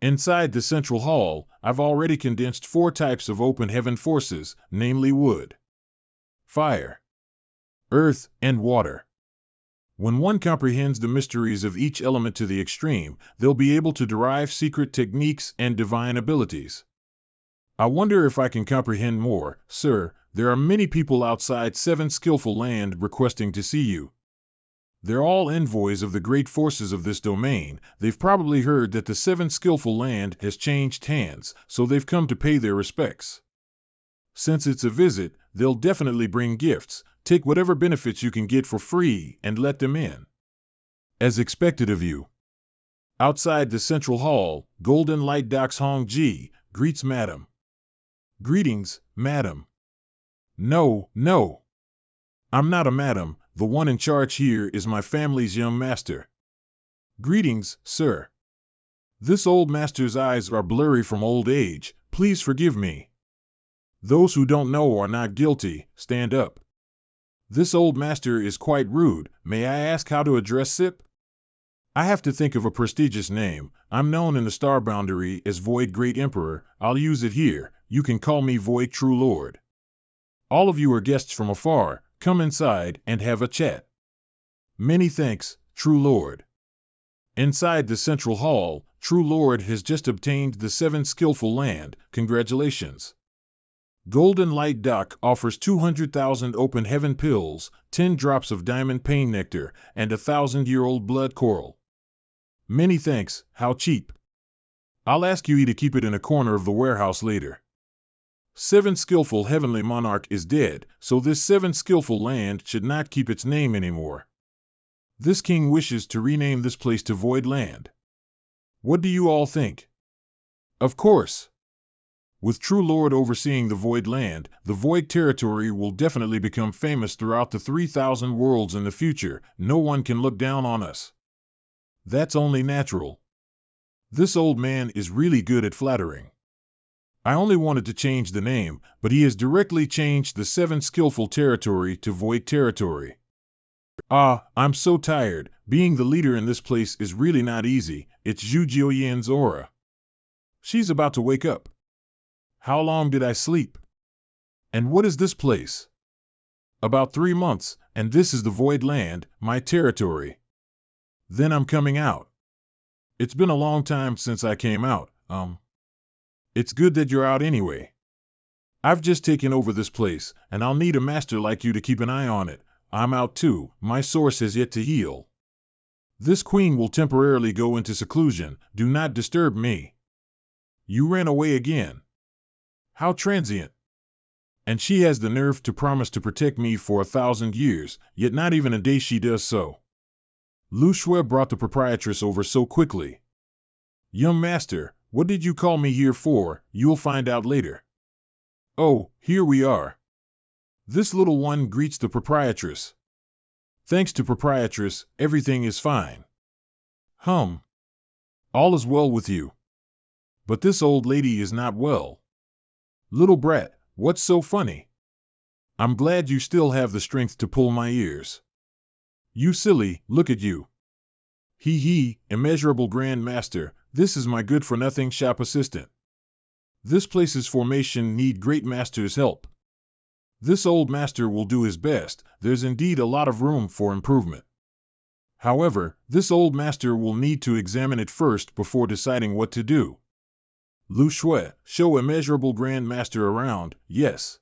Inside the central hall, I've already condensed 4 types of open heaven forces, namely wood, fire, earth, and water. When one comprehends the mysteries of each element to the extreme, they'll be able to derive secret techniques and divine abilities. I wonder if I can comprehend more, sir. There are many people outside 7 skillful land requesting to see you. They're all envoys of the great forces of this domain. They've probably heard that the 7 skillful land has changed hands, so they've come to pay their respects. Since it's a visit, they'll definitely bring gifts. Take whatever benefits you can get for free and let them in. As expected of you. Outside the central hall, Golden Light Docks Hong Ji greets Madam. Greetings, Madam. No, no. I'm not a madam. The one in charge here is my family's young master. Greetings, sir. This old master's eyes are blurry from old age. Please forgive me. Those who don't know are not guilty. Stand up. This old master is quite rude. May I ask how to address Sip? I have to think of a prestigious name. I'm known in the star boundary as Void Great Emperor. I'll use it here. You can call me Void True Lord. All of you are guests from afar. Come inside and have a chat. Many thanks, True Lord. Inside the central hall, True Lord has just obtained the 7 skillful land. Congratulations. Golden Light Dock offers 200,000 open heaven pills, 10 drops of diamond pain nectar, and 1,000-year-old blood coral. Many thanks. How cheap. I'll ask you to keep it in a corner of the warehouse later. 7 skillful heavenly monarch is dead, so this 7 skillful land should not keep its name anymore. This king wishes to rename this place to Void Land. What do you all think? Of course. With True Lord overseeing the Void Land, the Void territory will definitely become famous throughout the 3,000 worlds in the future. No one can look down on us. That's only natural. This old man is really good at flattering. I only wanted to change the name, but he has directly changed the 7 skillful territory to Void territory. Ah, I'm so tired. Being the leader in this place is really not easy. It's Zhu Jiuyan's aura. She's about to wake up. How long did I sleep? And what is this place? About 3 months, and this is the Void Land, my territory. Then I'm coming out. It's been a long time since I came out. It's good that you're out anyway. I've just taken over this place, and I'll need a master like you to keep an eye on it. I'm out too. My source has yet to heal. This queen will temporarily go into seclusion. Do not disturb me. You ran away again. How transient. And she has the nerve to promise to protect me for 1,000 years, yet not even a day she does so. Lu Shui brought the proprietress over so quickly. Young master, what did you call me here for? You'll find out later. Oh, here we are. This little one greets the proprietress. Thanks to proprietress, everything is fine. All is well with you. But this old lady is not well. Little brat, what's so funny? I'm glad you still have the strength to pull my ears. You silly, look at you. Immeasurable Grand Master, this is my good-for-nothing shop assistant. This place's formation need great master's help. This old master will do his best. There's indeed a lot of room for improvement. However, this old master will need to examine it first before deciding what to do. Lu Shui, show Immeasurable Grand Master around, yes.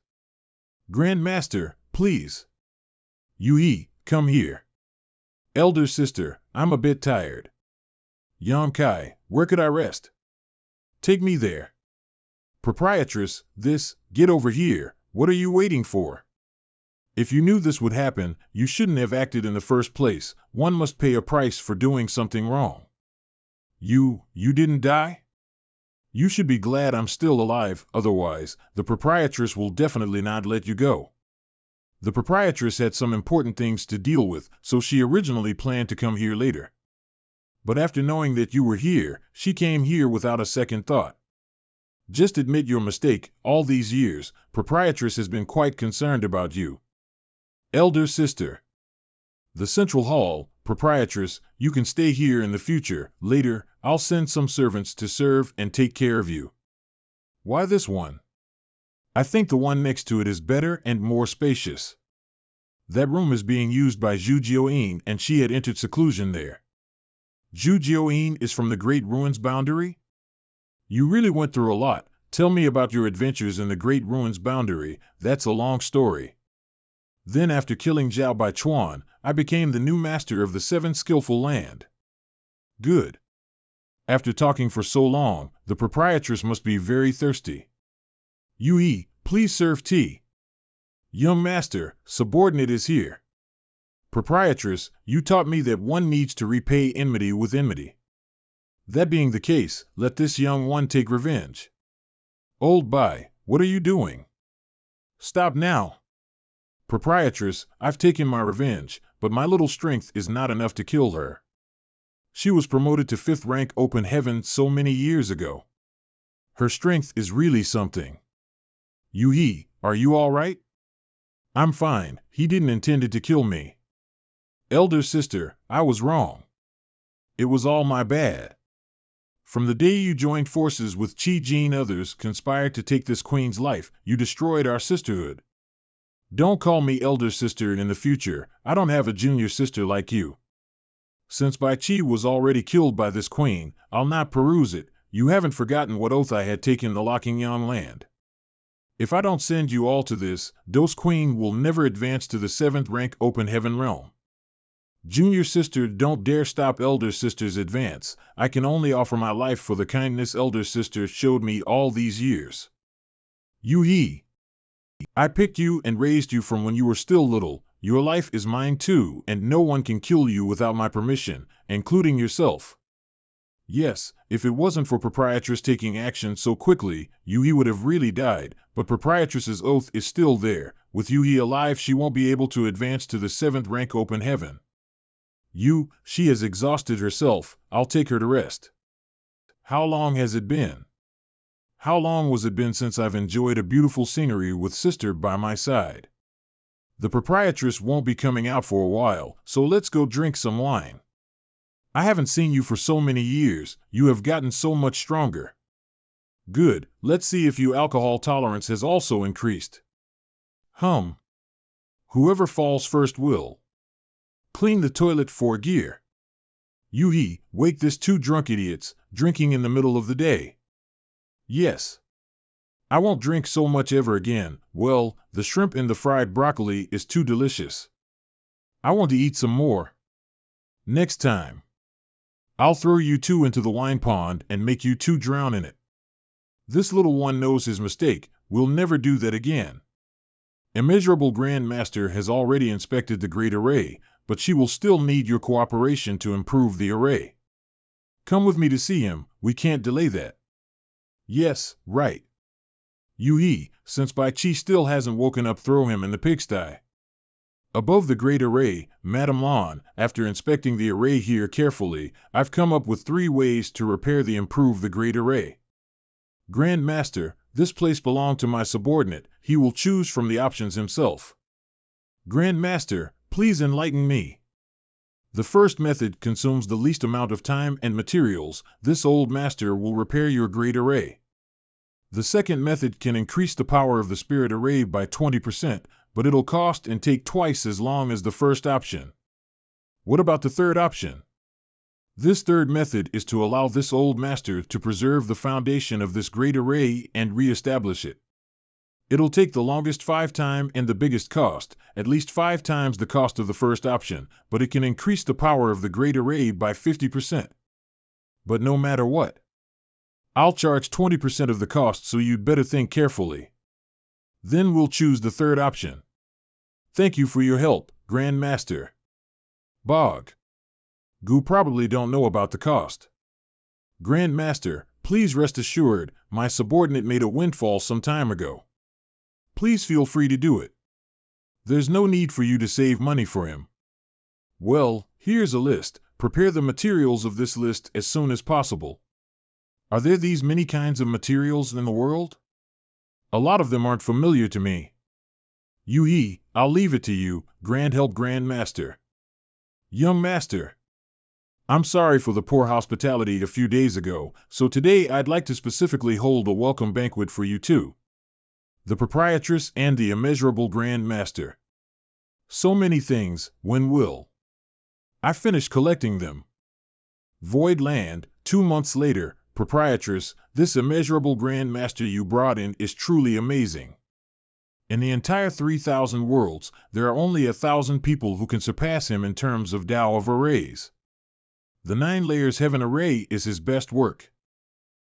Grand Master, please. Yui, come here. Elder sister, I'm a bit tired. Yam Kai, where could I rest? Take me there. Proprietress, get over here. What are you waiting for? If you knew this would happen, you shouldn't have acted in the first place. One must pay a price for doing something wrong. You didn't die? You should be glad I'm still alive, otherwise, the proprietress will definitely not let you go. The proprietress had some important things to deal with, so she originally planned to come here later. But after knowing that you were here, she came here without a second thought. Just admit your mistake. All these years, proprietress has been quite concerned about you. Elder sister. The Central Hall. Proprietress, you can stay here in the future. Later, I'll send some servants to serve and take care of you. Why this one? I think the one next to it is better and more spacious. That room is being used by Zhu Jioyin, and she had entered seclusion there. Zhu Jioyin is from the Great Ruins Boundary? You really went through a lot. Tell me about your adventures in the Great Ruins Boundary. That's a long story. Then after killing Zhao Baichuan, I became the new master of the 7 skillful land. Good. After talking for so long, the proprietress must be very thirsty. Yui, please serve tea. Young master, subordinate is here. Proprietress, you taught me that one needs to repay enmity with enmity. That being the case, let this young one take revenge. Old Bai, what are you doing? Stop now. Proprietress, I've taken my revenge, but my little strength is not enough to kill her. She was promoted to 5th rank open heaven so many years ago. Her strength is really something. Yui, are you all right? I'm fine. He didn't intend to kill me. Elder sister, I was wrong. It was all my bad. From the day you joined forces with Qi Jin, others conspired to take this queen's life. You destroyed our sisterhood. Don't call me elder sister in the future. I don't have a junior sister like you. Since Bai Qi was already killed by this queen, I'll not peruse it. You haven't forgotten what oath I had taken the Lockingyang land. If I don't send you all to this, Dose Queen will never advance to the 7th rank open heaven realm. Junior sister, don't dare stop elder sister's advance. I can only offer my life for the kindness elder sister showed me all these years. Yui, I picked you and raised you from when you were still little. Your life is mine too, and no one can kill you without my permission, including yourself. Yes, if it wasn't for proprietress taking action so quickly, Yui would have really died, but proprietress's oath is still there. With Yui alive, she won't be able to advance to the 7th rank open heaven. She has exhausted herself. I'll take her to rest. How long has it been? How long was it been since I've enjoyed a beautiful scenery with sister by my side? The proprietress won't be coming out for a while, so let's go drink some wine. I haven't seen you for so many years. You have gotten so much stronger. Good. Let's see if your alcohol tolerance has also increased. Whoever falls first will clean the toilet for gear. Yui, wake this 2 drunk idiots, drinking in the middle of the day. Yes. I won't drink so much ever again. Well, the shrimp in the fried broccoli is too delicious. I want to eat some more. Next time. I'll throw you 2 into the wine pond and make you 2 drown in it. This little one knows his mistake. We'll never do that again. Immeasurable Grand Master has already inspected the Great Array, but she will still need your cooperation to improve the array. Come with me to see him. We can't delay that. Yes, right. Yui, since Bai Qi still hasn't woken up, throw him in the pigsty. Above the Great Array, Madame Lan, after inspecting the array here carefully, I've come up with 3 ways to repair the improve the Great Array. Grand Master, this place belonged to my subordinate. He will choose from the options himself. Grand Master, please enlighten me. The first method consumes the least amount of time and materials. This old master will repair your Great Array. The second method can increase the power of the Spirit Array by 20%, but it'll cost and take twice as long as the first option. What about the third option? This third method is to allow this old master to preserve the foundation of this Great Array and re-establish it. It'll take the longest 5 time and the biggest cost, at least 5 times the cost of the first option, but it can increase the power of the Great Array by 50%. But no matter what, I'll charge 20% of the cost, so you'd better think carefully. Then we'll choose the third option. Thank you for your help, Grand Master. Bog. Gu probably don't know about the cost. Grand Master, please rest assured, my subordinate made a windfall some time ago. Please feel free to do it. There's no need for you to save money for him. Well, here's a list. Prepare the materials of this list as soon as possible. Are there these many kinds of materials in the world? A lot of them aren't familiar to me. Yui, I'll leave it to you, Grand Help Grand Master. Young master, I'm sorry for the poor hospitality a few days ago, so today I'd like to specifically hold a welcome banquet for you too. The proprietress and the immeasurable Grand Master. So many things, when will I finish collecting them? Void Land, 2 months later, proprietress, this immeasurable Grand Master you brought in is truly amazing. In the entire 3,000 worlds, there are only 1,000 people who can surpass him in terms of Tao of arrays. The 9 layers heaven array is his best work.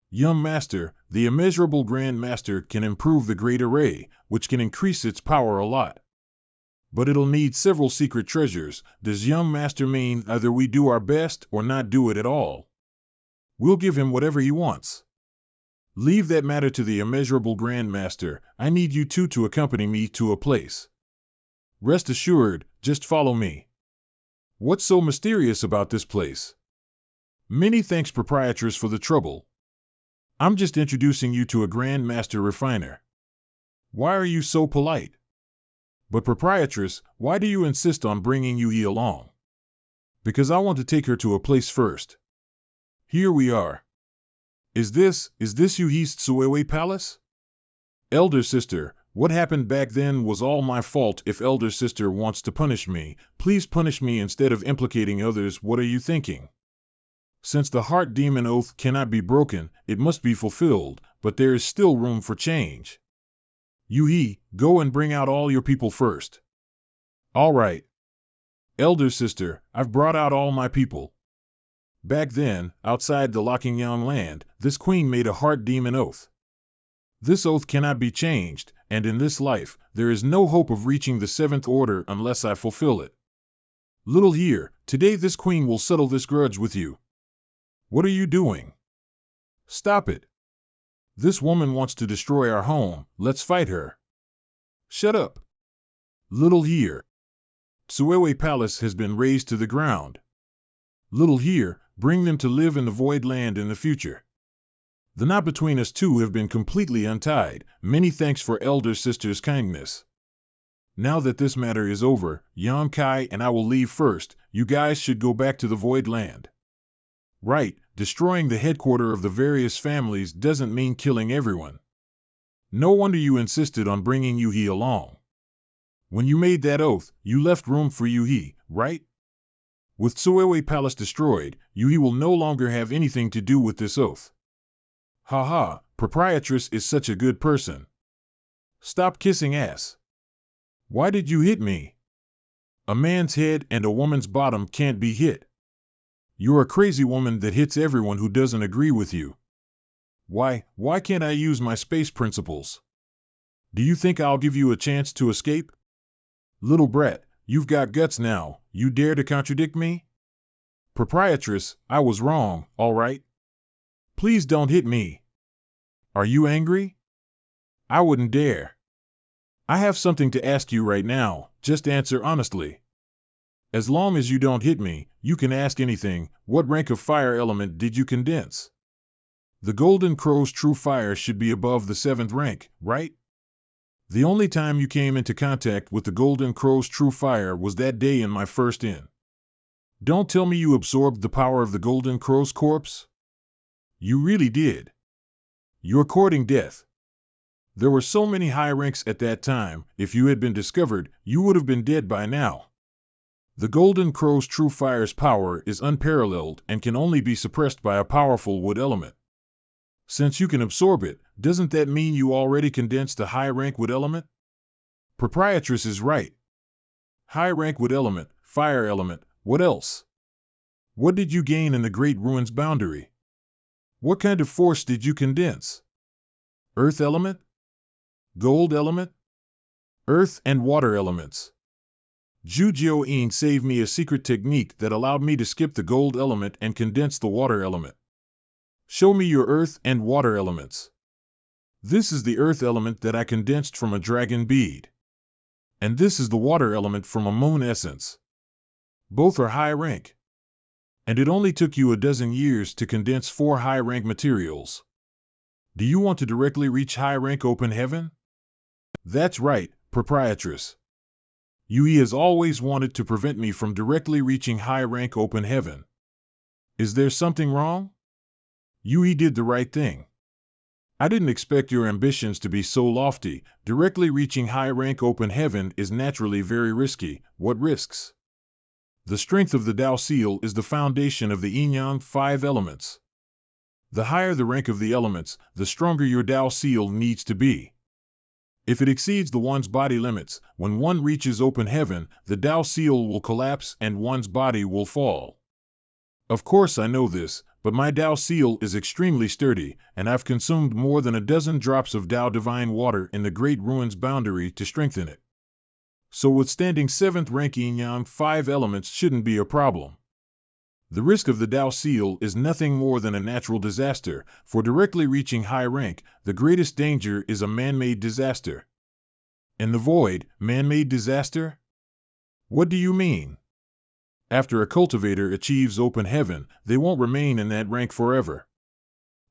Young Master, the immeasurable Grand Master can improve the Great Array, which can increase its power a lot. But it'll need several secret treasures. Does Young Master mean either we do our best or not do it at all? We'll give him whatever he wants. Leave that matter to the immeasurable Grand Master. I need you two to accompany me to a place. Rest assured, just follow me. What's so mysterious about this place? Many thanks, proprietress, for the trouble. I'm just introducing you to a Grand Master refiner. Why are you so polite? But proprietress, why do you insist on bringing Yuhi along? Because I want to take her to a place first. Here we are. Is this Yuhi's Tsuewe Palace? Elder sister, what happened back then was all my fault. If elder sister wants to punish me, please punish me instead of implicating others. What are you thinking? Since the heart demon oath cannot be broken, it must be fulfilled, but there is still room for change. Yuhi, go and bring out all your people first. All right. Elder sister, I've brought out all my people. Back then, outside the Lockingyang land, this queen made a heart demon oath. This oath cannot be changed, and in this life, there is no hope of reaching the 7th order unless I fulfill it. Little here, today this queen will settle this grudge with you. What are you doing? Stop it. This woman wants to destroy our home. Let's fight her. Shut up. Little here. Tsuewe Palace has been razed to the ground. Little here, bring them to live in the Void Land in the future. The knot between us two have been completely untied. Many thanks for elder sister's kindness. Now that this matter is over, Yan Kai and I will leave first. You guys should go back to the Void Land. Right, destroying the headquarters of the various families doesn't mean killing everyone. No wonder you insisted on bringing Yuhi along. When you made that oath, you left room for Yuhi, right? With Tsuewe Palace destroyed, Yuhi will no longer have anything to do with this oath. Haha, proprietress is such a good person. Stop kissing ass. Why did you hit me? A man's head and a woman's bottom can't be hit. You're a crazy woman that hits everyone who doesn't agree with you. Why can't I use my space principles? Do you think I'll give you a chance to escape? Little brat, you've got guts now. You dare to contradict me? Proprietress, I was wrong, all right? Please don't hit me. Are you angry? I wouldn't dare. I have something to ask you right now. Just answer honestly. As long as you don't hit me, you can ask anything. What rank of fire element did you condense? The Golden Crow's true fire should be above the 7th rank, right? The only time you came into contact with the Golden Crow's true fire was that day in my first inn. Don't tell me you absorbed the power of the Golden Crow's corpse? You really did. You're courting death. There were so many high ranks at that time. If you had been discovered, you would have been dead by now. The Golden Crow's true fire's power is unparalleled and can only be suppressed by a powerful wood element. Since you can absorb it, doesn't that mean you already condensed a high-rank wood element? Proprietress is right. High-rank wood element, fire element, what else? What did you gain in the Great Ruin's boundary? What kind of force did you condense? Earth element? Gold element? Earth and water elements. Ju Jiao-in saved me a secret technique that allowed me to skip the gold element and condense the water element. Show me your earth and water elements. This is the earth element that I condensed from a dragon bead. And this is the water element from a moon essence. Both are high rank. And it only took you a dozen years to condense 4 high rank materials. Do you want to directly reach high rank open heaven? That's right, proprietress. Yui has always wanted to prevent me from directly reaching high-rank open heaven. Is there something wrong? Yui did the right thing. I didn't expect your ambitions to be so lofty. Directly reaching high-rank open heaven is naturally very risky. What risks? The strength of the Tao Seal is the foundation of the yin-yang 5 elements. The higher the rank of the elements, the stronger your Tao Seal needs to be. If it exceeds the one's body limits, when one reaches open heaven, the Tao Seal will collapse and one's body will fall. Of course I know this, but my Tao Seal is extremely sturdy, and I've consumed more than a dozen drops of Tao Divine Water in the Great Ruins boundary to strengthen it. So withstanding 7th rank yin-yang 5 elements shouldn't be a problem. The risk of the Tao Seal is nothing more than a natural disaster. For directly reaching high rank, the greatest danger is a man-made disaster. In the void, man-made disaster? What do you mean? After a cultivator achieves open heaven, they won't remain in that rank forever.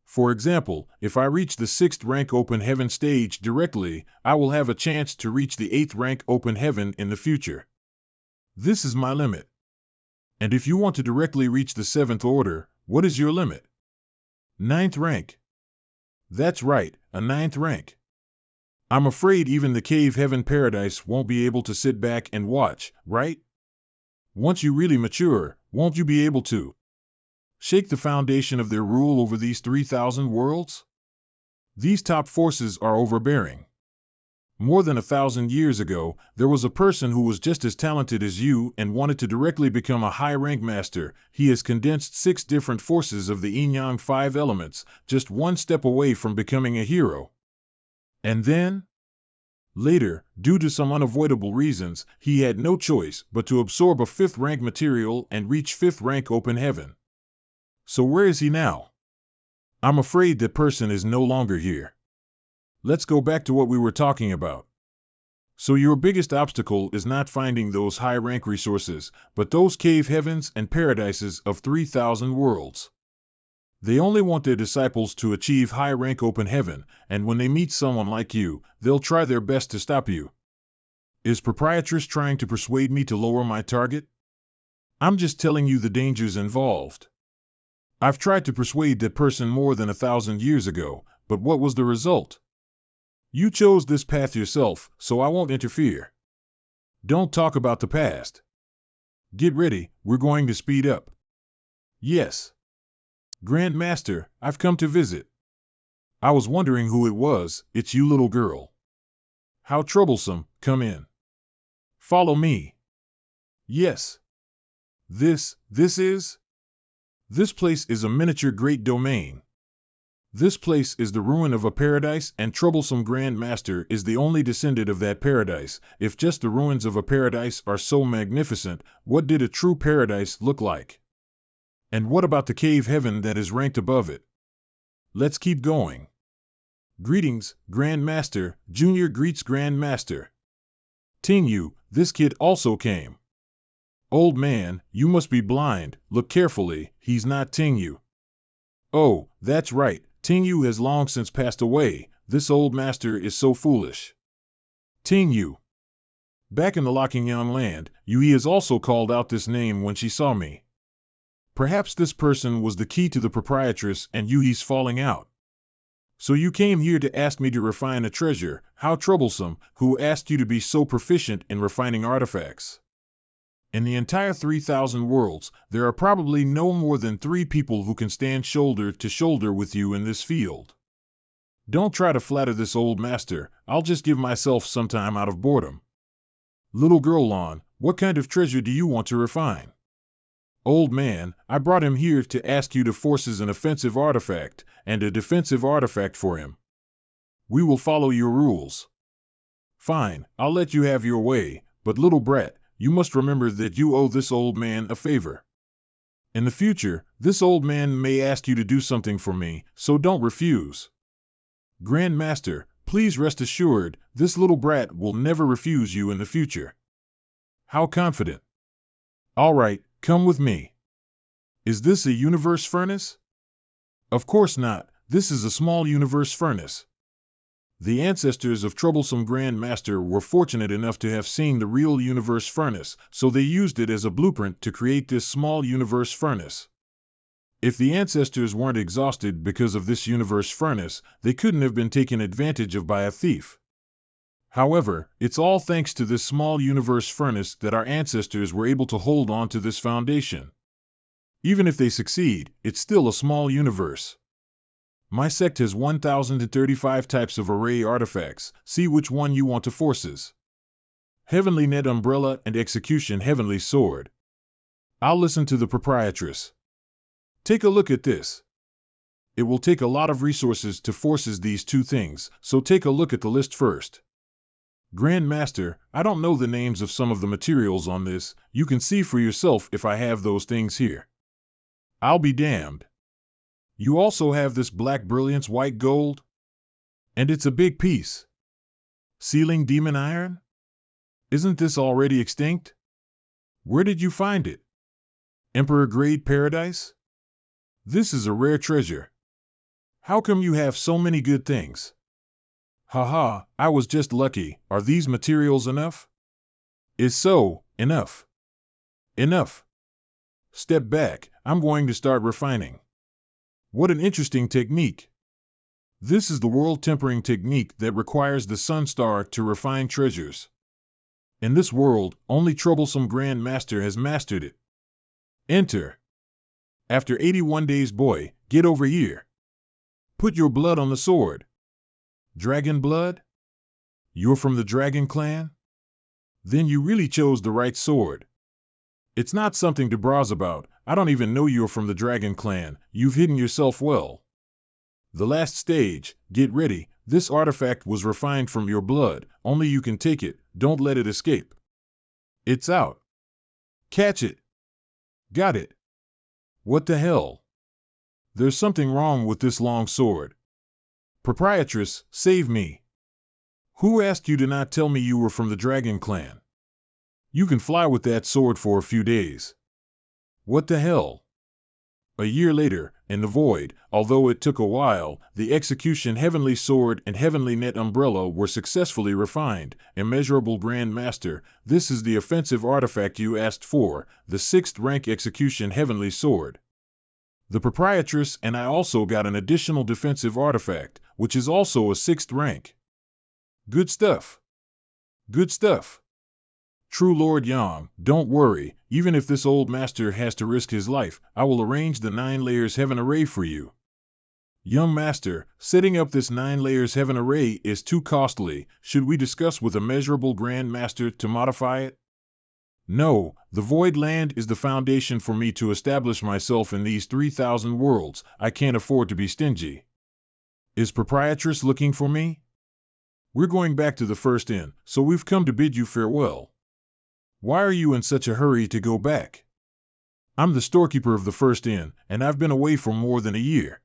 For example, if I reach the 6th rank open heaven stage directly, I will have a chance to reach the 8th rank open heaven in the future. This is my limit. And if you want to directly reach the 7th order, what is your limit? 9th rank. That's right, a 9th rank. I'm afraid even the cave heaven paradise won't be able to sit back and watch, right? Once you really mature, won't you be able to shake the foundation of their rule over these 3,000 worlds? These top forces are overbearing. More than 1,000 years ago, there was a person who was just as talented as you and wanted to directly become a high-rank master. He has condensed 6 different forces of the yin-yang 5 elements, just one step away from becoming a hero. And then? Later, due to some unavoidable reasons, he had no choice but to absorb a 5th rank material and reach 5th rank open heaven. So where is he now? I'm afraid that person is no longer here. Let's go back to what we were talking about. So your biggest obstacle is not finding those high rank resources, but those cave heavens and paradises of 3,000 worlds. They only want their disciples to achieve high rank open heaven, and when they meet someone like you, they'll try their best to stop you. Is proprietress trying to persuade me to lower my target? I'm just telling you the dangers involved. I've tried to persuade that person more than 1,000 years ago, but what was the result? You chose this path yourself, so I won't interfere. Don't talk about the past. Get ready, we're going to speed up. Yes. Grand Master, I've come to visit. I was wondering who it was. It's you, little girl. How troublesome. Come in. Follow me. Yes. This place is a miniature great domain. This place is the ruin of a paradise, and troublesome Grand Master is the only descendant of that paradise. If just the ruins of a paradise are so magnificent, what did a true paradise look like? And what about the cave heaven that is ranked above it? Let's keep going. Greetings, Grand Master. Junior greets Grand Master. Tingyu, this kid also came. Old man, you must be blind. Look carefully, he's not Tingyu. Oh, that's right. Tingyu has long since passed away. This old master is so foolish. Tingyu. Back in the Lockingyang land, Yui has also called out this name when she saw me. Perhaps this person was the key to the proprietress and Yui's falling out. So you came here to ask me to refine a treasure. How troublesome. Who asked you to be so proficient in refining artifacts? In the entire 3,000 worlds, there are probably no more than 3 people who can stand shoulder to shoulder with you in this field. Don't try to flatter this old master. I'll just give myself some time out of boredom. Little girl Lon, what kind of treasure do you want to refine? Old man, I brought him here to ask you to forces an offensive artifact and a defensive artifact for him. We will follow your rules. Fine, I'll let you have your way, but little brat, you must remember that you owe this old man a favor. In the future, this old man may ask you to do something for me, so don't refuse. Grand Master, please rest assured, this little brat will never refuse you in the future. How confident. All right, come with me. Is this a universe furnace? Of course not, this is a small universe furnace. The ancestors of troublesome Grand Master were fortunate enough to have seen the real universe furnace, so they used it as a blueprint to create this small universe furnace. If the ancestors weren't exhausted because of this universe furnace, they couldn't have been taken advantage of by a thief. However, it's all thanks to this small universe furnace that our ancestors were able to hold on to this foundation. Even if they succeed, it's still a small universe. My sect has 1035 types of array artifacts. See which one you want to forces. Heavenly Net Umbrella and Execution Heavenly Sword. I'll listen to the proprietress. Take a look at this. It will take a lot of resources to forces these two things, so take a look at the list first. Grand Master, I don't know the names of some of the materials on this. You can see for yourself if I have those things here. I'll be damned. You also have this black brilliance white gold? And it's a big piece. Sealing demon iron? Isn't this already extinct? Where did you find it? Emperor grade paradise? This is a rare treasure. How come you have so many good things? Haha, I was just lucky. Are these materials enough? Is so, enough. Enough. Step back, I'm going to start refining. What an interesting technique. This is the world tempering technique that requires the Sun Star to refine treasures. In this world, only troublesome Grand Master has mastered it. Enter. After 81 days, boy, get over here. Put your blood on the sword. Dragon blood? You're from the Dragon Clan? Then you really chose the right sword. It's not something to browse about. I don't even know you're from the Dragon Clan. You've hidden yourself well. The last stage, get ready. This artifact was refined from your blood. Only you can take it. Don't let it escape. It's out. Catch it. Got it. What the hell? There's something wrong with this long sword. Proprietress, save me. Who asked you to not tell me you were from the Dragon Clan? You can fly with that sword for a few days. What the hell? A year later, in the void, although it took a while, the Execution Heavenly Sword and Heavenly Net Umbrella were successfully refined. Immeasurable Grand Master, this is the offensive artifact you asked for, the 6th rank Execution Heavenly Sword. The proprietress and I also got an additional defensive artifact, which is also a 6th rank. Good stuff. Good stuff. True Lord Yang, don't worry, even if this old master has to risk his life, I will arrange the 9 layers heaven array for you. Young master, setting up this 9 layers heaven array is too costly. Should we discuss with Immeasurable Grand Master to modify it? No, the Void Land is the foundation for me to establish myself in these 3,000 worlds. I can't afford to be stingy. Is proprietress looking for me? We're going back to the First Inn, so we've come to bid you farewell. Why are you in such a hurry to go back? I'm the storekeeper of the First Inn, and I've been away for more than a year.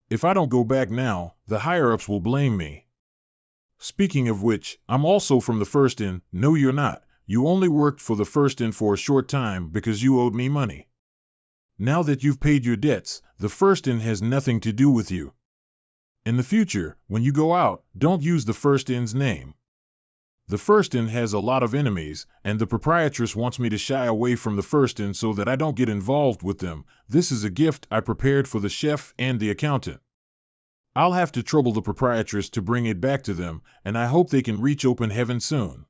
If I don't go back now, the higher-ups will blame me. Speaking of which, I'm also from the First Inn. No, you're not. You only worked for the First Inn for a short time because you owed me money. Now that you've paid your debts, the First Inn has nothing to do with you. In the future, when you go out, don't use the First Inn's name. The First Inn has a lot of enemies, and the proprietress wants me to shy away from the First Inn so that I don't get involved with them. This is a gift I prepared for the chef and the accountant. I'll have to trouble the proprietress to bring it back to them, and I hope they can reach open heaven soon.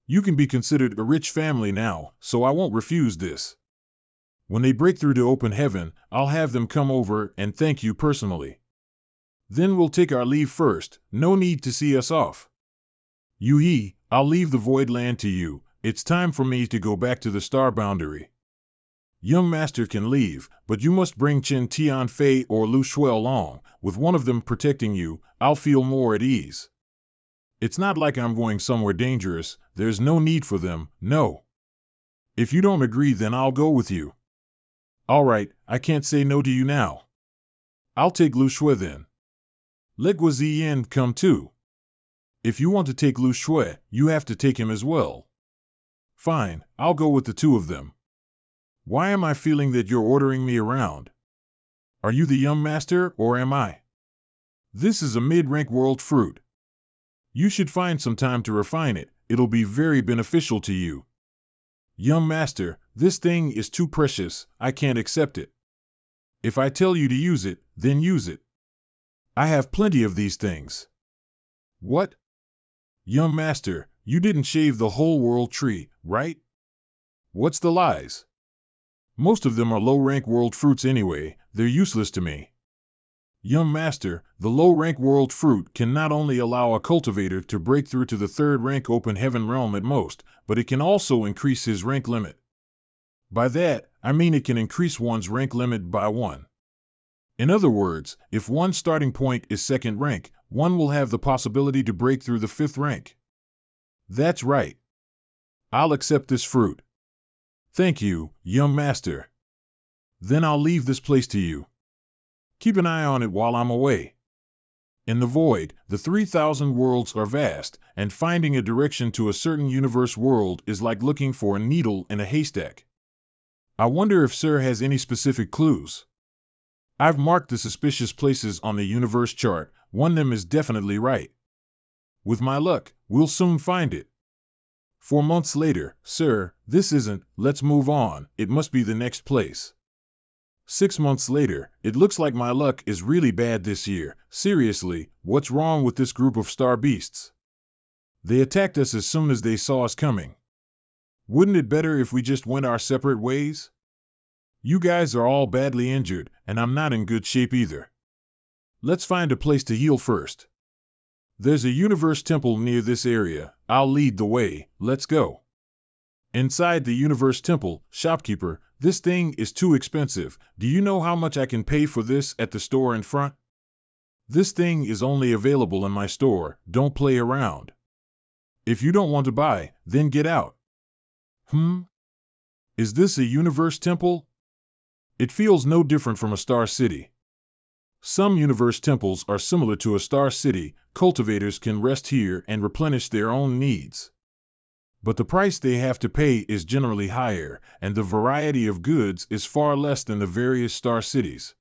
You can be considered a rich family now, so I won't refuse this. When they break through to open heaven, I'll have them come over and thank you personally. Then we'll take our leave first. No need to see us off. Yu-He, I'll leave the Void Land to you. It's time for me to go back to the Star Boundary. Young Master can leave, but you must bring Chen Tianfei or Lu Shui along. With one of them protecting you, I'll feel more at ease. It's not like I'm going somewhere dangerous. There's no need for them, no. If you don't agree, then I'll go with you. All right, I can't say no to you now. I'll take Lu Shui then. Let Guo Ziyan come too. If you want to take Lu Shui, you have to take him as well. Fine, I'll go with the two of them. Why am I feeling that you're ordering me around? Are you the young master, or am I? This is a mid-rank world fruit. You should find some time to refine it. It'll be very beneficial to you. Young master, this thing is too precious. I can't accept it. If I tell you to use it, then use it. I have plenty of these things. What? Young master, you didn't shave the whole world tree, right? What's the lies? Most of them are low-rank world fruits anyway. They're useless to me. Young master, the low-rank world fruit can not only allow a cultivator to break through to the third-rank open heaven realm at most, but it can also increase his rank limit. By that, I mean it can increase one's rank limit by 1. In other words, if one's starting point is 2nd rank, one will have the possibility to break through the 5th rank. That's right. I'll accept this fruit. Thank you, young master. Then I'll leave this place to you. Keep an eye on it while I'm away. In the void, the 3,000 worlds are vast, and finding a direction to a certain universe world is like looking for a needle in a haystack. I wonder if Sir has any specific clues. I've marked the suspicious places on the universe chart. One of them is definitely right. With my luck, we'll soon find it. 4 months later, sir, this isn't, let's move on, it must be the next place. 6 months later, it looks like my luck is really bad this year. Seriously, what's wrong with this group of star beasts? They attacked us as soon as they saw us coming. Wouldn't it better if we just went our separate ways? You guys are all badly injured, and I'm not in good shape either. Let's find a place to heal first. There's a universe temple near this area. I'll lead the way. Let's go. Inside the universe temple, shopkeeper, this thing is too expensive. Do you know how much I can pay for this at the store in front? This thing is only available in my store. Don't play around. If you don't want to buy, then get out. Is this a universe temple? It feels no different from a star city. Some universe temples are similar to a star city. Cultivators can rest here and replenish their own needs. But the price they have to pay is generally higher, and the variety of goods is far less than the various star cities.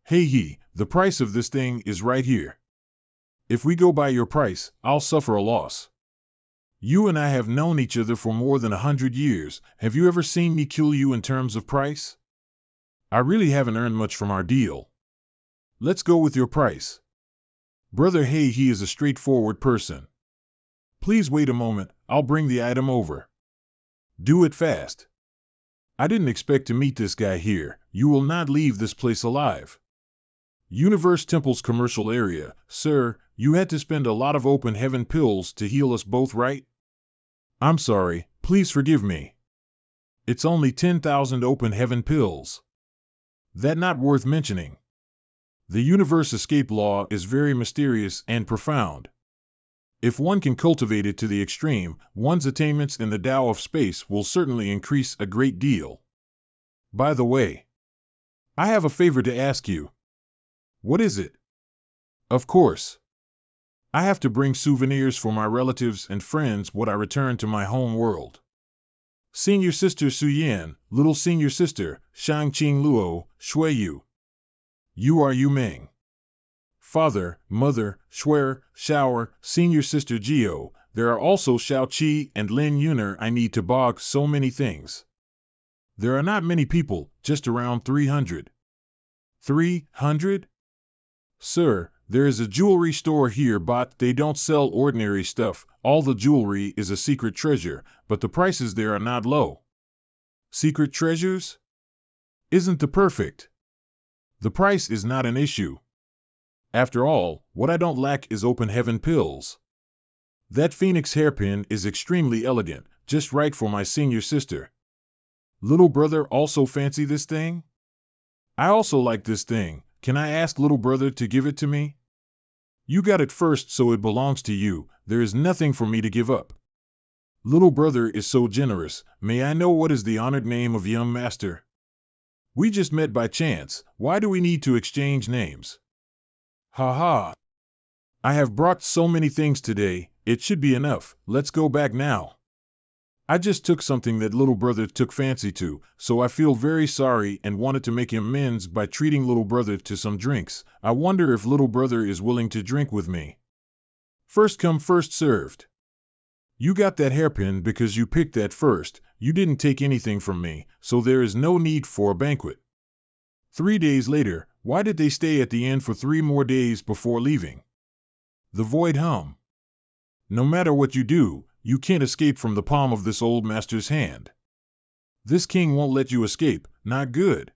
Hey, the price of this thing is right here. If we go by your price, I'll suffer a loss. You and I have known each other for more than 100 years. Have you ever seen me kill you in terms of price? I really haven't earned much from our deal. Let's go with your price. Brother he is a straightforward person. Please wait a moment, I'll bring the item over. Do it fast. I didn't expect to meet this guy here. You will not leave this place alive. Universe Temple's commercial area. Sir, you had to spend a lot of open heaven pills to heal us both, right? I'm sorry, please forgive me. It's only 10,000 open heaven pills. That not worth mentioning. The universe escape law is very mysterious and profound. If one can cultivate it to the extreme, one's attainments in the Tao of space will certainly increase a great deal. By the way, I have a favor to ask you. What is it? Of course. I have to bring souvenirs for my relatives and friends when I return to my home world. Senior Sister Su Yan, Little Senior Sister, Shang Qing Luo, Shui Yu. You are Yu Ming. Father, Mother, Shuer, Shower, Senior Sister Gio. There are also Xiao Qi and Lin Yuner. I need to bog so many things. There are not many people, just around 300. 300? Sir, there is a jewelry store here, but they don't sell ordinary stuff. All the jewelry is a secret treasure, but the prices there are not low. Secret treasures? Isn't the perfect? The price is not an issue. After all, what I don't lack is open heaven pills. That phoenix hairpin is extremely elegant, just right for my senior sister. Little brother also fancy this thing? I also like this thing. Can I ask little brother to give it to me? You got it first, so it belongs to you. There is nothing for me to give up. Little brother is so generous. May I know what is the honored name of young master? We just met by chance. Why do we need to exchange names? Ha ha. I have brought so many things today. It should be enough. Let's go back now. I just took something that little brother took fancy to, so I feel very sorry and wanted to make amends by treating little brother to some drinks. I wonder if little brother is willing to drink with me. First come, first served. You got that hairpin because you picked that first. You didn't take anything from me, so there is no need for a banquet. 3 days later, why did they stay at the inn for 3 more days before leaving? The void hum. No matter what you do, you can't escape from the palm of this old master's hand. This king won't let you escape, not good.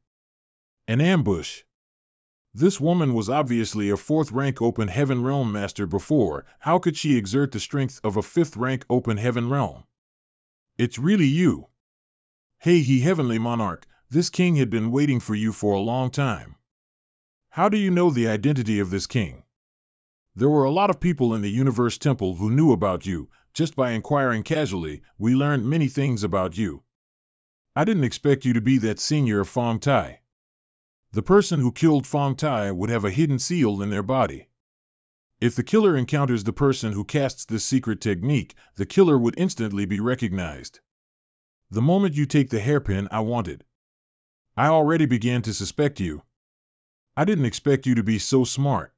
An ambush. This woman was obviously a 4th-rank open heaven realm master before. How could she exert the strength of a 5th-rank open heaven realm? It's really you. Hey, heavenly monarch, this king had been waiting for you for a long time. How do you know the identity of this king? There were a lot of people in the universe temple who knew about you. Just by inquiring casually, we learned many things about you. I didn't expect you to be that senior of Fong Tai. The person who killed Fong Tai would have a hidden seal in their body. If the killer encounters the person who casts this secret technique, the killer would instantly be recognized. The moment you take the hairpin I wanted, I already began to suspect you. I didn't expect you to be so smart.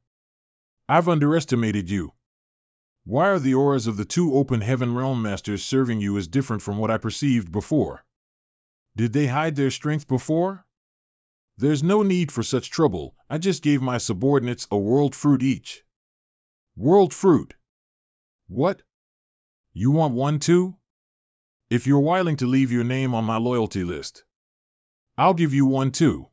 I've underestimated you. Why are the auras of the 2 open heaven realm masters serving you as different from what I perceived before? Did they hide their strength before? There's no need for such trouble. I just gave my subordinates a world fruit each. World fruit? What? You want one too? If you're willing to leave your name on my loyalty list, I'll give you one too.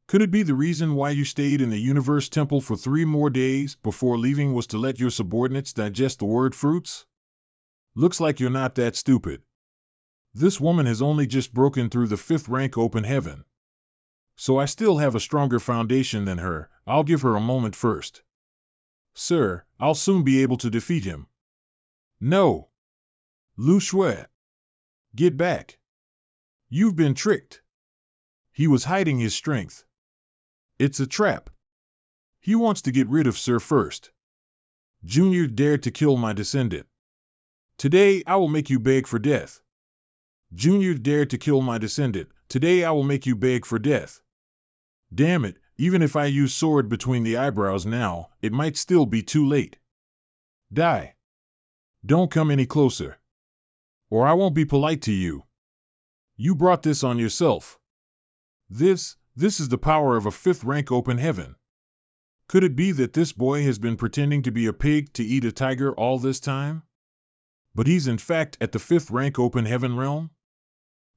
Could it be the reason why you stayed in the universe temple for 3 more days before leaving was to let your subordinates digest the word fruits? Looks like you're not that stupid. This woman has only just broken through the 5th-rank open heaven. So I still have a stronger foundation than her. I'll give her a moment first. Sir, I'll soon be able to defeat him. No. Lu Shui. Get back. You've been tricked. He was hiding his strength. It's a trap. He wants to get rid of Sir first. Junior dared to kill my descendant. Today I will make you beg for death. Junior dared to kill my descendant. Today I will make you beg for death. Damn it, even if I use sword between the eyebrows now, it might still be too late. Die. Don't come any closer. Or I won't be polite to you. You brought this on yourself. This is the power of a 5th-rank open heaven. Could it be that this boy has been pretending to be a pig to eat a tiger all this time? But he's in fact at the 5th-rank open heaven realm?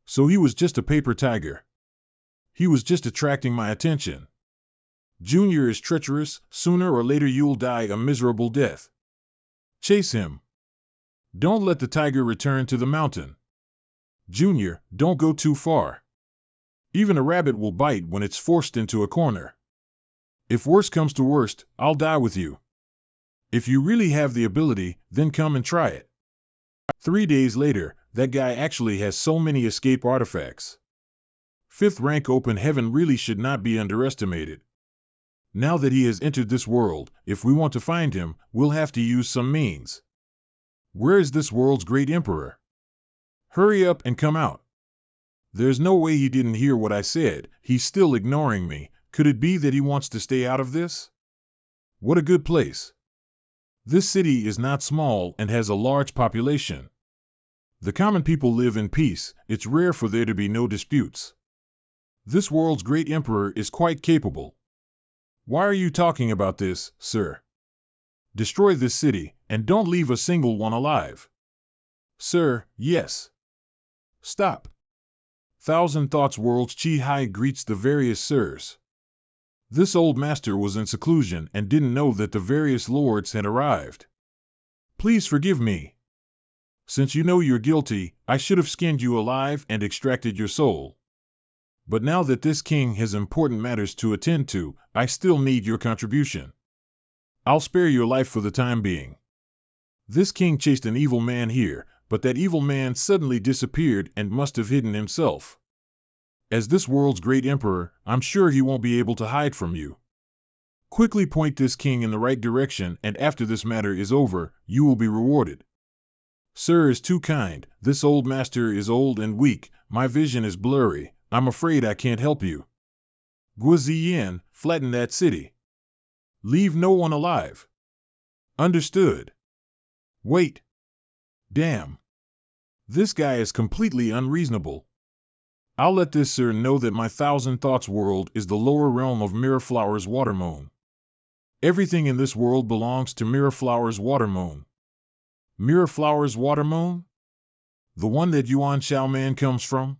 So he was just a paper tiger. He was just attracting my attention. Junior is treacherous. Sooner or later you'll die a miserable death. Chase him. Don't let the tiger return to the mountain. Junior, don't go too far. Even a rabbit will bite when it's forced into a corner. If worse comes to worst, I'll die with you. If you really have the ability, then come and try it. 3 days later, that guy actually has so many escape artifacts. 5th-rank open heaven really should not be underestimated. Now that he has entered this world, if we want to find him, we'll have to use some means. Where is this world's great emperor? Hurry up and come out. There's no way he didn't hear what I said. He's still ignoring me. Could it be that he wants to stay out of this? What a good place. This city is not small and has a large population. The common people live in peace. It's rare for there to be no disputes. This world's great emperor is quite capable. Why are you talking about this, sir? Destroy this city, and don't leave a single one alive. Sir, yes. Stop. Thousand Thoughts World's Chi Hai greets the various sirs. This old master was in seclusion and didn't know that the various lords had arrived. Please forgive me. Since you know you're guilty, I should have skinned you alive and extracted your soul. But now that this king has important matters to attend to, I still need your contribution. I'll spare your life for the time being. This king chased an evil man here, but that evil man suddenly disappeared and must have hidden himself. As this world's great emperor, I'm sure he won't be able to hide from you. Quickly point this king in the right direction, and after this matter is over, you will be rewarded. Sir is too kind. This old master is old and weak. My vision is blurry. I'm afraid I can't help you. Guziyan, flatten that city. Leave no one alive. Understood. Wait. Damn. This guy is completely unreasonable. I'll let this sir know that my thousand thoughts world is the lower realm of Mirrorflower's Watermoon. Everything in this world belongs to Mirrorflower's Watermoon. Mirrorflower's Watermoon? The one that Yuan Xiaoman comes from?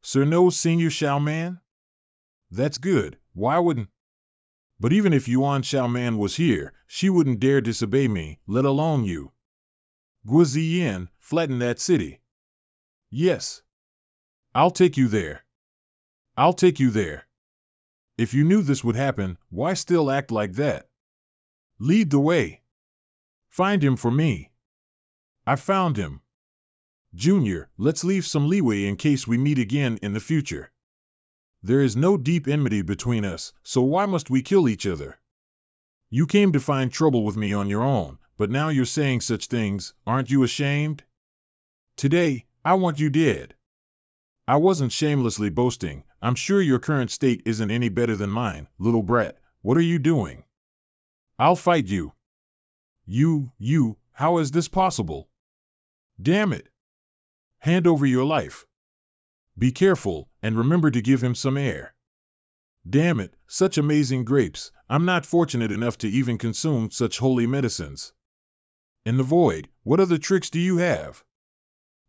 Sir knows Senior Xiaoman? That's good. Why wouldn't? But even if Yuan Xiaoman was here, she wouldn't dare disobey me, let alone you. Guziyan, flatten that city. Yes. I'll take you there. I'll take you there. If you knew this would happen, why still act like that? Lead the way. Find him for me. I found him. Junior, let's leave some leeway in case we meet again in the future. There is no deep enmity between us, so why must we kill each other? You came to find trouble with me on your own, but now you're saying such things, aren't you ashamed? Today, I want you dead. I wasn't shamelessly boasting. I'm sure your current state isn't any better than mine, little brat. What are you doing? I'll fight you. You, how is this possible? Damn it. Hand over your life. Be careful, and remember to give him some air. Damn it, such amazing grapes. I'm not fortunate enough to even consume such holy medicines. In the void, what other tricks do you have?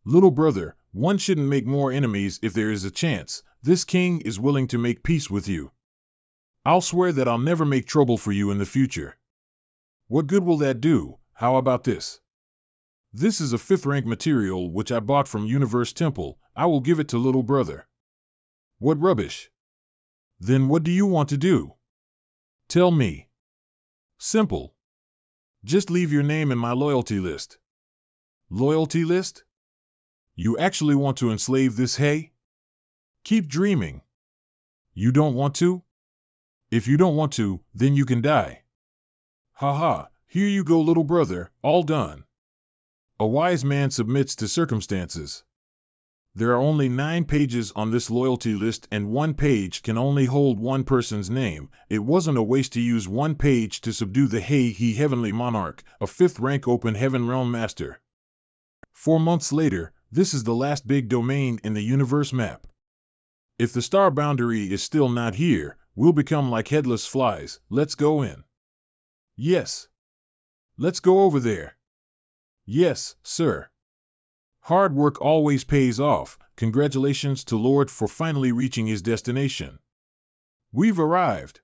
Little brother, one shouldn't make more enemies if there is a chance. This king is willing to make peace with you. I'll swear that I'll never make trouble for you in the future. What good will that do? How about this? This is a 5th rank material which I bought from Universe Temple. I will give it to little brother. What rubbish. Then what do you want to do? Tell me. Simple. Just leave your name in my loyalty list. Loyalty list? You actually want to enslave this hay? Keep dreaming. You don't want to? If you don't want to, then you can die. Ha, here you go, little brother, all done. A wise man submits to circumstances. There are only 9 pages on this loyalty list and 1 page can only hold one person's name. It wasn't a waste to use 1 page to subdue the He Heavenly Monarch, a 5th rank open heaven realm master. 4 months later, this is the last big domain in the universe map. If the star boundary is still not here, we'll become like headless flies. Let's go in. Yes. Let's go over there. Yes, sir. Hard work always pays off. Congratulations to Lord for finally reaching his destination. We've arrived.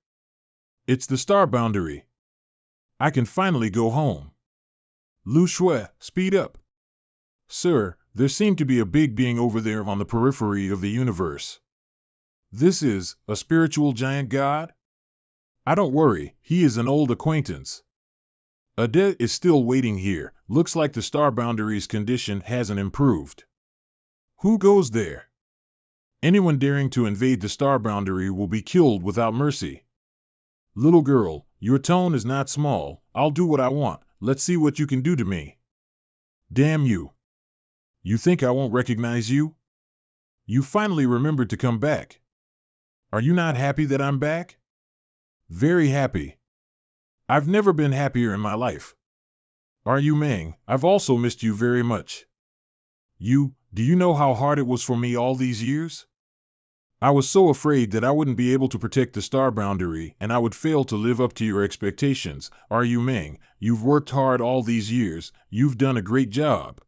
It's the star boundary. I can finally go home. Lu Shui, speed up. Sir, there seemed to be a big being over there on the periphery of the universe. This is a spiritual giant god? I don't worry, he is an old acquaintance. Ade is still waiting here. Looks like the star boundary's condition hasn't improved. Who goes there? Anyone daring to invade the star boundary will be killed without mercy. Little girl, your tone is not small. I'll do what I want. Let's see what you can do to me. Damn you. You think I won't recognize you? You finally remembered to come back. Are you not happy that I'm back? Very happy. I've never been happier in my life. Are you, Meng? I've also missed you very much. Do you know how hard it was for me all these years? I was so afraid that I wouldn't be able to protect the star boundary and I would fail to live up to your expectations. Are you, Meng? You've worked hard all these years. You've done a great job.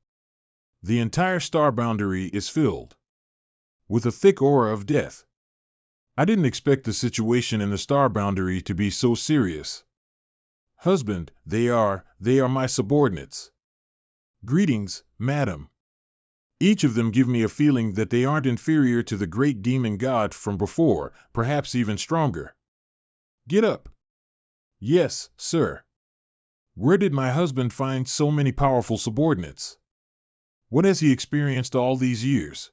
The entire star boundary is filled with a thick aura of death. I didn't expect the situation in the star boundary to be so serious. Husband, they are my subordinates. Greetings, madam. Each of them give me a feeling that they aren't inferior to the great demon god from before, perhaps even stronger. Get up. Yes, sir. Where did my husband find so many powerful subordinates? What has he experienced all these years?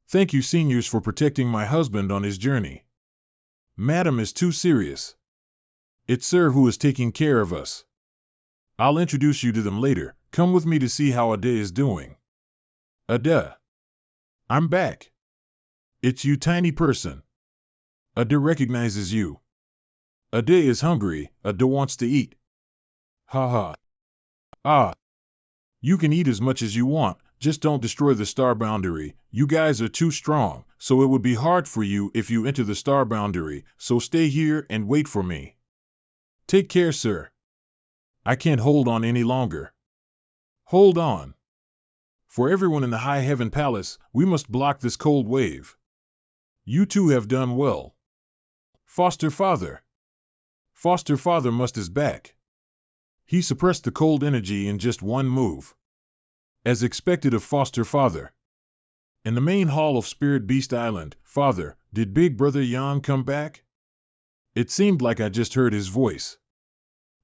Thank you, seniors, for protecting my husband on his journey. Madam is too serious. It's sir who is taking care of us. I'll introduce you to them later. Come with me to see how Ada is doing. Ada. I'm back. It's you, tiny person. Ada recognizes you. Ada is hungry. Ada wants to eat. Ha ha. Ah. You can eat as much as you want, just don't destroy the star boundary. You guys are too strong, so it would be hard for you if you enter the star boundary, so stay here and wait for me. Take care, sir. I can't hold on any longer. Hold on. For everyone in the High Heaven Palace, we must block this cold wave. You two have done well. Foster father. Foster father is back. He suppressed the cold energy in just one move. As expected of foster father. In the main hall of Spirit Beast Island, Father, did Big Brother Yang come back? It seemed like I just heard his voice.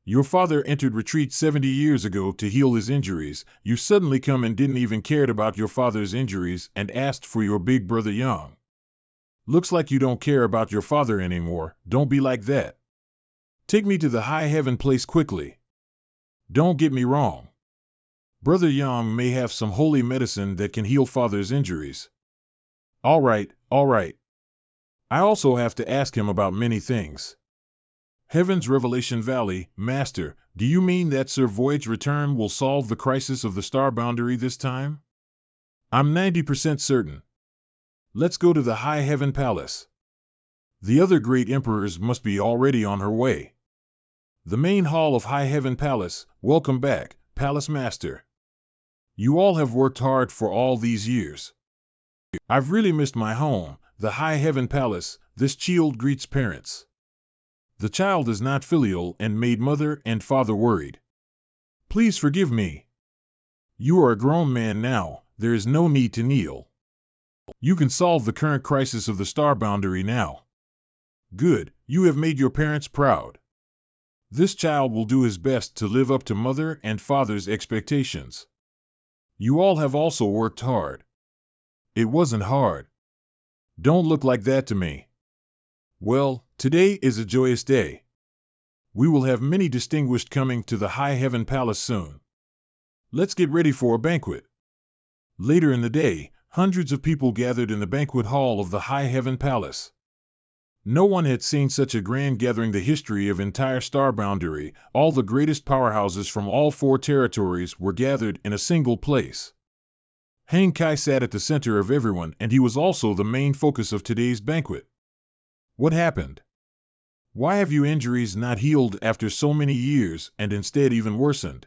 Your father entered retreat 70 years ago to heal his injuries. You suddenly come and didn't even care about your father's injuries and asked for your Big Brother Yang. Looks like you don't care about your father anymore. Don't be like that. Take me to the High Heaven place quickly. Don't get me wrong. Brother Yang may have some holy medicine that can heal father's injuries. All right, all right. I also have to ask him about many things. Heaven's Revelation Valley, Master, do you mean that Sir Voyage's return will solve the crisis of the star boundary this time? I'm 90% certain. Let's go to the High Heaven Palace. The other great emperors must be already on her way. The main hall of High Heaven Palace, welcome back, Palace Master. You all have worked hard for all these years. I've really missed my home, the High Heaven Palace. This child greets parents. The child is not filial and made mother and father worried. Please forgive me. You are a grown man now, there is no need to kneel. You can solve the current crisis of the star boundary now. Good, you have made your parents proud. This child will do his best to live up to mother and father's expectations. You all have also worked hard. It wasn't hard. Don't look like that to me. Well, today is a joyous day. We will have many distinguished coming to the High Heaven Palace soon. Let's get ready for a banquet. Later in the day, hundreds of people gathered in the banquet hall of the High Heaven Palace. No one had seen such a grand gathering. The history of entire star boundary, all the greatest powerhouses from all 4 territories were gathered in a single place. Hang Kai sat at the center of everyone, and he was also the main focus of today's banquet. What happened? Why have your injuries not healed after so many years and instead even worsened?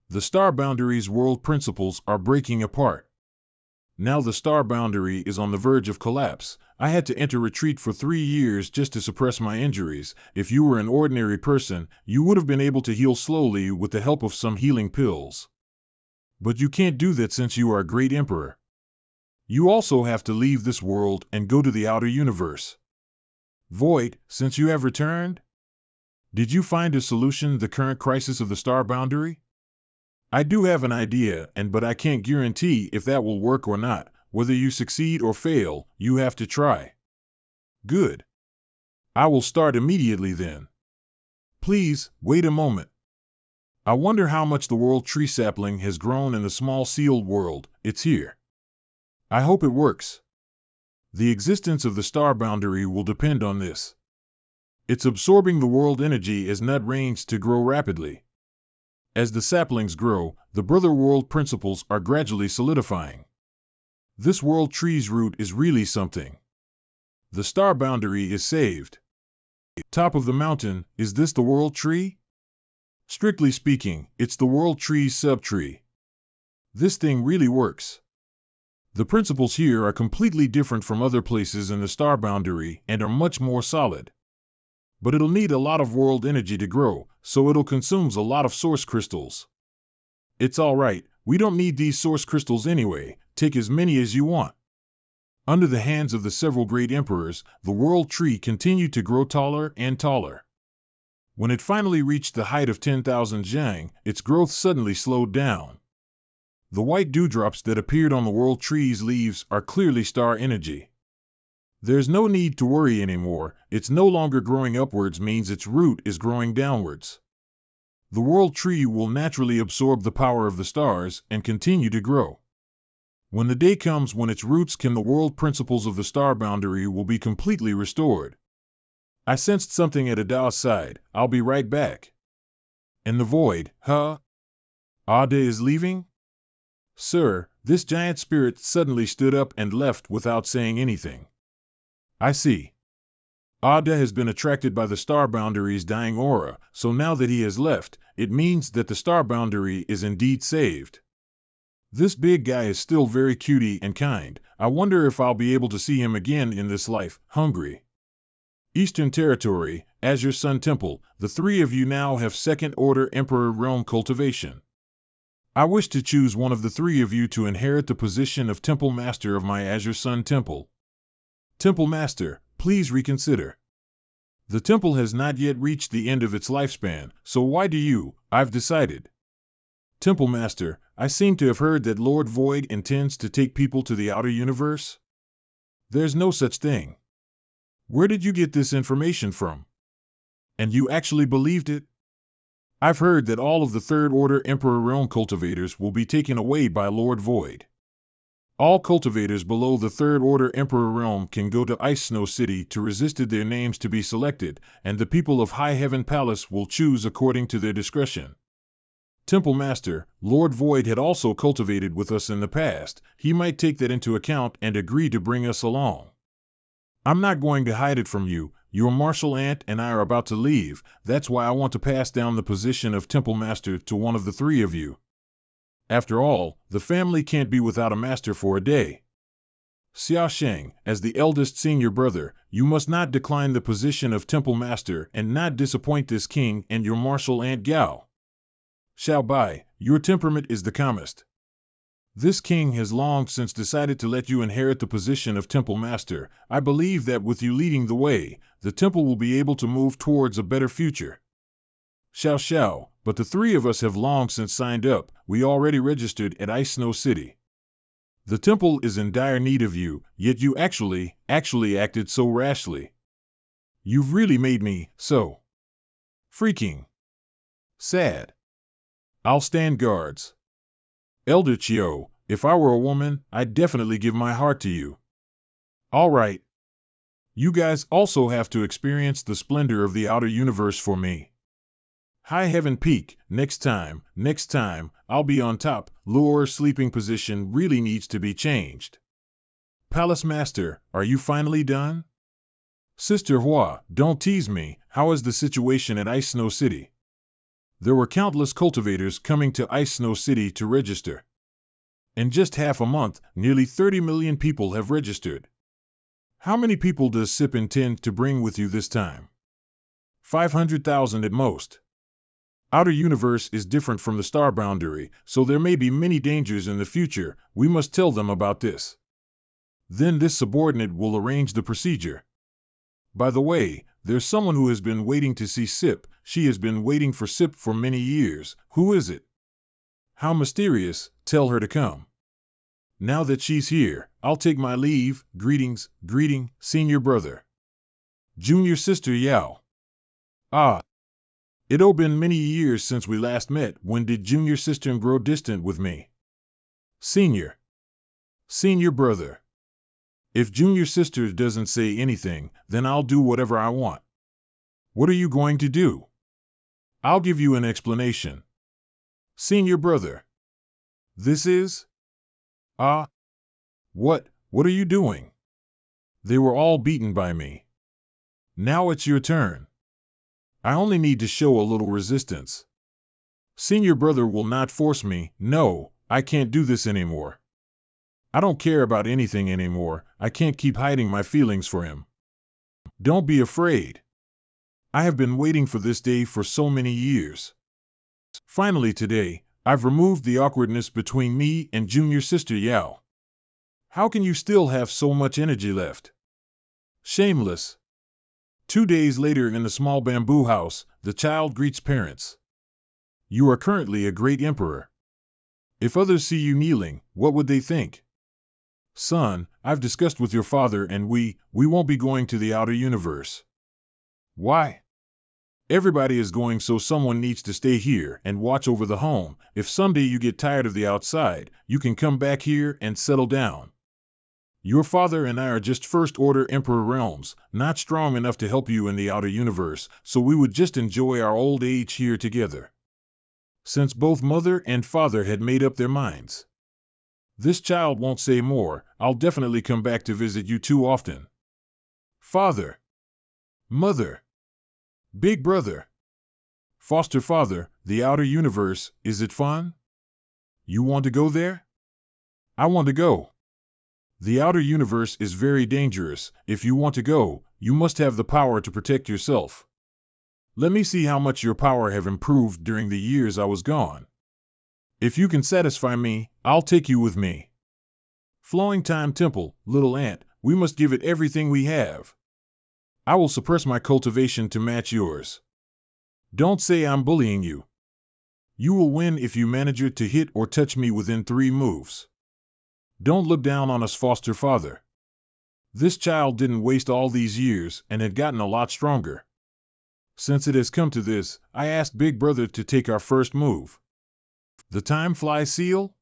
The star boundary's world principles are breaking apart. Now the star boundary is on the verge of collapse. I had to enter retreat for 3 years just to suppress my injuries. If you were an ordinary person, you would have been able to heal slowly with the help of some healing pills. But you can't do that since you are a great emperor. You also have to leave this world and go to the outer universe. Void, since you have returned? Did you find a solution to the current crisis of the star boundary? I do have an idea, but I can't guarantee if that will work or not. Whether you succeed or fail, you have to try. Good. I will start immediately then. Please, wait a moment. I wonder how much the world tree sapling has grown in the small sealed world. It's here. I hope it works. The existence of the star boundary will depend on this. It's absorbing the world energy as nut rains to grow rapidly. As the saplings grow, the brother world principles are gradually solidifying. This world tree's root is really something. The star boundary is saved. Top of the mountain, is this the world tree? Strictly speaking, it's the world tree's subtree. This thing really works. The principles here are completely different from other places in the star boundary and are much more solid. But it'll need a lot of world energy to grow, so it'll consume a lot of source crystals. It's all right, we don't need these source crystals anyway, take as many as you want. Under the hands of the several great emperors, the world tree continued to grow taller and taller. When it finally reached the height of 10,000 zhang, its growth suddenly slowed down. The white dewdrops that appeared on the world tree's leaves are clearly star energy. There's no need to worry anymore. It's no longer growing upwards means its root is growing downwards. The world tree will naturally absorb the power of the stars and continue to grow. When the day comes when its roots can the world principles of the star boundary will be completely restored. I sensed something at Ada's side. I'll be right back. In the void, huh? Ada is leaving? Sir, this giant spirit suddenly stood up and left without saying anything. I see. Ada has been attracted by the star boundary's dying aura, so now that he has left, it means that the star boundary is indeed saved. This big guy is still very cutie and kind. I wonder if I'll be able to see him again in this life. Hungry. Eastern Territory, Azure Sun Temple, the three of you now have second-order Emperor realm cultivation. I wish to choose one of the three of you to inherit the position of Temple Master of my Azure Sun Temple. Temple Master, please reconsider. The temple has not yet reached the end of its lifespan, so why do you? I've decided. Temple Master, I seem to have heard that Lord Void intends to take people to the outer universe? There's no such thing. Where did you get this information from? And you actually believed it? I've heard that all of the third-order Emperor realm cultivators will be taken away by Lord Void. All cultivators below the third-order Emperor realm can go to Ice Snow City to resist their names to be selected, and the people of High Heaven Palace will choose according to their discretion. Temple Master, Lord Void had also cultivated with us in the past. He might take that into account and agree to bring us along. I'm not going to hide it from you. Your martial aunt and I are about to leave. That's why I want to pass down the position of Temple Master to one of the three of you. After all, the family can't be without a master for a day. Xia Sheng, as the eldest senior brother, you must not decline the position of Temple Master and not disappoint this king and your martial aunt Gao. Xiao Bai, your temperament is the calmest. This king has long since decided to let you inherit the position of Temple Master. I believe that with you leading the way, the temple will be able to move towards a better future. Xiao Xiao, but the three of us have long since signed up. We already registered at Ice Snow City. The temple is in dire need of you, yet you actually acted so rashly. You've really made me so freaking sad. I'll stand guards. Elder Chio, if I were a woman, I'd definitely give my heart to you. All right. You guys also have to experience the splendor of the outer universe for me. High Heaven Peak, next time, I'll be on top. Lower sleeping position really needs to be changed. Palace Master, are you finally done? Sister Hua, don't tease me. How is the situation at Ice Snow City? There were countless cultivators coming to Ice Snow City to register. In just half a month, nearly 30 million people have registered. How many people does SIP intend to bring with you this time? 500,000 at most. Outer universe is different from the star boundary, so there may be many dangers in the future. We must tell them about this. Then this subordinate will arrange the procedure. By the way, there's someone who has been waiting to see SIP. She has been waiting for SIP for many years. Who is it? How mysterious. Tell her to come. Now that she's here, I'll take my leave. Greetings, senior brother. Junior sister Yao. Ah. It'll been many years since we last met. When did junior sister grow distant with me? Senior brother. If junior sister doesn't say anything, then I'll do whatever I want. What are you going to do? I'll give you an explanation. Senior brother. This is? What are you doing? They were all beaten by me. Now it's your turn. I only need to show a little resistance. Senior brother will not force me. No, I can't do this anymore. I don't care about anything anymore. I can't keep hiding my feelings for him. Don't be afraid. I have been waiting for this day for so many years. Finally today, I've removed the awkwardness between me and junior sister Yao. How can you still have so much energy left? Shameless. 2 days later in the small bamboo house, the child greets parents. You are currently a great emperor. If others see you kneeling, what would they think? Son, I've discussed with your father and we won't be going to the outer universe. Why? Everybody is going, so someone needs to stay here and watch over the home. If someday you get tired of the outside, you can come back here and settle down. Your father and I are just first-order Emperor realms, not strong enough to help you in the outer universe, so we would just enjoy our old age here together. Since both mother and father had made up their minds. This child won't say more. I'll definitely come back to visit you too often. Father. Mother. Big brother. Foster father, the outer universe, is it fun? You want to go there? I want to go. The outer universe is very dangerous. If you want to go, you must have the power to protect yourself. Let me see how much your power have improved during the years I was gone. If you can satisfy me, I'll take you with me. Flowing Time Temple, little ant, we must give it everything we have. I will suppress my cultivation to match yours. Don't say I'm bullying you. You will win if you manage to hit or touch me within 3 moves. Don't look down on us, foster father. This child didn't waste all these years and had gotten a lot stronger. Since it has come to this, I asked Big Brother to take our first move. The Time Fly Seal?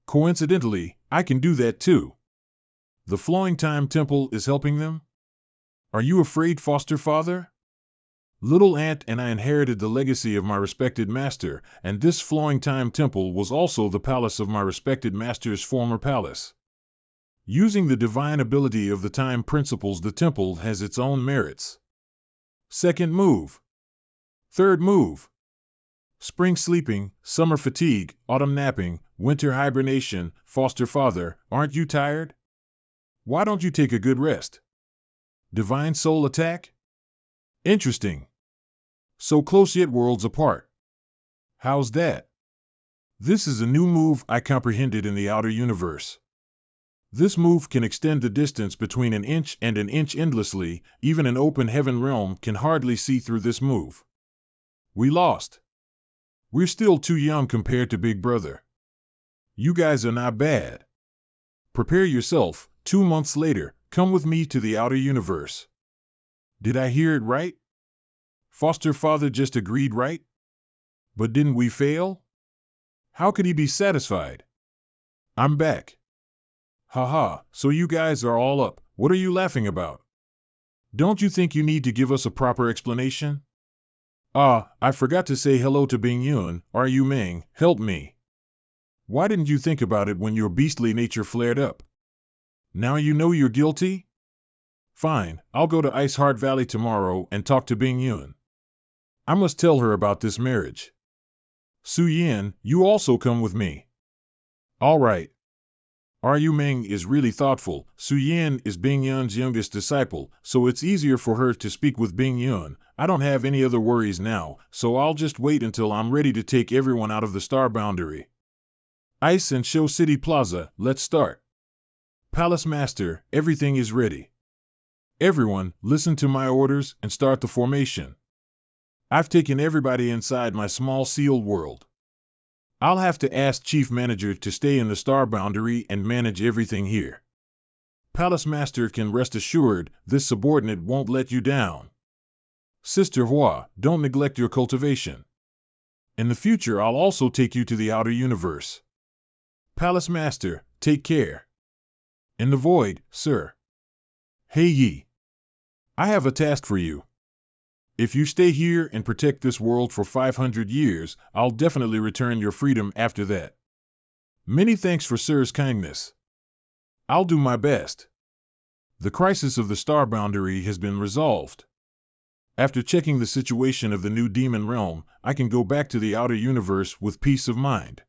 Coincidentally, I can do that too. The Flowing Time Temple is helping them? Are you afraid, foster father? Little ant and I inherited the legacy of my respected master, and this Flowing Time Temple was also the palace of my respected master's former palace. Using the divine ability of the time principles, the temple has its own merits. Second move. Third move. Spring sleeping, summer fatigue, autumn napping, winter hibernation. Foster father, aren't you tired? Why don't you take a good rest? Divine soul attack? Interesting. So close yet worlds apart. How's that? This is a new move I comprehended in the outer universe. This move can extend the distance between an inch and an inch endlessly. Even an open heaven realm can hardly see through this move. We lost. We're still too young compared to Big Brother. You guys are not bad. Prepare yourself. 2 months later, come with me to the outer universe. Did I hear it right? Foster father just agreed, right? But didn't we fail? How could he be satisfied? I'm back. Haha, so you guys are all up. What are you laughing about? Don't you think you need to give us a proper explanation? I forgot to say hello to Bing Yun. Are you Ming? Help me. Why didn't you think about it when your beastly nature flared up? Now you know you're guilty? Fine, I'll go to Ice Heart Valley tomorrow and talk to Bing Yun. I must tell her about this marriage. Su Yin, you also come with me. All right. Ru Ming is really thoughtful. Su Yin is Bing Yun's youngest disciple, so it's easier for her to speak with Bing Yun. I don't have any other worries now, so I'll just wait until I'm ready to take everyone out of the star boundary. Ice and Show City Plaza, let's start. Palace Master, everything is ready. Everyone, listen to my orders and start the formation. I've taken everybody inside my small sealed world. I'll have to ask Chief Manager to stay in the star boundary and manage everything here. Palace Master can rest assured this subordinate won't let you down. Sister Hua, don't neglect your cultivation. In the future, I'll also take you to the outer universe. Palace Master, take care. In the void, sir. Hey Yi. I have a task for you. If you stay here and protect this world for 500 years, I'll definitely return your freedom after that. Many thanks for Sir's kindness. I'll do my best. The crisis of the star boundary has been resolved. After checking the situation of the new demon realm, I can go back to the outer universe with peace of mind.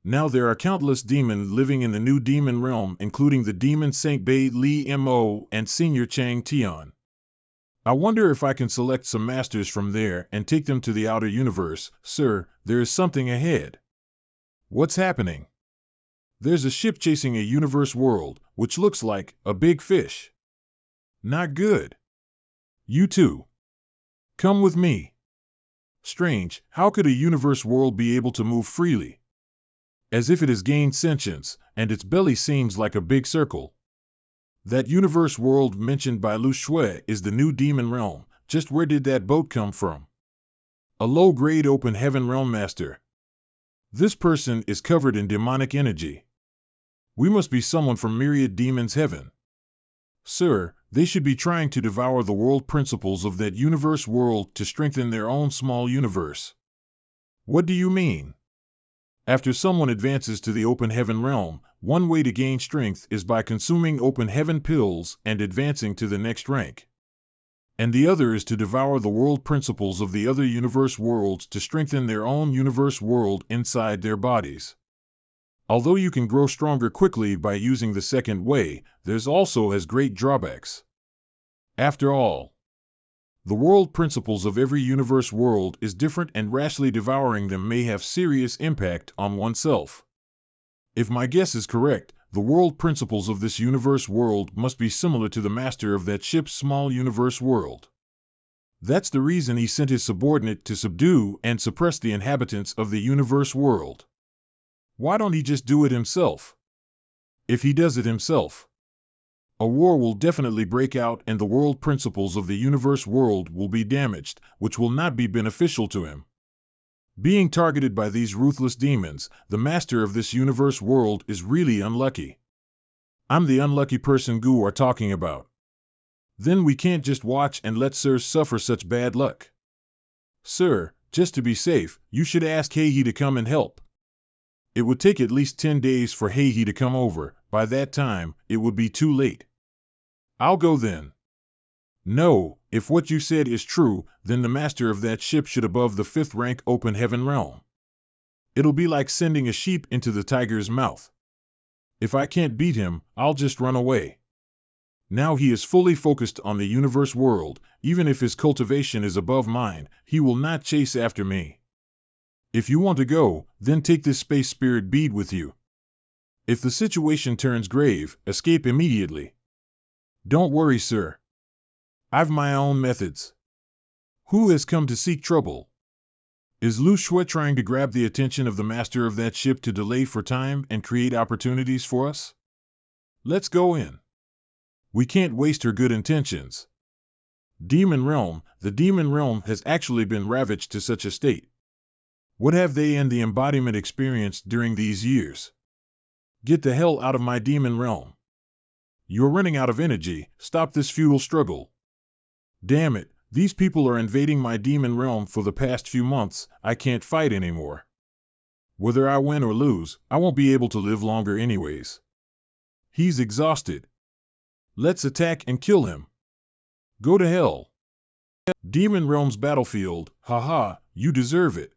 Now there are countless demons living in the new demon realm, including the demon Saint Bei Li Mo and Senior Chang Tian. I wonder if I can select some masters from there and take them to the outer universe. Sir, there is something ahead. What's happening? There's a ship chasing a universe world, which looks like a big fish. Not good. You too. Come with me. Strange, how could a universe world be able to move freely? As if it has gained sentience, and its belly seems like a big circle. That universe world mentioned by Lu Shui is the new demon realm. just where did that boat come from? A low-grade open heaven realm master. This person is covered in demonic energy. We must be someone from myriad demons' heaven. Sir, they should be trying to devour the world principles of that universe world to strengthen their own small universe. What do you mean? After someone advances to the open heaven realm, one way to gain strength is by consuming open heaven pills and advancing to the next rank. And the other is to devour the world principles of the other universe worlds to strengthen their own universe world inside their bodies. Although you can grow stronger quickly by using the second way, there's also has great drawbacks. After all, the world principles of every universe world is different, and rashly devouring them may have serious impact on oneself. If my guess is correct, the world principles of this universe world must be similar to the master of that ship's small universe world. That's the reason he sent his subordinate to subdue and suppress the inhabitants of the universe world. Why don't he just do it himself? If he does it himself, a war will definitely break out and the world principles of the universe world will be damaged, which will not be beneficial to him. Being targeted by these ruthless demons, the master of this universe world is really unlucky. I'm the unlucky person you are talking about. Then we can't just watch and let Sir suffer such bad luck. Sir, just to be safe, you should ask Heihi to come and help. It would take at least 10 days for Heihi to come over. By that time, it would be too late. I'll go then. No, if what you said is true, then the master of that ship should above the 5th rank open heaven realm. It'll be like sending a sheep into the tiger's mouth. If I can't beat him, I'll just run away. Now he is fully focused on the universe world. Even if his cultivation is above mine, he will not chase after me. If you want to go, then take this space spirit bead with you. If the situation turns grave, escape immediately. Don't worry, sir. I've my own methods. Who has come to seek trouble? Is Lu Shui trying to grab the attention of the master of that ship to delay for time and create opportunities for us? Let's go in. We can't waste her good intentions. Demon Realm, the Demon Realm has actually been ravaged to such a state. What have they and the embodiment experienced during these years? Get the hell out of my Demon Realm. You're running out of energy. Stop this futile struggle. Damn it, these people are invading my Demon Realm for the past few months. I can't fight anymore. Whether I win or lose, I won't be able to live longer anyways. He's exhausted. Let's attack and kill him. Go to hell. Demon Realm's battlefield, haha, you deserve it.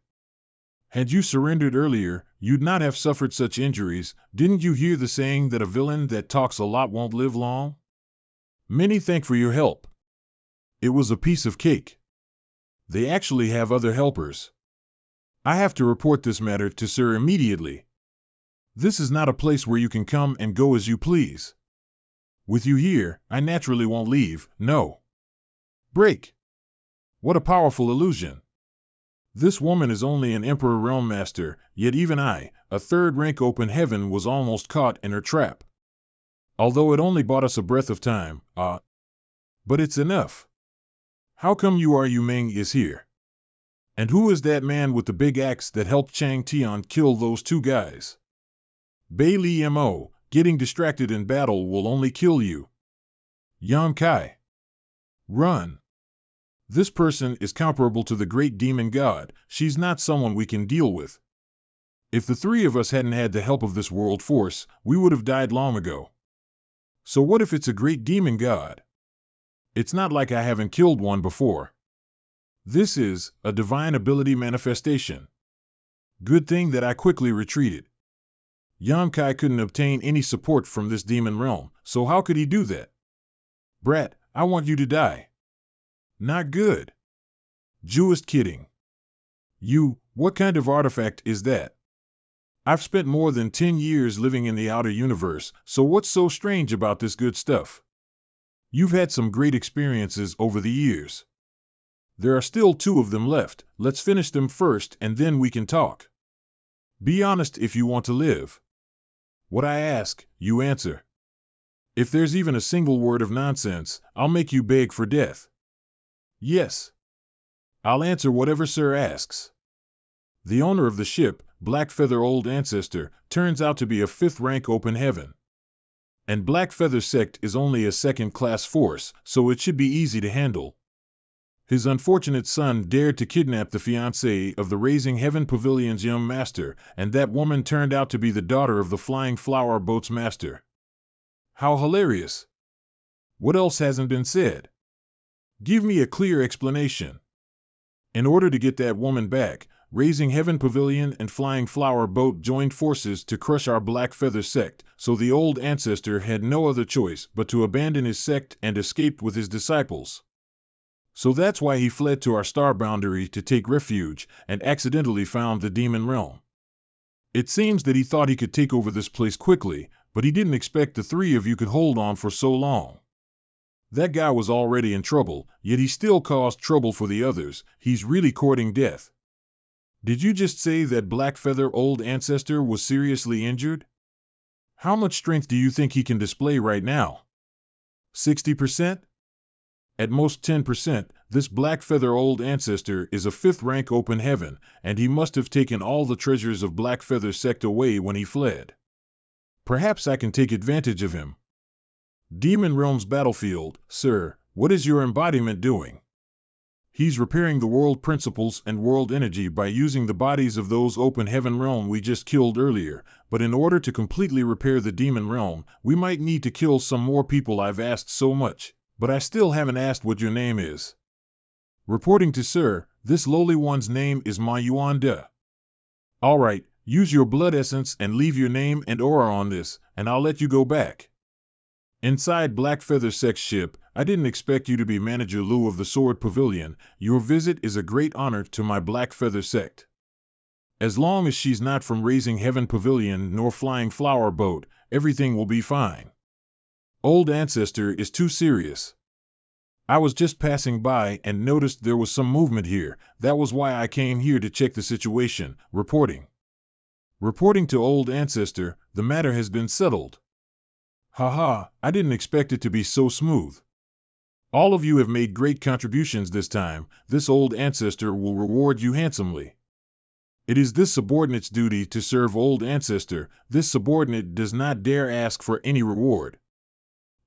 Had you surrendered earlier, you'd not have suffered such injuries. Didn't you hear the saying that a villain that talks a lot won't live long? Many thank for your help. It was a piece of cake. They actually have other helpers. I have to report this matter to Sir immediately. This is not a place where you can come and go as you please. With you here, I naturally won't leave, no. Break. What a powerful illusion. This woman is only an Emperor Realm Master, yet even I, a 3rd rank open heaven, was almost caught in her trap. Although it only bought us a breath of time, but it's enough. How come Yu Ming is here? And who is that man with the big axe that helped Chang Tian kill those 2 guys? Bai Li Mo, getting distracted in battle will only kill you. Yan Kai. Run. This person is comparable to the great demon god. She's not someone we can deal with. If the 3 of us hadn't had the help of this world force, we would have died long ago. So what if it's a great demon god? It's not like I haven't killed one before. This is a divine ability manifestation. Good thing that I quickly retreated. Yan Kai couldn't obtain any support from this demon realm, so how could he do that? Brat, I want you to die. Not good. Just kidding. What kind of artifact is that? I've spent more than 10 years living in the outer universe, so what's so strange about this good stuff? You've had some great experiences over the years. There are still 2 of them left. Let's finish them first and then we can talk. Be honest if you want to live. What I ask, you answer. If there's even a single word of nonsense, I'll make you beg for death. Yes. I'll answer whatever Sir asks. The owner of the ship, Blackfeather Old Ancestor, turns out to be a fifth-rank open heaven. And Blackfeather sect is only a second-class force, so it should be easy to handle. His unfortunate son dared to kidnap the fiancée of the Raising Heaven Pavilion's young master, and that woman turned out to be the daughter of the Flying Flower Boat's master. How hilarious! What else hasn't been said? Give me a clear explanation. In order to get that woman back, Raising Heaven Pavilion and Flying Flower Boat joined forces to crush our Blackfeather sect, so the old ancestor had no other choice but to abandon his sect and escaped with his disciples. So that's why he fled to our star boundary to take refuge and accidentally found the demon realm. It seems that he thought he could take over this place quickly, but he didn't expect the three of you could hold on for so long. That guy was already in trouble, yet he still caused trouble for the others. He's really courting death. Did you just say that Blackfeather Old Ancestor was seriously injured? How much strength do you think he can display right now? 60%? At most 10%, this Blackfeather Old Ancestor is a fifth-rank open heaven, and he must have taken all the treasures of Blackfeather sect away when he fled. Perhaps I can take advantage of him. Demon Realm's battlefield, sir, what is your embodiment doing? He's repairing the world principles and world energy by using the bodies of those open heaven realm we just killed earlier, but in order to completely repair the demon realm, we might need to kill some more people. I've asked so much, but I still haven't asked what your name is. Reporting to Sir, this lowly one's name is Manhwa. All right, use your blood essence and leave your name and aura on this, and I'll let you go back. Inside Blackfeather Sect's ship, I didn't expect you to be Manager Lu of the Sword Pavilion. Your visit is a great honor to my Blackfeather sect. As long as she's not from Raising Heaven Pavilion nor Flying Flower Boat, everything will be fine. Old Ancestor is too serious. I was just passing by and noticed there was some movement here. That was why I came here to check the situation. Reporting to Old Ancestor, the matter has been settled. Haha, I didn't expect it to be so smooth. All of you have made great contributions this time. This Old Ancestor will reward you handsomely. It is this subordinate's duty to serve Old Ancestor. This subordinate does not dare ask for any reward.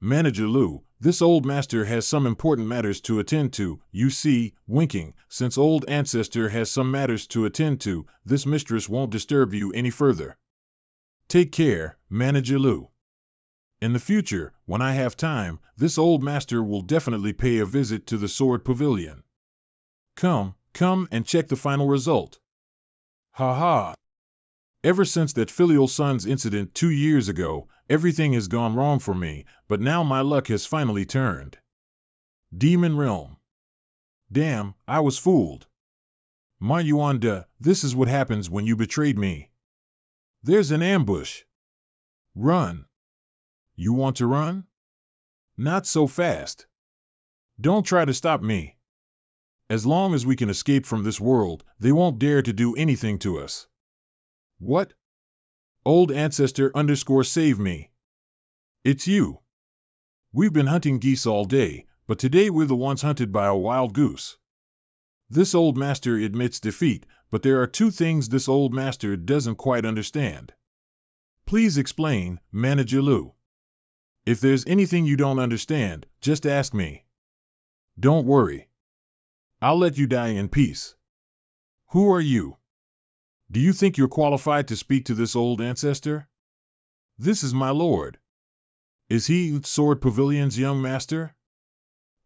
Manager Lu, this old master has some important matters to attend to. You see, winking, since Old Ancestor has some matters to attend to, this mistress won't disturb you any further. Take care, Manager Lu. In the future, when I have time, this old master will definitely pay a visit to the Sword Pavilion. Come and check the final result. Ha. Ever since that filial son's incident 2 years ago, everything has gone wrong for me, but now my luck has finally turned. Demon Realm. Damn, I was fooled. Manhwa, this is what happens when you betrayed me. There's an ambush. Run. You want to run? Not so fast. Don't try to stop me. As long as we can escape from this world, they won't dare to do anything to us. What? Old Ancestor _save me. It's you. We've been hunting geese all day, but today we're the ones hunted by a wild goose. This old master admits defeat, but there are 2 things this old master doesn't quite understand. Please explain, Manager Lu. If there's anything you don't understand, just ask me. Don't worry. I'll let you die in peace. Who are you? Do you think you're qualified to speak to this old ancestor? This is my lord. Is he Sword Pavilion's young master?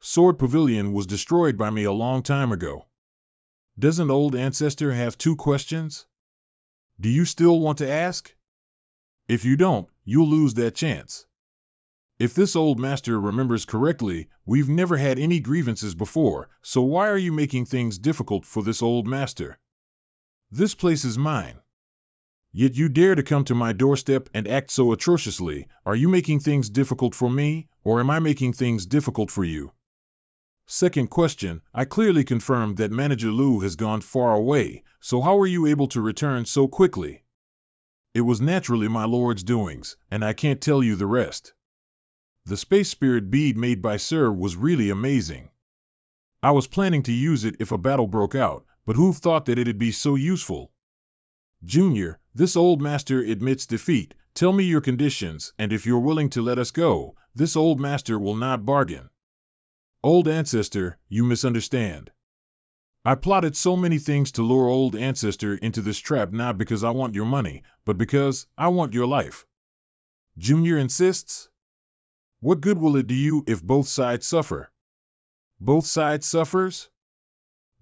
Sword Pavilion was destroyed by me a long time ago. Doesn't old ancestor have 2 questions? Do you still want to ask? If you don't, you'll lose that chance. If this old master remembers correctly, we've never had any grievances before, so why are you making things difficult for this old master? This place is mine. Yet you dare to come to my doorstep and act so atrociously. Are you making things difficult for me, or am I making things difficult for you? Second question, I clearly confirmed that Manager Lu has gone far away, so how were you able to return so quickly? It was naturally my lord's doings, and I can't tell you the rest. The space spirit bead made by Sir was really amazing. I was planning to use it if a battle broke out, but who thought that it'd be so useful? Junior, this old master admits defeat. Tell me your conditions, and if you're willing to let us go, this old master will not bargain. Old ancestor, you misunderstand. I plotted so many things to lure old ancestor into this trap not because I want your money, but because I want your life. Junior insists. What good will it do you if both sides suffer? Both sides suffers?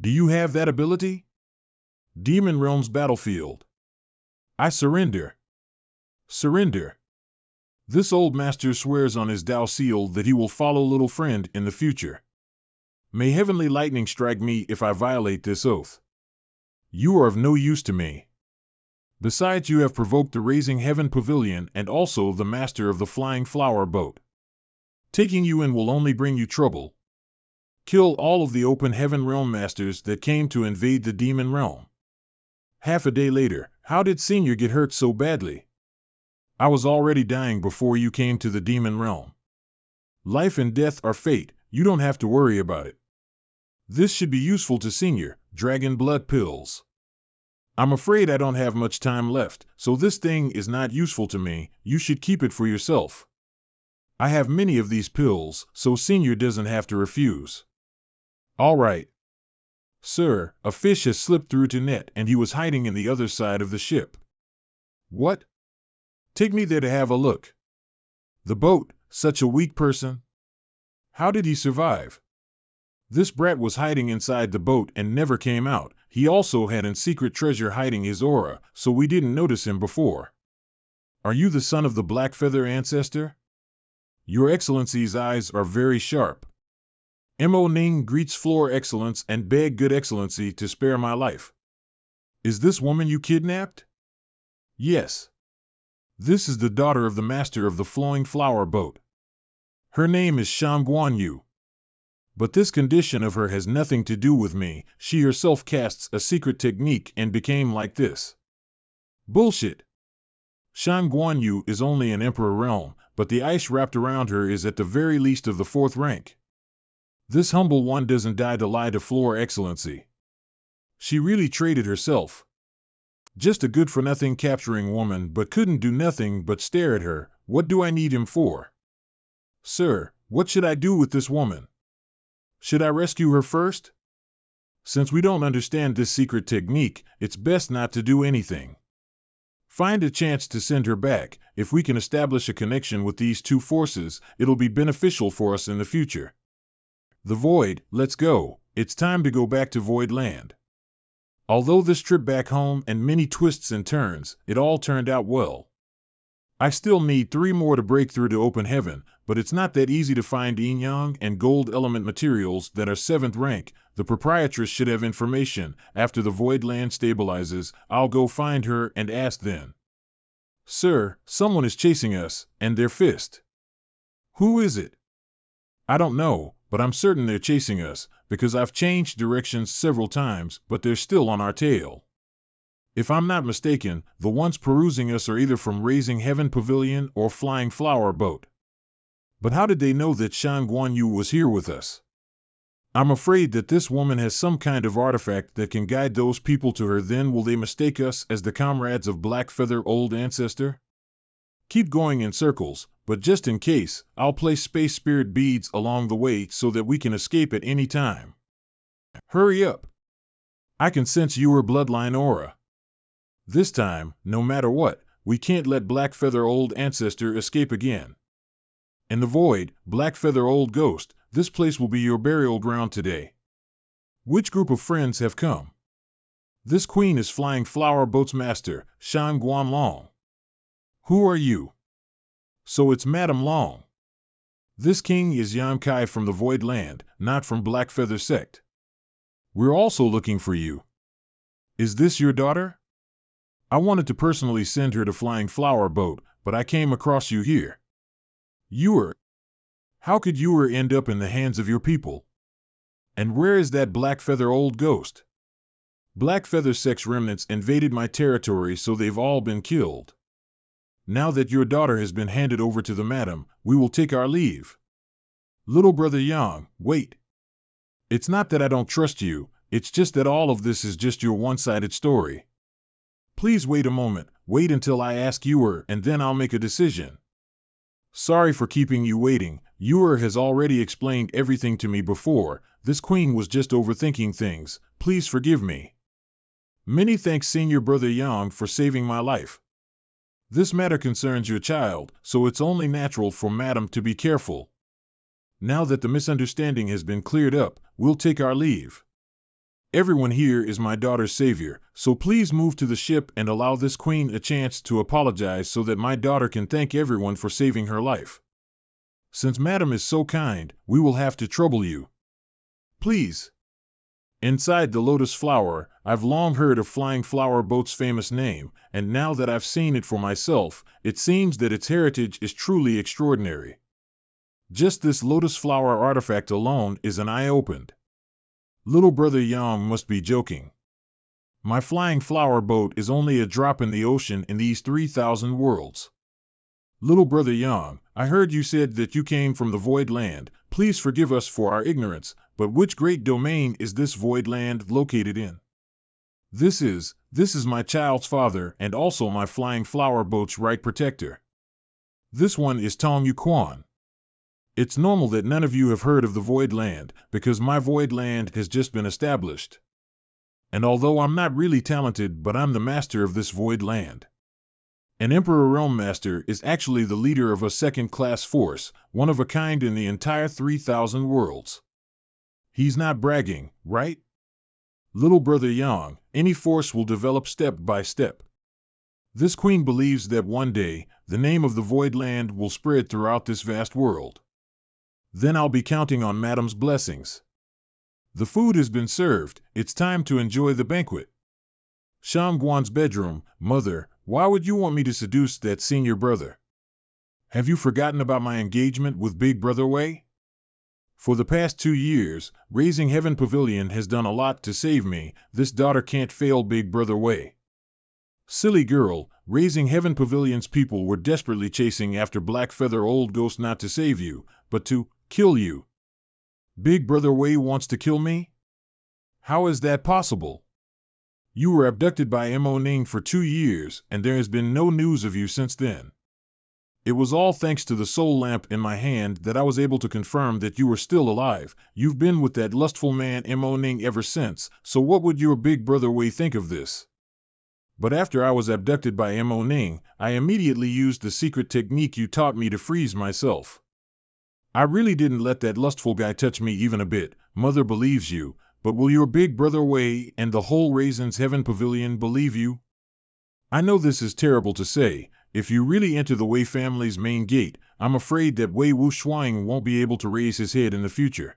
Do you have that ability? Demon Realm's battlefield. I surrender. Surrender. This old master swears on his Tao seal that he will follow little friend in the future. May heavenly lightning strike me if I violate this oath. You are of no use to me. Besides, you have provoked the Raising Heaven Pavilion and also the master of the Flying Flower Boat. Taking you in will only bring you trouble. Kill all of the Open Heaven Realm masters that came to invade the Demon Realm. Half a day later, how did Senior get hurt so badly? I was already dying before you came to the Demon Realm. Life and death are fate, you don't have to worry about it. This should be useful to Senior, Dragon Blood Pills. I'm afraid I don't have much time left, so this thing is not useful to me, you should keep it for yourself. I have many of these pills, so Senior doesn't have to refuse. All right. Sir, a fish has slipped through to net and he was hiding in the other side of the ship. What? Take me there to have a look. The boat, such a weak person. How did he survive? This brat was hiding inside the boat and never came out. He also had a secret treasure hiding his aura, so we didn't notice him before. Are you the son of the Black Feather ancestor? Your Excellency's eyes are very sharp. Mo Ning greets Floor Excellence and beg Good Excellency to spare my life. Is this woman you kidnapped? Yes. This is the daughter of the master of the Flowing Flower Boat. Her name is Shang Guan Yu. But this condition of her has nothing to do with me. She herself casts a secret technique and became like this. Bullshit. Shang Guan Yu is only an Emperor realm, but the ice wrapped around her is at the very least of the 4th rank. This humble one doesn't die to lie to Floor Excellency. She really traded herself. Just a good-for-nothing capturing woman, but couldn't do nothing but stare at her. What do I need him for? Sir, what should I do with this woman? Should I rescue her first? Since we don't understand this secret technique, it's best not to do anything. Find a chance to send her back. If we can establish a connection with these two forces, it'll be beneficial for us in the future. The Void, let's go. It's time to go back to Void Land. Although this trip back home and many twists and turns, it all turned out well. I still need 3 more to break through to Open Heaven, but it's not that easy to find yin yang and gold element materials that are 7th rank. The proprietress should have information. After the Void Land stabilizes, I'll go find her and ask then. Sir, someone is chasing us, and they're fist. Who is it? I don't know, but I'm certain they're chasing us, because I've changed directions several times, but they're still on our tail. If I'm not mistaken, the ones perusing us are either from Raising Heaven Pavilion or Flying Flower Boat. But how did they know that Shang Guan Yu was here with us? I'm afraid that this woman has some kind of artifact that can guide those people to her. Then will they mistake us as the comrades of Black Feather Old Ancestor? Keep going in circles, but just in case, I'll place space spirit beads along the way so that we can escape at any time. Hurry up. I can sense your bloodline aura. This time, no matter what, we can't let Black Feather Old Ancestor escape again. In the Void, Black Feather Old Ghost, this place will be your burial ground today. Which group of friends have come? This queen is Flying Flower Boat's master, Shang Guan Long. Who are you? So it's Madame Long. This king is Yan Kai from the Void Land, not from Black Feather Sect. We're also looking for you. Is this your daughter? I wanted to personally send her to Flying Flower Boat, but I came across you here. Ewer. How could Ewer end up in the hands of your people? And where is that Black Feather Old Ghost? Black Feather Sect's remnants invaded my territory, so they've all been killed. Now that your daughter has been handed over to the madam, we will take our leave. Little brother Yang, wait. It's not that I don't trust you, it's just that all of this is just your one-sided story. Please wait a moment, wait until I ask Ewer, and then I'll make a decision. Sorry for keeping you waiting, Ewer has already explained everything to me before, this queen was just overthinking things, please forgive me. Many thanks Senior Brother Yang for saving my life. This matter concerns your child, so it's only natural for Madam to be careful. Now that the misunderstanding has been cleared up, we'll take our leave. Everyone here is my daughter's savior, so please move to the ship and allow this queen a chance to apologize so that my daughter can thank everyone for saving her life. Since Madam is so kind, we will have to trouble you. Please. Inside the lotus flower, I've long heard of Flying Flower Boat's famous name, and now that I've seen it for myself, it seems that its heritage is truly extraordinary. Just this lotus flower artifact alone is an eye opened. Little Brother Yang must be joking. My flying flower boat is only a drop in the ocean in these 3,000 worlds. Little Brother Yang, I heard you said that you came from the Void Land. Please forgive us for our ignorance, but which great domain is this Void Land located in? This is my child's father and also my flying flower boat's right protector. This one is Tong Yu Quan. It's normal that none of you have heard of the Void Land, because my Void Land has just been established. And although I'm not really talented, but I'm the master of this Void Land. An Emperor Realm Master is actually the leader of a second-class force, one of a kind in the entire 3,000 worlds. He's not bragging, right? Little Brother Yang, any force will develop step by step. This queen believes that one day, the name of the Void Land will spread throughout this vast world. Then I'll be counting on Madam's blessings. The food has been served, it's time to enjoy the banquet. Shang Guan's bedroom, Mother, why would you want me to seduce that senior brother? Have you forgotten about my engagement with Big Brother Wei? For the past 2 years, Raising Heaven Pavilion has done a lot to save me, this daughter can't fail Big Brother Wei. Silly girl, Raising Heaven Pavilion's people were desperately chasing after Black Feather Old Ghost not to save you, but to kill you. Big Brother Wei wants to kill me? How is that possible? You were abducted by Mo Ning for 2 years, and there has been no news of you since then. It was all thanks to the soul lamp in my hand that I was able to confirm that you were still alive. You've been with that lustful man Mo Ning ever since, so what would your Big Brother Wei think of this? But after I was abducted by Mo Ning, I immediately used the secret technique you taught me to freeze myself. I really didn't let that lustful guy touch me even a bit. Mother believes you, but will your Big Brother Wei and the whole Raisins Heaven Pavilion believe you? I know this is terrible to say. If you really enter the Wei family's main gate, I'm afraid that Wei Wuxuang won't be able to raise his head in the future.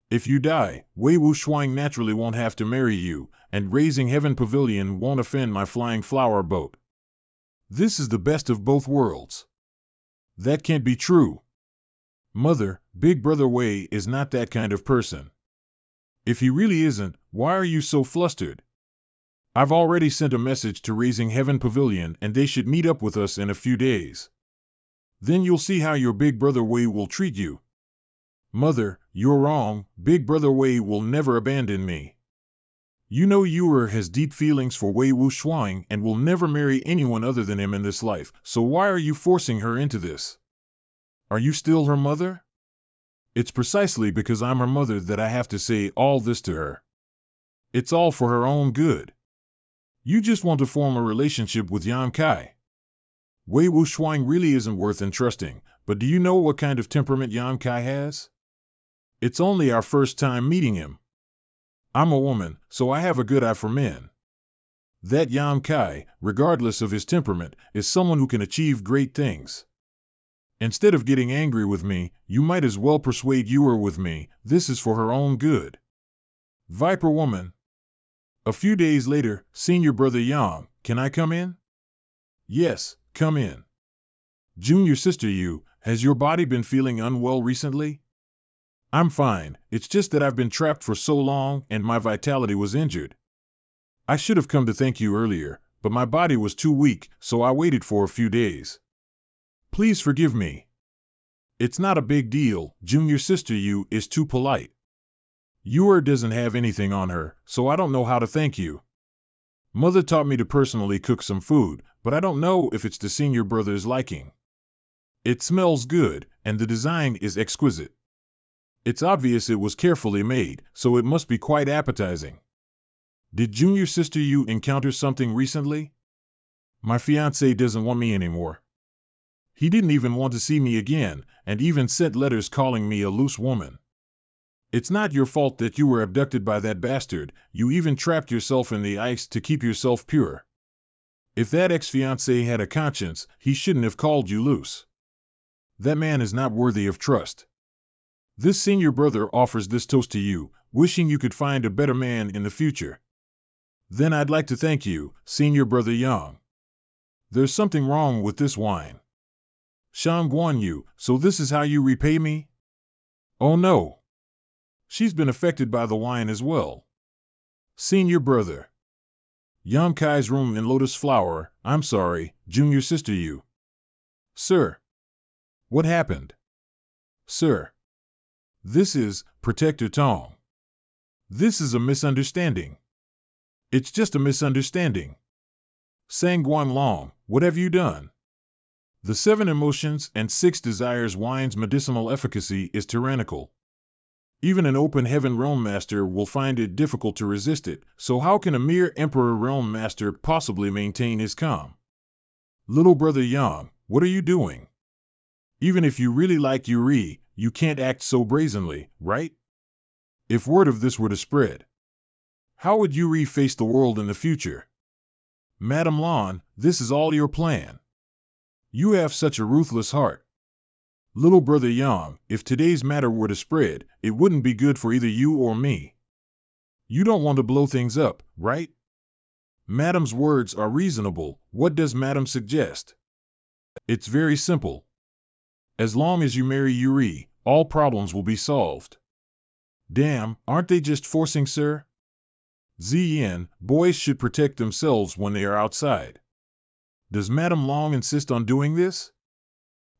If you die, Wei Wuxuang naturally won't have to marry you, and Raising Heaven Pavilion won't offend my flying flower boat. This is the best of both worlds. That can't be true. Mother, Big Brother Wei is not that kind of person. If he really isn't, why are you so flustered? I've already sent a message to Raising Heaven Pavilion and they should meet up with us in a few days. Then you'll see how your Big Brother Wei will treat you. Mother, you're wrong, Big Brother Wei will never abandon me. You know Ewer has deep feelings for Wei Wuxuang and will never marry anyone other than him in this life, so why are you forcing her into this? Are you still her mother? It's precisely because I'm her mother that I have to say all this to her. It's all for her own good. You just want to form a relationship with Yan Kai. Wei Wuxuang really isn't worth entrusting, but do you know what kind of temperament Yan Kai has? It's only our first time meeting him. I'm a woman, so I have a good eye for men. That Yan Kai, regardless of his temperament, is someone who can achieve great things. Instead of getting angry with me, you might as well persuade Ewer with me. This is for her own good. Viper woman. A few days later, Senior Brother Yang, can I come in? Yes, come in. Junior Sister Yu, has your body been feeling unwell recently? I'm fine, it's just that I've been trapped for so long and my vitality was injured. I should have come to thank you earlier, but my body was too weak, so I waited for a few days. Please forgive me. It's not a big deal, Junior Sister Yu is too polite. Yuri doesn't have anything on her, so I don't know how to thank you. Mother taught me to personally cook some food, but I don't know if it's to senior brother's liking. It smells good, and the design is exquisite. It's obvious it was carefully made, so it must be quite appetizing. Did junior sister you encounter something recently? My fiancé doesn't want me anymore. He didn't even want to see me again, and even sent letters calling me a loose woman. It's not your fault that you were abducted by that bastard, you even trapped yourself in the ice to keep yourself pure. If that ex-fiancé had a conscience, he shouldn't have called you loose. That man is not worthy of trust. This senior brother offers this toast to you, wishing you could find a better man in the future. Then I'd like to thank you, senior brother Yang. There's something wrong with this wine. Shang Guan Yu, so this is how you repay me? Oh no. She's been affected by the wine as well. Senior brother. Yang Kai's room in Lotus Flower, I'm sorry, junior sister you. Sir. What happened? Sir. This is Protector Tong. This is a misunderstanding. It's just a misunderstanding. Sang Guan Long, what have you done? The 7 emotions and 6 desires wine's medicinal efficacy is tyrannical. Even an open heaven realm master will find it difficult to resist it, so how can a mere emperor realm master possibly maintain his calm? Little brother Yang, what are you doing? Even if you really like Yuri, you can't act so brazenly, right? If word of this were to spread, how would Yuri face the world in the future? Madame Lan, this is all your plan. You have such a ruthless heart. Little brother Yang, if today's matter were to spread, it wouldn't be good for either you or me. You don't want to blow things up, right? Madame's words are reasonable. What does Madame suggest? It's very simple. As long as you marry Yuri, all problems will be solved. Damn, aren't they just forcing, sir? Ziyan, boys should protect themselves when they are outside. Does Madame Long insist on doing this?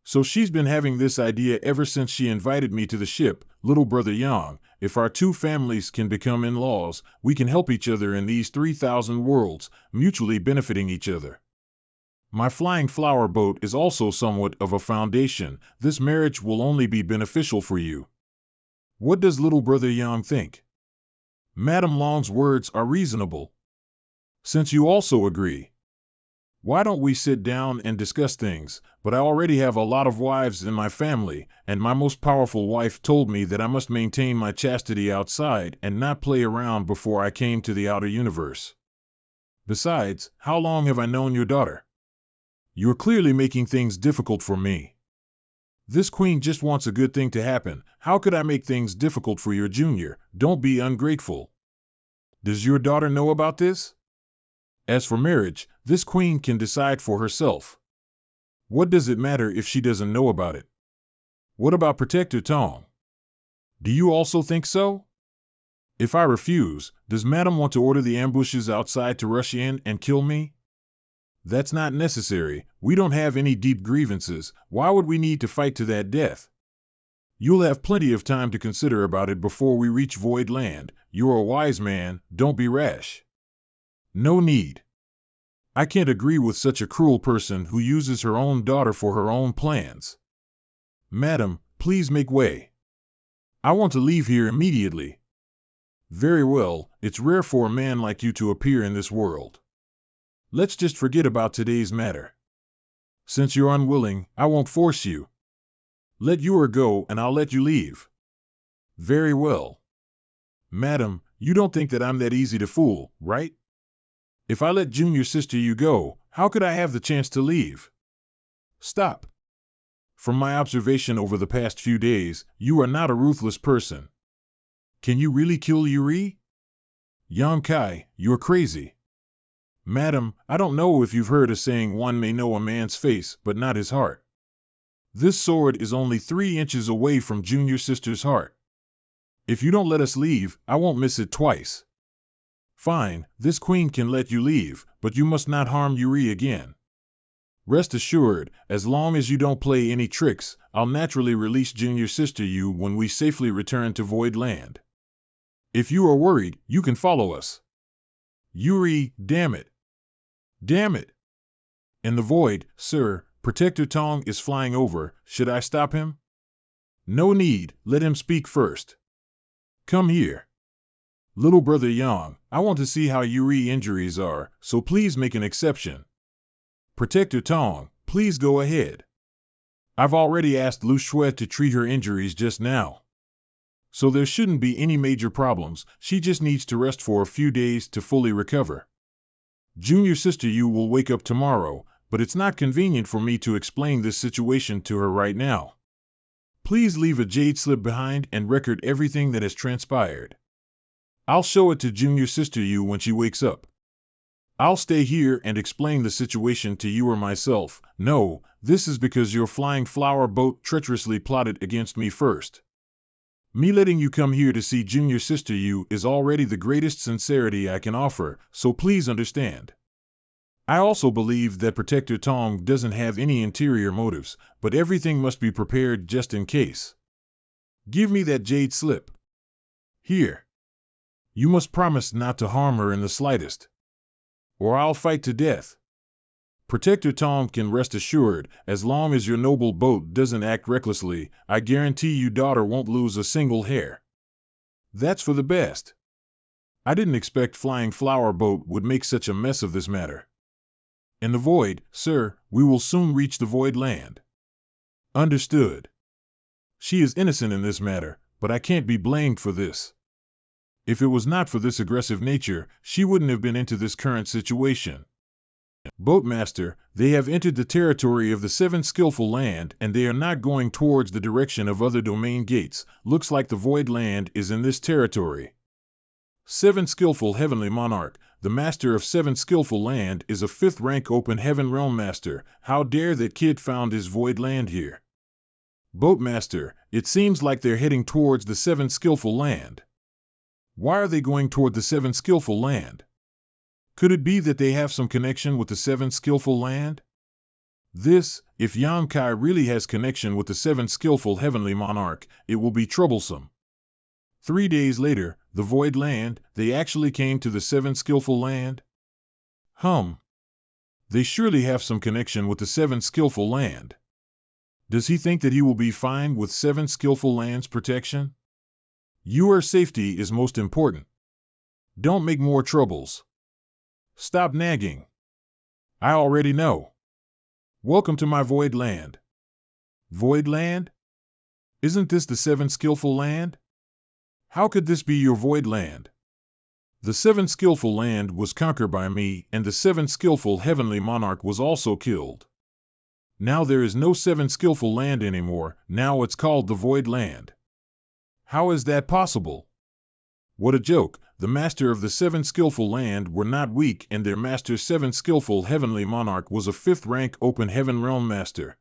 So she's been having this idea ever since she invited me to the ship. Little brother Yang, if our 2 families can become in-laws, we can help each other in these 3,000 worlds, mutually benefiting each other. My flying flower boat is also somewhat of a foundation. This marriage will only be beneficial for you. What does little brother Yang think? Madame Long's words are reasonable. Since you also agree, why don't we sit down and discuss things? But I already have a lot of wives in my family, and my most powerful wife told me that I must maintain my chastity outside and not play around before I came to the outer universe. Besides, how long have I known your daughter? You're clearly making things difficult for me. This queen just wants a good thing to happen. How could I make things difficult for your junior? Don't be ungrateful. Does your daughter know about this? As for marriage, this queen can decide for herself. What does it matter if she doesn't know about it? What about Protector Tong? Do you also think so? If I refuse, does Madame want to order the ambushes outside to rush in and kill me? That's not necessary. We don't have any deep grievances. Why would we need to fight to that death? You'll have plenty of time to consider about it before we reach Void Land. You're a wise man, don't be rash. No need. I can't agree with such a cruel person who uses her own daughter for her own plans. Madam, please make way. I want to leave here immediately. Very well, it's rare for a man like you to appear in this world. Let's just forget about today's matter. Since you're unwilling, I won't force you. Let Yuri go and I'll let you leave. Very well. Madam, you don't think that I'm that easy to fool, right? If I let junior sister you go, how could I have the chance to leave? Stop. From my observation over the past few days, you are not a ruthless person. Can you really kill Yuri? Yang Kai, you're crazy. Madam, I don't know if you've heard a saying one may know a man's face, but not his heart. This sword is only 3 inches away from junior sister's heart. If you don't let us leave, I won't miss it twice. Fine, this queen can let you leave, but you must not harm Yuri again. Rest assured, as long as you don't play any tricks, I'll naturally release junior sister you when we safely return to Void Land. If you are worried, you can follow us. Yuri, damn it. Damn it. In the void, sir, Protector Tong is flying over. Should I stop him? No need, let him speak first. Come here. Little brother Yang, I want to see how Yuri injuries are, so please make an exception. Protector Tong, please go ahead. I've already asked Lu Shui to treat her injuries just now. So there shouldn't be any major problems, she just needs to rest for a few days to fully recover. Junior sister Yu will wake up tomorrow, but it's not convenient for me to explain this situation to her right now. Please leave a jade slip behind and record everything that has transpired. I'll show it to Junior sister Yu when she wakes up. I'll stay here and explain the situation to you or myself. No, this is because your flying flower boat treacherously plotted against me first. Me letting you come here to see Junior sister Yu is already the greatest sincerity I can offer, so please understand. I also believe that Protector Tong doesn't have any interior motives, but everything must be prepared just in case. Give me that jade slip. Here. You must promise not to harm her in the slightest. Or I'll fight to death. Protector Tong can rest assured, as long as your noble boat doesn't act recklessly, I guarantee you daughter won't lose a single hair. That's for the best. I didn't expect Flying Flower Boat would make such a mess of this matter. In the void, sir, we will soon reach the void land. Understood. She is innocent in this matter, but I can't be blamed for this. If it was not for this aggressive nature, she wouldn't have been into this current situation. Boatmaster, they have entered the territory of the Seven Skillful Land and they are not going towards the direction of other domain gates. Looks like the void land is in this territory. Seven Skillful Heavenly Monarch, the master of Seven Skillful Land, is a 5th rank open heaven realm master. How dare that kid found his void land here? Boatmaster, it seems like they're heading towards the Seven Skillful Land. Why are they going toward the Seven Skillful Land? Could it be that they have some connection with the Seven Skillful Land? This, if Yang Kai really has connection with the Seven Skillful Heavenly Monarch, it will be troublesome. 3 days later, the Void Land, they actually came to the Seven Skillful Land? They surely have some connection with the Seven Skillful Land. Does he think that he will be fine with Seven Skillful Land's protection? Your safety is most important. Don't make more troubles. Stop nagging. I already know. Welcome to my Void Land. Void Land? Isn't this the Seven Skillful Land? How could this be your Void Land? The Seven Skillful Land was conquered by me, and the Seven Skillful Heavenly Monarch was also killed. Now there is no Seven Skillful Land anymore, now it's called the Void Land. How is that possible? What a joke, the master of the Seven Skillful Land were not weak and their master Seven Skillful Heavenly Monarch was a 5th rank open heaven realm master.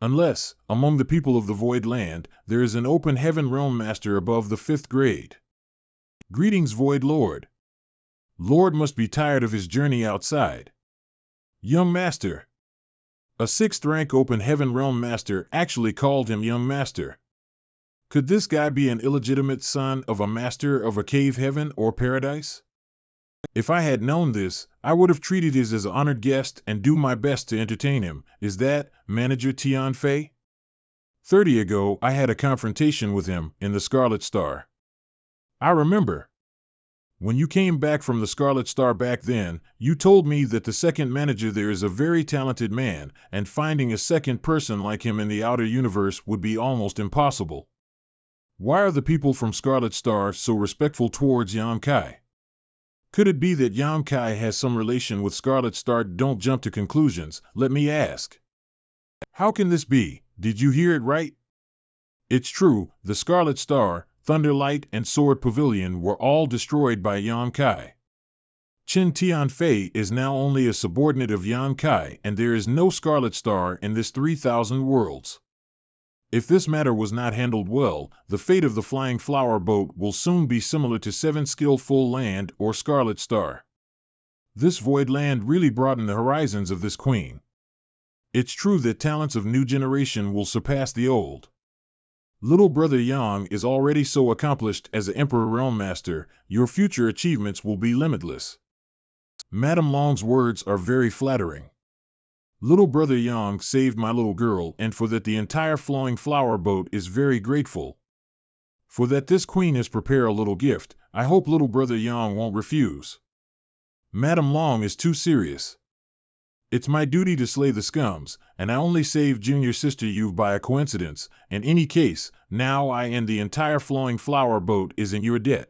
Unless, among the people of the Void Land, there is an open heaven realm master above the 5th grade. Greetings, Void Lord. Lord must be tired of his journey outside. Young Master. A 6th rank open heaven realm master actually called him Young Master. Could this guy be an illegitimate son of a master of a cave heaven or paradise? If I had known this, I would have treated him as an honored guest and do my best to entertain him. Is that, Manager Tianfei? 30 ago, I had a confrontation with him in the Scarlet Star. I remember. When you came back from the Scarlet Star back then, you told me that the second manager there is a very talented man, and finding a second person like him in the outer universe would be almost impossible. Why are the people from Scarlet Star so respectful towards Yang Kai? Could it be that Yang Kai has some relation with Scarlet Star? Don't jump to conclusions, let me ask. How can this be? Did you hear it right? It's true, the Scarlet Star, Thunderlight, and Sword Pavilion were all destroyed by Yang Kai. Qin Tianfei is now only a subordinate of Yang Kai, and there is no Scarlet Star in this 3,000 worlds. If this matter was not handled well, the fate of the Flying Flower Boat will soon be similar to Seven Skillful Land or Scarlet Star. This Void Land really broadened the horizons of this queen. It's true that talents of new generation will surpass the old. Little brother Yang is already so accomplished as an Emperor Realm Master, your future achievements will be limitless. Madame Long's words are very flattering. Little brother Yang saved my little girl, and for that the entire flowing flower boat is very grateful. For that this queen has prepared a little gift, I hope little brother Yang won't refuse. Madame Long is too serious. It's my duty to slay the scums, and I only saved junior sister Yu by a coincidence. In any case, now I and the entire flowing flower boat is in your debt.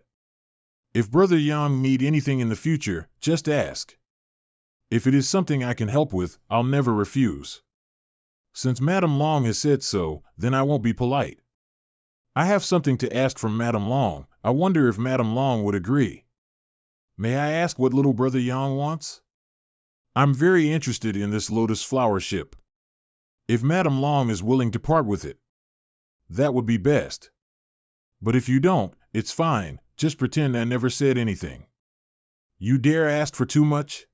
If brother Yang need anything in the future, just ask. If it is something I can help with, I'll never refuse. Since Madame Long has said so, then I won't be polite. I have something to ask from Madame Long. I wonder if Madame Long would agree. May I ask what little brother Yang wants? I'm very interested in this lotus flower ship. If Madame Long is willing to part with it, that would be best. But if you don't, it's fine, just pretend I never said anything. You dare ask for too much?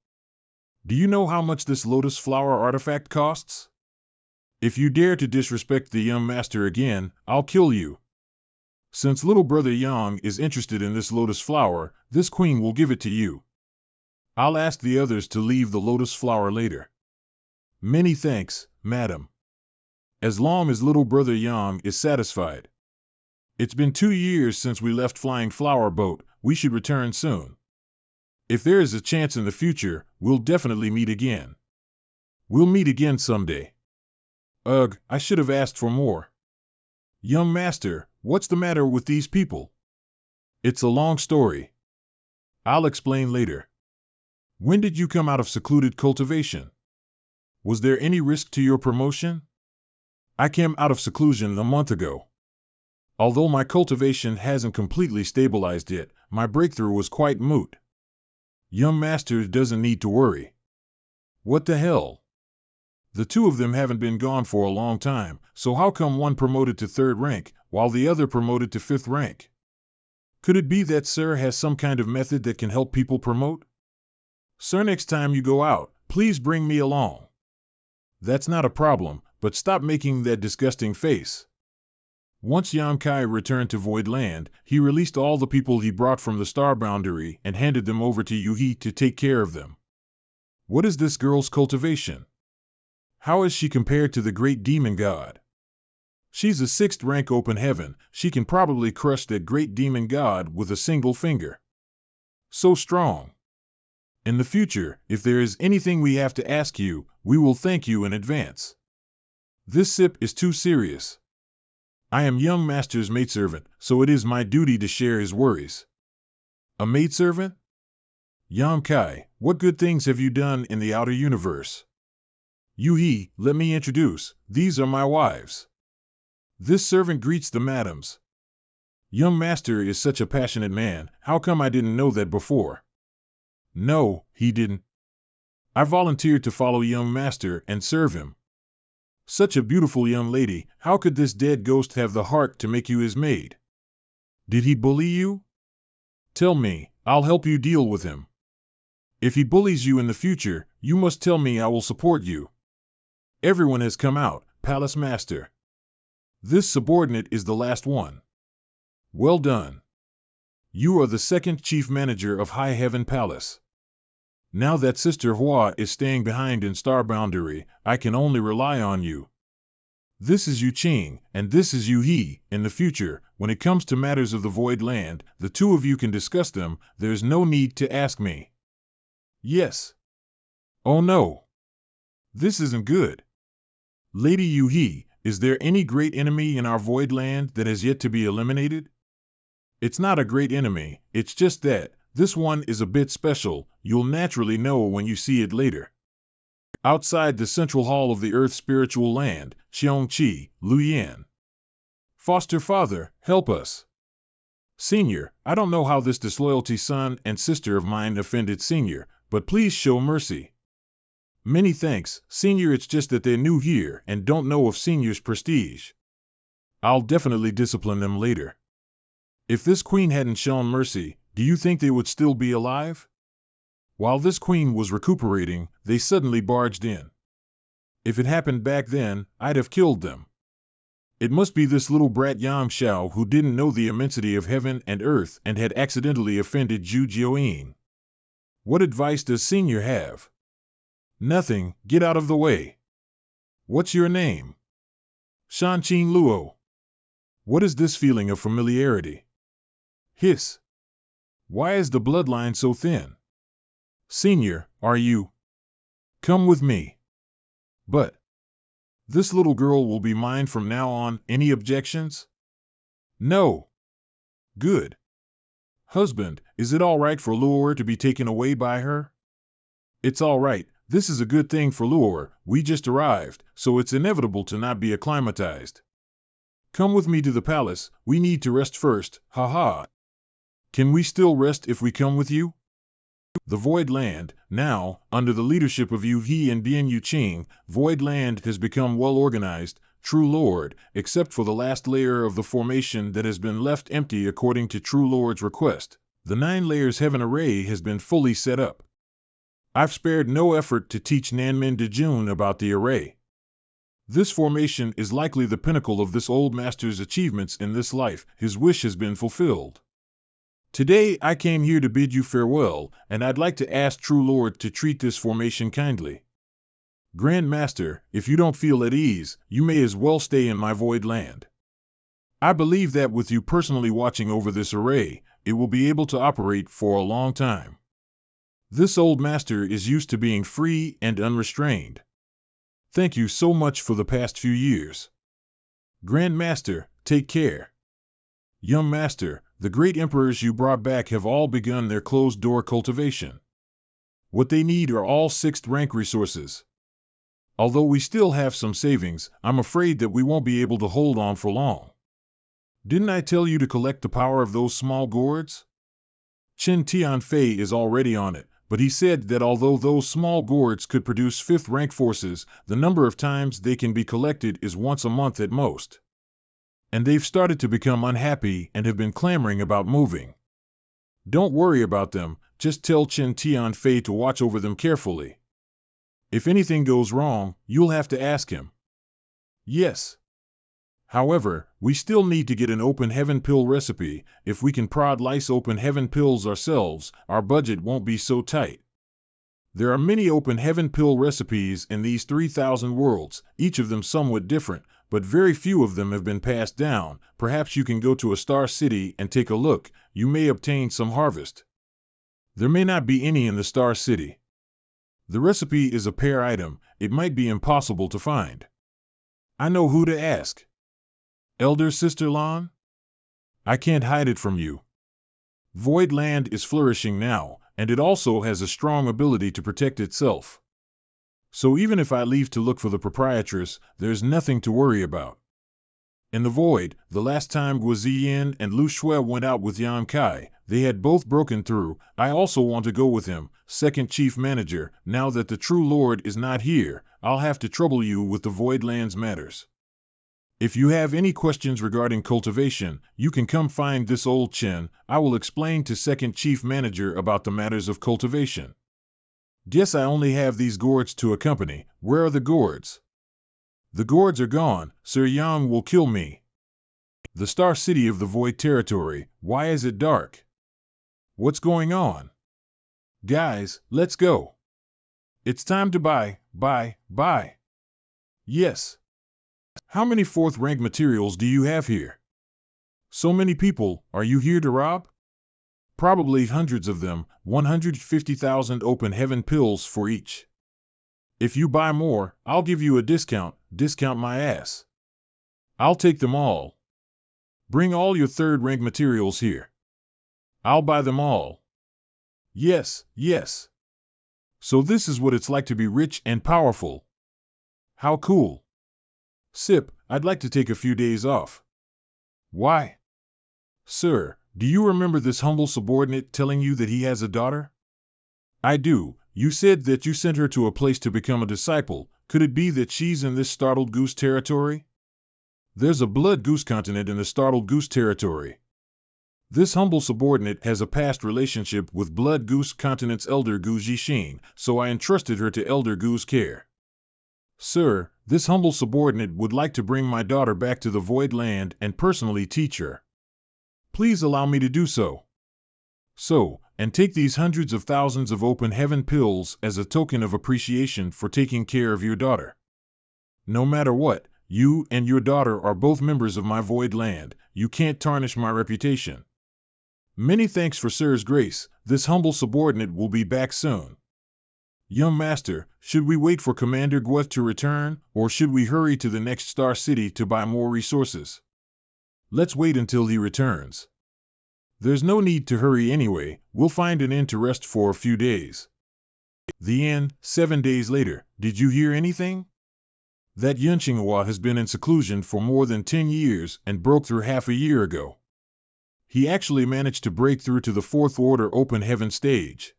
Do you know how much this lotus flower artifact costs? If you dare to disrespect the young master again, I'll kill you. Since little brother Yang is interested in this lotus flower, this queen will give it to you. I'll ask the others to leave the lotus flower later. Many thanks, madam. As long as little brother Yang is satisfied. It's been 2 years since we left Flying Flower Boat, we should return soon. If there is a chance in the future, we'll definitely meet again. We'll meet again someday. Ugh, I should have asked for more. Young master, what's the matter with these people? It's a long story. I'll explain later. When did you come out of secluded cultivation? Was there any risk to your promotion? I came out of seclusion a month ago. Although my cultivation hasn't completely stabilized yet, my breakthrough was quite moot. Young master doesn't need to worry. What the hell? The two of them haven't been gone for a long time, so how come one promoted to 3rd rank, while the other promoted to 5th rank? Could it be that Sir has some kind of method that can help people promote? Sir, next time you go out, please bring me along. That's not a problem, but stop making that disgusting face. Once Yan Kai returned to Void Land, he released all the people he brought from the Star Boundary and handed them over to Yuhi to take care of them. What is this girl's cultivation? How is she compared to the great demon god? She's a 6th rank open heaven, she can probably crush that great demon god with a single finger. So strong. In the future, if there is anything we have to ask you, we will thank you in advance. This sip is too serious. I am young master's maidservant, so it is my duty to share his worries. A maidservant? Yan Kai, what good things have you done in the outer universe? Yuhi, let me introduce, these are my wives. This servant greets the madams. Young master is such a passionate man, how come I didn't know that before? No, he didn't. I volunteered to follow young master and serve him. Such a beautiful young lady, how could this dead ghost have the heart to make you his maid? Did he bully you? Tell me, I'll help you deal with him. If he bullies you in the future, you must tell me, I will support you. Everyone has come out, Palace Master. This subordinate is the last one. Well done. You are the 2nd Chief Manager of High Heaven Palace. Now that Sister Hua is staying behind in Star Boundary, I can only rely on you. This is Yu Qing, and this is Yu He. In the future, when it comes to matters of the Void Land, the two of you can discuss them, there's no need to ask me. Yes. Oh no. This isn't good. Lady Yu He, is there any great enemy in our Void Land that has yet to be eliminated? It's not a great enemy, it's just that, this one is a bit special, you'll naturally know when you see it later. Outside the central hall of the Earth spiritual land, Xiongqi, Luyan. Foster father, help us. Senior, I don't know how this disloyalty son and sister of mine offended Senior, but please show mercy. Many thanks, Senior, it's just that they're new here and don't know of Senior's prestige. I'll definitely discipline them later. If this queen hadn't shown mercy, do you think they would still be alive? While this queen was recuperating, they suddenly barged in. If it happened back then, I'd have killed them. It must be this little brat Yang Xiao who didn't know the immensity of heaven and earth and had accidentally offended Zhu Jiuyin. What advice does Senior have? Nothing, get out of the way. What's your name? Shanqing Luo. What is this feeling of familiarity? Hiss. Why is the bloodline so thin? Senior, are you? Come with me. But this little girl will be mine from now on. Any objections? No. Good. Husband, is it all right for Luor to be taken away by her? It's all right. This is a good thing for Luor. We just arrived, so it's inevitable to not be acclimatized. Come with me to the palace. We need to rest first. Ha ha. Can we still rest if we come with you? The Void Land, now, under the leadership of Yu He and Bian Yuqing, Void Land has become well organized, True Lord, except for the last layer of the formation that has been left empty according to True Lord's request. The 9 layers heaven array has been fully set up. I've spared no effort to teach Nanmin Dejun about the array. This formation is likely the pinnacle of this old master's achievements in this life. His wish has been fulfilled. Today I came here to bid you farewell, and I'd like to ask True Lord to treat this formation kindly. Grand Master, if you don't feel at ease, you may as well stay in my Void Land. I believe that with you personally watching over this array, it will be able to operate for a long time. This old master is used to being free and unrestrained. Thank you so much for the past few years. Grand Master, take care. Young Master, the great emperors you brought back have all begun their closed-door cultivation. What they need are all 6th rank resources. Although we still have some savings, I'm afraid that we won't be able to hold on for long. Didn't I tell you to collect the power of those small gourds? Chen Tianfei is already on it, but he said that although those small gourds could produce 5th rank forces, the number of times they can be collected is once a month at most. And they've started to become unhappy and have been clamoring about moving. Don't worry about them, just tell Chen Tianfei to watch over them carefully. If anything goes wrong, you'll have to ask him. Yes. However, we still need to get an open heaven pill recipe. If we can prod lice open heaven pills ourselves, our budget won't be so tight. There are many open heaven pill recipes in these 3,000 worlds, each of them somewhat different, but very few of them have been passed down. Perhaps you can go to a star city and take a look. You may obtain some harvest. There may not be any in the star city. The recipe is a pair item. It might be impossible to find. I know who to ask. Elder Sister Lan? I can't hide it from you. Void Land is flourishing now, and it also has a strong ability to protect itself. So even if I leave to look for the proprietress, there's nothing to worry about. In the Void, the last time Guo Ziyin and Lu Shui went out with Yan Kai, they had both broken through. I also want to go with him, second chief manager. Now that the True Lord is not here, I'll have to trouble you with the Void Lands matters. If you have any questions regarding cultivation, you can come find this old Chen. I will explain to second chief manager about the matters of cultivation. Guess I only have these gourds to accompany. Where are the gourds? The gourds are gone. Sir Yang will kill me. The Star City of the Void Territory. Why is it dark? What's going on? Guys, let's go. It's time to buy. Yes. How many 4th rank materials do you have here? So many people. Are you here to rob? Probably hundreds of them, 150,000 open heaven pills for each. If you buy more, I'll give you a discount. Discount my ass. I'll take them all. Bring all your 3rd rank materials here. I'll buy them all. Yes. So this is what it's like to be rich and powerful. How cool. Sip, I'd like to take a few days off. Why? Sir, do you remember this humble subordinate telling you that he has a daughter? I do. You said that you sent her to a place to become a disciple. Could it be that she's in this Startled Goose territory? There's a Blood Goose continent in the Startled Goose territory. This humble subordinate has a past relationship with Blood Goose continent's Elder Gu Jixin, so I entrusted her to Elder Gu's care. Sir, this humble subordinate would like to bring my daughter back to the Void Land and personally teach her. Please allow me to do so. So, and take these hundreds of thousands of open heaven pills as a token of appreciation for taking care of your daughter. No matter what, you and your daughter are both members of my Void Land. You can't tarnish my reputation. Many thanks for Sir's grace. This humble subordinate will be back soon. Young master, should we wait for Commander Guo to return, or should we hurry to the next star city to buy more resources? Let's wait until he returns. There's no need to hurry anyway. We'll find an inn to rest for a few days. The inn, 7 days later. Did you hear anything? That Yunqinghua has been in seclusion for more than 10 years and broke through half a year ago. He actually managed to break through to the Fourth Order Open Heaven stage.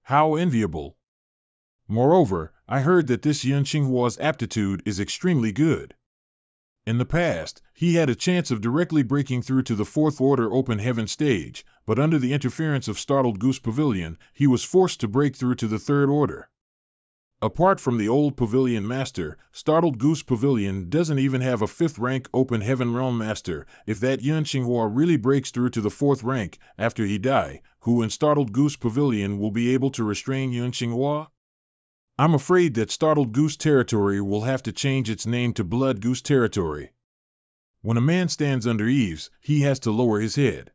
How enviable! Moreover, I heard that this Yunqinghua's aptitude is extremely good. In the past, he had a chance of directly breaking through to the Fourth Order Open Heaven stage, but under the interference of Startled Goose Pavilion, he was forced to break through to the Third Order. Apart from the old Pavilion Master, Startled Goose Pavilion doesn't even have a 5th rank Open Heaven Realm Master. If that Yunqinghua really breaks through to the 4th rank, after he die, who in Startled Goose Pavilion will be able to restrain Yunqinghua? I'm afraid that Startled Goose Territory will have to change its name to Blood Goose Territory. When a man stands under eaves, he has to lower his head.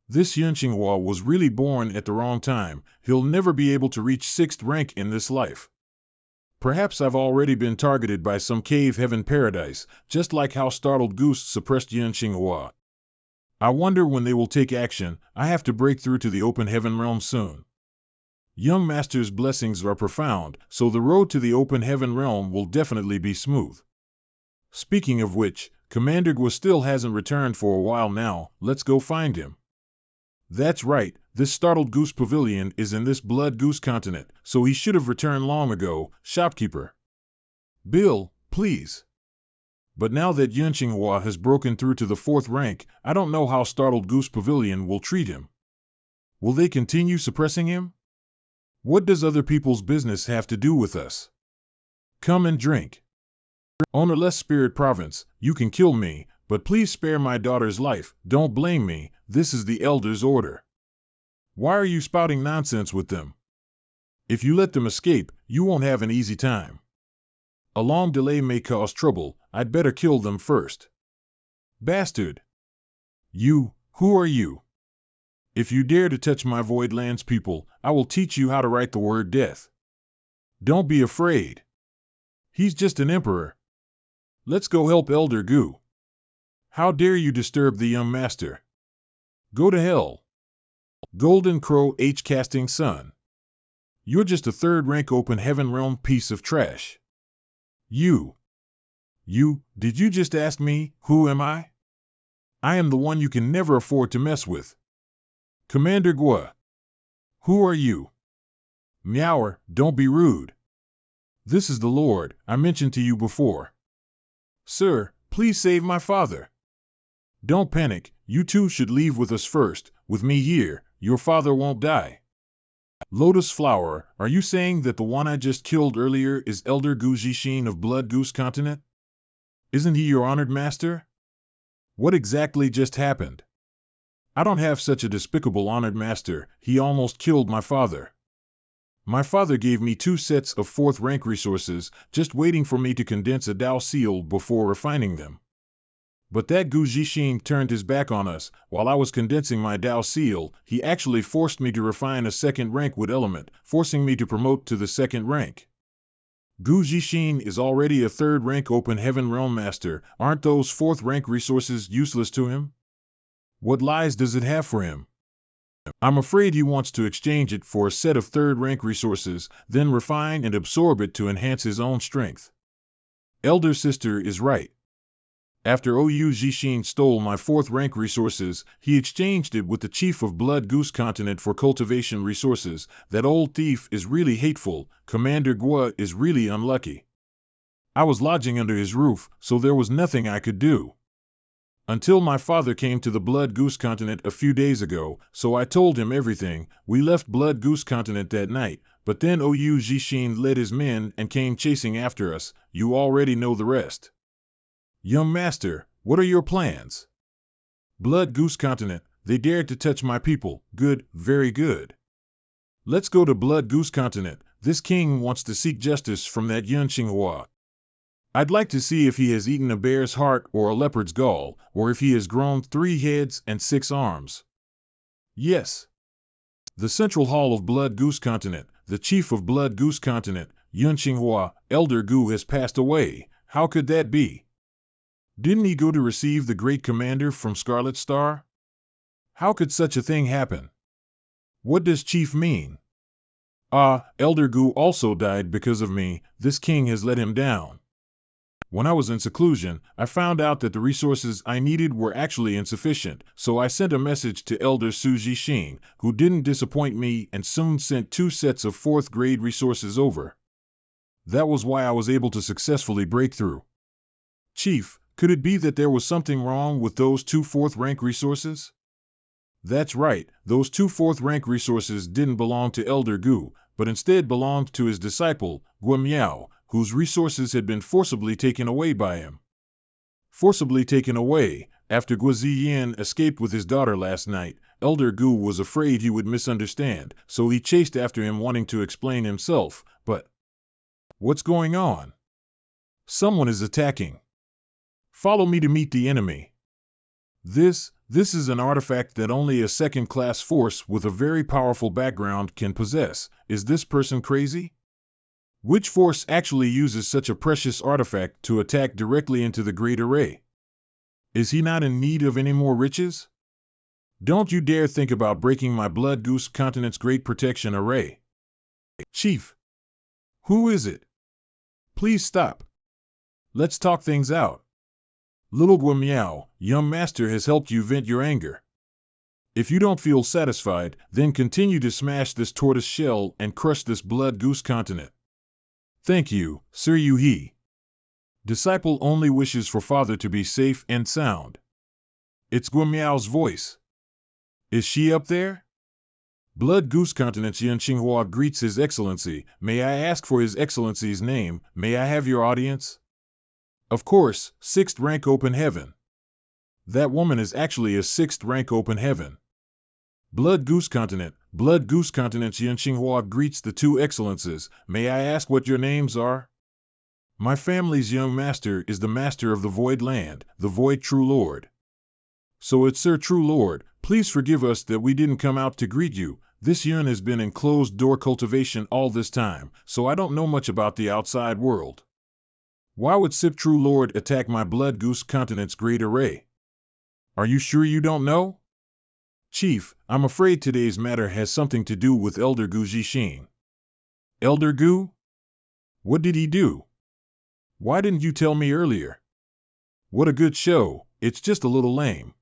This Yunqinghua was really born at the wrong time. He'll never be able to reach 6th rank in this life. Perhaps I've already been targeted by some cave heaven paradise, just like how Startled Goose suppressed Yunqinghua. I wonder when they will take action. I have to break through to the Open Heaven realm soon. Young Master's blessings are profound, so the road to the Open Heaven realm will definitely be smooth. Speaking of which, Commander Guo still hasn't returned for a while now. Let's go find him. That's right, this Startled Goose Pavilion is in this Blood Goose continent, so he should have returned long ago. Shopkeeper. Bill, please. But now that Yunqinghua has broken through to the 4th rank, I don't know how Startled Goose Pavilion will treat him. Will they continue suppressing him? What does other people's business have to do with us? Come and drink. Ownerless Spirit Province, you can kill me, but please spare my daughter's life. Don't blame me, this is the Elder's order. Why are you spouting nonsense with them? If you let them escape, you won't have an easy time. A long delay may cause trouble. I'd better kill them first. Bastard! You, who are you? If you dare to touch my Void Lands people, I will teach you how to write the word death. Don't be afraid. He's just an emperor. Let's go help Elder Gu. How dare you disturb the young master? Go to hell. Golden Crow H. Casting Sun. You're just a 3rd rank Open Heaven realm piece of trash. You, did you just ask me, who am I? I am the one you can never afford to mess with. Commander Guo. Who are you? Meower, don't be rude. This is the Lord I mentioned to you before. Sir, please save my father. Don't panic, you two should leave with us first. With me here, your father won't die. Lotus Flower, are you saying that the one I just killed earlier is Elder Gu Zixin of Blood Goose Continent? Isn't he your honored master? What exactly just happened? I don't have such a despicable honored master. He almost killed my father. My father gave me 2 sets of 4th rank resources, just waiting for me to condense a Dao seal before refining them. But that Gu Zixin turned his back on us. While I was condensing my Dao seal, he actually forced me to refine a 2nd rank wood element, forcing me to promote to the 2nd rank. Gu Zixin is already a 3rd rank Open Heaven Realm Master. Aren't those 4th rank resources useless to him? What lies does it have for him? I'm afraid he wants to exchange it for a set of 3rd rank resources, then refine and absorb it to enhance his own strength. Elder Sister is right. After Ou Zixin stole my 4th rank resources, he exchanged it with the chief of Blood Goose Continent for cultivation resources. That old thief is really hateful. Commander Guo is really unlucky. I was lodging under his roof, so there was nothing I could do. Until my father came to the Blood Goose Continent a few days ago, so I told him everything. We left Blood Goose Continent that night. but then Ou Jixin led his men and came chasing after us. You already know the rest. Young master, what are your plans? Blood Goose Continent, they dared to touch my people. Good, very good. Let's go to Blood Goose Continent. This king wants to seek justice from that Yun Xinghua. I'd like to see if he has eaten a bear's heart or a leopard's gall, or if he has grown 3 heads and 6 arms. Yes. The Central Hall of Blood Goose Continent, the chief of Blood Goose Continent, Yun Xinghua, Elder Gu has passed away. How could that be? Didn't he go to receive the great commander from Scarlet Star? How could such a thing happen? What does chief mean? Elder Gu also died because of me. This king has let him down. When I was in seclusion, I found out that the resources I needed were actually insufficient, so I sent a message to Elder Su Jixin, who didn't disappoint me and soon sent 2 sets of 4th grade resources over. That was why I was able to successfully break through. Chief, could it be that there was something wrong with those 2 4th rank resources? That's right, those 2 4th rank resources didn't belong to Elder Gu, but instead belonged to his disciple, Gua Miao, whose resources had been forcibly taken away by him. Forcibly taken away. After Gua Ziyin escaped with his daughter last night, Elder Gu was afraid he would misunderstand, so he chased after him wanting to explain himself, but... What's going on? Someone is attacking. Follow me to meet the enemy. This is an artifact that only a second-class force with a very powerful background can possess. Is this person crazy? Which force actually uses such a precious artifact to attack directly into the Great Array? Is he not in need of any more riches? Don't you dare think about breaking my Blood Goose Continent's Great Protection Array. Chief. Who is it? Please stop. Let's talk things out. Little Gua Miao, young master has helped you vent your anger. If you don't feel satisfied, then continue to smash this tortoise shell and crush this Blood Goose Continent. Thank you, Sir Yu-He. Disciple only wishes for father to be safe and sound. It's Gua Miao's voice. Is she up there? Blood Goose Continent's Yun Xinghua greets His Excellency. May I ask for His Excellency's name? May I have your audience? Of course, 6th rank open heaven. That woman is actually a 6th rank open heaven. Blood Goose Continent's Yun Xinghua greets the 2 excellences. May I ask what your names are? My family's young master is the master of the Void Land, the Void True Lord. So it's Sir True Lord. Please forgive us that we didn't come out to greet you. This Yun has been in closed-door cultivation all this time, so I don't know much about the outside world. Why would Sir True Lord attack my Blood Goose Continent's Great Array? Are you sure you don't know? Chief, I'm afraid today's matter has something to do with Elder Gu Jixin. Elder Gu? What did he do? Why didn't you tell me earlier? What a good show, it's just a little lame.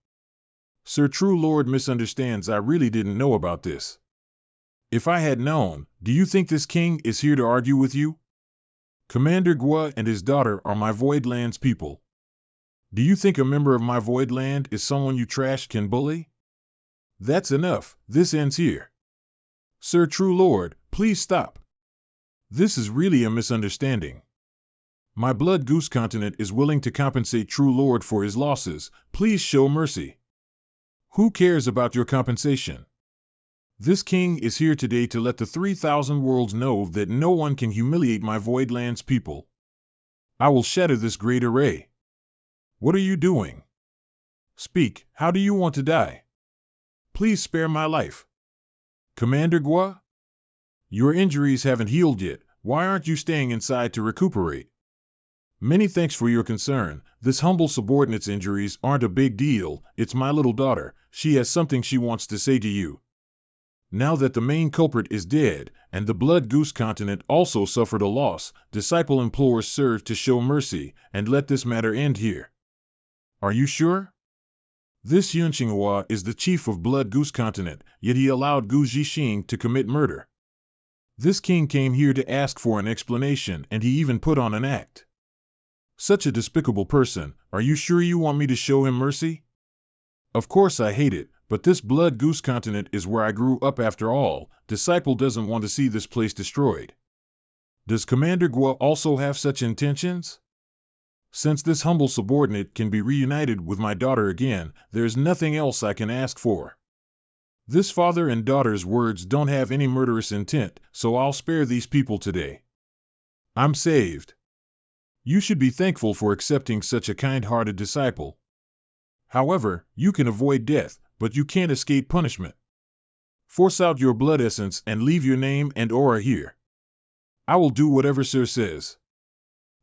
Sir True Lord misunderstands. I really didn't know about this. If I had known, do you think this king is here to argue with you? Commander Gua and his daughter are my Voidland's people. Do you think a member of my Voidland is someone you trash can bully? That's enough, this ends here. Sir True Lord, please stop. This is really a misunderstanding. My Blood Goose Continent is willing to compensate True Lord for his losses. Please show mercy. Who cares about your compensation? This king is here today to let the 3,000 worlds know that no one can humiliate my Voidland's people. I will shatter this great array. What are you doing? Speak, how do you want to die? Please spare my life. Commander Gua? Your injuries haven't healed yet. Why aren't you staying inside to recuperate? Many thanks for your concern. This humble subordinate's injuries aren't a big deal. It's my little daughter. She has something she wants to say to you. Now that the main culprit is dead, and the Blood Goose Continent also suffered a loss, Disciple implores Sir to show mercy, and let this matter end here. Are you sure? This Yun Xinghua is the chief of Blood Goose Continent, yet he allowed Gu Jixin to commit murder. This king came here to ask for an explanation, and he even put on an act. Such a despicable person. Are you sure you want me to show him mercy? Of course I hate it, But this Blood Goose continent is where I grew up after all. Disciple doesn't want to see this place destroyed. Does Commander Gua also have such intentions? Since this humble subordinate can be reunited with my daughter again, there's nothing else I can ask for. This father and daughter's words don't have any murderous intent, so I'll spare these people today. I'm saved. You should be thankful for accepting such a kind-hearted disciple. However, you can avoid death, but you can't escape punishment. Force out your blood essence and leave your name and aura here. I will do whatever Sir says.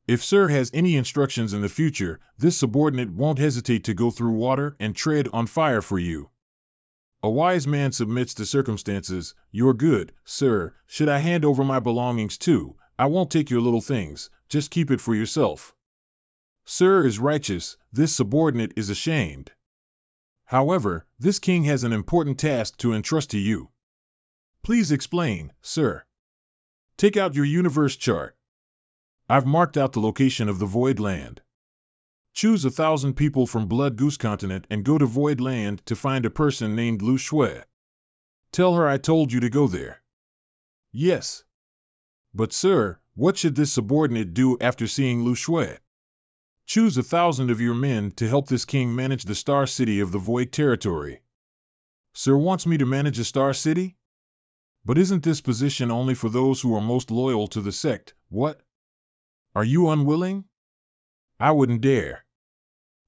If Sir has any instructions in the future, this subordinate won't hesitate to go through water and tread on fire for you. A wise man submits to circumstances. You're good, sir. Should I hand over my belongings too? I won't take your little things. Just keep it for yourself. Sir is righteous. This subordinate is ashamed. However, this king has an important task to entrust to you. Please explain, sir. Take out your universe chart. I've marked out the location of the Void Land. Choose 1,000 people from Blood Goose Continent and go to Void Land to find a person named Lu Shui. Tell her I told you to go there. Yes. But sir, what should this subordinate do after seeing Lu Shui? Choose 1,000 of your men to help this king manage the Star City of the Void Territory. Sir wants me to manage a Star City? But isn't this position only for those who are most loyal to the sect? What? Are you unwilling? I wouldn't dare.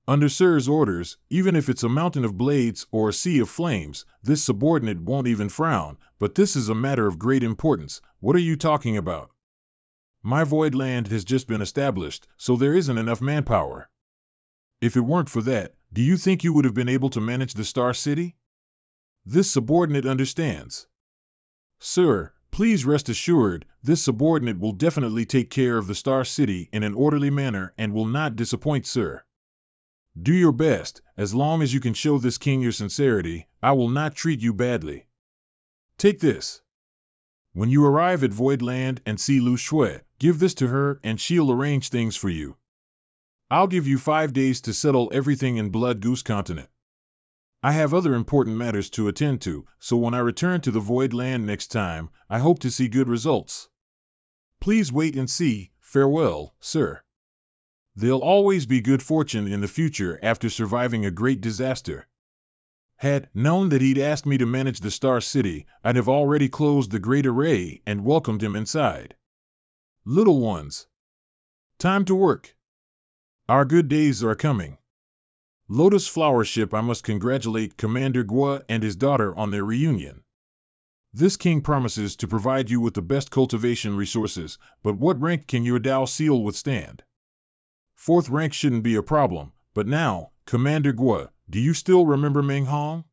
Under Sir's orders, even if it's a mountain of blades or a sea of flames, this subordinate won't even frown, but this is a matter of great importance. What are you talking about? My Void Land has just been established, so there isn't enough manpower. If it weren't for that, do you think you would have been able to manage the Star City? This subordinate understands. Sir, please rest assured, this subordinate will definitely take care of the Star City in an orderly manner and will not disappoint Sir. Do your best. As long as you can show this king your sincerity, I will not treat you badly. Take this. When you arrive at Void Land and see Lu Shui, give this to her and she'll arrange things for you. I'll give you 5 days to settle everything in Blood Goose Continent. I have other important matters to attend to, so when I return to the Void Land next time, I hope to see good results. Please wait and see. Farewell, sir. There'll always be good fortune in the future after surviving a great disaster. Had known that he'd asked me to manage the Star City, I'd have already closed the Great Array and welcomed him inside. Little ones. Time to work. Our good days are coming. Lotus Flower Ship, I must congratulate Commander Gua and his daughter on their reunion. This king promises to provide you with the best cultivation resources, but what rank can your Dao Seal withstand? 4th rank shouldn't be a problem, but now, Commander Gua, do you still remember Meng Hong?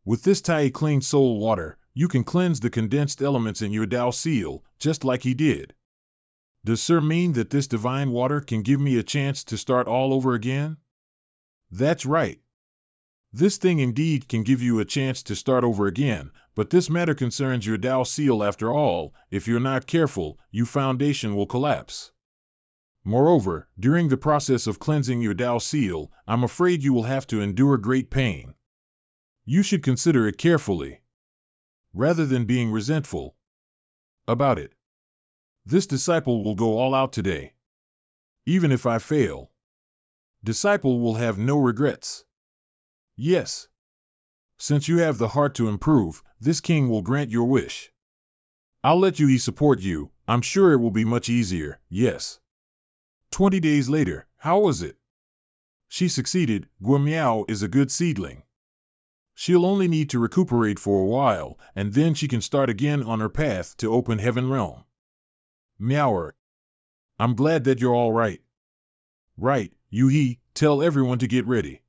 With this Tai Clean Soul Water, you can cleanse the condensed elements in your Dao Seal, just like he did. Does Sir mean that this divine water can give me a chance to start all over again? That's right. This thing indeed can give you a chance to start over again, but this matter concerns your Dao Seal after all. If you're not careful, your foundation will collapse. Moreover, during the process of cleansing your Dao Seal, I'm afraid you will have to endure great pain. You should consider it carefully, rather than being resentful about it. This disciple will go all out today. Even if I fail, disciple will have no regrets. Yes. Since you have the heart to improve, this king will grant your wish. I'll let you support you. I'm sure it will be much easier, yes. 20 days later, how was it? She succeeded. Gua Miao is a good seedling. She'll only need to recuperate for a while, and then she can start again on her path to open heaven realm. Meower. I'm glad that you're all right. Right, Yu-He, tell everyone to get ready.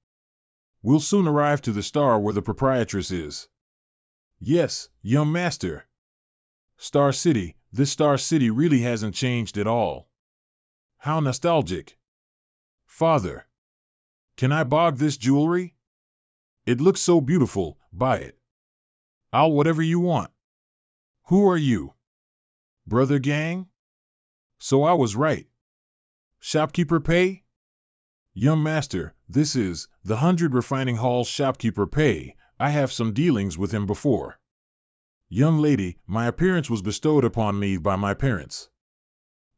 We'll soon arrive to the star where the proprietress is. Yes, young master. Star City, this Star City really hasn't changed at all. How nostalgic. Father. Can I bog this jewelry? It looks so beautiful, buy it. I'll whatever you want. Who are you? Brother Gang? So I was right. Shopkeeper Pei? Young master, this is the 100 Refining Hall shopkeeper Pei. I have some dealings with him before. Young lady, my appearance was bestowed upon me by my parents.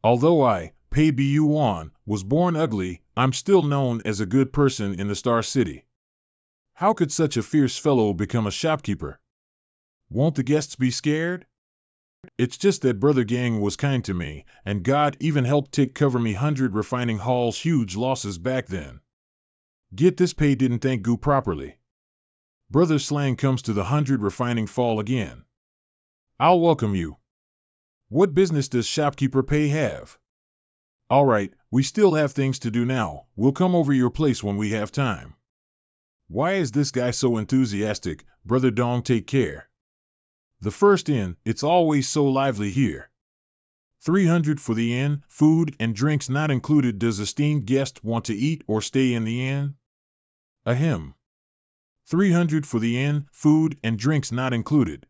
Although I, Pei Bu-wan, was born ugly, I'm still known as a good person in the Star City. How could such a fierce fellow become a shopkeeper? Won't the guests be scared? It's just that Brother Gang was kind to me, and God even helped take cover me 100 refining hall's huge losses back then. Get this, Pei didn't thank Gu properly. Brother Slang comes to the 100 refining fall again. I'll welcome you. What business does shopkeeper Pei have? All right, we still have things to do now. We'll come over your place when we have time. Why is this guy so enthusiastic? Brother Dong, take care. The first inn, it's always so lively here. 300 for the inn, food and drinks not included. Does esteemed guest want to eat or stay in the inn? Ahem. 300 for the inn, food and drinks not included.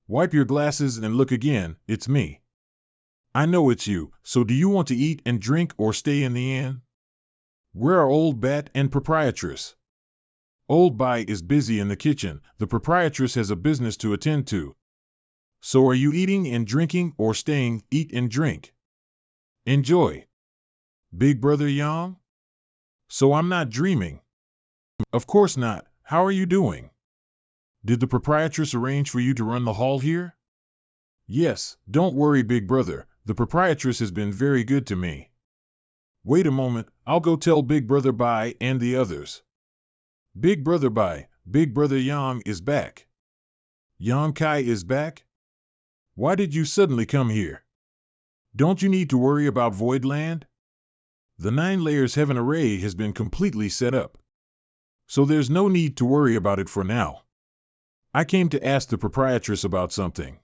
Wipe your glasses and look again, it's me. I know it's you, so do you want to eat and drink or stay in the inn? Where are Old Bat and Proprietress? Old Bai is busy in the kitchen, the proprietress has a business to attend to. So are you eating and drinking or staying? Eat and drink. Enjoy. Big Brother Yang? So I'm not dreaming. Of course not. How are you doing? Did the proprietress arrange for you to run the hall here? Yes, don't worry, Big Brother. The proprietress has been very good to me. Wait a moment, I'll go tell Big Brother Bai and the others. Big Brother Bai, Big Brother Yang is back. Yang Kai is back? Why did you suddenly come here? Don't you need to worry about Voidland? The 9 layers heaven array has been completely set up. So there's no need to worry about it for now. I came to ask the proprietress about something.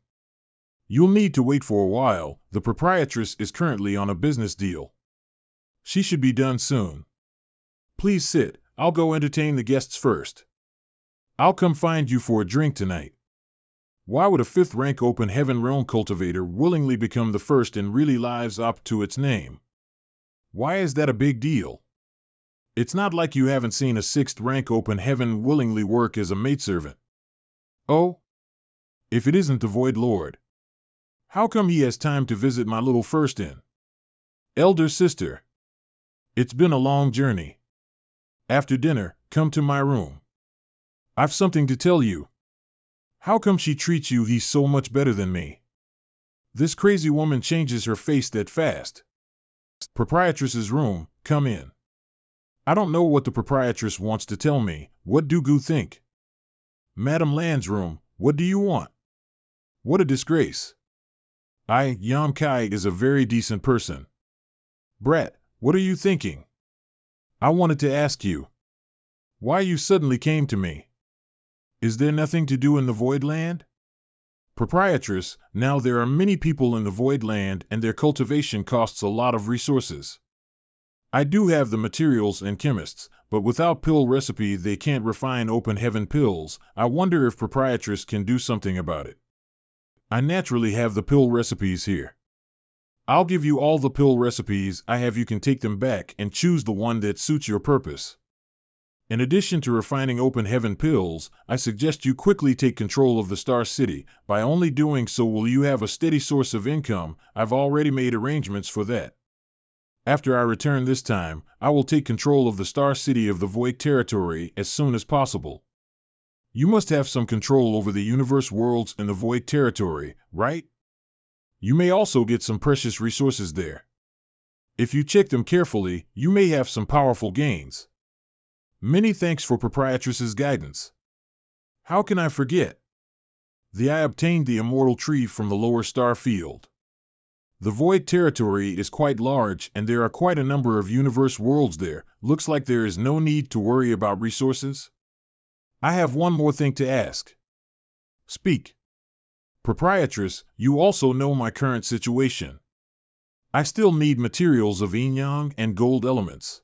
You'll need to wait for a while, the proprietress is currently on a business deal. She should be done soon. Please sit, I'll go entertain the guests first. I'll come find you for a drink tonight. Why would a 5th rank open heaven realm cultivator willingly become the first and really lives up to its name? Why is that a big deal? It's not like you haven't seen a 6th rank open heaven willingly work as a maidservant. Oh? If it isn't the Void Lord. How come he has time to visit my little first inn? Elder sister. It's been a long journey. After dinner, come to my room. I've something to tell you. How come she treats you he's so much better than me? This crazy woman changes her face that fast. Proprietress's room, come in. I don't know what the proprietress wants to tell me. What do you think? Madam Land's room, what do you want? What a disgrace. Yan Kai is a very decent person. Brat, what are you thinking? I wanted to ask you. Why you suddenly came to me? Is there nothing to do in the Void Land? Proprietress, now there are many people in the Void Land and their cultivation costs a lot of resources. I do have the materials and chemists, but without pill recipe they can't refine open heaven pills. I wonder if proprietress can do something about it. I naturally have the pill recipes here. I'll give you all the pill recipes I have. You can take them back and choose the one that suits your purpose. In addition to refining open heaven pills, I suggest you quickly take control of the Star City. By only doing so will you have a steady source of income. I've already made arrangements for that. After I return this time, I will take control of the Star City of the Void Territory as soon as possible. You must have some control over the universe worlds in the Void Territory, right? You may also get some precious resources there. If you check them carefully, you may have some powerful gains. Many thanks for proprietress's guidance. How can I forget? I obtained the immortal tree from the lower star field. The Void Territory is quite large and there are quite a number of universe worlds there. Looks like there is no need to worry about resources. I have one more thing to ask. Speak. Proprietress, you also know my current situation. I still need materials of yin-yang and gold elements.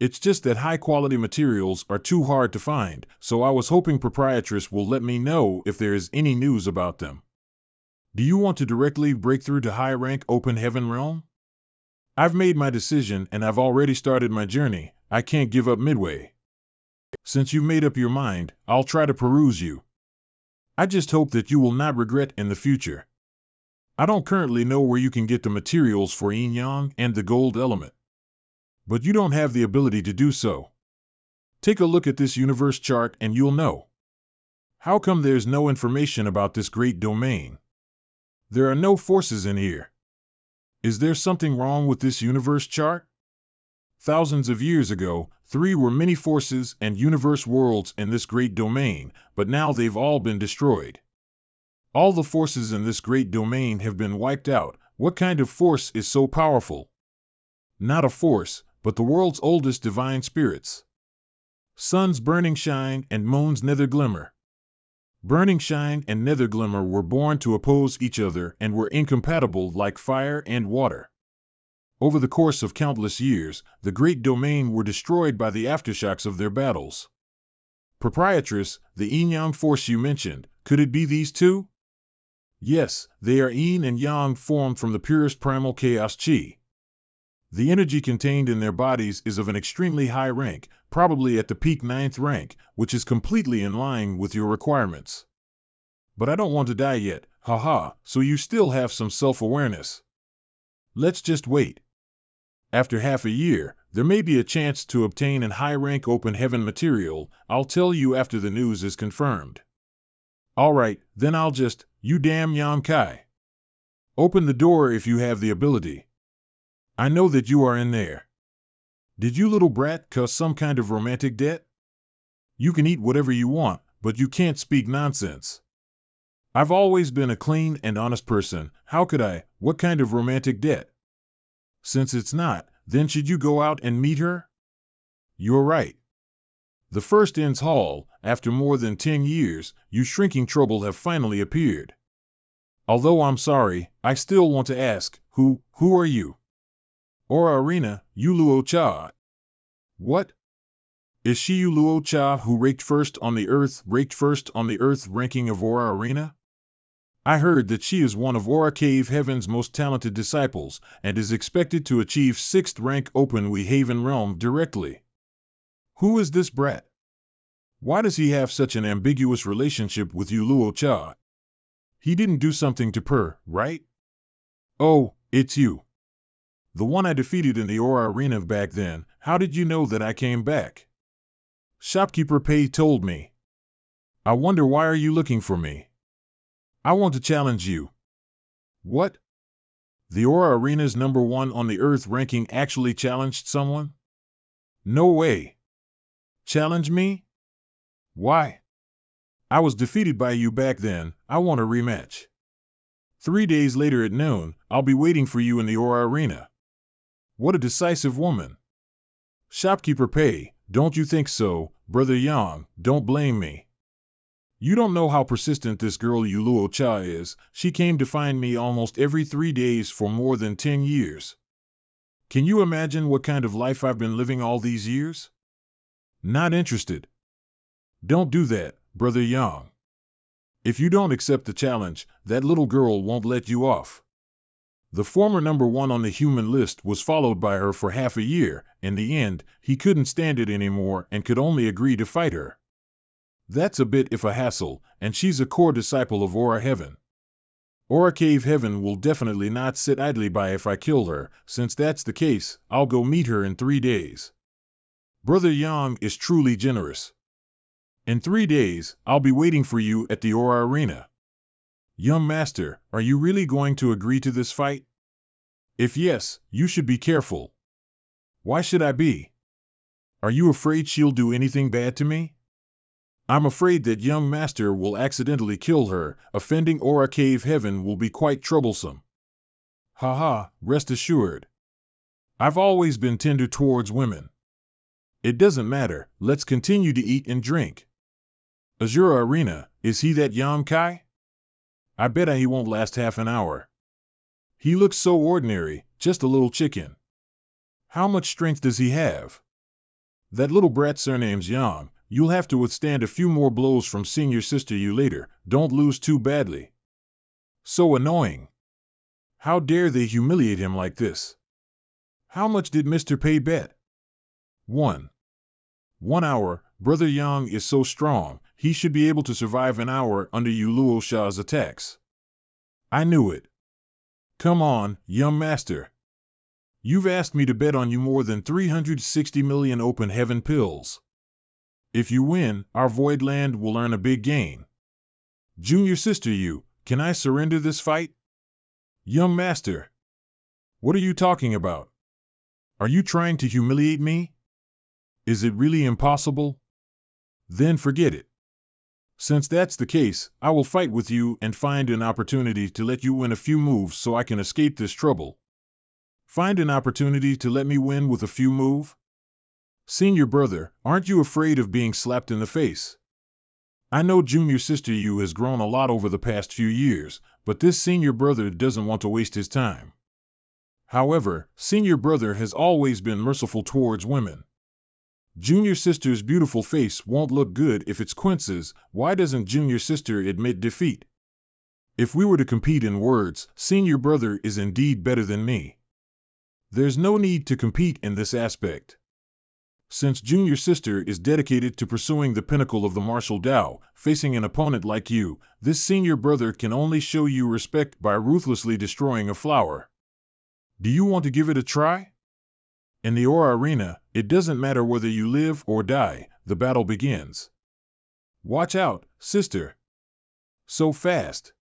It's just that high-quality materials are too hard to find, so I was hoping proprietress will let me know if there is any news about them. Do you want to directly break through to high-rank open heaven realm? I've made my decision and I've already started my journey. I can't give up midway. Since you made up your mind, I'll try to peruse you. I just hope that you will not regret in the future. I don't currently know where you can get the materials for yin yang and the gold element. But you don't have the ability to do so. Take a look at this universe chart and you'll know. How come there's no information about this great domain? There are no forces in here. Is there something wrong with this universe chart? Thousands of years ago, 3 were many forces and universe worlds in this great domain, but now they've all been destroyed. All the forces in this great domain have been wiped out. What kind of force is so powerful? Not a force, but the world's oldest divine spirits. Sun's burning shine and moon's nether glimmer. Burning shine and nether glimmer were born to oppose each other and were incompatible like fire and water. Over the course of countless years, the great domain were destroyed by the aftershocks of their battles. Proprietress, the yin-yang force you mentioned, could it be these two? Yes, they are yin and yang formed from the purest primal chaos chi. The energy contained in their bodies is of an extremely high rank, probably at the peak 9th rank, which is completely in line with your requirements. But I don't want to die yet, haha, so you still have some self-awareness. Let's just wait. After half a year, there may be a chance to obtain an high-rank open heaven material. I'll tell you after the news is confirmed. All right, then I'll just, you damn Yam Kai. Open the door if you have the ability. I know that you are in there. Did you little brat cause some kind of romantic debt? You can eat whatever you want, but you can't speak nonsense. I've always been a clean and honest person. How could I? What kind of romantic debt? Since it's not, then should you go out and meet her? You're right. The first ends hall, after more than 10 years, you shrinking trouble have finally appeared. Although I'm sorry, I still want to ask, who are you? Aura Arena, you Luo Cha. What? Is she you Luo Cha who ranked first on the Earth ranking of Aura Arena? I heard that she is one of Aura Cave Heaven's most talented disciples, and is expected to achieve 6th rank Open We Haven Realm directly. Who is this brat? Why does he have such an ambiguous relationship with you Luo Cha? He didn't do something to Purr, right? Oh, it's you. The one I defeated in the Aura Arena back then. How did you know that I came back? Shopkeeper Pei told me. I wonder why are you looking for me? I want to challenge you. What? The Aura Arena's #1 on the Earth ranking actually challenged someone? No way. Challenge me? Why? I was defeated by you back then. I want a rematch. 3 days later at noon, I'll be waiting for you in the Aura Arena. What a decisive woman. Shopkeeper Pei, don't you think so, Brother Yang? Don't blame me. You don't know how persistent this girl Yu Luo Cha is. She came to find me almost every 3 days for more than 10 years. Can you imagine what kind of life I've been living all these years? Not interested. Don't do that, Brother Yang. If you don't accept the challenge, that little girl won't let you off. The former #1 on the human list was followed by her for half a year. In the end, he couldn't stand it anymore and could only agree to fight her. That's a bit of a hassle, and she's a core disciple of Aura Heaven. Aura Cave Heaven will definitely not sit idly by if I kill her. Since that's the case, I'll go meet her in 3 days. Brother Yang is truly generous. In 3 days, I'll be waiting for you at the Aura Arena. Young master, are you really going to agree to this fight? If yes, you should be careful. Why should I be? Are you afraid she'll do anything bad to me? I'm afraid that young master will accidentally kill her. Offending Aura Cave Heaven will be quite troublesome. Haha, rest assured. I've always been tender towards women. It doesn't matter, let's continue to eat and drink. Azura Arena, is he that Yam Kai? I bet he won't last half an hour. He looks so ordinary, just a little chicken. How much strength does he have? That little brat surname's Yang. You'll have to withstand a few more blows from senior sister you later. Don't lose too badly. So annoying. How dare they humiliate him like this? How much did Mr. Pei bet? 1 hour. Brother Yang is so strong, he should be able to survive an hour under Yu Luo Sha's attacks. I knew it. Come on, young master. You've asked me to bet on you more than 360 million open heaven pills. If you win, our Void Land will earn a big gain. Junior sister Yu, can I surrender this fight? Young master. What are you talking about? Are you trying to humiliate me? Is it really impossible? Then forget it. Since that's the case, I will fight with you and find an opportunity to let you win a few moves so I can escape this trouble. Find an opportunity to let me win with a few moves? Senior brother, aren't you afraid of being slapped in the face? I know junior sister Yu has grown a lot over the past few years, but this senior brother doesn't want to waste his time. However, senior brother has always been merciful towards women. Junior sister's beautiful face won't look good if it's Quince's. Why doesn't junior sister admit defeat? If we were to compete in words, senior brother is indeed better than me. There's no need to compete in this aspect. Since junior sister is dedicated to pursuing the pinnacle of the martial Tao, facing an opponent like you, this senior brother can only show you respect by ruthlessly destroying a flower. Do you want to give it a try? In the Aura Arena, it doesn't matter whether you live or die, the battle begins. Watch out, sister. So fast.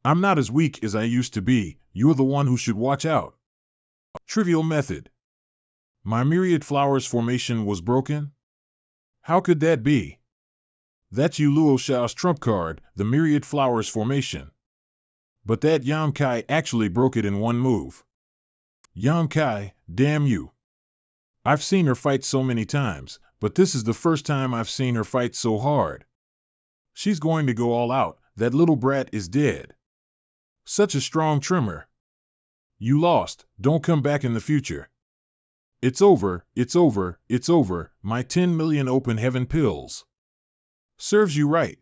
I'm not as weak as I used to be, you're the one who should watch out. Trivial method. My myriad flowers formation was broken? How could that be? That's Yu Luo Shao's trump card, the myriad flowers formation. But that Yam Kai actually broke it in one move. Yam Kai, damn you. I've seen her fight so many times, but this is the first time I've seen her fight so hard. She's going to go all out, that little brat is dead. Such a strong trimmer. You lost, don't come back in the future. It's over, it's over, it's over, my 10 million open heaven pills. Serves you right.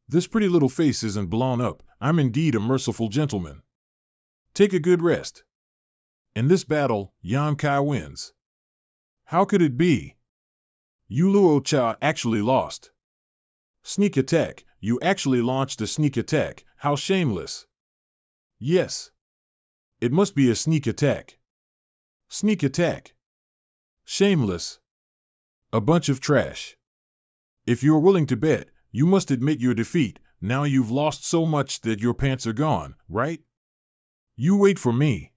This pretty little face isn't blown up, I'm indeed a merciful gentleman. Take a good rest. In this battle, Yan Kai wins. How could it be? Yu Luo Cha actually lost. Sneak attack, you actually launched a sneak attack, how shameless. Yes. It must be a sneak attack. Sneak attack. Shameless. A bunch of trash. If you're willing to bet, you must admit your defeat. Now you've lost so much that your pants are gone, right? You wait for me.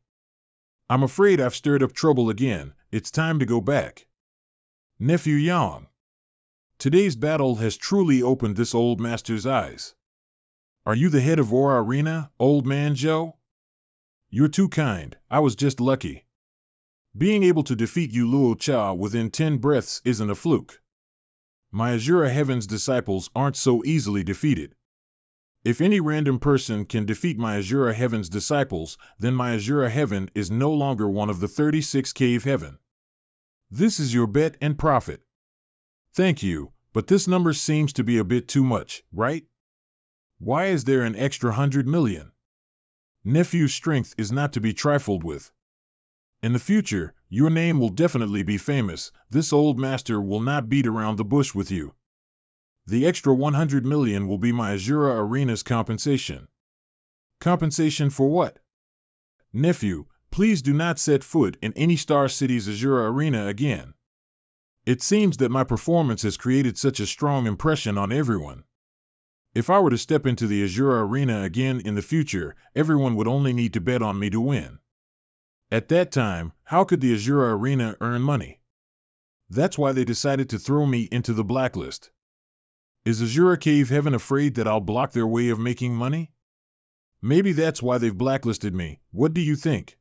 I'm afraid I've stirred up trouble again. It's time to go back. Nephew Yang. Today's battle has truly opened this old master's eyes. Are you the head of Aura Arena, old man Joe? You're too kind, I was just lucky. Being able to defeat Yu Luo Cha within 10 breaths isn't a fluke. My Azura Heaven's disciples aren't so easily defeated. If any random person can defeat my Azura Heaven's disciples, then my Azura Heaven is no longer one of the 36 cave heaven. This is your bet and profit. Thank you, but this number seems to be a bit too much, right? Why is there an extra 100 million? Nephew's strength is not to be trifled with. In the future, your name will definitely be famous. This old master will not beat around the bush with you. The extra 100 million will be my Azura Arena's compensation. Compensation for what? Nephew, please do not set foot in any Star City's Azura Arena again. It seems that my performance has created such a strong impression on everyone. If I were to step into the Azura Arena again in the future, everyone would only need to bet on me to win. At that time, how could the Azura Arena earn money? That's why they decided to throw me into the blacklist. Is Azura Cave Heaven afraid that I'll block their way of making money? Maybe that's why they've blacklisted me. What do you think?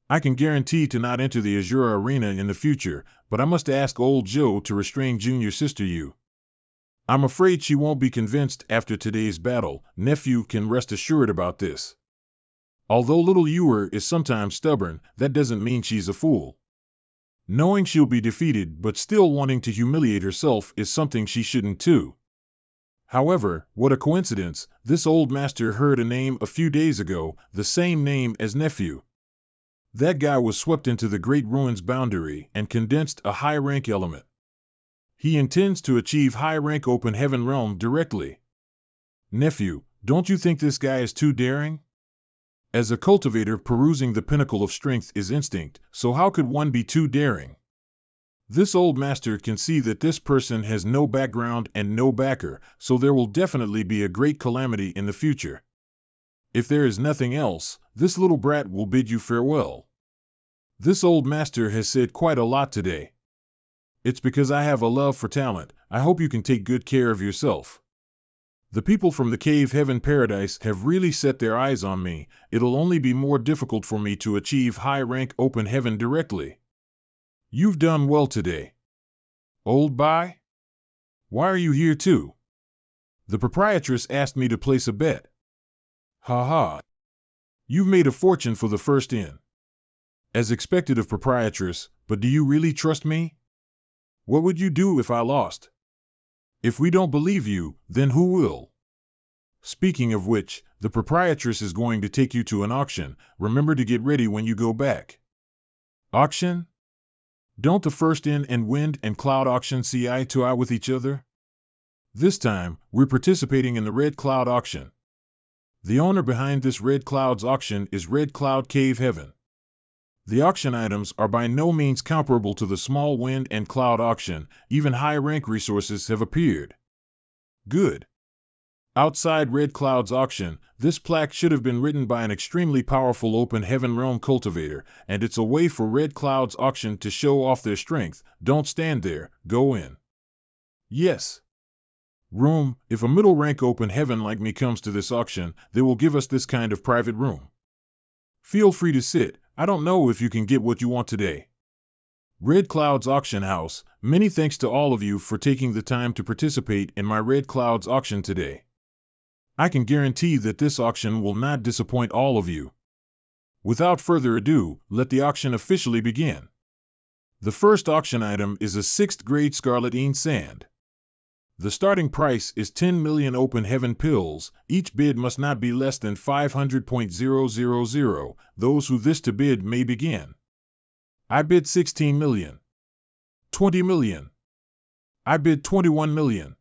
I can guarantee to not enter the Azura Arena in the future, but I must ask old Joe to restrain junior sister Yu. I'm afraid she won't be convinced after today's battle. Nephew can rest assured about this. Although little Ewer is sometimes stubborn, that doesn't mean she's a fool. Knowing she'll be defeated but still wanting to humiliate herself is something she shouldn't do. However, what a coincidence, this old master heard a name a few days ago, the same name as Nephew. That guy was swept into the Great Ruins boundary and condensed a high-rank element. He intends to achieve high rank open heaven realm directly. Nephew, don't you think this guy is too daring? As a cultivator, perusing the pinnacle of strength is instinct, so how could one be too daring? This old master can see that this person has no background and no backer, so there will definitely be a great calamity in the future. If there is nothing else, this little brat will bid you farewell. This old master has said quite a lot today. It's because I have a love for talent. I hope you can take good care of yourself. The people from the cave heaven paradise have really set their eyes on me. It'll only be more difficult for me to achieve high rank open heaven directly. You've done well today. Old Bai? Why are you here too? The proprietress asked me to place a bet. Ha ha. You've made a fortune for the first in. As expected of proprietress, but do you really trust me? What would you do if I lost? If we don't believe you, then who will? Speaking of which, the proprietress is going to take you to an auction. Remember to get ready when you go back. Auction? Don't the first in and wind and cloud auction see eye to eye with each other? This time, we're participating in the Red Cloud auction. The owner behind this Red Cloud's auction is Red Cloud Cave Heaven. The auction items are by no means comparable to the small wind and cloud auction. Even high-rank resources have appeared. Good. Outside Red Cloud's auction, this plaque should have been written by an extremely powerful open heaven realm cultivator, and it's a way for Red Cloud's auction to show off their strength. Don't stand there, go in. Yes. Room, if a middle-rank open heaven like me comes to this auction, they will give us this kind of private room. Feel free to sit. I don't know if you can get what you want today. Red Cloud's auction house, many thanks to all of you for taking the time to participate in my Red Cloud's auction today. I can guarantee that this auction will not disappoint all of you. Without further ado, let the auction officially begin. The first auction item is a 6th grade scarletine sand. The starting price is 10 million open heaven pills. Each bid must not be less than 500,000. Those who wish to bid may begin. I bid 16 million. 20 million. I bid 21 million.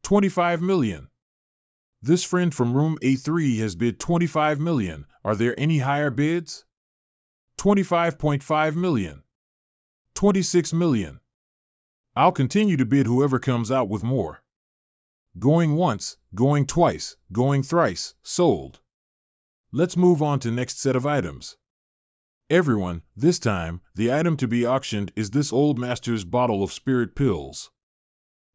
25 million. This friend from room A3 has bid 25 million. Are there any higher bids? 25.5 million. 26 million. I'll continue to bid whoever comes out with more. Going once, going twice, going thrice, sold. Let's move on to next set of items. Everyone, this time, the item to be auctioned is this old master's bottle of spirit pills.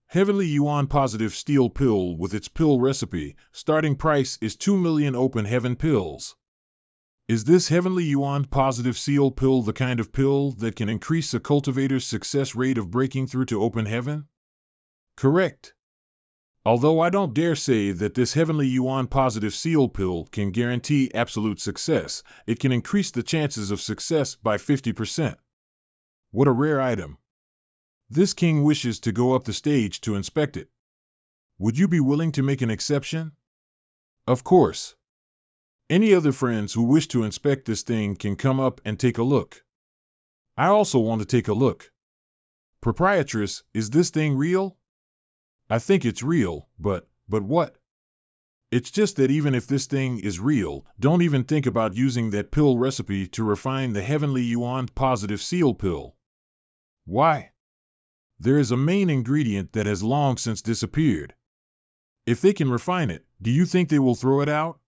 Heavenly Yuan positive steel pill with its pill recipe. Starting price is 2 million open heaven pills. Is this Heavenly Yuan positive seal pill the kind of pill that can increase a cultivator's success rate of breaking through to open heaven? Correct. Although I don't dare say that this Heavenly Yuan positive seal pill can guarantee absolute success, it can increase the chances of success by 50%. What a rare item. This king wishes to go up the stage to inspect it. Would you be willing to make an exception? Of course. Any other friends who wish to inspect this thing can come up and take a look. I also want to take a look. Proprietress, is this thing real? I think it's real, but what? It's just that even if this thing is real, don't even think about using that pill recipe to refine the Heavenly Yuan positive seal pill. Why? There is a main ingredient that has long since disappeared. If they can refine it, do you think they will throw it out?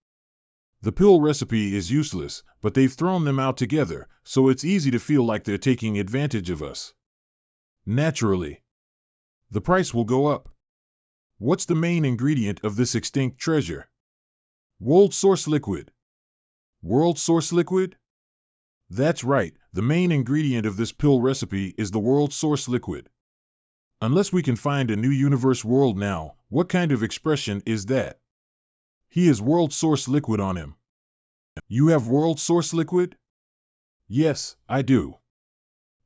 The pill recipe is useless, but they've thrown them out together, so it's easy to feel like they're taking advantage of us. Naturally. The price will go up. What's the main ingredient of this extinct treasure? World Source Liquid. World Source Liquid? That's right, the main ingredient of this pill recipe is the World Source Liquid. Unless we can find a new universe world now, what kind of expression is that? He has World Source Liquid on him. You have World Source Liquid? Yes, I do.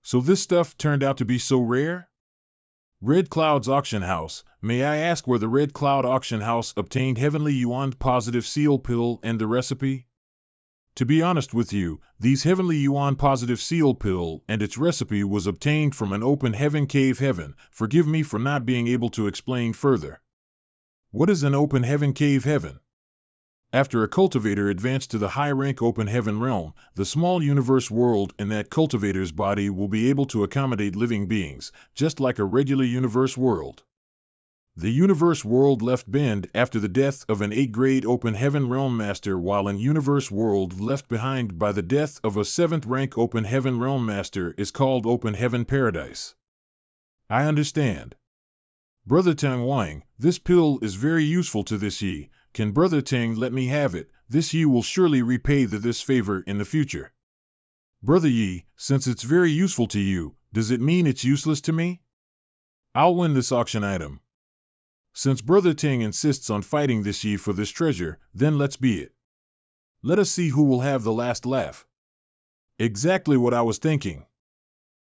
So this stuff turned out to be so rare? Red Cloud's auction house. May I ask where the Red Cloud auction house obtained Heavenly Yuan positive seal pill and the recipe? To be honest with you, these heavenly yuan positive seal pill and its recipe was obtained from an open heaven cave heaven. Forgive me for not being able to explain further. What is an open heaven cave heaven? After a cultivator advanced to the high-rank open heaven realm, the small universe world in that cultivator's body will be able to accommodate living beings, just like a regular universe world. The universe world left bend after the death of an 8th-grade open heaven realm master, while an universe world left behind by the death of a 7th-rank open heaven realm master is called open heaven paradise. I understand. Brother Tang Wang, this pill is very useful to this Yi. Can Brother Tang let me have it? This Yi will surely repay this favor in the future. Brother Yi, since it's very useful to you, does it mean it's useless to me? I'll win this auction item. Since Brother Tang insists on fighting this Yi for this treasure, then let's be it. Let us see who will have the last laugh. Exactly what I was thinking.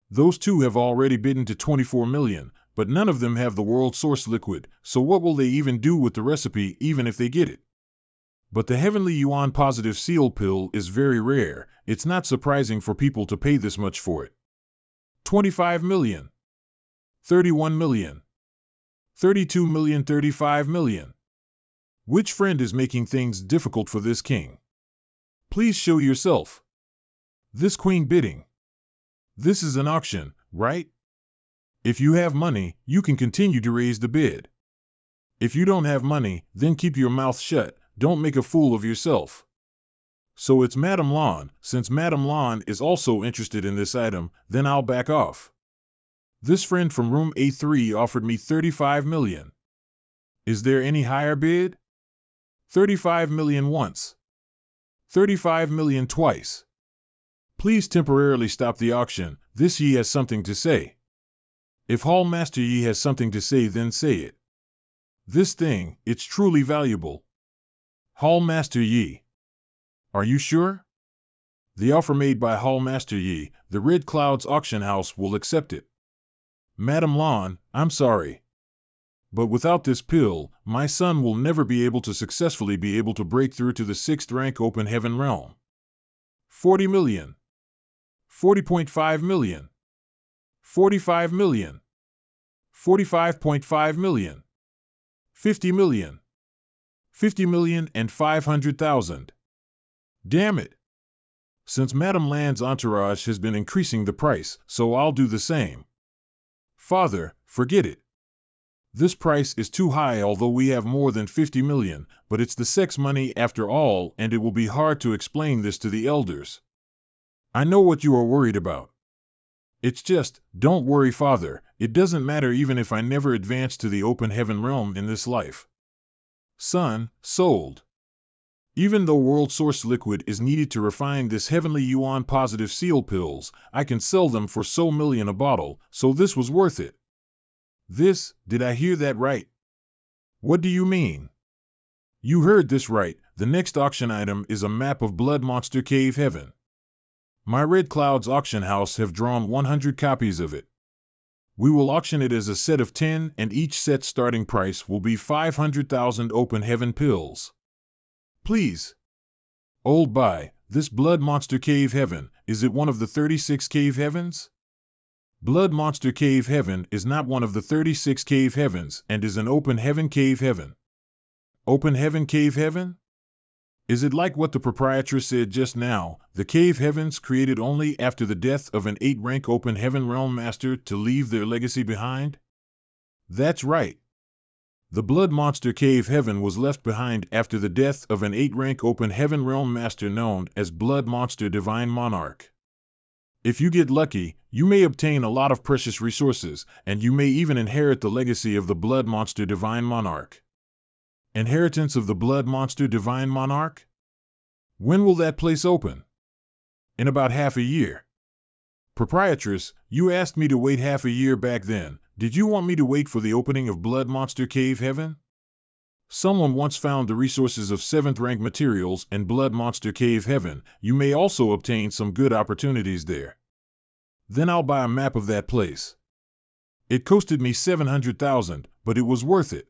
Those two have already bidden to 24 million, but none of them have the world source liquid, so what will they even do with the recipe even if they get it? But the heavenly yuan positive seal pill is very rare. It's not surprising for people to pay this much for it. 25 million. 31 million. 32 million, 35 million. Which friend is making things difficult for this king? Please show yourself. This queen bidding. This is an auction, right? If you have money, you can continue to raise the bid. If you don't have money, then keep your mouth shut. Don't make a fool of yourself. So it's Madame Lan. Since Madame Lan is also interested in this item, then I'll back off. This friend from room A3 offered me 35 million. Is there any higher bid? 35 million once. 35 million twice. Please temporarily stop the auction. This Yi has something to say. If Hall Master Yi has something to say, then say it. This thing, it's truly valuable. Hall Master Yi. Are you sure? The offer made by Hall Master Yi, the Red Clouds auction house, will accept it. Madame Lan, I'm sorry. But without this pill, my son will never be able to successfully break through to the 6th-rank open heaven realm. 40 million. 40.5 million. 45 million. 45.5 million. 50 million. 50 million and 500,000. Damn it. Since Madame Lan's entourage has been increasing the price, so I'll do the same. Father, forget it. This price is too high, although we have more than 50 million, but it's the sex money after all, and it will be hard to explain this to the elders. I know what you are worried about. It's just, don't worry, Father, it doesn't matter even if I never advance to the open heaven realm in this life. Son, sold. Even though world source liquid is needed to refine this heavenly yuan positive seal pills, I can sell them for so million a bottle, so this was worth it. This, did I hear that right? What do you mean? You heard this right. The next auction item is a map of Blood Monster Cave Heaven. My Red Clouds auction house have drawn 100 copies of it. We will auction it as a set of 10, and each set's starting price will be 500,000 open heaven pills. Please. Old Bai, this Blood Monster Cave Heaven, is it one of the 36 cave heavens? Blood Monster Cave Heaven is not one of the 36 cave heavens and is an open heaven cave heaven. Open heaven cave heaven? Is it like what the proprietress said just now, the cave heavens created only after the death of an 8th-rank open heaven realm master to leave their legacy behind? That's right. The Blood Monster Cave Heaven was left behind after the death of an 8th-rank open heaven realm master known as Blood Monster Divine Monarch. If you get lucky, you may obtain a lot of precious resources, and you may even inherit the legacy of the Blood Monster Divine Monarch. Inheritance of the Blood Monster Divine Monarch? When will that place open? In about half a year. Proprietress, you asked me to wait half a year back then. Did you want me to wait for the opening of Blood Monster Cave Heaven? Someone once found the resources of 7th-rank materials in Blood Monster Cave Heaven. You may also obtain some good opportunities there. Then I'll buy a map of that place. It costed me 700,000, but it was worth it.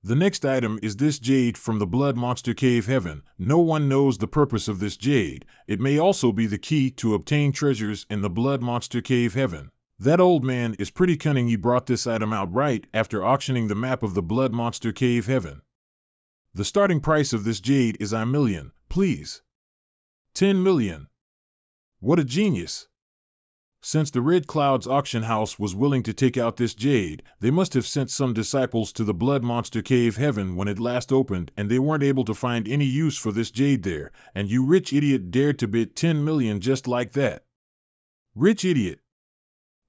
The next item is this jade from the Blood Monster Cave Heaven. No one knows the purpose of this jade. It may also be the key to obtain treasures in the Blood Monster Cave Heaven. That old man is pretty cunning. He brought this item out right after auctioning the map of the Blood Monster Cave Heaven. The starting price of this jade is $1 million, please. 10 million. What a genius. Since the Red Cloud's auction house was willing to take out this jade, they must have sent some disciples to the Blood Monster Cave Heaven when it last opened, and they weren't able to find any use for this jade there, and you rich idiot dared to bid 10 million just like that. Rich idiot.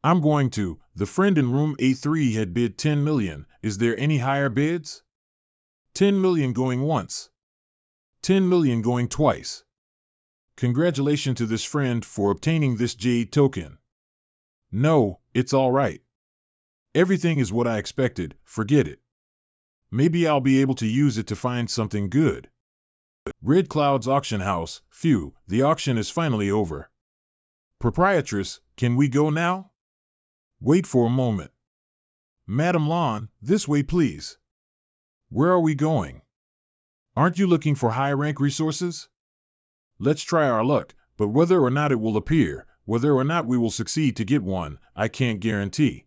I'm going to. The friend in room A3 had bid 10 million. Is there any higher bids? 10 million going once. 10 million going twice. Congratulations to this friend for obtaining this jade token. No, it's all right. Everything is what I expected, forget it. Maybe I'll be able to use it to find something good. Red Cloud's auction house, phew, the auction is finally over. Proprietress, can we go now? Wait for a moment. Madam Lon, this way please. Where are we going? Aren't you looking for high-rank resources? Let's try our luck, but whether or not it will appear, whether or not we will succeed to get one, I can't guarantee.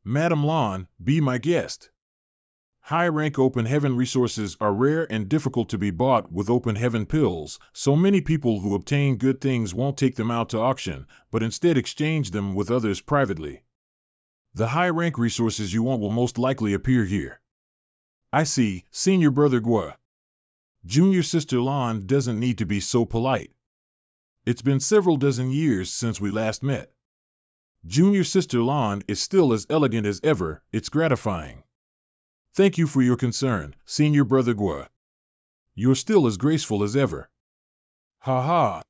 Madam Lon, be my guest. High-rank open heaven resources are rare and difficult to be bought with open heaven pills, so many people who obtain good things won't take them out to auction, but instead exchange them with others privately. The high-rank resources you want will most likely appear here. I see, Senior Brother Gua. Junior Sister Lon doesn't need to be so polite. It's been several dozen years since we last met. Junior Sister Lon is still as elegant as ever, it's gratifying. Thank you for your concern, Senior Brother Gua. You're still as graceful as ever. Ha ha.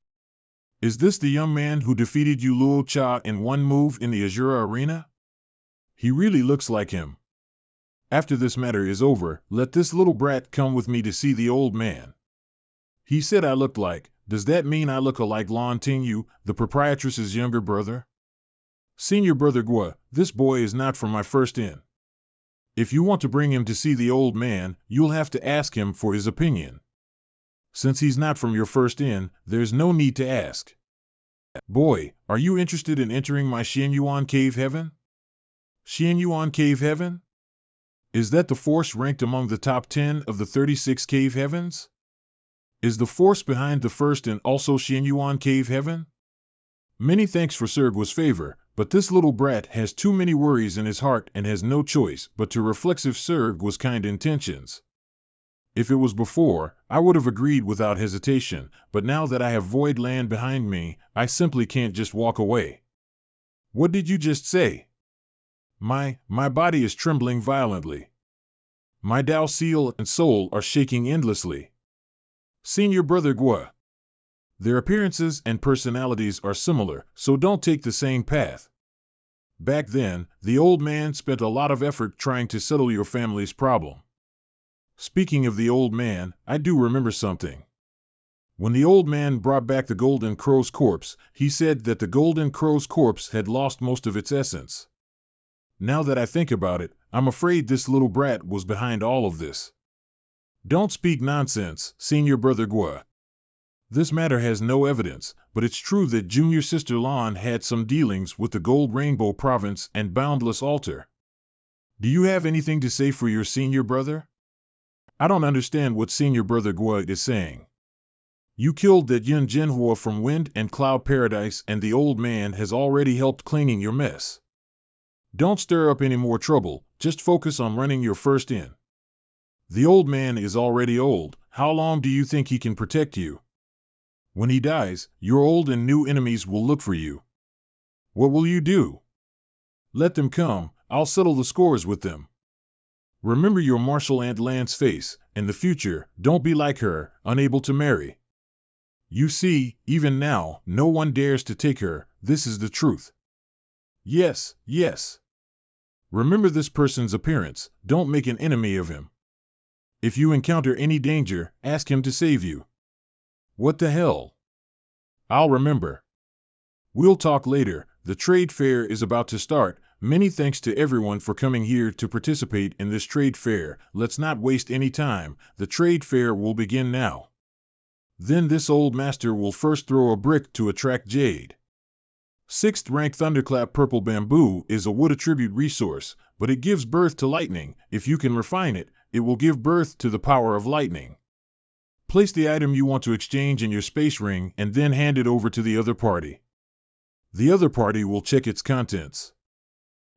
Is this the young man who defeated you Luo Cha in one move in the Azura Arena? He really looks like him. After this matter is over, let this little brat come with me to see the old man. He said I looked like. Does that mean I look alike Lon Tingyu, the proprietress's younger brother? Senior Brother Gua, this boy is not from my first inn. If you want to bring him to see the old man, you'll have to ask him for his opinion. Since he's not from your first inn, there's no need to ask. Boy, are you interested in entering my Xianyuan Cave Heaven? Xianyuan Cave Heaven? Is that the force ranked among the top 10 of the 36 cave heavens? Is the force behind the first and also Xianyuan Cave Heaven? Many thanks for Sergua's favor, but this little brat has too many worries in his heart and has no choice but to reflexive Sergua's kind intentions. If it was before, I would have agreed without hesitation, but now that I have void land behind me, I simply can't just walk away. What did you just say? My body is trembling violently. My Tao seal and soul are shaking endlessly. Senior Brother Gua. Their appearances and personalities are similar, so don't take the same path. Back then, the old man spent a lot of effort trying to settle your family's problem. Speaking of the old man, I do remember something. When the old man brought back the Golden Crow's corpse, he said that the Golden Crow's corpse had lost most of its essence. Now that I think about it, I'm afraid this little brat was behind all of this. Don't speak nonsense, Senior Brother Gua. This matter has no evidence, but it's true that Junior Sister Lon had some dealings with the Gold Rainbow Province and Boundless Altar. Do you have anything to say for your senior brother? I don't understand what Senior Brother Gua is saying. You killed that Yun Jinhua from Wind and Cloud Paradise, and the old man has already helped cleaning your mess. Don't stir up any more trouble, just focus on running your first inn. The old man is already old, how long do you think he can protect you? When he dies, your old and new enemies will look for you. What will you do? Let them come, I'll settle the scores with them. Remember your martial Aunt Lan's face. In the future, don't be like her, unable to marry. You see, even now, no one dares to take her, this is the truth. Yes, yes. Remember this person's appearance, don't make an enemy of him. If you encounter any danger, ask him to save you. What the hell? I'll remember. We'll talk later, the trade fair is about to start, Many thanks to everyone for coming here to participate in this trade fair. Let's not waste any time. The trade fair will begin now. Then this old master will first throw a brick to attract jade. 6th rank Thunderclap Purple Bamboo is a wood attribute resource, but it gives birth to lightning. If you can refine it, it will give birth to the power of lightning. Place the item you want to exchange in your space ring and then hand it over to the other party. The other party will check its contents.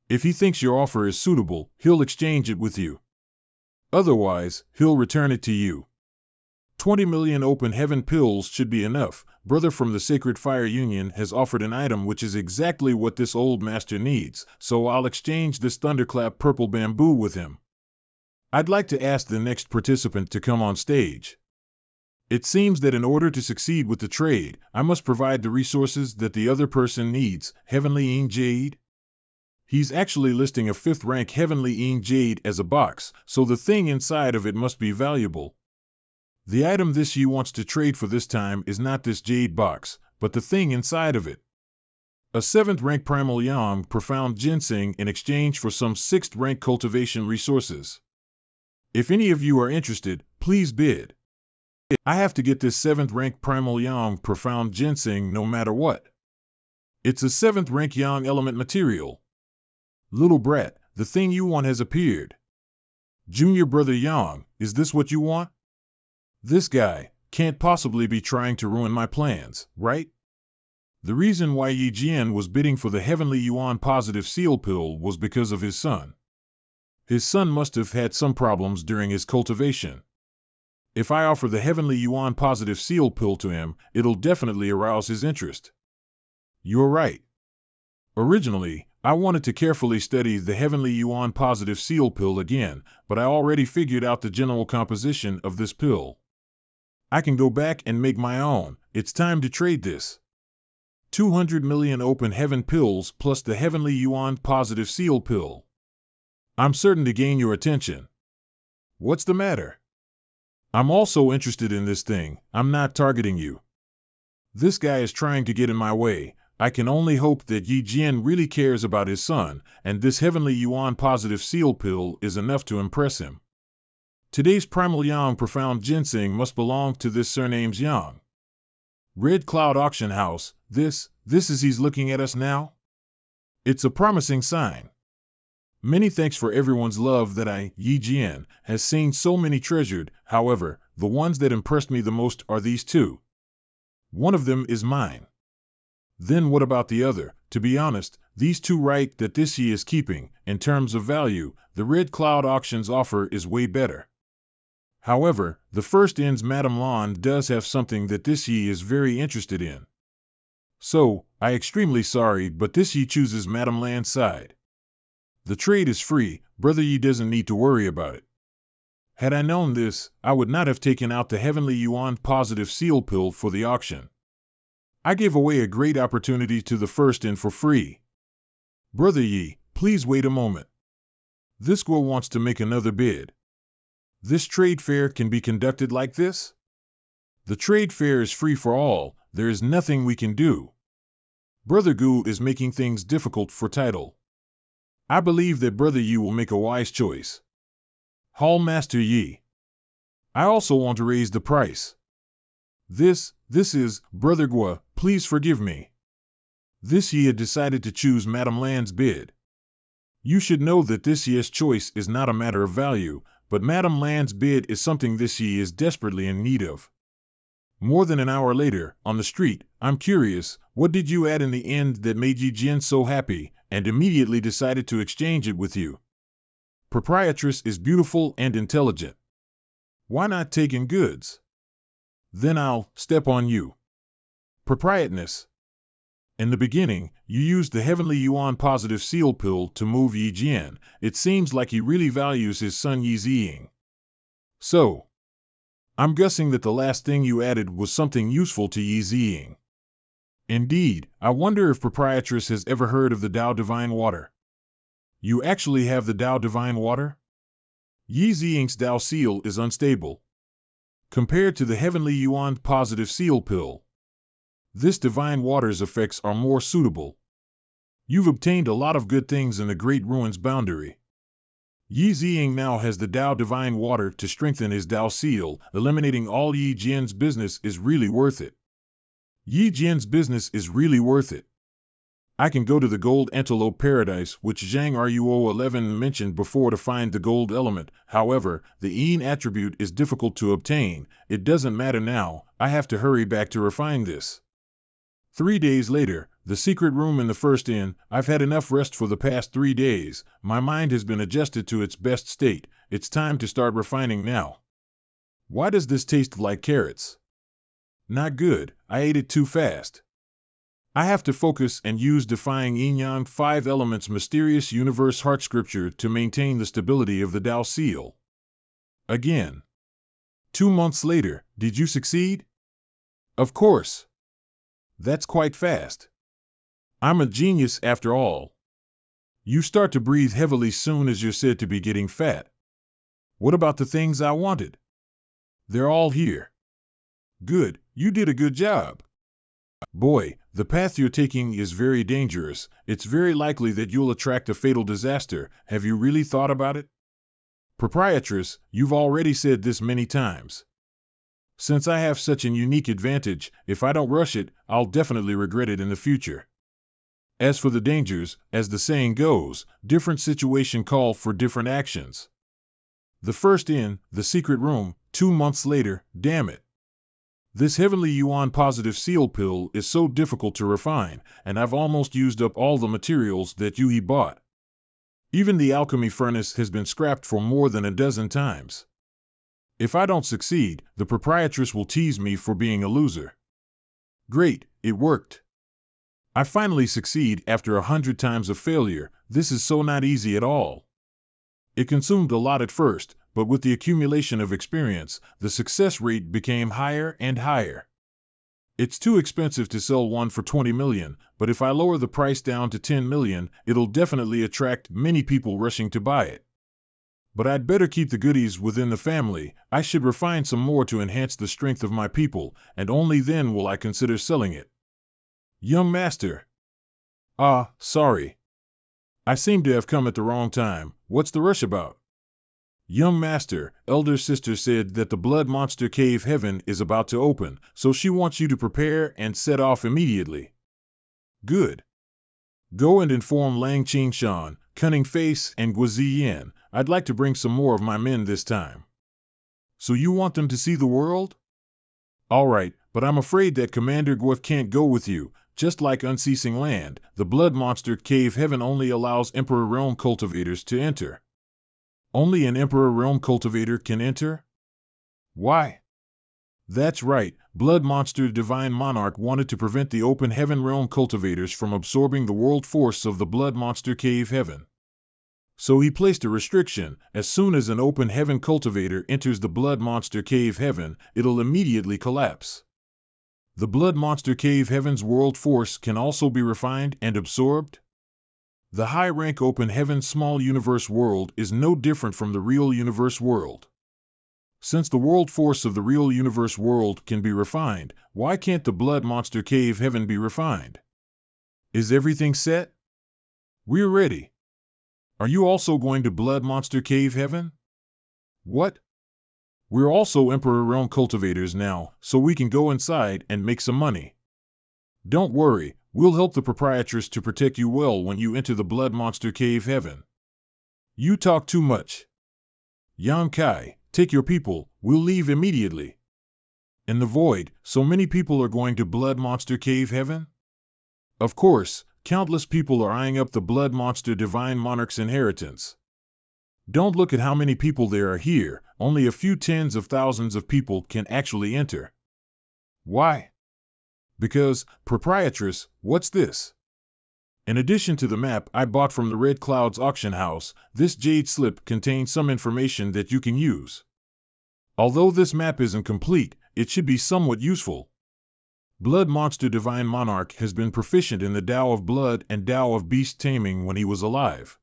If he thinks your offer is suitable, he'll exchange it with you. Otherwise, he'll return it to you. 20 million open heaven pills should be enough. Brother from the Sacred Fire Union has offered an item which is exactly what this old master needs, so I'll exchange this Thunderclap Purple Bamboo with him. I'd like to ask the next participant to come on stage. It seems that in order to succeed with the trade, I must provide the resources that the other person needs. Heavenly Ing Jade? He's actually listing a 5th rank Heavenly Ing Jade as a box, so the thing inside of it must be valuable. The item this Yi wants to trade for this time is not this jade box, but the thing inside of it. A 7th rank Primal Yang Profound Ginseng in exchange for some 6th rank cultivation resources. If any of you are interested, please bid. I have to get this 7th rank Primal Yang Profound Ginseng no matter what. It's a 7th rank Yang element material. Little brat, the thing you want has appeared. Junior brother Yang, is this what you want? This guy can't possibly be trying to ruin my plans, right? The reason why Yi Jian was bidding for the Heavenly Yuan Positive Seal Pill was because of his son. His son must have had some problems during his cultivation. If I offer the Heavenly Yuan Positive Seal Pill to him, it'll definitely arouse his interest. You're right. Originally, I wanted to carefully study the Heavenly Yuan Positive Seal Pill again, but I already figured out the general composition of this pill. I can go back and make my own. It's time to trade this. 200 million open heaven pills plus the Heavenly Yuan Positive Seal Pill. I'm certain to gain your attention. What's the matter? I'm also interested in this thing. I'm not targeting you. This guy is trying to get in my way. I can only hope that Yi Jian really cares about his son, and this Heavenly Yuan Positive Seal Pill is enough to impress him. Today's Primal Yang Profound Ginseng must belong to this surname's Yang. Red Cloud Auction House, this is he's looking at us now? It's a promising sign. Many thanks for everyone's love that Yi Jian, has seen so many treasured. However, the ones that impressed me the most are these two. One of them is mine. Then what about the other? To be honest, these two right that this Yi is keeping. In terms of value, the Red Cloud Auctions offer is way better. However, the first end's Madame Lan does have something that this Yi is very interested in. So, I extremely sorry, but this Yi chooses Madame Lan's side. The trade is free, Brother Yi doesn't need to worry about it. Had I known this, I would not have taken out the Heavenly Yuan Positive Seal Pill for the auction. I gave away a great opportunity to the first in for free. Brother Yi, please wait a moment. This girl wants to make another bid. This trade fair can be conducted like this? The trade fair is free for all, there is nothing we can do. Brother Gu is making things difficult for title. I believe that Brother Yi will make a wise choice. Hall Master Yi. I also want to raise the price. This is, Brother Gua, please forgive me. This Yi had decided to choose Madame Lan's bid. You should know that this Yi's choice is not a matter of value, but Madame Lan's bid is something this Yi is desperately in need of. More than an hour later, on the street, I'm curious, what did you add in the end that made Yi Jian so happy, and immediately decided to exchange it with you? Proprietress is beautiful and intelligent. Why not take in goods? Then I'll step on you. Proprietress. In the beginning, you used the Heavenly Yuan Positive Seal Pill to move Yi Jian. It seems like he really values his son Yi Ziying. So, I'm guessing that the last thing you added was something useful to Yi Ziying. Indeed, I wonder if Proprietress has ever heard of the Tao Divine Water. You actually have the Tao Divine Water? Yi Ziying's Tao Seal is unstable. Compared to the Heavenly Yuan Positive Seal Pill, this Divine Water's effects are more suitable. You've obtained a lot of good things in the Great Ruins boundary. Yi Ziying now has the Dao Divine Water to strengthen his Dao seal. Eliminating all Yi Jian's business is really worth it. Yi Jian's business is really worth it. I can go to the Gold Antelope Paradise, which Zhang Ruo 11 mentioned before, to find the gold element. However, the Yin attribute is difficult to obtain. It doesn't matter now, I have to hurry back to refine this. 3 days later, the secret room in the first inn. I've had enough rest for the past 3 days. My mind has been adjusted to its best state. It's time to start refining now. Why does this taste like carrots? Not good, I ate it too fast. I have to focus and use Defying Yin-Yang 5 Elements Mysterious Universe Heart Scripture to maintain the stability of the Dao Seal. Again. 2 months later, did you succeed? Of course. That's quite fast. I'm a genius after all. You start to breathe heavily soon as you're said to be getting fat. What about the things I wanted? They're all here. Good, you did a good job. Boy, the path you're taking is very dangerous. It's very likely that you'll attract a fatal disaster. Have you really thought about it? Proprietress, you've already said this many times. Since I have such an unique advantage, if I don't rush it, I'll definitely regret it in the future. As for the dangers, as the saying goes, different situation call for different actions. The first inn, the secret room, 2 months later, damn it. This heavenly yuan positive seal pill is so difficult to refine, and I've almost used up all the materials that Yui bought. Even the alchemy furnace has been scrapped for more than a dozen times. If I don't succeed, the proprietress will tease me for being a loser. Great, it worked. I finally succeed after 100 times of failure. This is so not easy at all. It consumed a lot at first, but with the accumulation of experience, the success rate became higher and higher. It's too expensive to sell one for 20 million, but if I lower the price down to 10 million, it'll definitely attract many people rushing to buy it. But I'd better keep the goodies within the family. I should refine some more to enhance the strength of my people, and only then will I consider selling it. Young master. Sorry. I seem to have come at the wrong time. What's the rush about? Young master, elder sister said that the blood monster cave heaven is about to open, so she wants you to prepare and set off immediately. Good. Go and inform Lang Qingshan, Cunning Face, and Guaziyan. I'd like to bring some more of my men this time. So you want them to see the world? All right, but I'm afraid that Commander Guif can't go with you. Just like Unceasing Land, the blood monster cave heaven only allows Emperor Realm cultivators to enter. Only an Emperor Realm cultivator can enter? Why? That's right, Blood Monster Divine Monarch wanted to prevent the Open Heaven Realm cultivators from absorbing the world force of the Blood Monster Cave Heaven. So he placed a restriction: as soon as an Open Heaven cultivator enters the Blood Monster Cave Heaven, it'll immediately collapse. The Blood Monster Cave Heaven's world force can also be refined and absorbed? The high-rank Open Heaven Small Universe world is no different from the real universe world. Since the world force of the real universe world can be refined, why can't the Blood Monster Cave Heaven be refined? Is everything set? We're ready. Are you also going to Blood Monster Cave Heaven? What? We're also Emperor Realm cultivators now, so we can go inside and make some money. Don't worry, we'll help the proprietress to protect you well when you enter the Blood Monster Cave Heaven. You talk too much. Yang Kai, take your people, we'll leave immediately. In the void, so many people are going to Blood Monster Cave Heaven? Of course, countless people are eyeing up the Blood Monster Divine Monarch's inheritance. Don't look at how many people there are here, only a few tens of thousands of people can actually enter. Why? Because, proprietress, what's this? In addition to the map I bought from the Red Clouds auction house, this jade slip contains some information that you can use. Although this map isn't complete, it should be somewhat useful. Blood Monster Divine Monarch has been proficient in the Tao of Blood and Tao of Beast Taming when he was alive.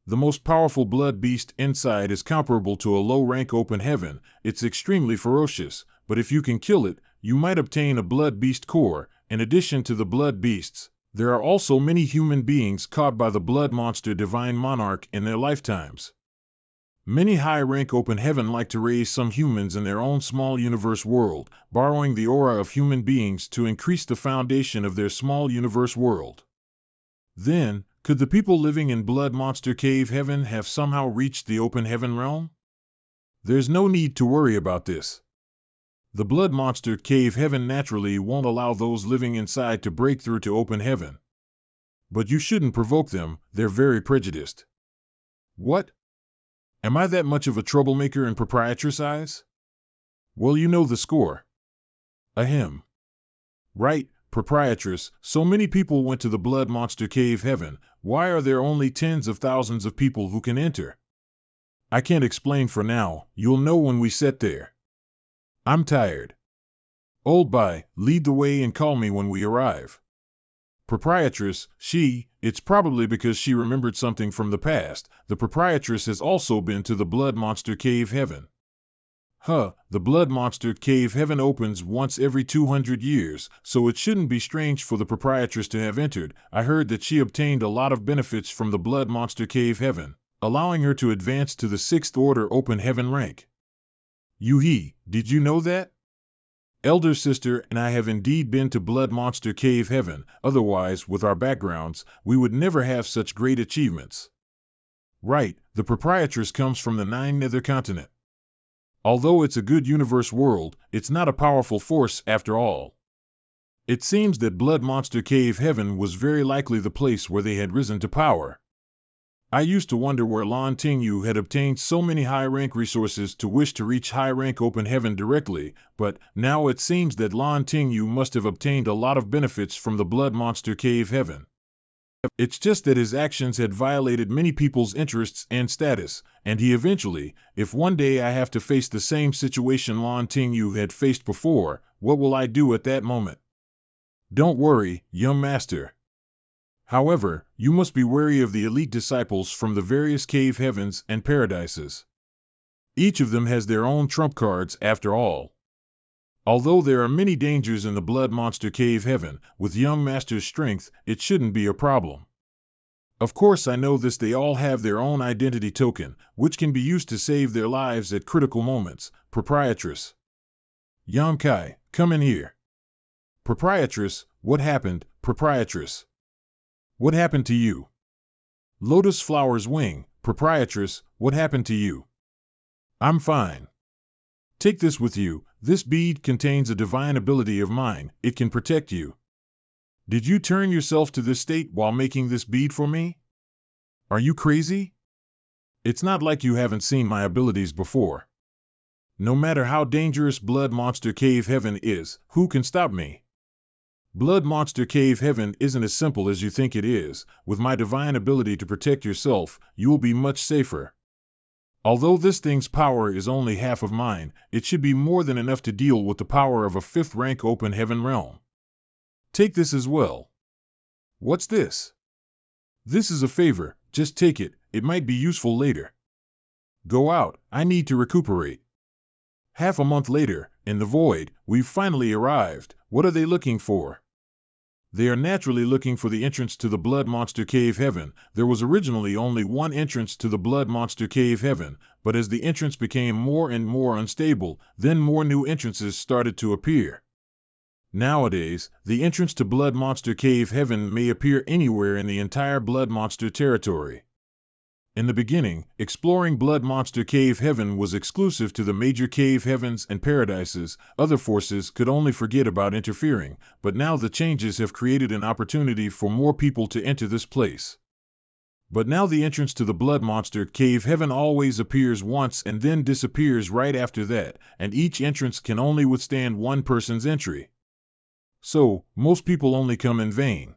The most powerful blood beast inside is comparable to a low-rank Open Heaven. It's extremely ferocious, but if you can kill it, you might obtain a blood beast core. In addition to the blood beasts, There are also many human beings caught by the blood monster divine monarch in their lifetimes. Many high-rank open heaven like to raise some humans in their own small universe world, borrowing the aura of human beings to increase the foundation of their small universe world. Then, could the people living in blood monster cave heaven have somehow reached the open heaven realm? There's no need to worry about this. The blood monster cave heaven naturally won't allow those living inside to break through to open heaven. But you shouldn't provoke them, they're very prejudiced. What? Am I that much of a troublemaker in proprietress' eyes? Well, you know the score. Ahem. Right, proprietress, so many people went to the blood monster cave heaven, why are there only tens of thousands of people who can enter? I can't explain for now, you'll know when we set there. I'm tired. Old Bai, lead the way and call me when we arrive. Proprietress, it's probably because she remembered something from the past. The proprietress has also been to the blood monster cave heaven. The blood monster cave heaven opens once every 200 years, so it shouldn't be strange for the proprietress to have entered. I heard that she obtained a lot of benefits from the blood monster cave heaven, allowing her to advance to the 6th order open heaven rank. Did you know that? Elder sister and I have indeed been to blood monster cave heaven, otherwise, with our backgrounds, we would never have such great achievements. Right, the proprietress comes from the 9th nether continent. Although it's a good universe world, it's not a powerful force after all. It seems that blood monster cave heaven was very likely the place where they had risen to power. I used to wonder where Lan Tingyu had obtained so many high-rank resources to wish to reach high-rank open heaven directly, but now it seems that Lan Tingyu must have obtained a lot of benefits from the blood monster cave heaven. It's just that his actions had violated many people's interests and status, and he eventually, if one day I have to face the same situation Lan Tingyu had faced before, what will I do at that moment? Don't worry, young master. However, you must be wary of the elite disciples from the various cave heavens and paradises. Each of them has their own trump cards after all. Although there are many dangers in the blood monster cave heaven, with young master's strength, it shouldn't be a problem. Of course I know this, they all have their own identity token, which can be used to save their lives at critical moments. Proprietress. Yang Kai, come in here. Proprietress, what happened, proprietress? What happened to you? Lotus Flower's Wing, proprietress, what happened to you? I'm fine. Take this with you, this bead contains a divine ability of mine, it can protect you. Did you turn yourself to this state while making this bead for me? Are you crazy? It's not like you haven't seen my abilities before. No matter how dangerous blood monster cave heaven is, who can stop me? Blood monster cave heaven isn't as simple as you think it is. With my divine ability to protect yourself, you will be much safer. Although this thing's power is only half of mine, it should be more than enough to deal with the power of a 5th rank open heaven realm. Take this as well. What's this? This is a favor, just take it, it might be useful later. Go out, I need to recuperate. Half a month later, in the void, we've finally arrived. What are they looking for? They are naturally looking for the entrance to the blood monster cave heaven. There was originally only one entrance to the blood monster cave heaven, but as the entrance became more and more unstable, then more new entrances started to appear. Nowadays, the entrance to blood monster cave heaven may appear anywhere in the entire blood monster territory. In the beginning, exploring blood monster cave heaven was exclusive to the major cave heavens and paradises. Other forces could only forget about interfering, but now the changes have created an opportunity for more people to enter this place. But now the entrance to the blood monster cave heaven always appears once and then disappears right after that, and each entrance can only withstand one person's entry. So, most people only come in vain.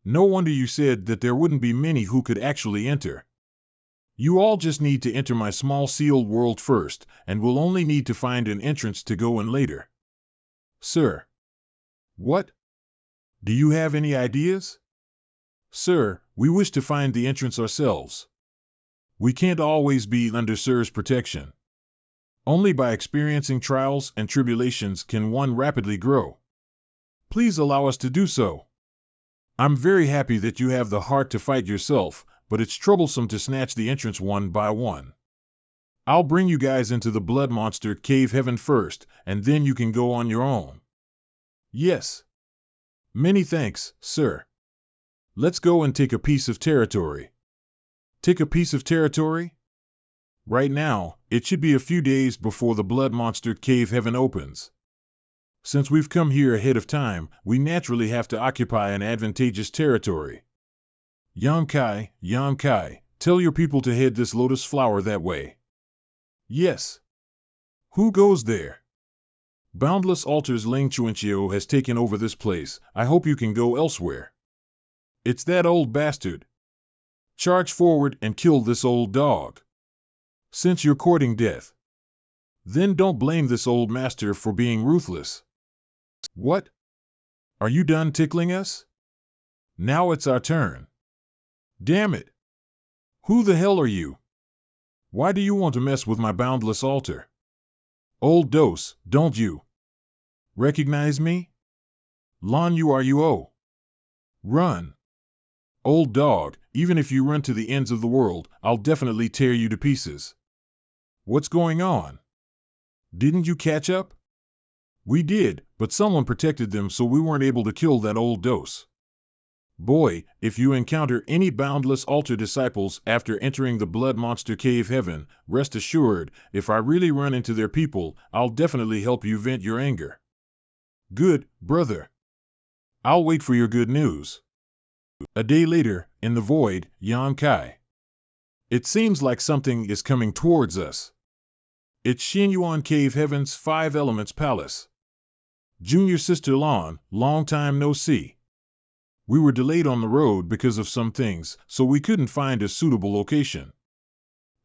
No wonder you said that there wouldn't be many who could actually enter. You all just need to enter my small sealed world first, and will only need to find an entrance to go in later. Sir. What? Do you have any ideas? Sir, we wish to find the entrance ourselves. We can't always be under Sir's protection. Only by experiencing trials and tribulations can one rapidly grow. Please allow us to do so. I'm very happy that you have the heart to fight yourself, but it's troublesome to snatch the entrance one by one. I'll bring you guys into the Blood Monster Cave Heaven first, and then you can go on your own. Yes. Many thanks, sir. Let's go and take a piece of territory. Take a piece of territory? Right now, it should be a few days before the Blood Monster Cave Heaven opens. Since we've come here ahead of time, we naturally have to occupy an advantageous territory. Yan Kai, tell your people to head this lotus flower that way. Yes. Who goes there? Boundless Altars Ling Chuanchio has taken over this place. I hope you can go elsewhere. It's that old bastard. Charge forward and kill this old dog. Since you're courting death. Then don't blame this old master for being ruthless. What? Are you done tickling us? Now it's our turn. Damn it. Who the hell are you? Why do you want to mess with my boundless altar? Old dose, don't you recognize me? Lon Uruo. Run. Old dog, even if you run to the ends of the world, I'll definitely tear you to pieces. What's going on? Didn't you catch up? We did, but someone protected them so we weren't able to kill that old dose. Boy, if you encounter any Boundless Altar disciples after entering the Blood Monster Cave Heaven, rest assured, if I really run into their people, I'll definitely help you vent your anger. Good, brother. I'll wait for your good news. A day later, in the void, Yan Kai. It seems like something is coming towards us. It's Xinyuan Cave Heaven's Five Elements Palace. Junior Sister Lon, long time no see. We were delayed on the road because of some things, so we couldn't find a suitable location.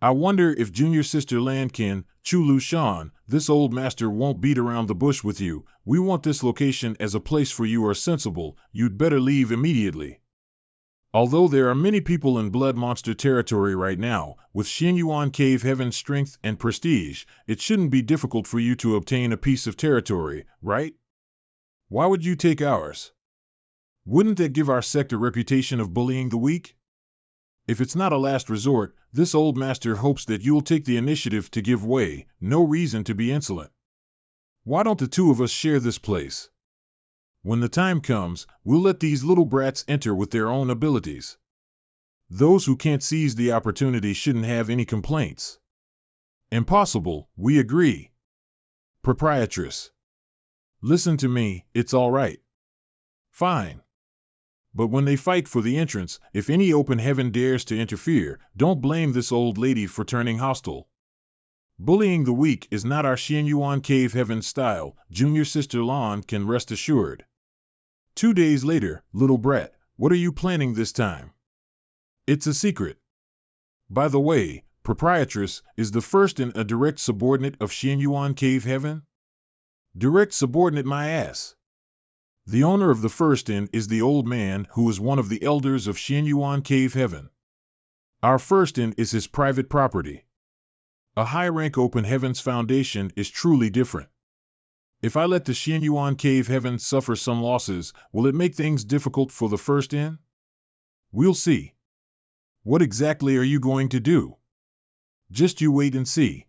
I wonder if Junior Sister Landkin, Chulu Shan, this old master won't beat around the bush with you. We want this location as a place for you are sensible, you'd better leave immediately. Although there are many people in Blood Monster territory right now, with Xinyuan Cave Heaven's strength and prestige, it shouldn't be difficult for you to obtain a piece of territory, right? Why would you take ours? Wouldn't that give our sect a reputation of bullying the weak? If it's not a last resort, this old master hopes that you'll take the initiative to give way, no reason to be insolent. Why don't the two of us share this place? When the time comes, we'll let these little brats enter with their own abilities. Those who can't seize the opportunity shouldn't have any complaints. Impossible, we agree. Proprietress. Listen to me, it's all right. Fine. But when they fight for the entrance, if any open heaven dares to interfere, don't blame this old lady for turning hostile. Bullying the weak is not our Xinyuan Cave Heaven style, Junior Sister Lon can rest assured. 2 days later, little brat, what are you planning this time? It's a secret. By the way, Proprietress is the first and a direct subordinate of Xinyuan Cave Heaven? Direct subordinate my ass. The owner of the first inn is the old man who is one of the elders of Xinyuan Cave Heaven. Our first inn is his private property. A high-rank Open Heavens Foundation is truly different. If I let the Xinyuan Cave Heaven suffer some losses, will it make things difficult for the first inn? We'll see. What exactly are you going to do? Just you wait and see.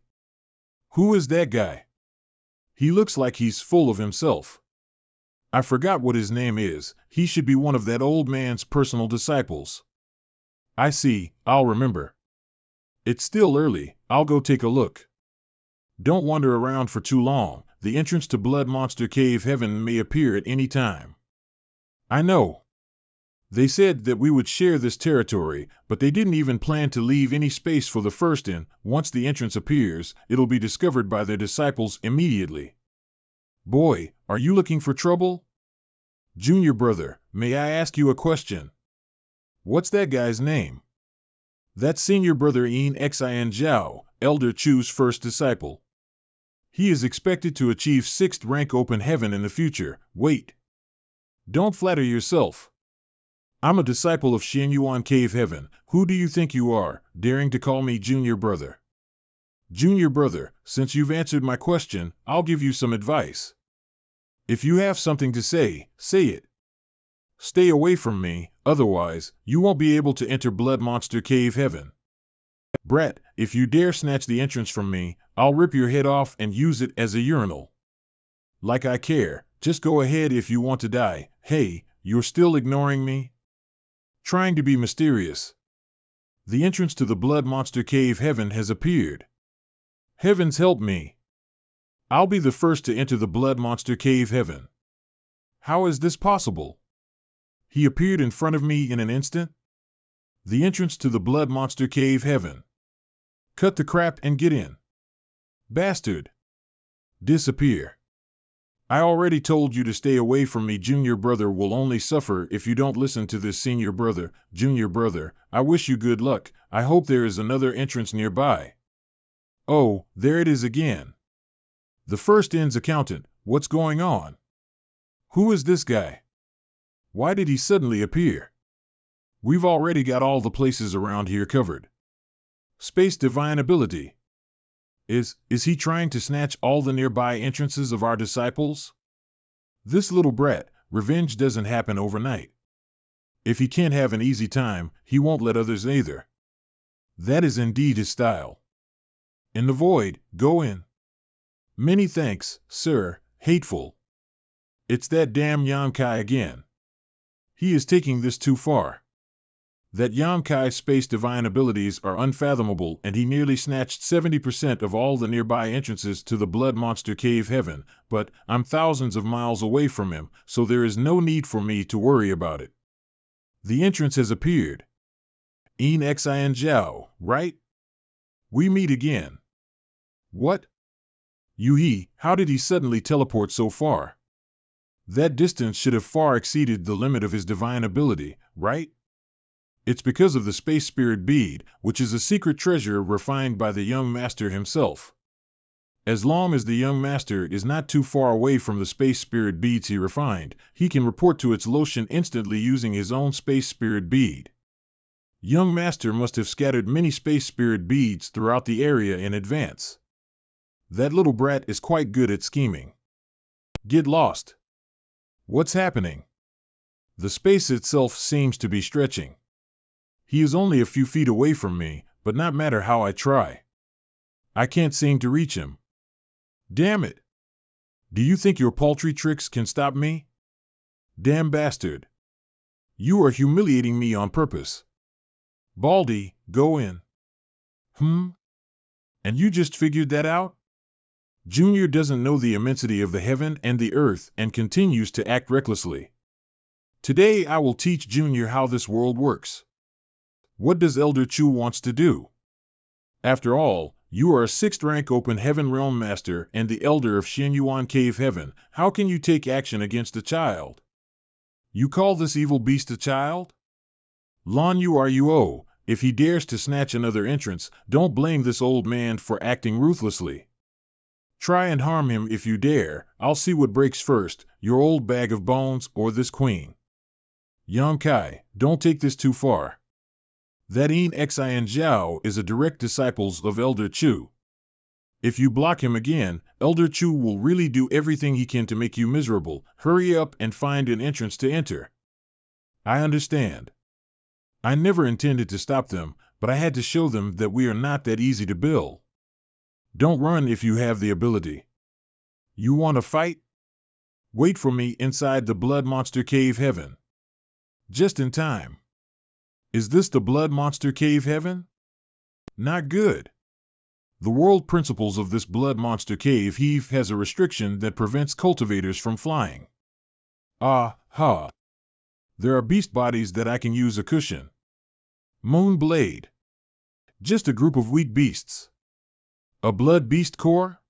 Who is that guy? He looks like he's full of himself. I forgot what his name is. He should be one of that old man's personal disciples. I see, I'll remember. It's still early, I'll go take a look. Don't wander around for too long, the entrance to Blood Monster Cave Heaven may appear at any time. I know. They said that we would share this territory, but they didn't even plan to leave any space for the first inn. Once the entrance appears, it'll be discovered by their disciples immediately. Boy, are you looking for trouble? Junior brother, may I ask you a question? What's that guy's name? That's senior brother Yin Xin Zhao, Elder Chu's first disciple. He is expected to achieve 6th rank Open Heaven in the future. Wait. Don't flatter yourself. I'm a disciple of Xinyuan Cave Heaven. Who do you think you are, daring to call me junior brother? Junior brother, since you've answered my question, I'll give you some advice. If you have something to say, say it. Stay away from me, otherwise, you won't be able to enter Blood Monster Cave Heaven. Brat, if you dare snatch the entrance from me, I'll rip your head off and use it as a urinal. Like I care, just go ahead if you want to die. Hey, you're still ignoring me? Trying to be mysterious. The entrance to the Blood Monster Cave Heaven has appeared. Heavens help me. I'll be the first to enter the Blood Monster Cave Heaven. How is this possible? He appeared in front of me in an instant? The entrance to the Blood Monster Cave Heaven. Cut the crap and get in. Bastard. Disappear. I already told you to stay away from me. Junior brother will only suffer if you don't listen to this. Senior brother, junior brother, I wish you good luck. I hope there is another entrance nearby. Oh, there it is again. The first in's accountant. What's going on? Who is this guy? Why did he suddenly appear? We've already got all the places around here covered. Space divine ability. Is he trying to snatch all the nearby entrances of our disciples? This little brat, revenge doesn't happen overnight. If he can't have an easy time, he won't let others either. That is indeed his style. In the void, go in. Many thanks, sir, hateful. It's that damn Yonkai again. He is taking this too far. That Yonkai's space divine abilities are unfathomable, and he nearly snatched 70% of all the nearby entrances to the Blood Monster Cave Heaven, but I'm thousands of miles away from him, so there is no need for me to worry about it. The entrance has appeared. Ein Xin Zhao, right? We meet again. What? He, how did he suddenly teleport so far? That distance should have far exceeded the limit of his divine ability, right? It's because of the Space Spirit Bead, which is a secret treasure refined by the young master himself. As long as the young master is not too far away from the Space Spirit Beads he refined, he can report to its location instantly using his own Space Spirit Bead. Young master must have scattered many Space Spirit Beads throughout the area in advance. That little brat is quite good at scheming. Get lost. What's happening? The space itself seems to be stretching. He is only a few feet away from me, but not matter how I try. I can't seem to reach him. Damn it! Do you think your paltry tricks can stop me? Damn bastard! You are humiliating me on purpose. Baldy, go in. And you just figured that out? Junior doesn't know the immensity of the heaven and the earth and continues to act recklessly. Today I will teach Junior how this world works. What does Elder Chu wants to do? After all, you are a 6th rank Open Heaven Realm Master and the Elder of Xianyuan Cave Heaven. How can you take action against a child? You call this evil beast a child? Lon Yuruo, if he dares to snatch another entrance, don't blame this old man for acting ruthlessly. Try and harm him if you dare. I'll see what breaks first, your old bag of bones or this queen. Yonkai, don't take this too far. That Ein Xin Zhao is a direct disciple of Elder Chu. If you block him again, Elder Chu will really do everything he can to make you miserable. Hurry up and find an entrance to enter. I understand. I never intended to stop them, but I had to show them that we are not that easy to bill. Don't run if you have the ability. You want to fight? Wait for me inside the Blood Monster Cave Heaven. Just in time. Is this the Blood Monster Cave Heaven? Not good. The world principles of this Blood Monster Cave Heave has a restriction that prevents cultivators from flying. Ah, ha. There are beast bodies that I can use a cushion. Moon Blade. Just a group of weak beasts. A blood beast core?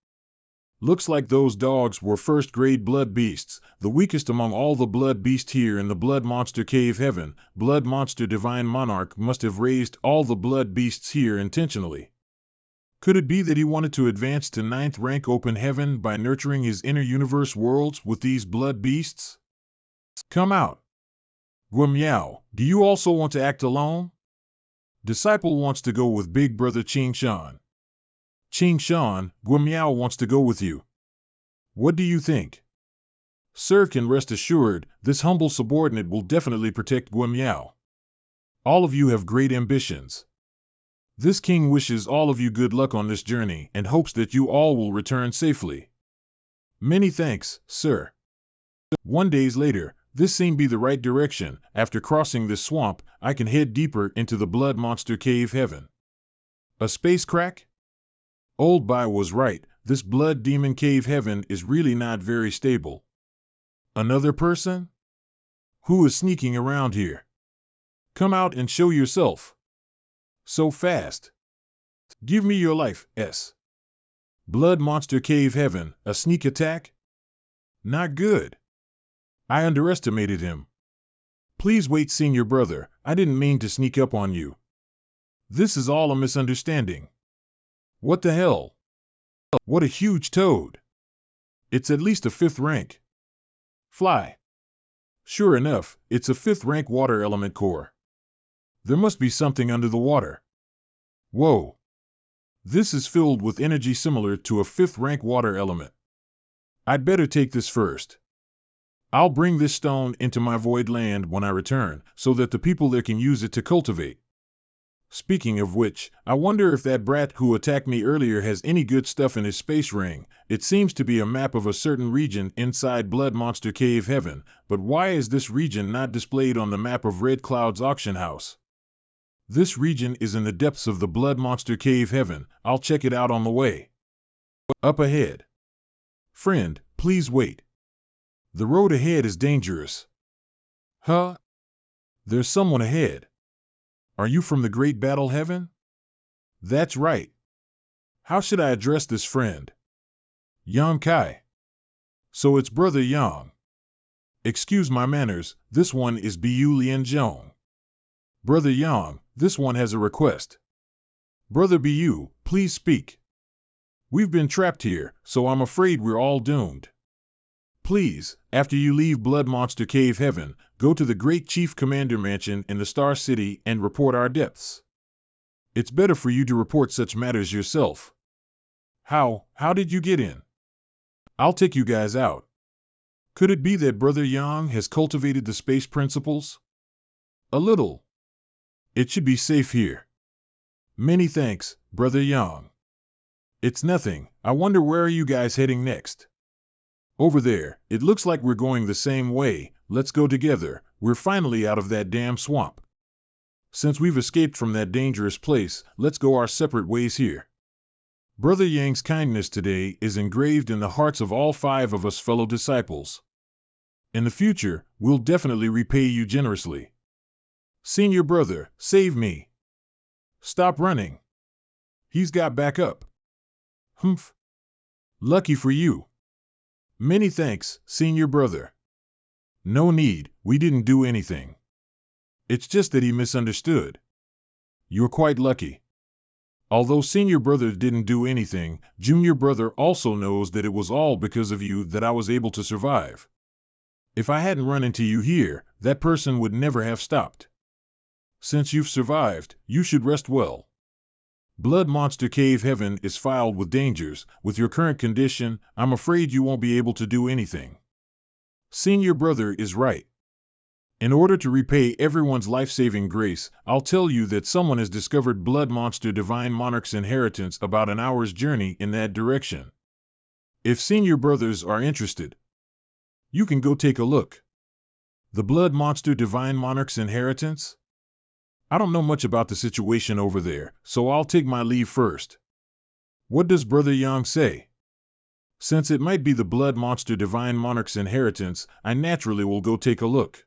Looks like those dogs were first-grade blood beasts, the weakest among all the blood beasts here in the Blood Monster Cave Heaven. Blood Monster Divine Monarch must have raised all the blood beasts here intentionally. Could it be that he wanted to advance to 9th rank Open Heaven by nurturing his inner universe worlds with these blood beasts? Come out. Guamiao, do you also want to act alone? Disciple wants to go with Big Brother Qing Shan. Qing Shan, Guamiao wants to go with you. What do you think? Sir can rest assured, this humble subordinate will definitely protect Guimiao. All of you have great ambitions. This king wishes all of you good luck on this journey and hopes that you all will return safely. Many thanks, sir. 1 day later, this seemed be the right direction. After crossing this swamp, I can head deeper into the blood monster cave heaven. A space crack? Old Bai was right, this blood demon cave heaven is really not very stable. Another person? Who is sneaking around here? Come out and show yourself. So fast. Give me your life, S. Blood monster cave heaven, a sneak attack? Not good. I underestimated him. Please wait, senior brother, I didn't mean to sneak up on you. This is all a misunderstanding. What the hell? What a huge toad. It's at least a 5th rank. Fly. Sure enough, it's a 5th rank water element core. There must be something under the water. Whoa. This is filled with energy similar to a 5th rank water element. I'd better take this first. I'll bring this stone into my void land when I return, so that the people there can use it to cultivate. Speaking of which, I wonder if that brat who attacked me earlier has any good stuff in his space ring. It seems to be a map of a certain region inside Blood Monster Cave Heaven, but why is this region not displayed on the map of Red Cloud's auction house? This region is in the depths of the Blood Monster Cave Heaven. I'll check it out on the way. Up ahead. Friend, please wait. The road ahead is dangerous. Huh? There's someone ahead. Are you from the Great Battle Heaven? That's right. How should I address this friend? Yang Kai. So it's Brother Yang. Excuse my manners, this one is Bu Lianzhong. Brother Yang, this one has a request. Brother Bu, please speak. We've been trapped here, so I'm afraid we're all doomed. Please, after you leave Blood Monster Cave Heaven, go to the Great Chief Commander Mansion in the Star City and report our depths. It's better for you to report such matters yourself. How did you get in? I'll take you guys out. Could it be that Brother Yang has cultivated the space principles? A little. It should be safe here. Many thanks, Brother Yang. It's nothing. I wonder where are you guys heading next? Over there. It looks like we're going the same way. Let's go together. We're finally out of that damn swamp. Since we've escaped from that dangerous place, let's go our separate ways here. Brother Yang's kindness today is engraved in the hearts of all 5 of us fellow disciples. In the future, we'll definitely repay you generously. Senior brother, save me. Stop running. He's got back up. Humph. Lucky for you. Many thanks, senior brother. No need, we didn't do anything. It's just that he misunderstood. You're quite lucky. Although senior brother didn't do anything, junior brother also knows that it was all because of you that I was able to survive. If I hadn't run into you here, that person would never have stopped. Since you've survived, you should rest well. Blood Monster Cave Heaven is filled with dangers. With your current condition, I'm afraid you won't be able to do anything. Senior brother is right. In order to repay everyone's life-saving grace, I'll tell you that someone has discovered Blood Monster Divine Monarch's inheritance about an hour's journey in that direction. If senior brothers are interested, you can go take a look. The Blood Monster Divine Monarch's inheritance? I don't know much about the situation over there, so I'll take my leave first. What does Brother Yang say? Since it might be the Blood Monster Divine Monarch's inheritance, I naturally will go take a look.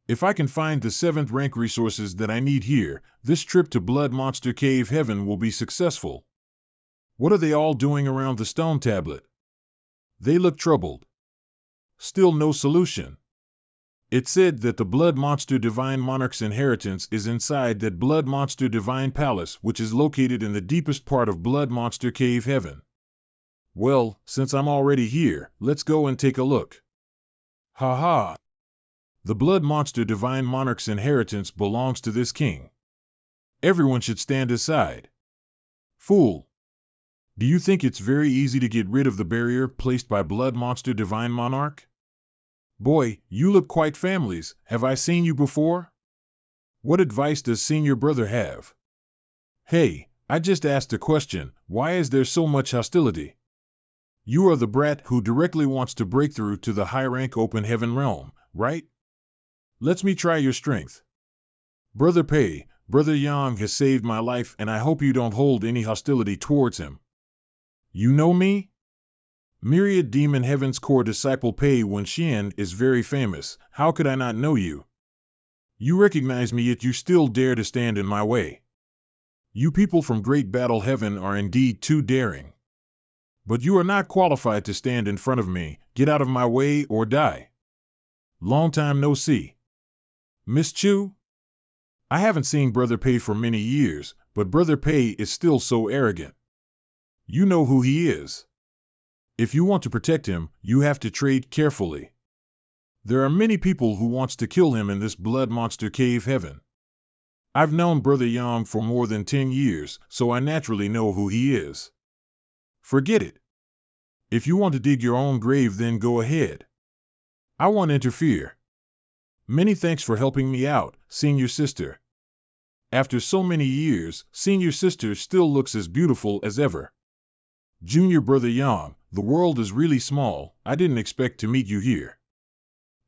If I can find the 7th rank resources that I need here, this trip to Blood Monster Cave Heaven will be successful. What are they all doing around the stone tablet? They look troubled. Still no solution. It said that the Blood Monster Divine Monarch's inheritance is inside that Blood Monster Divine Palace, which is located in the deepest part of Blood Monster Cave Heaven. Well, since I'm already here, let's go and take a look. Ha ha! The Blood Monster Divine Monarch's inheritance belongs to this king. Everyone should stand aside. Fool! Do you think it's very easy to get rid of the barrier placed by Blood Monster Divine Monarch? Boy, you look quite families. Have I seen you before? What advice does senior brother have? Hey, I just asked a question. Why is there so much hostility? You are the brat who directly wants to break through to the high-rank open heaven realm, right? Let me try your strength. Brother Pei, Brother Yang has saved my life and I hope you don't hold any hostility towards him. You know me? Myriad Demon Heaven's core disciple Pei Wenxian is very famous. How could I not know you? You recognize me yet you still dare to stand in my way. You people from Great Battle Heaven are indeed too daring. But you are not qualified to stand in front of me. Get out of my way or die. Long time no see. Miss Chu? I haven't seen Brother Pei for many years, but Brother Pei is still so arrogant. You know who he is. If you want to protect him, you have to trade carefully. There are many people who wants to kill him in this blood monster cave heaven. I've known Brother Yang for more than 10 years, so I naturally know who he is. Forget it. If you want to dig your own grave, then go ahead. I won't interfere. Many thanks for helping me out, senior sister. After so many years, senior sister still looks as beautiful as ever. Junior brother Yang, the world is really small. I didn't expect to meet you here.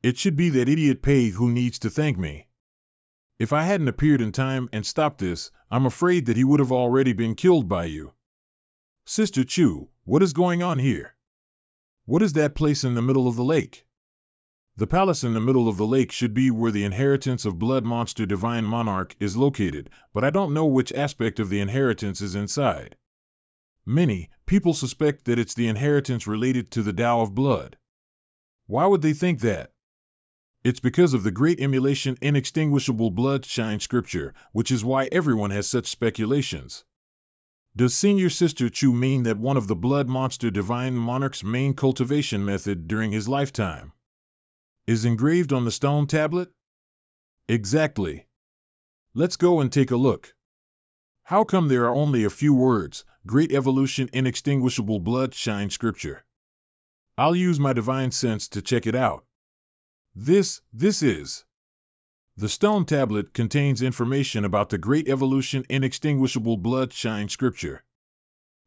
It should be that idiot Pei who needs to thank me. If I hadn't appeared in time and stopped this, I'm afraid that he would have already been killed by you. Sister Chu, what is going on here? What is that place in the middle of the lake? The palace in the middle of the lake should be where the inheritance of Blood Monster Divine Monarch is located, but I don't know which aspect of the inheritance is inside. Many people suspect that it's the inheritance related to the Tao of Blood. Why would they think that? It's because of the great emulation inextinguishable bloodshine scripture, which is why everyone has such speculations. Does Senior Sister Chu mean that one of the Blood Monster Divine Monarch's main cultivation method during his lifetime is engraved on the stone tablet? Exactly. Let's go and take a look. How come there are only a few words, Great Evolution Inextinguishable Bloodshine Scripture? I'll use my divine sense to check it out. This is. The stone tablet contains information about the Great Evolution Inextinguishable Bloodshine Scripture.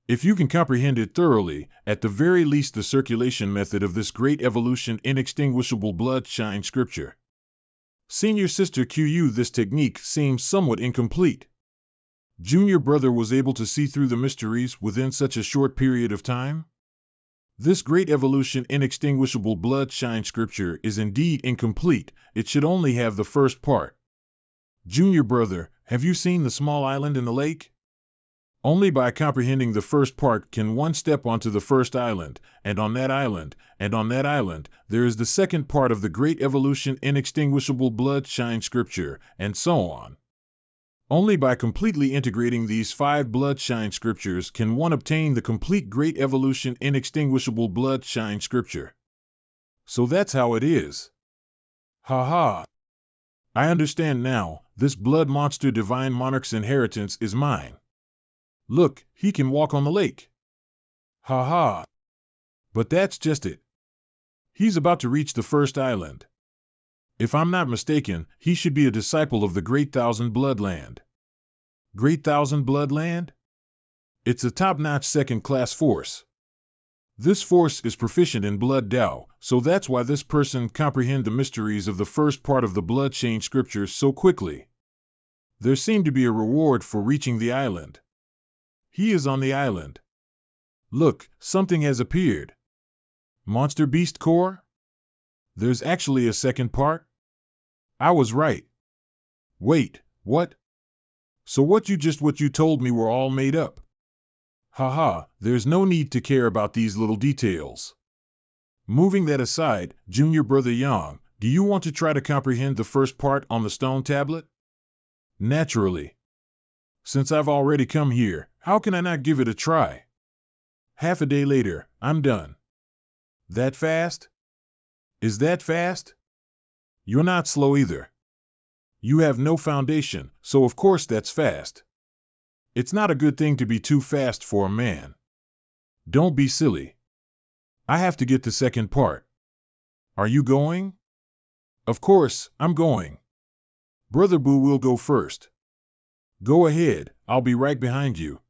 If you can comprehend it thoroughly, at the very least the circulation method of this Great Evolution Inextinguishable Bloodshine Scripture. Senior Sister QU, this technique seems somewhat incomplete. Junior brother was able to see through the mysteries within such a short period of time? This Great Evolution Inextinguishable Bloodshine Scripture is indeed incomplete. It should only have the first part. Junior brother, have you seen the small island in the lake? Only by comprehending the first part can one step onto the first island, and on that island, and on that island, there is the second part of the Great Evolution Inextinguishable Bloodshine Scripture, and so on. Only by completely integrating these 5 bloodshine scriptures can one obtain the complete Great Evolution Inextinguishable Bloodshine Scripture. So that's how it is. Ha ha. I understand now, this Blood Monster Divine Monarch's inheritance is mine. Look, he can walk on the lake. Ha ha. But that's just it. He's about to reach the first island. If I'm not mistaken, he should be a disciple of the Great Thousand Bloodland. Great Thousand Bloodland? It's a top-notch second-class force. This force is proficient in Blood Tao, so that's why this person comprehend the mysteries of the first part of the Bloodchain Scriptures so quickly. There seemed to be a reward for reaching the island. He is on the island. Look, something has appeared. Monster Beast Core? There's actually a second part? I was right. Wait, what? So what you told me were all made up? Haha, there's no need to care about these little details. Moving that aside, Junior Brother Yang, do you want to try to comprehend the first part on the stone tablet? Naturally. Since I've already come here, how can I not give it a try? Half a day later, I'm done. That fast? Is that fast? You're not slow either. You have no foundation, so of course that's fast. It's not a good thing to be too fast for a man. Don't be silly. I have to get the second part. Are you going? Of course, I'm going. Brother Boo will go first. Go ahead, I'll be right behind you.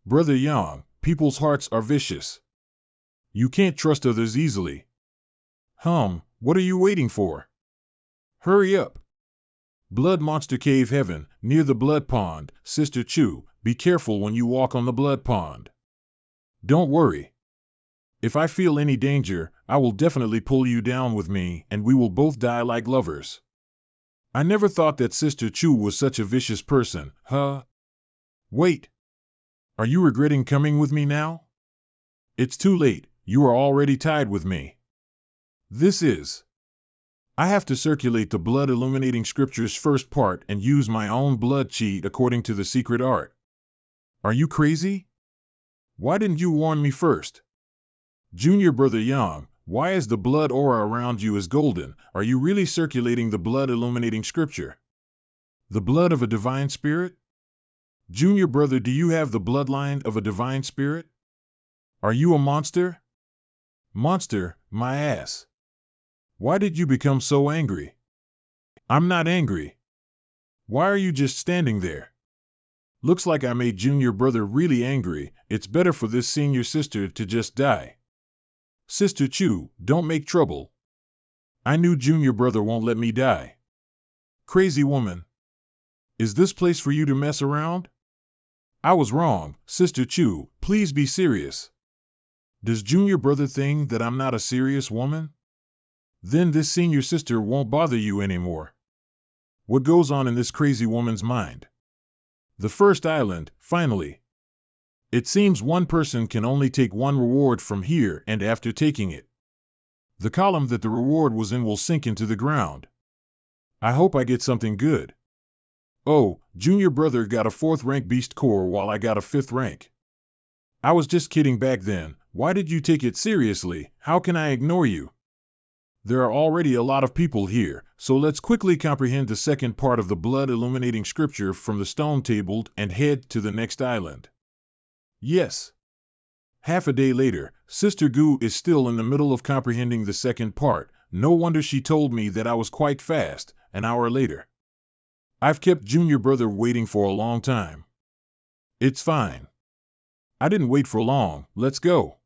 Brother Yang, people's hearts are vicious. You can't trust others easily. What are you waiting for? Hurry up. Blood Monster Cave Heaven, near the blood pond, Sister Chu, be careful when you walk on the blood pond. Don't worry. If I feel any danger, I will definitely pull you down with me and we will both die like lovers. I never thought that Sister Chu was such a vicious person, huh? Wait. Are you regretting coming with me now? It's too late, you are already tied with me. I have to circulate the blood illuminating scriptures first part and use my own blood cheat according to the secret art. Are you crazy? Why didn't you warn me first? Junior Brother Yang, why is the blood aura around you is golden? Are you really circulating the blood illuminating scripture? The blood of a divine spirit? Junior Brother, do you have the bloodline of a divine spirit? Are you a monster? Monster, my ass. Why did you become so angry? I'm not angry. Why are you just standing there? Looks like I made Junior Brother really angry. It's better for this senior sister to just die. Sister Chu, don't make trouble. I knew Junior Brother won't let me die. Crazy woman. Is this place for you to mess around? I was wrong, Sister Chu, please be serious. Does Junior Brother think that I'm not a serious woman? Then this senior sister won't bother you anymore. What goes on in this crazy woman's mind? The first island, finally. It seems one person can only take one reward from here, and after taking it, the column that the reward was in will sink into the ground. I hope I get something good. Oh, Junior Brother got a 4th rank beast core while I got a 5th rank. I was just kidding back then. Why did you take it seriously? How can I ignore you? There are already a lot of people here, so let's quickly comprehend the second part of the blood illuminating scripture from the stone table and head to the next island. Yes. Half a day later, Sister Gu is still in the middle of comprehending the second part. No wonder she told me that I was quite fast. An hour later. I've kept Junior Brother waiting for a long time. It's fine. I didn't wait for long, let's go.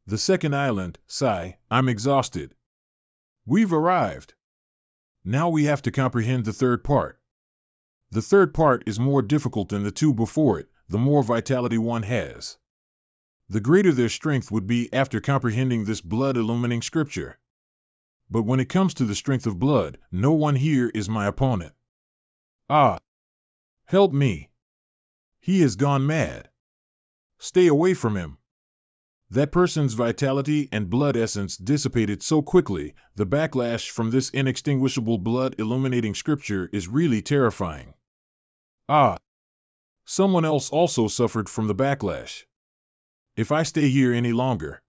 The second island, sigh, I'm exhausted. We've arrived. Now we have to comprehend the third part. The third part is more difficult than the two before it, the more vitality one has. The greater their strength would be after comprehending this blood illuminating scripture. But when it comes to the strength of blood, no one here is my opponent. Ah! Help me! He has gone mad. Stay away from him. That person's vitality and blood essence dissipated so quickly, the backlash from this inextinguishable blood illuminating scripture is really terrifying. Ah! Someone else also suffered from the backlash. If I stay here any longer,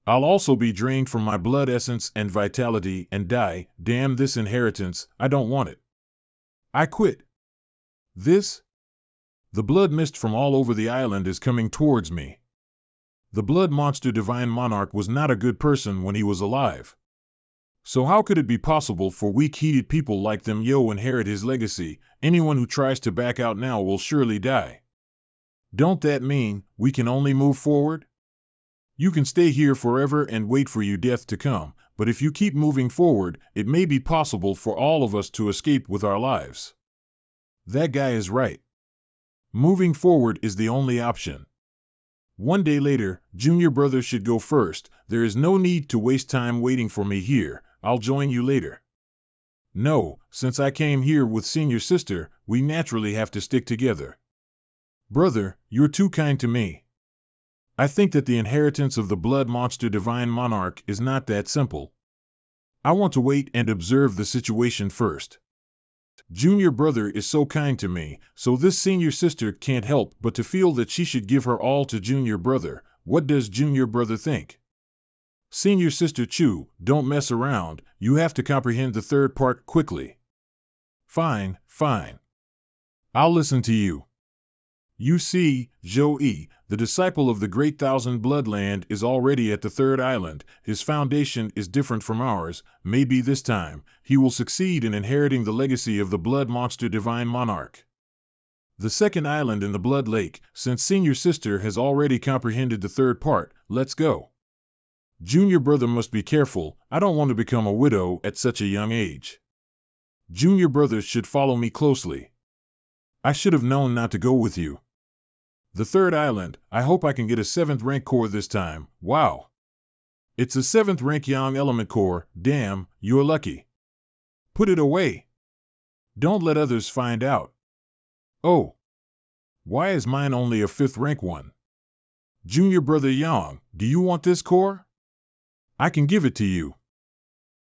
I'll also be drained from my blood essence and vitality and die. Damn this inheritance, I don't want it. I quit. The blood mist from all over the island is coming towards me. The blood monster divine monarch was not a good person when he was alive. So how could it be possible for weak-heated people like them inherit his legacy? Anyone who tries to back out now will surely die. Don't that mean we can only move forward? You can stay here forever and wait for your death to come, but if you keep moving forward, it may be possible for all of us to escape with our lives. That guy is right. Moving forward is the only option. One day later, Junior Brother should go first. There is no need to waste time waiting for me here. I'll join you later. No, since I came here with Senior Sister, we naturally have to stick together. Brother, you're too kind to me. I think that the inheritance of the blood monster divine monarch is not that simple. I want to wait and observe the situation first. Junior Brother is so kind to me, so this senior sister can't help but to feel that she should give her all to Junior Brother. What does Junior Brother think? Senior Sister Chu, don't mess around, you have to comprehend the third part quickly. Fine. I'll listen to you. You see, Zhou-Yi, the disciple of the Great Thousand Bloodland, is already at the third island. His foundation is different from ours. Maybe this time, he will succeed in inheriting the legacy of the Blood Monster Divine Monarch. The second island in the Blood Lake, since Senior Sister has already comprehended the third part, let's go. Junior brother must be careful. I don't want to become a widow at such a young age. Junior brothers should follow me closely. I should have known not to go with you. The third island, I hope I can get a 7th rank core this time. Wow. It's a 7th rank Yang element core. Damn, you're lucky. Put it away. Don't let others find out. Oh. Why is mine only a 5th rank one? Junior brother Yang, do you want this core? I can give it to you.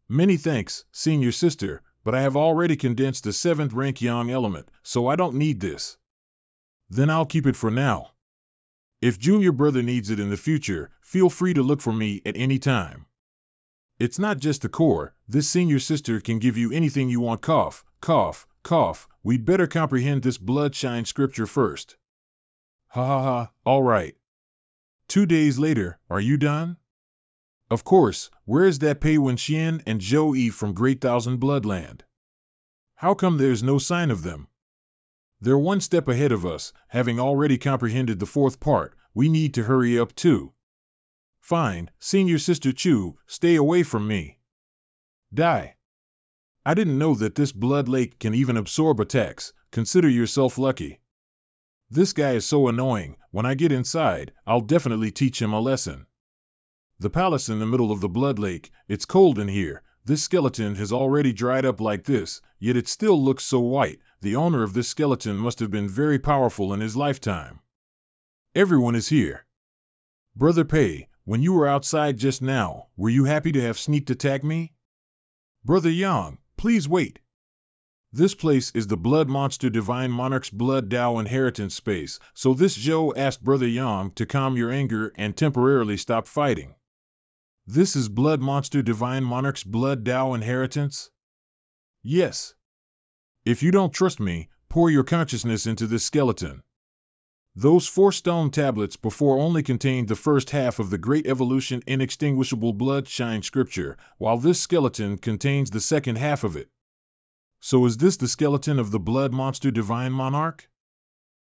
Many thanks, Senior Sister, but I have already condensed a 7th rank Yang element, so I don't need this. Then I'll keep it for now. If Junior brother needs it in the future, feel free to look for me at any time. It's not just the core, this Senior Sister can give you anything you want. Cough, cough, cough, we'd better comprehend this bloodshine scripture first. Ha ha ha, all right. 2 days later, are you done? Of course, where's that Pei Wenxian and Zhou-Yi from Great Thousand Bloodland? How come there's no sign of them? They're one step ahead of us, having already comprehended the 4th part. We need to hurry up too. Fine, Senior Sister Chu, stay away from me. Die. I didn't know that this blood lake can even absorb attacks. Consider yourself lucky. This guy is so annoying. When I get inside, I'll definitely teach him a lesson. The palace in the middle of the blood lake, it's cold in here. This skeleton has already dried up like this, yet it still looks so white. The owner of this skeleton must have been very powerful in his lifetime. Everyone is here. Brother Pei, when you were outside just now, were you happy to have sneaked attack me? Brother Yang, please wait. This place is the Blood Monster Divine Monarch's Blood Dao inheritance space, so this Zhou asked Brother Yang to calm your anger and temporarily stop fighting. This is Blood Monster Divine Monarch's Blood Dao inheritance? Yes. If you don't trust me, pour your consciousness into this skeleton. Those 4 stone tablets before only contained the first half of the Great Evolution Inextinguishable Bloodshine scripture, while this skeleton contains the second half of it. So is this the skeleton of the Blood Monster Divine Monarch?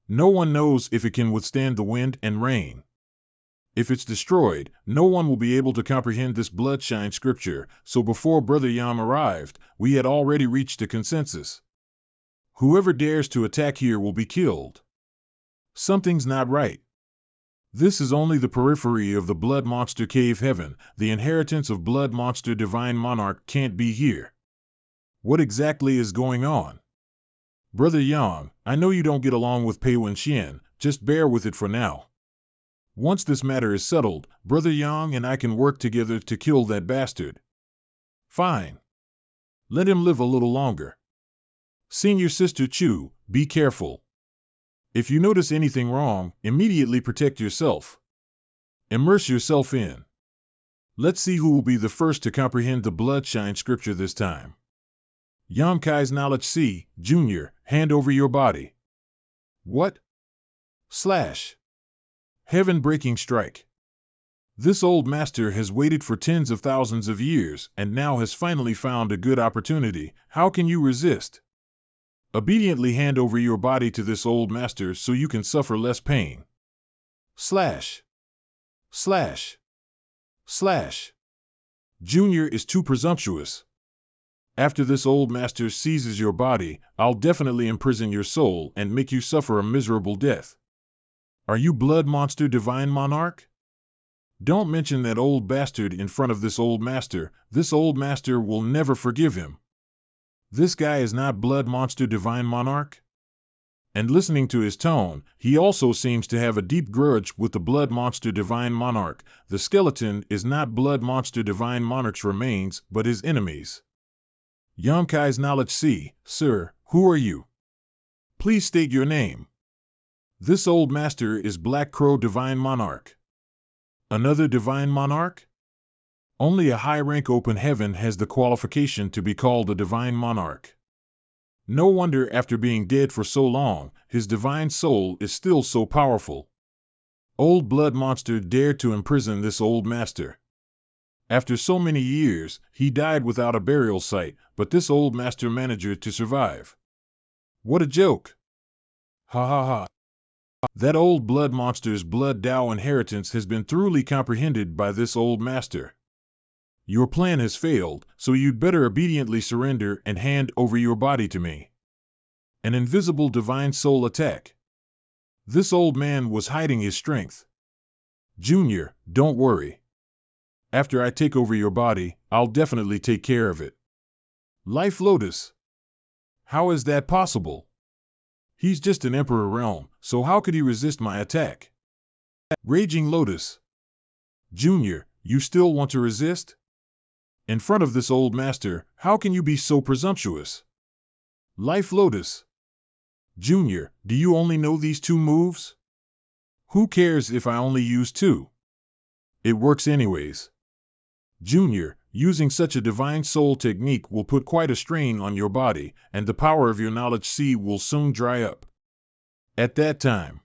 No one knows if it can withstand the wind and rain. If it's destroyed, no one will be able to comprehend this bloodshine scripture, so before Brother Yam arrived, we had already reached a consensus. Whoever dares to attack here will be killed. Something's not right. This is only the periphery of the Blood Monster Cave Heaven. The inheritance of Blood Monster Divine Monarch can't be here. What exactly is going on? Brother Yang, I know you don't get along with Pei Wenxian, just bear with it for now. Once this matter is settled, Brother Yang and I can work together to kill that bastard. Fine. Let him live a little longer. Senior Sister Chu, be careful. If you notice anything wrong, immediately protect yourself. Immerse yourself in. Let's see who will be the first to comprehend the bloodshine scripture this time. Yang Kai's knowledge C, Junior, hand over your body. What? Slash. Heaven-breaking strike. This old master has waited for tens of thousands of years and now has finally found a good opportunity. How can you resist? Obediently hand over your body to this old master so you can suffer less pain. Slash. Slash. Slash. Junior is too presumptuous. After this old master seizes your body, I'll definitely imprison your soul and make you suffer a miserable death. Are you Blood Monster Divine Monarch? Don't mention that old bastard in front of this old master. This old master will never forgive him. This guy is not Blood Monster Divine Monarch? And listening to his tone, he also seems to have a deep grudge with the Blood Monster Divine Monarch. The skeleton is not Blood Monster Divine Monarch's remains, but his enemies. Yonkai's knowledge C, sir, who are you? Please state your name. This old master is Black Crow Divine Monarch. Another Divine Monarch? Only a high-rank open heaven has the qualification to be called a Divine Monarch. No wonder after being dead for so long, his divine soul is still so powerful. Old blood monster dared to imprison this old master. After so many years, he died without a burial site, but this old master managed to survive. What a joke! Ha ha ha. That old blood monster's blood Tao inheritance has been thoroughly comprehended by this old master. Your plan has failed, so you'd better obediently surrender and hand over your body to me. An invisible divine soul attack. This old man was hiding his strength. Junior, don't worry. After I take over your body, I'll definitely take care of it. Life Lotus. How is that possible? He's just an Emperor realm, so how could he resist my attack? Raging Lotus. Junior, you still want to resist? In front of this old master, how can you be so presumptuous? Life Lotus. Junior, do you only know these two moves? Who cares if I only use two? It works anyways. Junior, using such a divine soul technique will put quite a strain on your body, and the power of your knowledge sea will soon dry up. At that time,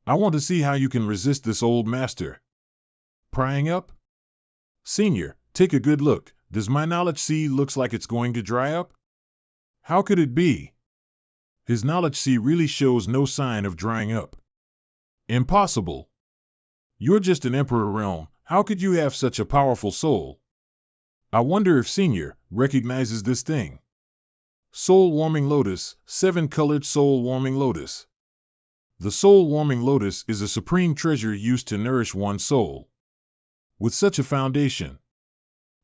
I want to see how you can resist this old master. Prying up? Senior, take a good look. Does my knowledge sea looks like it's going to dry up? How could it be? His knowledge sea really shows no sign of drying up. Impossible. You're just an Emperor realm. How could you have such a powerful soul? I wonder if Senior recognizes this thing. Soul-warming lotus, 7-colored soul-warming lotus. The soul-warming lotus is a supreme treasure used to nourish one's soul. With such a foundation,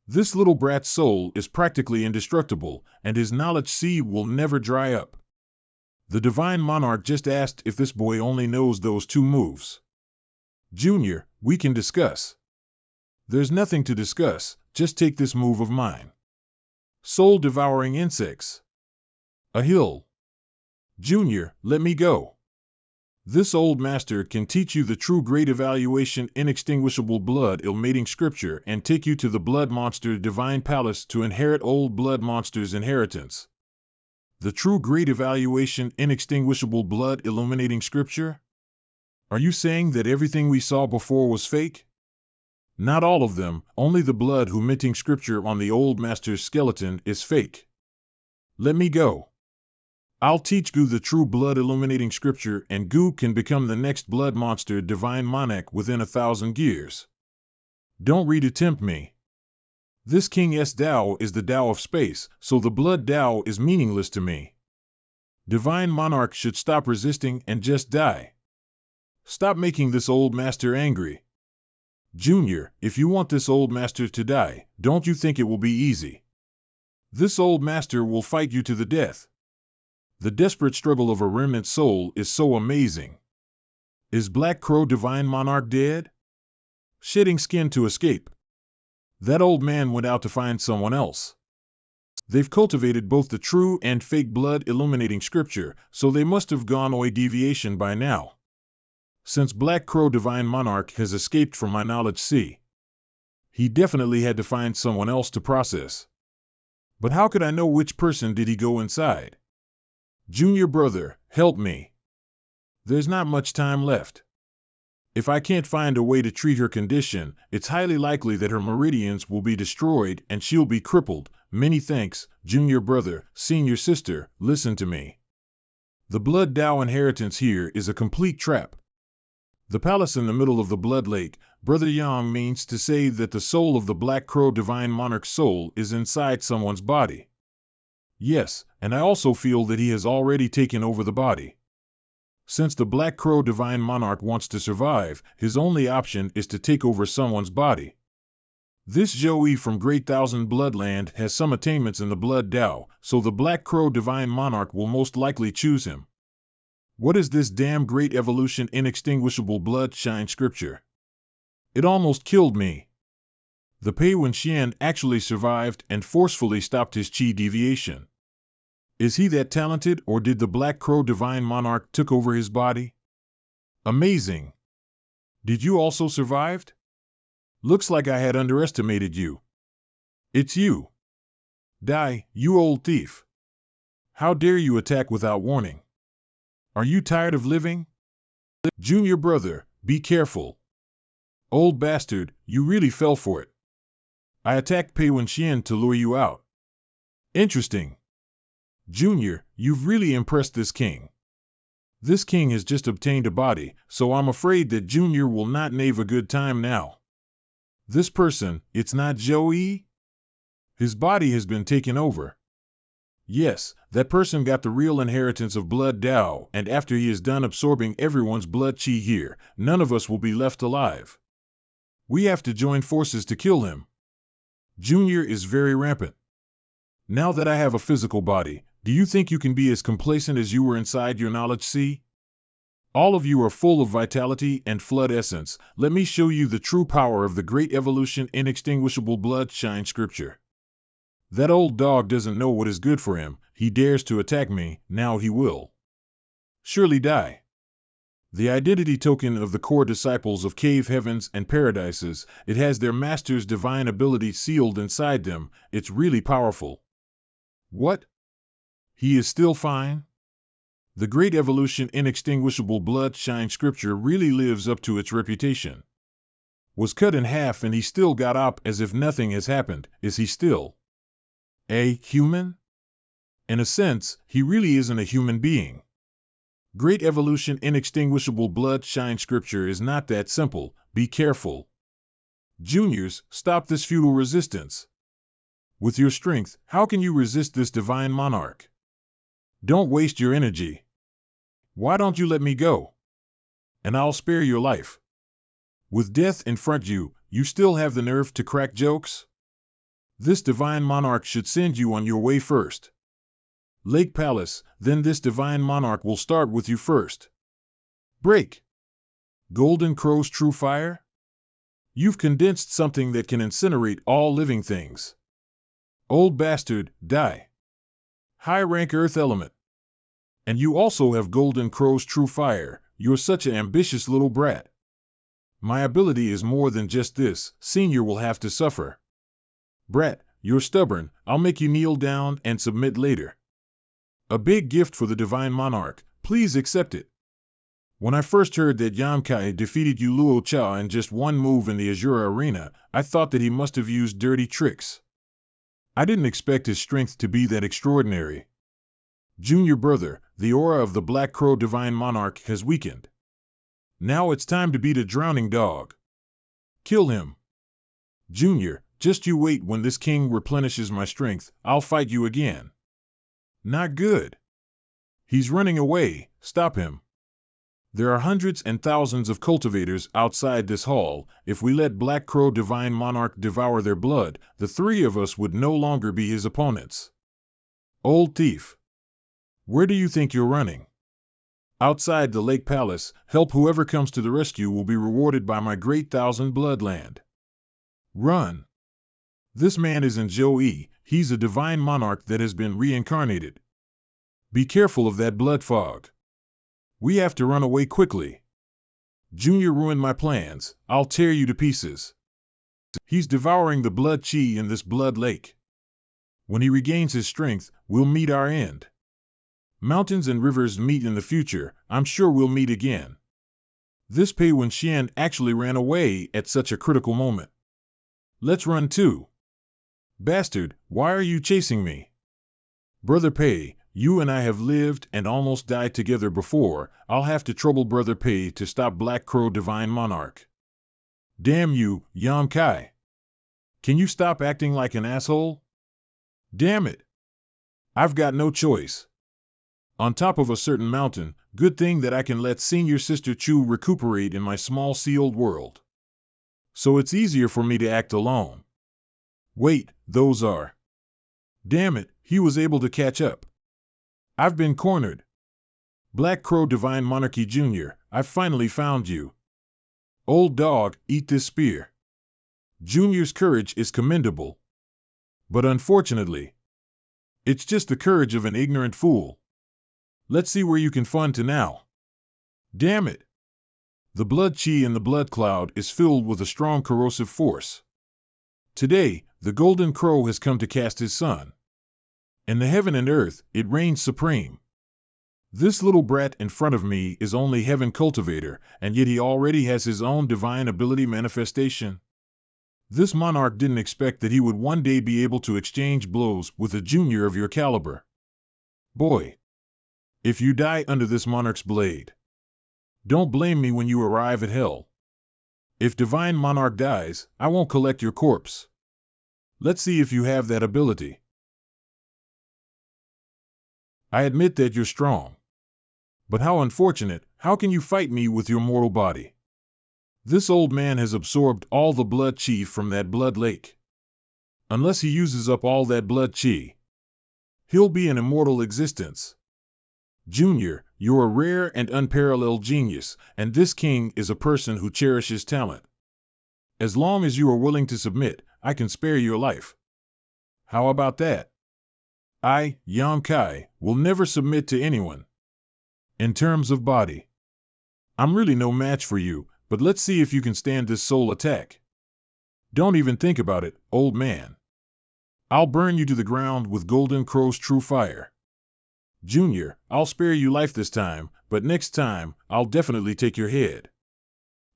this little brat's soul is practically indestructible, and his knowledge sea will never dry up. The divine monarch just asked if this boy only knows those two moves. Junior, we can discuss. There's nothing to discuss, just take this move of mine. Soul-devouring insects. A hill. Junior, let me go. This old master can teach you the true great evaluation inextinguishable blood ill-mating scripture and take you to the blood monster divine palace to inherit old blood monster's inheritance. The true great evaluation inextinguishable blood illuminating scripture? Are you saying that everything we saw before was fake? Not all of them, only the blood emitting scripture on the old master's skeleton is fake. Let me go. I'll teach Gu the true blood illuminating scripture and Gu can become the next blood monster divine monarch within 1,000 years. Don't re-tempt me. This King's Tao is the Tao of space, so the blood Tao is meaningless to me. Divine monarch should stop resisting and just die. Stop making this old master angry. Junior, if you want this old master to die, don't you think it will be easy? This old master will fight you to the death. The desperate struggle of a remnant soul is so amazing. Is Black Crow divine monarch dead? Shedding skin to escape. That old man went out to find someone else. They've cultivated both the true and fake blood illuminating scripture, so they must have gone away deviation by now. Since Black Crow divine monarch has escaped from my knowledge sea, he definitely had to find someone else to process. But how could I know which person did he go inside? Junior brother, help me. There's not much time left. If I can't find a way to treat her condition, it's highly likely that her meridians will be destroyed and she'll be crippled. Many thanks, junior brother, senior sister, listen to me. The blood Tao inheritance here is a complete trap. The palace in the middle of the blood lake, Brother Yang, means to say that the soul of the Black Crow divine monarch's soul is inside someone's body. Yes, and I also feel that he has already taken over the body. Since the Black Crow divine monarch wants to survive, his only option is to take over someone's body. This Joey from Great Thousand Bloodland has some attainments in the blood Tao, so the Black Crow divine monarch will most likely choose him. What is this damn great evolution inextinguishable blood shine scripture? It almost killed me. The Pei Wenxian actually survived and forcefully stopped his chi deviation. Is he that talented, or did the Black Crow divine monarch took over his body? Amazing. Did you also survived? Looks like I had underestimated you. It's you. Die, you old thief. How dare you attack without warning? Are you tired of living? Junior brother, be careful. Old bastard, you really fell for it. I attacked Pei Wenxian to lure you out. Interesting. Junior, you've really impressed this king. This king has just obtained a body, so I'm afraid that Junior will not have a good time now. This person, it's not Joey? His body has been taken over. Yes, that person got the real inheritance of blood Dao, and after he is done absorbing everyone's blood chi here, none of us will be left alive. We have to join forces to kill him. Junior is very rampant. Now that I have a physical body, do you think you can be as complacent as you were inside your knowledge sea? All of you are full of vitality and flood essence. Let me show you the true power of the great evolution inextinguishable blood shine scripture. That old dog doesn't know what is good for him. He dares to attack me, now he will surely die. The identity token of the core disciples of cave heavens and paradises, it has their master's divine ability sealed inside them. It's really powerful. What? He is still fine? The great evolution inextinguishable blood shine scripture really lives up to its reputation. Was cut in half and he still got up as if nothing has happened. Is he still a human? In a sense, he really isn't a human being. Great evolution inextinguishable blood shine scripture is not that simple. Be careful. Juniors, stop this futile resistance. With your strength, how can you resist this divine monarch? Don't waste your energy. Why don't you let me go? And I'll spare your life. With death in front you, you still have the nerve to crack jokes? This divine monarch should send you on your way first. Lake Palace, then this divine monarch will start with you first. Break. Golden Crow's true fire? You've condensed something that can incinerate all living things. Old bastard, die. High rank earth element. And you also have Golden Crow's true fire. You're such an ambitious little brat. My ability is more than just this. Senior will have to suffer. Brat, you're stubborn. I'll make you kneel down and submit later. A big gift for the divine monarch. Please accept it. When I first heard that Yamkai defeated Yu Luo Cha in just one move in the Azura arena, I thought that he must have used dirty tricks. I didn't expect his strength to be that extraordinary. Junior brother, the aura of the Black Crow Divine Monarch has weakened. Now it's time to beat a drowning dog. Kill him. Junior, just you wait when this king replenishes my strength, I'll fight you again. Not good. He's running away, stop him. There are hundreds and thousands of cultivators outside this hall. If we let Black Crow Divine Monarch devour their blood, the three of us would no longer be his opponents. Old thief. Where do you think you're running? Outside the Lake Palace, help whoever comes to the rescue will be rewarded by my great 1,000 bloodland. Run. This man isn't Joey, he's a divine monarch that has been reincarnated. Be careful of that blood fog. We have to run away quickly. Junior ruined my plans, I'll tear you to pieces. He's devouring the blood chi in this blood lake. When he regains his strength, we'll meet our end. Mountains and rivers meet in the future, I'm sure we'll meet again. This Pei Wenxian actually ran away at such a critical moment. Let's run too. Bastard, why are you chasing me? Brother Pei, you and I have lived and almost died together before. I'll have to trouble Brother Pei to stop Black Crow Divine Monarch. Damn you, Yam Kai. Can you stop acting like an asshole? Damn it. I've got no choice. On top of a certain mountain, good thing that I can let Senior Sister Chu recuperate in my small sealed world. So it's easier for me to act alone. Wait, those are... Damn it, he was able to catch up. I've been cornered. Black Crow Divine Monarchy Jr., I've finally found you. Old dog, eat this spear. Junior's courage is commendable. But unfortunately, it's just the courage of an ignorant fool. Let's see where you can fun to now. Damn it. The blood chi in the blood cloud is filled with a strong corrosive force. Today, the Golden Crow has come to cast his son. In the heaven and earth, it reigns supreme. This little brat in front of me is only heaven cultivator, and yet he already has his own divine ability manifestation. This monarch didn't expect that he would one day be able to exchange blows with a junior of your caliber. Boy, if you die under this monarch's blade, don't blame me when you arrive at hell. If divine monarch dies, I won't collect your corpse. Let's see if you have that ability. I admit that you're strong. But how unfortunate, how can you fight me with your mortal body? This old man has absorbed all the blood chi from that blood lake. Unless he uses up all that blood chi, he'll be an immortal existence. Junior, you're a rare and unparalleled genius, and this king is a person who cherishes talent. As long as you are willing to submit, I can spare your life. How about that? I, Yang Kai, will never submit to anyone. In terms of body, I'm really no match for you, but let's see if you can stand this soul attack. Don't even think about it, old man. I'll burn you to the ground with Golden Crow's true fire. Junior, I'll spare you life this time, but next time, I'll definitely take your head.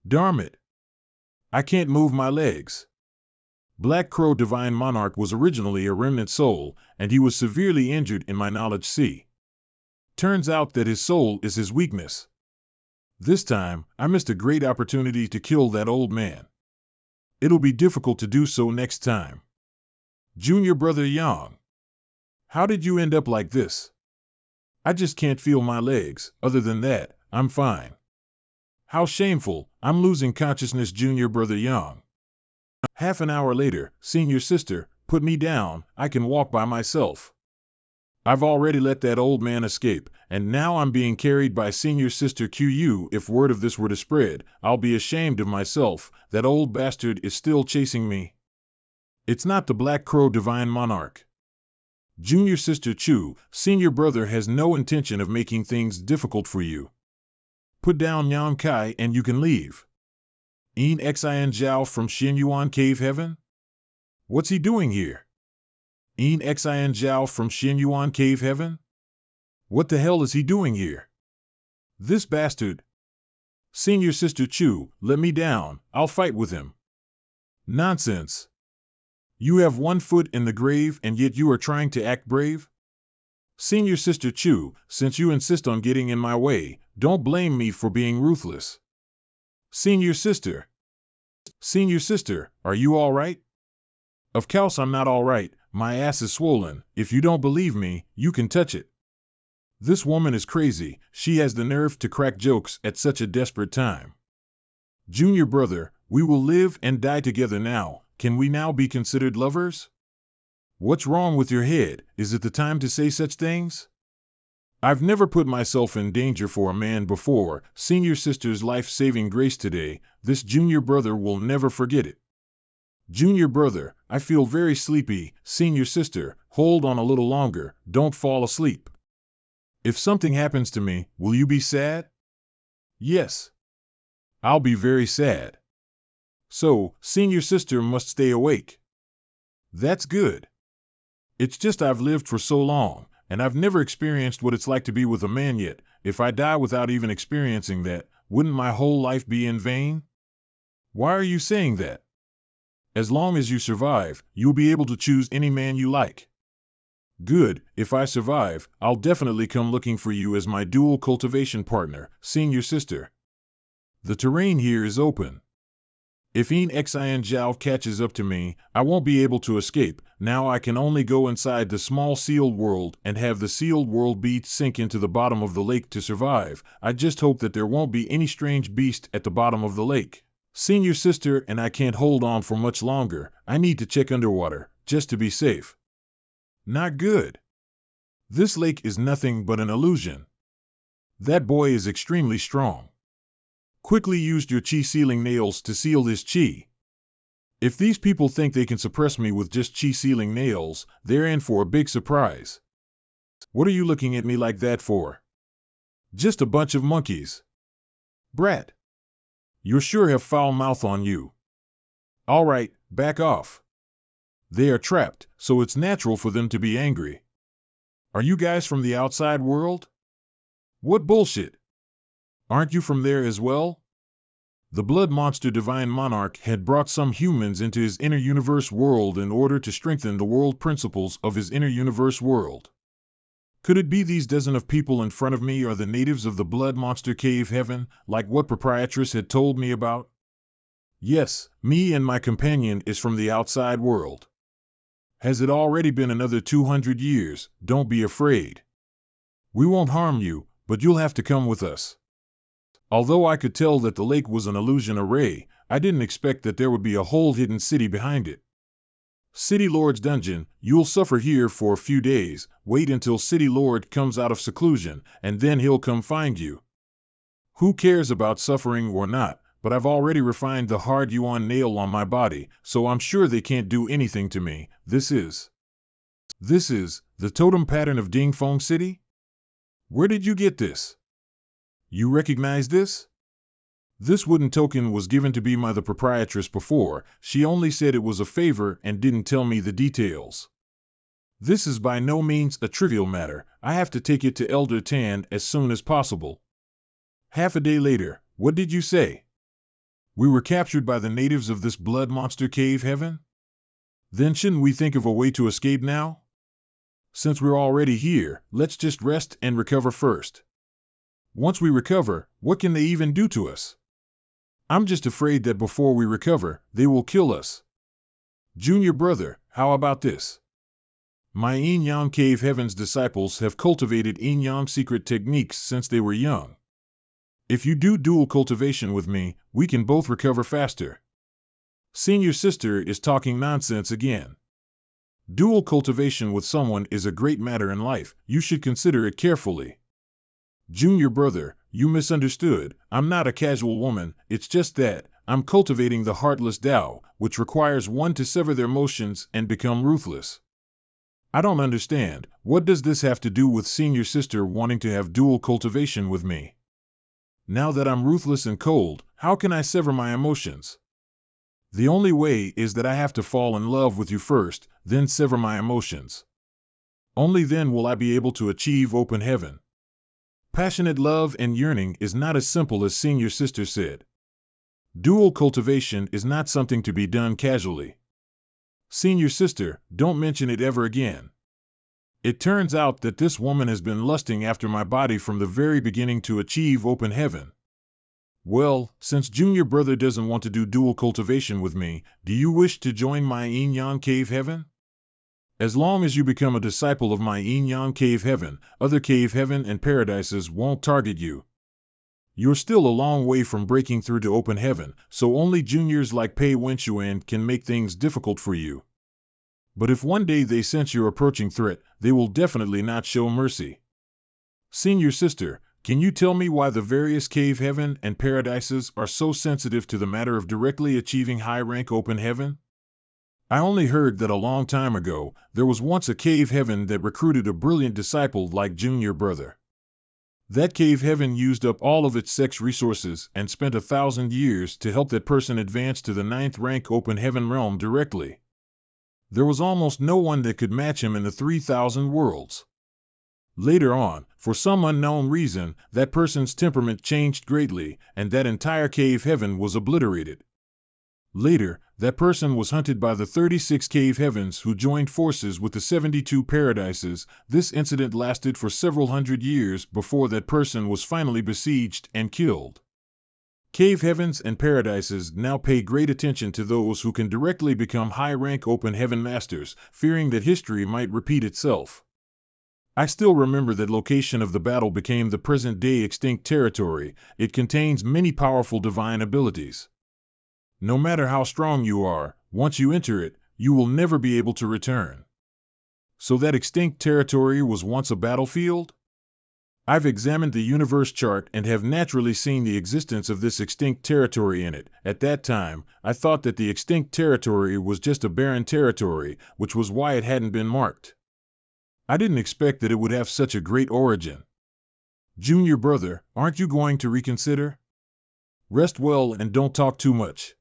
Darn it. I can't move my legs. Black Crow Divine Monarch was originally a remnant soul, and he was severely injured in my knowledge sea. Turns out that his soul is his weakness. This time, I missed a great opportunity to kill that old man. It'll be difficult to do so next time. Junior brother Yang, how did you end up like this? I just can't feel my legs. Other than that, I'm fine. How shameful, I'm losing consciousness. Junior brother Yang. Half an hour later, senior sister, put me down, I can walk by myself. I've already let that old man escape, and now I'm being carried by senior sister Qu. If word of this were to spread, I'll be ashamed of myself. That old bastard is still chasing me. It's not the Black Crow Divine Monarch. Junior sister Chu, senior brother has no intention of making things difficult for you. Put down Yang Kai and you can leave. Yin Xian Zhao from Xinyuan Cave Heaven? What's he doing here? Yin Xian Zhao from Xinyuan Cave Heaven? What the hell is he doing here? This bastard. Senior sister Chu, let me down, I'll fight with him. Nonsense. You have one foot in the grave and yet you are trying to act brave? Senior sister Chu, since you insist on getting in my way, don't blame me for being ruthless. Senior sister, are you all right? Of course I'm not all right, my ass is swollen. If you don't believe me, you can touch it. This woman is crazy, she has the nerve to crack jokes at such a desperate time. Junior brother, we will live and die together now, can we now be considered lovers? What's wrong with your head, is it the time to say such things? I've never put myself in danger for a man before. Senior sister's life-saving grace today, this junior brother will never forget it. Junior brother, I feel very sleepy. Senior sister, hold on a little longer, don't fall asleep. If something happens to me, will you be sad? Yes. I'll be very sad. So, senior sister must stay awake. That's good. It's just I've lived for so long, and I've never experienced what it's like to be with a man yet. If I die without even experiencing that, wouldn't my whole life be in vain? Why are you saying that? As long as you survive, you'll be able to choose any man you like. Good, if I survive, I'll definitely come looking for you as my dual cultivation partner, senior sister. The terrain here is open. If Yin Xian Zhao catches up to me, I won't be able to escape. Now I can only go inside the small sealed world and have the sealed world beast sink into the bottom of the lake to survive. I just hope that there won't be any strange beast at the bottom of the lake. Senior sister and I can't hold on for much longer. I need to check underwater, just to be safe. Not good. This lake is nothing but an illusion. That boy is extremely strong. Quickly use your chi sealing nails to seal this chi. If these people think they can suppress me with just chi sealing nails, they're in for a big surprise. What are you looking at me like that for? Just a bunch of monkeys. Brat. You sure have foul mouth on you. All right, back off. They are trapped, so it's natural for them to be angry. Are you guys from the outside world? What bullshit! Aren't you from there as well? The blood monster divine monarch had brought some humans into his inner universe world in order to strengthen the world principles of his inner universe world. Could it be these dozen of people in front of me are the natives of the blood monster cave heaven, like what proprietress had told me about? Yes, me and my companion is from the outside world. Has it already been another 200 years? Don't be afraid. We won't harm you, but you'll have to come with us. Although I could tell that the lake was an illusion array, I didn't expect that there would be a whole hidden city behind it. City Lord's dungeon, you'll suffer here for a few days, wait until City Lord comes out of seclusion, and then he'll come find you. Who cares about suffering or not, but I've already refined the hard yuan nail on my body, so I'm sure they can't do anything to me. This is the totem pattern of Dingfeng City? Where did you get this? You recognize this? This wooden token was given to me by the proprietress before. She only said it was a favor and didn't tell me the details. This is by no means a trivial matter. I have to take it to Elder Tan as soon as possible. Half a day later, what did you say? We were captured by the natives of this blood monster cave heaven? Then shouldn't we think of a way to escape now? Since we're already here, let's just rest and recover first. Once we recover, what can they even do to us? I'm just afraid that before we recover, they will kill us. Junior brother, how about this? My Yin-Yang Cave Heaven's disciples have cultivated Yin-Yang secret techniques since they were young. If you do dual cultivation with me, we can both recover faster. Senior sister is talking nonsense again. Dual cultivation with someone is a great matter in life. You should consider it carefully. Junior brother, you misunderstood. I'm not a casual woman, it's just that I'm cultivating the heartless Tao, which requires one to sever their emotions and become ruthless. I don't understand. What does this have to do with senior sister wanting to have dual cultivation with me? Now that I'm ruthless and cold, how can I sever my emotions? The only way is that I have to fall in love with you first, then sever my emotions. Only then will I be able to achieve open heaven. Passionate love and yearning is not as simple as senior sister said. Dual cultivation is not something to be done casually. Senior sister, don't mention it ever again. It turns out that this woman has been lusting after my body from the very beginning to achieve open heaven. Well, since junior brother doesn't want to do dual cultivation with me, do you wish to join my Yin-Yang Cave Heaven? As long as you become a disciple of my Yin-Yang Cave Heaven, other cave heaven and paradises won't target you. You're still a long way from breaking through to open heaven, so only juniors like Pei Wenxuan can make things difficult for you. But if one day they sense your approaching threat, they will definitely not show mercy. Senior sister, can you tell me why the various cave heaven and paradises are so sensitive to the matter of directly achieving high rank open heaven? I only heard that a long time ago, there was once a cave heaven that recruited a brilliant disciple like junior brother. That cave heaven used up all of its sex resources and spent 1,000 years to help that person advance to the 9th rank open heaven realm directly. There was almost no one that could match him in the 3,000 worlds. Later on, for some unknown reason, that person's temperament changed greatly, and that entire cave heaven was obliterated. Later, that person was hunted by the 36 cave heavens who joined forces with the 72 paradises. This incident lasted for several hundred years before that person was finally besieged and killed. Cave heavens and paradises now pay great attention to those who can directly become high-rank open heaven masters, fearing that history might repeat itself. I still remember that location of the battle became the present-day extinct territory. It contains many powerful divine abilities. No matter how strong you are, once you enter it, you will never be able to return. So that extinct territory was once a battlefield? I've examined the universe chart and have naturally seen the existence of this extinct territory in it. At that time, I thought that the extinct territory was just a barren territory, which was why it hadn't been marked. I didn't expect that it would have such a great origin. Junior brother, aren't you going to reconsider? Rest well and don't talk too much.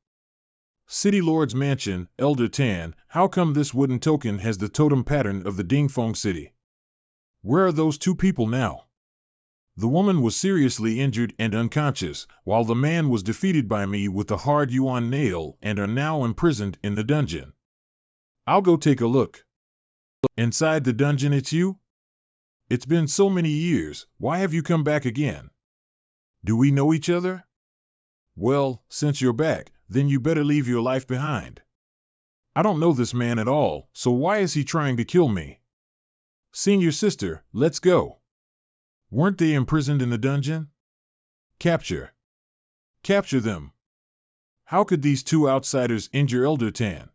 City Lord's Mansion, Elder Tan, how come this wooden token has the totem pattern of the Dingfeng City? Where are those two people now? The woman was seriously injured and unconscious, while the man was defeated by me with a hard yuan nail and are now imprisoned in the dungeon. I'll go take a look. Inside the dungeon it's you? It's been so many years, why have you come back again? Do we know each other? Well, since you're back, then you better leave your life behind. I don't know this man at all, so why is he trying to kill me? Senior sister, let's go. Weren't they imprisoned in the dungeon? Capture. Capture them. How could these two outsiders injure Elder Tan?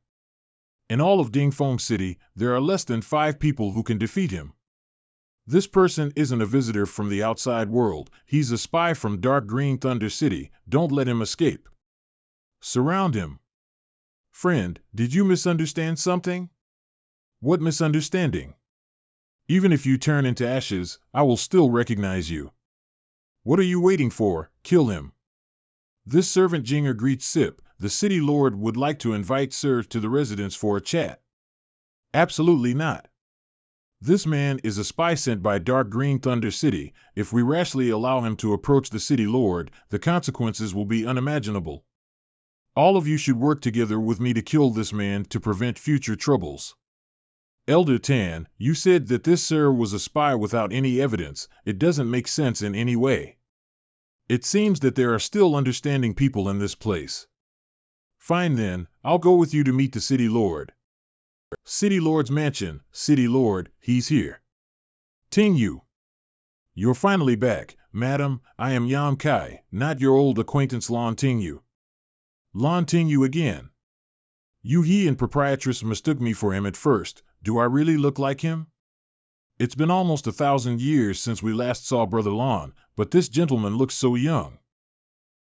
In all of Dingfeng City, there are less than 5 people who can defeat him. This person isn't a visitor from the outside world, he's a spy from Dark Green Thunder City, don't let him escape. Surround him. Friend, did you misunderstand something? What misunderstanding? Even if you turn into ashes, I will still recognize you. What are you waiting for? Kill him. This servant Jinger greets Sip. The city lord would like to invite Sir to the residence for a chat. Absolutely not. This man is a spy sent by Dark Green Thunder City. If we rashly allow him to approach the city lord, the consequences will be unimaginable. All of you should work together with me to kill this man to prevent future troubles. Elder Tan, you said that this sir was a spy without any evidence. It doesn't make sense in any way. It seems that there are still understanding people in this place. Fine then, I'll go with you to meet the city lord. City Lord's mansion. City Lord, he's here. Ting Yu. You're finally back, madam. I am Yam Kai, not your old acquaintance Lon Ting Yu. Lon Ting Yu again. He and proprietress mistook me for him at first. Do I really look like him? It's been almost 1,000 years since we last saw Brother Lon, but this gentleman looks so young.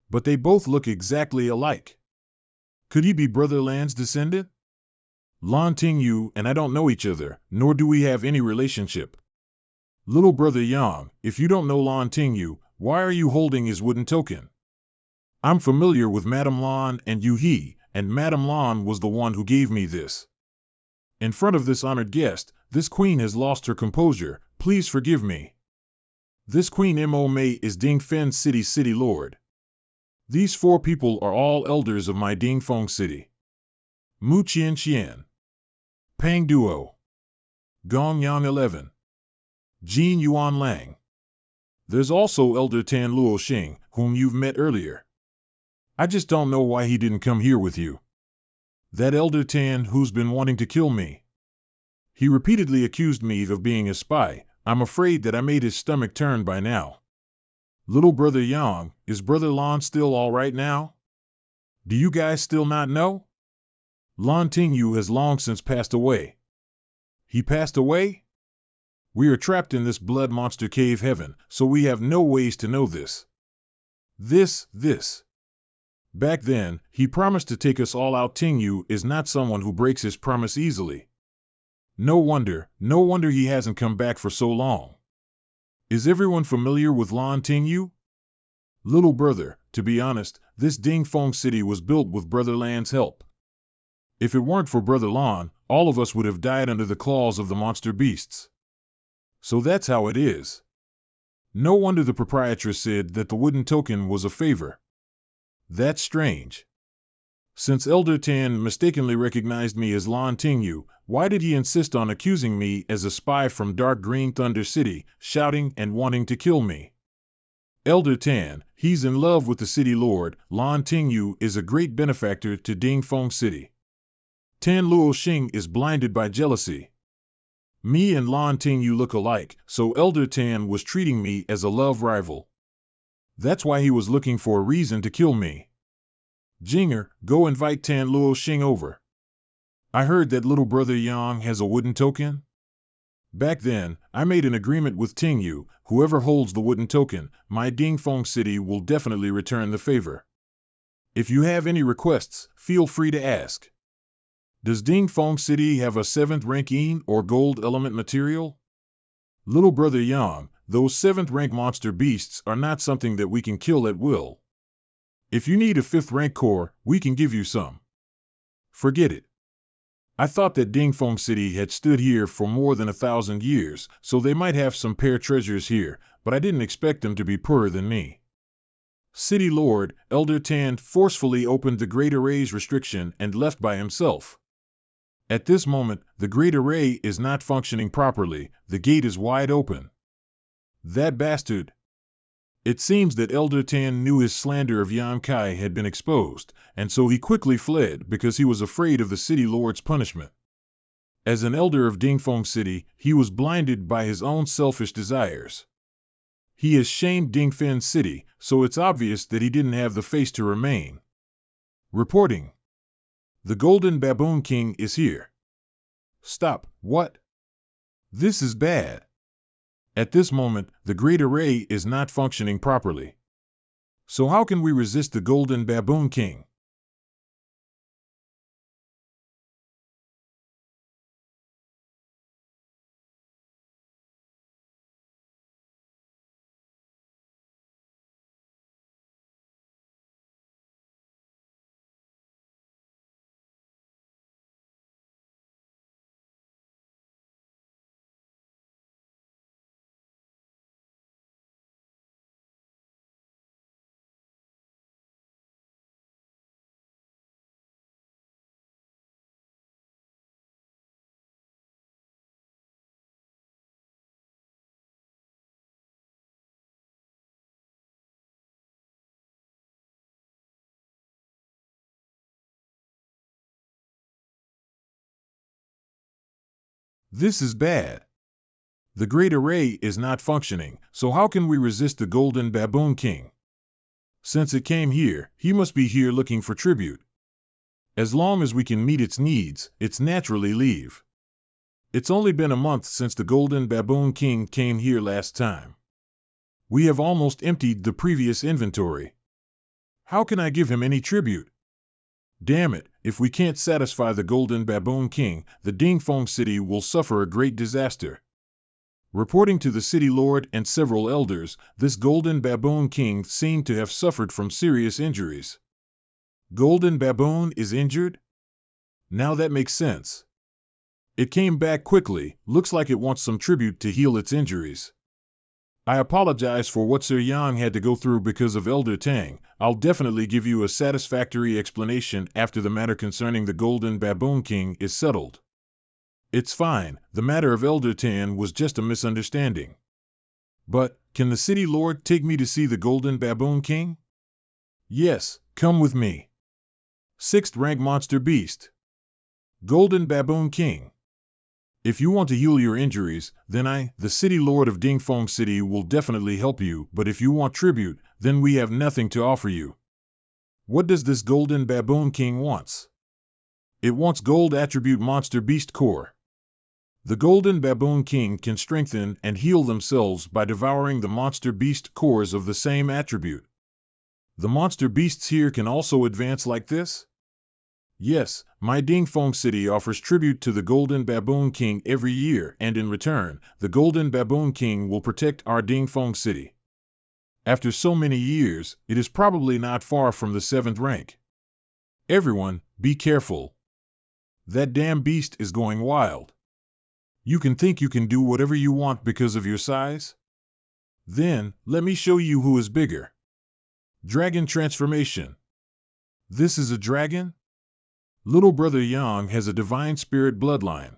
But they both look exactly alike. Could he be Brother Lan's descendant? Lon Ting Yu and I don't know each other, nor do we have any relationship. Little Brother Yang, if you don't know Lon Ting Yu, why are you holding his wooden token? I'm familiar with Madame Lon and He, and Madame Lon was the one who gave me this. In front of this honored guest, this queen has lost her composure. Please forgive me. This Queen Mo Mei is Dingfen City's city lord. These 4 people are all elders of my Dingfeng City. Mu Qian Qian, Pang Duo, Gong Yang 11, Jin Yuan Lang. There's also Elder Tan Luo Xing, whom you've met earlier. I just don't know why he didn't come here with you. That Elder Tan who's been wanting to kill me. He repeatedly accused me of being a spy. I'm afraid that I made his stomach turn by now. Little Brother Yang, is Brother Lon still all right now? Do you guys still not know? Lon Ting Yu has long since passed away. He passed away? We are trapped in this blood monster cave heaven, so we have no ways to know this. This. Back then, he promised to take us all out. Ting Yu is not someone who breaks his promise easily. No wonder he hasn't come back for so long. Is everyone familiar with Lon Ting Yu? Little brother, to be honest, this Dingfeng City was built with Brother Lan's help. If it weren't for Brother Lon, all of us would have died under the claws of the monster beasts. So that's how it is. No wonder the proprietress said that the wooden token was a favor. That's strange. Since Elder Tan mistakenly recognized me as Lon Ting Yu, why did he insist on accusing me as a spy from Dark Green Thunder City, shouting and wanting to kill me? Elder Tan, he's in love with the city lord. Lon Ting Yu is a great benefactor to Dingfeng City. Tan Luo Xing is blinded by jealousy. Me and Lon Ting Yu look alike, so Elder Tan was treating me as a love rival. That's why he was looking for a reason to kill me. Jinger, go invite Tan Luo Xing over. I heard that little brother Yang has a wooden token. Back then, I made an agreement with Ting Yu, whoever holds the wooden token, my Dingfeng City will definitely return the favor. If you have any requests, feel free to ask. Does Dingfeng City have a 7th rank Yin or gold element material? Little brother Yang, those 7th rank monster beasts are not something that we can kill at will. If you need a 5th rank core, we can give you some. Forget it. I thought that Dingfeng City had stood here for more than 1,000 years, so they might have some pear treasures here, but I didn't expect them to be poorer than me. City Lord, Elder Tan forcefully opened the Great Array's restriction and left by himself. At this moment, the Great Array is not functioning properly, the gate is wide open. That bastard! It seems that Elder Tan knew his slander of Yan Kai had been exposed, and so he quickly fled because he was afraid of the city lord's punishment. As an elder of Dingfeng City, he was blinded by his own selfish desires. He has shamed Dingfen City, so it's obvious that he didn't have the face to remain. Reporting. The Golden Baboon King is here. Stop, what? This is bad. At this moment, the Great Array is not functioning properly. So how can we resist the Golden Baboon King? This is bad. The Great Array is not functioning, so how can we resist the Golden Baboon King? Since it came here, he must be here looking for tribute. As long as we can meet its needs, it's naturally leave. It's only been a month since the Golden Baboon King came here last time. We have almost emptied the previous inventory. How can I give him any tribute? Damn it, if we can't satisfy the Golden Baboon King, the Dingfeng City will suffer a great disaster. Reporting to the city lord and several elders, this Golden Baboon King seemed to have suffered from serious injuries. Golden Baboon is injured? Now that makes sense. It came back quickly, looks like it wants some tribute to heal its injuries. I apologize for what Sir Yang had to go through because of Elder Tang. I'll definitely give you a satisfactory explanation after the matter concerning the Golden Baboon King is settled. It's fine, the matter of Elder Tan was just a misunderstanding. But, can the city lord take me to see the Golden Baboon King? Yes, come with me. 6th rank monster beast. Golden Baboon King. If you want to heal your injuries, then I, the city lord of Dingfeng City, will definitely help you, but if you want tribute, then we have nothing to offer you. What does this Golden Baboon King wants? It wants Gold Attribute Monster Beast Core. The Golden Baboon King can strengthen and heal themselves by devouring the Monster Beast cores of the same attribute. The monster beasts here can also advance like this? Yes, my Dingfeng City offers tribute to the Golden Baboon King every year, and in return, the Golden Baboon King will protect our Dingfeng City. After so many years, it is probably not far from the 7th rank. Everyone, be careful. That damn beast is going wild. You can think you can do whatever you want because of your size? Then, let me show you who is bigger. Dragon Transformation. This is a dragon? Little brother Yang has a divine spirit bloodline.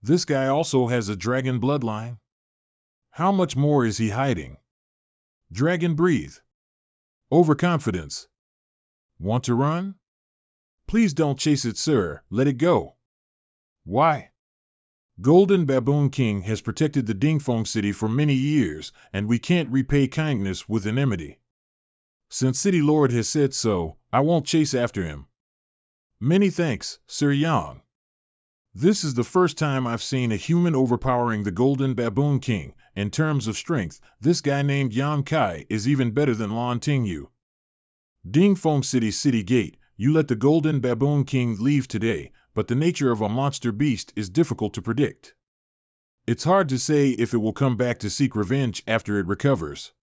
This guy also has a dragon bloodline? How much more is he hiding? Dragon breathe. Overconfidence. Want to run? Please don't chase it, sir, let it go. Why? Golden Baboon King has protected the Dingfeng City for many years, and we can't repay kindness with enmity. Since City Lord has said so, I won't chase after him. Many thanks, Sir Yang. This is the first time I've seen a human overpowering the Golden Baboon King. In terms of strength, this guy named Yan Kai is even better than Lan Tingyu. Dingfeng City Gate, you let the Golden Baboon King leave today, but the nature of a monster beast is difficult to predict. It's hard to say if it will come back to seek revenge after it recovers.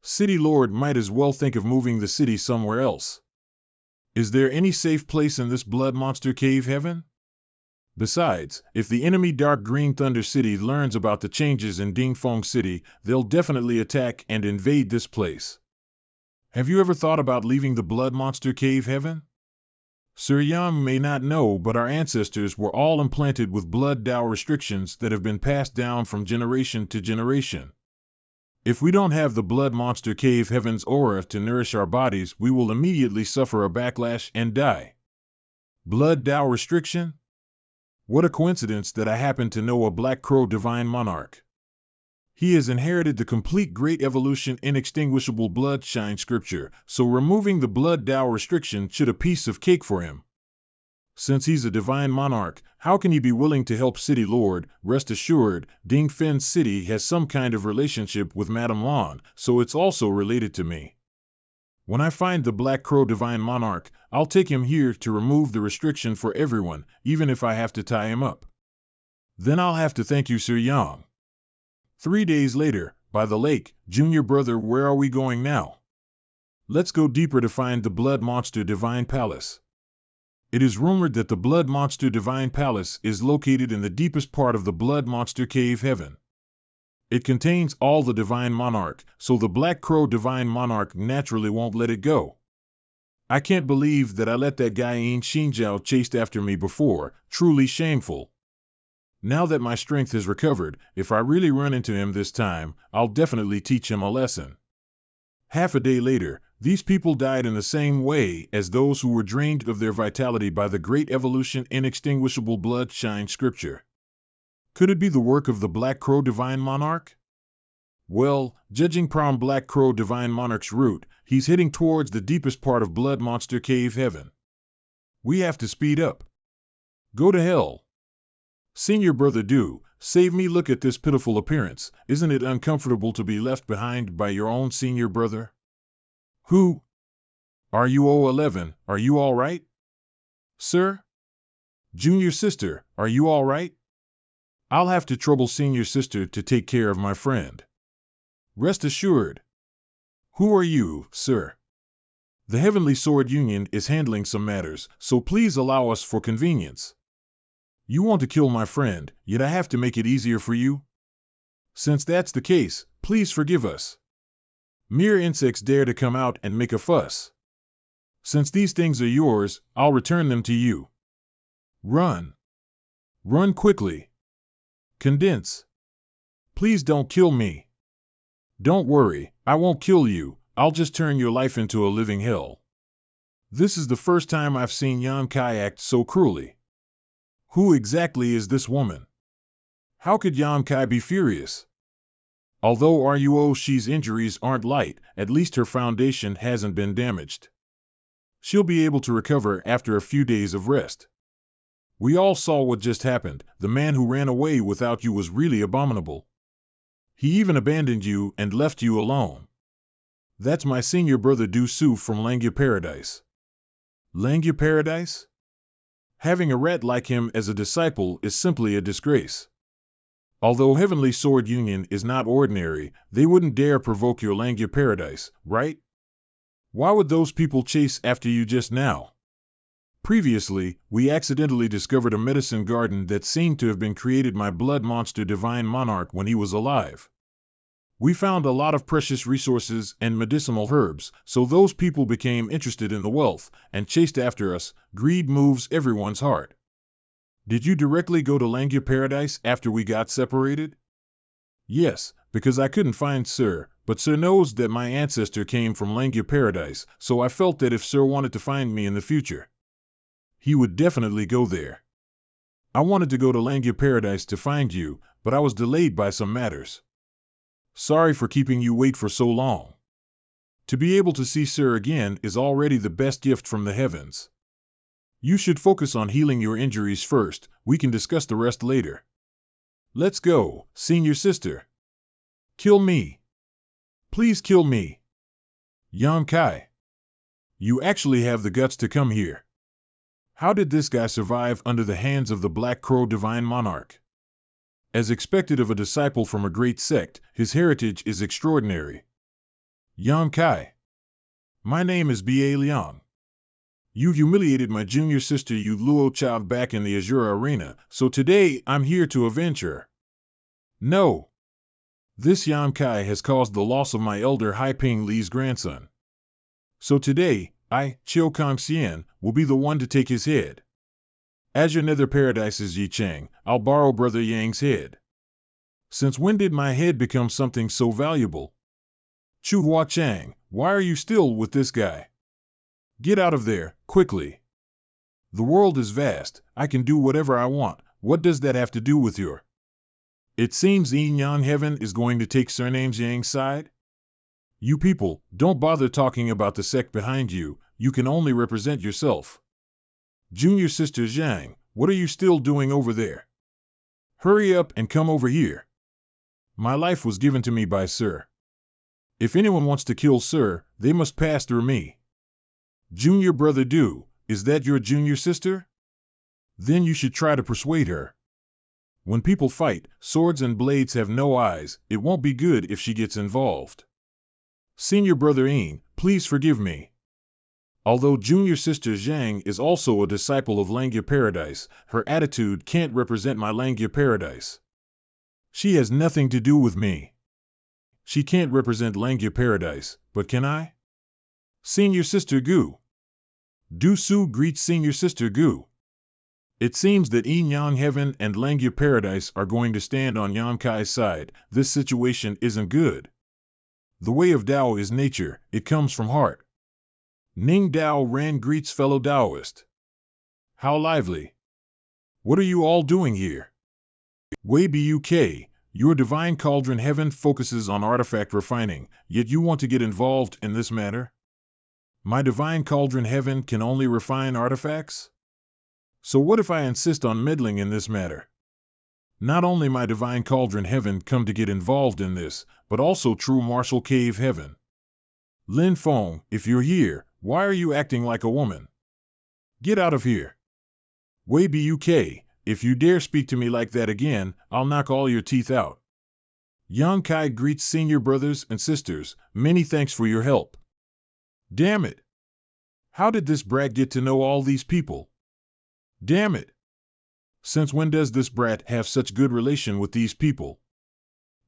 City Lord might as well think of moving the city somewhere else. Is there any safe place in this blood monster cave heaven? Besides, if the enemy Dark Green Thunder City learns about the changes in Dingfeng City, they'll definitely attack and invade this place. Have you ever thought about leaving the Blood Monster Cave Heaven? Sir Yang may not know, but our ancestors were all implanted with blood Tao restrictions that have been passed down from generation to generation. If we don't have the Blood Monster Cave Heaven's aura to nourish our bodies, we will immediately suffer a backlash and die. Blood Tao restriction? What a coincidence that I happen to know a Black Crow Divine Monarch. He has inherited the complete Great Evolution Inextinguishable Blood Shine scripture, so removing the Blood Tao restriction should a piece of cake for him. Since he's a divine monarch, how can he be willing to help City Lord? Rest assured, Dingfen City has some kind of relationship with Madame Lan, so it's also related to me. When I find the Black Crow Divine Monarch, I'll take him here to remove the restriction for everyone, even if I have to tie him up. Then I'll have to thank you, Sir Yang. 3 days later, by the lake. Junior brother, where are we going now? Let's go deeper to find the Blood Monster Divine Palace. It is rumored that the Blood Monster Divine Palace is located in the deepest part of the Blood Monster Cave Heaven. It contains all the Divine Monarch, so the Black Crow Divine Monarch naturally won't let it go. I can't believe that I let that guy Yin Xinjiao chase after me before, truly shameful. Now that my strength has recovered, if I really run into him this time, I'll definitely teach him a lesson. Half a day later, these people died in the same way as those who were drained of their vitality by the Great Evolution Inextinguishable Blood Shine scripture. Could it be the work of the Black Crow Divine Monarch? Well, judging from Black Crow Divine Monarch's route, he's heading towards the deepest part of Blood Monster Cave Heaven. We have to speed up. Go to hell. Senior brother, do save me. Look at this pitiful appearance. Isn't it uncomfortable to be left behind by your own senior brother? Who? Are you 011? Are you all right? Sir? Junior sister, are you all right? I'll have to trouble senior sister to take care of my friend. Rest assured. Who are you, sir? The Heavenly Sword Union is handling some matters, so please allow us for convenience. You want to kill my friend, yet I have to make it easier for you? Since that's the case, please forgive us. Mere insects dare to come out and make a fuss. Since these things are yours, I'll return them to you. Run. Run quickly. Condense. Please don't kill me. Don't worry, I won't kill you, I'll just turn your life into a living hell. This is the first time I've seen Yan Kai act so cruelly. Who exactly is this woman? How could Yan Kai be furious? Although Ruo Shi's injuries aren't light, at least her foundation hasn't been damaged. She'll be able to recover after a few days of rest. We all saw what just happened. The man who ran away without you was really abominable. He even abandoned you and left you alone. That's my senior brother Du Su from Langya Paradise. Langya Paradise? Having a rat like him as a disciple is simply a disgrace. Although Heavenly Sword Union is not ordinary, they wouldn't dare provoke your Langya Paradise, right? Why would those people chase after you just now? Previously, we accidentally discovered a medicine garden that seemed to have been created by Blood Monster Divine Monarch when he was alive. We found a lot of precious resources and medicinal herbs, so those people became interested in the wealth and chased after us. Greed moves everyone's heart. Did you directly go to Langya Paradise after we got separated? Yes, because I couldn't find Sir, but Sir knows that my ancestor came from Langya Paradise, so I felt that if Sir wanted to find me in the future, he would definitely go there. I wanted to go to Langya Paradise to find you, but I was delayed by some matters. Sorry for keeping you wait for so long. To be able to see Sir again is already the best gift from the heavens. You should focus on healing your injuries first. We can discuss the rest later. Let's go, senior sister. Kill me. Please kill me. Yan Kai. You actually have the guts to come here. How did this guy survive under the hands of the Black Crow Divine Monarch? As expected of a disciple from a great sect, his heritage is extraordinary. Yan Kai. My name is B.A. Liang. You humiliated my junior sister Yu Luo child back in the Azure Arena, so today I'm here to avenge her. No. This Yan Kai has caused the loss of my elder Haiping Li's grandson. So today, I, Chiu Kang Xian, will be the one to take his head. As your nether paradise is Yi Chang, I'll borrow Brother Yang's head. Since when did my head become something so valuable? Chu Hua Chang, why are you still with this guy? Get out of there, quickly. The world is vast, I can do whatever I want, what does that have to do with your... It seems Yin Yang Heaven is going to take surnames Yang's side? You people, don't bother talking about the sect behind you, you can only represent yourself. Junior Sister Zhang, what are you still doing over there? Hurry up and come over here. My life was given to me by Sir. If anyone wants to kill Sir, they must pass through me. Junior Brother Du, is that your junior sister? Then you should try to persuade her. When people fight, swords and blades have no eyes, it won't be good if she gets involved. Senior Brother Ying, please forgive me. Although junior sister Zhang is also a disciple of Langya Paradise, her attitude can't represent my Langya Paradise. She has nothing to do with me. She can't represent Langya Paradise, but can I? Senior Sister Gu. Du Su greets Senior Sister Gu. It seems that Yin Yang Heaven and Langya Paradise are going to stand on Yan Kai's side. This situation isn't good. The way of Tao is nature, it comes from heart. Ning Dao Ran greets fellow Taoist. How lively. What are you all doing here? Wei Buk, your divine cauldron heaven focuses on artifact refining, yet you want to get involved in this matter? My divine cauldron heaven can only refine artifacts? So what if I insist on meddling in this matter? Not only my divine cauldron heaven come to get involved in this, but also true martial cave heaven. Lin Feng, if you're here, why are you acting like a woman? Get out of here. Wei Buk, if you dare speak to me like that again, I'll knock all your teeth out. Yang Kai greets senior brothers and sisters, many thanks for your help. Damn it! How did this brat get to know all these people? Damn it! Since when does this brat have such good relation with these people?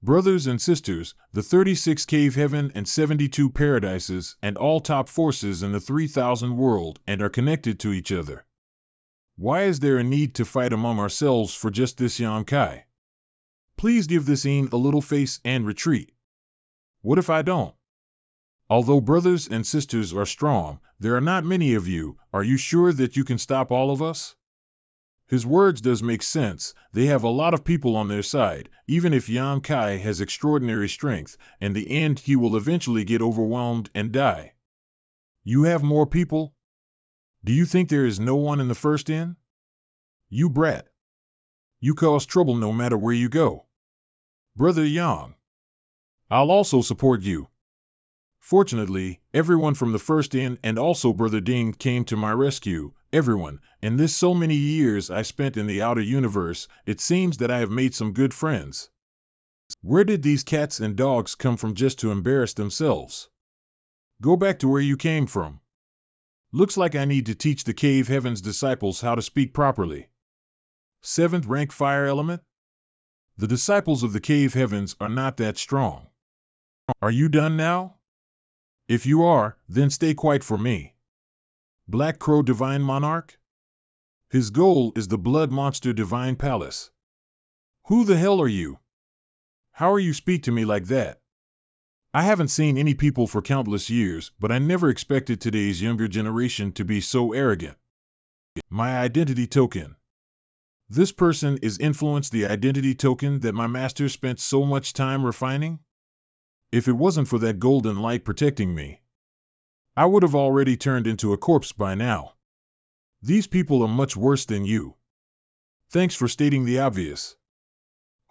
Brothers and sisters, the 36 cave heaven and 72 paradises and all top forces in the 3000 world and are connected to each other. Why is there a need to fight among ourselves for just this Yan Kai? Please give this Yin a little face and retreat. What if I don't? Although brothers and sisters are strong, there are not many of you. Are you sure that you can stop all of us? His words does make sense. They have a lot of people on their side, even if Yan Kai has extraordinary strength. In the end, he will eventually get overwhelmed and die. You have more people? Do you think there is no one in the first inn? You brat. You cause trouble no matter where you go. Brother Yang. I'll also support you. Fortunately, everyone from the first inn and also Brother Ding came to my rescue. Everyone, in this so many years I spent in the outer universe, it seems that I have made some good friends. Where did these cats and dogs come from just to embarrass themselves? Go back to where you came from. Looks like I need to teach the Cave Heaven's disciples how to speak properly. 7th rank fire element? The disciples of the Cave Heavens are not that strong. Are you done now? If you are, then stay quiet for me. Black Crow Divine Monarch? His goal is the Blood Monster Divine Palace. Who the hell are you? How are you speak to me like that? I haven't seen any people for countless years, but I never expected today's younger generation to be so arrogant. My identity token. This person is influenced the identity token that my master spent so much time refining? If it wasn't for that golden light protecting me, I would have already turned into a corpse by now. These people are much worse than you. Thanks for stating the obvious.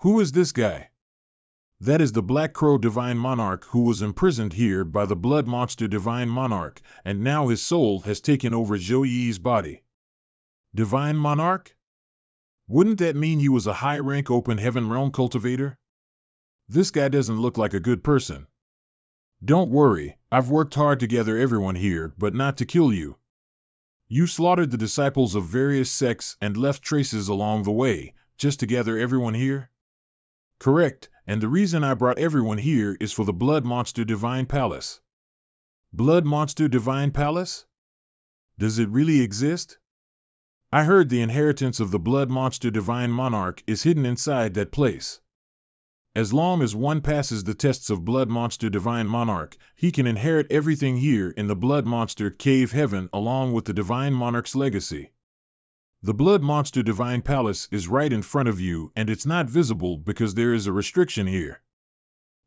Who is this guy? That is the Black Crow Divine Monarch who was imprisoned here by the Blood Monster Divine Monarch, and now his soul has taken over Zhou Yi's body. Divine Monarch? Wouldn't that mean he was a high-rank open heaven realm cultivator? This guy doesn't look like a good person. Don't worry, I've worked hard to gather everyone here, but not to kill you. You slaughtered the disciples of various sects and left traces along the way, just to gather everyone here? Correct, and the reason I brought everyone here is for the Blood Monster Divine Palace. Blood Monster Divine Palace? Does it really exist? I heard the inheritance of the Blood Monster Divine Monarch is hidden inside that place. As long as one passes the tests of Blood Monster Divine Monarch, he can inherit everything here in the Blood Monster Cave Heaven along with the Divine Monarch's legacy. The Blood Monster Divine Palace is right in front of you and it's not visible because there is a restriction here.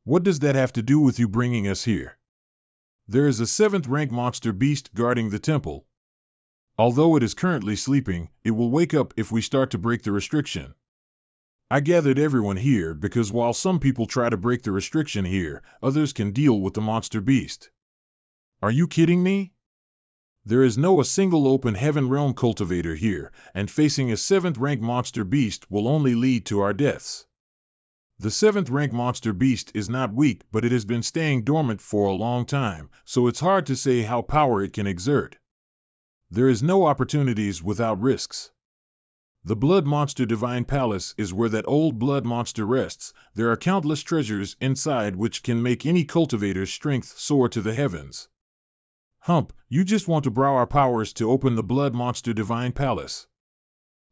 What does that have to do with you bringing us here? There is a 7th rank monster beast guarding the temple. Although it is currently sleeping, it will wake up if we start to break the restriction. I gathered everyone here because while some people try to break the restriction here, others can deal with the monster beast. Are you kidding me? There is no a single open heaven realm cultivator here, and facing a 7th rank monster beast will only lead to our deaths. The 7th rank monster beast is not weak, but it has been staying dormant for a long time, so it's hard to say how power it can exert. There is no opportunities without risks. The Blood Monster Divine Palace is where that old blood monster rests. There are countless treasures inside which can make any cultivator's strength soar to the heavens. Hump, you just want to borrow our powers to open the Blood Monster Divine Palace.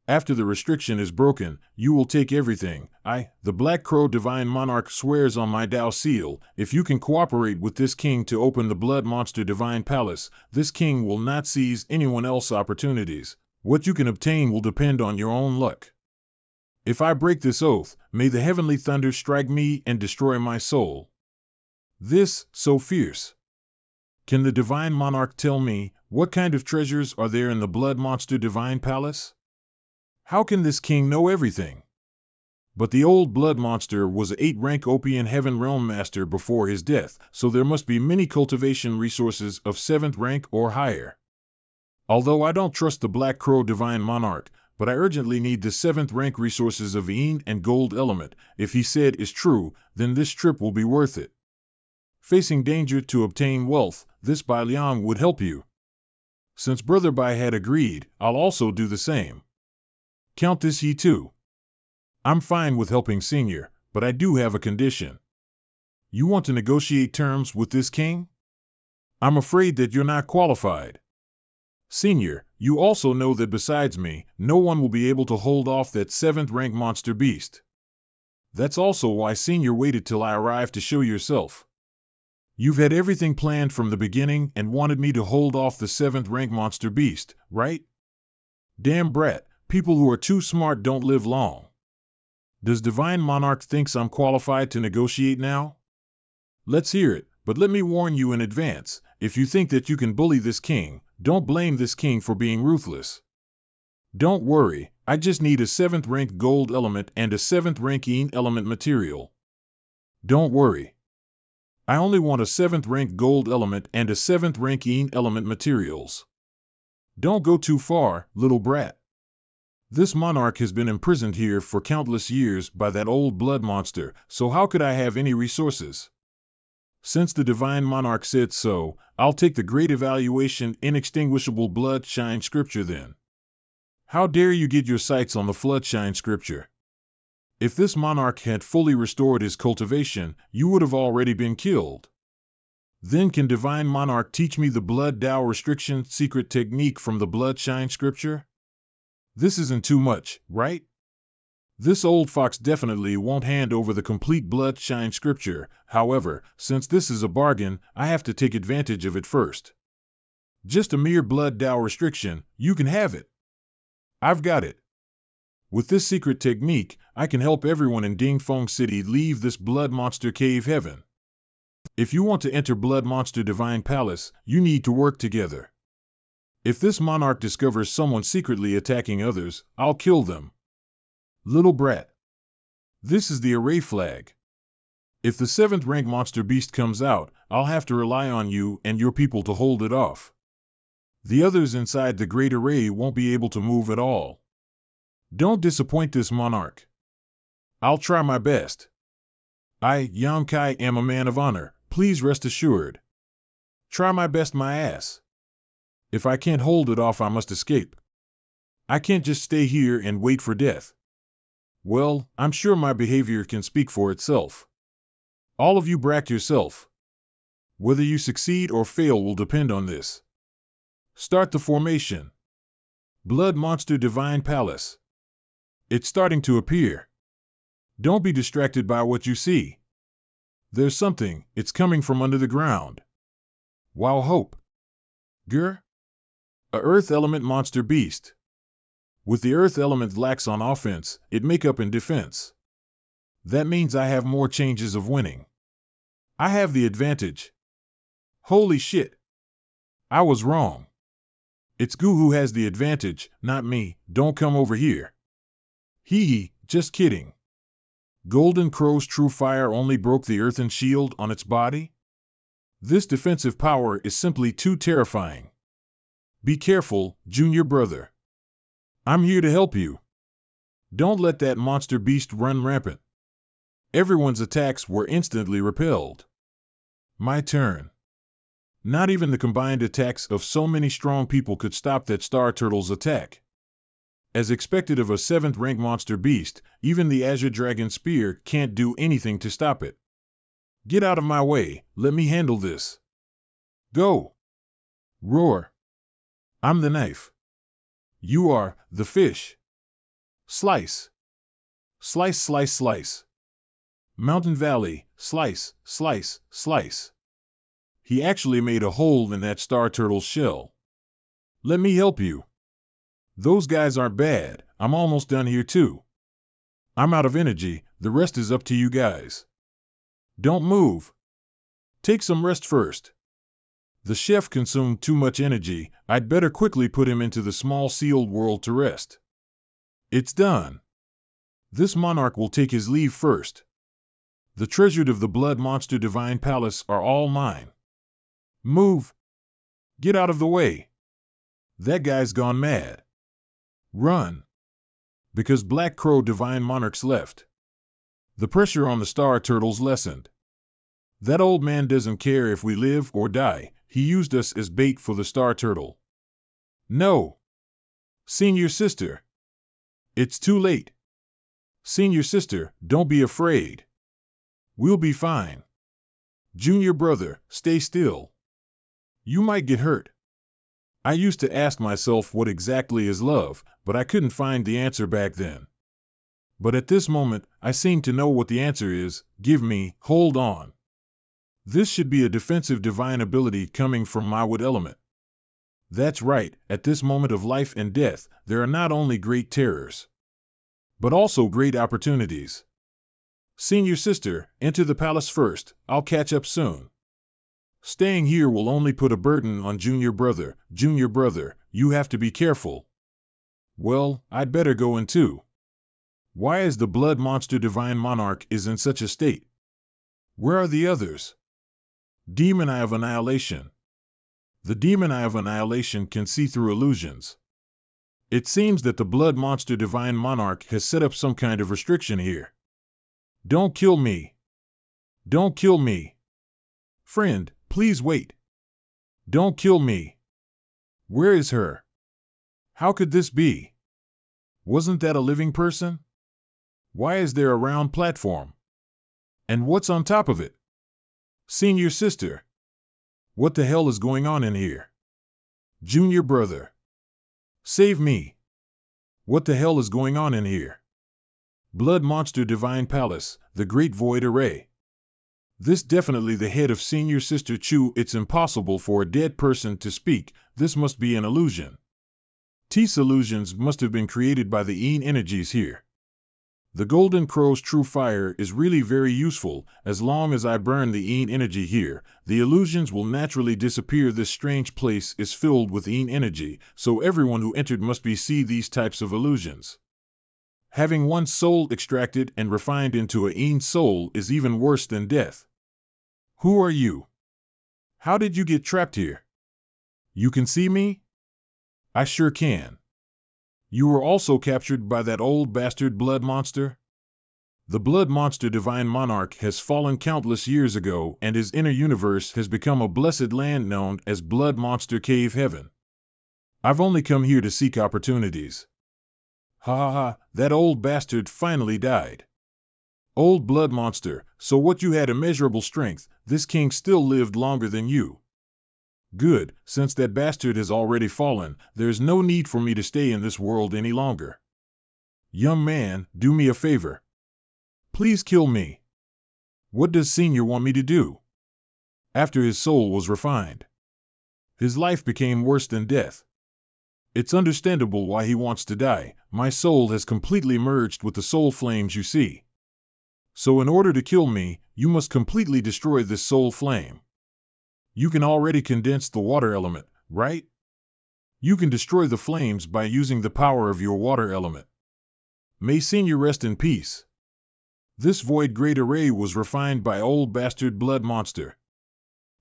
After the restriction is broken, you will take everything. I, the Black Crow Divine Monarch, swears on my Tao seal, if you can cooperate with this king to open the Blood Monster Divine Palace, this king will not seize anyone else's opportunities. What you can obtain will depend on your own luck. If I break this oath, may the heavenly thunder strike me and destroy my soul. This, so fierce. Can the Divine Monarch tell me, what kind of treasures are there in the Blood Monster Divine Palace? How can this king know everything? But the old blood monster was an 8th-rank Opian Heaven Realm Master before his death, so there must be many cultivation resources of 7th rank or higher. Although I don't trust the Black Crow Divine Monarch, but I urgently need the 7th rank resources of Yin and Gold Element. If he said is true, then this trip will be worth it. Facing danger to obtain wealth, this Bai Liang would help you. Since Brother Bai had agreed, I'll also do the same. Count this ye too. I'm fine with helping Senior, but I do have a condition. You want to negotiate terms with this king? I'm afraid that you're not qualified. Senior, you also know that besides me, no one will be able to hold off that 7th rank monster beast. That's also why Senior waited till I arrived to show yourself. You've had everything planned from the beginning and wanted me to hold off the 7th rank monster beast, right? Damn brat, people who are too smart don't live long. Does Divine Monarch thinks I'm qualified to negotiate now? Let's hear it, but let me warn you in advance, if you think that you can bully this king, don't blame this king for being ruthless. Don't worry, I just need a 7th rank gold element and a 7th rank Yin element material. Don't worry. I only want a 7th rank gold element and a 7th rank Yin element materials. Don't go too far, little brat. This monarch has been imprisoned here for countless years by that old blood monster, so how could I have any resources? Since the Divine Monarch said so, I'll take the Great Evaluation Inextinguishable Bloodshine Scripture then. How dare you get your sights on the Floodshine Scripture? If this monarch had fully restored his cultivation, you would have already been killed. Then can Divine Monarch teach me the Blood Tao Restriction secret technique from the Bloodshine Scripture? This isn't too much, right? This old fox definitely won't hand over the complete Bloodshine Scripture. However, since this is a bargain, I have to take advantage of it first. Just a mere Blood Tao restriction, you can have it. I've got it. With this secret technique, I can help everyone in Dingfeng City leave this Blood Monster Cave Heaven. If you want to enter Blood Monster Divine Palace, you need to work together. If this monarch discovers someone secretly attacking others, I'll kill them. Little brat. This is the array flag. If the 7th rank monster beast comes out, I'll have to rely on you and your people to hold it off. The others inside the great array won't be able to move at all. Don't disappoint this monarch. I'll try my best. I, Yang Kai, am a man of honor, please rest assured. Try my best, my ass. If I can't hold it off, I must escape. I can't just stay here and wait for death. Well, I'm sure my behavior can speak for itself. All of you brack yourself. Whether you succeed or fail will depend on this. Start the formation. Blood Monster Divine Palace. It's starting to appear. Don't be distracted by what you see. There's something, it's coming from under the ground. Wow, hope. Grr? A Earth Element Monster Beast. With the Earth Element lax on offense, it make up in defense. That means I have more chances of winning. I have the advantage. Holy shit. I was wrong. It's Goo who has the advantage, not me. Don't come over here. Hee, just kidding. Golden Crow's true fire only broke the earthen shield on its body? This defensive power is simply too terrifying. Be careful, junior brother. I'm here to help you. Don't let that monster beast run rampant. Everyone's attacks were instantly repelled. My turn. Not even the combined attacks of so many strong people could stop that Star Turtle's attack. As expected of a 7th rank monster beast, even the Azure Dragon Spear can't do anything to stop it. Get out of my way, let me handle this. Go. Roar. I'm the knife. You are the fish. Slice. Slice, slice, slice. Mountain Valley, slice, slice, slice. He actually made a hole in that Star Turtle's shell. Let me help you. Those guys aren't bad, I'm almost done here too. I'm out of energy, the rest is up to you guys. Don't move. Take some rest first. The chef consumed too much energy, I'd better quickly put him into the small sealed world to rest. It's done. This monarch will take his leave first. The treasures of the Blood Monster Divine Palace are all mine. Move. Get out of the way. That guy's gone mad. Run. Because Black Crow Divine Monarchs left. The pressure on the Star Turtles lessened. That old man doesn't care if we live or die, he used us as bait for the Star Turtle. No. Senior sister. It's too late. Senior sister, don't be afraid. We'll be fine. Junior brother, stay still. You might get hurt. I used to ask myself what exactly is love, but I couldn't find the answer back then. But at this moment, I seem to know what the answer is. Give me, hold on. This should be a defensive divine ability coming from my wood element. That's right, at this moment of life and death, there are not only great terrors, but also great opportunities. Senior sister, enter the palace first, I'll catch up soon. Staying here will only put a burden on junior brother. Junior brother, you have to be careful. Well, I'd better go in too. Why is the Blood Monster Divine Monarch is in such a state? Where are the others? Demon Eye of Annihilation. The Demon Eye of Annihilation can see through illusions. It seems that the Blood Monster Divine Monarch has set up some kind of restriction here. Don't kill me. Don't kill me. Friend, please wait. Don't kill me. Where is her? How could this be? Wasn't that a living person? Why is there a round platform? And what's on top of it? Senior sister. What the hell is going on in here? Junior brother. Save me. What the hell is going on in here? Blood Monster Divine Palace, the Great Void Array. This definitely the head of Senior Sister Chu. It's impossible for a dead person to speak. This must be an illusion. These illusions must have been created by the Een energies here. The Golden Crow's true fire is really very useful. As long as I burn the Een energy here, the illusions will naturally disappear. This strange place is filled with Een energy, so everyone who entered must see these types of illusions. Having one's soul extracted and refined into a Een soul is even worse than death. Who are you? How did you get trapped here? You can see me? I sure can. You were also captured by that old bastard blood monster? The Blood Monster Divine Monarch has fallen countless years ago, and his inner universe has become a blessed land known as Blood Monster Cave Heaven. I've only come here to seek opportunities. Ha ha ha, that old bastard finally died. Old blood monster, so what, you had immeasurable strength, this king still lived longer than you. Good, since that bastard has already fallen, there's no need for me to stay in this world any longer. Young man, do me a favor. Please kill me. What does Senior want me to do? After his soul was refined, his life became worse than death. It's understandable why he wants to die. My soul has completely merged with the soul flames you see. So in order to kill me, you must completely destroy this soul flame. You can already condense the water element, right? You can destroy the flames by using the power of your water element. May Senior rest in peace. This void great array was refined by old bastard blood monster.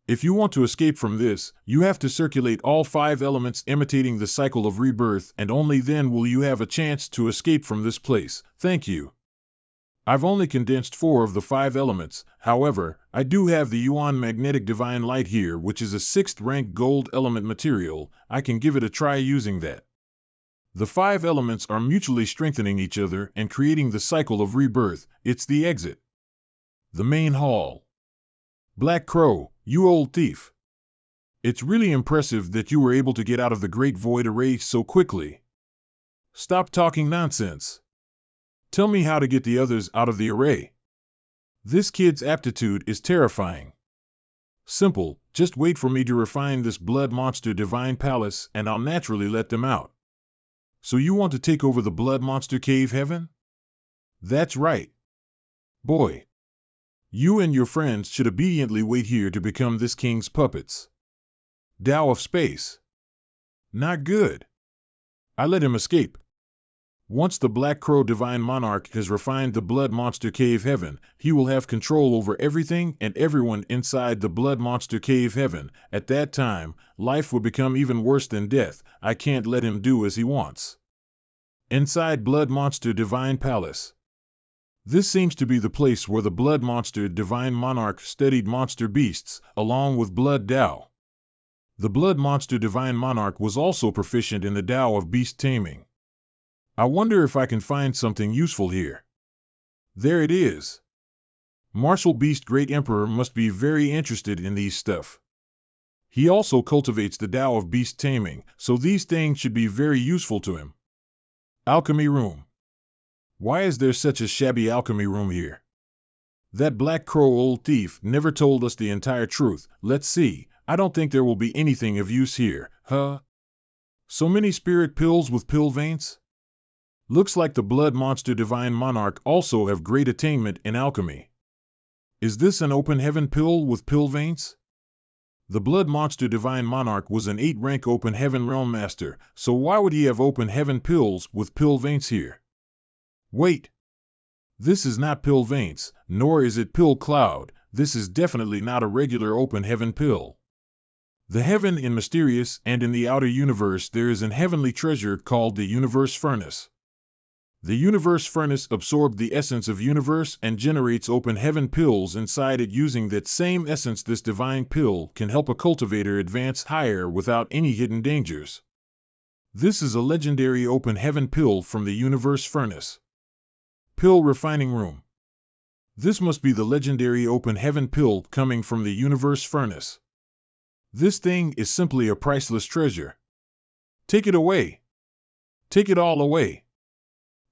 If you want to escape from this, you have to circulate all 5 elements imitating the cycle of rebirth, and only then will you have a chance to escape from this place. Thank you. I've only condensed 4 of the 5 elements, however, I do have the Yuan magnetic divine light here, which is a 6th rank gold element material. I can give it a try using that. The 5 elements are mutually strengthening each other and creating the cycle of rebirth. It's the exit. The main hall. Black Crow, you old thief. It's really impressive that you were able to get out of the Great Void Array so quickly. Stop talking nonsense. Tell me how to get the others out of the array. This kid's aptitude is terrifying. Simple, just wait for me to refine this blood monster divine palace and I'll naturally let them out. So you want to take over the blood monster cave heaven? That's right. Boy. You and your friends should obediently wait here to become this king's puppets. Tao of space. Not good. I let him escape. Once the Black Crow Divine Monarch has refined the Blood Monster Cave Heaven, he will have control over everything and everyone inside the Blood Monster Cave Heaven. At that time, life would become even worse than death. I can't let him do as he wants. Inside Blood Monster Divine Palace. This seems to be the place where the Blood Monster Divine Monarch studied monster beasts, along with Blood Tao. The Blood Monster Divine Monarch was also proficient in the Tao of beast taming. I wonder if I can find something useful here. There it is. Martial Beast Great Emperor must be very interested in these stuff. He also cultivates the Tao of beast taming, so these things should be very useful to him. Alchemy Room. Why is there such a shabby alchemy room here? That Black Crow old thief never told us the entire truth. Let's see, I don't think there will be anything of use here, huh? So many spirit pills with pill veins? Looks like the Blood Monster Divine Monarch also have great attainment in alchemy. Is this an open heaven pill with pill veins? The Blood Monster Divine Monarch was an 8-rank open heaven realm master, so why would he have open heaven pills with pill veins here? Wait. This is not pill veins, nor is it pill cloud. This is definitely not a regular open heaven pill. The heaven in Mysterious and in the outer universe there is an heavenly treasure called the Universe Furnace. The Universe Furnace absorbed the essence of universe and generates open heaven pills inside it. Using that same essence, this divine pill can help a cultivator advance higher without any hidden dangers. This is a legendary open heaven pill from the Universe Furnace. Pill Refining Room. This must be the legendary open heaven pill coming from the Universe Furnace. This thing is simply a priceless treasure. Take it away. Take it all away.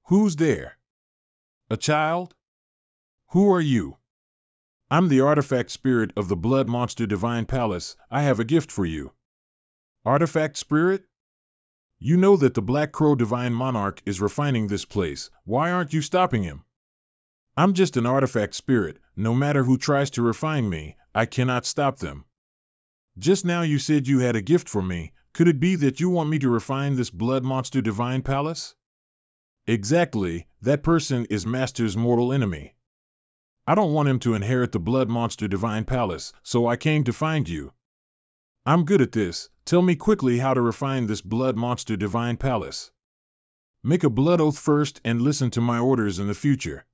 Who's there? A child? Who are you? I'm the artifact spirit of the Blood Monster Divine Palace. I have a gift for you. Artifact spirit? You know that the Black Crow Divine Monarch is refining this place. Why aren't you stopping him? I'm just an artifact spirit. No matter who tries to refine me, I cannot stop them. Just now you said you had a gift for me. Could it be that you want me to refine this Blood Monster Divine Palace? Exactly, that person is Master's mortal enemy. I don't want him to inherit the Blood Monster Divine Palace, so I came to find you. I'm good at this. Tell me quickly how to refine this Blood Monster Divine Palace. Make a blood oath first and listen to my orders in the future.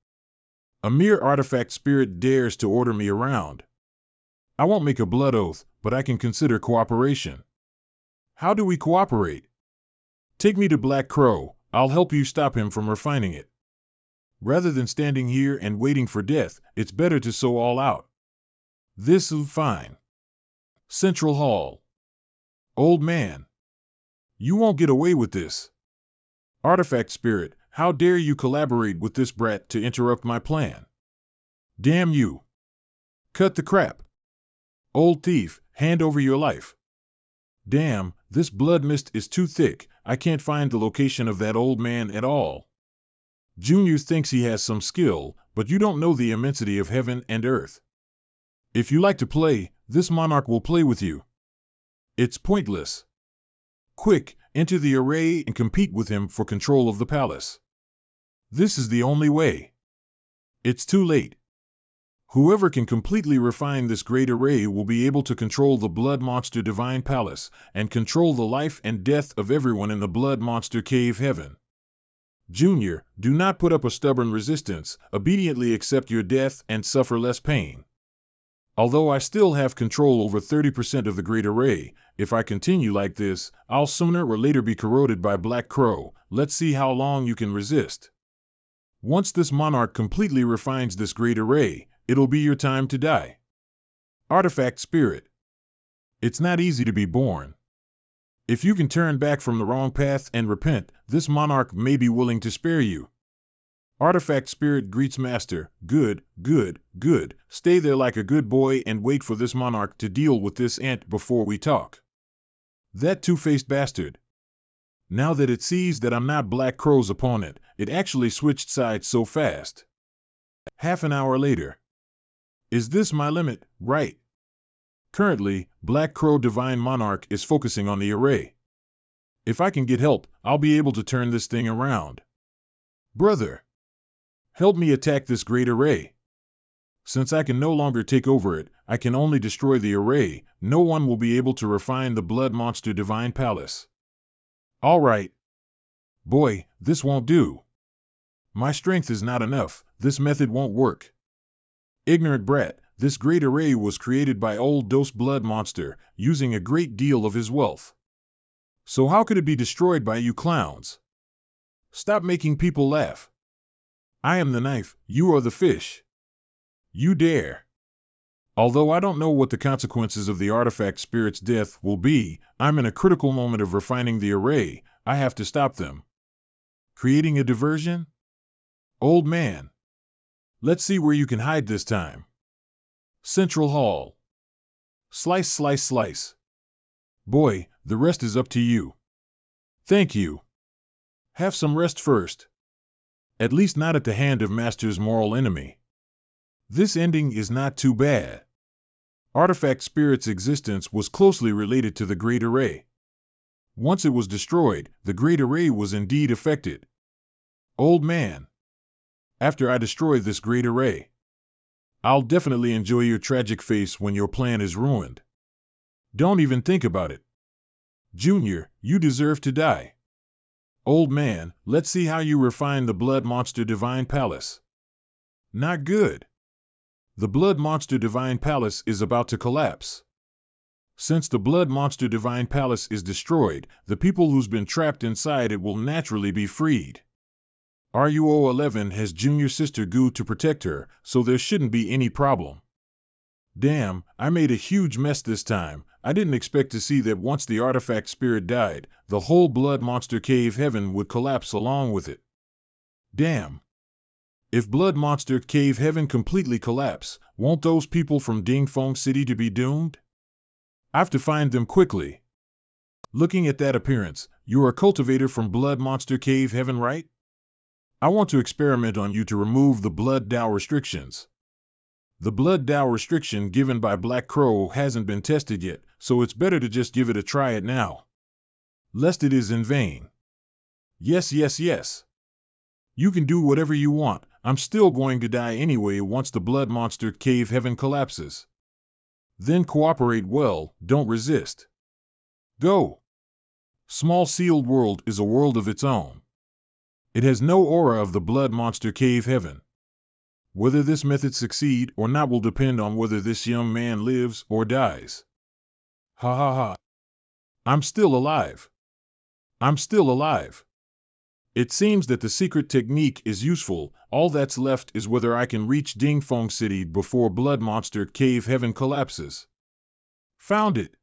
A mere artifact spirit dares to order me around. I won't make a blood oath, but I can consider cooperation. How do we cooperate? Take me to Black Crow, I'll help you stop him from refining it. Rather than standing here and waiting for death, it's better to sow all out. This'll fine. Central Hall. Old man. You won't get away with this. Artifact Spirit, how dare you collaborate with this brat to interrupt my plan? Damn you. Cut the crap. Old thief, hand over your life. Damn, this blood mist is too thick, I can't find the location of that old man at all. Junior thinks he has some skill, but you don't know the immensity of heaven and earth. If you like to play, this monarch will play with you. It's pointless. Quick, enter the array and compete with him for control of the palace. This is the only way. It's too late. Whoever can completely refine this great array will be able to control the Blood Monster Divine Palace and control the life and death of everyone in the Blood Monster Cave Heaven. Junior, do not put up a stubborn resistance, obediently accept your death and suffer less pain. Although I still have control over 30% of the Great Array, if I continue like this, I'll sooner or later be corroded by Black Crow. Let's see how long you can resist. Once this monarch completely refines this Great Array, it'll be your time to die. Artifact Spirit. It's not easy to be born. If you can turn back from the wrong path and repent, this monarch may be willing to spare you. Artifact Spirit greets Master. Good, good, good. Stay there like a good boy and wait for this monarch to deal with this ant before we talk. That two-faced bastard. Now that it sees that I'm not Black Crow's opponent, it actually switched sides so fast. Half an hour later. Is this my limit? Right. Currently, Black Crow Divine Monarch is focusing on the array. If I can get help, I'll be able to turn this thing around. Brother, help me attack this great array. Since I can no longer take over it, I can only destroy the array. No one will be able to refine the Blood Monster Divine Palace. All right. Boy, this won't do. My strength is not enough. This method won't work. Ignorant brat, this great array was created by old Dose Blood Monster, using a great deal of his wealth. So how could it be destroyed by you clowns? Stop making people laugh. I am the knife, you are the fish. You dare. Although I don't know what the consequences of the artifact spirit's death will be, I'm in a critical moment of refining the array. I have to stop them. Creating a diversion? Old man. Let's see where you can hide this time. Central Hall. Slice, slice, slice. Boy, the rest is up to you. Thank you. Have some rest first. At least not at the hand of Master's moral enemy. This ending is not too bad. Artifact Spirit's existence was closely related to the Great Array. Once it was destroyed, the Great Array was indeed affected. Old man. After I destroy this Great Array, I'll definitely enjoy your tragic face when your plan is ruined. Don't even think about it. Junior, you deserve to die. Old man, let's see how you refine the Blood Monster Divine Palace. Not good. The Blood Monster Divine Palace is about to collapse. Since the Blood Monster Divine Palace is destroyed, the people who's been trapped inside it will naturally be freed. RUO-11 has Junior Sister Goo to protect her, so there shouldn't be any problem. Damn, I made a huge mess this time. I didn't expect to see that once the artifact spirit died, the whole Blood Monster Cave Heaven would collapse along with it. Damn. If Blood Monster Cave Heaven completely collapse, won't those people from Dingfeng City to be doomed? I have to find them quickly. Looking at that appearance, you're a cultivator from Blood Monster Cave Heaven, right? I want to experiment on you to remove the Blood Dow restrictions. The Blood Dow restriction given by Black Crow hasn't been tested yet, so it's better to just give it a try at now. Lest it is in vain. Yes, yes, yes. You can do whatever you want. I'm still going to die anyway once the Blood Monster Cave Heaven collapses. Then cooperate well, don't resist. Go. Small Sealed World is a world of its own. It has no aura of the Blood Monster Cave Heaven. Whether this method succeed or not will depend on whether this young man lives or dies. Ha ha ha. I'm still alive. I'm still alive. It seems that the secret technique is useful. All that's left is whether I can reach Dingfeng City before Blood Monster Cave Heaven collapses. Found it.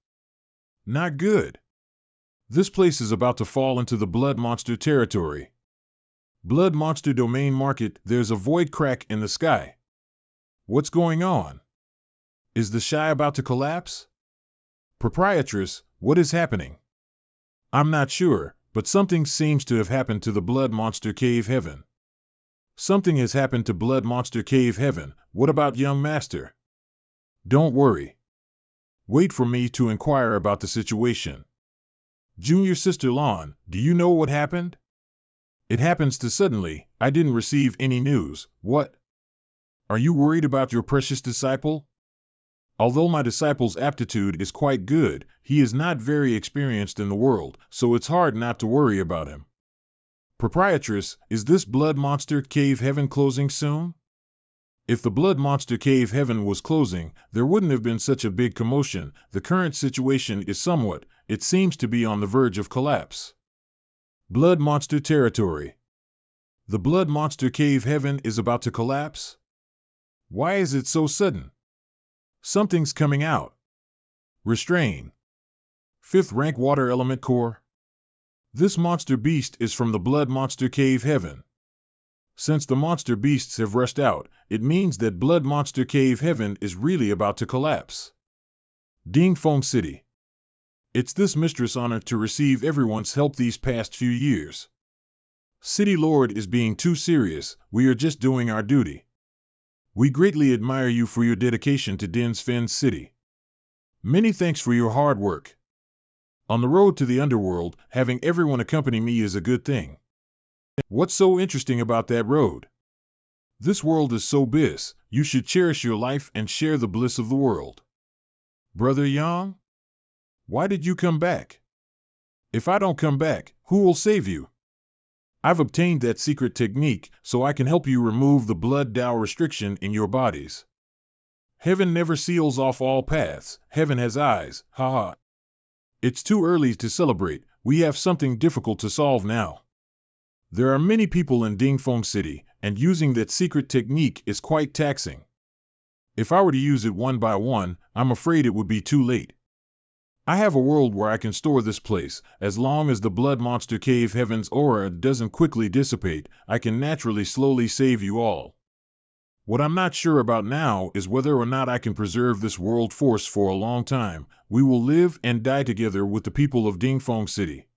Not good. This place is about to fall into the Blood Monster territory. Blood Monster Domain Market, there's a void crack in the sky. What's going on? Is the shy about to collapse? Proprietress, what is happening? I'm not sure, but something seems to have happened to the Blood Monster Cave Heaven. Something has happened to Blood Monster Cave Heaven. What about young master? Don't worry. Wait for me to inquire about the situation. Junior Sister Lon, do you know what happened? It happens too suddenly. I didn't receive any news. What? Are you worried about your precious disciple? Although my disciple's aptitude is quite good, he is not very experienced in the world, so it's hard not to worry about him. Proprietress, is this Blood Monster Cave Heaven closing soon? If the Blood Monster Cave Heaven was closing, there wouldn't have been such a big commotion. The current situation is somewhat, it seems to be on the verge of collapse. Blood Monster Territory. The Blood Monster Cave Heaven is about to collapse? Why is it so sudden? Something's coming out. Restrain. 5th rank Water Element Core. This monster beast is from the Blood Monster Cave Heaven. Since the monster beasts have rushed out, it means that Blood Monster Cave Heaven is really about to collapse. Dingfeng City. It's this mistress' honor to receive everyone's help these past few years. City Lord is being too serious. We are just doing our duty. We greatly admire you for your dedication to Dingfeng City. Many thanks for your hard work. On the road to the underworld, having everyone accompany me is a good thing. What's so interesting about that road? This world is so bliss, you should cherish your life and share the bliss of the world. Brother Yang? Why did you come back? If I don't come back, who will save you? I've obtained that secret technique, so I can help you remove the blood Tao restriction in your bodies. Heaven never seals off all paths. Heaven has eyes, haha. It's too early to celebrate. We have something difficult to solve now. There are many people in Dingfeng City, and using that secret technique is quite taxing. If I were to use it one by one, I'm afraid it would be too late. I have a world where I can store this place. As long as the Blood Monster Cave Heaven's aura doesn't quickly dissipate, I can naturally slowly save you all. What I'm not sure about now is whether or not I can preserve this world force for a long time. We will live and die together with the people of Dingfeng City.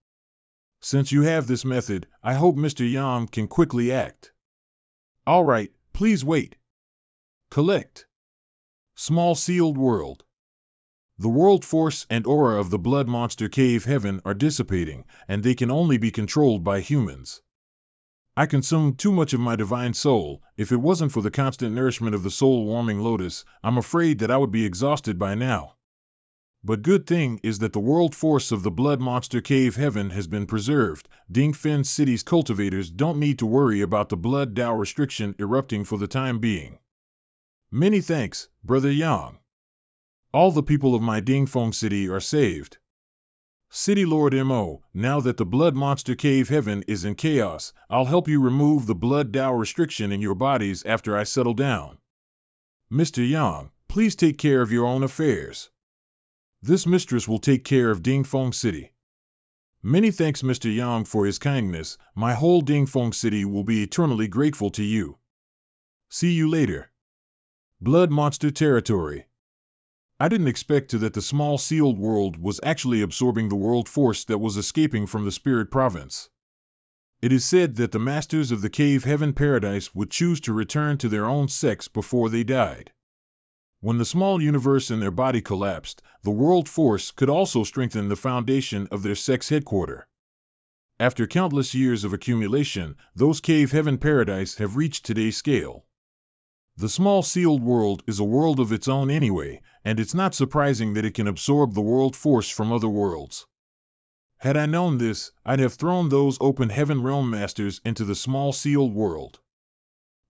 Since you have this method, I hope Mr. Yang can quickly act. All right, please wait. Collect. Small sealed world. The world force and aura of the Blood Monster Cave Heaven are dissipating, and they can only be controlled by humans. I consumed too much of my divine soul. If it wasn't for the constant nourishment of the soul-warming lotus, I'm afraid that I would be exhausted by now. But good thing is that the world force of the Blood Monster Cave Heaven has been preserved. Dingfeng City's cultivators don't need to worry about the blood Tao restriction erupting for the time being. Many thanks, Brother Yang. All the people of my Dingfeng City are saved. City Lord Mo, now that the Blood Monster Cave Heaven is in chaos, I'll help you remove the blood Tao restriction in your bodies after I settle down. Mr. Yang, please take care of your own affairs. This mistress will take care of Dingfeng City. Many thanks Mr. Yang for his kindness. My whole Dingfeng City will be eternally grateful to you. See you later. Blood Monster Territory. I didn't expect that the small sealed world was actually absorbing the world force that was escaping from the spirit province. It is said that the masters of the Cave Heaven Paradise would choose to return to their own sex before they died. When the small universe in their body collapsed, the world force could also strengthen the foundation of their sex headquarters. After countless years of accumulation, those Cave Heaven Paradise have reached today's scale. The small sealed world is a world of its own anyway, and it's not surprising that it can absorb the world force from other worlds. Had I known this, I'd have thrown those open heaven realm masters into the small sealed world.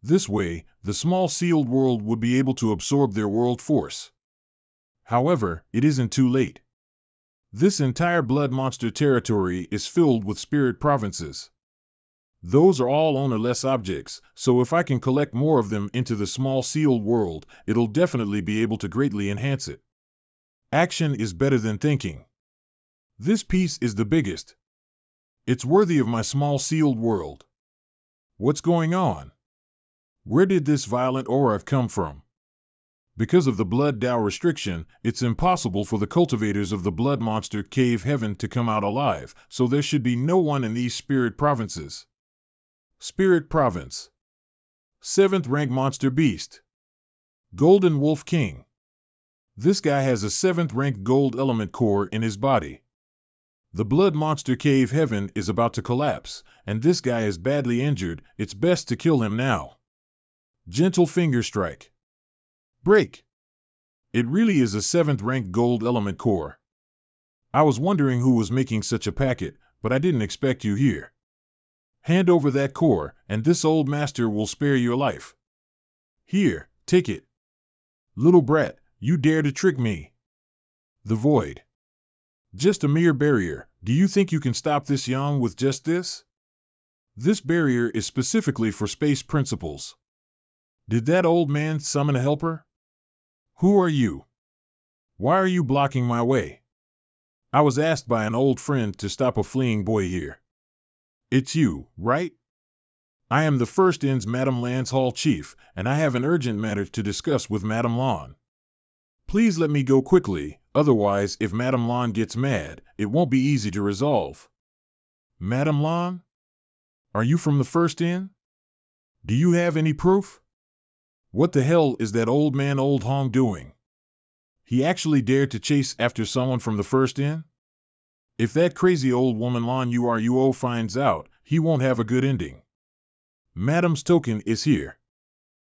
This way, the small sealed world would be able to absorb their world force. However, it isn't too late. This entire blood monster territory is filled with spirit provinces. Those are all ownerless objects, so if I can collect more of them into the small sealed world, it'll definitely be able to greatly enhance it. Action is better than thinking. This piece is the biggest. It's worthy of my small sealed world. What's going on? Where did this violent aura come from? Because of the blood Tao restriction, it's impossible for the cultivators of the blood monster cave heaven to come out alive, so there should be no one in these spirit provinces. Spirit Province. 7th rank monster beast. Golden Wolf King. This guy has a 7th rank gold element core in his body. The blood monster cave heaven is about to collapse, and this guy is badly injured. It's best to kill him now. Gentle finger strike. Break. It really is a 7th rank gold element core. I was wondering who was making such a packet, but I didn't expect you here. Hand over that core, and this old master will spare your life. Here, take it. Little brat, you dare to trick me. The void. Just a mere barrier. Do you think you can stop this yang with just this? This barrier is specifically for space principles. Did that old man summon a helper? Who are you? Why are you blocking my way? I was asked by an old friend to stop a fleeing boy here. It's you, right? I am the First Inn's Madame Lan's Hall Chief, and I have an urgent matter to discuss with Madame Lan. Please let me go quickly, otherwise if Madame Lan gets mad, it won't be easy to resolve. Madame Lan? Are you from the First Inn? Do you have any proof? What the hell is that old man Old Hong doing? He actually dared to chase after someone from the First Inn? If that crazy old woman Lan Yuo finds out, he won't have a good ending. Madame's token is here.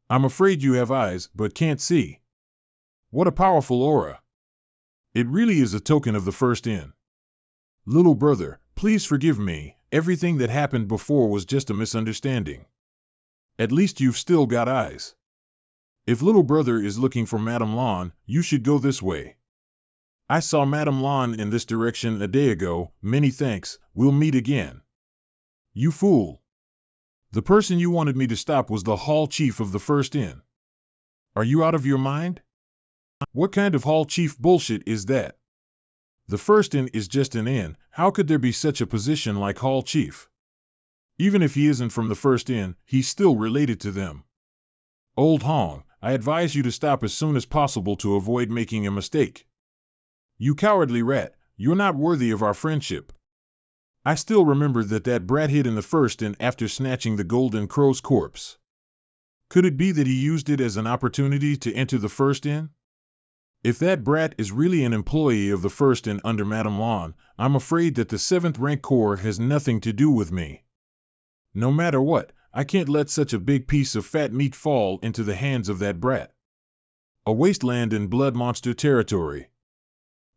I'm afraid you have eyes, but can't see. What a powerful aura. It really is a token of the First Inn. Little brother, please forgive me, everything that happened before was just a misunderstanding. At least you've still got eyes. If little brother is looking for Madame Lan, you should go this way. I saw Madame Lan in this direction a day ago. Many thanks, we'll meet again. You fool. The person you wanted me to stop was the hall chief of the First Inn. Are you out of your mind? What kind of hall chief bullshit is that? The First Inn is just an inn. How could there be such a position like hall chief? Even if he isn't from the First Inn, he's still related to them. Old Hong, I advise you to stop as soon as possible to avoid making a mistake. You cowardly rat, you're not worthy of our friendship. I still remember that brat hid in the First Inn after snatching the Golden Crow's corpse. Could it be that he used it as an opportunity to enter the First Inn? If that brat is really an employee of the First Inn under Madame Lan, I'm afraid that the 7th rank core has nothing to do with me. No matter what, I can't let such a big piece of fat meat fall into the hands of that brat. A wasteland in blood monster territory.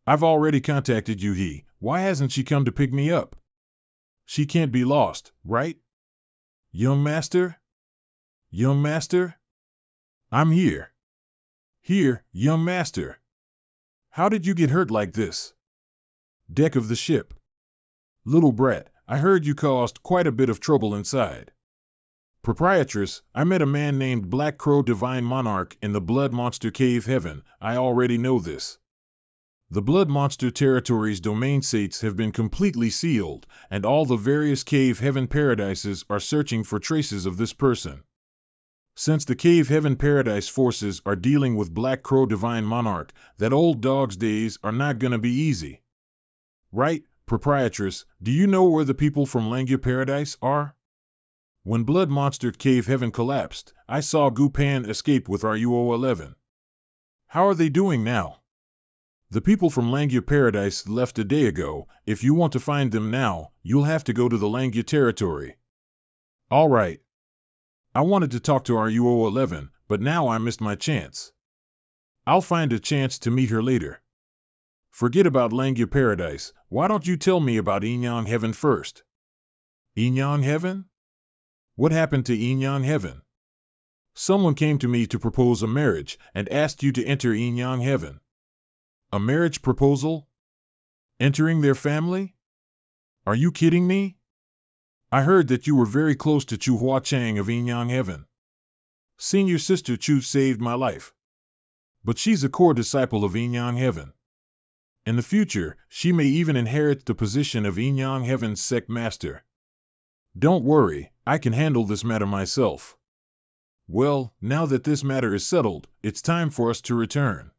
I've already contacted Yuhi. Why hasn't she come to pick me up? She can't be lost, right? Young master? Young master? I'm here. Here, young master. How did you get hurt like this? Deck of the ship. Little brat, I heard you caused quite a bit of trouble inside. Proprietress, I met a man named Black Crow Divine Monarch in the Blood Monster Cave Heaven. I already know this. The Blood Monster Territory's domain sites have been completely sealed, and all the various Cave Heaven paradises are searching for traces of this person. Since the Cave Heaven Paradise forces are dealing with Black Crow Divine Monarch, that old dog's days are not gonna be easy. Right, proprietress, do you know where the people from Langya Paradise are? When Blood Monster Cave Heaven collapsed, I saw Gupan escape with RUO-11. How are they doing now? The people from Langya Paradise left a day ago. If you want to find them now, you'll have to go to the Langya territory. All right. I wanted to talk to RUO-11, but now I missed my chance. I'll find a chance to meet her later. Forget about Langya Paradise. Why don't you tell me about Inyang Heaven first? Inyang Heaven? What happened to Inyang Heaven? Someone came to me to propose a marriage and asked you to enter Inyang Heaven. A marriage proposal? Entering their family? Are you kidding me? I heard that you were very close to Chu Hua Chang of Yin Yang Heaven. Senior sister Chu saved my life. But she's a core disciple of Yin Yang Heaven. In the future, she may even inherit the position of Yin Yang Heaven's sect master. Don't worry, I can handle this matter myself. Well, now that this matter is settled, it's time for us to return.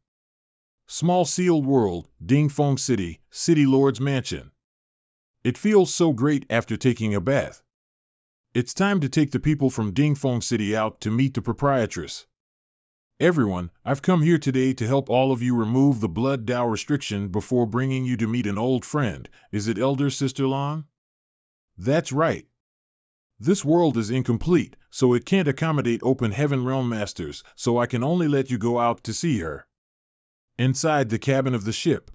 Small sealed world, Dingfeng City, City Lord's Mansion. It feels so great after taking a bath. It's time to take the people from Dingfeng City out to meet the proprietress. Everyone, I've come here today to help all of you remove the blood Dao restriction before bringing you to meet an old friend. Is it Elder Sister Lan? That's right. This world is incomplete, so it can't accommodate open heaven realm masters, so I can only let you go out to see her. Inside the cabin of the ship.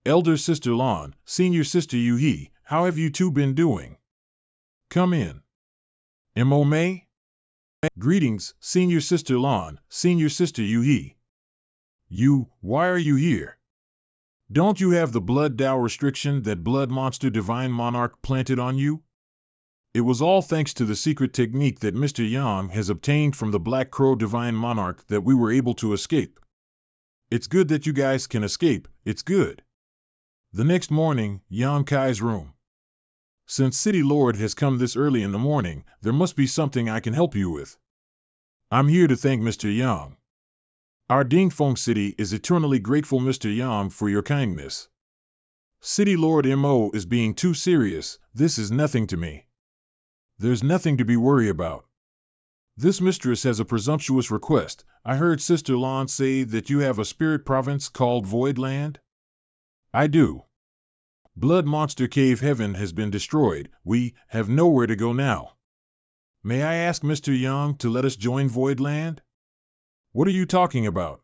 Elder Sister Lan, Senior Sister Yu-He, how have you two been doing? Come in. Mo Mei? Greetings, Senior Sister Lan, Senior Sister Yu-He. Why are you here? Don't you have the blood Dao restriction that Blood Monster Divine Monarch planted on you? It was all thanks to the secret technique that Mr. Yang has obtained from the Black Crow Divine Monarch that we were able to escape. It's good that you guys can escape, it's good. The next morning, Yang Kai's room. Since City Lord has come this early in the morning, there must be something I can help you with. I'm here to thank Mr. Yang. Our Dingfeng City is eternally grateful, Mr. Yang, for your kindness. City Lord Mo is being too serious, this is nothing to me. There's nothing to be worried about. This mistress has a presumptuous request. I heard Sister Lan say that you have a spirit province called Voidland? I do. Blood Monster Cave Heaven has been destroyed. We have nowhere to go now. May I ask Mr. Yang to let us join Voidland? What are you talking about?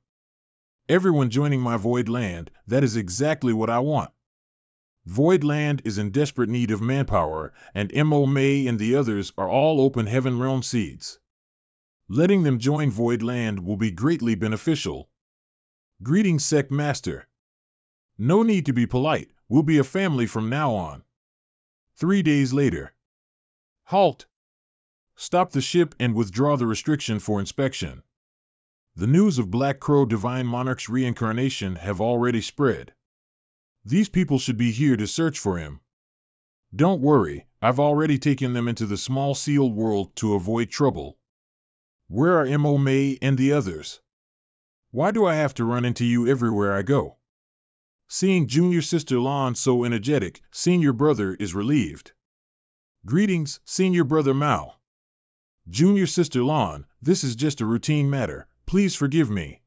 Everyone joining my Voidland, that is exactly what I want. Voidland is in desperate need of manpower, and Mo Mei and the others are all open heaven realm seeds. Letting them join Voidland will be greatly beneficial. Greetings, Sect Master. No need to be polite, we'll be a family from now on. 3 days later. Halt! Stop the ship and withdraw the restriction for inspection. The news of Black Crow Divine Monarch's reincarnation have already spread. These people should be here to search for him. Don't worry, I've already taken them into the small sealed world to avoid trouble. Where are Mo Mei and the others? Why do I have to run into you everywhere I go? Seeing Junior Sister Lan so energetic, Senior Brother is relieved. Greetings, Senior Brother Mao. Junior Sister Lan, this is just a routine matter, please forgive me.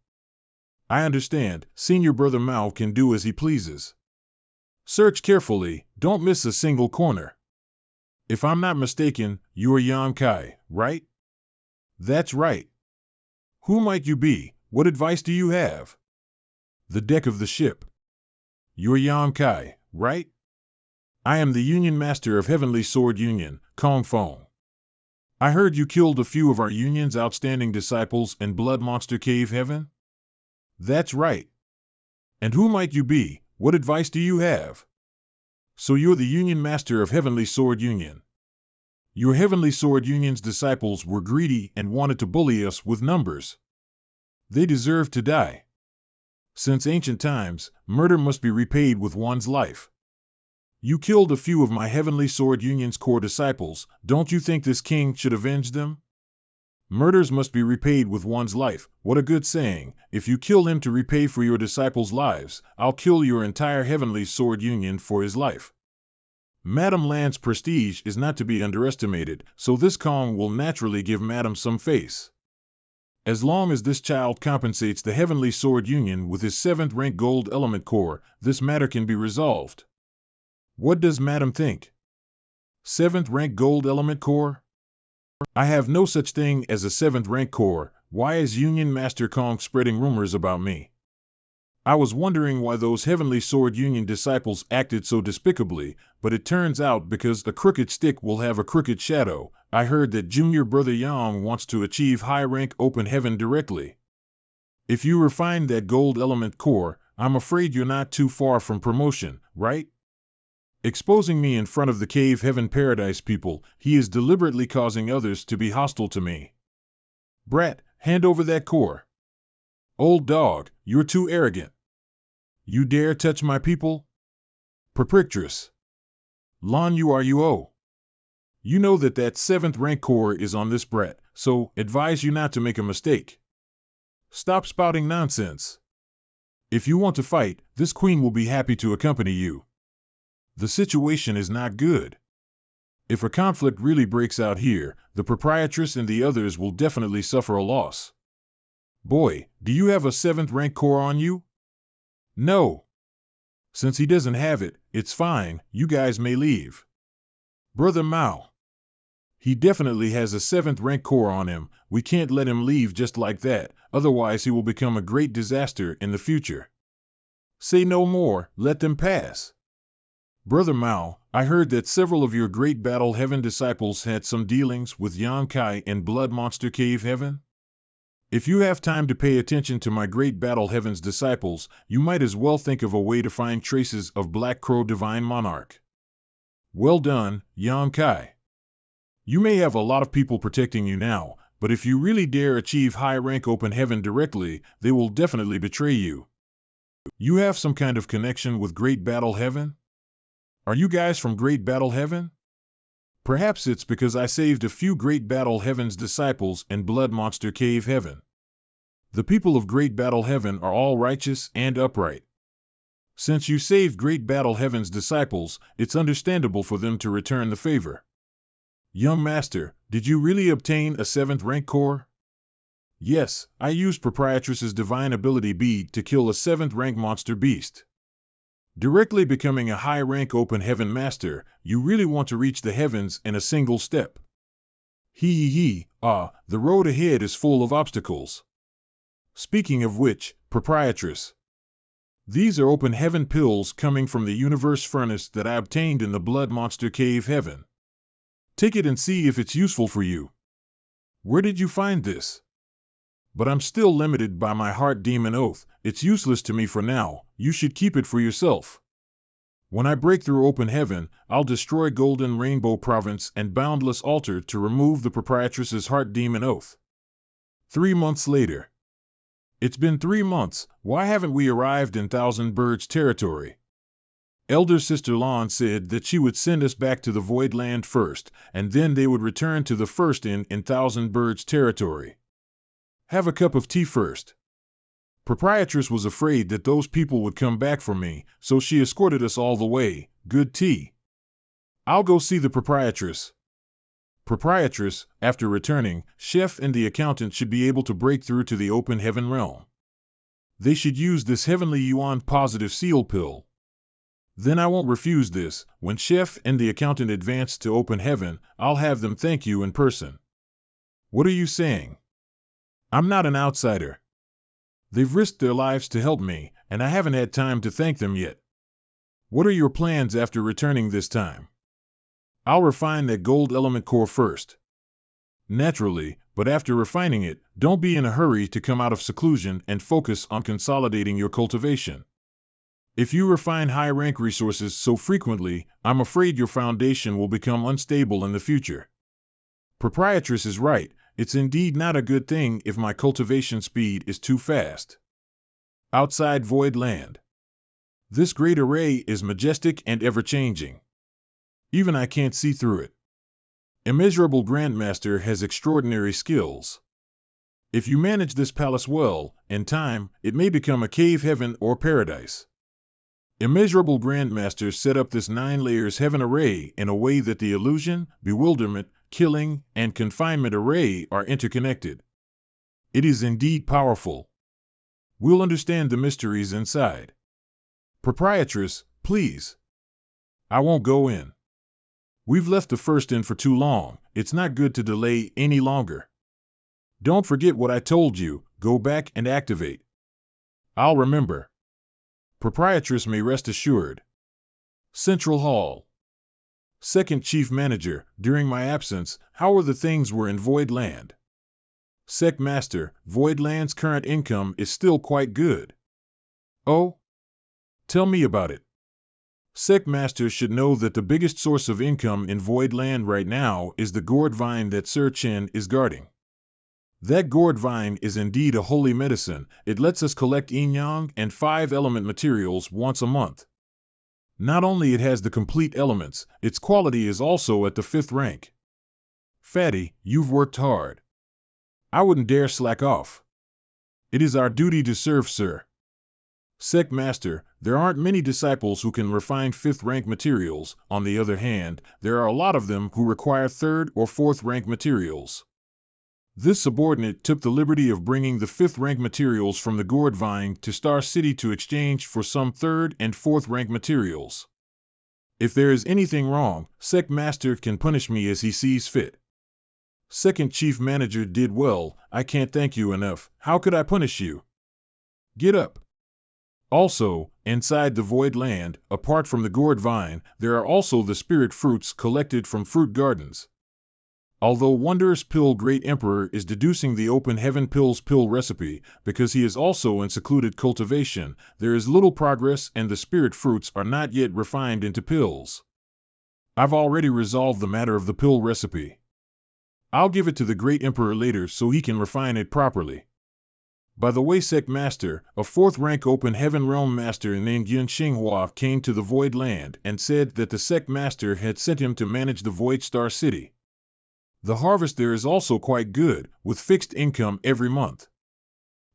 I understand, Senior Brother Mao can do as he pleases. Search carefully, don't miss a single corner. If I'm not mistaken, you're Yang Kai, right? That's right. Who might you be? What advice do you have? The deck of the ship. You're Yang Kai, right? I am the Union Master of Heavenly Sword Union, Kong Fong. I heard you killed a few of our Union's outstanding disciples in Blood Monster Cave Heaven? That's right. And who might you be? What advice do you have? So you're the Union Master of Heavenly Sword Union. Your Heavenly Sword Union's disciples were greedy and wanted to bully us with numbers. They deserve to die. Since ancient times, murder must be repaid with one's life. You killed a few of my Heavenly Sword Union's core disciples, don't you think this king should avenge them? Murders must be repaid with one's life. What a good saying. If you kill him to repay for your disciples' lives, I'll kill your entire Heavenly Sword Union for his life. Madame Lan's prestige is not to be underestimated, so this Kong will naturally give Madame some face. As long as this child compensates the Heavenly Sword Union with his 7th rank gold element core, this matter can be resolved. What does Madame think? 7th rank gold element core? I have no such thing as a 7th rank core. Why is Union Master Kong spreading rumors about me? I was wondering why those Heavenly Sword Union disciples acted so despicably, but it turns out because the crooked stick will have a crooked shadow. I heard that Junior Brother Yang wants to achieve high rank open heaven directly. If you refine that gold element core, I'm afraid you're not too far from promotion, right? Exposing me in front of the cave heaven paradise people, he is deliberately causing others to be hostile to me. Brat, hand over that core. Old dog, you're too arrogant. You dare touch my people? Perpictress. Lon Uruo. You know that 7th rank core is on this brat, so advise you not to make a mistake. Stop spouting nonsense. If you want to fight, this queen will be happy to accompany you. The situation is not good. If a conflict really breaks out here, the proprietress and the others will definitely suffer a loss. Boy, do you have a 7th rank core on you? No. Since he doesn't have it, it's fine, you guys may leave. Brother Mao. He definitely has a 7th rank core on him, we can't let him leave just like that, otherwise he will become a great disaster in the future. Say no more, let them pass. Brother Mao, I heard that several of your Great Battle Heaven disciples had some dealings with Yonkai in Blood Monster Cave Heaven? If you have time to pay attention to my Great Battle Heaven's disciples, you might as well think of a way to find traces of Black Crow Divine Monarch. Well done, Yonkai. You may have a lot of people protecting you now, but if you really dare achieve high rank open heaven directly, they will definitely betray you. You have some kind of connection with Great Battle Heaven? Are you guys from Great Battle Heaven? Perhaps it's because I saved a few Great Battle Heaven's disciples in Blood Monster Cave Heaven. The people of Great Battle Heaven are all righteous and upright. Since you saved Great Battle Heaven's disciples, it's understandable for them to return the favor. Young Master, did you really obtain a 7th rank core? Yes, I used Proprietress's Divine Ability Bead to kill a 7th rank monster beast. Directly becoming a high-rank open heaven master, you really want to reach the heavens in a single step. The road ahead is full of obstacles. Speaking of which, Proprietress. These are open heaven pills coming from the universe furnace that I obtained in the Blood Monster Cave Heaven. Take it and see if it's useful for you. Where did you find this? But I'm still limited by my heart demon oath, it's useless to me for now, you should keep it for yourself. When I break through open heaven, I'll destroy Golden Rainbow Province and Boundless Altar to remove the proprietress's heart demon oath. 3 months later. It's been 3 months, why haven't we arrived in Thousand Birds territory? Elder Sister Lon said that she would send us back to the Void Land first, and then they would return to the first inn in Thousand Birds territory. Have a cup of tea first. Proprietress was afraid that those people would come back for me, so she escorted us all the way. Good tea. I'll go see the proprietress. Proprietress, after returning, Chef and the accountant should be able to break through to the open heaven realm. They should use this heavenly yuan positive seal pill. Then I won't refuse this. When Chef and the accountant advance to open heaven, I'll have them thank you in person. What are you saying? I'm not an outsider. They've risked their lives to help me, and I haven't had time to thank them yet. What are your plans after returning this time? I'll refine that gold element core first. Naturally, but after refining it, don't be in a hurry to come out of seclusion and focus on consolidating your cultivation. If you refine high-rank resources so frequently, I'm afraid your foundation will become unstable in the future. Proprietress is right. It's indeed not a good thing if my cultivation speed is too fast. Outside Void Land. This great array is majestic and ever-changing. Even I can't see through it. Immeasurable Grandmaster has extraordinary skills. If you manage this palace well, in time, it may become a cave heaven or paradise. Immeasurable Grandmaster set up this 9 layers heaven array in a way that the illusion, bewilderment, killing, and confinement array are interconnected. It is indeed powerful. We'll understand the mysteries inside. Proprietress, please. I won't go in. We've left the first inn for too long, it's not good to delay any longer. Don't forget what I told you, go back and activate. I'll remember. Proprietress may rest assured. Central Hall. Second Chief Manager, during my absence, how are the things were in Void Land? Sec Master, Void Land's current income is still quite good. Oh? Tell me about it. Sect Master should know that the biggest source of income in Void Land right now is the gourd vine that Sir Chen is guarding. That gourd vine is indeed a holy medicine. It lets us collect yin-yang and 5-element materials once a month. Not only it has the complete elements, its quality is also at the 5th rank. Fatty, you've worked hard. I wouldn't dare slack off. It is our duty to serve, sir. Sect Master, there aren't many disciples who can refine 5th rank materials. On the other hand, there are a lot of them who require 3rd or 4th rank materials. This subordinate took the liberty of bringing the 5th rank materials from the gourd vine to Star City to exchange for some 3rd and 4th rank materials. If there is anything wrong, Sect Master can punish me as he sees fit. Second Chief Manager did well. I can't thank you enough. How could I punish you? Get up. Also, inside the Void Land, apart from the gourd vine, there are also the spirit fruits collected from fruit gardens. Although Wondrous Pill Great Emperor is deducing the Open Heaven Pills pill recipe, because he is also in secluded cultivation, there is little progress and the spirit fruits are not yet refined into pills. I've already resolved the matter of the pill recipe. I'll give it to the Great Emperor later so he can refine it properly. By the way, Sect Master, a 4th rank Open Heaven Realm Master named Yun Xinghua came to the Void Land and said that the Sect Master had sent him to manage the Void Star City. The harvest there is also quite good, with fixed income every month.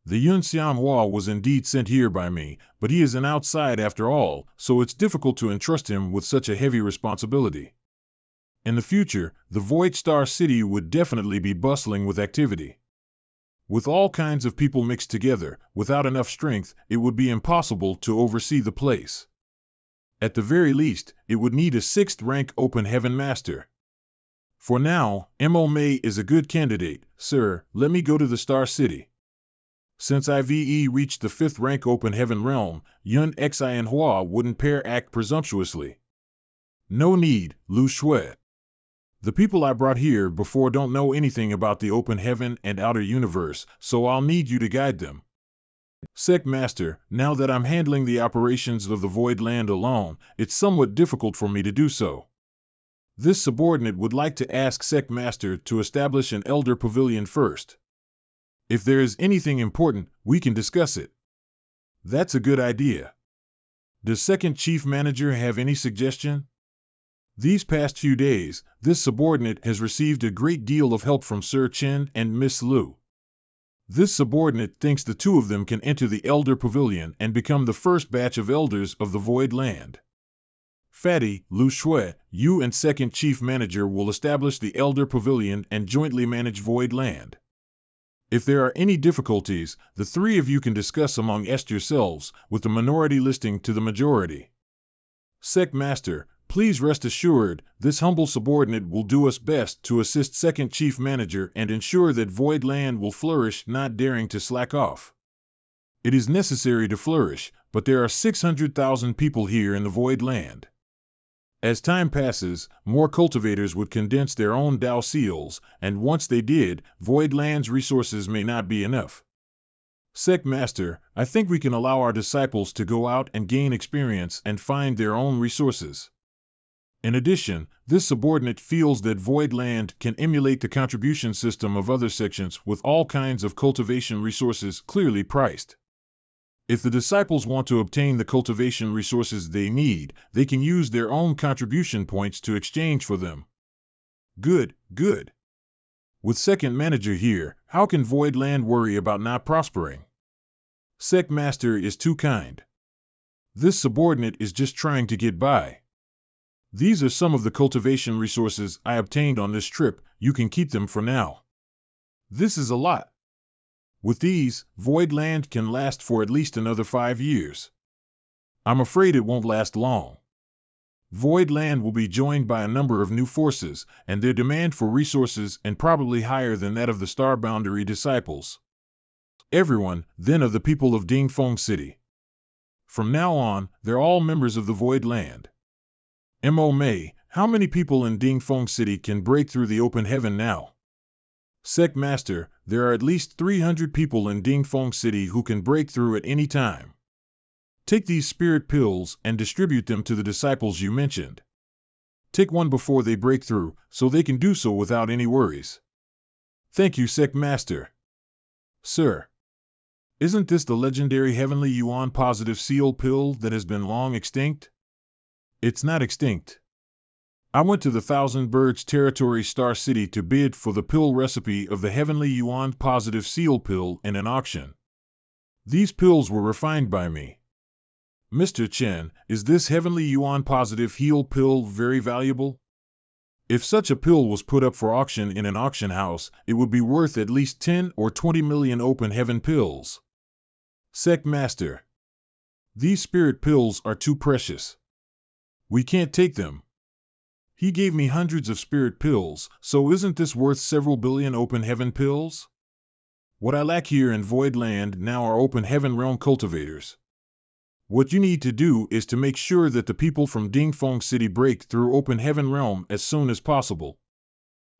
The Yun Xianhua was indeed sent here by me, but he is an outside after all, so it's difficult to entrust him with such a heavy responsibility. In the future, the Void Star City would definitely be bustling with activity. With all kinds of people mixed together, without enough strength, it would be impossible to oversee the place. At the very least, it would need a 6th rank Open Heaven Master. For now, Mo Mei is a good candidate. Sir, let me go to the Star City. Since I've reached the 5th rank Open Heaven Realm, Yun Xianhua wouldn't act presumptuously. No need, Lu Shui. The people I brought here before don't know anything about the Open Heaven and Outer Universe, so I'll need you to guide them. Sect Master, now that I'm handling the operations of the Void Land alone, it's somewhat difficult for me to do so. This subordinate would like to ask Sect Master to establish an Elder Pavilion first. If there is anything important, we can discuss it. That's a good idea. Does Second Chief Manager have any suggestion? These past few days, this subordinate has received a great deal of help from Sir Chen and Miss Lu. This subordinate thinks the two of them can enter the Elder Pavilion and become the first batch of elders of the Void Land. Fatty, Lu Shui, you and Second Chief Manager will establish the Elder Pavilion and jointly manage Void Land. If there are any difficulties, the 3 of you can discuss among yourselves, with the minority listing to the majority. Sect Master, please rest assured, this humble subordinate will do us best to assist Second Chief Manager and ensure that Void Land will flourish, not daring to slack off. It is necessary to flourish, but there are 600,000 people here in the Void Land. As time passes, more cultivators would condense their own Dao seals, and once they did, Void Land's resources may not be enough. Sect Master, I think we can allow our disciples to go out and gain experience and find their own resources. In addition, this subordinate feels that Void Land can emulate the contribution system of other sections with all kinds of cultivation resources clearly priced. If the disciples want to obtain the cultivation resources they need, they can use their own contribution points to exchange for them. Good, good. With Second Manager here, how can Void Land worry about not prospering? Sect Master is too kind. This subordinate is just trying to get by. These are some of the cultivation resources I obtained on this trip. You can keep them for now. This is a lot. With these, Void Land can last for at least another 5 years. I'm afraid it won't last long. Void Land will be joined by a number of new forces, and their demand for resources and probably higher than that of the Star Boundary disciples. Everyone, then, of the people of Dingfeng City. From now on, they're all members of the Void Land. Mo Mei, how many people in Dingfeng City can break through the Open Heaven now? Sect Master, there are at least 300 people in Dingfeng City who can break through at any time. Take these spirit pills and distribute them to the disciples you mentioned. Take one before they break through, so they can do so without any worries. Thank you, Sect Master. Sir, isn't this the legendary Heavenly Yuan positive seal pill that has been long extinct? It's not extinct. I went to the Thousand Birds Territory Star City to bid for the pill recipe of the Heavenly Yuan positive seal pill in an auction. These pills were refined by me. Mr. Chen, is this Heavenly Yuan positive heal pill very valuable? If such a pill was put up for auction in an auction house, it would be worth at least 10 or 20 million open heaven pills. Sect Master, these spirit pills are too precious. We can't take them. He gave me hundreds of spirit pills, so isn't this worth several billion open heaven pills? What I lack here in Void Land now are open heaven realm cultivators. What you need to do is to make sure that the people from Dingfeng City break through open heaven realm as soon as possible.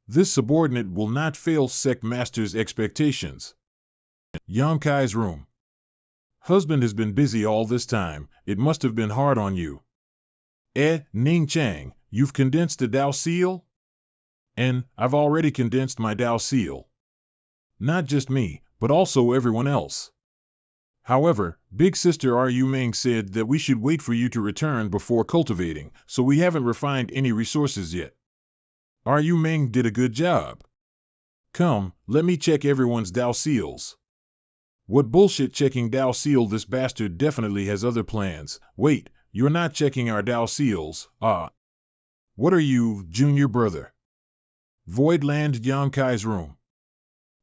This subordinate will not fail Sect Master's expectations. Yang Kai's room. Husband has been busy all this time. It must have been hard on you. Ning Chang, you've condensed the Dao Seal? And I've already condensed my Dao Seal. Not just me, but also everyone else. However, Big Sister Ru Ming said that we should wait for you to return before cultivating, so we haven't refined any resources yet. Ru Ming did a good job. Come, let me check everyone's Dao Seals. What bullshit checking Dao Seal, this bastard definitely has other plans. Wait, you're not checking our Dao Seals, What are you, junior brother? Void Land Yang Kai's room.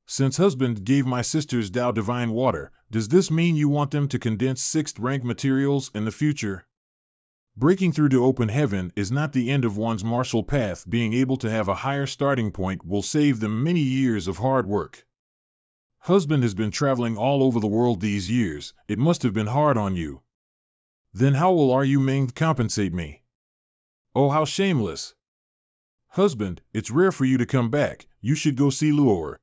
Since husband gave my sisters Dao Divine Water, does this mean you want them to condense 6th rank materials in the future? Breaking through to open heaven is not the end of one's martial path. Being able to have a higher starting point will save them many years of hard work. Husband has been traveling all over the world these years. It must have been hard on you. Then how will Ru Ming compensate me? Oh, how shameless. Husband, it's rare for you to come back. You should go see Luor.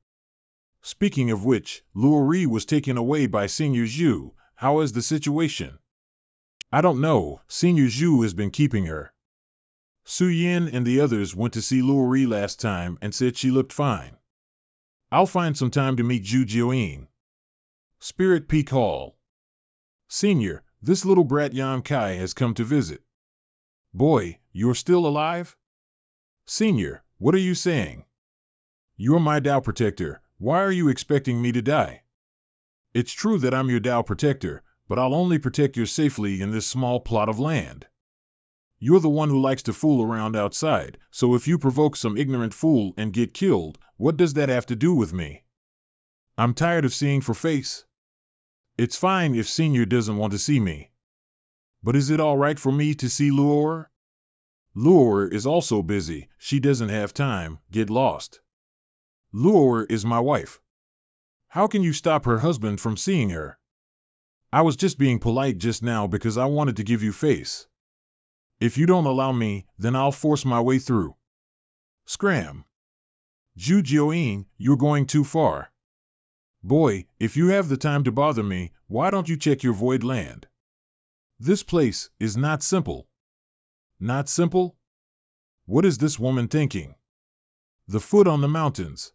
Speaking of which, Luori was taken away by Senior Zhu. How is the situation? I don't know. Senior Zhu has been keeping her. Su Yin and the others went to see Luori last time and said she looked fine. I'll find some time to meet Zhu Jiuying. Spirit Peak Hall. Senior, this little brat Yan Kai has come to visit. Boy, you're still alive? Senior, what are you saying? You're my Dao protector. Why are you expecting me to die? It's true that I'm your Dao protector, but I'll only protect you safely in this small plot of land. You're the one who likes to fool around outside, so if you provoke some ignorant fool and get killed, what does that have to do with me? I'm tired of seeing for face. It's fine if Senior doesn't want to see me. But is it all right for me to see Luor? Luor is also busy. She doesn't have time. Get lost. Luor is my wife. How can you stop her husband from seeing her? I was just being polite just now because I wanted to give you face. If you don't allow me, then I'll force my way through. Scram. Zhu Jiuying, you're going too far. Boy, if you have the time to bother me, why don't you check your void land? This place is not simple. Not simple? What is this woman thinking? The foot on the mountains.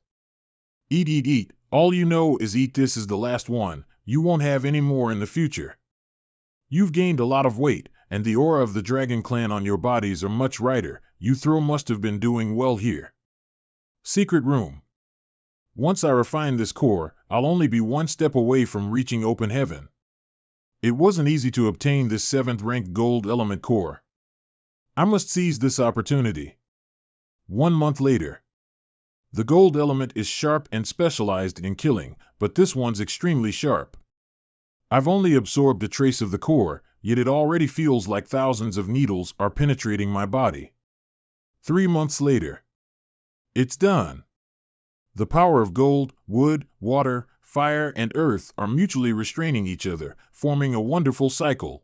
Eat, eat, eat. All you know is eat. This is the last one. You won't have any more in the future. You've gained a lot of weight, and the aura of the Dragon Clan on your bodies are much brighter. You must have been doing well here. Secret room. Once I refine this core, I'll only be one step away from reaching open heaven. It wasn't easy to obtain this 7th rank gold element core. I must seize this opportunity. 1 month later. The gold element is sharp and specialized in killing, but this one's extremely sharp. I've only absorbed a trace of the core, yet it already feels like thousands of needles are penetrating my body. 3 months later. It's done. The power of gold, wood, water, fire, and earth are mutually restraining each other, forming a wonderful cycle.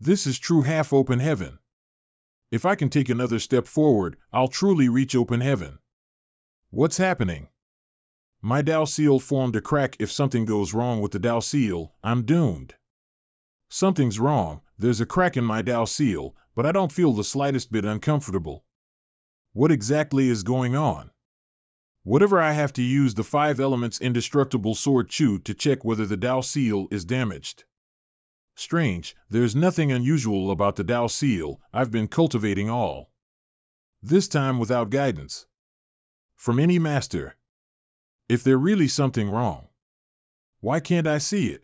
This is true half-open heaven. If I can take another step forward, I'll truly reach open heaven. What's happening? My Dao Seal formed a crack. If something goes wrong with the Dao Seal, I'm doomed. Something's wrong, there's a crack in my Dao seal, but I don't feel the slightest bit uncomfortable. What exactly is going on? Whatever, I have to use the 5 elements indestructible sword Chu to check whether the Dao seal is damaged. Strange, there's nothing unusual about the Dao seal, I've been cultivating all this time without guidance from any master. If there's really something wrong, why can't I see it?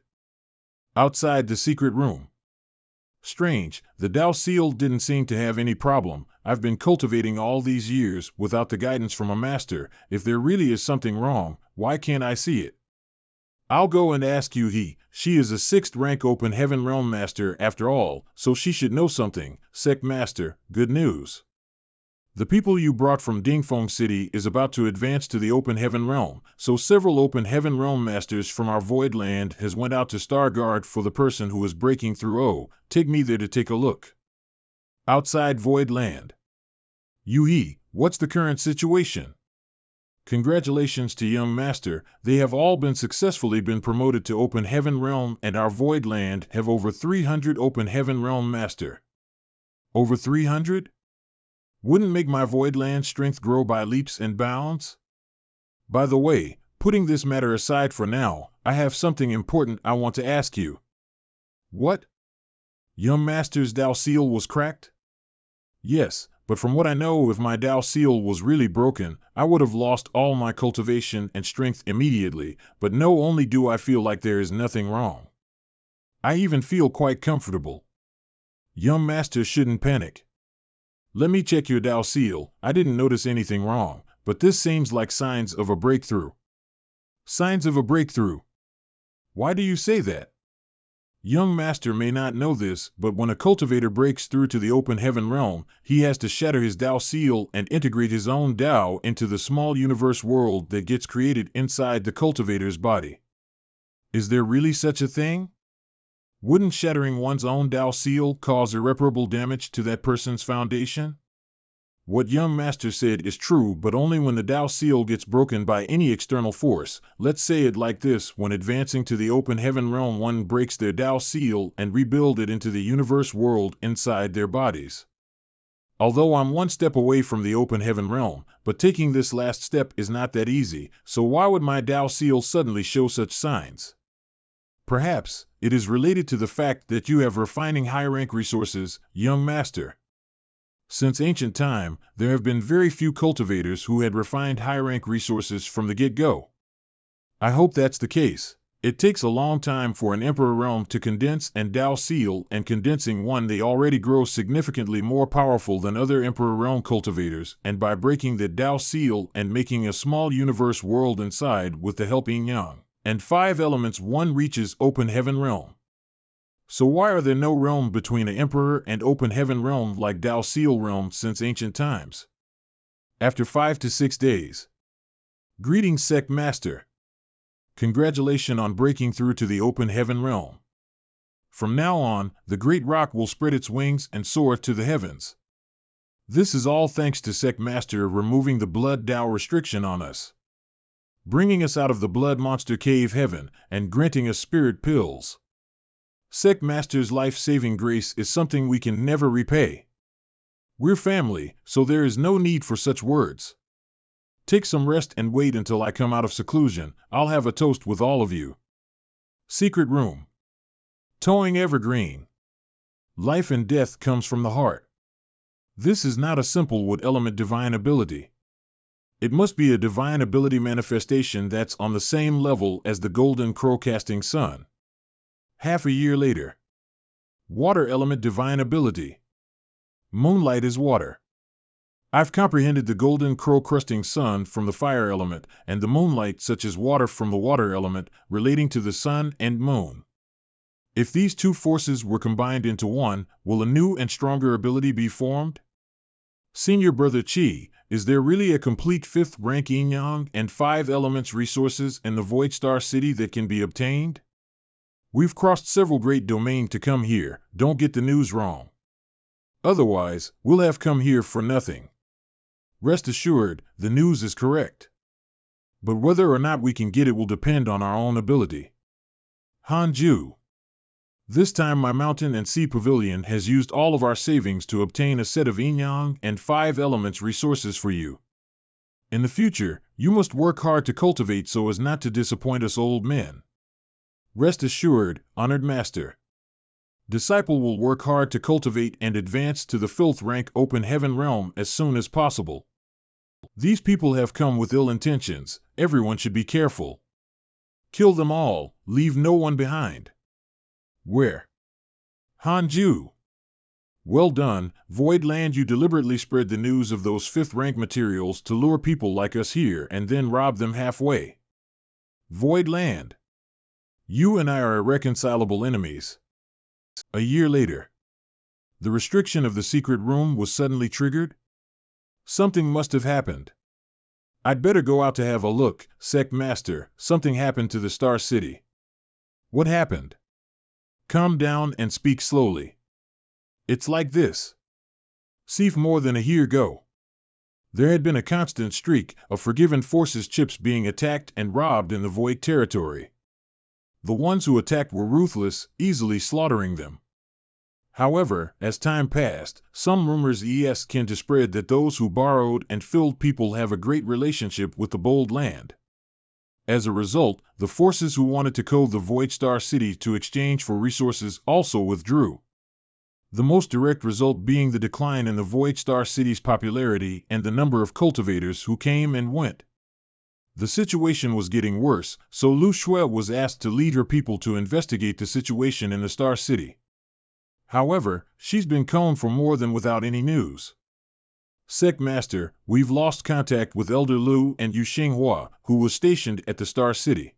Outside the secret room. Strange, the Dao seal didn't seem to have any problem. I've been cultivating all these years without the guidance from a master. If there really is something wrong, why can't I see it? I'll go and ask Yu-He. She is a 6th rank open heaven realm master after all, so she should know something. Sect master, good news. The people you brought from Dingfeng City is about to advance to the open heaven realm, so several open heaven realm masters from our void land has went out to Stargard for the person who is breaking through. Oh, take me there to take a look. Outside void land. Yu-He, what's the current situation? Congratulations to young master, they have all been successfully promoted to open heaven realm, and our void land have over 300 open heaven realm master. Over 300? Wouldn't make my void land strength grow by leaps and bounds? By the way, putting this matter aside for now, I have something important I want to ask you. What? Young master's Dao seal was cracked? Yes, but from what I know, if my Dao seal was really broken, I would have lost all my cultivation and strength immediately, but no, only do I feel like there is nothing wrong. I even feel quite comfortable. Young master shouldn't panic. Let me check your Dao seal. I didn't notice anything wrong, but this seems like signs of a breakthrough. Signs of a breakthrough? Why do you say that? Young master may not know this, but when a cultivator breaks through to the open heaven realm, he has to shatter his Dao seal and integrate his own Dao into the small universe world that gets created inside the cultivator's body. Is there really such a thing? Wouldn't shattering one's own Dao seal cause irreparable damage to that person's foundation? What young master said is true, but only when the Dao seal gets broken by any external force. Let's say it like this: when advancing to the open heaven realm, one breaks their Dao seal and rebuild it into the universe world inside their bodies. Although I'm one step away from the open heaven realm, but taking this last step is not that easy, so why would my Dao seal suddenly show such signs? Perhaps it is related to the fact that you have refining high-rank resources, young master. Since ancient time, there have been very few cultivators who had refined high-rank resources from the get-go. I hope that's the case. It takes a long time for an Emperor realm to condense and Dao seal, and condensing one, they already grow significantly more powerful than other Emperor realm cultivators, and by breaking the Dao seal and making a small universe world inside with the help Yin Yang and 5 elements, one reaches open heaven realm. So why are there no realm between an emperor and open heaven realm like Dao seal realm since ancient times? After 5 to 6 days. Greetings, Sect Master. Congratulations on breaking through to the open heaven realm. From now on, the great rock will spread its wings and soar to the heavens. This is all thanks to Sect Master removing the blood Dao restriction on us, bringing us out of the blood monster cave heaven, and granting us spirit pills. Sect Master's life-saving grace is something we can never repay. We're family, so there is no need for such words. Take some rest and wait until I come out of seclusion. I'll have a toast with all of you. Secret room. Towing evergreen. Life and death comes from the heart. This is not a simple wood element divine ability. It must be a divine ability manifestation that's on the same level as the golden crow casting sun. Half a year later. Water element divine ability. Moonlight is water. I've comprehended the golden crow crusting sun from the fire element, and the moonlight such as water from the water element, relating to the sun and moon. If these two forces were combined into one, will a new and stronger ability be formed? Senior Brother Chi, is there really a complete 5th rank Yin Yang and 5 elements resources in the Void Star City that can be obtained? We've crossed several great domains to come here, don't get the news wrong. Otherwise, we'll have come here for nothing. Rest assured, the news is correct. But whether or not we can get it will depend on our own ability. Hanju. This time my mountain and sea pavilion has used all of our savings to obtain a set of yin-yang and 5 elements resources for you. In the future, you must work hard to cultivate so as not to disappoint us old men. Rest assured, honored master. Disciple will work hard to cultivate and advance to the filth rank open heaven realm as soon as possible. These people have come with ill intentions, everyone should be careful. Kill them all, leave no one behind. Where? Hanju. Well done, Void Land. You deliberately spread the news of those 5th rank materials to lure people like us here and then rob them halfway. Void Land. You and I are irreconcilable enemies. A year later. The restriction of the secret room was suddenly triggered? Something must have happened. I'd better go out to have a look, Sect Master. Something happened to the Star City. What happened? Calm down and speak slowly. It's like this. See, more than a year ago, there had been a constant streak of Forgiven Forces chips being attacked and robbed in the Void territory. The ones who attacked were ruthless, easily slaughtering them. However, as time passed, some rumors began to spread that those who borrowed and filled people have a great relationship with the Bold Land. As a result, the forces who wanted to code the Void Star City to exchange for resources also withdrew. The most direct result being the decline in the Void Star City's popularity and the number of cultivators who came and went. The situation was getting worse, so Lu Shui was asked to lead her people to investigate the situation in the Star City. However, she's been gone for more than without any news. Sect Master, we've lost contact with Elder Lu and Yu Xinghua, who was stationed at the Star City.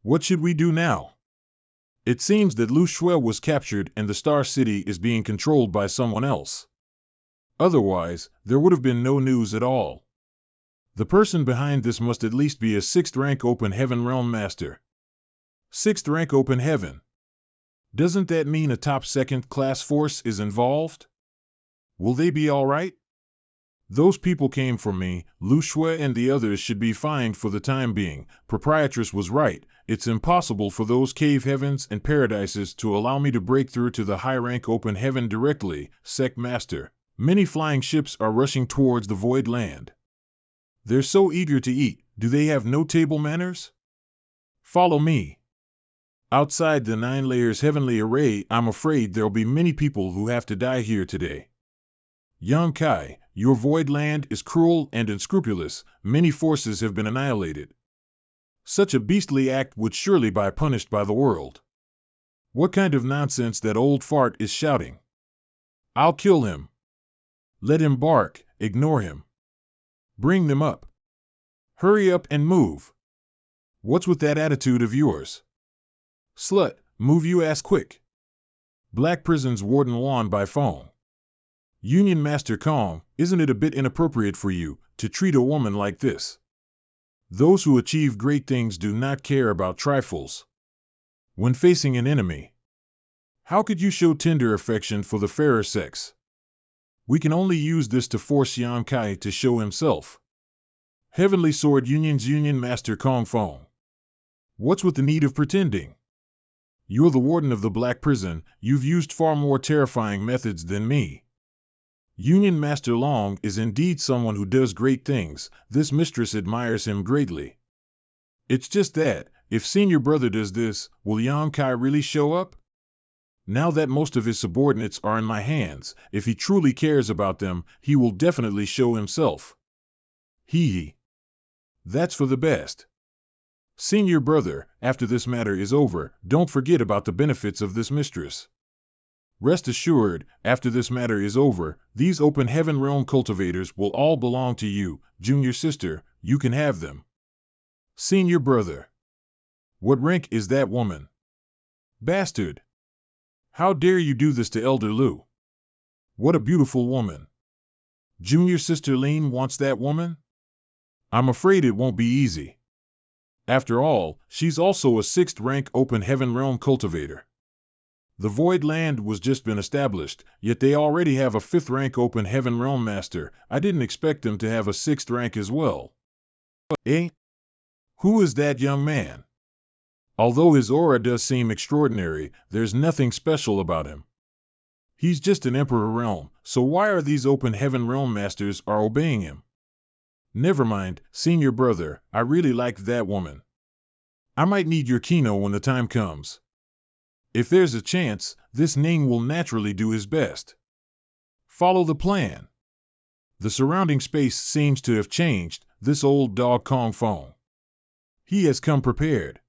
What should we do now? It seems that Lu Shui was captured and the Star City is being controlled by someone else. Otherwise, there would have been no news at all. The person behind this must at least be a 6th rank Open Heaven Realm Master. 6th rank Open Heaven. Doesn't that mean a top 2nd class force is involved? Will they be all right? Those people came for me. Lu Shui and the others should be fine for the time being. Proprietress was right. It's impossible for those cave heavens and paradises to allow me to break through to the high-rank open heaven directly. Sect Master. Many flying ships are rushing towards the Void Land. They're so eager to eat. Do they have no table manners? Follow me. Outside the 9 layers heavenly array, I'm afraid there'll be many people who have to die here today. Yang Kai, your Void Land is cruel and unscrupulous. Many forces have been annihilated. Such a beastly act would surely be punished by the world. What kind of nonsense that old fart is shouting? I'll kill him. Let him bark, ignore him. Bring them up. Hurry up and move. What's with that attitude of yours? Slut, move you ass quick. Black Prison's Warden Wan by phone. Union Master Kong, isn't it a bit inappropriate for you to treat a woman like this? Those who achieve great things do not care about trifles. When facing an enemy, how could you show tender affection for the fairer sex? We can only use this to force Yang Kai to show himself. Heavenly Sword Union's Union Master Kong phone. What's with the need of pretending? You're the warden of the Black Prison. You've used far more terrifying methods than me. Union Master Long is indeed someone who does great things. This mistress admires him greatly. It's just that, if senior brother does this, will Yang Kai really show up? Now that most of his subordinates are in my hands, if he truly cares about them, he will definitely show himself. Hee. That's for the best. Senior brother, after this matter is over, don't forget about the benefits of this mistress. Rest assured, after this matter is over, these open heaven realm cultivators will all belong to you. Junior sister, you can have them. Senior brother. What rank is that woman? Bastard. How dare you do this to Elder Lu? What a beautiful woman. Junior sister Lin wants that woman? I'm afraid it won't be easy. After all, she's also a 6th rank open heaven realm cultivator. The Void Land was just been established, yet they already have a 5th rank open heaven realm master. I didn't expect them to have a 6th rank as well. Eh? Who is that young man? Although his aura does seem extraordinary, there's nothing special about him. He's just an Emperor realm, so why are these open heaven realm masters are obeying him? Never mind, senior brother, I really liked that woman. I might need your kino when the time comes. If there's a chance, this Ning will naturally do his best. Follow the plan. The surrounding space seems to have changed, this old dog Kong Fong. He has come prepared.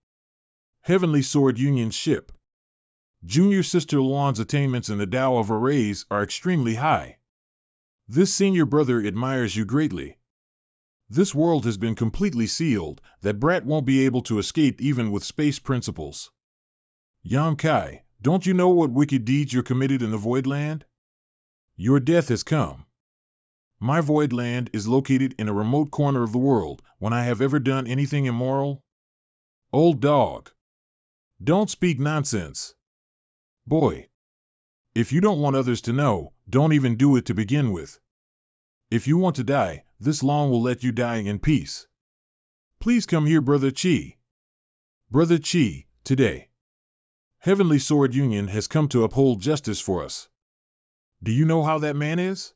Heavenly Sword Union ship. Junior Sister Luan's attainments in the Tao of Arrays are extremely high. This senior brother admires you greatly. This world has been completely sealed, that brat won't be able to escape even with space principles. Yang Kai, don't you know what wicked deeds you're committed in the Void Land? Your death has come. My Void Land is located in a remote corner of the world, when I have ever done anything immoral? Old dog. Don't speak nonsense. Boy. If you don't want others to know, don't even do it to begin with. If you want to die, this Long will let you die in peace. Please come here, Brother Chi. Brother Chi, today. Heavenly Sword Union has come to uphold justice for us. Do you know how that man is?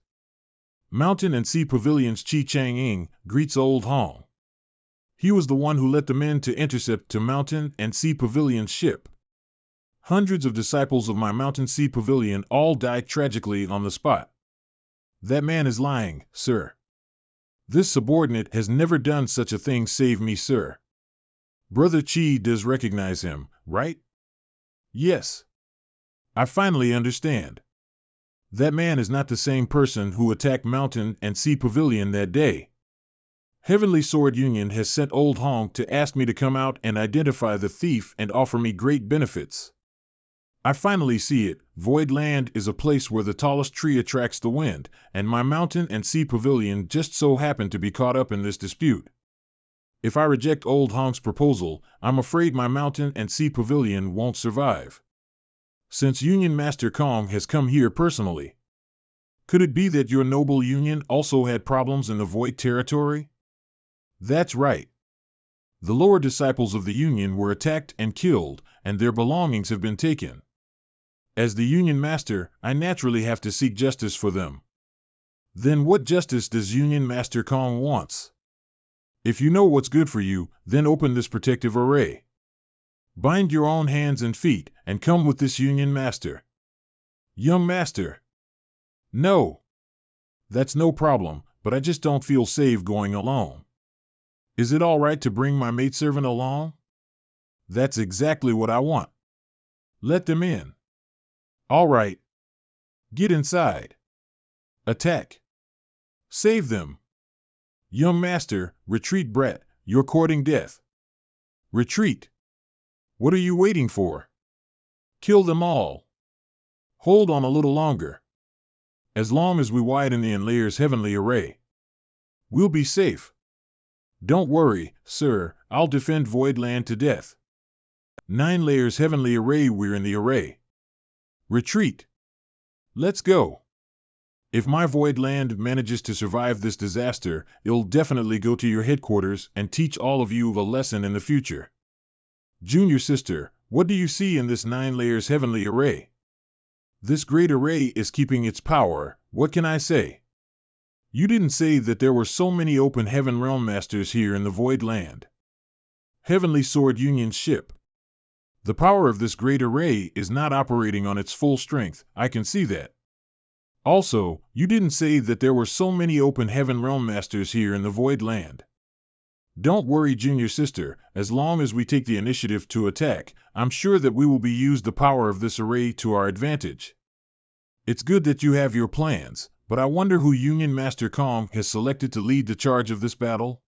Mountain and Sea Pavilion's Chi Chang-ing greets Old Hong. He was the one who led the men to intercept to Mountain and Sea Pavilion's ship. Hundreds of disciples of my Mountain Sea Pavilion all died tragically on the spot. That man is lying, sir. This subordinate has never done such a thing save me, sir. Brother Chi does recognize him, right? Yes. I finally understand. That man is not the same person who attacked Mountain and Sea Pavilion that day. Heavenly Sword Union has sent Old Hong to ask me to come out and identify the thief and offer me great benefits. I finally see it. Void Land is a place where the tallest tree attracts the wind, and my Mountain and Sea Pavilion just so happen to be caught up in this dispute. If I reject Old Hong's proposal, I'm afraid my Mountain and Sea Pavilion won't survive. Since Union Master Kong has come here personally. Could it be that your noble Union also had problems in the Void Territory? That's right. The lower disciples of the Union were attacked and killed, and their belongings have been taken. As the Union Master, I naturally have to seek justice for them. Then what justice does Union Master Kong wants? If you know what's good for you, then open this protective array. Bind your own hands and feet, and come with this Union Master. Young Master. No. That's no problem, but I just don't feel safe going alone. Is it all right to bring my maidservant along? That's exactly what I want. Let them in. All right. Get inside. Attack. Save them. Young Master, retreat, brat, you're courting death. Retreat. What are you waiting for? Kill them all. Hold on a little longer. As long as we widen the Enlayer's heavenly array, we'll be safe. Don't worry, sir, I'll defend Void Land to death. 9 layers heavenly array, we're in the array. Retreat. Let's go. If my Void Land manages to survive this disaster, it'll definitely go to your headquarters and teach all of you a lesson in the future. Junior sister, what do you see in this 9 layers heavenly array? This great array is keeping its power, what can I say? You didn't say that there were so many open heaven realm masters here in the Void Land. Heavenly Sword Union ship. The power of this great array is not operating on its full strength, I can see that. Also, you didn't say that there were so many open heaven realm masters here in the Void Land. Don't worry, junior sister, as long as we take the initiative to attack, I'm sure that we will use the power of this array to our advantage. It's good that you have your plans, but I wonder who Union Master Kong has selected to lead the charge of this battle?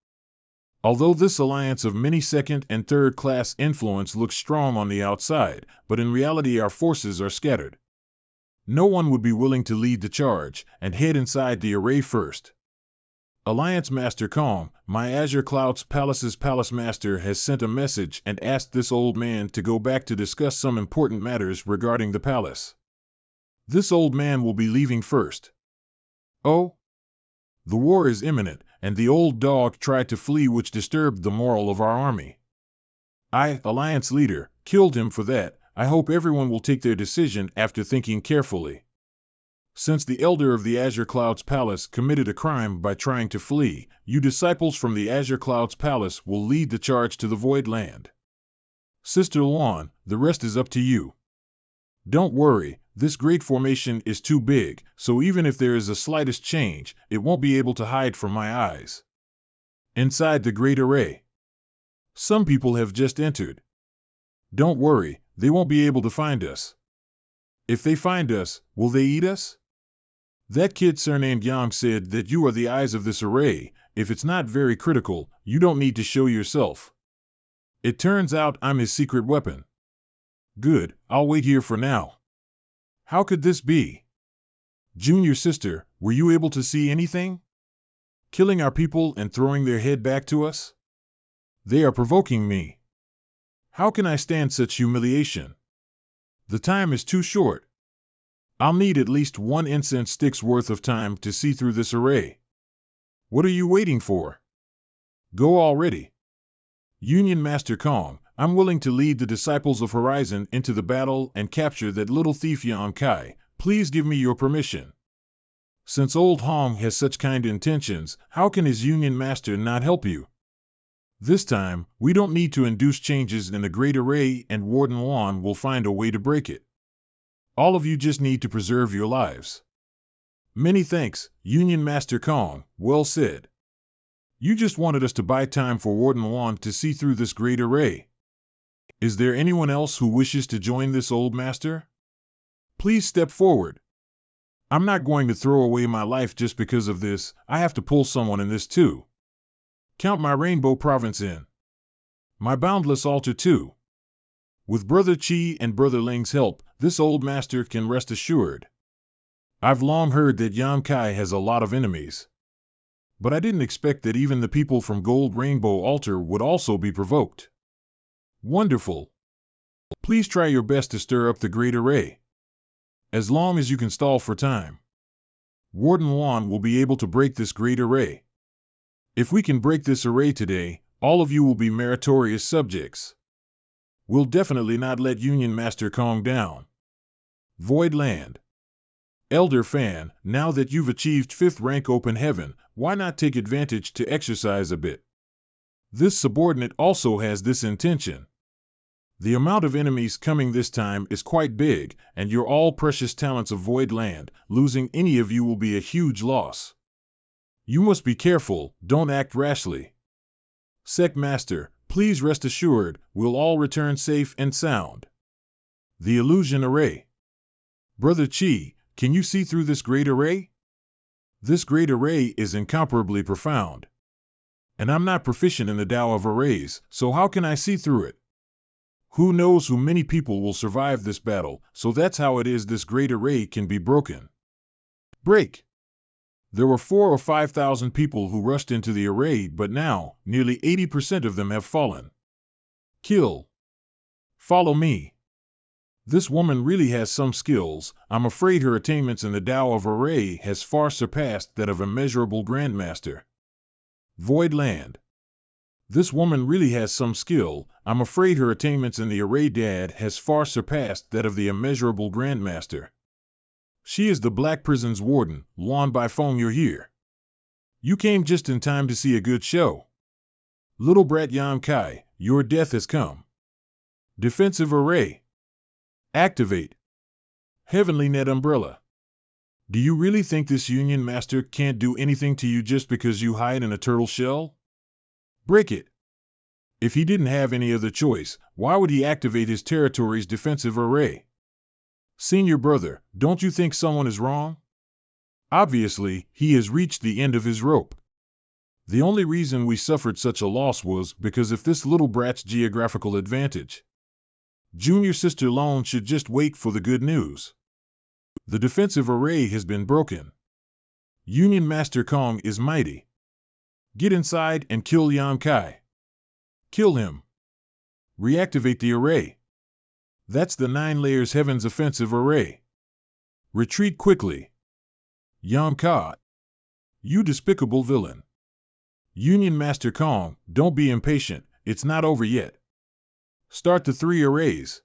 Although this alliance of many second and third class influence looks strong on the outside, but in reality our forces are scattered. No one would be willing to lead the charge and head inside the array first. Alliance Master Kong, my Azure Clouds Palace's Palace Master, has sent a message and asked this old man to go back to discuss some important matters regarding the palace. This old man will be leaving first. Oh? The war is imminent, and the old dog tried to flee, which disturbed the morale of our army. Alliance leader, killed him for that. I hope everyone will take their decision after thinking carefully. Since the elder of the Azure Clouds Palace committed a crime by trying to flee, you disciples from the Azure Clouds Palace will lead the charge to the Void Land. Sister Lawn, the rest is up to you. Don't worry, this great formation is too big, so even if there is the slightest change, it won't be able to hide from my eyes. Inside the Great Array. Some people have just entered. Don't worry, they won't be able to find us. If they find us, will they eat us? That kid surnamed Yang said that you are the eyes of this array. If it's not very critical, you don't need to show yourself. It turns out I'm his secret weapon. Good, I'll wait here for now. How could this be? Junior sister, were you able to see anything? Killing our people and throwing their head back to us? They are provoking me. How can I stand such humiliation? The time is too short. I'll need at least 1 incense stick's worth of time to see through this array. What are you waiting for? Go already. Union Master Kong, I'm willing to lead the disciples of Horizon into the battle and capture that little thief Yang Kai. Please give me your permission. Since Old Hong has such kind intentions, how can his Union Master not help you? This time, we don't need to induce changes in the Great Array, and Warden Lawn will find a way to break it. All of you just need to preserve your lives. Many thanks, Union Master Kong, well said. You just wanted us to buy time for Warden Lawn to see through this Great Array. Is there anyone else who wishes to join this old master? Please step forward. I'm not going to throw away my life just because of this. I have to pull someone in this too. Count my Rainbow Province in. My Boundless Altar too. With Brother Chi and Brother Ling's help, this old master can rest assured. I've long heard that Yang Kai has a lot of enemies. But I didn't expect that even the people from Gold Rainbow Altar would also be provoked. Wonderful. Please try your best to stir up the Great Array. As long as you can stall for time. Warden Lawn will be able to break this Great Array. If we can break this array today, all of you will be meritorious subjects. We'll definitely not let Union Master Kong down. Void Land. Elder Fan, now that you've achieved 5th rank Open Heaven, why not take advantage to exercise a bit? This subordinate also has this intention. The amount of enemies coming this time is quite big, and you're all precious talents of Void Land. Losing any of you will be a huge loss. You must be careful, don't act rashly. Sec Master, please rest assured, we'll all return safe and sound. The Illusion Array. Brother Chi, can you see through this Great Array? This Great Array is incomparably profound. And I'm not proficient in the Tao of Arrays, so how can I see through it? Who knows who many people will survive this battle, so that's how it is this Great Array can be broken. Break! There were 4,000 or 5,000 people who rushed into the array, but now, nearly 80% of them have fallen. Kill. Follow me. This woman really has some skills. I'm afraid her attainments in the Tao of Array has far surpassed that of immeasurable Grandmaster. Void Land. This woman really has some skill. I'm afraid her attainments in the Array Dad has far surpassed that of the immeasurable Grandmaster. She is the Black Prison's warden. Luan Baifeng, you're here. You came just in time to see a good show. Little brat Yang Kai, your death has come. Defensive Array. Activate. Heavenly Net Umbrella. Do you really think this Union Master can't do anything to you just because you hide in a turtle shell? Break it. If he didn't have any other choice, why would he activate his territory's defensive array? Senior brother, don't you think someone is wrong? Obviously, he has reached the end of his rope. The only reason we suffered such a loss was because of this little brat's geographical advantage. Junior Sister Lone should just wait for the good news. The defensive array has been broken. Union Master Kong is mighty. Get inside and kill Yang Kai. Kill him. Reactivate the array. That's the 9 layers Heaven's offensive array. Retreat quickly. Yang Kai. You despicable villain. Union Master Kong, don't be impatient, it's not over yet. Start the 3 arrays.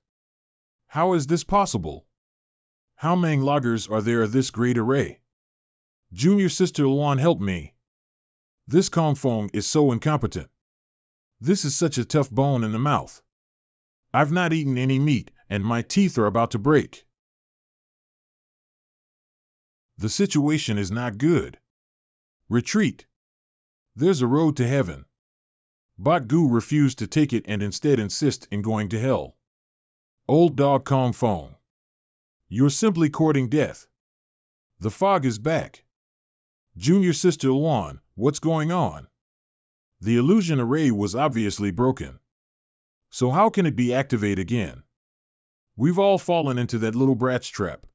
How is this possible? How many loggers are there of this great array? Junior sister Luan, help me. This Kongfong is so incompetent. This is such a tough bone in the mouth. I've not eaten any meat, and my teeth are about to break. The situation is not good. Retreat. There's a road to heaven. Bot Gu refused to take it and instead insist in going to hell. Old dog Kongfong. You're simply courting death. The fog is back. Junior sister Luan, what's going on? The illusion array was obviously broken. So how can it be activated again? We've all fallen into that little brat's trap.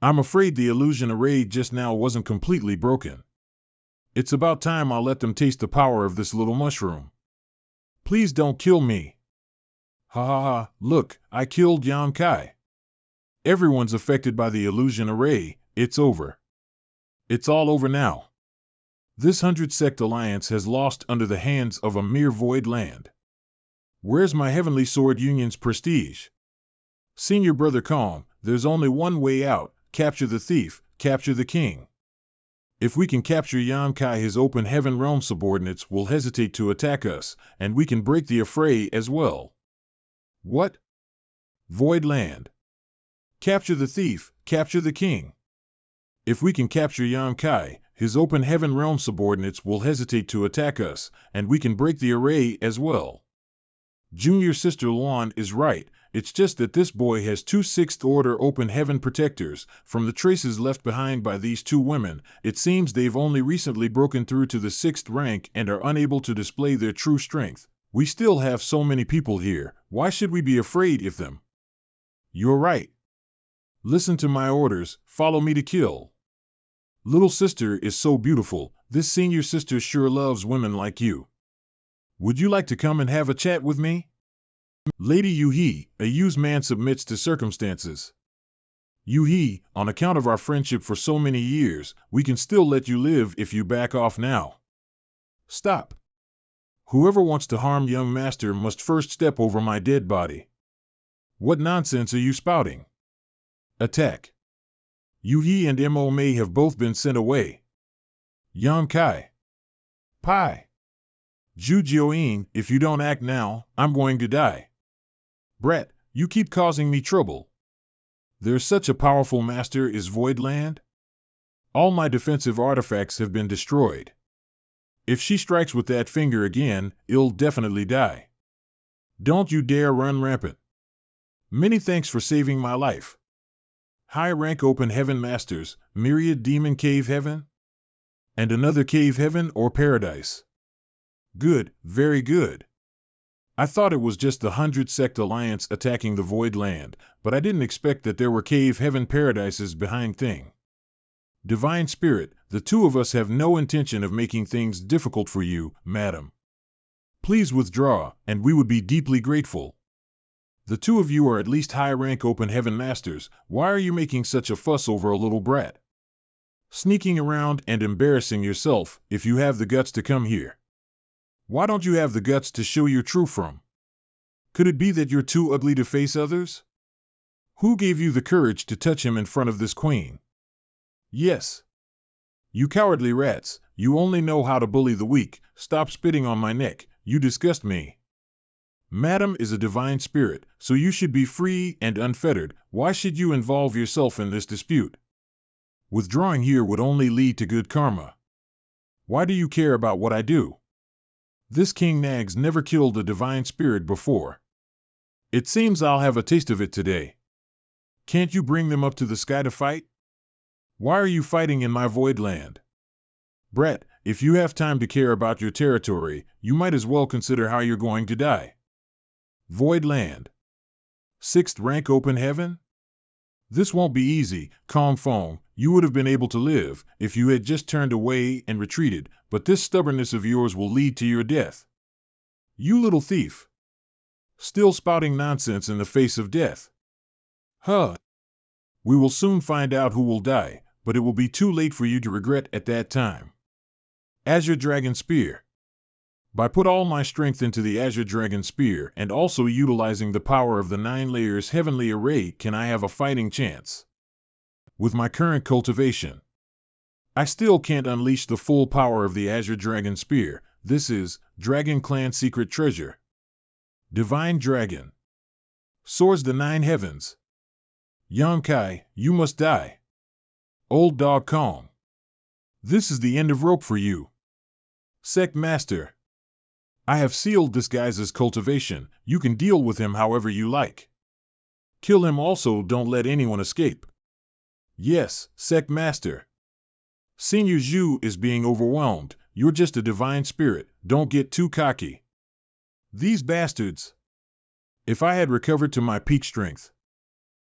I'm afraid the illusion array just now wasn't completely broken. It's about time I let them taste the power of this little mushroom. Please don't kill me. Ha ha ha, look, I killed Yan Kai. Everyone's affected by the illusion array, it's over. It's all over now. This 100-sect alliance has lost under the hands of a mere void land. Where's my Heavenly Sword Union's prestige? Senior Brother Calm, there's only one way out, capture the thief, capture the king. If we can capture Yan Kai, his open heaven realm subordinates will hesitate to attack us, and we can break the affray as well. What? Void land. Capture the thief, capture the king. If we can capture Yan Kai, his open heaven realm subordinates will hesitate to attack us, and we can break the array as well. Junior sister Luan is right, it's just that this boy has 2 6th order open heaven protectors. From the traces left behind by these 2 women, it seems they've only recently broken through to the 6th rank and are unable to display their true strength. We still have so many people here, why should we be afraid of them? You're right. Listen to my orders, follow me to kill. Little sister is so beautiful, this senior sister sure loves women like you. Would you like to come and have a chat with me? Lady Yu-hee, a used man submits to circumstances. Yu-hee, on account of our friendship for so many years, we can still let you live if you back off now. Stop. Whoever wants to harm young master must first step over my dead body. What nonsense are you spouting? Attack. Yu-hee and Mo May have both been sent away. Yan Kai. Pai. Ju Jioin, if you don't act now, I'm going to die. Brat, you keep causing me trouble. There's such a powerful master is Voidland? All my defensive artifacts have been destroyed. If she strikes with that finger again, it'll definitely die. Don't you dare run rampant. Many thanks for saving my life. High rank open heaven masters, myriad demon cave heaven? And another cave heaven or paradise? Good, very good. I thought it was just the 100-sect alliance attacking the void land, but I didn't expect that there were cave heaven paradises behind thing. Divine Spirit, the 2 of us have no intention of making things difficult for you, madam. Please withdraw, and we would be deeply grateful. The 2 of you are at least high-rank open heaven masters, why are you making such a fuss over a little brat? Sneaking around and embarrassing yourself, if you have the guts to come here. Why don't you have the guts to show your true form? Could it be that you're too ugly to face others? Who gave you the courage to touch him in front of this queen? Yes. You cowardly rats, you only know how to bully the weak, stop spitting on my neck, you disgust me. Madam is a divine spirit, so you should be free and unfettered, why should you involve yourself in this dispute? Withdrawing here would only lead to good karma. Why do you care about what I do? This King Nags never killed a divine spirit before. It seems I'll have a taste of it today. Can't you bring them up to the sky to fight? Why are you fighting in my void land? Brat, if you have time to care about your territory, you might as well consider how you're going to die. Void land. 6th rank open heaven? This won't be easy, Kongfong. You would have been able to live if you had just turned away and retreated, but this stubbornness of yours will lead to your death. You little thief. Still spouting nonsense in the face of death. Huh. We will soon find out who will die, but it will be too late for you to regret at that time. Azure Dragon Spear. By put all my strength into the Azure Dragon Spear and also utilizing the power of the 9 layers heavenly array can I have a fighting chance. With my current cultivation, I still can't unleash the full power of the Azure Dragon Spear. This is Dragon Clan Secret Treasure. Divine Dragon. Soars the 9 heavens. Yonkai, you must die. Old Dog Kong. This is the end of rope for you. Sect Master. I have sealed this guy's cultivation. You can deal with him however you like. Kill him also, don't let anyone escape. Yes, Sect Master. Senior Zhu is being overwhelmed. You're just a divine spirit. Don't get too cocky. These bastards. If I had recovered to my peak strength,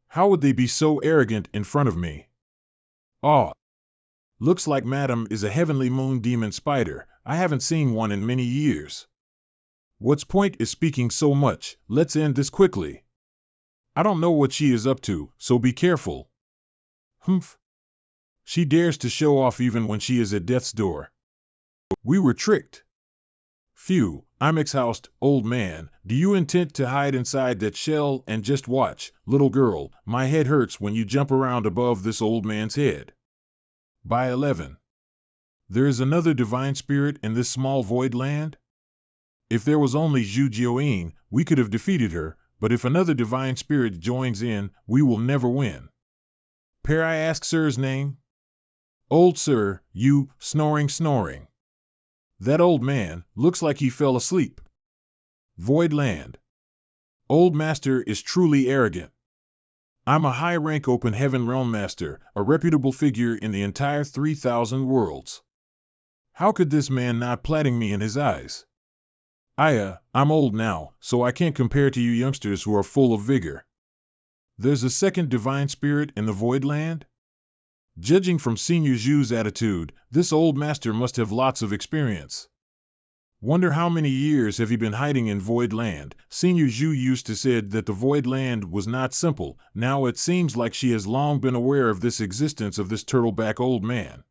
how would they be so arrogant in front of me? Ah. Looks like Madam is a heavenly moon demon spider. I haven't seen one in many years. What's point is speaking so much? Let's end this quickly. I don't know what she is up to, so be careful. Humph. She dares to show off even when she is at death's door. We were tricked. Phew, I'm exhausted, old man. Do you intend to hide inside that shell and just watch? Little girl, my head hurts when you jump around above this old man's head. By 11. There is another divine spirit in this small void land? If there was only Zhu Jioyin, we could have defeated her, but if another divine spirit joins in, we will never win. Pear I ask sir's name? Old sir, you, snoring. That old man, looks like he fell asleep. Void land. Old master is truly arrogant. I'm a high-rank open heaven realm master, a reputable figure in the entire 3,000 worlds. How could this man not platting me in his eyes? I'm old now, so I can't compare to you youngsters who are full of vigor. There's a second divine spirit in the void land? Judging from Senior Zhu's attitude, this old master must have lots of experience. Wonder how many years have he been hiding in Void Land? Senior Zhu used to say that the Void Land was not simple. Now it seems like she has long been aware of this existence of this turtleback old man.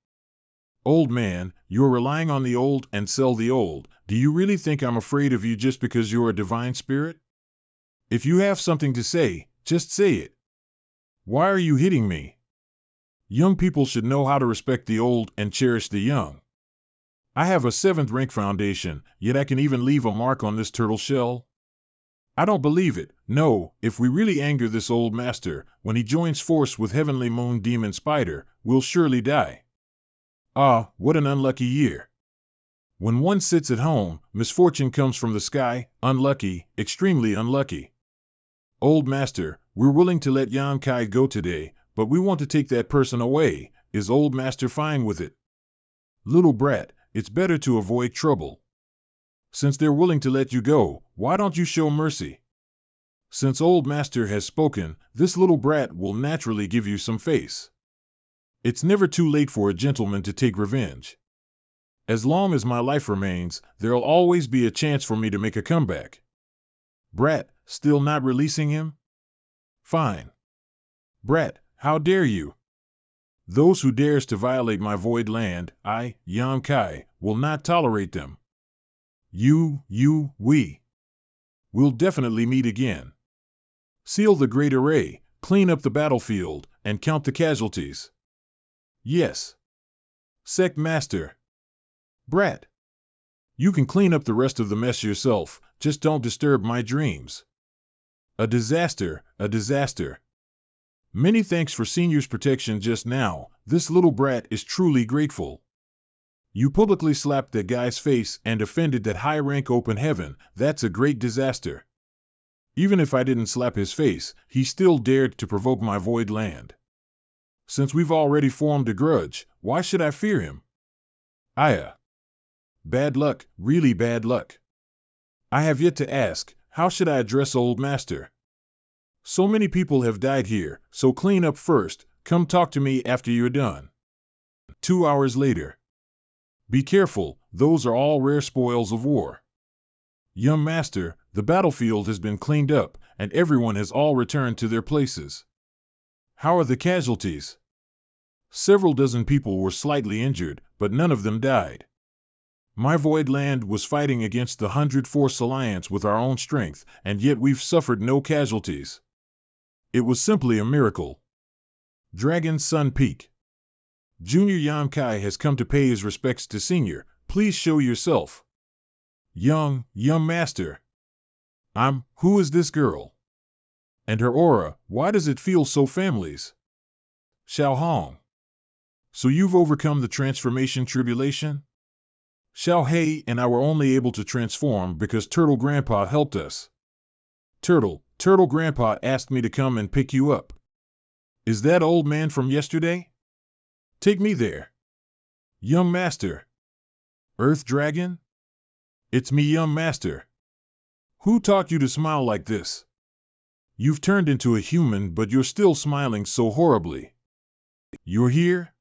Old man, you're relying on the old and sell the old. Do you really think I'm afraid of you just because you're a divine spirit? If you have something to say, just say it. Why are you hitting me? Young people should know how to respect the old and cherish the young. I have a 7th rank foundation, yet I can even leave a mark on this turtle shell? I don't believe it. No, if we really anger this old master, when he joins force with Heavenly Moon Demon Spider, we'll surely die. Ah, what an unlucky year. When one sits at home, misfortune comes from the sky. Unlucky, extremely unlucky. Old master, we're willing to let Yan Kai go today, but we want to take that person away. Is old master fine with it? Little brat, it's better to avoid trouble. Since they're willing to let you go, why don't you show mercy? Since old master has spoken, this little brat will naturally give you some face. It's never too late for a gentleman to take revenge. As long as my life remains, there'll always be a chance for me to make a comeback. Brat, still not releasing him? Fine. Brat, how dare you? Those who dares to violate my void land, I, Yan Kai, will not tolerate them. We. We'll definitely meet again. Seal the great array, clean up the battlefield, and count the casualties. Yes. Sect Master. Brat. You can clean up the rest of the mess yourself, just don't disturb my dreams. A disaster. Many thanks for Senior's protection just now. This little brat is truly grateful. You publicly slapped that guy's face and offended that high-rank open heaven. That's a great disaster. Even if I didn't slap his face, he still dared to provoke my void land. Since we've already formed a grudge, why should I fear him? Bad luck, really bad luck. I have yet to ask, how should I address old master? So many people have died here, so clean up first. Come talk to me after you're done. 2 hours later. Be careful, those are all rare spoils of war. Young master, the battlefield has been cleaned up, and everyone has all returned to their places. How are the casualties? Several dozen people were slightly injured, but none of them died. My Void Land was fighting against the 100 Force Alliance with our own strength, and yet we've suffered no casualties. It was simply a miracle. Dragon Sun Peak. Junior Yamkai has come to pay his respects to Senior. Please show yourself. Young Master. Who is this girl? And her aura, why does it feel so families? Xiao Hong. So you've overcome the transformation tribulation? Xiao Hei and I were only able to transform because Turtle Grandpa helped us. Turtle Grandpa asked me to come and pick you up. Is that old man from yesterday? Take me there. Young Master. Earth Dragon? It's me, Young Master. Who taught you to smile like this? You've turned into a human, but you're still smiling so horribly. You're here?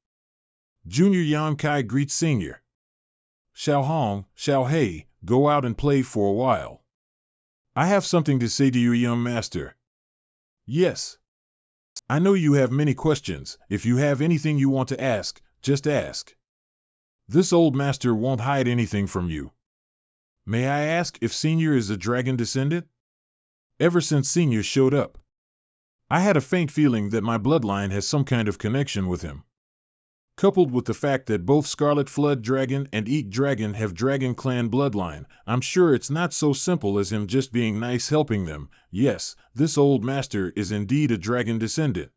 Junior Yamkai greets Senior. Xiao Hong, Xiao Hei, go out and play for a while. I have something to say to you, Young Master. Yes. I know you have many questions. If you have anything you want to ask, just ask. This old master won't hide anything from you. May I ask if Senior is a dragon descendant? Ever since Senior showed up, I had a faint feeling that my bloodline has some kind of connection with him. Coupled with the fact that both Scarlet Flood Dragon and Eat Dragon have Dragon Clan bloodline, I'm sure it's not so simple as him just being nice helping them. Yes, this old master is indeed a dragon descendant.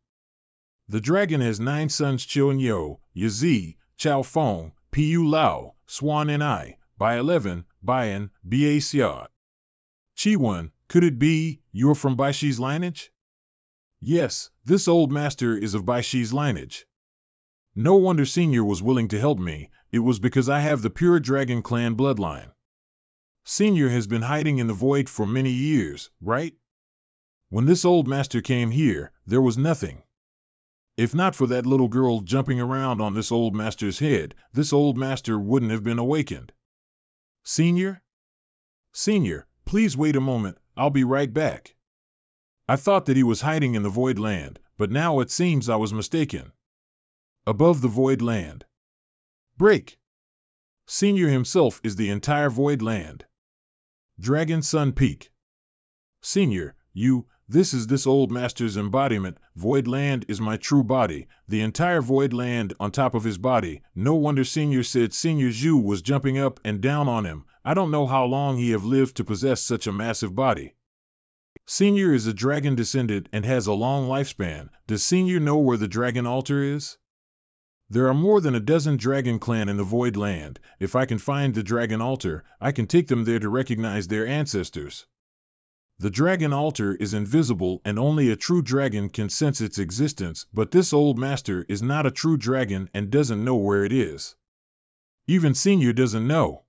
The dragon has 9 sons: Qiu Yo, Yazi, Chao Feng, Piu Lao, Swan and I, by 11, Bayan, Ba Xia. Chi-Wen, could it be you're from Baishi's lineage? Yes, this old master is of Baishi's lineage. No wonder Senior was willing to help me. It was because I have the pure Dragon Clan bloodline. Senior has been hiding in the void for many years, right? When this old master came here, there was nothing. If not for that little girl jumping around on this old master's head, this old master wouldn't have been awakened. Senior? Senior, please wait a moment, I'll be right back. I thought that he was hiding in the Void Land, but now it seems I was mistaken. Above the Void Land. Break! Senior himself is the entire Void Land. Dragon Sun Peak. Senior, this is this old master's embodiment. Void Land is my true body, the entire Void Land on top of his body. No wonder Senior said Senior Zhu was jumping up and down on him. I don't know how long he have lived to possess such a massive body. Senior is a dragon descendant and has a long lifespan. Does Senior know where the dragon altar is? There are more than a dozen Dragon Clan in the Void Land. If I can find the Dragon Altar, I can take them there to recognize their ancestors. The Dragon Altar is invisible and only a true dragon can sense its existence, but this old master is not a true dragon and doesn't know where it is. Even Senior doesn't know.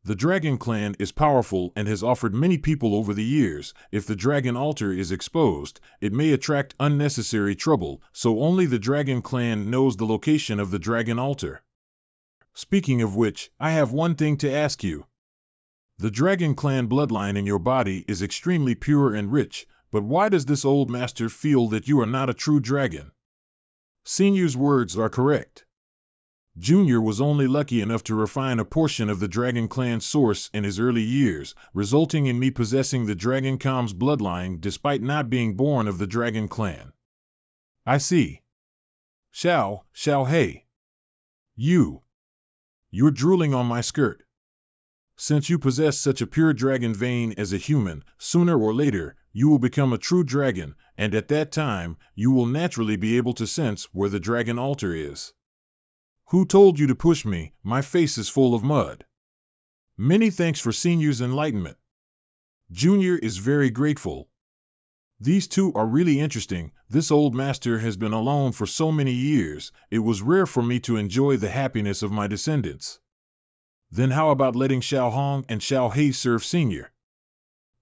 The Dragon Clan is powerful and has offered many people over the years. If the Dragon Altar is exposed, it may attract unnecessary trouble, so only the Dragon Clan knows the location of the Dragon Altar. Speaking of which, I have one thing to ask you. The Dragon Clan bloodline in your body is extremely pure and rich, but why does this old master feel that you are not a true dragon? Senior's words are correct. Junior was only lucky enough to refine a portion of the Dragon Clan source in his early years, resulting in me possessing the Dragon Com's bloodline despite not being born of the Dragon Clan. I see. Xiao Hei. You're drooling on my skirt. Since you possess such a pure dragon vein as a human, sooner or later, you will become a true dragon, and at that time, you will naturally be able to sense where the Dragon Altar is. Who told you to push me? My face is full of mud. Many thanks for Senior's enlightenment. Junior is very grateful. These two are really interesting. This old master has been alone for so many years, it was rare for me to enjoy the happiness of my descendants. Then how about letting Xiao Hong and Xiao Hei serve Senior?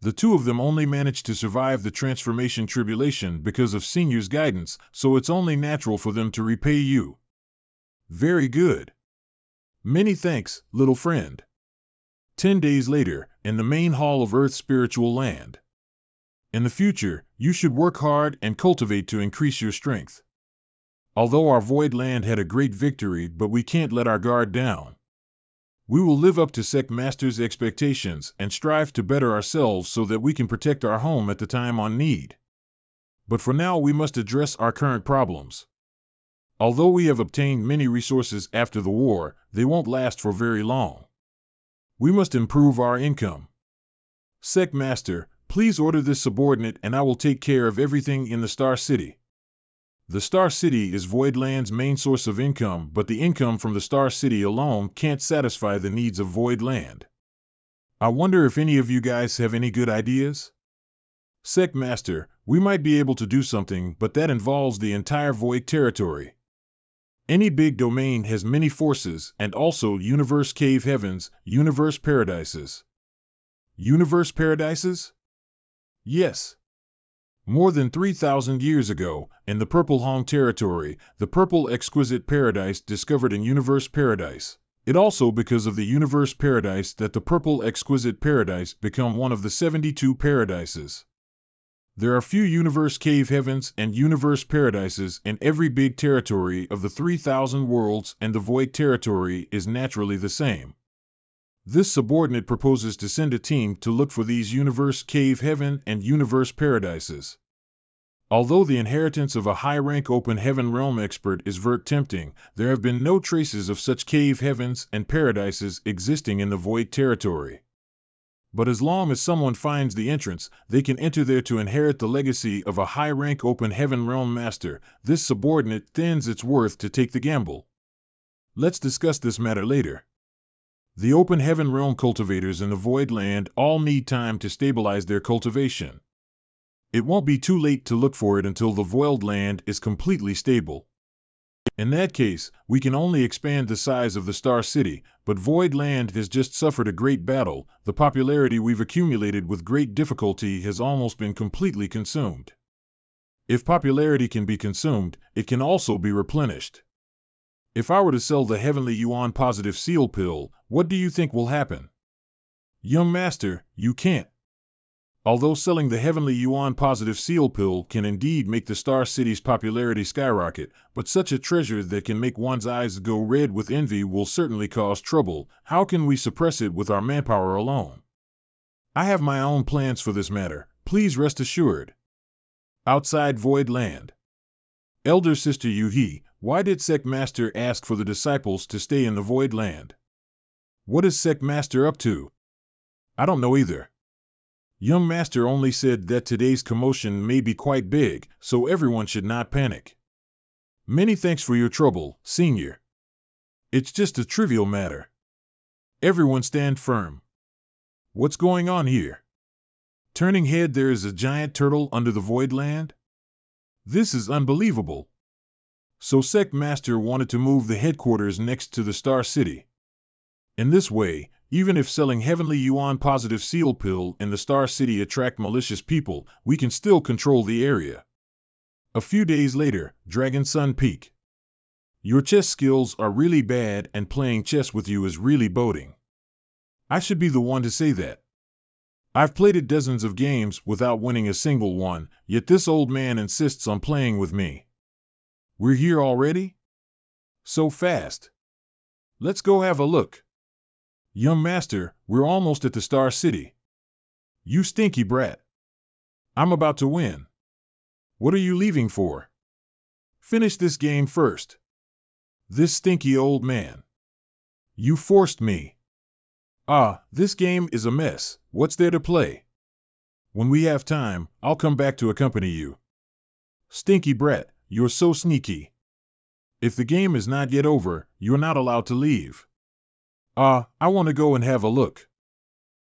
The two of them only managed to survive the transformation tribulation because of Senior's guidance, so it's only natural for them to repay you. Very good. Many thanks, little friend. 10 days later, in the main hall of Earth's spiritual land. In the future, you should work hard and cultivate to increase your strength. Although our Void Land had a great victory, but we can't let our guard down. We will live up to Sect Master's expectations and strive to better ourselves so that we can protect our home at the time on need. But for now we must address our current problems. Although we have obtained many resources after the war, they won't last for very long. We must improve our income. Sect Master, please order this subordinate and I will take care of everything in the Star City. The Star City is Voidland's main source of income, but the income from the Star City alone can't satisfy the needs of Voidland. I wonder if any of you guys have any good ideas? Sect Master, we might be able to do something, but that involves the entire Void territory. Any big domain has many forces and also universe cave heavens, universe paradises. Universe paradises? Yes. More than 3,000 years ago, in the Purple Hong territory, the Purple Exquisite Paradise discovered an universe paradise. It also because of the universe paradise that the Purple Exquisite Paradise become one of the 72 paradises. There are few universe cave heavens and universe paradises in every big territory of the 3,000 worlds, and the Void territory is naturally the same. This subordinate proposes to send a team to look for these universe cave heaven and universe paradises. Although the inheritance of a high-rank open heaven realm expert is very tempting, there have been no traces of such cave heavens and paradises existing in the Void territory. But as long as someone finds the entrance, they can enter there to inherit the legacy of a high-rank open heaven realm master. This subordinate thins its worth to take the gamble. Let's discuss this matter later. The open heaven realm cultivators in the Void Land all need time to stabilize their cultivation. It won't be too late to look for it until the Void Land is completely stable. In that case, we can only expand the size of the Star City, but Void Land has just suffered a great battle. The popularity we've accumulated with great difficulty has almost been completely consumed. If popularity can be consumed, it can also be replenished. If I were to sell the Heavenly Yuan Positive Seal Pill, what do you think will happen? Young Master, you can't. Although selling the Heavenly Yuan Positive Seal Pill can indeed make the Star City's popularity skyrocket, but such a treasure that can make one's eyes go red with envy will certainly cause trouble. How can we suppress it with our manpower alone? I have my own plans for this matter, please rest assured. Outside Void Land. Elder Sister Yuhi, why did Sect Master ask for the disciples to stay in the Void Land? What is Sect Master up to? I don't know either. Young Master only said that today's commotion may be quite big, so everyone should not panic. Many thanks for your trouble, Senior. It's just a trivial matter. Everyone stand firm. What's going on here? Turning head, there is a giant turtle under the Void Land? This is unbelievable. So Sect Master wanted to move the headquarters next to the Star City. In this way, even if selling Heavenly Yuan Positive Seal Pill in the Star City attract malicious people, we can still control the area. A few days later, Dragon Sun Peak. Your chess skills are really bad and playing chess with you is really boding. I should be the one to say that. I've played it dozens of games without winning a single one, yet this old man insists on playing with me. We're here already? So fast. Let's go have a look. Young Master, we're almost at the Star City. You stinky brat. I'm about to win. What are you leaving for? Finish this game first. This stinky old man. You forced me. This game is a mess. What's there to play? When we have time, I'll come back to accompany you. Stinky brat, you're so sneaky. If the game is not yet over, you're not allowed to leave. I want to go and have a look.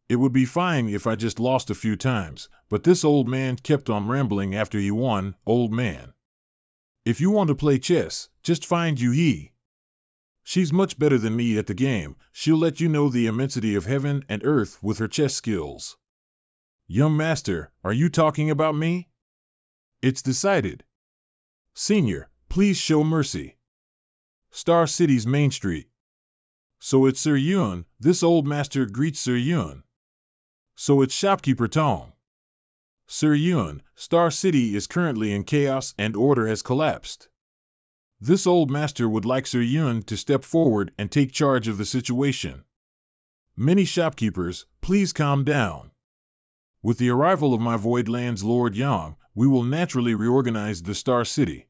It would be fine if I just lost a few times, but this old man kept on rambling after he won. Old man. If you want to play chess, just find Yuhi. She's much better than me at the game. She'll let you know the immensity of heaven and earth with her chess skills. Young Master, are you talking about me? It's decided. Senior, please show mercy. Star City's Main Street. So it's Sir Yun. This old master greets Sir Yun. So it's Shopkeeper Tong. Sir Yun, Star City is currently in chaos and order has collapsed. This old master would like Sir Yun to step forward and take charge of the situation. Many shopkeepers, please calm down. With the arrival of my Void Land's Lord Yang, we will naturally reorganize the Star City.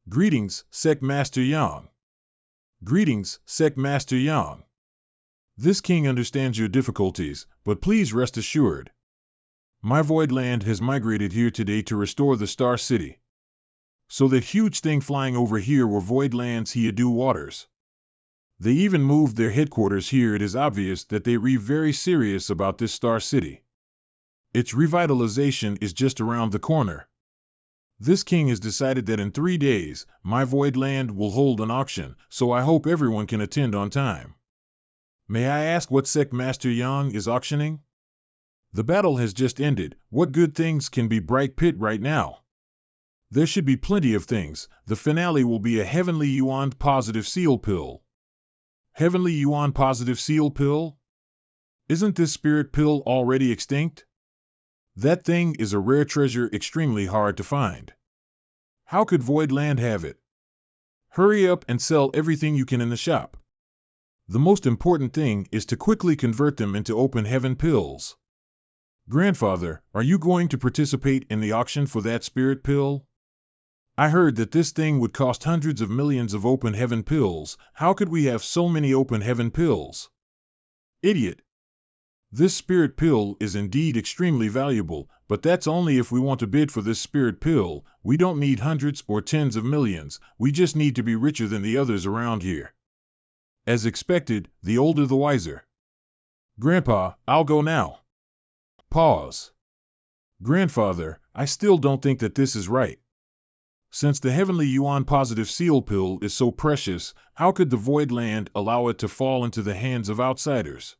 Greetings, Sect Master Yang. Greetings, Sect Master Yang. This king understands your difficulties, but please rest assured. My Void Land has migrated here today to restore the Star City. So that huge thing flying over here were Void Land's Headu waters. They even moved their headquarters here. It is obvious that they are very serious about this Star City. Its revitalization is just around the corner. This king has decided that in 3 days, my Void Land will hold an auction, so I hope everyone can attend on time. May I ask what Sect Master Yang is auctioning? The battle has just ended. What good things can be Bright Pit right now? There should be plenty of things. The finale will be a Heavenly Yuan positive seal pill. Heavenly Yuan positive seal pill? Isn't this spirit pill already extinct? That thing is a rare treasure, extremely hard to find. How could Void Land have it? Hurry up and sell everything you can in the shop. The most important thing is to quickly convert them into open heaven pills. Grandfather, are you going to participate in the auction for that spirit pill? I heard that this thing would cost hundreds of millions of open heaven pills. How could we have so many open heaven pills? Idiot. This spirit pill is indeed extremely valuable, but that's only if we want to bid for this spirit pill. We don't need hundreds or tens of millions. We just need to be richer than the others around here. As expected, the older the wiser. Grandpa, I'll go now. Pause. Grandfather, I still don't think that this is right. Since the Heavenly Yuan positive seal pill is so precious, how could the Void Land allow it to fall into the hands of outsiders?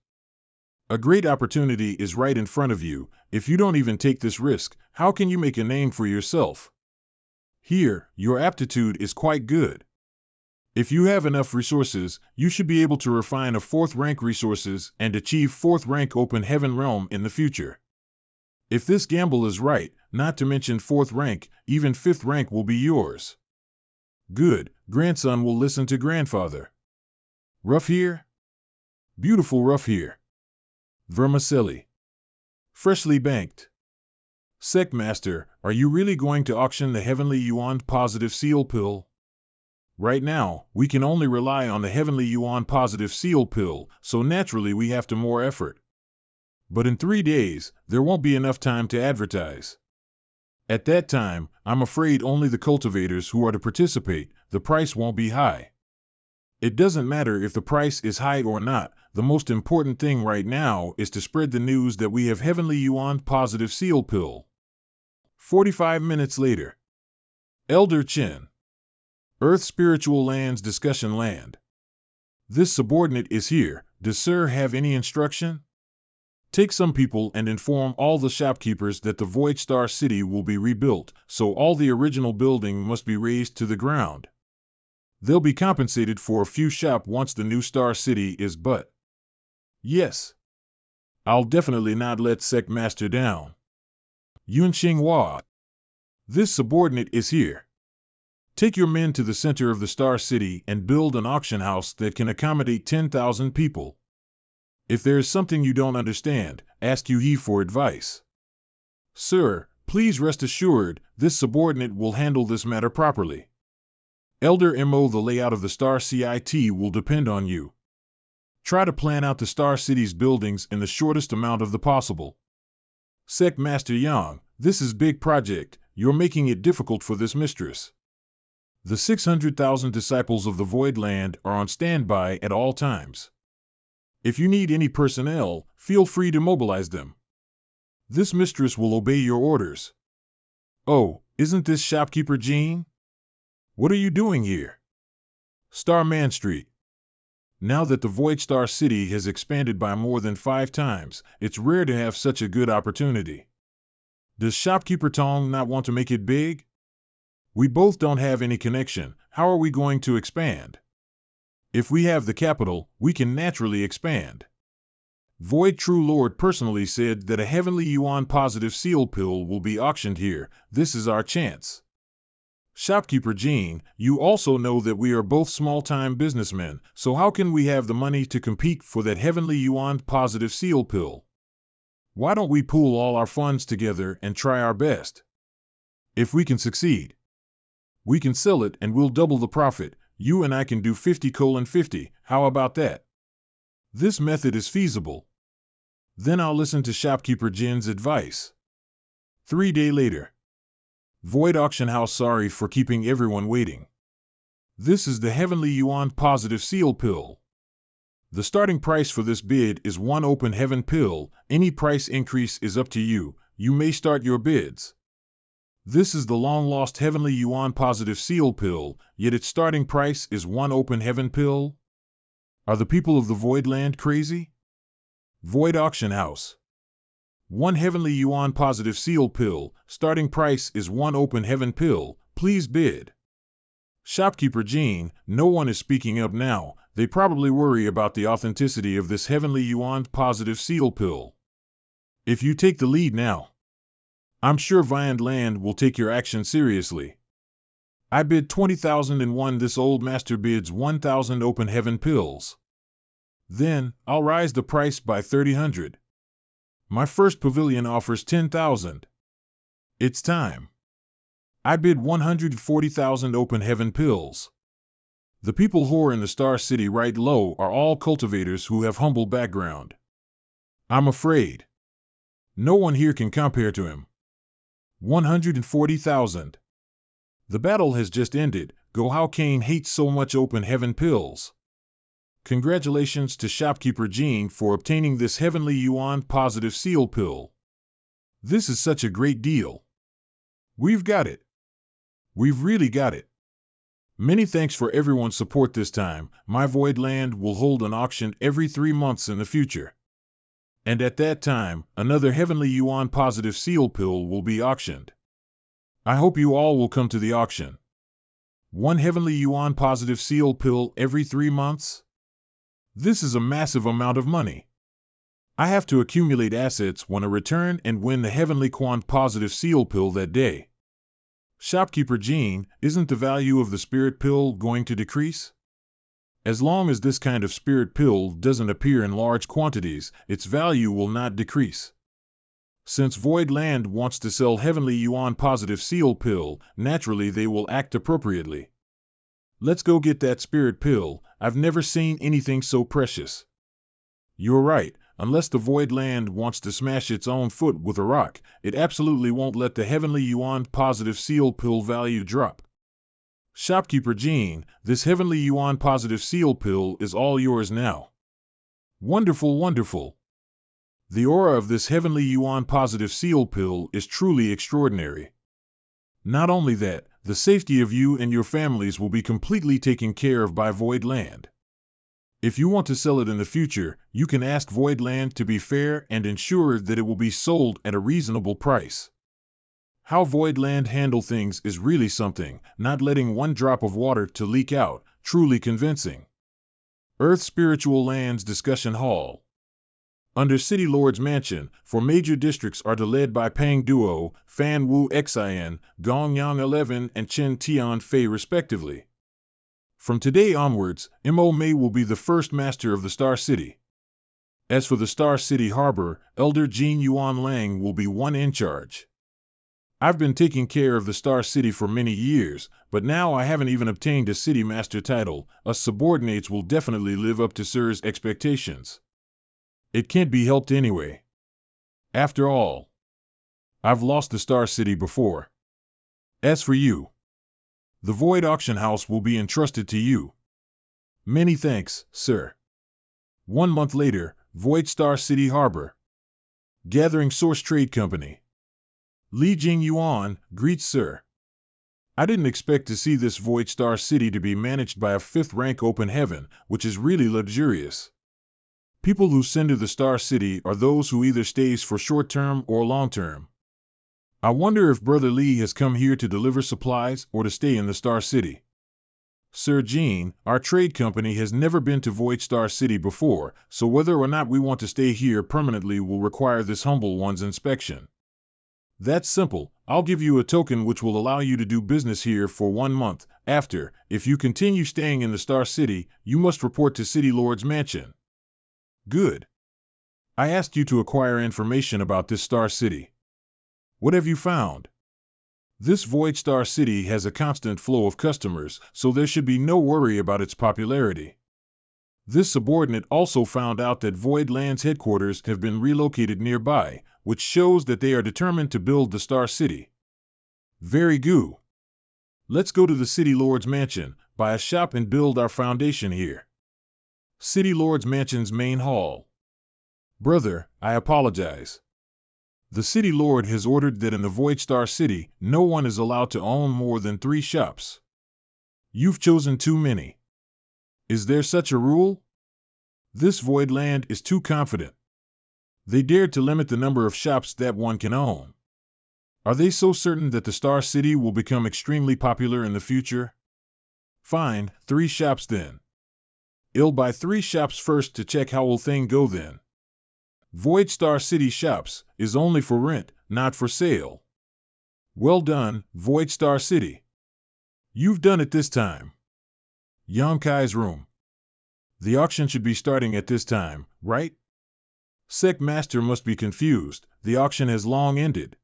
A great opportunity is right in front of you. If you don't even take this risk, how can you make a name for yourself? Here, your aptitude is quite good. If you have enough resources, you should be able to refine a 4th rank resources and achieve 4th rank open heaven realm in the future. If this gamble is right, not to mention 4th rank, even 5th rank will be yours. Good, grandson will listen to grandfather. Rough here? Beautiful rough here. Vermicelli. Freshly banked. Sect Master, are you really going to auction the Heavenly Yuan positive seal pill? Right now, we can only rely on the Heavenly Yuan positive seal pill, so naturally we have to more effort. But in 3 days, there won't be enough time to advertise. At that time, I'm afraid only the cultivators who are to participate. The price won't be high. It doesn't matter if the price is high or not. The most important thing right now is to spread the news that we have Heavenly Yuan positive seal pill. 45 minutes later. Elder Chen. Earth Spiritual Lands Discussion Land. This subordinate is here. Does Sir have any instruction? Take some people and inform all the shopkeepers that the Void Star City will be rebuilt, so all the original building must be razed to the ground. They'll be compensated for a few shop once the new Star City is but. Yes. I'll definitely not let Sect Master down. Yun Xinghua. This subordinate is here. Take your men to the center of the Star City and build an auction house that can accommodate 10,000 people. If there is something you don't understand, ask Yu for advice. Sir, please rest assured, this subordinate will handle this matter properly. Elder Mo, the layout of the Star CIT will depend on you. Try to plan out the Star City's buildings in the shortest amount of the possible. Sect Master Yang, this is big project, you're making it difficult for this mistress. The 600,000 disciples of the Void Land are on standby at all times. If you need any personnel, feel free to mobilize them. This mistress will obey your orders. Oh, isn't this shopkeeper Jean? What are you doing here? Starman Street. Now that the Void Star City has expanded by more than 5 times, it's rare to have such a good opportunity. Does shopkeeper Tong not want to make it big? We both don't have any connection. How are we going to expand? If we have the capital, we can naturally expand. Void True Lord personally said that a Heavenly Yuan positive seal pill will be auctioned here. This is our chance. Shopkeeper Jean, you also know that we are both small-time businessmen, so how can we have the money to compete for that heavenly yuan positive seal pill? Why don't we pool all our funds together and try our best? If we can succeed, we can sell it and we'll double the profit. You and I can do 50:50. How about that? This method is feasible. Then I'll listen to Shopkeeper Jin's advice. 3 days later. Void Auction House, sorry for keeping everyone waiting. This is the Heavenly Yuan Positive Seal Pill. The starting price for this bid is 1 open heaven pill. Any price increase is up to you. You may start your bids. This is the long-lost Heavenly Yuan Positive Seal Pill, yet its starting price is 1 open heaven pill. Are the people of the Void Land crazy? Void Auction House. 1 Heavenly Yuan Positive Seal Pill, starting price is 1 open heaven pill, please bid. Shopkeeper Jean, no one is speaking up now. They probably worry about the authenticity of this Heavenly Yuan Positive Seal Pill. If you take the lead now, I'm sure Viand Land will take your action seriously. I bid 20,000 and won. This old master bids 1,000 open heaven pills. Then, I'll rise the price by 3,000. My first pavilion offers 10,000. It's time. I bid 140,000 open heaven pills. The people who are in the Star City right low are all cultivators who have humble background. I'm afraid no one here can compare to him. 140,000. The battle has just ended. Go how Kane hates so much open heaven pills. Congratulations to Shopkeeper Jean for obtaining this Heavenly Yuan Positive Seal Pill. This is such a great deal. We've got it. We've really got it. Many thanks for everyone's support this time. My Void Land will hold an auction every 3 months in the future. And at that time, another Heavenly Yuan Positive Seal Pill will be auctioned. I hope you all will come to the auction. 1 Heavenly Yuan Positive Seal Pill every 3 months? This is a massive amount of money. I have to accumulate assets, win a return, and win the Heavenly Yuan Positive Seal Pill that day. Shopkeeper Jean, isn't the value of the Spirit Pill going to decrease? As long as this kind of Spirit Pill doesn't appear in large quantities, its value will not decrease. Since Void Land wants to sell Heavenly Yuan Positive Seal Pill, naturally they will act appropriately. Let's go get that Spirit Pill. I've never seen anything so precious. You're right. Unless the Void Land wants to smash its own foot with a rock, it absolutely won't let the Heavenly Yuan Positive Seal Pill value drop. Shopkeeper Jean, this Heavenly Yuan Positive Seal Pill is all yours now. Wonderful, wonderful. The aura of this Heavenly Yuan Positive Seal Pill is truly extraordinary. Not only that, the safety of you and your families will be completely taken care of by Void Land. If you want to sell it in the future, you can ask Void Land to be fair and ensure that it will be sold at a reasonable price. How Void Land handle things is really something, not letting one drop of water to leak out, truly convincing. Earth Spiritual Lands Discussion Hall. Under City Lord's Mansion, for major districts are led by Pang Duo, Fan Wu Xin, Gong Yang 11 and Chen Tian Fei respectively. From today onwards, Mo Mei will be the first master of the Star City. As for the Star City Harbor, Elder Jin Yuan Lang will be one in charge. I've been taking care of the Star City for many years, but now I haven't even obtained a City Master title. Us subordinates will definitely live up to Sir's expectations. It can't be helped anyway. After all, I've lost the Star City before. As for you, the Void Auction House will be entrusted to you. Many thanks, sir. 1 month later, Void Star City Harbor. Gathering Source Trade Company. Li Jing Yuan, greets sir. I didn't expect to see this Void Star City to be managed by a 5th rank open heaven, which is really luxurious. People who send to the Star City are those who either stays for short term or long term. I wonder if Brother Li has come here to deliver supplies or to stay in the Star City. Sir Jean, our trade company has never been to Void Star City before, so whether or not we want to stay here permanently will require this humble one's inspection. That's simple. I'll give you a token which will allow you to do business here for 1 month. After, if you continue staying in the Star City, you must report to City Lord's mansion. Good. I asked you to acquire information about this Star City. What have you found? This Void Star City has a constant flow of customers, so there should be no worry about its popularity. This subordinate also found out that Void Land's headquarters have been relocated nearby, which shows that they are determined to build the Star City. Very good. Let's go to the City Lord's mansion, buy a shop and build our foundation here. City Lord's mansion's main hall. Brother, I apologize. The City Lord has ordered that in the Void Star City, no one is allowed to own more than 3 shops. You've chosen too many. Is there such a rule? This Void Land is too confident. They dared to limit the number of shops that one can own. Are they so certain that the Star City will become extremely popular in the future? Fine, 3 shops then. I'll buy 3 shops first to check how will thing go then. Void Star City shops is only for rent, not for sale. Well done, Void Star City. You've done it this time. Yonkai's room. The auction should be starting at this time, right? Sec Master must be confused, the auction has long ended.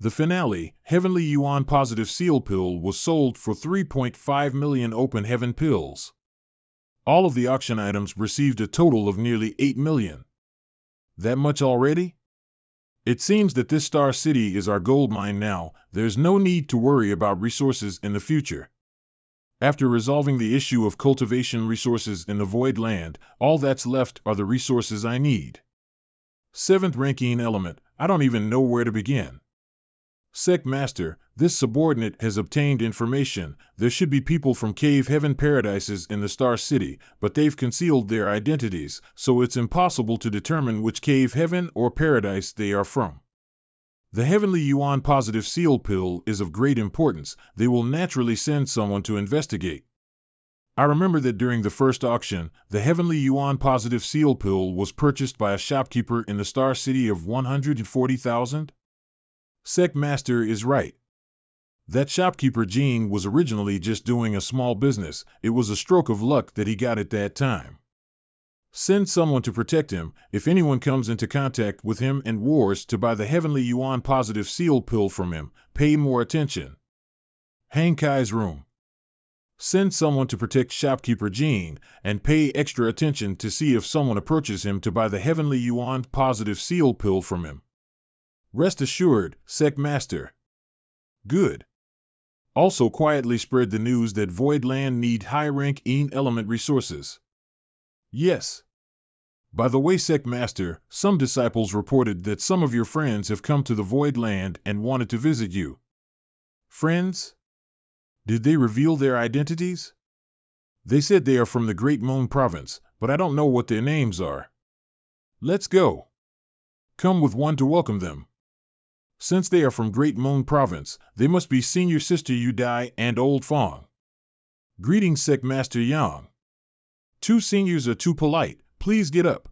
The finale, Heavenly Yuan Positive Seal Pill, was sold for 3.5 million Open Heaven pills. All of the auction items received a total of nearly 8 million. That much already? It seems that this Star City is our gold mine now. There's no need to worry about resources in the future. After resolving the issue of cultivation resources in the Void Land, all that's left are the resources I need. 7th ranking element, I don't even know where to begin. Sec Master, this subordinate has obtained information. There should be people from Cave Heaven Paradises in the Star City, but they've concealed their identities, so it's impossible to determine which Cave Heaven or Paradise they are from. The Heavenly Yuan Positive Seal Pill is of great importance. They will naturally send someone to investigate. I remember that during the first auction, the Heavenly Yuan Positive Seal Pill was purchased by a shopkeeper in the Star City of 140,000. Sec Master is right. That shopkeeper Gene was originally just doing a small business. It was a stroke of luck that he got it that time. Send someone to protect him if anyone comes into contact with him and wars to buy the Heavenly Yuan Positive Seal Pill from him. Pay more attention. Hankai's room. Send someone to protect shopkeeper Gene and pay extra attention to see if someone approaches him to buy the Heavenly Yuan Positive Seal Pill from him. Rest assured, Sec Master. Good. Also quietly spread the news that Void Land need high-rank element resources. Yes. By the way, Sec Master, some disciples reported that some of your friends have come to the Void Land and wanted to visit you. Friends? Did they reveal their identities? They said they are from the Great Moon Province, but I don't know what their names are. Let's go. Come with one to welcome them. Since they are from Great Moon Province, they must be Senior Sister Udai and Old Fong. Greetings, Sec Master Yang. 2 seniors are too polite. Please get up.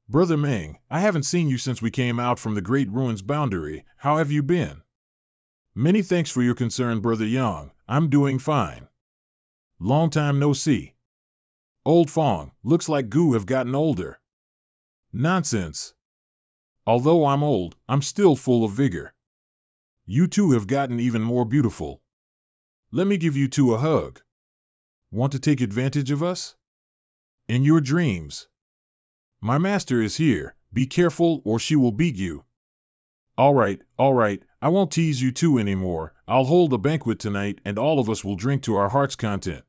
Brother Meng, I haven't seen you since we came out from the Great Ruins boundary. How have you been? Many thanks for your concern, Brother Yang. I'm doing fine. Long time no see. Old Fong, looks like Gu have gotten older. Nonsense. Although I'm old, I'm still full of vigor. You two have gotten even more beautiful. Let me give you two a hug. Want to take advantage of us? In your dreams. My master is here. Be careful or she will beat you. All right, I won't tease you two anymore. I'll hold a banquet tonight and all of us will drink to our heart's content.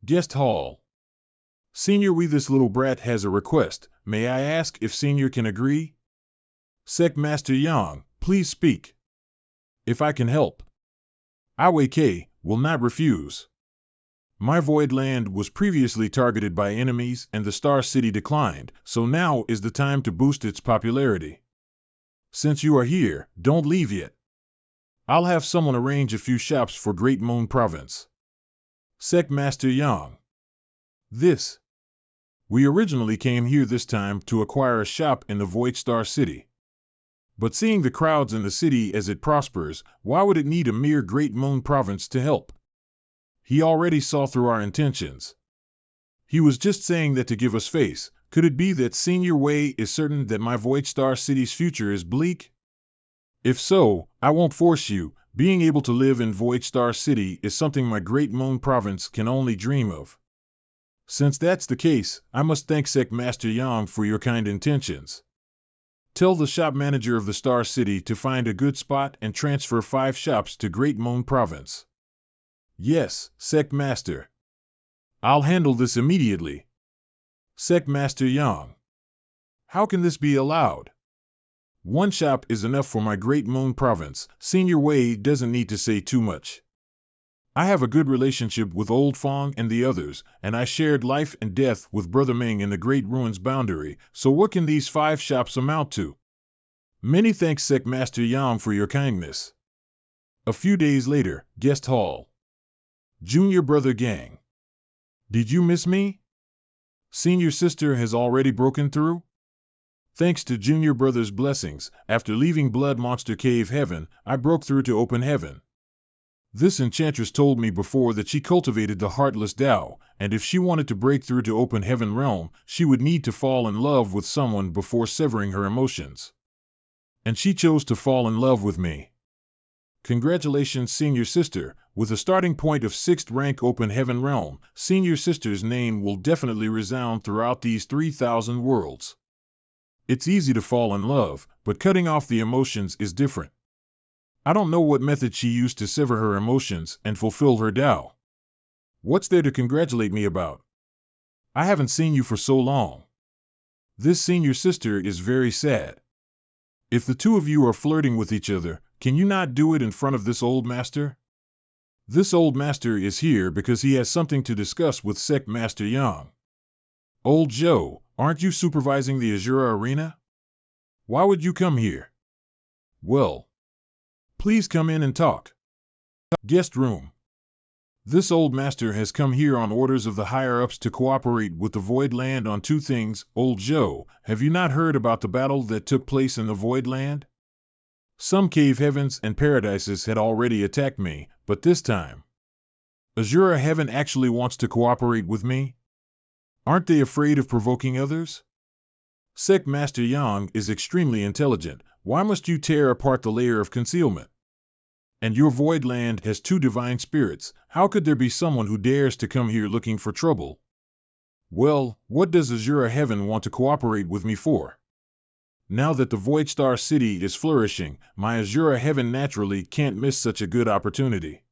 Guest hall. Senior, this little brat has a request. May I ask if Senior can agree? Sec Master Yang, please speak. If I can help. Awk will not refuse. My Void Land was previously targeted by enemies and the Star City declined, so now is the time to boost its popularity. Since you are here, don't leave yet. I'll have someone arrange a few shops for Great Moon Province. Sec Master Yang. We originally came here this time to acquire a shop in the Void Star City. But seeing the crowds in the city as it prospers, why would it need a mere Great Moon province to help? He already saw through our intentions. He was just saying that to give us face. Could it be that Senior Wei is certain that my Void Star City's future is bleak? If so, I won't force you. Being able to live in Void Star City is something my Great Moon province can only dream of. Since that's the case, I must thank Sect Master Yang for your kind intentions. Tell the shop manager of the Star City to find a good spot and transfer 5 shops to Great Moon province. Yes, Sect Master. I'll handle this immediately. Sect Master Yang. How can this be allowed? 1 shop is enough for my Great Moon province. Senior Wei doesn't need to say too much. I have a good relationship with Old Fong and the others, and I shared life and death with Brother Ming in the Great Ruins boundary, so what can these 5 shops amount to? Many thanks Sect Master Yang for your kindness. A few days later, Guest Hall. Junior Brother Gang. Did you miss me? Senior Sister has already broken through? Thanks to Junior Brother's blessings, after leaving Blood Monster Cave Heaven, I broke through to Open Heaven. This enchantress told me before that she cultivated the Heartless Tao, and if she wanted to break through to Open Heaven realm, she would need to fall in love with someone before severing her emotions. And she chose to fall in love with me. Congratulations, Senior Sister. With a starting point of 6th rank Open Heaven realm, Senior Sister's name will definitely resound throughout these 3,000 worlds. It's easy to fall in love, but cutting off the emotions is different. I don't know what method she used to sever her emotions and fulfill her Tao. What's there to congratulate me about? I haven't seen you for so long. This Senior Sister is very sad. If the 2 of you are flirting with each other, can you not do it in front of this old master? This old master is here because he has something to discuss with Sect Master Yang. Old Joe, aren't you supervising the Azura Arena? Why would you come here? Well, please come in and talk. Guest room. This old master has come here on orders of the higher-ups to cooperate with the Void Land on 2 things. Old Joe, have you not heard about the battle that took place in the Void Land? Some cave heavens and paradises had already attacked me, but this time, Azura Heaven actually wants to cooperate with me? Aren't they afraid of provoking others? Sect Master Yang is extremely intelligent. Why must you tear apart the layer of concealment? And your Void Land has 2 divine spirits. How could there be someone who dares to come here looking for trouble? Well, what does Azura Heaven want to cooperate with me for? Now that the Void Star City is flourishing, my Azura Heaven naturally can't miss such a good opportunity.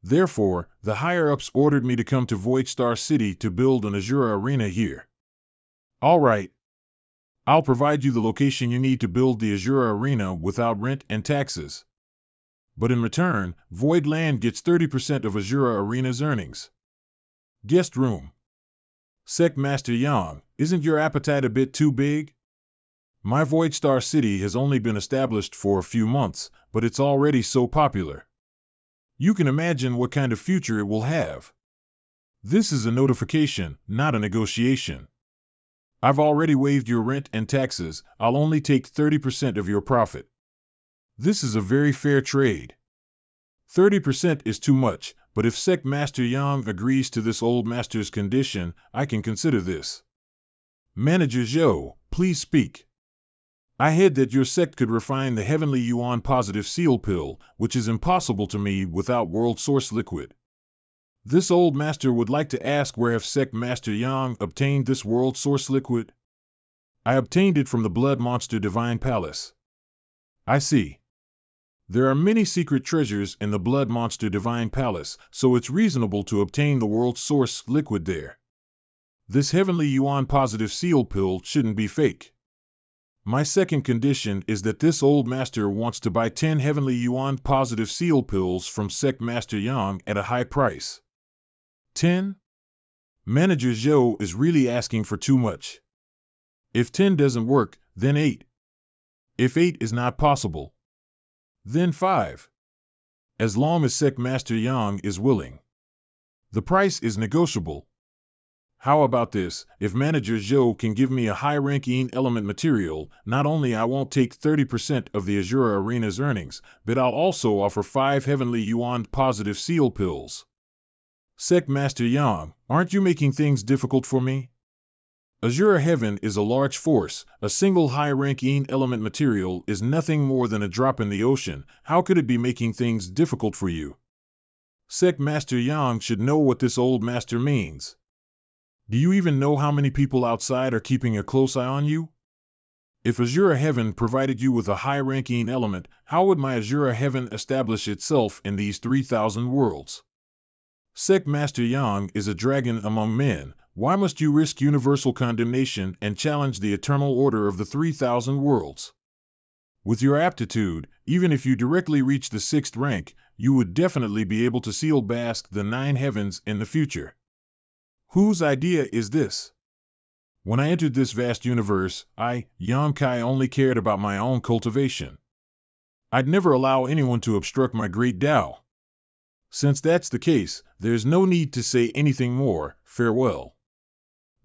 Therefore, the higher-ups ordered me to come to Void Star City to build an Azura Arena here. All right. I'll provide you the location you need to build the Azura Arena without rent and taxes. But in return, Void Land gets 30% of Azura Arena's earnings. Guest room. Sect Master Yang, isn't your appetite a bit too big? My Void Star City has only been established for a few months, but it's already so popular. You can imagine what kind of future it will have. This is a notification, not a negotiation. I've already waived your rent and taxes. I'll only take 30% of your profit. This is a very fair trade. 30% is too much, but if Sect Master Yang agrees to this old master's condition, I can consider this. Manager Zhou, please speak. I heard that your sect could refine the Heavenly Yuan Positive Seal Pill, which is impossible to me without World Source Liquid. This old master would like to ask where have Sect Master Yang obtained this World Source Liquid? I obtained it from the Blood Monster Divine Palace. I see. There are many secret treasures in the Blood Monster Divine Palace, so it's reasonable to obtain the World Source Liquid there. This Heavenly Yuan Positive Seal Pill shouldn't be fake. My second condition is that this old master wants to buy 10 Heavenly Yuan Positive Seal Pills from Sect Master Yang at a high price. 10? Manager Zhou is really asking for too much. If 10 doesn't work, then 8. If 8 is not possible, then 5. As long as Sect Master Yang is willing. The price is negotiable. How about this? If Manager Joe can give me a high-ranking element material, not only I won't take 30% of the Azure Arena's earnings, but I'll also offer 5 Heavenly Yuan positive seal pills. Sec Master Yang, aren't you making things difficult for me? Azure Heaven is a large force. A single high-ranking element material is nothing more than a drop in the ocean. How could it be making things difficult for you? Sec Master Yang should know what this old master means. Do you even know how many people outside are keeping a close eye on you? If Azure Heaven provided you with a high-ranking element, how would my Azure Heaven establish itself in these 3,000 worlds? Sec Master Yang is a dragon among men. Why must you risk universal condemnation and challenge the eternal order of the 3,000 worlds? With your aptitude, even if you directly reach the 6th rank, you would definitely be able to seal bask the 9 heavens in the future. Whose idea is this? When I entered this vast universe, I, Yang Kai, only cared about my own cultivation. I'd never allow anyone to obstruct my great Tao. Since that's the case, there's no need to say anything more. Farewell.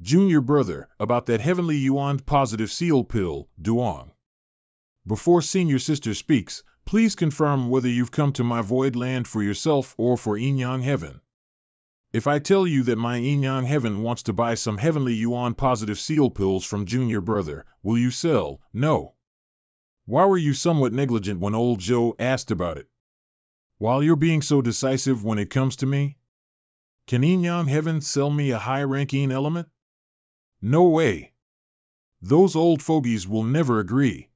Junior brother, about that Heavenly Yuan positive seal pill, Duong. Before senior sister speaks, please confirm whether you've come to my void land for yourself or for Yin Yang Heaven. If I tell you that my Yin Yang Heaven wants to buy some Heavenly Yuan positive seal pills from Junior brother, will you sell? No. Why were you somewhat negligent when old Joe asked about it? While you're being so decisive when it comes to me? Can Yin Yang Heaven sell me a high-ranking element? No way. Those old fogies will never agree.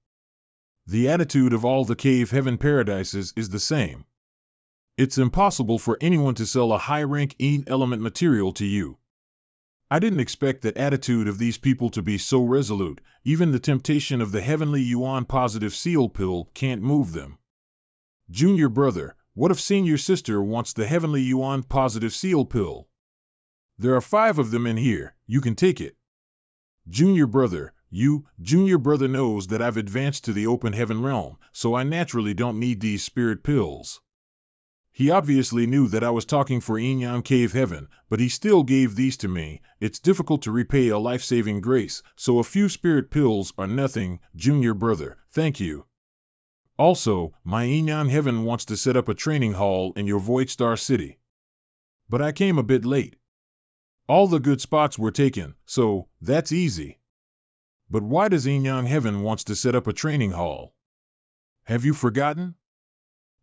The attitude of all the cave heaven paradises is the same. It's impossible for anyone to sell a high-ranking element material to you. I didn't expect that attitude of these people to be so resolute. Even the temptation of the Heavenly Yuan positive seal pill can't move them. Junior brother, what if senior sister wants the Heavenly Yuan positive seal pill? There are 5 of them in here. You can take it. Junior brother, Junior brother knows that I've advanced to the open heaven realm, so I naturally don't need these spirit pills. He obviously knew that I was talking for Yin Yang Cave Heaven, but he still gave these to me. It's difficult to repay a life-saving grace, so a few spirit pills are nothing. Junior brother, thank you. Also, my Yin Yang Heaven wants to set up a training hall in your Void Star City. But I came a bit late. All the good spots were taken, so that's easy. But why does Yin Yang Heaven wants to set up a training hall? Have you forgotten?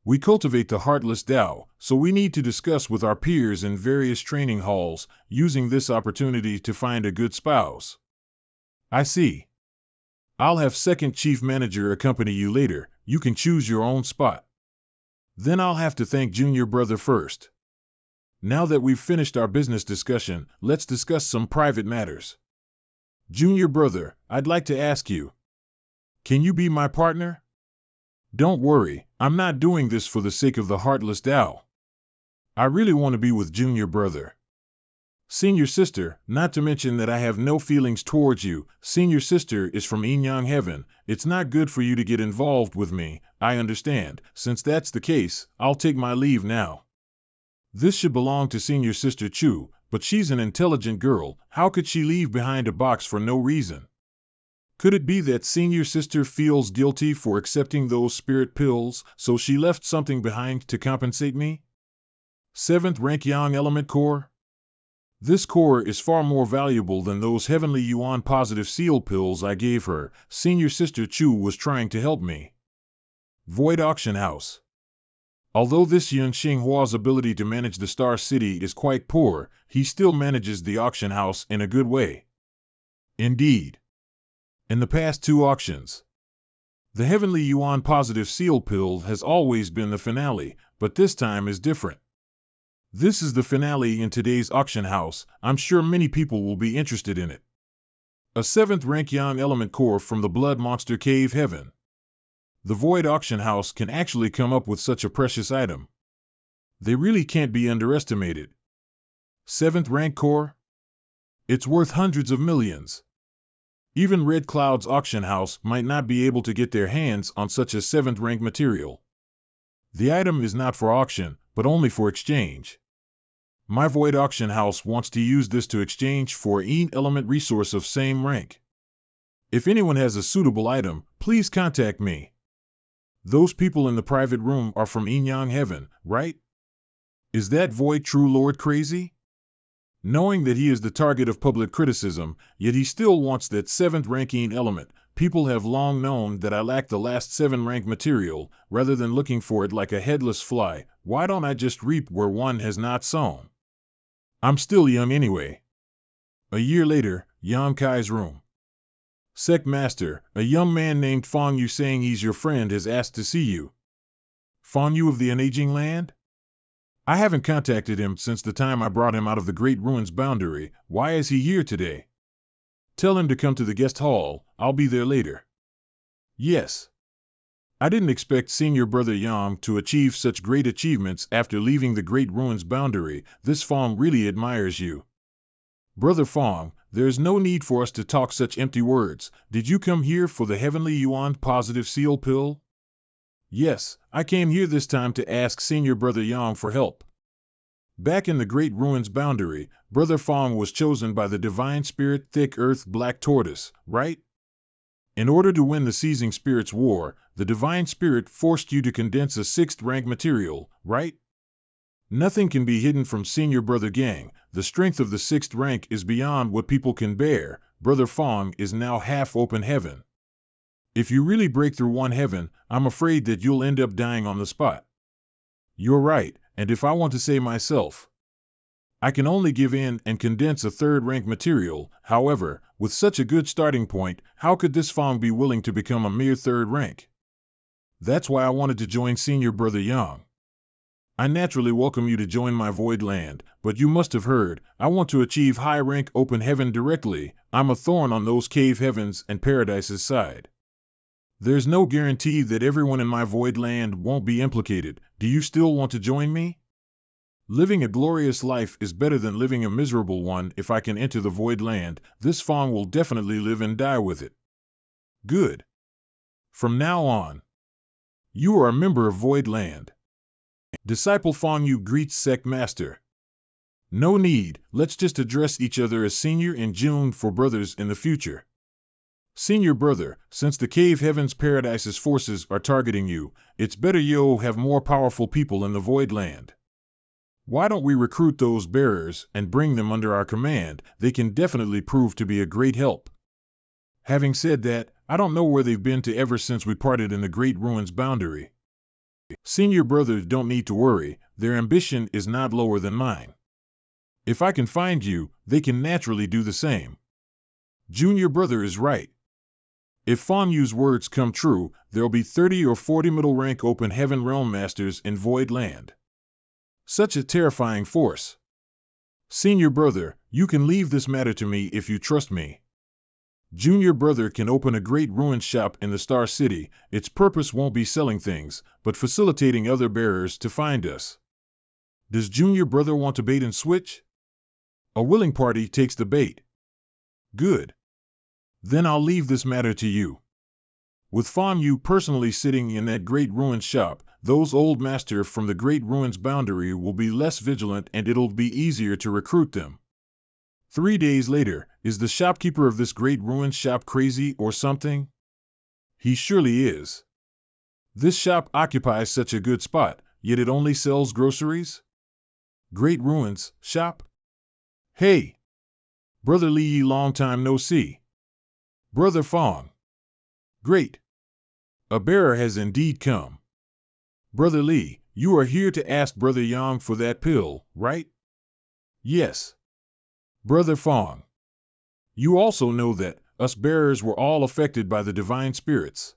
We cultivate the heartless Tao, so we need to discuss with our peers in various training halls, using this opportunity to find a good spouse. I see. I'll have second chief manager accompany you later. You can choose your own spot. Then I'll have to thank Junior brother first. Now that we've finished our business discussion, let's discuss some private matters. Junior brother, I'd like to ask you. Can you be my partner? Don't worry, I'm not doing this for the sake of the heartless Tao. I really want to be with Junior brother. Senior sister, not to mention that I have no feelings towards you. Senior sister is from Yin Yang Heaven. It's not good for you to get involved with me. I understand. Since that's the case, I'll take my leave now. This should belong to Senior Sister Chu, but she's an intelligent girl. How could she leave behind a box for no reason? Could it be that Senior Sister feels guilty for accepting those spirit pills, so she left something behind to compensate me? 7th rank Yang Element Core? This core is far more valuable than those Heavenly Yuan positive seal pills I gave her. Senior Sister Chu was trying to help me. Void Auction House. Although this Yun Xinghua's ability to manage the Star City is quite poor, he still manages the auction house in a good way. Indeed. In the past 2 auctions, the Heavenly Yuan positive seal pill has always been the finale, but this time is different. This is the finale in today's auction house. I'm sure many people will be interested in it. A 7th rank Yang Element Core from the Blood Monster Cave Heaven. The Void Auction House can actually come up with such a precious item. They really can't be underestimated. 7th rank core? It's worth hundreds of millions. Even Red Cloud's auction house might not be able to get their hands on such a 7th rank material. The item is not for auction, but only for exchange. My void auction house wants to use this to exchange for an element resource of same rank. If anyone has a suitable item, please contact me. Those people in the private room are from Yang Heaven, right? Is that void true lord crazy? Knowing that he is the target of public criticism, yet he still wants that 7th ranking element. People have long known that I lack the last 7 rank material. Rather than looking for it like a headless fly, why don't I just reap where one has not sown? I'm still young anyway. A year later, Yan Kai's room. Sect Master, a young man named Fong Yu saying he's your friend has asked to see you. Fong Yu of the Unaging Land? I haven't contacted him since the time I brought him out of the Great Ruins boundary. Why is he here today? Tell him to come to the guest hall. I'll be there later. Yes. I didn't expect Senior Brother Yang to achieve such great achievements after leaving the Great Ruins boundary. This Fong really admires you. Brother Fong, there is no need for us to talk such empty words. Did you come here for the Heavenly Yuan positive seal pill? Yes, I came here this time to ask Senior Brother Yang for help. Back in the Great Ruins boundary, Brother Fong was chosen by the Divine Spirit Thick Earth Black Tortoise, right? In order to win the Seizing Spirits War, the Divine Spirit forced you to condense a 6th rank material, right? Nothing can be hidden from Senior Brother Gang. The strength of the 6th rank is beyond what people can bear. Brother Fong is now half open heaven. If you really break through one heaven, I'm afraid that you'll end up dying on the spot. You're right, and if I want to say myself, I can only give in and condense a 3rd rank material. However, with such a good starting point, how could this Fong be willing to become a mere 3rd rank? That's why I wanted to join Senior Brother Yang. I naturally welcome you to join my void land, but you must have heard, I want to achieve high rank open heaven directly. I'm a thorn on those cave heavens and paradise's side. There's no guarantee that everyone in my void land won't be implicated. Do you still want to join me? Living a glorious life is better than living a miserable one. If I can enter the void land, this Fong will definitely live and die with it. Good. From now on, you are a member of void land. Disciple Fong Yu greets Sect Master. No need, let's just address each other as Senior and June for brothers in the future. Senior Brother, since the Cave Heavens Paradise's forces are targeting you, it's better you have more powerful people in the Void Land. Why don't we recruit those bearers and bring them under our command? They can definitely prove to be a great help. Having said that, I don't know where they've been to ever since we parted in the Great Ruins boundary. Senior Brothers don't need to worry, their ambition is not lower than mine. If I can find you, they can naturally do the same. Junior Brother is right. If Fong Yu's words come true, there'll be 30 or 40 middle rank open heaven realm masters in Void Land. Such a terrifying force. Senior Brother, you can leave this matter to me if you trust me. Junior Brother can open a great ruin shop in the Star City. Its purpose won't be selling things, but facilitating other bearers to find us. Does Junior Brother want to bait and switch? A willing party takes the bait. Good. Then I'll leave this matter to you. With Fong Yu personally sitting in that Great Ruins shop, those old masters from the Great Ruins boundary will be less vigilant and it'll be easier to recruit them. 3 days later, is the shopkeeper of this Great Ruins shop crazy or something? He surely is. This shop occupies such a good spot, yet it only sells groceries? Great Ruins shop? Hey! Brother Li, long time no see. Brother Fong. Great. A bearer has indeed come. Brother Li, you are here to ask Brother Yang for that pill, right? Yes. Brother Fong. You also know that us bearers were all affected by the divine spirits.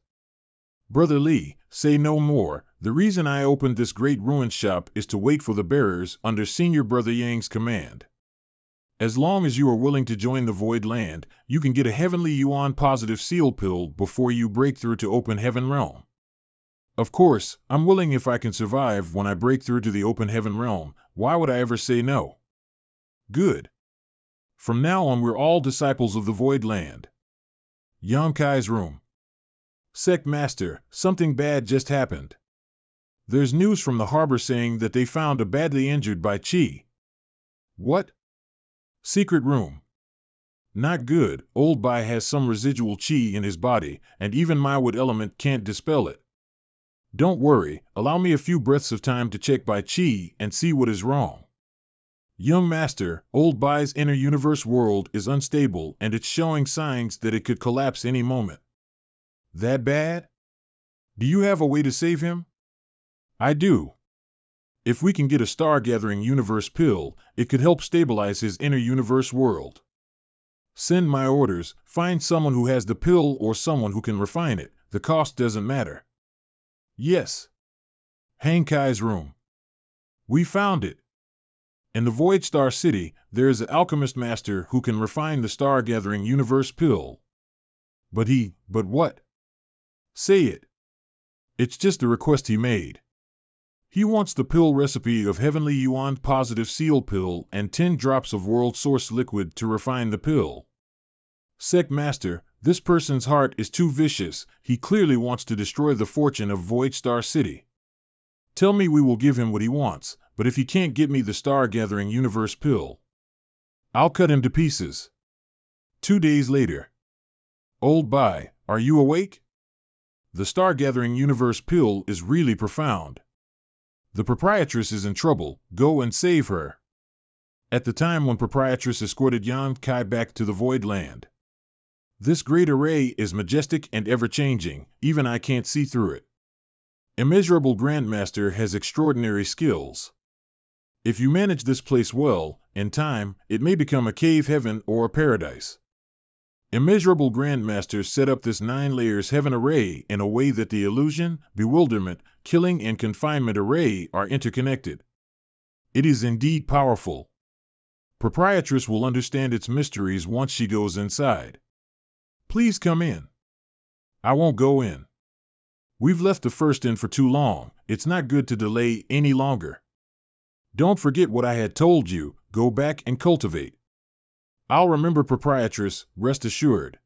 Brother Li, say no more. The reason I opened this great ruin shop is to wait for the bearers under Senior Brother Yang's command. As long as you are willing to join the Void Land, you can get a Heavenly Yuan positive seal pill before you break through to Open Heaven Realm. Of course, I'm willing if I can survive when I break through to the Open Heaven Realm. Why would I ever say no? Good. From now on we're all disciples of the Void Land. Yang Kai's room. Sect Master, something bad just happened. There's news from the harbor saying that they found a badly injured Bai Chi. What? Secret room. Not good. Old Bai has some residual chi in his body, and even my wood element can't dispel it. Don't worry, allow me a few breaths of time to check by chi and see what is wrong. Young master, Old Bai's inner universe world is unstable and it's showing signs that it could collapse any moment. That bad? Do you have a way to save him? I do. If we can get a star-gathering universe pill, it could help stabilize his inner universe world. Send my orders, find someone who has the pill or someone who can refine it, the cost doesn't matter. Yes. Hang Kai's room. We found it. In the Void Star City, there is an alchemist master who can refine the star-gathering universe pill. But what? Say it. It's just a request he made. He wants the pill recipe of Heavenly Yuan Positive Seal Pill and 10 drops of World Source Liquid to refine the pill. Sect Master, this person's heart is too vicious, he clearly wants to destroy the fortune of Void Star City. Tell me we will give him what he wants, but if he can't get me the star-gathering universe pill, I'll cut him to pieces. 2 days later. Old Bai, are you awake? The star-gathering universe pill is really profound. The proprietress is in trouble, go and save her. At the time when proprietress escorted Yan Kai back to the Void Land. This great array is majestic and ever-changing, even I can't see through it. Immeasurable Grandmaster has extraordinary skills. If you manage this place well, in time, it may become a cave heaven or a paradise. Immeasurable Grandmaster set up this 9 layers heaven array in a way that the illusion, bewilderment, killing and confinement array are interconnected. It is indeed powerful. Proprietress will understand its mysteries once she goes inside. Please come in. I won't go in. We've left the first in for too long, it's not good to delay any longer. Don't forget what I had told you, go back and cultivate. I'll remember proprietress, rest assured.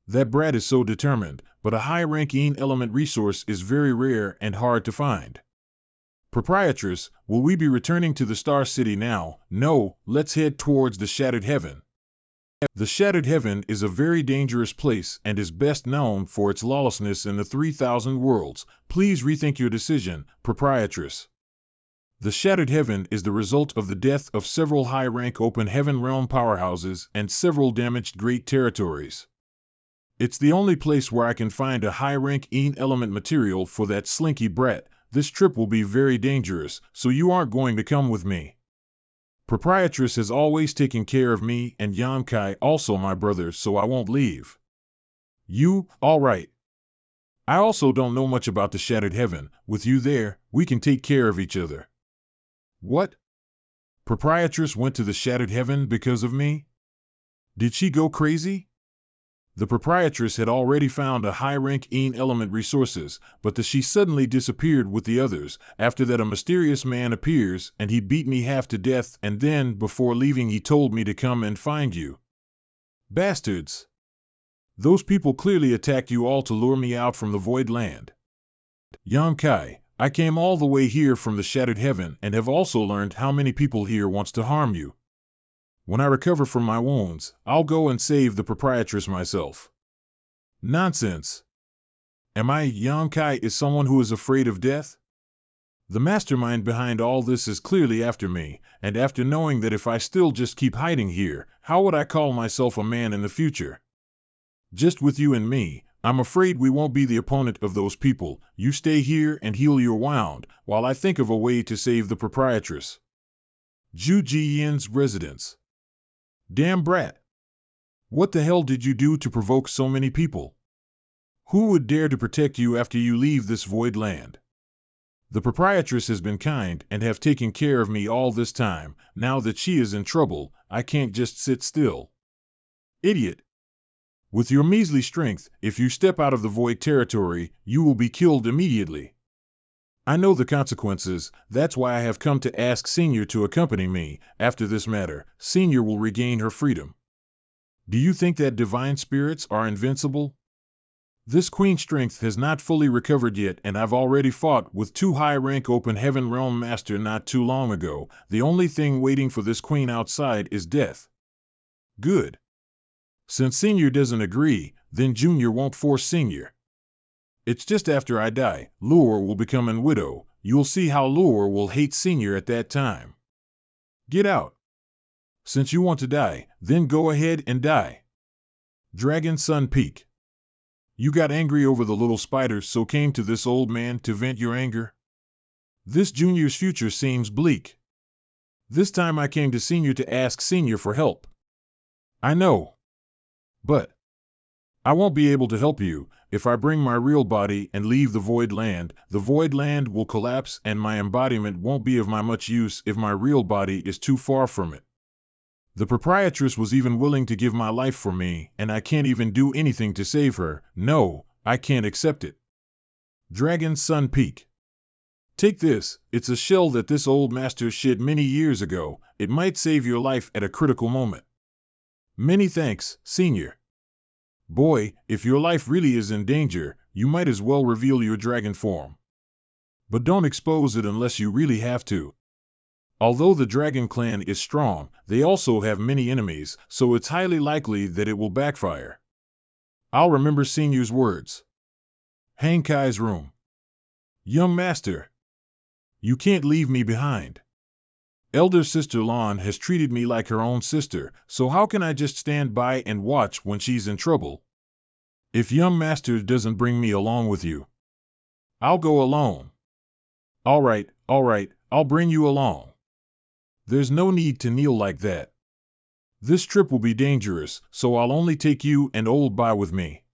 That brat is so determined, but a high-ranking element resource is very rare and hard to find. Proprietress, will we be returning to the Star City now? No, let's head towards the Shattered Heaven. The Shattered Heaven is a very dangerous place and is best known for its lawlessness in the 3,000 worlds. Please rethink your decision, proprietress. The Shattered Heaven is the result of the death of several high-rank open heaven realm powerhouses and several damaged great territories. It's the only place where I can find a high-rank element material for that slinky brat. This trip will be very dangerous, so you aren't going to come with me. Proprietress has always taken care of me and Yan Kai, also my brother, so I won't leave. You, all right. I also don't know much about the Shattered Heaven. With you there, we can take care of each other. What? Proprietress went to the Shattered Heaven because of me? Did she go crazy? The proprietress had already found a high-rank element resources, but she suddenly disappeared with the others. After that a mysterious man appears, and he beat me half to death, and then, before leaving, he told me to come and find you. Bastards! Those people clearly attacked you all to lure me out from the Void Land. Yan Kai, I came all the way here from the Shattered Heaven and have also learned how many people here wants to harm you. When I recover from my wounds, I'll go and save the proprietress myself. Nonsense. Am I? Yan Kai is someone who is afraid of death? The mastermind behind all this is clearly after me, and after knowing that if I still just keep hiding here, how would I call myself a man in the future? Just with you and me, I'm afraid we won't be the opponent of those people. You stay here and heal your wound, while I think of a way to save the proprietress. Zhu Jiyin's residence. Damn brat! What the hell did you do to provoke so many people? Who would dare to protect you after you leave this Void Land? The proprietress has been kind and have taken care of me all this time. Now that she is in trouble, I can't just sit still. Idiot! With your measly strength, if you step out of the Void territory, you will be killed immediately. I know the consequences, that's why I have come to ask Senior to accompany me. After this matter, Senior will regain her freedom. Do you think that divine spirits are invincible? This queen's strength has not fully recovered yet, and I've already fought with 2 high-rank open heaven realm master not too long ago. The only thing waiting for this queen outside is death. Good. Since Senior doesn't agree, then Junior won't force Senior. It's just after I die, Lure will become an widow. You'll see how Lure will hate Senior at that time. Get out. Since you want to die, then go ahead and die. Dragon Sun Peak. You got angry over the little spiders, so came to this old man to vent your anger? This Junior's future seems bleak. This time I came to Senior to ask Senior for help. I know. But I won't be able to help you. If I bring my real body and leave the Void Land, the Void Land will collapse and my embodiment won't be of much use if my real body is too far from it. The proprietress was even willing to give my life for me, and I can't even do anything to save her. No, I can't accept it. Dragon Sun Peak. Take this, it's a shell that this old master shed many years ago. It might save your life at a critical moment. Many thanks, Senior. Boy, if your life really is in danger, you might as well reveal your dragon form. But don't expose it unless you really have to. Although the Dragon Clan is strong, they also have many enemies, so it's highly likely that it will backfire. I'll remember Senior's words. Hang Kai's room. Young master. You can't leave me behind. Elder Sister Lan has treated me like her own sister, so how can I just stand by and watch when she's in trouble? If young master doesn't bring me along with you, I'll go alone. All right, I'll bring you along. There's no need to kneel like that. This trip will be dangerous, so I'll only take you and Old Bai with me.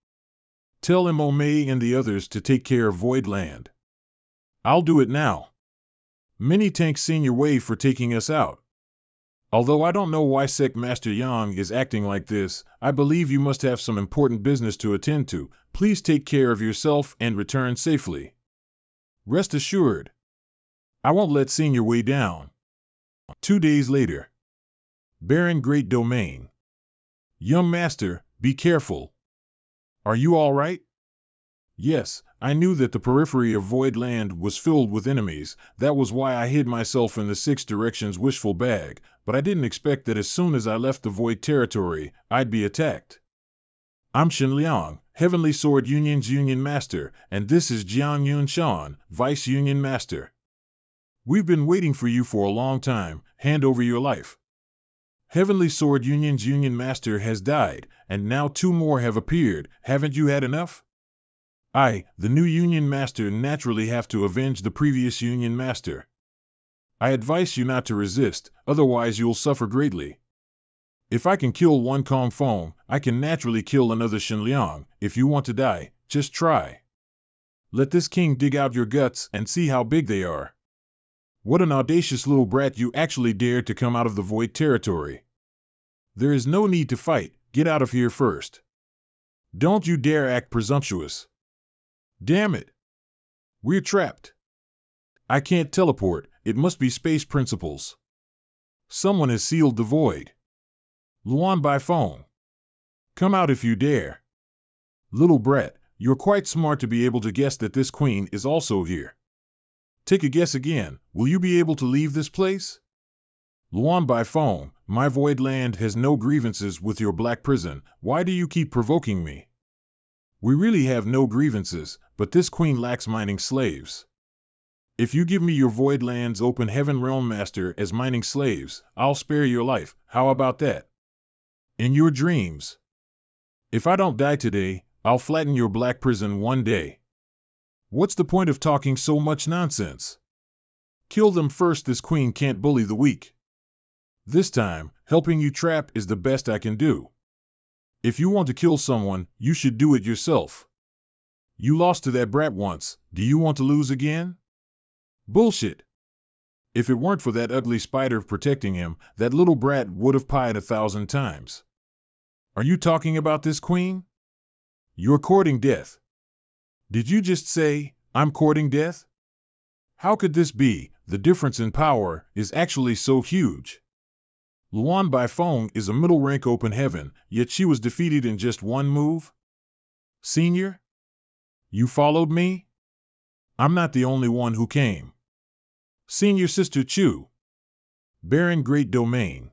Tell May and the others to take care of Void Land. I'll do it now. Many thanks Senior Wei for taking us out. Although I don't know why Sect Master Yang is acting like this, I believe you must have some important business to attend to. Please take care of yourself and return safely. Rest assured, I won't let Senior Wei down. 2 days later. Baron Great Domain. Young master, be careful. Are you all right? Yes, I knew that the periphery of Void Land was filled with enemies. That was why I hid myself in the 6 Directions wishful bag, but I didn't expect that as soon as I left the Void territory, I'd be attacked. I'm Shen Liang, Heavenly Sword Union's Union Master, and this is Jiang Yun Shan, Vice Union Master. We've been waiting for you for a long time. Hand over your life. Heavenly Sword Union's Union Master has died, and now 2 more have appeared. Haven't you had enough? I, the new Union Master, naturally have to avenge the previous Union Master. I advise you not to resist, otherwise you'll suffer greatly. If I can kill one Kong Fong, I can naturally kill another Shen Liang. If you want to die, just try. Let this king dig out your guts and see how big they are. What an audacious little brat, you actually dared to come out of the Void territory. There is no need to fight, get out of here first. Don't you dare act presumptuous. Damn it. We're trapped. I can't teleport, it must be space principles. Someone has sealed the Void. Luan by phone. Come out if you dare. Little brat, you're quite smart to be able to guess that this queen is also here. Take a guess again, will you be able to leave this place? Luan by phone, my Void Land has no grievances with your black prison, why do you keep provoking me? We really have no grievances, but this queen lacks mining slaves. If you give me your Void Land's open heaven realm master as mining slaves, I'll spare your life, how about that? In your dreams. If I don't die today, I'll flatten your black prison one day. What's the point of talking so much nonsense? Kill them first, this queen can't bully the weak. This time, helping you trap is the best I can do. If you want to kill someone, you should do it yourself. You lost to that brat once, do you want to lose again? Bullshit. If it weren't for that ugly spider protecting him, that little brat would have pied 1,000 times. Are you talking about this queen? You're courting death. Did you just say, I'm courting death? How could this be? The difference in power is actually so huge. Luan by phone is a middle rank open heaven, yet she was defeated in just 1 move? Senior? You followed me? I'm not the only one who came. Senior Sister Chu. Baron Great Domain.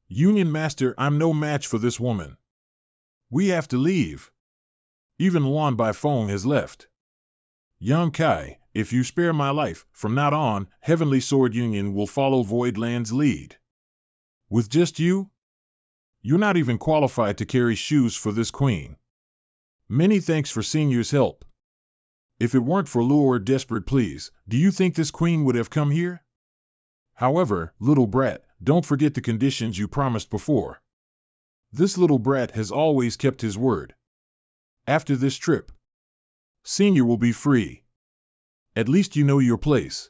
Union Master, I'm no match for this woman. We have to leave. Even Luan Bai Feng has left. Yang Kai, if you spare my life, from now on, Heavenly Sword Union will follow Voidland's lead. With just you? You're not even qualified to carry shoes for this queen. Many thanks for Senior's help. If it weren't for Luo's desperate pleas, do you think this queen would have come here? However, little brat, don't forget the conditions you promised before. This little brat has always kept his word. After this trip, Senior will be free. At least you know your place.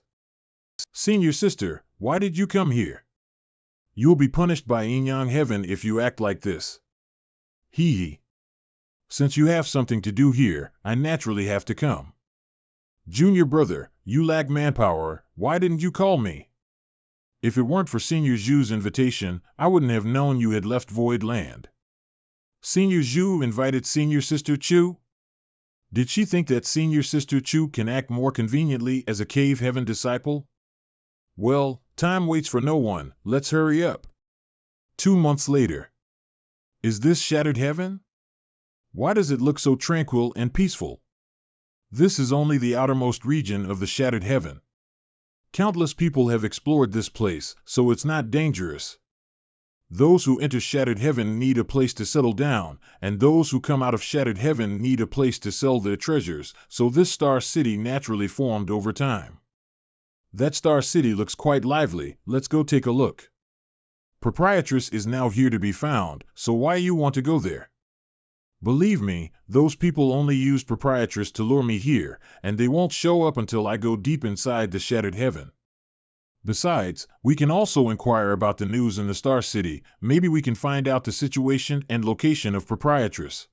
Senior Sister, why did you come here? You'll be punished by Yin Yang Heaven if you act like this. Hee hee. Since you have something to do here, I naturally have to come. Junior brother, you lack manpower, why didn't you call me? If it weren't for Senior Zhu's invitation, I wouldn't have known you had left Void Land. Senior Zhu invited Senior Sister Chu? Did she think that Senior Sister Chu can act more conveniently as a Cave Heaven disciple? Well, time waits for no one, let's hurry up. 2 months later. Is this Shattered Heaven? Why does it look so tranquil and peaceful? This is only the outermost region of the Shattered Heaven. Countless people have explored this place, so it's not dangerous. Those who enter Shattered Heaven need a place to settle down, and those who come out of Shattered Heaven need a place to sell their treasures, so this Star City naturally formed over time. That Star City looks quite lively, let's go take a look. Proprietress is now here to be found, so why you want to go there? Believe me, those people only use Proprietress to lure me here, and they won't show up until I go deep inside the Shattered Heaven. Besides, we can also inquire about the news in the Star City, maybe we can find out the situation and location of Proprietress.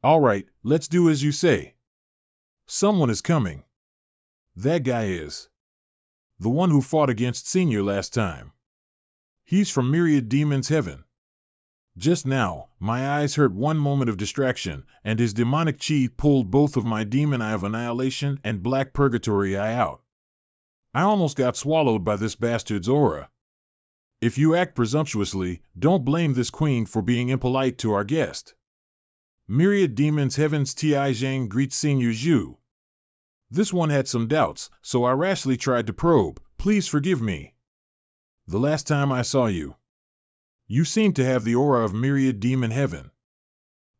Alright, let's do as you say. Someone is coming. That guy is. The one who fought against Senior last time. He's from Myriad Demon's Heaven. Just now, my eyes hurt one moment of distraction, and his demonic chi pulled both of my Demon Eye of Annihilation and Black Purgatory Eye out. I almost got swallowed by this bastard's aura. If you act presumptuously, don't blame this queen for being impolite to our guest. Myriad Demon's Heaven's Ti Zhang greets Senior Zhu. This one had some doubts, so I rashly tried to probe. Please forgive me. The last time I saw you, you seemed to have the aura of Myriad Demon Heaven.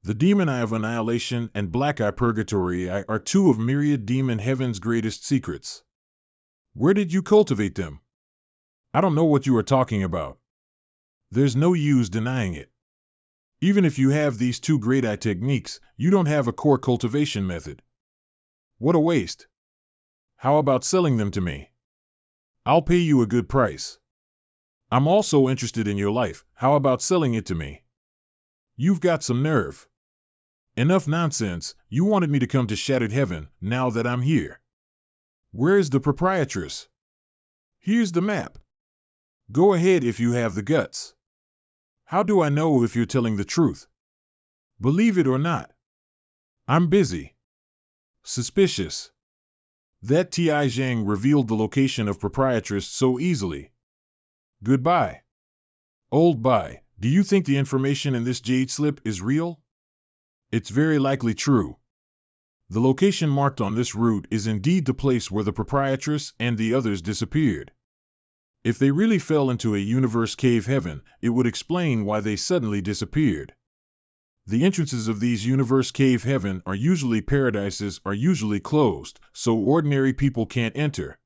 The Demon Eye of Annihilation and Black Eye Purgatory Eye are 2 of Myriad Demon Heaven's greatest secrets. Where did you cultivate them? I don't know what you are talking about. There's no use denying it. Even if you have these 2 great eye techniques, you don't have a core cultivation method. What a waste. How about selling them to me? I'll pay you a good price. I'm also interested in your life, how about selling it to me? You've got some nerve. Enough nonsense, you wanted me to come to Shattered Heaven, now that I'm here. Where is the proprietress? Here's the map. Go ahead if you have the guts. How do I know if you're telling the truth? Believe it or not. I'm busy. Suspicious. That Ti Zhang revealed the location of proprietress so easily. Goodbye. Old Bai, do you think the information in this jade slip is real? It's very likely true. The location marked on this route is indeed the place where the proprietress and the others disappeared. If they really fell into a universe cave heaven, it would explain why they suddenly disappeared. The entrances of these universe cave heaven are usually paradises are usually closed, so ordinary people can't enter.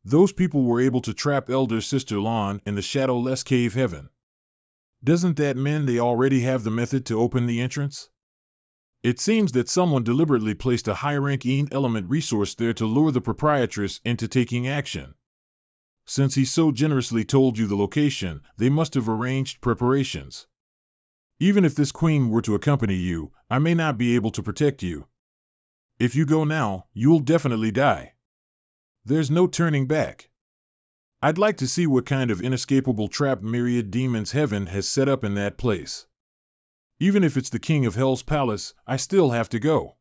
Those people were able to trap Elder Sister Lan in the shadowless cave heaven. Doesn't that mean they already have the method to open the entrance? It seems that someone deliberately placed a high-ranking element resource there to lure the proprietress into taking action. Since he so generously told you the location, they must have arranged preparations. Even if this queen were to accompany you, I may not be able to protect you. If you go now, you'll definitely die. There's no turning back. I'd like to see what kind of inescapable trap Myriad Demon's Heaven has set up in that place. Even if it's the King of Hell's palace, I still have to go.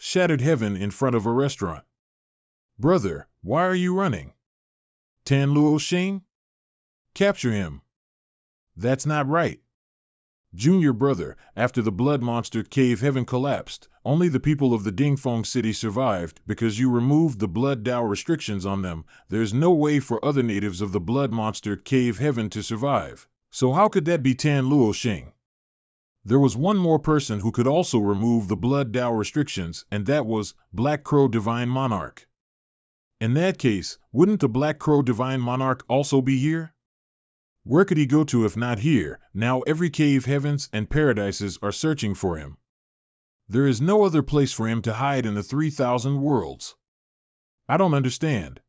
Shattered heaven in front of a restaurant. Brother, why are you running? Tan Luo Xing? Capture him. That's not right. Junior brother, after the blood monster cave heaven collapsed, only the people of the Dingfeng city survived because you removed the blood Dao restrictions on them. There's no way for other natives of the blood monster cave heaven to survive. So how could that be Tan Luo Xing? There was one more person who could also remove the blood Dao restrictions, and that was Black Crow Divine Monarch. In that case, wouldn't the Black Crow Divine Monarch also be here? Where could he go to if not here? Now every cave heavens and paradises are searching for him. There is no other place for him to hide in the 3,000 worlds. I don't understand.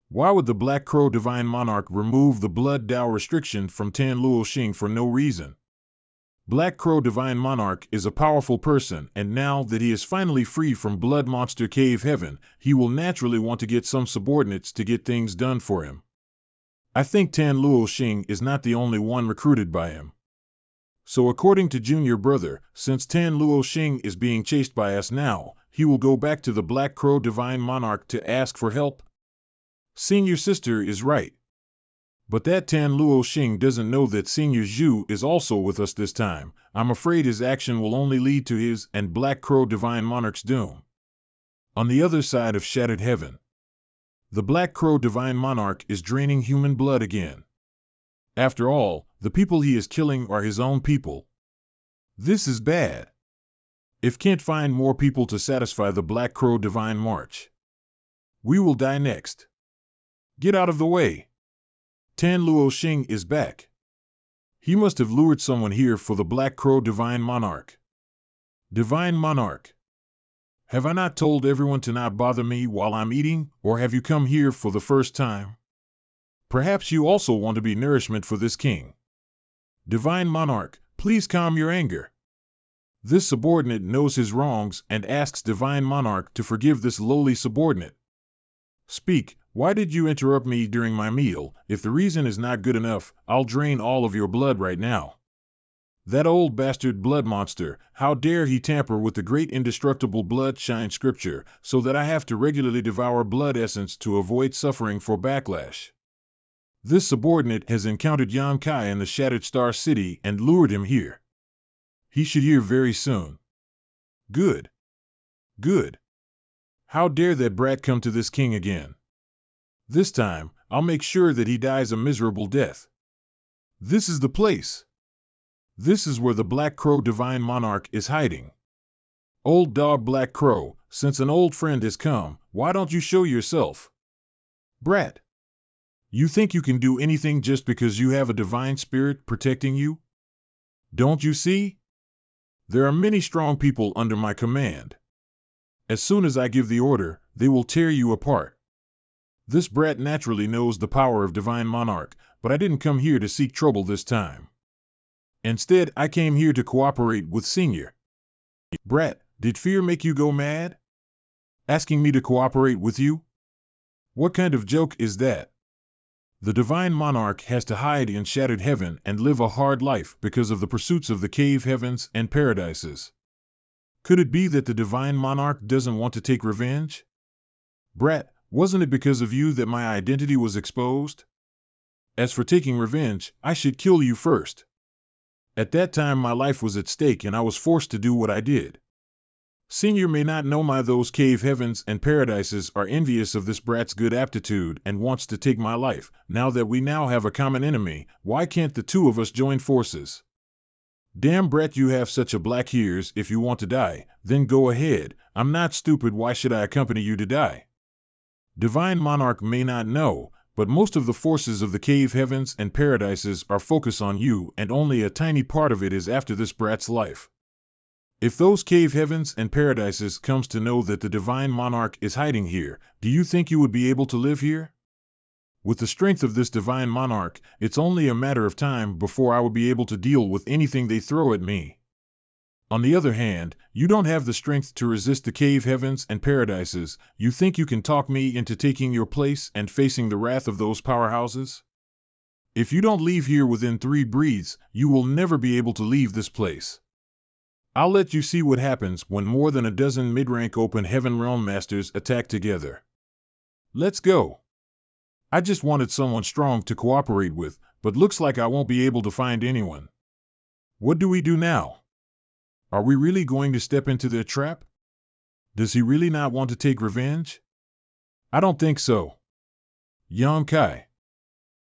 Why would the Black Crow Divine Monarch remove the blood Dao restriction from Tan Luo Xing for no reason? Black Crow Divine Monarch is a powerful person, and now that he is finally free from Blood Monster Cave Heaven, he will naturally want to get some subordinates to get things done for him. I think Tan Luo Xing is not the only one recruited by him. So according to Junior Brother, since Tan Luo Xing is being chased by us now, he will go back to the Black Crow Divine Monarch to ask for help? Senior Sister is right. But that Tan Luo Xing doesn't know that Senior Zhu is also with us this time. I'm afraid his action will only lead to his and Black Crow Divine Monarch's doom. On the other side of Shattered Heaven, the Black Crow Divine Monarch is draining human blood again. After all, the people he is killing are his own people. This is bad. If can't find more people to satisfy the Black Crow Divine March, we will die next. Get out of the way. Tan Luo Xing is back. He must have lured someone here for the Black Crow Divine Monarch. Divine Monarch. Have I not told everyone to not bother me while I'm eating, or have you come here for the first time? Perhaps you also want to be nourishment for this king. Divine Monarch, please calm your anger. This subordinate knows his wrongs and asks Divine Monarch to forgive this lowly subordinate. Speak, why did you interrupt me during my meal? If the reason is not good enough, I'll drain all of your blood right now. That old bastard blood monster, how dare he tamper with the great indestructible blood shine scripture, so that I have to regularly devour blood essence to avoid suffering for backlash. This subordinate has encountered Yan Kai in the Shattered Star City and lured him here. He should hear very soon. Good. Good. How dare that brat come to this king again? This time, I'll make sure that he dies a miserable death. This is the place. This is where the Black Crow Divine Monarch is hiding. Old dog Black Crow, since an old friend has come, why don't you show yourself? Brat. You think you can do anything just because you have a divine spirit protecting you? Don't you see? There are many strong people under my command. As soon as I give the order, they will tear you apart. This brat naturally knows the power of Divine Monarch, but I didn't come here to seek trouble this time. Instead, I came here to cooperate with Senior. Brat, did fear make you go mad? Asking me to cooperate with you? What kind of joke is that? The Divine Monarch has to hide in Shattered Heaven and live a hard life because of the pursuits of the cave heavens and paradises. Could it be that the Divine Monarch doesn't want to take revenge? Brat, wasn't it because of you that my identity was exposed? As for taking revenge, I should kill you first. At that time my life was at stake and I was forced to do what I did. Senior may not know those cave heavens and paradises are envious of this brat's good aptitude and wants to take my life. Now that we now have a common enemy, why can't the two of us join forces? Damn brat, you have such a black ears. If you want to die, then go ahead. I'm not stupid, why should I accompany you to die? Divine Monarch may not know, but most of the forces of the cave heavens and paradises are focused on you, and only a tiny part of it is after this brat's life. If those cave heavens and paradises comes to know that the Divine Monarch is hiding here, do you think you would be able to live here? With the strength of this Divine Monarch, it's only a matter of time before I will be able to deal with anything they throw at me. On the other hand, you don't have the strength to resist the cave heavens and paradises. You think you can talk me into taking your place and facing the wrath of those powerhouses? If you don't leave here within 3 breaths, you will never be able to leave this place. I'll let you see what happens when more than a dozen mid-rank open heaven realm masters attack together. Let's go. I just wanted someone strong to cooperate with, but looks like I won't be able to find anyone. What do we do now? Are we really going to step into their trap? Does he really not want to take revenge? I don't think so. Yang Kai.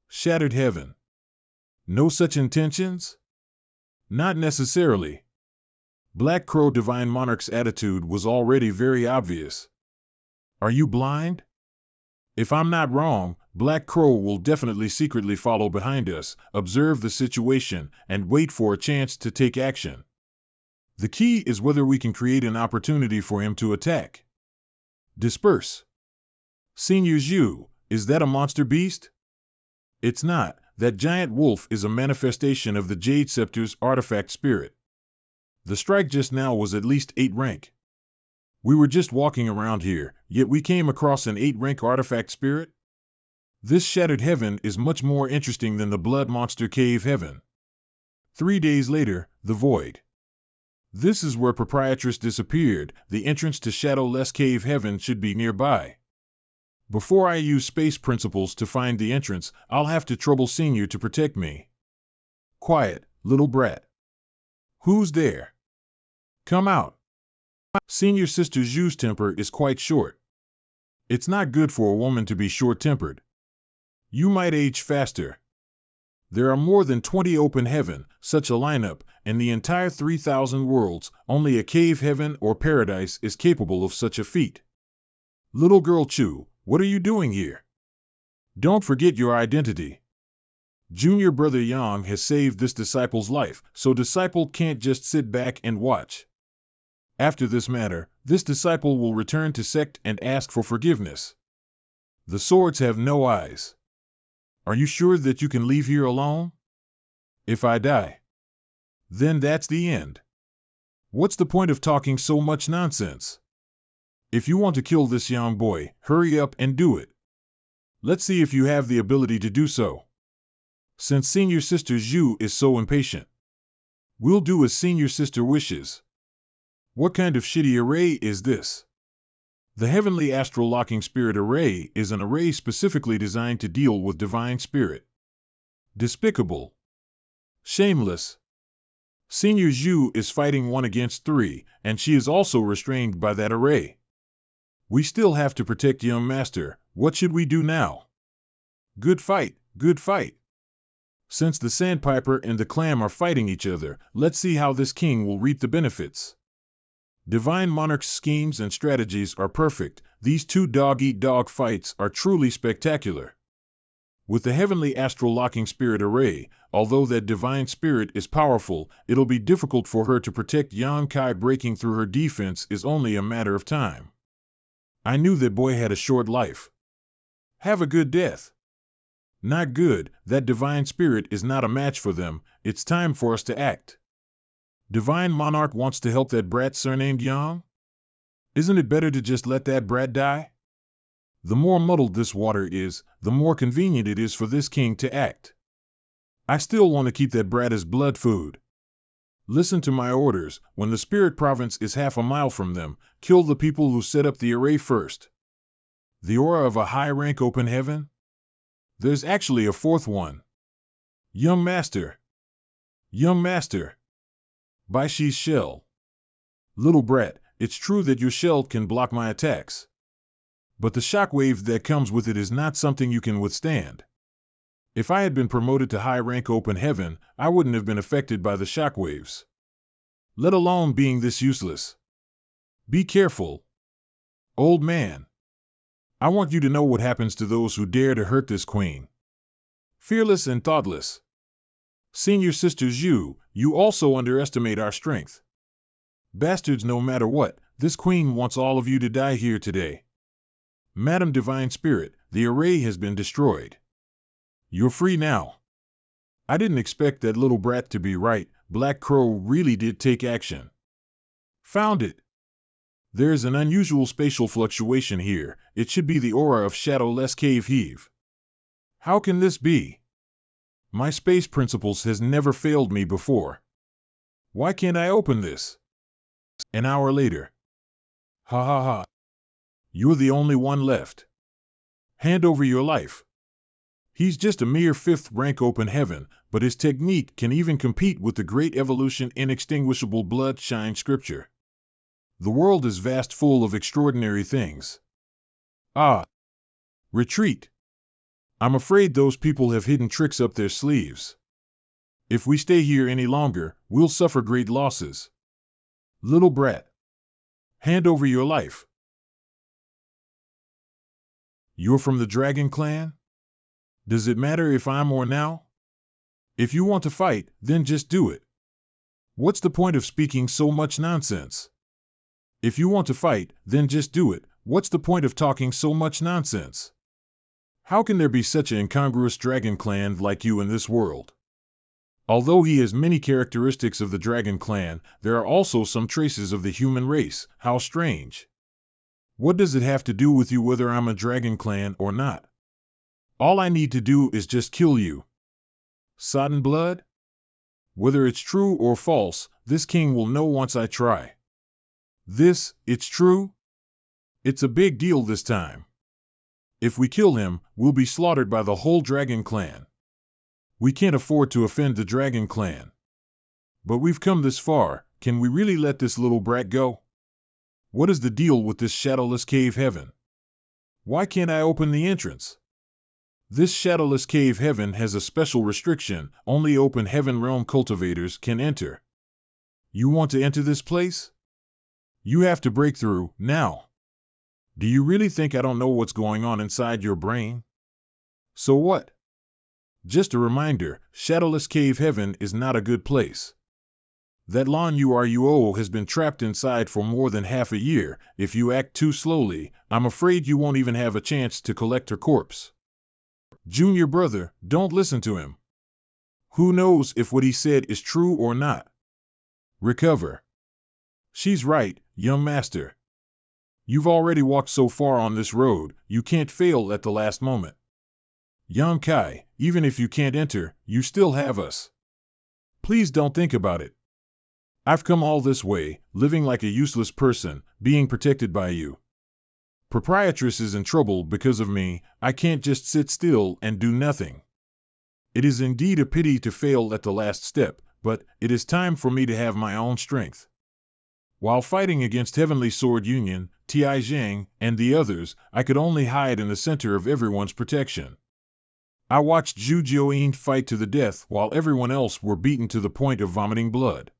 Shattered heaven. No such intentions? Not necessarily. Black Crow Divine Monarch's attitude was already very obvious. Are you blind? If I'm not wrong, Black Crow will definitely secretly follow behind us, observe the situation, and wait for a chance to take action. The key is whether we can create an opportunity for him to attack. Disperse. Senior Zhu, is that a monster beast? It's not. That giant wolf is a manifestation of the Jade Scepter's artifact spirit. The strike just now was at least 8 rank. We were just walking around here, yet we came across an 8-rank artifact spirit? This shattered heaven is much more interesting than the blood monster cave heaven. 3 days later, the void. This is where Proprietress disappeared. The entrance to Shadowless Cave Heaven should be nearby. Before I use space principles to find the entrance, I'll have to trouble Senior to protect me. Quiet, little brat. Who's there? Come out. Senior Sister Zhu's temper is quite short. It's not good for a woman to be short-tempered. You might age faster. There are more than 20 open heaven, such a lineup, and the entire 3,000 worlds, only a cave heaven or paradise is capable of such a feat. Little girl Chu, what are you doing here? Don't forget your identity. Junior brother Yang has saved this disciple's life, so disciple can't just sit back and watch. After this matter, this disciple will return to sect and ask for forgiveness. The swords have no eyes. Are you sure that you can leave here alone? If I die, then that's the end. What's the point of talking so much nonsense? If you want to kill this young boy, hurry up and do it. Let's see if you have the ability to do so. Since Senior Sister Zhu is so impatient, we'll do as Senior Sister wishes. What kind of shitty array is this? The Heavenly Astral Locking Spirit Array is an array specifically designed to deal with Divine Spirit. Despicable. Shameless. Senior Zhu is fighting 1 against 3, and she is also restrained by that array. We still have to protect young master. What should we do now? Good fight, good fight. Since the Sandpiper and the Clam are fighting each other, let's see how this king will reap the benefits. Divine Monarch's schemes and strategies are perfect. These 2 dog-eat-dog fights are truly spectacular. With the Heavenly Astral Locking Spirit Array, although that Divine Spirit is powerful, it'll be difficult for her to protect Yang Kai. Breaking through her defense is only a matter of time. I knew that boy had a short life. Have a good death. Not good, that Divine Spirit is not a match for them. It's time for us to act. Divine Monarch wants to help that brat surnamed Yang? Isn't it better to just let that brat die? The more muddled this water is, the more convenient it is for this king to act. I still want to keep that brat as blood food. Listen to my orders. When the spirit province is half a mile from them, kill the people who set up the array first. The aura of a high-rank open heaven? There's actually a 4th one. Young master. Young master. Baishi's shell. Little brat, it's true that your shell can block my attacks. But the shockwave that comes with it is not something you can withstand. If I had been promoted to high-rank open heaven, I wouldn't have been affected by the shockwaves. Let alone being this useless. Be careful. Old man. I want you to know what happens to those who dare to hurt this queen. Fearless and thoughtless. Senior Sister Zhu, you also underestimate our strength. Bastards, no matter what, this queen wants all of you to die here today. Madam Divine Spirit, the array has been destroyed. You're free now. I didn't expect that little brat to be right. Black Crow really did take action. Found it. There's an unusual spatial fluctuation here. It should be the aura of Shadowless Cave Heave. How can this be? My space principles has never failed me before. Why can't I open this? An hour later. Ha ha ha. You're the only one left. Hand over your life. He's just a mere fifth rank open heaven, but his technique can even compete with the great evolution inextinguishable blood shine scripture. The world is vast full of extraordinary things. Ah! Retreat! I'm afraid those people have hidden tricks up their sleeves. If we stay here any longer, we'll suffer great losses. Little brat. Hand over your life. You're from the Dragon Clan? Does it matter if I'm or now? If you want to fight, then just do it. What's the point of speaking so much nonsense? If you want to fight, then just do it. What's the point of talking so much nonsense? How can there be such an incongruous dragon clan like you in this world? Although he has many characteristics of the dragon clan, there are also some traces of the human race. How strange. What does it have to do with you whether I'm a dragon clan or not? All I need to do is just kill you. Sodden blood? Whether it's true or false, this king will know once I try. It's true? It's a big deal this time. If we kill him, we'll be slaughtered by the whole dragon clan. We can't afford to offend the dragon clan. But we've come this far, can we really let this little brat go? What is the deal with this shadowless cave heaven? Why can't I open the entrance? This shadowless cave heaven has a special restriction, only open heaven realm cultivators can enter. You want to enter this place? You have to break through, now. Do you really think I don't know what's going on inside your brain? So what? Just a reminder, Shadowless Cave Heaven is not a good place. That Lan Yuruo has been trapped inside for more than half a year. If you act too slowly, I'm afraid you won't even have a chance to collect her corpse. Junior brother, don't listen to him. Who knows if what he said is true or not? Recover. She's right, young master. You've already walked so far on this road, you can't fail at the last moment. Yang Kai, even if you can't enter, you still have us. Please don't think about it. I've come all this way, living like a useless person, being protected by you. Proprietress is in trouble because of me. I can't just sit still and do nothing. It is indeed a pity to fail at the last step, but it is time for me to have my own strength. While fighting against Heavenly Sword Union, Ti Zhang, and the others, I could only hide in the center of everyone's protection. I watched Zhu Jiuyin fight to the death while everyone else were beaten to the point of vomiting blood.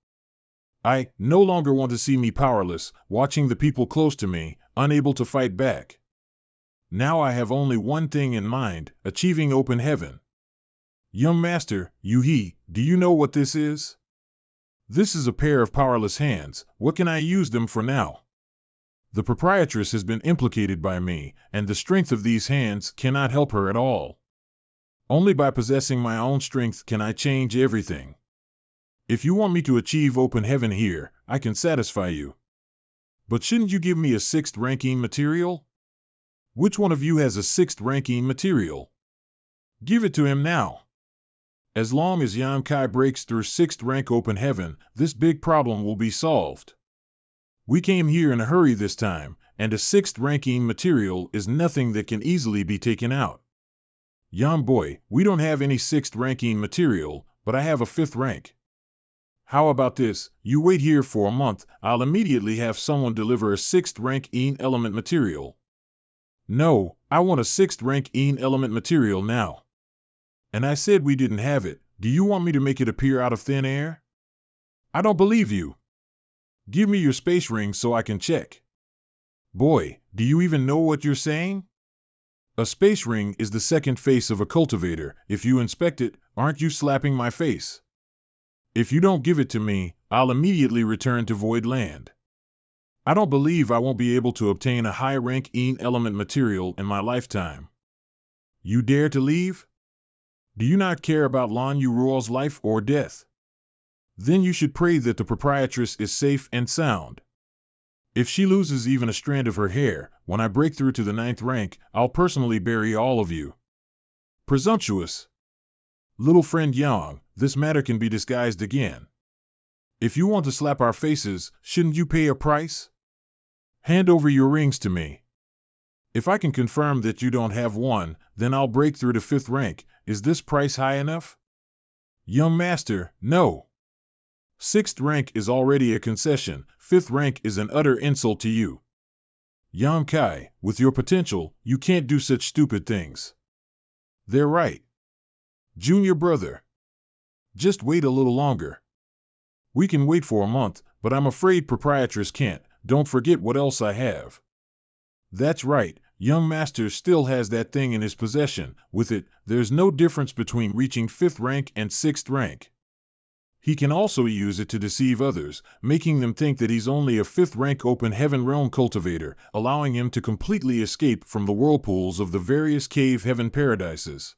I no longer want to see me powerless, watching the people close to me, unable to fight back. Now I have only one thing in mind, achieving open heaven. Young master, Yuhi, do you know what this is? This is a pair of powerless hands. What can I use them for now? The proprietress has been implicated by me, and the strength of these hands cannot help her at all. Only by possessing my own strength can I change everything. If you want me to achieve open heaven here, I can satisfy you. But shouldn't you give me a 6th ranking material? Which one of you has a 6th ranking material? Give it to him now. As long as Yan Kai breaks through 6th rank open heaven, this big problem will be solved. We came here in a hurry this time, and a 6th ranking material is nothing that can easily be taken out. Yan boy, we don't have any 6th ranking material, but I have a 5th rank. How about this, you wait here for a month, I'll immediately have someone deliver a 6th rank Een element material. No, I want a 6th rank Een element material now. And I said we didn't have it. Do you want me to make it appear out of thin air? I don't believe you. Give me your space ring so I can check. Boy, do you even know what you're saying? A space ring is the second face of a cultivator. If you inspect it, aren't you slapping my face? If you don't give it to me, I'll immediately return to Void Land. I don't believe I won't be able to obtain a high-rank Een element material in my lifetime. You dare to leave? Do you not care about Lan Yuruo's life or death? Then you should pray that the proprietress is safe and sound. If she loses even a strand of her hair, when I break through to the 9th rank, I'll personally bury all of you. Presumptuous. Little friend Yang, this matter can be disguised again. If you want to slap our faces, shouldn't you pay a price? Hand over your rings to me. If I can confirm that you don't have one, then I'll break through to 5th rank. Is this price high enough? Young master, no. 6th rank is already a concession. 5th rank is an utter insult to you. Yam Kai, with your potential, you can't do such stupid things. They're right. Junior brother. Just wait a little longer. We can wait for a month, but I'm afraid proprietress can't. Don't forget what else I have. That's right, young master still has that thing in his possession. With it, there's no difference between reaching 5th rank and 6th rank. He can also use it to deceive others, making them think that he's only a 5th rank open heaven realm cultivator, allowing him to completely escape from the whirlpools of the various cave heaven paradises.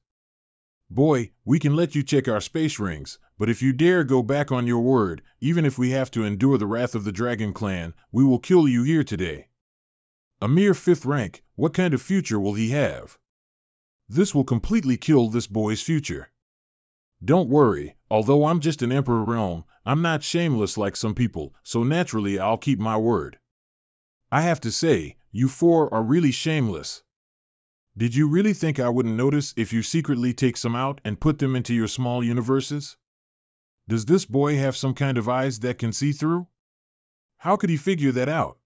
Boy, we can let you check our space rings, but if you dare go back on your word, even if we have to endure the wrath of the Dragon Clan, we will kill you here today. A mere 5th rank, what kind of future will he have? This will completely kill this boy's future. Don't worry, although I'm just an emperor realm, I'm not shameless like some people, so naturally I'll keep my word. I have to say, you four are really shameless. Did you really think I wouldn't notice if you secretly take some out and put them into your small universes? Does this boy have some kind of eyes that can see through? How could he figure that out?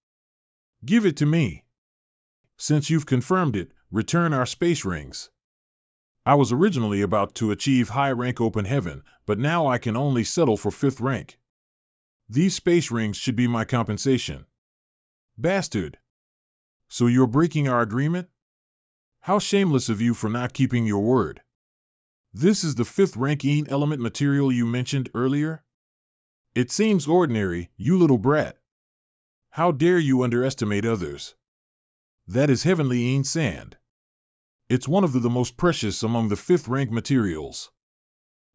Give it to me. Since you've confirmed it, return our space rings. I was originally about to achieve high rank open heaven, but now I can only settle for 5th rank. These space rings should be my compensation. Bastard! So you're breaking our agreement? How shameless of you for not keeping your word. This is the 5th ranking element material you mentioned earlier? It seems ordinary, you little brat. How dare you underestimate others? That is heavenly sand. It's one of the most precious among the 5th rank materials.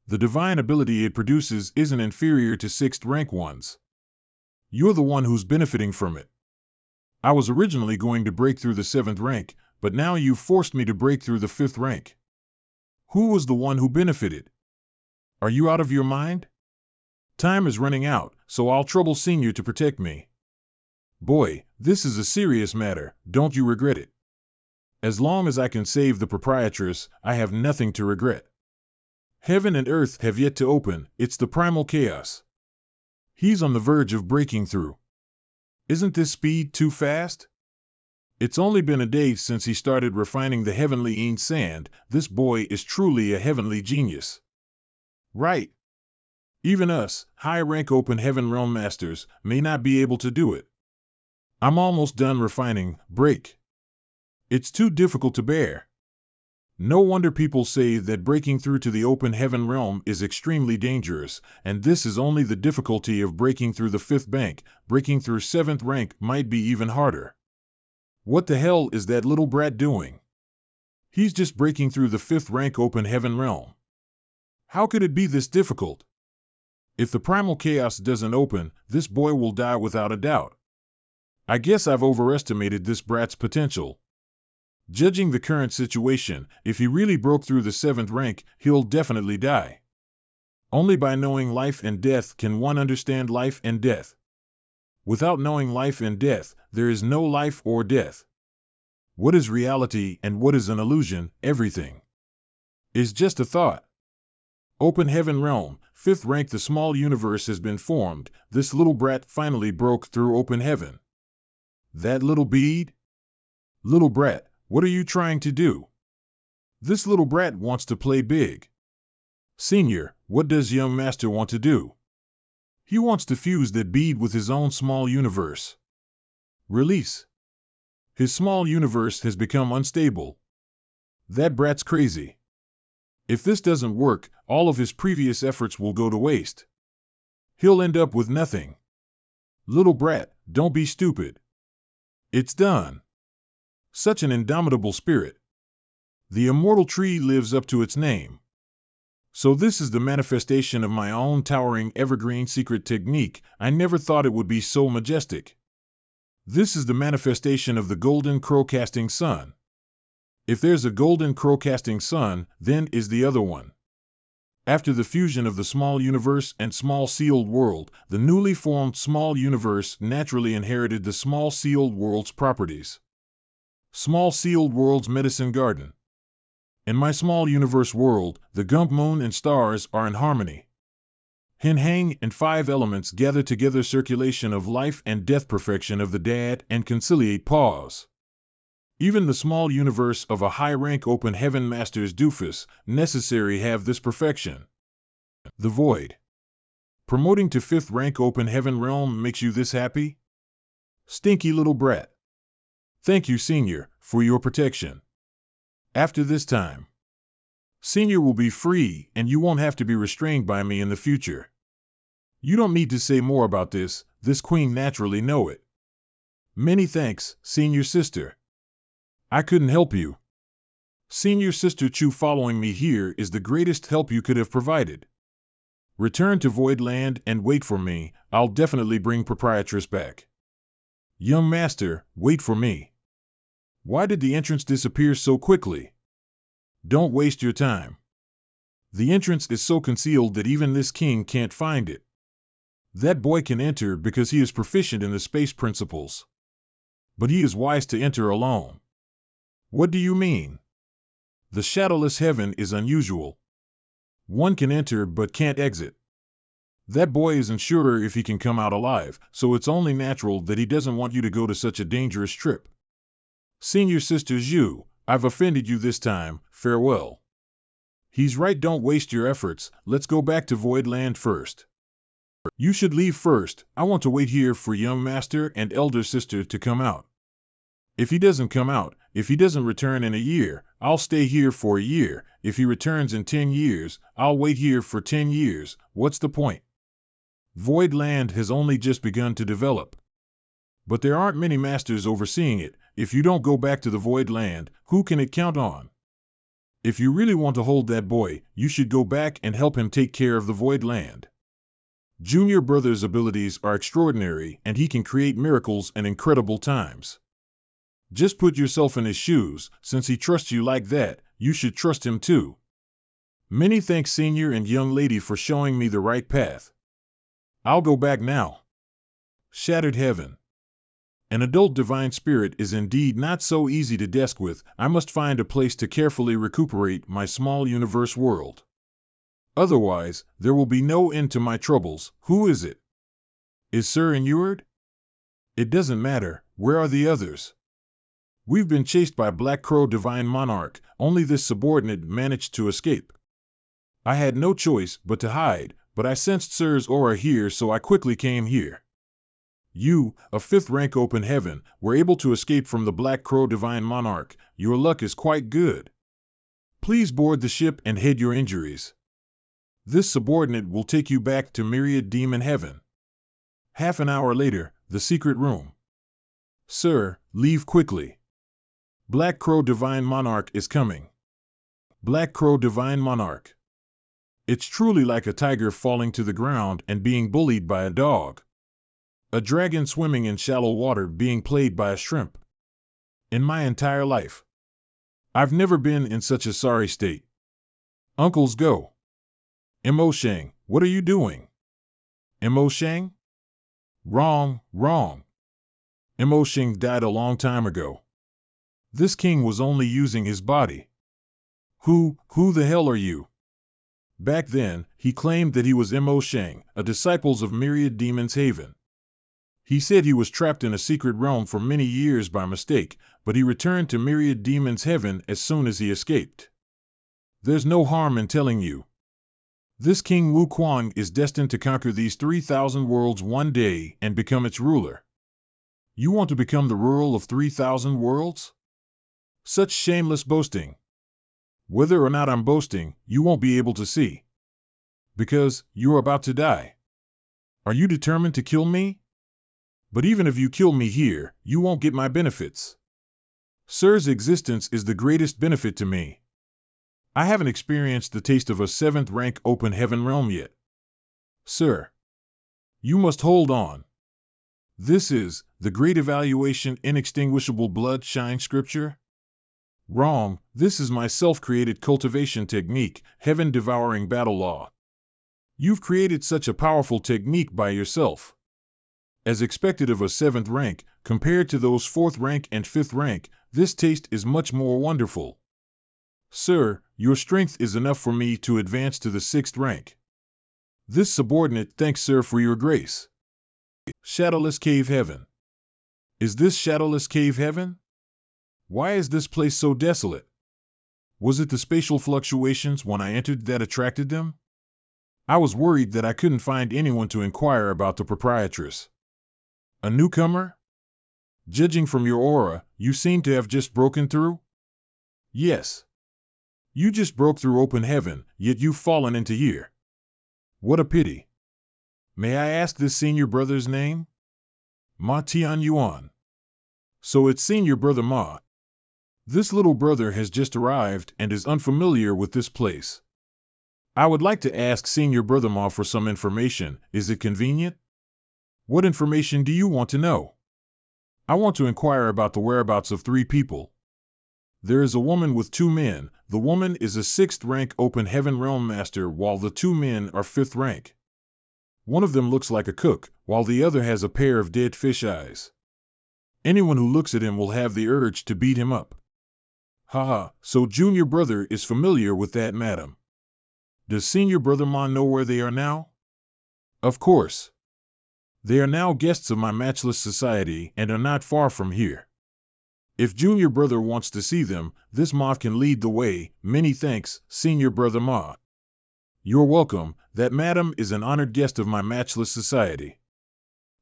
The divine ability it produces isn't inferior to 6th rank ones. You're the one who's benefiting from it. I was originally going to break through the 7th rank, but now you've forced me to break through the 5th rank. Who was the one who benefited? Are you out of your mind? Time is running out, so I'll trouble Senior to protect me. Boy, this is a serious matter, don't you regret it? As long as I can save the proprietress, I have nothing to regret. Heaven and earth have yet to open, it's the primal chaos. He's on the verge of breaking through. Isn't this speed too fast? It's only been a day since he started refining the heavenly sand. This boy is truly a heavenly genius. Right. Even us, high-rank open heaven realm masters, may not be able to do it. I'm almost done refining, break. It's too difficult to bear. No wonder people say that breaking through to the open heaven realm is extremely dangerous, and this is only the difficulty of breaking through the 5th bank. Breaking through 7th rank might be even harder. What the hell is that little brat doing? He's just breaking through the 5th rank open heaven realm. How could it be this difficult? If the primal chaos doesn't open, this boy will die without a doubt. I guess I've overestimated this brat's potential. Judging the current situation, if he really broke through the 7th rank, he'll definitely die. Only by knowing life and death can one understand life and death. Without knowing life and death, there is no life or death. What is reality and what is an illusion? Everything is just a thought. Open heaven realm, 5th rank. The small universe has been formed. This little brat finally broke through open heaven. That little bead? Little brat, what are you trying to do? This little brat wants to play big. Senior, what does young master want to do? He wants to fuse that bead with his own small universe. Release. His small universe has become unstable. That brat's crazy. If this doesn't work, all of his previous efforts will go to waste. He'll end up with nothing. Little brat, don't be stupid. It's done. Such an indomitable spirit. The immortal tree lives up to its name. So this is the manifestation of my own towering evergreen secret technique. I never thought it would be so majestic. This is the manifestation of the golden crow-casting sun. If there's a golden crow-casting sun, then is the other one. After the fusion of the small universe and small sealed world, the newly formed small universe naturally inherited the small sealed world's properties. Small sealed world's medicine garden. In my small universe world, the gump moon and stars are in harmony. Hin Hang and 5 elements gather together circulation of life and death perfection of the dad and conciliate pause. Even the small universe of a high-rank open heaven master's doofus necessary have this perfection. The void. Promoting to 5th rank open heaven realm makes you this happy? Stinky little brat. Thank you, Senior, for your protection. After this time, Senior will be free and you won't have to be restrained by me in the future. You don't need to say more about this queen naturally know it. Many thanks, Senior Sister. I couldn't help you. Senior Sister Chu, following me here is the greatest help you could have provided. Return to Void Land and wait for me, I'll definitely bring Proprietress back. Young Master, wait for me. Why did the entrance disappear so quickly? Don't waste your time. The entrance is so concealed that even this king can't find it. That boy can enter because he is proficient in the space principles. But he is wise to enter alone. What do you mean? The shadowless heaven is unusual. One can enter but can't exit. That boy isn't sure if he can come out alive, so it's only natural that he doesn't want you to go to such a dangerous trip. Senior Sister Zhu, I've offended you this time, farewell. He's right, don't waste your efforts, let's go back to Void Land first. You should leave first, I want to wait here for young master and elder sister to come out. If he doesn't come out, if he doesn't return in a year, I'll stay here for a year. If he returns in 10 years, I'll wait here for 10 years. What's the point? Void Land has only just begun to develop. But there aren't many masters overseeing it. If you don't go back to the Void Land, who can it count on? If you really want to hold that boy, you should go back and help him take care of the Void Land. Junior Brother's abilities are extraordinary and he can create miracles in incredible times. Just put yourself in his shoes, since he trusts you like that, you should trust him too. Many thanks, Senior and young lady, for showing me the right path. I'll go back now. Shattered Heaven. An adult divine spirit is indeed not so easy to desk with. I must find a place to carefully recuperate my small universe world. Otherwise, there will be no end to my troubles. Who is it? Is Sir inured? It doesn't matter. Where are the others? We've been chased by Black Crow Divine Monarch. Only this subordinate managed to escape. I had no choice but to hide, but I sensed Sir's aura here, so I quickly came here. You, a 5th rank open heaven, were able to escape from the Black Crow Divine Monarch. Your luck is quite good. Please board the ship and head your injuries. This subordinate will take you back to Myriad Demon Heaven. Half an hour later, the secret room. Sir, leave quickly. Black Crow Divine Monarch is coming. Black Crow Divine Monarch. It's truly like a tiger falling to the ground and being bullied by a dog. A dragon swimming in shallow water being played by a shrimp. In my entire life, I've never been in such a sorry state. Uncles, go. Mo Shang, what are you doing? Mo Shang? Wrong, wrong. Mo Shang died a long time ago. This king was only using his body. Who the hell are you? Back then, he claimed that he was Mo Shang, a disciple of Myriad Demon's Haven. He said he was trapped in a secret realm for many years by mistake, but he returned to Myriad Demon's Heaven as soon as he escaped. There's no harm in telling you. This King Wu Kuang is destined to conquer these 3,000 worlds one day and become its ruler. You want to become the ruler of 3,000 worlds? Such shameless boasting. Whether or not I'm boasting, you won't be able to see. Because you're about to die. Are you determined to kill me? But even if you kill me here, you won't get my benefits. Sir's existence is the greatest benefit to me. I haven't experienced the taste of a 7th rank open heaven realm yet. Sir, you must hold on. This is the great evaluation, inextinguishable blood shine scripture. Wrong, this is my self-created cultivation technique, heaven-devouring battle law. You've created such a powerful technique by yourself. As expected of a 7th rank, compared to those 4th rank and 5th rank, this taste is much more wonderful. Sir, your strength is enough for me to advance to the 6th rank. This subordinate thanks sir for your grace. Shadowless Cave Heaven. Is this Shadowless Cave Heaven? Why is this place so desolate? Was it the spatial fluctuations when I entered that attracted them? I was worried that I couldn't find anyone to inquire about the proprietress. A newcomer? Judging from your aura, you seem to have just broken through? Yes. You just broke through open heaven, yet you've fallen into here. What a pity. May I ask this senior brother's name? Ma Tian Yuan. So it's senior brother Ma. This little brother has just arrived and is unfamiliar with this place. I would like to ask senior brother Ma for some information. Is it convenient? What information do you want to know? I want to inquire about the whereabouts of 3 people. There is a woman with 2 men. The woman is a 6th rank open heaven realm master while the 2 men are 5th rank. One of them looks like a cook, while the other has a pair of dead fish eyes. Anyone who looks at him will have the urge to beat him up. Haha, so junior brother is familiar with that, madam. Does senior brother Ma know where they are now? Of course. They are now guests of my matchless society and are not far from here. If junior brother wants to see them, this Ma can lead the way. Many thanks, senior brother Ma. You're welcome. That madam is an honored guest of my matchless society.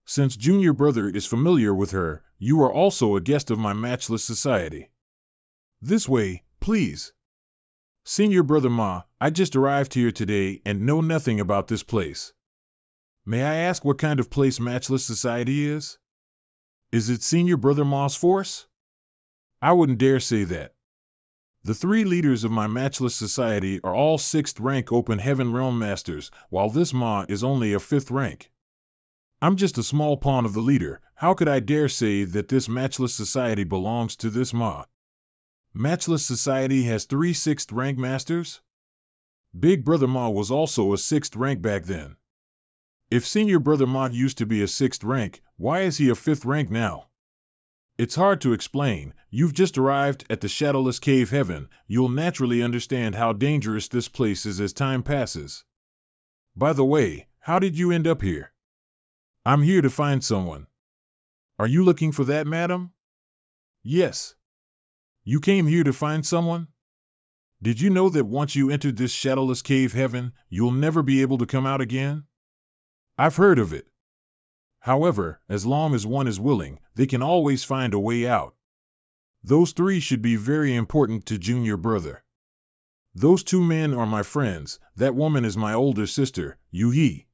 Since junior brother is familiar with her, you are also a guest of my matchless society. This way, please. Senior brother Ma, I just arrived here today and know nothing about this place. May I ask what kind of place matchless society is? Is it senior brother Ma's force? I wouldn't dare say that. The 3 leaders of my matchless society are all 6th rank open heaven realm masters, while this Ma is only a 5th rank. I'm just a small pawn of the leader. How could I dare say that this matchless society belongs to this Ma? Matchless society has 3 6th rank masters? Big brother Ma was also a 6th rank back then. If senior brother Ma used to be a 6th rank, why is he a 5th rank now? It's hard to explain. You've just arrived at the Shadowless Cave Heaven. You'll naturally understand how dangerous this place is as time passes. By the way, how did you end up here? I'm here to find someone. Are you looking for that, madam? Yes. You came here to find someone? Did you know that once you entered this Shadowless Cave Heaven, you'll never be able to come out again? I've heard of it. However, as long as one is willing, they can always find a way out. Those 3 should be very important to junior brother. Those 2 men are my friends. That woman is my older sister, Yu-Yi.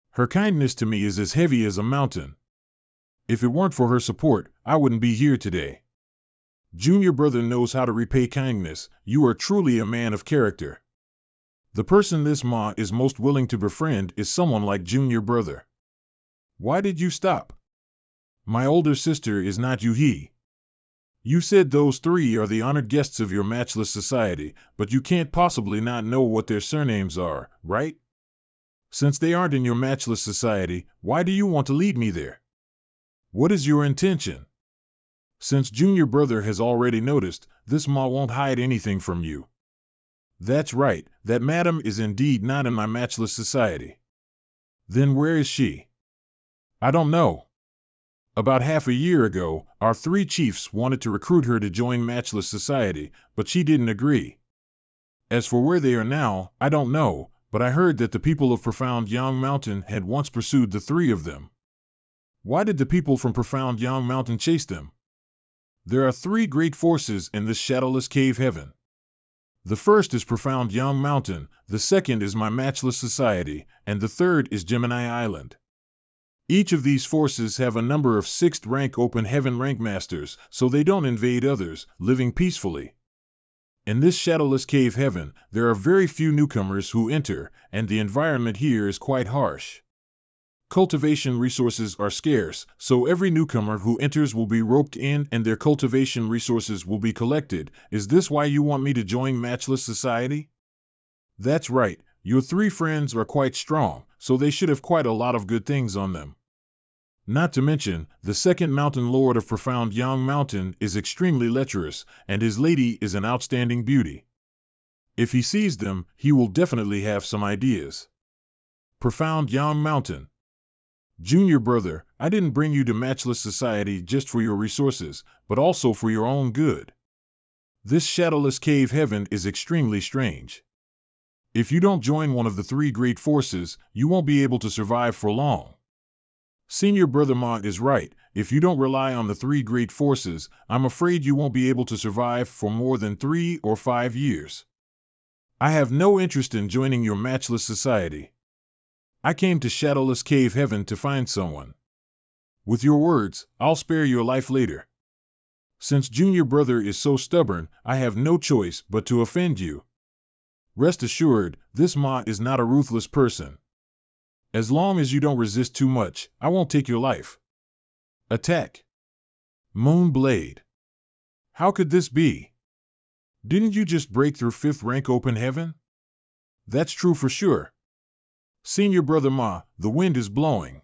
Her kindness to me is as heavy as a mountain. If it weren't for her support, I wouldn't be here today. Junior brother knows how to repay kindness. You are truly a man of character. The person this Ma is most willing to befriend is someone like junior brother. Why did you stop? My older sister is not Yu-Yi. You said those 3 are the honored guests of your matchless society, but you can't possibly not know what their surnames are, right? Since they aren't in your matchless society, why do you want to lead me there? What is your intention? Since junior brother has already noticed, this Ma won't hide anything from you. That's right, that madam is indeed not in my matchless society. Then where is she? I don't know. About half a year ago, our 3 chiefs wanted to recruit her to join matchless society, but she didn't agree. As for where they are now, I don't know, but I heard that the people of Profound Yang Mountain had once pursued the 3 of them. Why did the people from Profound Yang Mountain chase them? There are 3 great forces in this Shadowless Cave Heaven. The first is Profound Yang Mountain, the second is my matchless society, and the third is Gemini Island. Each of these forces have a number of 6th rank open heaven rank masters, so they don't invade others, living peacefully. In this Shadowless Cave Heaven, there are very few newcomers who enter, and the environment here is quite harsh. Cultivation resources are scarce, so every newcomer who enters will be roped in and their cultivation resources will be collected. Is this why you want me to join Matchless Society? That's right, your three friends are quite strong, so they should have quite a lot of good things on them. Not to mention, the second mountain lord of Profound Yang Mountain is extremely lecherous, and his lady is an outstanding beauty. If he sees them, he will definitely have some ideas. Profound Yang Mountain. Junior brother, I didn't bring you to Matchless Society just for your resources, but also for your own good. This shadowless cave heaven is extremely strange. If you don't join one of the three great forces, you won't be able to survive for long. Senior brother Ma is right. If you don't rely on the three great forces, I'm afraid you won't be able to survive for more than 3 or 5 years. I have no interest in joining your Matchless Society. I came to Shadowless Cave Heaven to find someone. With your words, I'll spare your life later. Since Junior brother is so stubborn, I have no choice but to offend you. Rest assured, this Ma is not a ruthless person. As long as you don't resist too much, I won't take your life. Attack. Moon Blade. How could this be? Didn't you just break through 5th rank open heaven? That's true for sure. Senior brother Ma, the wind is blowing.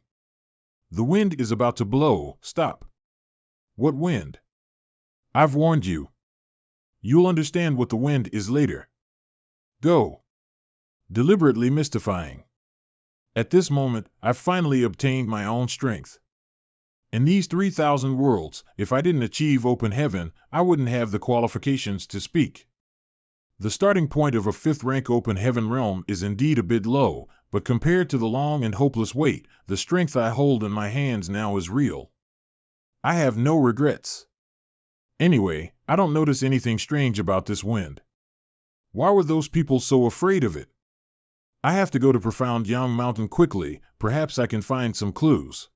The wind is about to blow. Stop. What wind? I've warned you. You'll understand what the wind is later. Go. Deliberately mystifying. At this moment, I've finally obtained my own strength. In these 3,000 worlds, if I didn't achieve open heaven, I wouldn't have the qualifications to speak. The starting point of a 5th rank open heaven realm is indeed a bit low, but compared to the long and hopeless wait, the strength I hold in my hands now is real. I have no regrets. Anyway, I don't notice anything strange about this wind. Why were those people so afraid of it? I have to go to Profound Yang Mountain quickly, perhaps I can find some clues.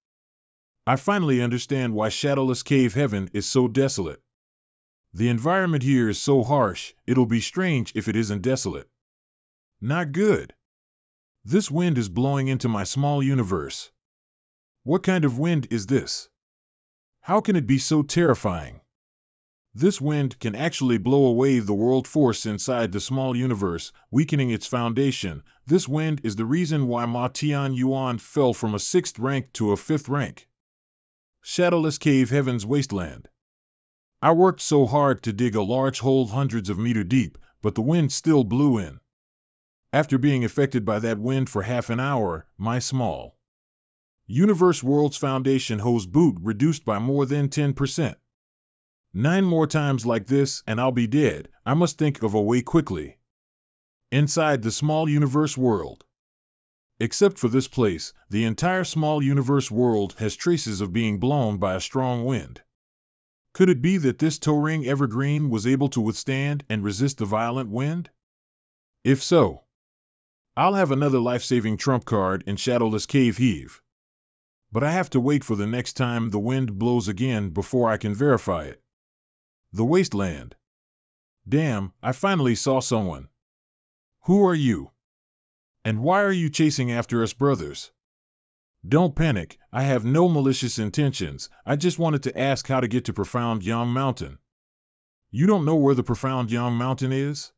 I finally understand why Shadowless Cave Heaven is so desolate. The environment here is so harsh, it'll be strange if it isn't desolate. Not good. This wind is blowing into my small universe. What kind of wind is this? How can it be so terrifying? This wind can actually blow away the world force inside the small universe, weakening its foundation. This wind is the reason why Ma Tian Yuan fell from a 6th rank to a 5th rank. Shadowless Cave Heaven's wasteland. I worked so hard to dig a large hole hundreds of meters deep, but the wind still blew in. After being affected by that wind for half an hour, my small universe world's foundation hose boot reduced by more than 10%. 9 more times like this and I'll be dead. I must think of a way quickly. Inside the small universe world. Except for this place, the entire small universe world has traces of being blown by a strong wind. Could it be that this towering evergreen was able to withstand and resist the violent wind? If so, I'll have another life-saving trump card in Shadowless Cave Heave. But I have to wait for the next time the wind blows again before I can verify it. The wasteland. Damn, I finally saw someone. Who are you? And why are you chasing after us brothers? Don't panic, I have no malicious intentions, I just wanted to ask how to get to Profound Yang Mountain. You don't know where the Profound Yang Mountain is?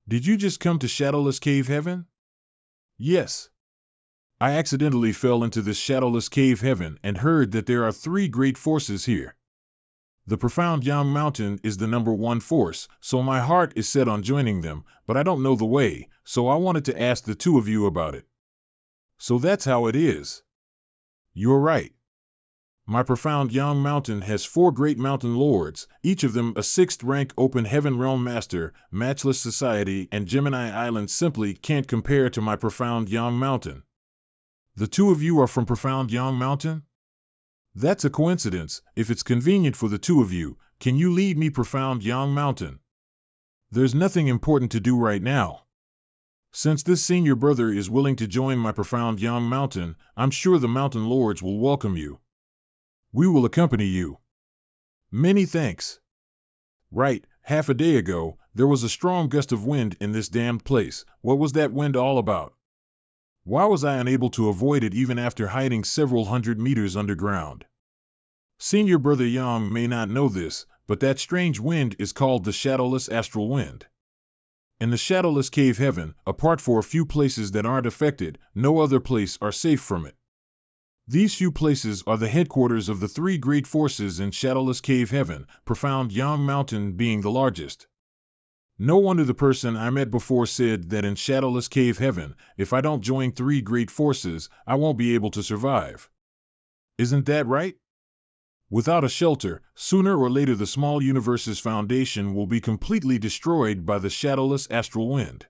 Did you just come to Shadowless Cave Heaven? Yes. I accidentally fell into this Shadowless Cave Heaven and heard that there are 3 great forces here. The Profound Yang Mountain is the #1 force, so my heart is set on joining them, but I don't know the way, so I wanted to ask the 2 of you about it. So that's how it is. You're right. My Profound Yang Mountain has 4 great mountain lords, each of them a 6th rank open heaven realm master. Matchless Society and Gemini Island simply can't compare to my Profound Yang Mountain. The 2 of you are from Profound Yang Mountain? That's a coincidence. If it's convenient for the 2 of you, can you lead me Profound Yang Mountain? There's nothing important to do right now. Since this senior brother is willing to join my Profound Yang Mountain, I'm sure the mountain lords will welcome you. We will accompany you. Many thanks. Right, half a day ago, there was a strong gust of wind in this damned place. What was that wind all about? Why was I unable to avoid it even after hiding several hundred meters underground? Senior Brother Yang may not know this, but that strange wind is called the shadowless astral wind. In the shadowless cave heaven, apart for a few places that aren't affected, no other place are safe from it. These few places are the headquarters of the three great forces in shadowless cave heaven, profound Yang Mountain being the largest. No wonder the person I met before said that in shadowless cave heaven, if I don't join three great forces, I won't be able to survive. Isn't that right? Without a shelter, sooner or later the small universe's foundation will be completely destroyed by the shadowless astral wind.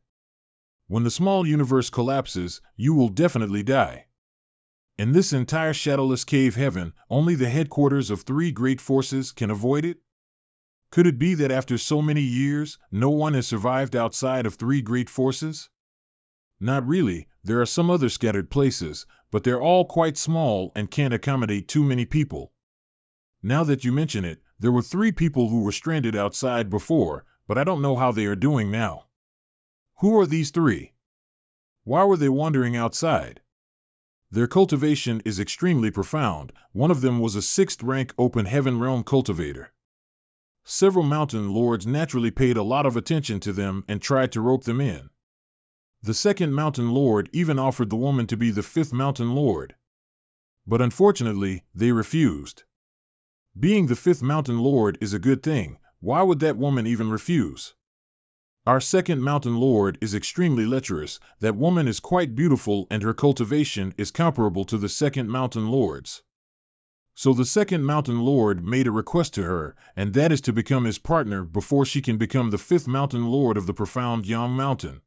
When the small universe collapses, you will definitely die. In this entire shadowless cave heaven, only the headquarters of three great forces can avoid it? Could it be that after so many years, no one has survived outside of three great forces? Not really, there are some other scattered places, but they're all quite small and can't accommodate too many people. Now that you mention it, there were 3 people who were stranded outside before, but I don't know how they are doing now. Who are these 3? Why were they wandering outside? Their cultivation is extremely profound. One of them was a 6th rank open heaven realm cultivator. Several mountain lords naturally paid a lot of attention to them and tried to rope them in. The 2nd mountain lord even offered the woman to be the 5th mountain lord. But unfortunately, they refused. Being the 5th mountain lord is a good thing. Why would that woman even refuse? Our 2nd mountain lord is extremely lecherous. That woman is quite beautiful and her cultivation is comparable to the 2nd mountain lord's. So the 2nd mountain lord made a request to her, and that is to become his partner before she can become the 5th mountain lord of the profound Yang Mountain.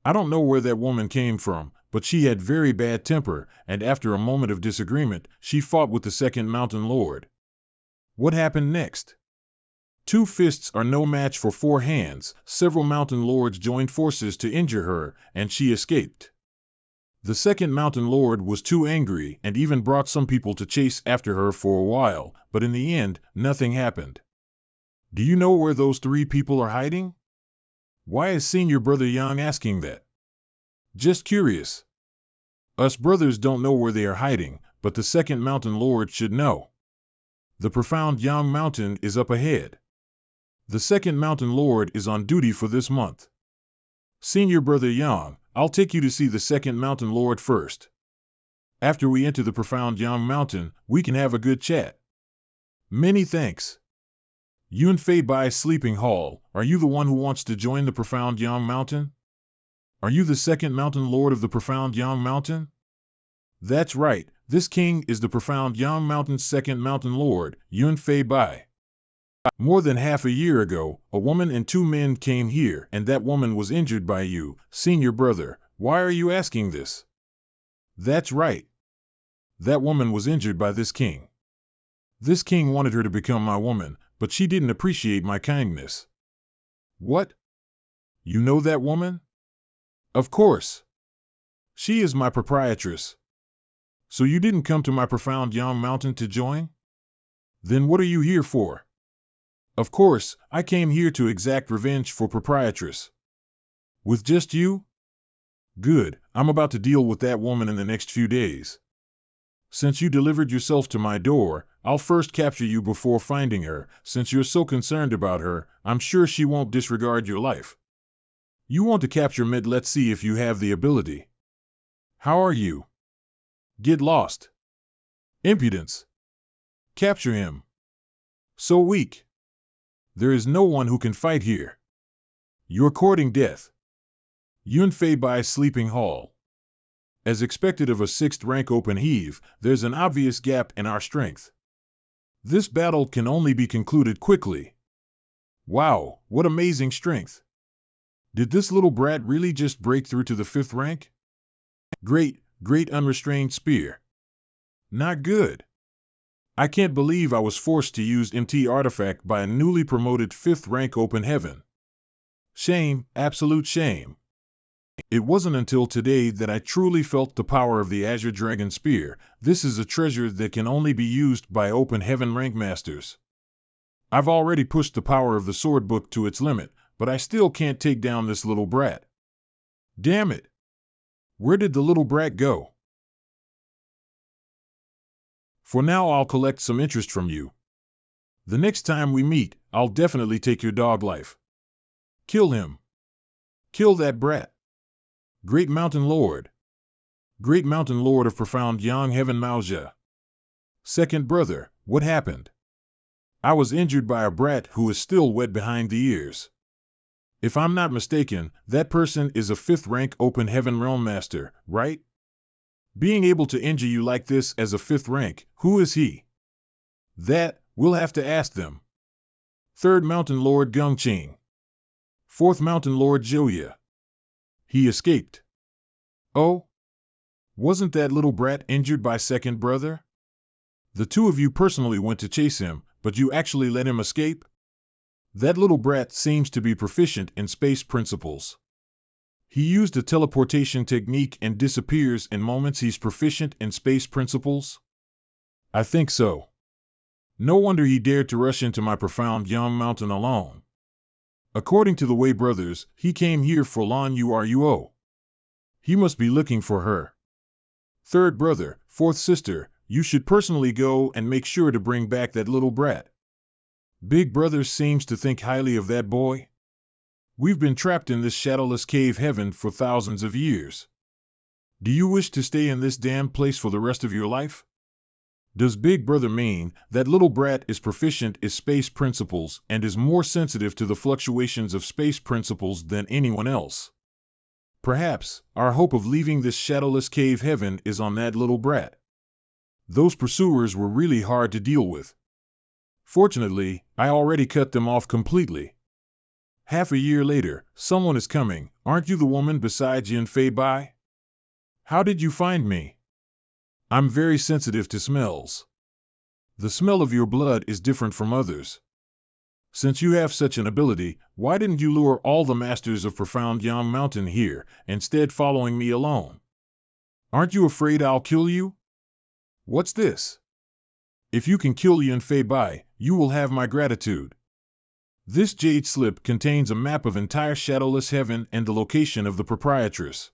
I don't know where that woman came from, but she had very bad temper, and after a moment of disagreement, she fought with the 2nd mountain lord. What happened next? 2 fists are no match for 4 hands. Several mountain lords joined forces to injure her, and she escaped. The 2nd mountain lord was too angry and even brought some people to chase after her for a while, but in the end, nothing happened. Do you know where those 3 people are hiding? Why is Senior Brother Yang asking that? Just curious. Us brothers don't know where they are hiding, but the 2nd mountain lord should know. The profound Yang Mountain is up ahead. The 2nd mountain lord is on duty for this month. Senior Brother Yang, I'll take you to see the 2nd mountain lord first. After we enter the profound Yang Mountain, we can have a good chat. Many thanks. Yun Fei Bai Sleeping Hall, are you the one who wants to join the profound Yang Mountain? Are you the 2nd mountain lord of the profound Yang Mountain? That's right, this king is the profound Yang Mountain's 2nd mountain lord, Yun Fei Bai. More than half a year ago, a woman and 2 men came here, and that woman was injured by you, senior brother. Why are you asking this? That's right. That woman was injured by this king. This king wanted her to become my woman, but she didn't appreciate my kindness. What? You know that woman? Of course. She is my proprietress. So you didn't come to my profound Yang Mountain to join? Then what are you here for? Of course, I came here to exact revenge for proprietress. With just you? Good, I'm about to deal with that woman in the next few days. Since you delivered yourself to my door, I'll first capture you before finding her. Since you're so concerned about her, I'm sure she won't disregard your life. You want to capture me? Let's see if you have the ability. How are you? Get lost. Impudence. Capture him. So weak. There is no one who can fight here. You're courting death. Yun Fei Bai Sleeping Hall. As expected of a 6th rank open heave, there's an obvious gap in our strength. This battle can only be concluded quickly. Wow, what amazing strength. Did this little brat really just break through to the 5th rank? Great unrestrained spear. Not good. I can't believe I was forced to use MT artifact by a newly promoted 5th rank open heaven. Shame, absolute shame. It wasn't until today that I truly felt the power of the Azure Dragon Spear. This is a treasure that can only be used by open heaven rank masters. I've already pushed the power of the sword book to its limit, but I still can't take down this little brat. Damn it! Where did the little brat go? For now, I'll collect some interest from you. The next time we meet, I'll definitely take your dog life. Kill him. Kill that brat. Great Mountain Lord. Great Mountain Lord of profound Yang Heaven Manhwa. Second brother, what happened? I was injured by a brat who is still wet behind the ears. If I'm not mistaken, that person is a 5th rank Open Heaven Realm Master, right? Being able to injure you like this as a 5th rank, who is he? That, we'll have to ask them. 3rd Mountain Lord Gungching. 4th Mountain Lord Joya. He escaped. Oh? Wasn't that little brat injured by second brother? The two of you personally went to chase him, but you actually let him escape? That little brat seems to be proficient in space principles. He used a teleportation technique and disappears in moments. He's proficient in space principles? I think so. No wonder he dared to rush into my profound Yang Mountain alone. According to the Wei brothers, he came here for Lan Yuruo. He must be looking for her. 3rd brother, 4th sister, you should personally go and make sure to bring back that little brat. Big brother seems to think highly of that boy. We've been trapped in this shadowless cave heaven for thousands of years. Do you wish to stay in this damn place for the rest of your life? Does Big Brother mean that little brat is proficient in space principles and is more sensitive to the fluctuations of space principles than anyone else? Perhaps our hope of leaving this shadowless cave heaven is on that little brat. Those pursuers were really hard to deal with. Fortunately, I already cut them off completely. Half a year later, someone is coming. Aren't you the woman beside Yin Fei Bai? How did you find me? I'm very sensitive to smells. The smell of your blood is different from others. Since you have such an ability, why didn't you lure all the masters of profound Yang Mountain here, instead following me alone? Aren't you afraid I'll kill you? What's this? If you can kill Yin Fei Bai, you will have my gratitude. This jade slip contains a map of entire shadowless heaven and the location of the proprietress.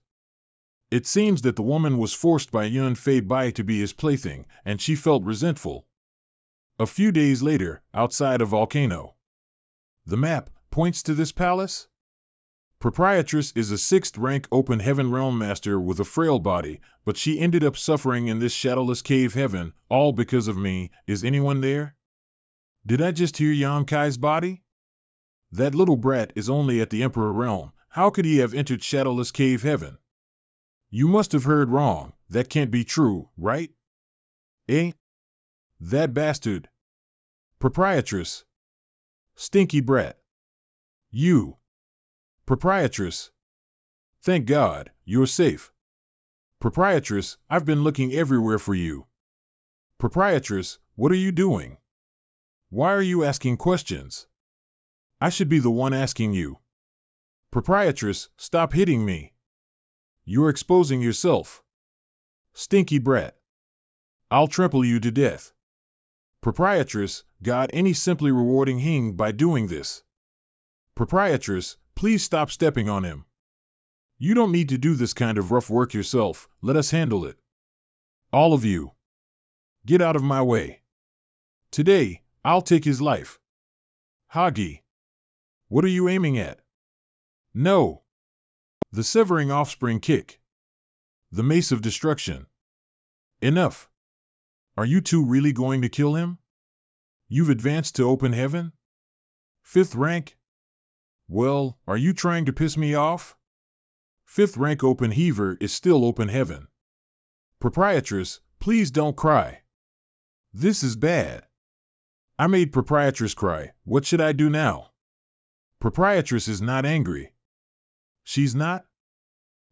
It seems that the woman was forced by Yin Fei Bai to be his plaything, and she felt resentful. A few days later, outside a volcano. The map points to this palace? Proprietress is a 6th rank Open Heaven Realm Master with a frail body, but she ended up suffering in this shadowless cave heaven, all because of me. Is anyone there? Did I just hear Yang Kai's body? That little brat is only at the Emperor Realm. How could he have entered shadowless cave heaven? You must have heard wrong. That can't be true, right? Eh? That bastard. Proprietress. Stinky brat. You. Proprietress. Thank God, you're safe. Proprietress, I've been looking everywhere for you. Proprietress, what are you doing? Why are you asking questions? I should be the one asking you. Proprietress, stop hitting me. You're exposing yourself. Stinky brat. I'll trample you to death. Proprietress, got any simply rewarding hing by doing this? Proprietress, please stop stepping on him. You don't need to do this kind of rough work yourself, let us handle it. All of you. Get out of my way. Today, I'll take his life. Hagi. What are you aiming at? No. The severing offspring kick. The mace of destruction. Enough. Are you two really going to kill him? You've advanced to open heaven? 5th rank? Well, are you trying to piss me off? 5th rank open heaver is still open heaven. Proprietress, please don't cry. This is bad. I made proprietress cry. What should I do now? Proprietress is not angry. She's not?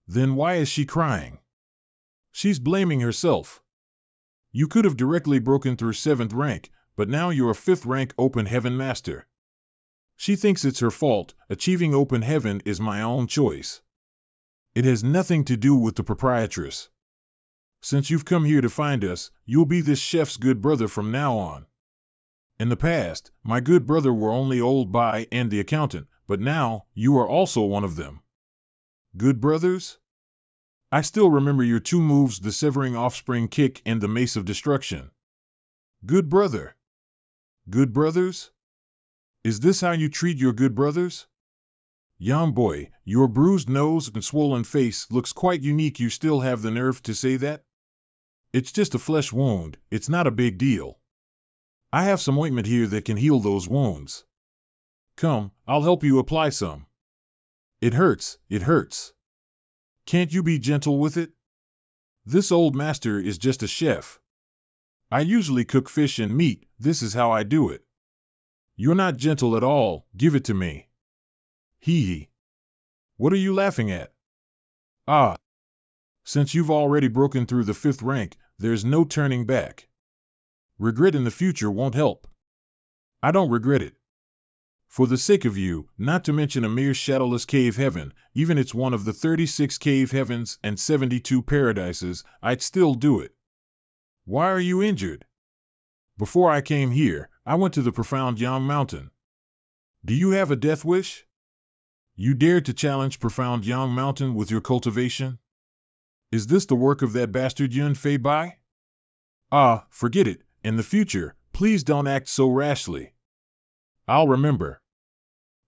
Then why is she crying? She's blaming herself. You could have directly broken through 7th rank, but now you're a 5th rank open heaven master. She thinks it's her fault. Achieving open heaven is my own choice. It has nothing to do with the proprietress. Since you've come here to find us, you'll be this chef's good brother from now on. In the past, my good brother were only Old Bai and the accountant, but now, you are also one of them. Good brothers? I still remember your two moves, the severing offspring kick and the mace of destruction. Good brother. Good brothers? Is this how you treat your good brothers? Young boy, your bruised nose and swollen face looks quite unique. You still have the nerve to say that? It's just a flesh wound, it's not a big deal. I have some ointment here that can heal those wounds. Come, I'll help you apply some. It hurts, it hurts. Can't you be gentle with it? This old master is just a chef. I usually cook fish and meat, this is how I do it. You're not gentle at all, give it to me. Hee hee. What are you laughing at? Ah. Since you've already broken through the 5th rank, there's no turning back. Regret in the future won't help. I don't regret it. For the sake of you, not to mention a mere shadowless cave heaven, even it's one of the 36 cave heavens and 72 paradises, I'd still do it. Why are you injured? Before I came here, I went to the profound Yang Mountain. Do you have a death wish? You dared to challenge profound Yang Mountain with your cultivation? Is this the work of that bastard Yun Fei Bai? Ah, forget it. In the future, please don't act so rashly. I'll remember.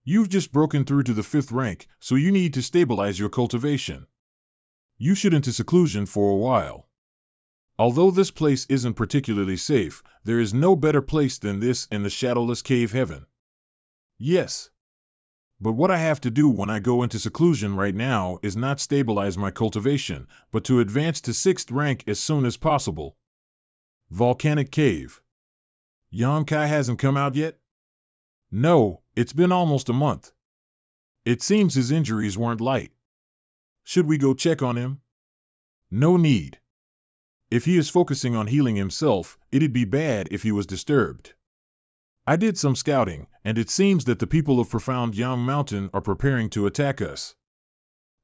You've just broken through to the 5th rank, so you need to stabilize your cultivation. You should into seclusion for a while. Although this place isn't particularly safe, there is no better place than this in the shadowless cave heaven. Yes. But what I have to do when I go into seclusion right now is not stabilize my cultivation, but to advance to 6th rank as soon as possible. Volcanic Cave. Yang Kai hasn't come out yet? No, it's been almost a month. It seems his injuries weren't light. Should we go check on him? No need. If he is focusing on healing himself, it'd be bad if he was disturbed. I did some scouting, and it seems that the people of Profound Yang Mountain are preparing to attack us.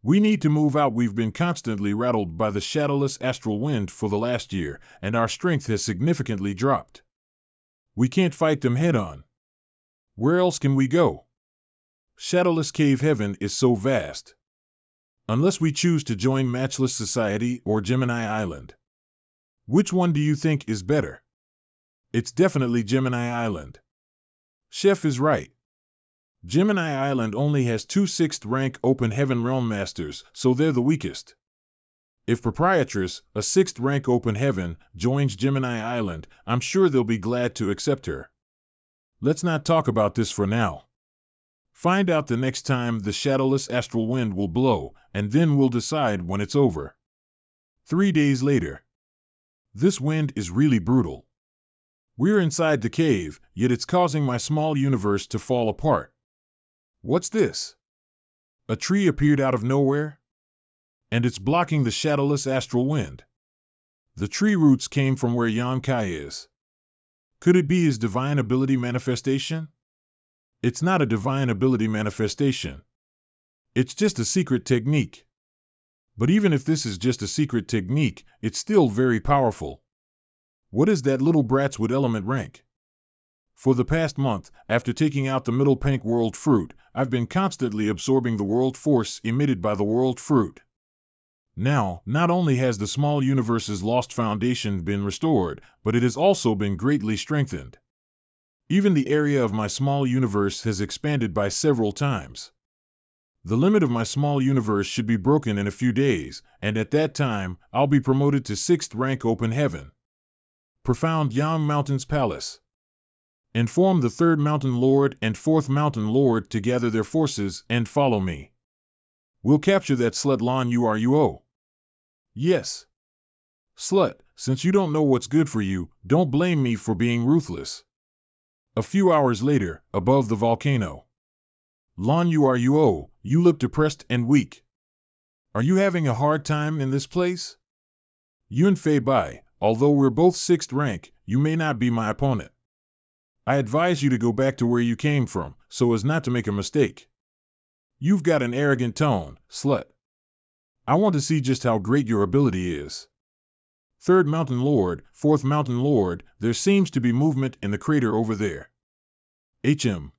We need to move out. We've been constantly rattled by the shadowless astral wind for the last year, and our strength has significantly dropped. We can't fight them head-on. Where else can we go? Shadowless Cave Heaven is so vast. Unless we choose to join Matchless Society or Gemini Island. Which one do you think is better? It's definitely Gemini Island. Chef is right. Gemini Island only has 2 6th rank Open Heaven Realm Masters, so they're the weakest. If Proprietress, a 6th rank Open Heaven, joins Gemini Island, I'm sure they'll be glad to accept her. Let's not talk about this for now. Find out the next time the shadowless astral wind will blow, and then we'll decide when it's over. 3 days later. This wind is really brutal. We're inside the cave, yet it's causing my small universe to fall apart. What's this? A tree appeared out of nowhere? And it's blocking the shadowless astral wind. The tree roots came from where Yan Kai is. Could it be his divine ability manifestation? It's not a divine ability manifestation. It's just a secret technique. But even if this is just a secret technique, it's still very powerful. What is that little brat's wood element rank? For the past month, after taking out the middle pink world fruit, I've been constantly absorbing the world force emitted by the world fruit. Now, not only has the small universe's lost foundation been restored, but it has also been greatly strengthened. Even the area of my small universe has expanded by several times. The limit of my small universe should be broken in a few days, and at that time, I'll be promoted to 6th rank Open Heaven. Profound Yang Mountain's Palace. Inform the 3rd Mountain Lord and 4th Mountain Lord to gather their forces and follow me. We'll capture that slut Lan Yuruo. Yes. Slut, since you don't know what's good for you, don't blame me for being ruthless. A few hours later, above the volcano. Lan Yuruo, you look depressed and weak. Are you having a hard time in this place? Yun Fei Bai, although we're both 6th rank, you may not be my opponent. I advise you to go back to where you came from, so as not to make a mistake. You've got an arrogant tone, slut. I want to see just how great your ability is. 3rd Mountain Lord, 4th Mountain Lord, there seems to be movement in the crater over there. HM.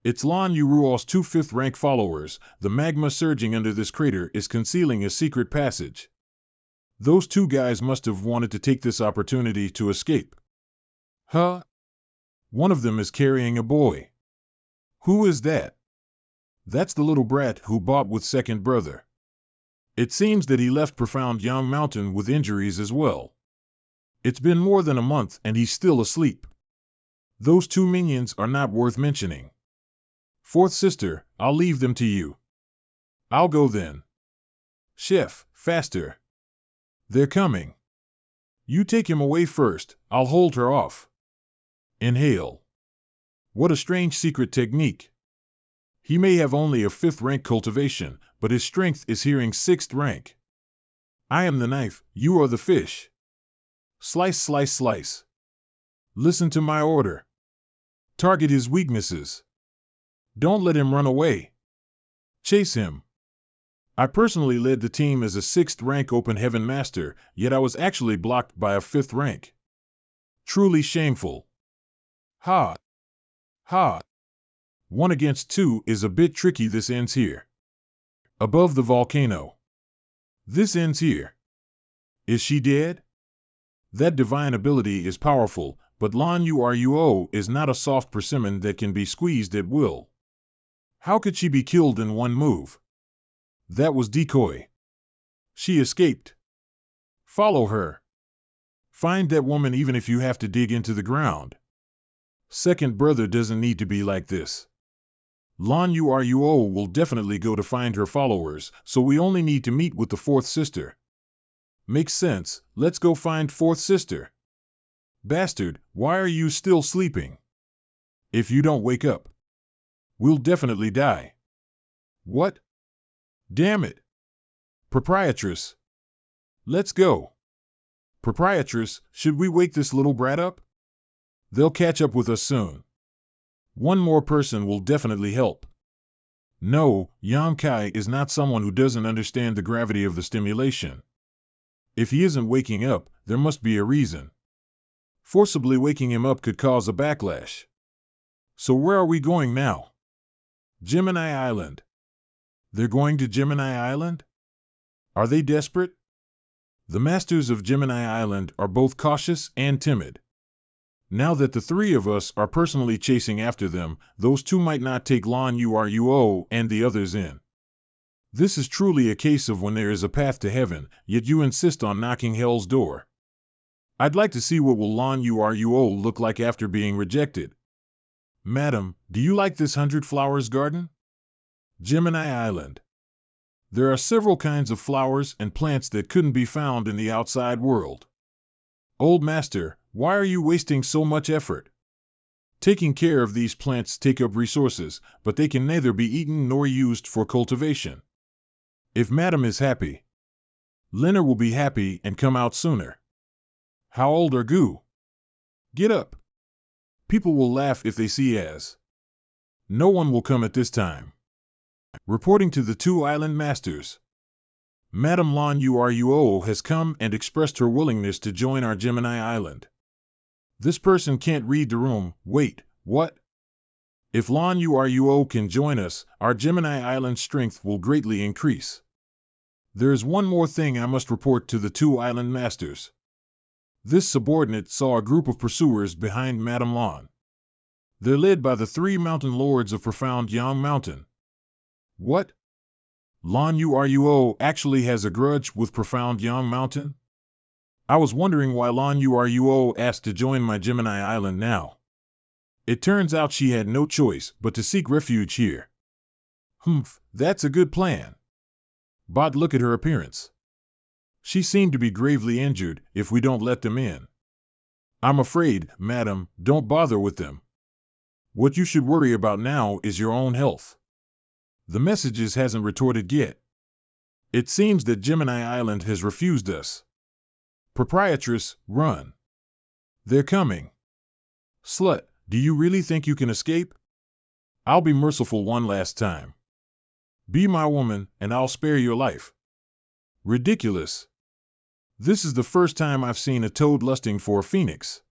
It's Lan Yuruo's two fifth-rank followers. The magma surging under this crater is concealing a secret passage. Those two guys must have wanted to take this opportunity to escape. Huh? One of them is carrying a boy. Who is that? That's the little brat who bought with second brother. It seems that he left Profound Yang Mountain with injuries as well. It's been more than a month and he's still asleep. Those two minions are not worth mentioning. Fourth sister, I'll leave them to you. I'll go then. Chef, faster. They're coming. You take him away first, I'll hold her off. Inhale. What a strange secret technique. He may have only a fifth-rank cultivation, but his strength is hearing sixth rank. I am the knife, you are the fish. Slice, slice, slice. Listen to my order. Target his weaknesses. Don't let him run away. Chase him. I personally led the team as a sixth-rank Open Heaven Master, yet I was actually blocked by a fifth rank. Truly shameful. Ha. Ha. 1 against 2 is a bit tricky. This ends here. Above the volcano. This ends here. Is she dead? That divine ability is powerful, but Lan Yuruo is not a soft persimmon that can be squeezed at will. How could she be killed in one move? That was decoy. She escaped. Follow her. Find that woman even if you have to dig into the ground. Second brother doesn't need to be like this. Lan Yuruo will definitely go to find her followers, so we only need to meet with the fourth sister. Makes sense, let's go find fourth sister. Bastard, why are you still sleeping? If you don't wake up, we'll definitely die. What? Damn it. Proprietress. Let's go. Proprietress, should we wake this little brat up? They'll catch up with us soon. One more person will definitely help. No, Yang Kai is not someone who doesn't understand the gravity of the stimulation. If he isn't waking up, there must be a reason. Forcibly waking him up could cause a backlash. So where are we going now? Gemini Island. They're going to Gemini Island? Are they desperate? The masters of Gemini Island are both cautious and timid. Now that the three of us are personally chasing after them, those two might not take Lan Yuruo and the others in. This is truly a case of when there is a path to heaven, yet you insist on knocking hell's door. I'd like to see what will Lan Yuruo look like after being rejected. Madam, do you like this 100 flowers garden? Gemini Island. There are several kinds of flowers and plants that couldn't be found in the outside world. Old master, why are you wasting so much effort? Taking care of these plants take up resources, but they can neither be eaten nor used for cultivation. If Madam is happy, Lena will be happy and come out sooner. How old are Gu? Get up. People will laugh if they see as. No one will come at this time. Reporting to the two island masters. Madam Lan Yuruo has come and expressed her willingness to join our Gemini Island. This person can't read the room. Wait, what? If Lan Yuruo can join us, our Gemini Island strength will greatly increase. There is one more thing I must report to the two island masters. This subordinate saw a group of pursuers behind Madam Lan. They're led by the 3 mountain lords of Profound Yang Mountain. What? Lan Yuruo actually has a grudge with Profound Yang Mountain? I was wondering why Lan Yuruo asked to join my Gemini Island now. It turns out she had no choice but to seek refuge here. Humph, that's a good plan. But look at her appearance. She seemed to be gravely injured if we don't let them in. I'm afraid, madam, don't bother with them. What you should worry about now is your own health. The messages hasn't retorted yet. It seems that Gemini Island has refused us. Proprietress, run. They're coming. Slut, do you really think you can escape? I'll be merciful one last time. Be my woman, and I'll spare your life. Ridiculous. This is the first time I've seen a toad lusting for a phoenix.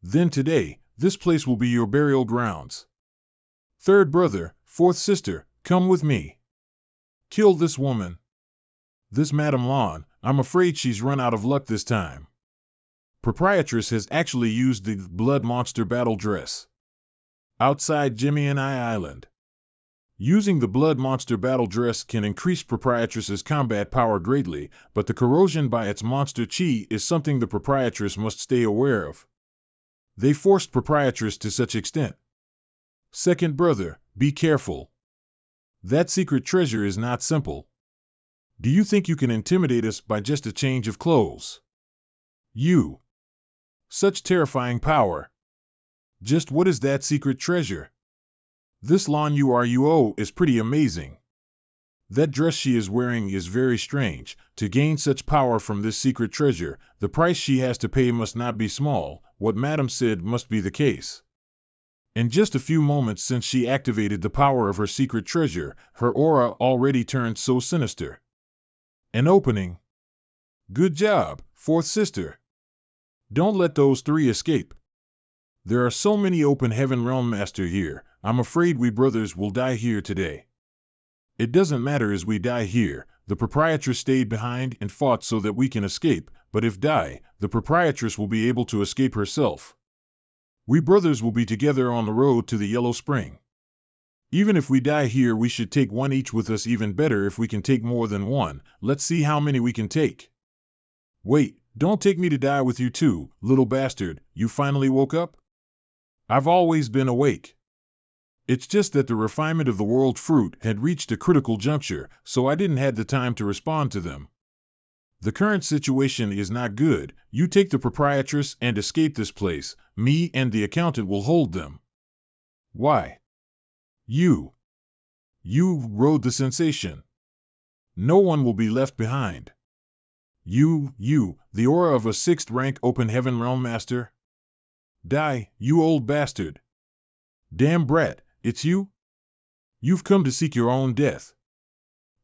Then today, this place will be your burial grounds. Third brother, fourth sister, come with me. Kill this woman. This Madame Lawn, I'm afraid she's run out of luck this time. Proprietress has actually used the blood monster battle dress. Outside Jimmy and I Island. Using the blood monster battle dress can increase Proprietress's combat power greatly, but the corrosion by its monster chi is something the Proprietress must stay aware of. They forced Proprietress to such extent. Second brother, be careful. That secret treasure is not simple. Do you think you can intimidate us by just a change of clothes? You. Such terrifying power. Just what is that secret treasure? This lawn URUO is pretty amazing. That dress she is wearing is very strange. To gain such power from this secret treasure, the price she has to pay must not be small. What Madam said must be the case. In just a few moments since she activated the power of her secret treasure, her aura already turned so sinister. An opening. Good job, fourth sister. Don't let those three escape. There are so many open heaven realm master here, I'm afraid we brothers will die here today. It doesn't matter as we die here, the proprietress stayed behind and fought so that we can escape, but if die, the proprietress will be able to escape herself. We brothers will be together on the road to the Yellow Spring. Even if we die here, we should take one each with us. Even better if we can take more than one. Let's see how many we can take. Wait, don't take me to die with you too, little bastard. You finally woke up? I've always been awake. It's just that the refinement of the world fruit had reached a critical juncture, so I didn't have the time to respond to them. The current situation is not good. You take the proprietress and escape this place. Me and the accountant will hold them. Why? You rode the sensation. No one will be left behind. You, the aura of a 6th rank open heaven realm master? Die, you old bastard. Damn brat, it's you? You've come to seek your own death.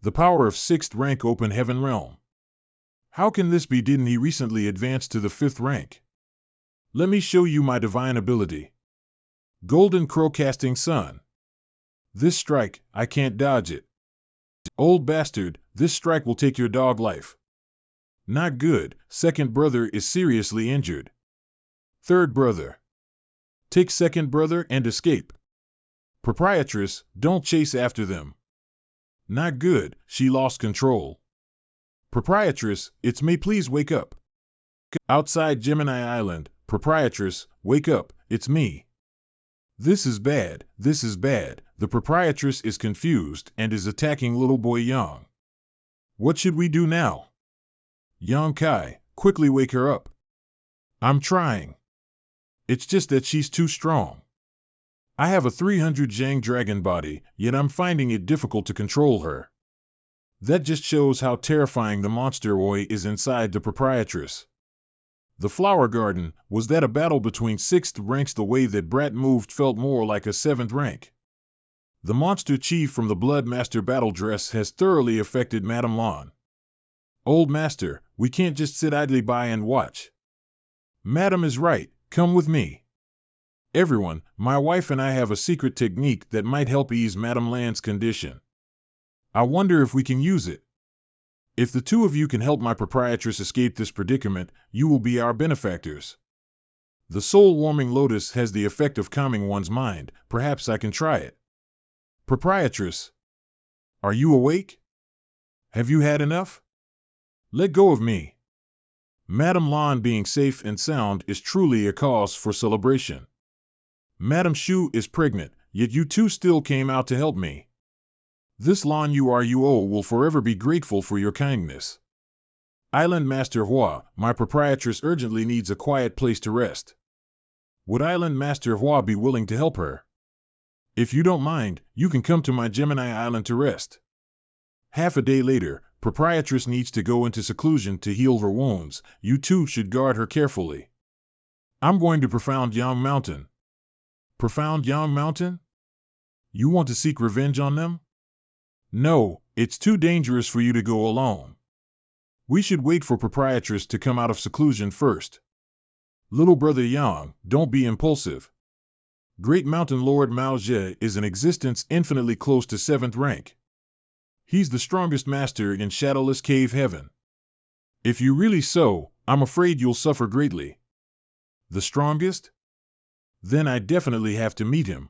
The power of 6th rank open heaven realm. How can this be? Didn't he recently advance to the 5th rank? Let me show you my divine ability. Golden Crow Casting Sun. This strike, I can't dodge it. Old bastard, this strike will take your dog life. Not good, second brother is seriously injured. Third brother. Take second brother and escape. Proprietress, don't chase after them. Not good, she lost control. Proprietress, it's me, please wake up. Outside Gemini Island, proprietress, wake up, it's me. This is bad, the proprietress is confused and is attacking little boy Yang. What should we do now? Yang Kai, quickly wake her up. I'm trying. It's just that she's too strong. I have a 300 Zhang dragon body, yet I'm finding it difficult to control her. That just shows how terrifying the monster Oi is inside the proprietress. The flower garden, was that a battle between 6th ranks? The way that Brat moved felt more like a 7th rank. The monster chi from the Blood Master battle dress has thoroughly affected Madame Lawn. Old master, we can't just sit idly by and watch. Madam is right, come with me. Everyone, my wife and I have a secret technique that might help ease Madame Land's condition. I wonder if we can use it. If the two of you can help my proprietress escape this predicament, you will be our benefactors. The soul-warming lotus has the effect of calming one's mind. Perhaps I can try it. Proprietress. Are you awake? Have you had enough? Let go of me. Madame Lan being safe and sound is truly a cause for celebration. Madame Shu is pregnant, yet you two still came out to help me. This Lan URUO will forever be grateful for your kindness. Island Master Hua, my proprietress urgently needs a quiet place to rest. Would Island Master Hua be willing to help her? If you don't mind, you can come to my Gemini Island to rest. Half a day later, proprietress needs to go into seclusion to heal her wounds. You two should guard her carefully. I'm going to Profound Yang Mountain. Profound Yang Mountain? You want to seek revenge on them? No, it's too dangerous for you to go alone. We should wait for proprietress to come out of seclusion first. Little brother Yang, don't be impulsive. Great Mountain Lord Mao Zhe is an existence infinitely close to 7th rank. He's the strongest master in Shadowless Cave Heaven. If you really so, I'm afraid you'll suffer greatly. The strongest? Then I definitely have to meet him.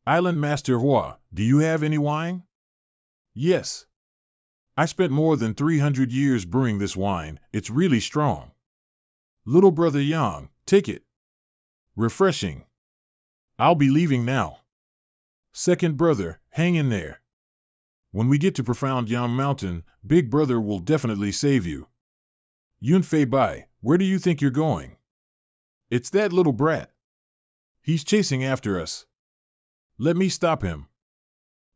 Island Master Hua, do you have any wine? Yes. I spent more than 300 years brewing this wine, it's really strong. Little brother Yang, take it. Refreshing. I'll be leaving now. Second brother, hang in there. When we get to Profound Yang Mountain, Big Brother will definitely save you. Yunfei Bai, where do you think you're going? It's that little brat. He's chasing after us. Let me stop him.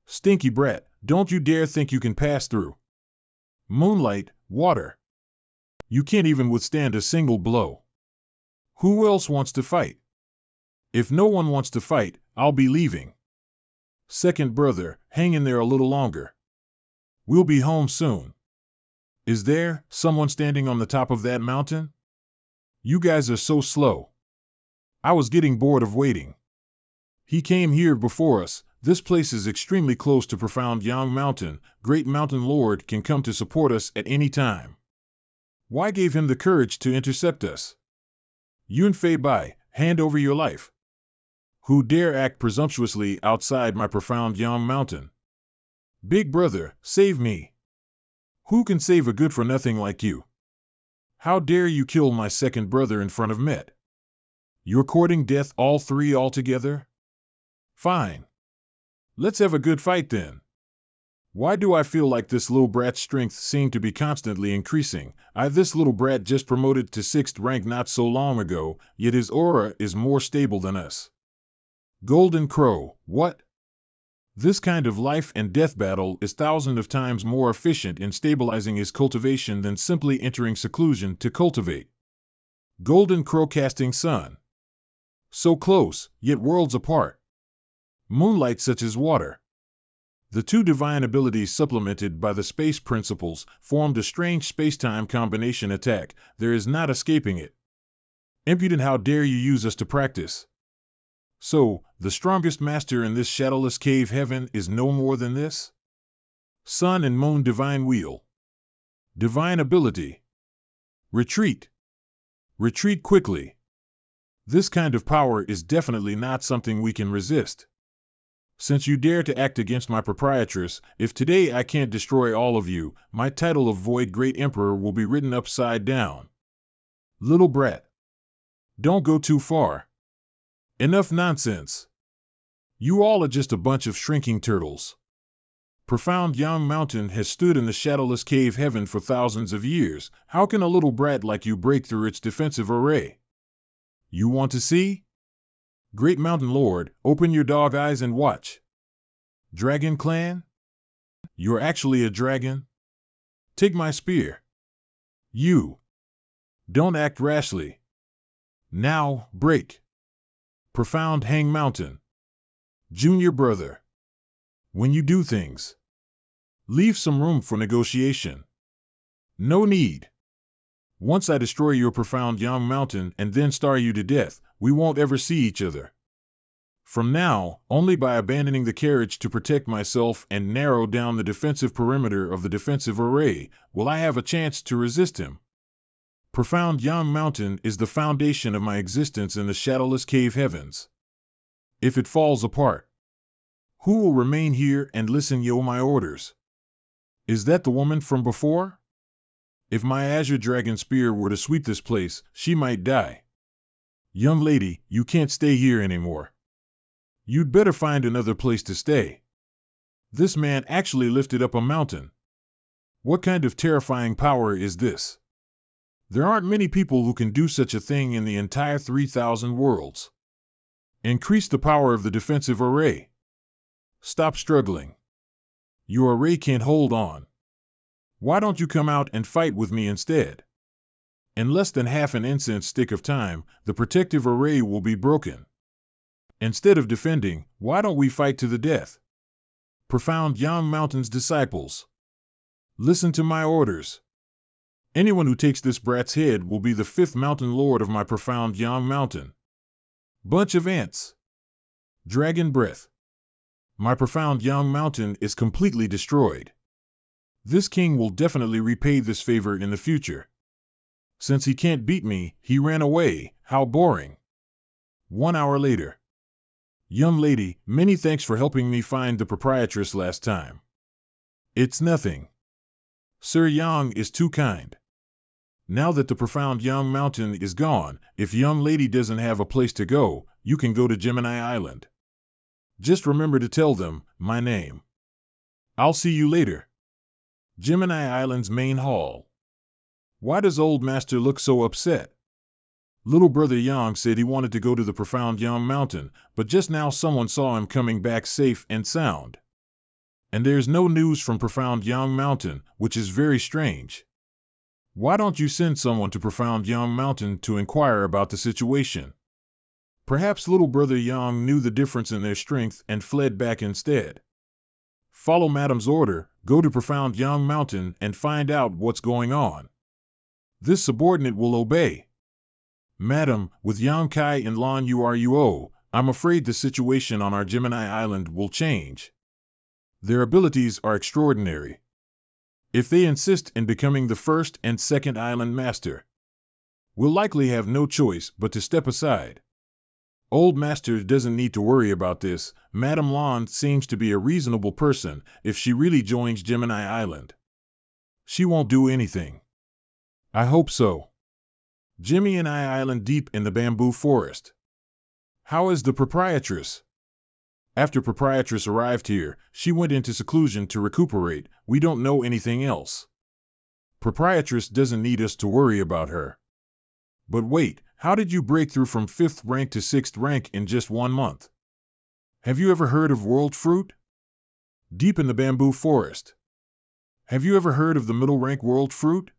Stinky brat, don't you dare think you can pass through. Moonlight, water. You can't even withstand a single blow. Who else wants to fight? If no one wants to fight, I'll be leaving. Second brother, hang in there a little longer. We'll be home soon. Is there someone standing on the top of that mountain? You guys are so slow. I was getting bored of waiting. He came here before us. This place is extremely close to Profound Yang Mountain. Great Mountain Lord can come to support us at any time. Why gave him the courage to intercept us? Yunfei Bai, hand over your life. Who dare act presumptuously outside my Profound Yang Mountain? Big brother, save me. Who can save a good-for-nothing like you? How dare you kill my second brother in front of Met? You're courting death all three altogether? Fine. Let's have a good fight then. Why do I feel like this little brat's strength seems to be constantly increasing? This little brat just promoted to 6th rank not so long ago, yet his aura is more stable than us. Golden Crow, what? This kind of life and death battle is thousands of times more efficient in stabilizing his cultivation than simply entering seclusion to cultivate. Golden Crow casting sun. So close, yet worlds apart. Moonlight such as water. The two divine abilities supplemented by the space principles formed a strange space-time combination attack. There is not escaping it. Impudent, how dare you use us to practice? So, the strongest master in this shadowless cave heaven is no more than this? Sun and Moon divine wheel. Divine ability. Retreat. Retreat quickly. This kind of power is definitely not something we can resist. Since you dare to act against my proprietress, if today I can't destroy all of you, my title of Void Great Emperor will be written upside down. Little brat. Don't go too far. Enough nonsense. You all are just a bunch of shrinking turtles. Profound Yang Mountain has stood in the shadowless cave heaven for thousands of years. How can a little brat like you break through its defensive array? You want to see? Great Mountain Lord, open your dog eyes and watch. Dragon Clan? You're actually a dragon? Take my spear. You. Don't act rashly. Now, break. Profound Hang Mountain. Junior brother. When you do things, leave some room for negotiation. No need. Once I destroy your Profound Yang Mountain and then starve you to death, we won't ever see each other. From now, only by abandoning the carriage to protect myself and narrow down the defensive perimeter of the defensive array, will I have a chance to resist him. Profound Yang Mountain is the foundation of my existence in the shadowless cave heavens. If it falls apart, who will remain here and listen to my orders? Is that the woman from before? If my Azure Dragon Spear were to sweep this place, she might die. Young lady, you can't stay here anymore. You'd better find another place to stay. This man actually lifted up a mountain. What kind of terrifying power is this? There aren't many people who can do such a thing in the entire 3,000 worlds. Increase the power of the defensive array. Stop struggling. Your array can't hold on. Why don't you come out and fight with me instead? In less than half an incense stick of time, the protective array will be broken. Instead of defending, why don't we fight to the death? Profound Yang Mountain's disciples. Listen to my orders. Anyone who takes this brat's head will be the 5th Mountain Lord of my Profound Yang Mountain. Bunch of ants. Dragon breath. My profound young mountain is completely destroyed. This king will definitely repay this favor in the future. Since he can't beat me, he ran away. How boring. 1 hour later. Young lady, many thanks for helping me find the proprietress last time. It's nothing. Sir Yang is too kind. Now that the profound young mountain is gone, if young lady doesn't have a place to go, you can go to Gemini Island. Just remember to tell them my name. I'll see you later. Gemini Island's main hall. Why does old master look so upset? Little brother Yang said he wanted to go to the profound young mountain, but just now someone saw him coming back safe and sound. And there's no news from profound young mountain, which is very strange. Why don't you send someone to profound young mountain to inquire about the situation? Perhaps little brother Yang knew the difference in their strength and fled back instead. Follow Madam's order, go to profound young mountain and find out what's going on. This subordinate will obey. Madam, with Yang Kai and Lan Yuruo, I'm afraid the situation on our Gemini Island will change. Their abilities are extraordinary. If they insist in becoming the first and second island master, we'll likely have no choice but to step aside. Old master doesn't need to worry about this. Madame Lan seems to be a reasonable person. If she really joins Gemini Island, she won't do anything. I hope so. Gemini Island deep in the bamboo forest. How is the proprietress? After proprietress arrived here, she went into seclusion to recuperate. We don't know anything else. Proprietress doesn't need us to worry about her. But wait, how did you break through from 5th rank to 6th rank in just 1 month? Have you ever heard of world fruit? Deep in the bamboo forest. Have you ever heard of the middle rank world fruit?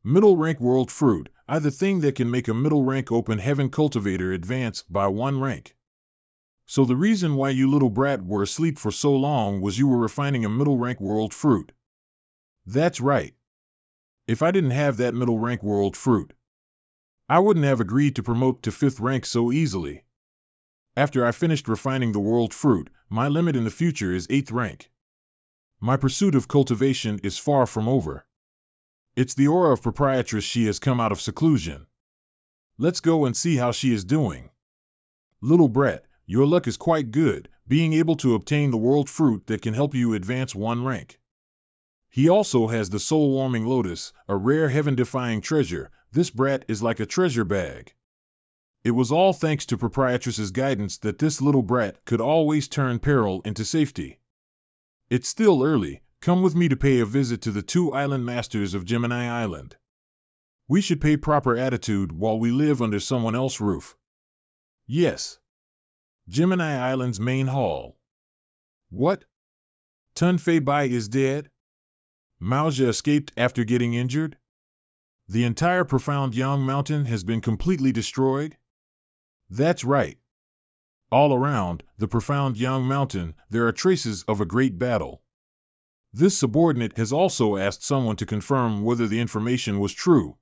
Middle rank world fruit, the thing that can make a middle rank open heaven cultivator advance by 1 rank. So the reason why you little brat were asleep for so long was you were refining a middle rank world fruit. That's right. If I didn't have that middle rank world fruit, I wouldn't have agreed to promote to 5th rank so easily. After I finished refining the world fruit, my limit in the future is 8th rank. My pursuit of cultivation is far from over. It's the aura of proprietress. She has come out of seclusion. Let's go and see how she is doing. Little brat, your luck is quite good, being able to obtain the world fruit that can help you advance 1 rank. He also has the soul-warming lotus, a rare heaven-defying treasure. This brat is like a treasure bag. It was all thanks to proprietress's guidance that this little brat could always turn peril into safety. It's still early. Come with me to pay a visit to the 2 island masters of Gemini Island. We should pay proper attitude while we live under someone else's roof. Yes. Gemini Island's main hall. What? Tun Fei Bai is dead? Maoja escaped after getting injured? The entire profound Yang Mountain has been completely destroyed? That's right. All around the profound Yang Mountain, there are traces of a great battle. This subordinate has also asked someone to confirm whether the information was true.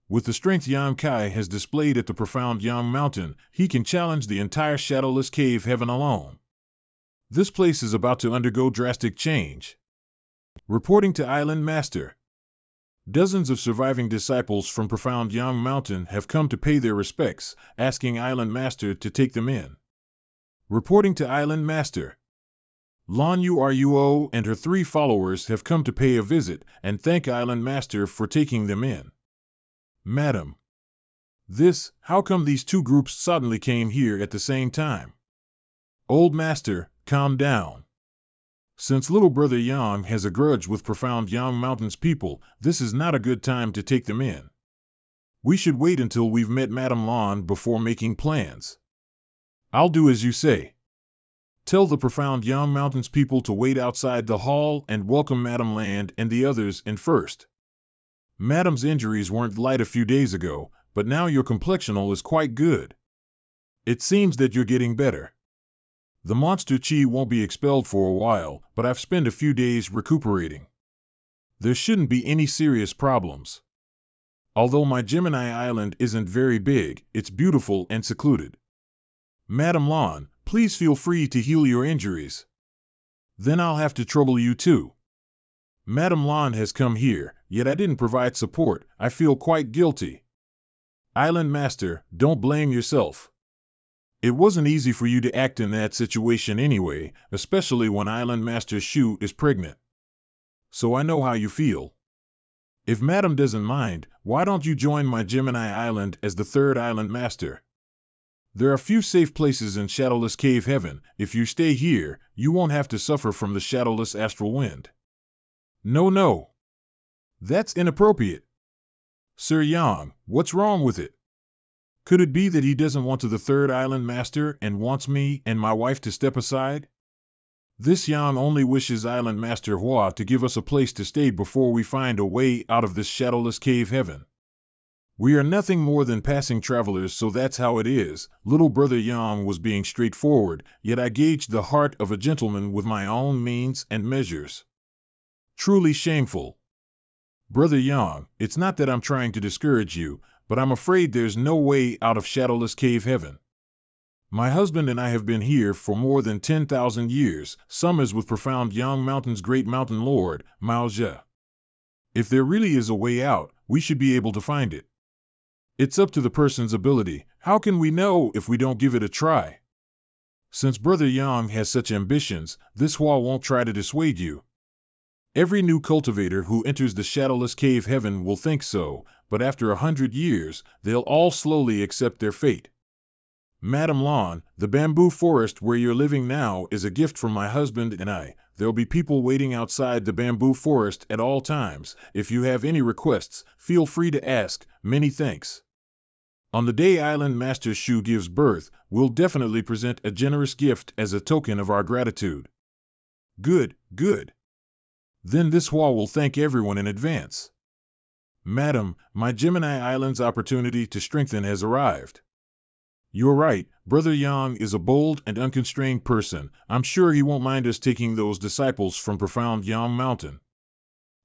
With the strength Yang Kai has displayed at the profound Yang Mountain, he can challenge the entire shadowless cave heaven alone. This place is about to undergo drastic change. Reporting to Island Master. Dozens of surviving disciples from profound Yang Mountain have come to pay their respects, asking Island Master to take them in. Reporting to Island Master. Lan Yuruo and her 3 followers have come to pay a visit and thank Island Master for taking them in. Madam. How come these 2 groups suddenly came here at the same time? Old Master, calm down. Since little brother Yang has a grudge with profound Yang Mountain's people, this is not a good time to take them in. We should wait until we've met Madame Lan before making plans. I'll do as you say. Tell the profound Yang Mountain's people to wait outside the hall and welcome Madame Lan and the others in first. Madame's injuries weren't light a few days ago, but now your complexional is quite good. It seems that you're getting better. The monster chi won't be expelled for a while, but I've spent a few days recuperating. There shouldn't be any serious problems. Although my Gemini Island isn't very big, it's beautiful and secluded. Madame Lan, Please feel free to heal your injuries. Then I'll have to trouble you too. Madame Lan has come here, yet I didn't provide support. I feel quite guilty. Island Master, don't blame yourself. It wasn't easy for you to act in that situation anyway, especially when Island Master Shu is pregnant. So I know how you feel. If Madam doesn't mind, why don't you join my Gemini Island as the third Island Master? There are few safe places in Shadowless Cave Heaven. If you stay here, you won't have to suffer from the shadowless astral wind. No. That's inappropriate. Sir Yang, what's wrong with it? Could it be that he doesn't want to the third Island Master and wants me and my wife to step aside? This Yang only wishes Island Master Hua to give us a place to stay before we find a way out of this shadowless cave heaven. We are nothing more than passing travelers, so that's how it is. Little brother Yang was being straightforward, yet I gauged the heart of a gentleman with my own means and measures. Truly shameful. Brother Yang, it's not that I'm trying to discourage you, but I'm afraid there's no way out of Shadowless Cave Heaven. My husband and I have been here for more than 10,000 years, some as with profound Yang Mountain's great mountain lord, Mao Zhe. If there really is a way out, we should be able to find it. It's up to the person's ability. How can we know if we don't give it a try? Since Brother Yang has such ambitions, this Hua won't try to dissuade you. Every new cultivator who enters the Shadowless Cave Heaven will think so, but after 100 years, they'll all slowly accept their fate. Madame Lan, the bamboo forest where you're living now is a gift from my husband and I. There'll be people waiting outside the bamboo forest at all times. If you have any requests, feel free to ask. Many thanks. On the day Island Master Shu gives birth, we'll definitely present a generous gift as a token of our gratitude. Good. Then this Hua will thank everyone in advance. Madam, my Gemini Island's opportunity to strengthen has arrived. You're right, Brother Yang is a bold and unconstrained person. I'm sure he won't mind us taking those disciples from profound Yang Mountain.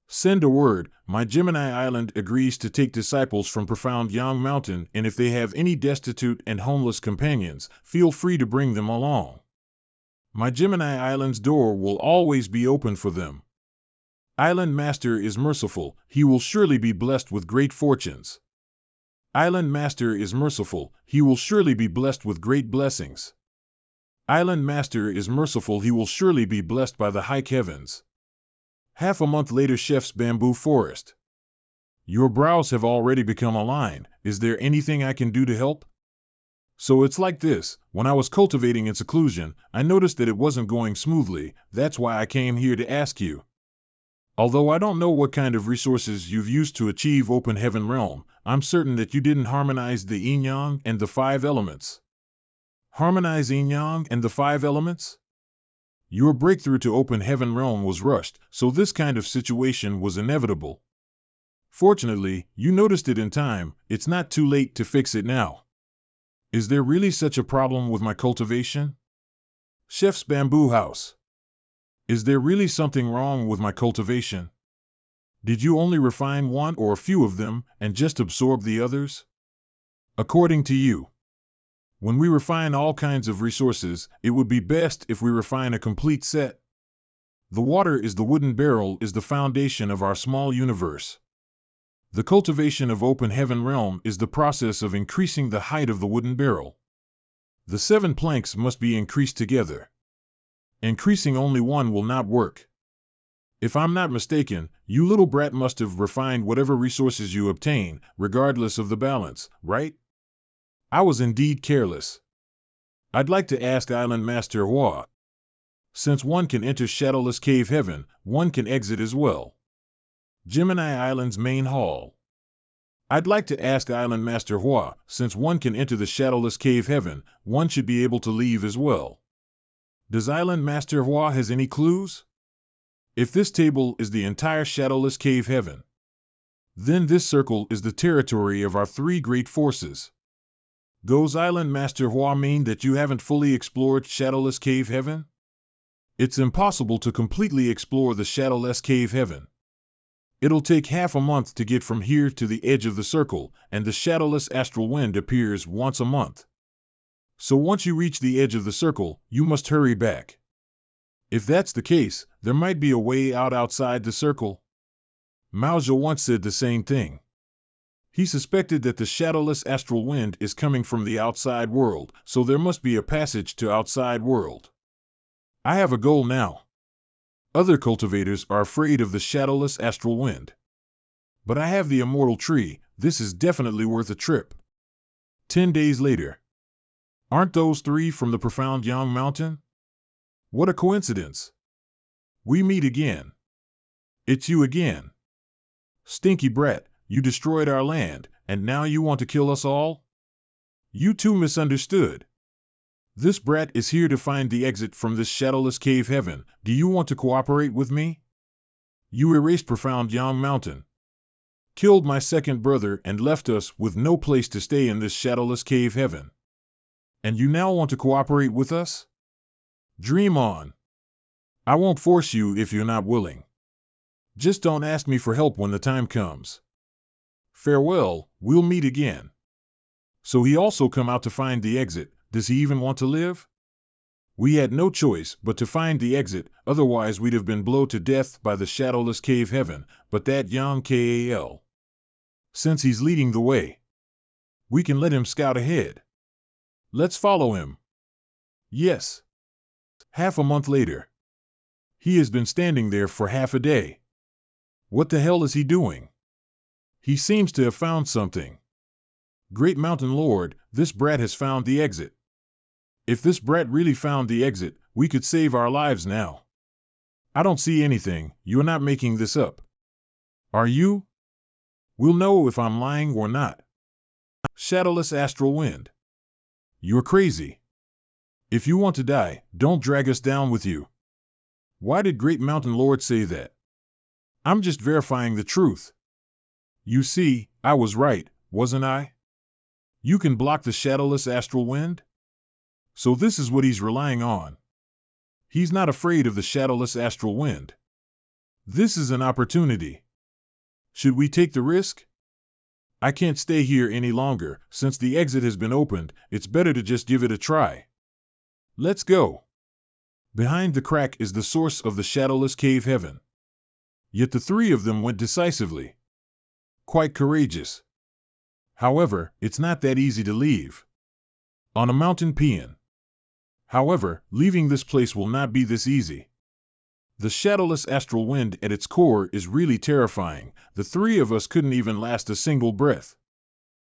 Send a word, my Gemini Island agrees to take disciples from profound Yang Mountain, and if they have any destitute and homeless companions, feel free to bring them along. My Gemini Island's door will always be open for them. Island Master is merciful, he will surely be blessed with great fortunes. Island Master is merciful, he will surely be blessed with great blessings. Island Master is merciful, he will surely be blessed by the high heavens. Half a month later, Chef's Bamboo Forest. Your brows have already become aligned. Is there anything I can do to help? So it's like this, when I was cultivating in seclusion, I noticed that it wasn't going smoothly. That's why I came here to ask you. Although I don't know what kind of resources you've used to achieve Open Heaven Realm, I'm certain that you didn't harmonize the yin-yang and the 5 elements. Harmonize yin-yang and the 5 elements? Your breakthrough to Open Heaven Realm was rushed, so this kind of situation was inevitable. Fortunately, you noticed it in time. It's not too late to fix it now. Is there really such a problem with my cultivation? Chef's Bamboo House. Is there really something wrong with my cultivation? Did you only refine one or a few of them and just absorb the others? According to you. When we refine all kinds of resources, it would be best if we refine a complete set. The water is the wooden barrel is the foundation of our small universe. The cultivation of Open Heaven Realm is the process of increasing the height of the wooden barrel. The 7 planks must be increased together. Increasing only one will not work. If I'm not mistaken, you little brat must have refined whatever resources you obtain, regardless of the balance, right? I was indeed careless. I'd like to ask Island Master Hua. Since one can enter Shadowless Cave Heaven, one can exit as well. Gemini Island's main hall. I'd like to ask Island Master Hua, since one can enter the Shadowless Cave Heaven, one should be able to leave as well. Does Island Master Hua has any clues? If this table is the entire Shadowless Cave Heaven, then this circle is the territory of our 3 great forces. Does Island Master Hua mean that you haven't fully explored Shadowless Cave Heaven? It's impossible to completely explore the Shadowless Cave Heaven. It'll take half a month to get from here to the edge of the circle, and the Shadowless Astral Wind appears once a month. So once you reach the edge of the circle, you must hurry back. If that's the case, there might be a way out outside the circle. Manhwa once said the same thing. He suspected that the shadowless astral wind is coming from the outside world, so there must be a passage to outside world. I have a goal now. Other cultivators are afraid of the shadowless astral wind. But I have the immortal tree. This is definitely worth a trip. 10 days later. Aren't those 3 from the profound Yang Mountain? What a coincidence. We meet again. It's you again. Stinky brat, you destroyed our land, and now you want to kill us all? You too misunderstood. This brat is here to find the exit from this shadowless cave heaven. Do you want to cooperate with me? You erased profound Yang Mountain, killed my second brother, and left us with no place to stay in this shadowless cave heaven. And you now want to cooperate with us? Dream on. I won't force you if you're not willing. Just don't ask me for help when the time comes. Farewell, we'll meet again. So he also come out to find the exit. Does he even want to live? We had no choice but to find the exit, otherwise we'd have been blown to death by the shadowless cave heaven, but that Yang Kal. Since he's leading the way, we can let him scout ahead. Let's follow him. Yes. Half a month later. He has been standing there for half a day. What the hell is he doing? He seems to have found something. Great Mountain Lord, this brat has found the exit. If this brat really found the exit, we could save our lives now. I don't see anything. You're not making this up. Are you? We'll know if I'm lying or not. Shadowless astral wind. You're crazy. If you want to die, don't drag us down with you. Why did Great Mountain Lord say that? I'm just verifying the truth. You see, I was right, wasn't I? You can block the shadowless astral wind? So this is what he's relying on. He's not afraid of the shadowless astral wind. This is an opportunity. Should we take the risk? I can't stay here any longer. Since the exit has been opened, it's better to just give it a try. Let's go. Behind the crack is the source of the shadowless cave heaven. Yet the 3 of them went decisively. Quite courageous. However, it's not that easy to leave. On a mountain peon. However, leaving this place will not be this easy. The shadowless astral wind at its core is really terrifying. The 3 of us couldn't even last a single breath.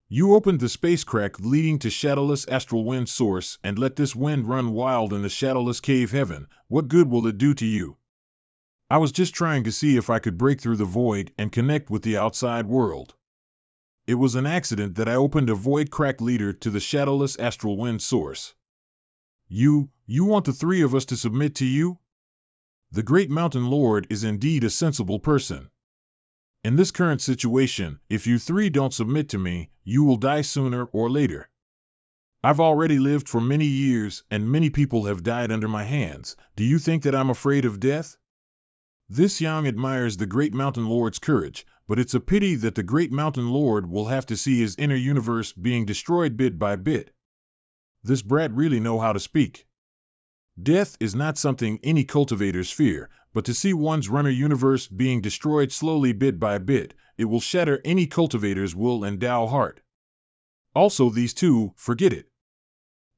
You opened the space crack leading to shadowless astral wind source and let this wind run wild in the shadowless cave heaven. What good will it do to you? I was just trying to see if I could break through the void and connect with the outside world. It was an accident that I opened a void crack leader to the shadowless astral wind source. You want the 3 of us to submit to you? The Great Mountain Lord is indeed a sensible person. In this current situation, if you 3 don't submit to me, you will die sooner or later. I've already lived for many years, and many people have died under my hands. Do you think that I'm afraid of death? This Yang admires the Great Mountain Lord's courage, but it's a pity that the Great Mountain Lord will have to see his inner universe being destroyed bit by bit. This brat really know how to speak. Death is not something any cultivators fear, but to see one's runner universe being destroyed slowly bit by bit, it will shatter any cultivator's will and Tao heart. Also these 2, forget it.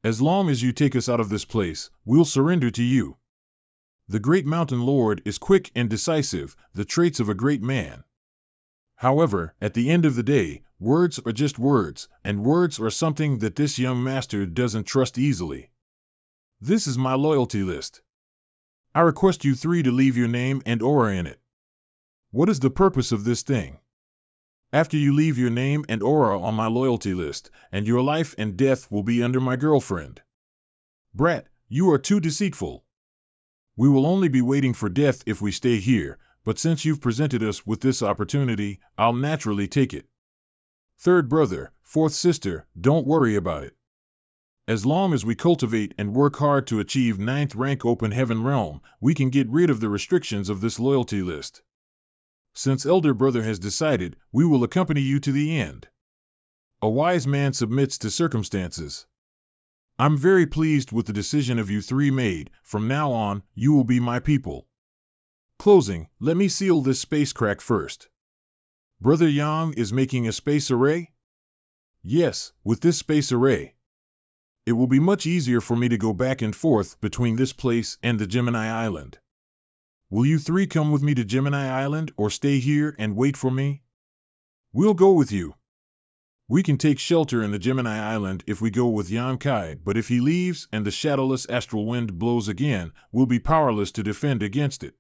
As long as you take us out of this place, we'll surrender to you. The Great Mountain Lord is quick and decisive, the traits of a great man. However, at the end of the day, words are just words, and words are something that this young master doesn't trust easily. This is my loyalty list. I request you 3 to leave your name and aura in it. What is the purpose of this thing? After you leave your name and aura on my loyalty list, and your life and death will be under my girlfriend. Brat, you are too deceitful. We will only be waiting for death if we stay here, but since you've presented us with this opportunity, I'll naturally take it. 3rd brother, 4th sister, don't worry about it. As long as we cultivate and work hard to achieve 9th rank open heaven realm, we can get rid of the restrictions of this loyalty list. Since elder brother has decided, we will accompany you to the end. A wise man submits to circumstances. I'm very pleased with the decision of you three made. From now on, you will be my people. Closing, let me seal this space crack first. Brother Yang is making a space array? Yes, with this space array. It will be much easier for me to go back and forth between this place and the Gemini Island. Will you three come with me to Gemini Island or stay here and wait for me? We'll go with you. We can take shelter in the Gemini Island if we go with Yan Kai, but if he leaves and the shadowless astral wind blows again, we'll be powerless to defend against it.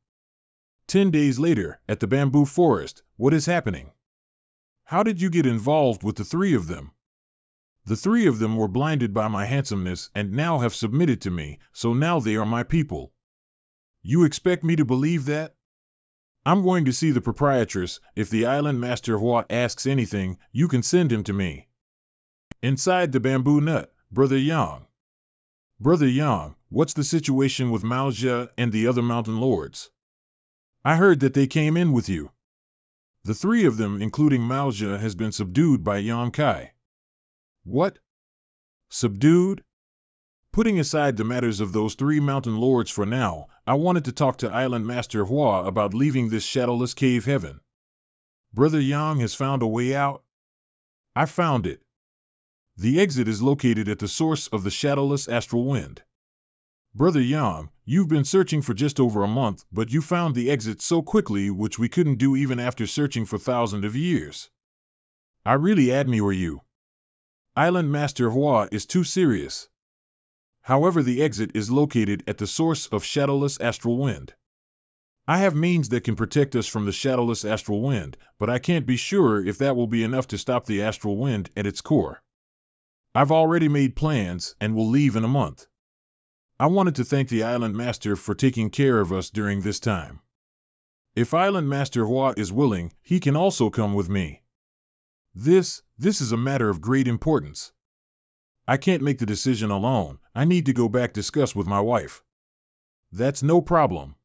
10 days later, at the bamboo forest, what is happening? How did you get involved with the three of them? The three of them were blinded by my handsomeness and now have submitted to me, so now they are my people. You expect me to believe that? I'm going to see the proprietress. If the island master Hua asks anything, you can send him to me. Inside the bamboo nut, Brother Yang. Brother Yang, what's the situation with Mao Zhe and the other mountain lords? I heard that they came in with you. The three of them, including Mao Zhe, has been subdued by Yang Kai. What? Subdued? Putting aside the matters of those three mountain lords for now, I wanted to talk to Island Master Hua about leaving this shadowless cave heaven. Brother Yang has found a way out? I found it. The exit is located at the source of the shadowless astral wind. Brother Yang, you've been searching for just over a month, but you found the exit so quickly, which we couldn't do even after searching for thousands of years. I really admire you. Island Master Hua is too serious. However, the exit is located at the source of shadowless astral wind. I have means that can protect us from the shadowless astral wind, but I can't be sure if that will be enough to stop the astral wind at its core. I've already made plans and will leave in a month. I wanted to thank the Island Master for taking care of us during this time. If Island Master Hua is willing, he can also come with me. This is a matter of great importance. I can't make the decision alone. I need to go back discuss with my wife. That's no problem.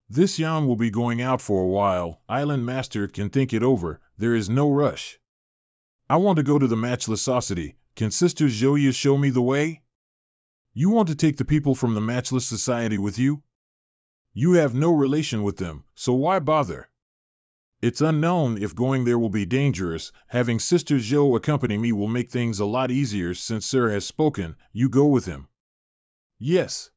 This Yang will be going out for a while. Island Master can think it over. There is no rush. I want to go to the Matchless Society. Can Sister Zhoya show me the way? You want to take the people from the Matchless Society with you? You have no relation with them, so why bother? It's unknown if going there will be dangerous. Having Sister Zhou accompany me will make things a lot easier since Sir has spoken. You go with him. Yes.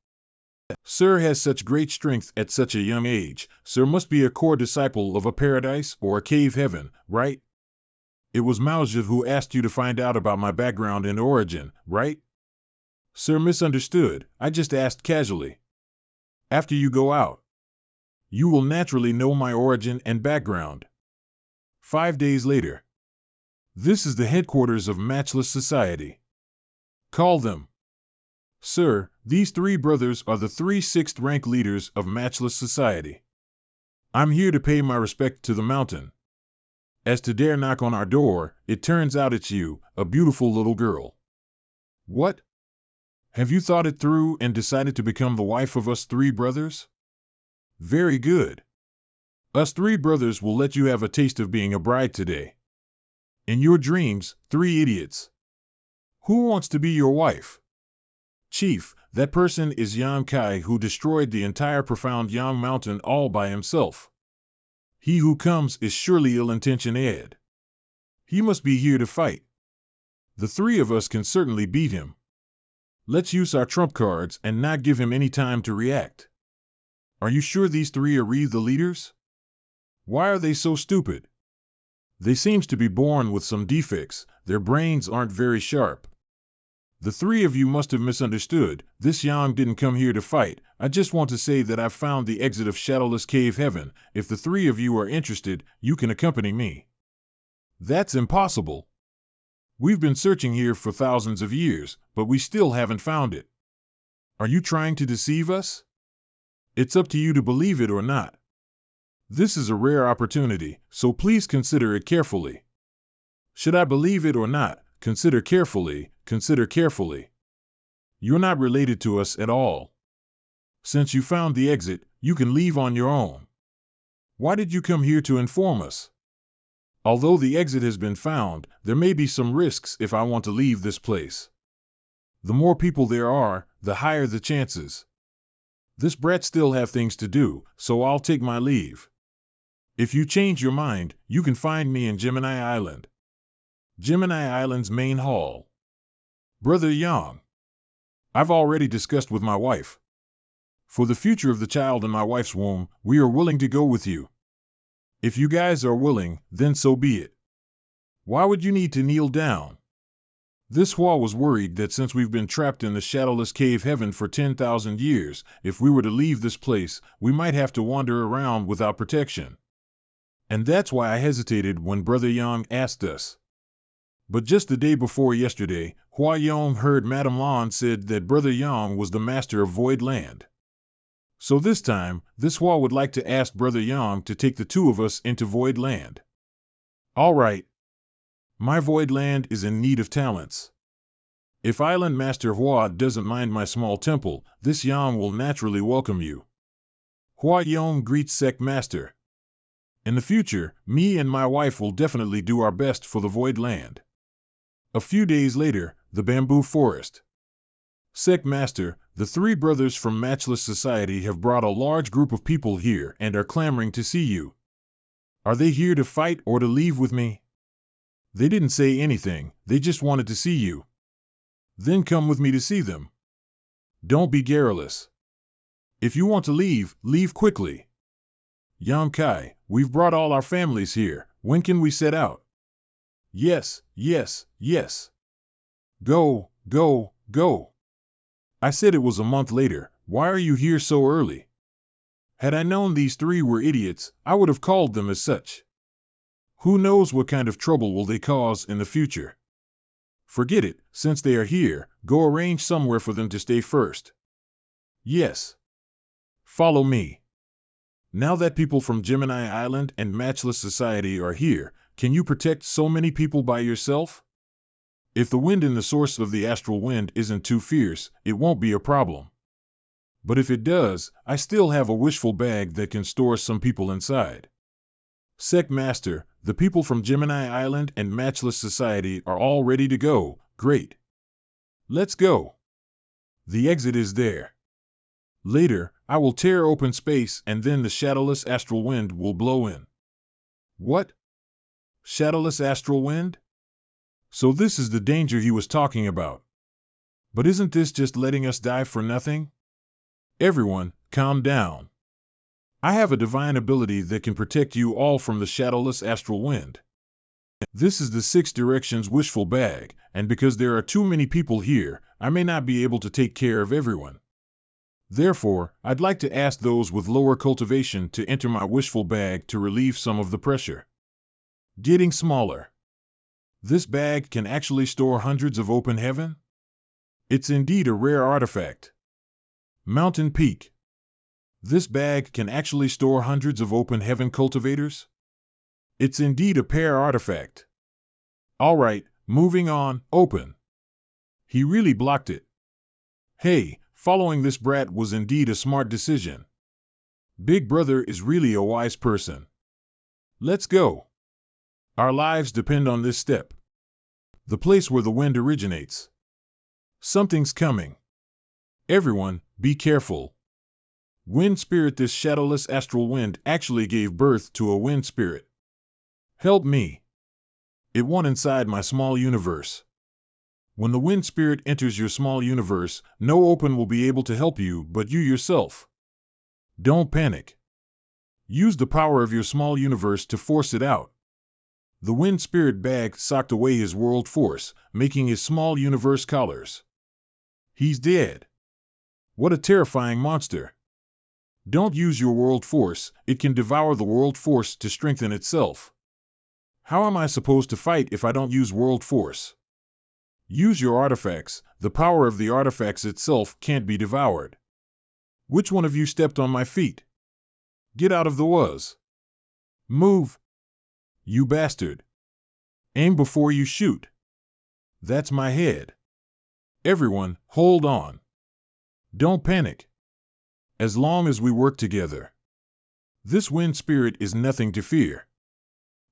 Sir has such great strength at such a young age. Sir must be a core disciple of a paradise or a cave heaven, right? It was Mao Zhe who asked you to find out about my background and origin, right? Sir misunderstood. I just asked casually. After you go out, you will naturally know my origin and background. 5 days later. This is the headquarters of Matchless Society. Call them. Sir, these three brothers are the 3 6th-rank leaders of Matchless Society. I'm here to pay my respect to the mountain. As to dare knock on our door, it turns out it's you, a beautiful little girl. What? Have you thought it through and decided to become the wife of us 3 brothers? Very good. Us 3 brothers will let you have a taste of being a bride today. In your dreams, 3 idiots. Who wants to be your wife? Chief, that person is Yan Kai, who destroyed the entire profound Yang Mountain all by himself. He who comes is surely ill-intentioned. He must be here to fight. The 3 of us can certainly beat him. Let's use our trump cards and not give him any time to react. Are you sure these 3 are really the leaders? Why are they so stupid? They seem to be born with some defects. Their brains aren't very sharp. The 3 of you must have misunderstood. This Yang didn't come here to fight. I just want to say that I've found the exit of Shadowless Cave Heaven. If the 3 of you are interested, you can accompany me. That's impossible. We've been searching here for thousands of years, but we still haven't found it. Are you trying to deceive us? It's up to you to believe it or not. This is a rare opportunity, so please consider it carefully. Should I believe it or not? Consider carefully, consider carefully. You're not related to us at all. Since you found the exit, you can leave on your own. Why did you come here to inform us? Although the exit has been found, there may be some risks if I want to leave this place. The more people there are, the higher the chances. This brat still have things to do, so I'll take my leave. If you change your mind, you can find me in Gemini Island. Gemini Island's main hall. Brother Yang. I've already discussed with my wife. For the future of the child in my wife's womb, we are willing to go with you. If you guys are willing, then so be it. Why would you need to kneel down? This Hua was worried that since we've been trapped in the shadowless cave heaven for 10,000 years, if we were to leave this place, we might have to wander around without protection. And that's why I hesitated when Brother Yang asked us. But just the day before yesterday, Hua Yong heard Madame Lan said that Brother Yang was the master of Void Land. So this time, this Hua would like to ask Brother Yang to take the two of us into Void Land. All right. My Void Land is in need of talents. If Island Master Hua doesn't mind my small temple, this Yang will naturally welcome you. Hua Yong greets Sect Master. In the future, me and my wife will definitely do our best for the Void Land. A few days later, the bamboo forest. Sect Master, the three brothers from Matchless Society have brought a large group of people here and are clamoring to see you. Are they here to fight or to leave with me? They didn't say anything, they just wanted to see you. Then come with me to see them. Don't be garrulous. If you want to leave, leave quickly. Yang Kai, we've brought all our families here, when can we set out? Yes, yes, yes. Go, go, go. I said it was a month later, why are you here so early? Had I known these three were idiots, I would have called them as such. Who knows what kind of trouble will they cause in the future? Forget it, since they are here, go arrange somewhere for them to stay first. Yes. Follow me. Now that people from Gemini Island and Matchless Society are here, can you protect so many people by yourself? If the wind in the source of the astral wind isn't too fierce, it won't be a problem. But if it does, I still have a wishful bag that can store some people inside. Sect Master, the people from Gemini Island and Matchless Society are all ready to go. Great. Let's go. The exit is there. Later, I will tear open space and then the shadowless astral wind will blow in. What? Shadowless astral wind? So this is the danger he was talking about. But isn't this just letting us die for nothing? Everyone, calm down. I have a divine ability that can protect you all from the shadowless astral wind. This is the 6 Directions wishful bag, and because there are too many people here, I may not be able to take care of everyone. Therefore, I'd like to ask those with lower cultivation to enter my wishful bag to relieve some of the pressure. Getting smaller. This bag can actually store hundreds of open heaven? It's indeed a rare artifact. Mountain Peak. This bag can actually store hundreds of open heaven cultivators? It's indeed a rare artifact. All right, moving on, open. He really blocked it. Hey, following this brat was indeed a smart decision. Big Brother is really a wise person. Let's go. Our lives depend on this step. The place where the wind originates. Something's coming. Everyone, be careful. Wind spirit. This shadowless astral wind actually gave birth to a wind spirit. Help me. It won inside my small universe. When the wind spirit enters your small universe, no open will be able to help you but you yourself. Don't panic. Use the power of your small universe to force it out. The wind spirit bag socked away his world force, making his small universe collars. He's dead. What a terrifying monster. Don't use your world force, it can devour the world force to strengthen itself. How am I supposed to fight if I don't use world force? Use your artifacts, the power of the artifacts itself can't be devoured. Which one of you stepped on my feet? Get out of the was. Move. You bastard. Aim before you shoot. That's my head. Everyone, hold on. Don't panic. As long as we work together. This wind spirit is nothing to fear.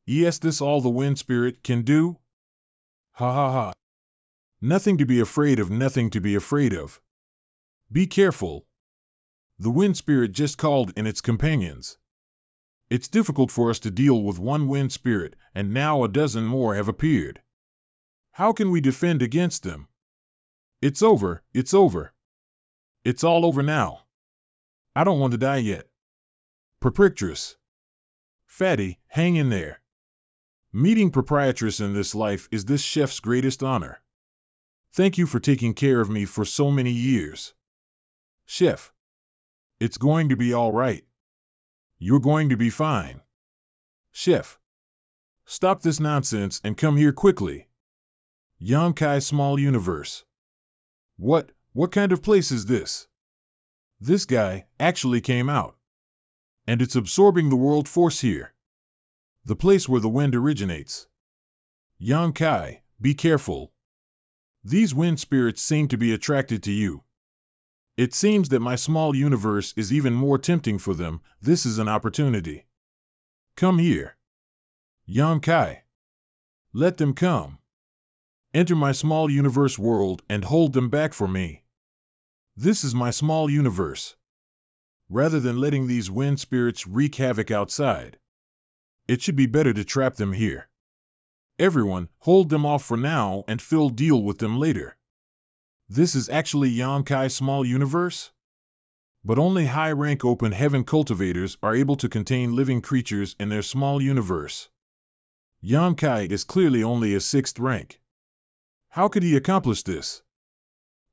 Yes, this all the wind spirit can do? Ha ha ha. Nothing to be afraid of, nothing to be afraid of. Be careful. The wind spirit just called in its companions. It's difficult for us to deal with one wind spirit, and now a dozen more have appeared. How can we defend against them? It's over, it's over. It's all over now. I don't want to die yet. Proprietress. Fatty, hang in there. Meeting proprietress in this life is this chef's greatest honor. Thank you for taking care of me for so many years. Chef. It's going to be all right. You're going to be fine. Chef. Stop this nonsense and come here quickly. Yonkai Small Universe. What kind of place is this? This guy actually came out. And it's absorbing the world force here. The place where the wind originates. Yonkai, be careful. These wind spirits seem to be attracted to you. It seems that my small universe is even more tempting for them. This is an opportunity. Come here. Yonkai. Let them come. Enter my small universe world and hold them back for me. This is my small universe. Rather than letting these wind spirits wreak havoc outside, it should be better to trap them here. Everyone, hold them off for now and Phil deal with them later. This is actually Yonkai Small Universe? But only high-rank open heaven cultivators are able to contain living creatures in their small universe. Yonkai is clearly only a 6th rank. How could he accomplish this?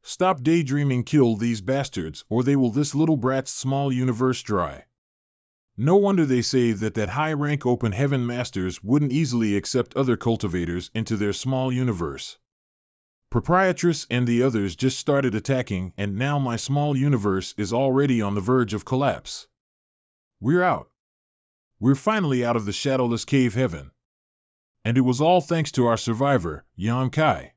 Stop daydreaming, kill these bastards, or they will this little brat's small universe dry. No wonder they say that high-rank open heaven masters wouldn't easily accept other cultivators into their small universe. Proprietress and the others just started attacking, and now my small universe is already on the verge of collapse. We're out. We're finally out of the shadowless cave heaven. And it was all thanks to our survivor, Yonkai.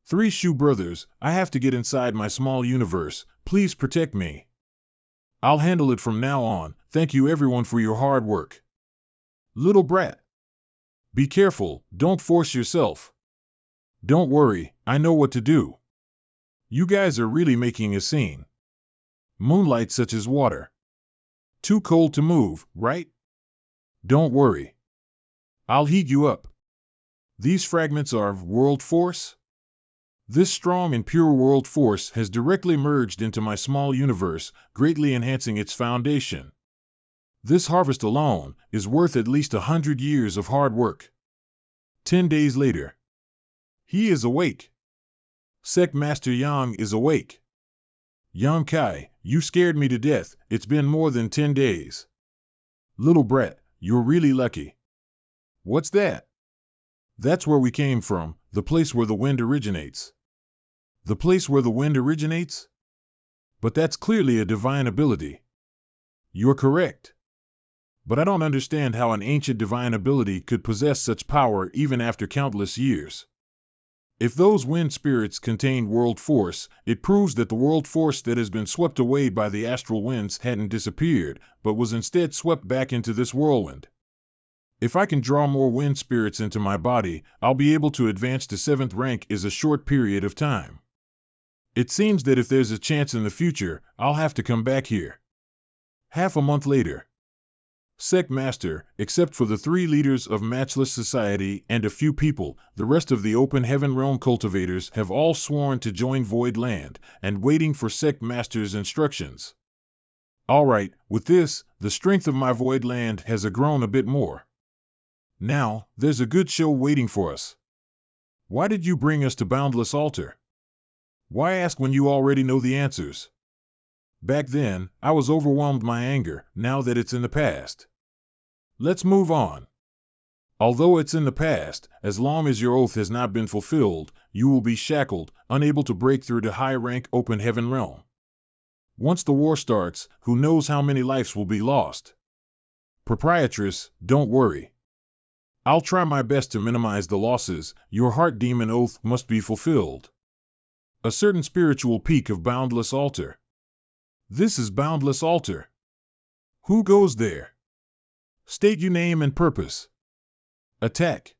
3 Shoe Brothers, I have to get inside my small universe. Please protect me. I'll handle it from now on. Thank you everyone for your hard work. Little brat. Be careful, don't force yourself. Don't worry, I know what to do. You guys are really making a scene. Moonlight such as water. Too cold to move, right? Don't worry. I'll heat you up. These fragments are world force? This strong and pure world force has directly merged into my small universe, greatly enhancing its foundation. This harvest alone is worth at least 100 years of hard work. 10 days later. He is awake. Sect Master Yang is awake. Yonkai, you scared me to death. It's been more than 10 days. Little brat, you're really lucky. What's that? That's where we came from, the place where the wind originates. The place where the wind originates? But that's clearly a divine ability. You're correct. But I don't understand how an ancient divine ability could possess such power even after countless years. If those wind spirits contained world force, it proves that the world force that has been swept away by the astral winds hadn't disappeared, but was instead swept back into this whirlwind. If I can draw more wind spirits into my body, I'll be able to advance to 7th rank in a short period of time. It seems that if there's a chance in the future, I'll have to come back here. Half a month later. Sect Master, except for the 3 leaders of Matchless Society and a few people, the rest of the Open Heaven Realm cultivators have all sworn to join Void Land, and waiting for Sect Master's instructions. Alright, with this, the strength of my Void Land has grown a bit more. Now, there's a good show waiting for us. Why did you bring us to Boundless Altar? Why ask when you already know the answers? Back then, I was overwhelmed by anger. Now that it's in the past. Let's move on. Although it's in the past, as long as your oath has not been fulfilled, you will be shackled, unable to break through to high-rank Open Heaven Realm. Once the war starts, who knows how many lives will be lost? Proprietress, don't worry. I'll try my best to minimize the losses. Your heart demon oath must be fulfilled. A certain spiritual peak of Boundless Altar. This is Boundless Altar. Who goes there? State your name and purpose. Attack.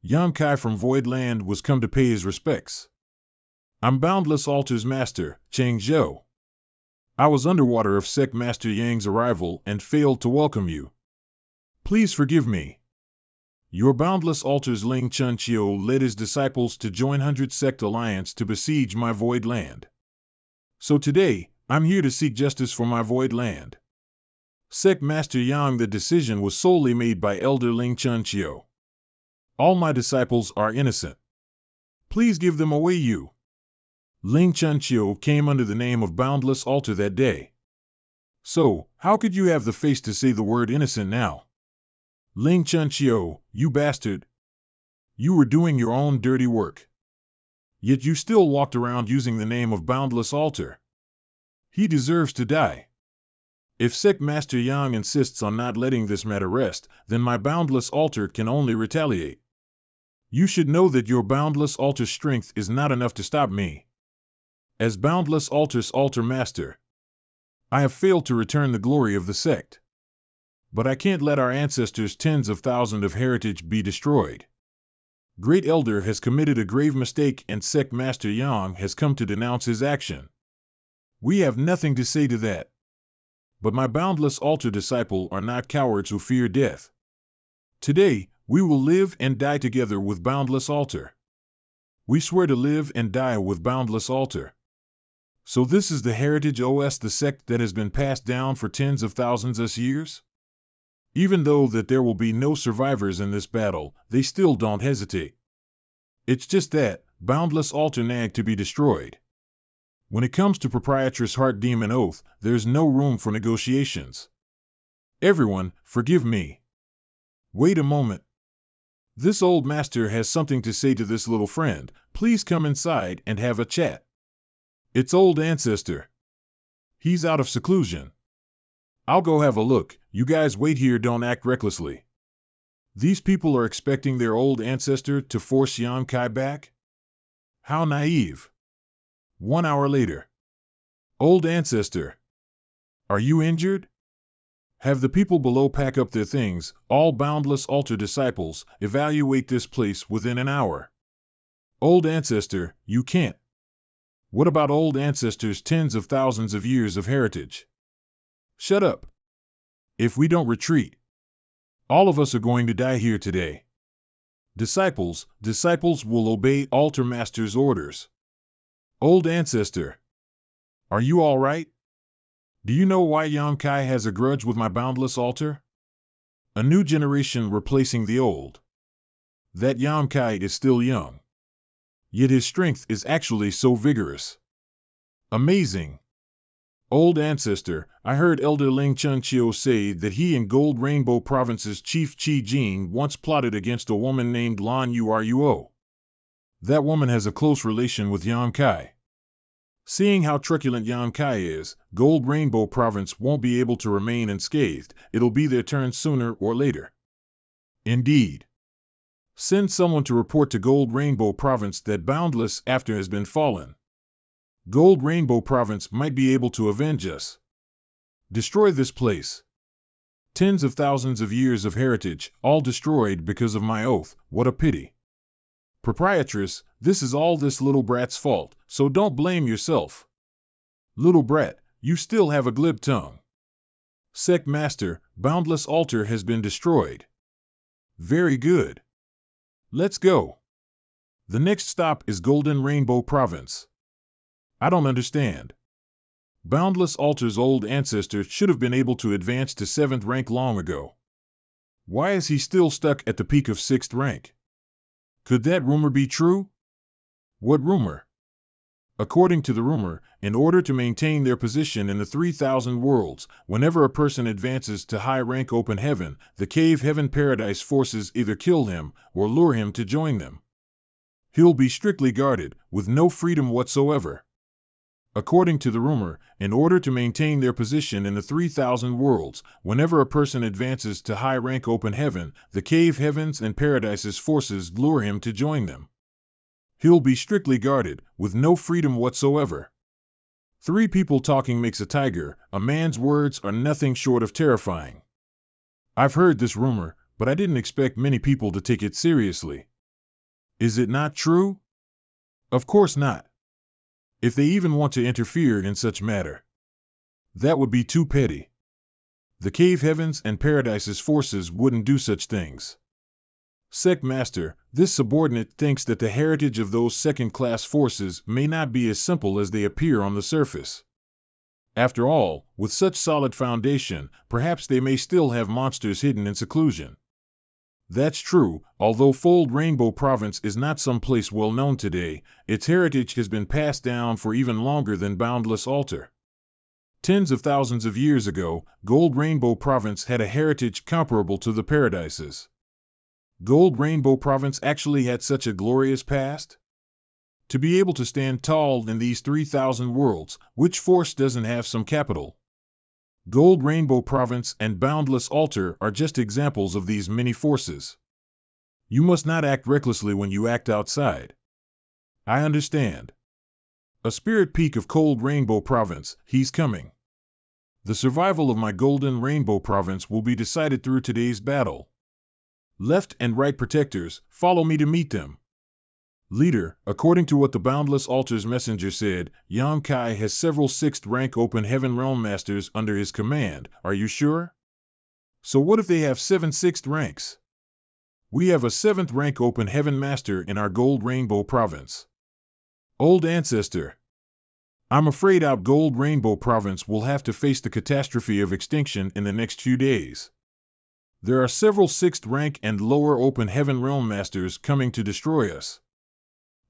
Yamkai from Void Land was come to pay his respects. I'm Boundless Altar's master, Chang Zhou. I was underwater of Sect Master Yang's arrival and failed to welcome you. Please forgive me. Your Boundless Altar's Ling Chunqiu led his disciples to join 100 Sect Alliance to besiege my Void Land. So today, I'm here to seek justice for my Void Land. Sect Master Yang, the decision was solely made by Elder Ling Chunqiu. All my disciples are innocent. Please give them away. You. Ling Chunqiu came under the name of Boundless Altar that day. So, how could you have the face to say the word innocent now? Ling Chunqiu, you bastard. You were doing your own dirty work. Yet you still walked around using the name of Boundless Altar. He deserves to die. If Sect Master Yang insists on not letting this matter rest, then my Boundless Altar can only retaliate. You should know that your Boundless Altar's strength is not enough to stop me. As Boundless Altar's Altar Master, I have failed to return the glory of the sect. But I can't let our ancestors' tens of thousands of heritage be destroyed. Great Elder has committed a grave mistake and Sect Master Yang has come to denounce his action. We have nothing to say to that. But my Boundless Altar disciple are not cowards who fear death. Today, we will live and die together with Boundless Altar. We swear to live and die with Boundless Altar. So this is the heritage OS, the sect that has been passed down for tens of thousands of years? Even though that there will be no survivors in this battle, they still don't hesitate. It's just that, Boundless Altar nag to be destroyed. When it comes to Proprietress Heart Demon Oath, there's no room for negotiations. Everyone, forgive me. Wait a moment. This old master has something to say to this little friend. Please come inside and have a chat. It's old ancestor. He's out of seclusion. I'll go have a look. You guys wait here, don't act recklessly. These people are expecting their old ancestor to force Yang Kai back? How naive. 1 hour later. Old ancestor. Are you injured? Have the people below pack up their things. All Boundless Altar disciples, evaluate this place within an hour. Old ancestor, you can't. What about old ancestors' tens of thousands of years of heritage? Shut up. If we don't retreat, all of us are going to die here today. Disciples will obey Altar Master's orders. Old ancestor, are you all right? Do you know why Yang Kai has a grudge with my Boundless Altar? A new generation replacing the old. That Yang Kai is still young. Yet his strength is actually so vigorous. Amazing. Old ancestor, I heard Elder Ling Chunqiu say that he and Gold Rainbow Province's Chief Qi Jing once plotted against a woman named Lan Yuruo. That woman has a close relation with Yang Kai. Seeing how truculent Yang Kai is, Gold Rainbow Province won't be able to remain unscathed. It'll be their turn sooner or later. Indeed. Send someone to report to Gold Rainbow Province that Boundless After has been fallen. Gold Rainbow Province might be able to avenge us. Destroy this place. Tens of thousands of years of heritage, all destroyed because of my oath. What a pity. Proprietress, this is all this little brat's fault, so don't blame yourself. Little brat, you still have a glib tongue. Sect Master, Boundless Altar has been destroyed. Very good. Let's go. The next stop is Golden Rainbow Province. I don't understand. Boundless Altar's old ancestor should have been able to advance to 7th rank long ago. Why is he still stuck at the peak of 6th rank? Could that rumor be true? What rumor? According to the rumor, in order to maintain their position in the 3,000 worlds, whenever a person advances to high rank open heaven, the cave heaven paradise forces either kill him or lure him to join them. He'll be strictly guarded, with no freedom whatsoever. According to the rumor, in order to maintain their position in the 3,000 worlds, whenever a person advances to high rank open heaven, the cave heavens and paradise's forces lure him to join them. He'll be strictly guarded, with no freedom whatsoever. 3 people talking makes a tiger. A man's words are nothing short of terrifying. I've heard this rumor, but I didn't expect many people to take it seriously. Is it not true? Of course not. If they even want to interfere in such matter, that would be too petty. The cave heavens and paradise's forces wouldn't do such things. Sect Master, this subordinate thinks that the heritage of those second-class forces may not be as simple as they appear on the surface. After all, with such solid foundation, perhaps they may still have monsters hidden in seclusion. That's true, although Fold Rainbow Province is not some place well known today, its heritage has been passed down for even longer than Boundless Altar. Tens of thousands of years ago, Gold Rainbow Province had a heritage comparable to the Paradise's. Gold Rainbow Province actually had such a glorious past? To be able to stand tall in these 3,000 worlds, which force doesn't have some capital? Gold Rainbow Province and Boundless Altar are just examples of these many forces. You must not act recklessly when you act outside. I understand. A spirit peak of Cold Rainbow Province, he's coming. The survival of my Golden Rainbow Province will be decided through today's battle. Left and right protectors, follow me to meet them. Leader, according to what the Boundless Altar's messenger said, Yang Kai has several 6th rank Open Heaven Realm Masters under his command, are you sure? So what if they have 7 6th ranks? We have a 7th rank Open Heaven Master in our Gold Rainbow Province. Old Ancestor. I'm afraid our Gold Rainbow Province will have to face the catastrophe of extinction in the next few days. There are several 6th rank and lower Open Heaven Realm Masters coming to destroy us.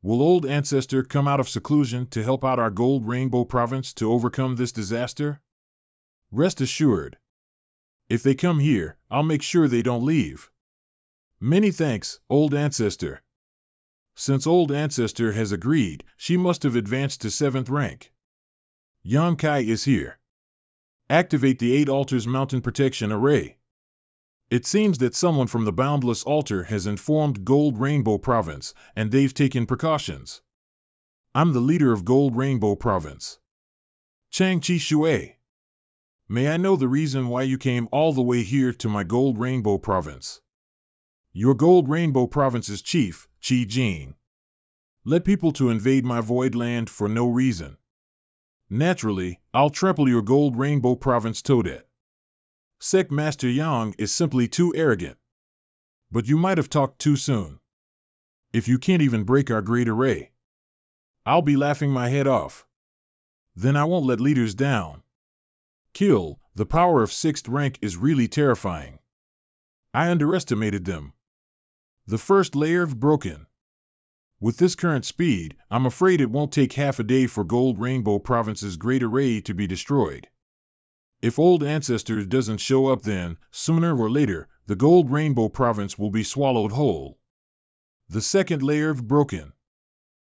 Will Old Ancestor come out of seclusion to help out our Gold Rainbow Province to overcome this disaster? Rest assured. If they come here, I'll make sure they don't leave. Many thanks, Old Ancestor. Since Old Ancestor has agreed, she must have advanced to 7th rank. Yang Kai is here. Activate the 8 Altars Mountain Protection Array. It seems that someone from the Boundless Altar has informed Gold Rainbow Province, and they've taken precautions. I'm the leader of Gold Rainbow Province. Chang Chi Shui. May I know the reason why you came all the way here to my Gold Rainbow Province? Your Gold Rainbow Province's chief, Chi Jing, led people to invade my void land for no reason. Naturally, I'll trample your Gold Rainbow Province Toadette. Sect Master Yang is simply too arrogant. But you might have talked too soon. If you can't even break our great array, I'll be laughing my head off. Then I won't let leaders down. Kill, the power of 6th rank is really terrifying. I underestimated them. The first layer broken. With this current speed, I'm afraid it won't take half a day for Gold Rainbow Province's great array to be destroyed. If Old Ancestor doesn't show up then, sooner or later, the Gold Rainbow Province will be swallowed whole. The second layer broken.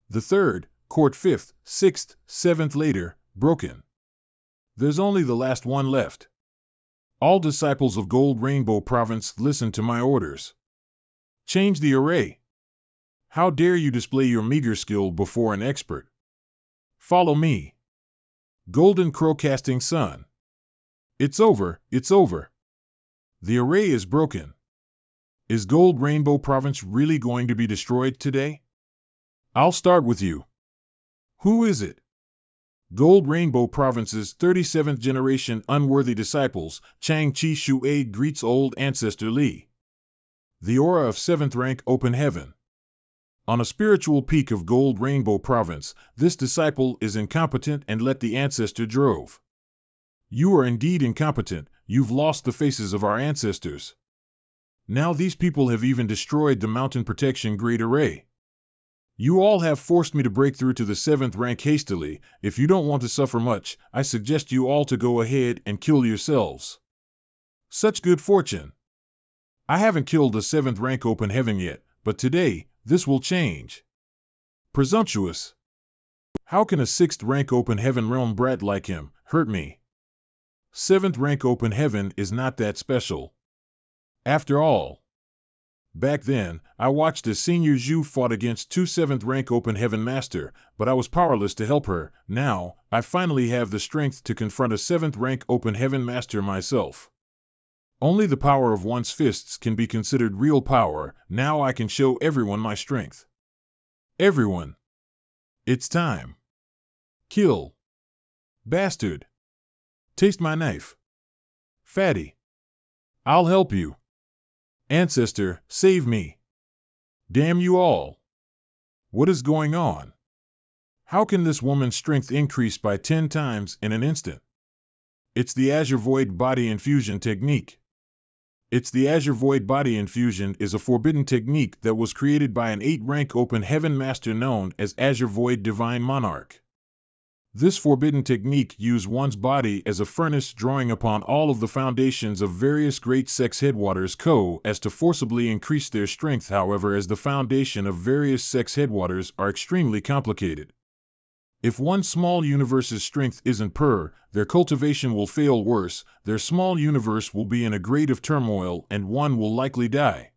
The third, Court 5th, 6th, 7th later, broken. There's only the last one left. All disciples of Gold Rainbow Province listen to my orders. Change the array. How dare you display your meager skill before an expert? Follow me. Golden Crow Casting Sun. It's over, it's over. The array is broken. Is Gold Rainbow Province really going to be destroyed today? I'll start with you. Who is it? Gold Rainbow Province's 37th generation unworthy disciples, Chang Chi Shui greets Old Ancestor Li. The aura of 7th rank Open Heaven. On a spiritual peak of Gold Rainbow Province, this disciple is incompetent and let the ancestor drove. You are indeed incompetent, you've lost the faces of our ancestors. Now these people have even destroyed the Mountain Protection Great Array. You all have forced me to break through to the 7th rank hastily. If you don't want to suffer much, I suggest you all to go ahead and kill yourselves. Such good fortune. I haven't killed the 7th rank Open Heaven yet, but today, this will change. Presumptuous. How can a 6th rank Open Heaven realm brat like him hurt me? 7th rank Open Heaven is not that special. After all, back then, I watched as Senior Zhu fought against 2 7th rank Open Heaven Master, but I was powerless to help her. Now, I finally have the strength to confront a 7th rank Open Heaven Master myself. Only the power of one's fists can be considered real power. Now I can show everyone my strength. Everyone, it's time. Kill. Bastard. Taste my knife. Fatty. I'll help you. Ancestor, save me. Damn you all. What is going on? How can this woman's strength increase by 10 times in an instant? It's the Azure Void Body Infusion Technique. The Azure Void Body Infusion is a forbidden technique that was created by an 8-rank open heaven master known as Azure Void Divine Monarch. This forbidden technique used one's body as a furnace, drawing upon all of the foundations of various great sex headwaters as to forcibly increase their strength. However, as the foundation of various sex headwaters are extremely complicated. If one small universe's strength isn't their cultivation will fail. Worse, their small universe will be in a grade of turmoil and one will likely die.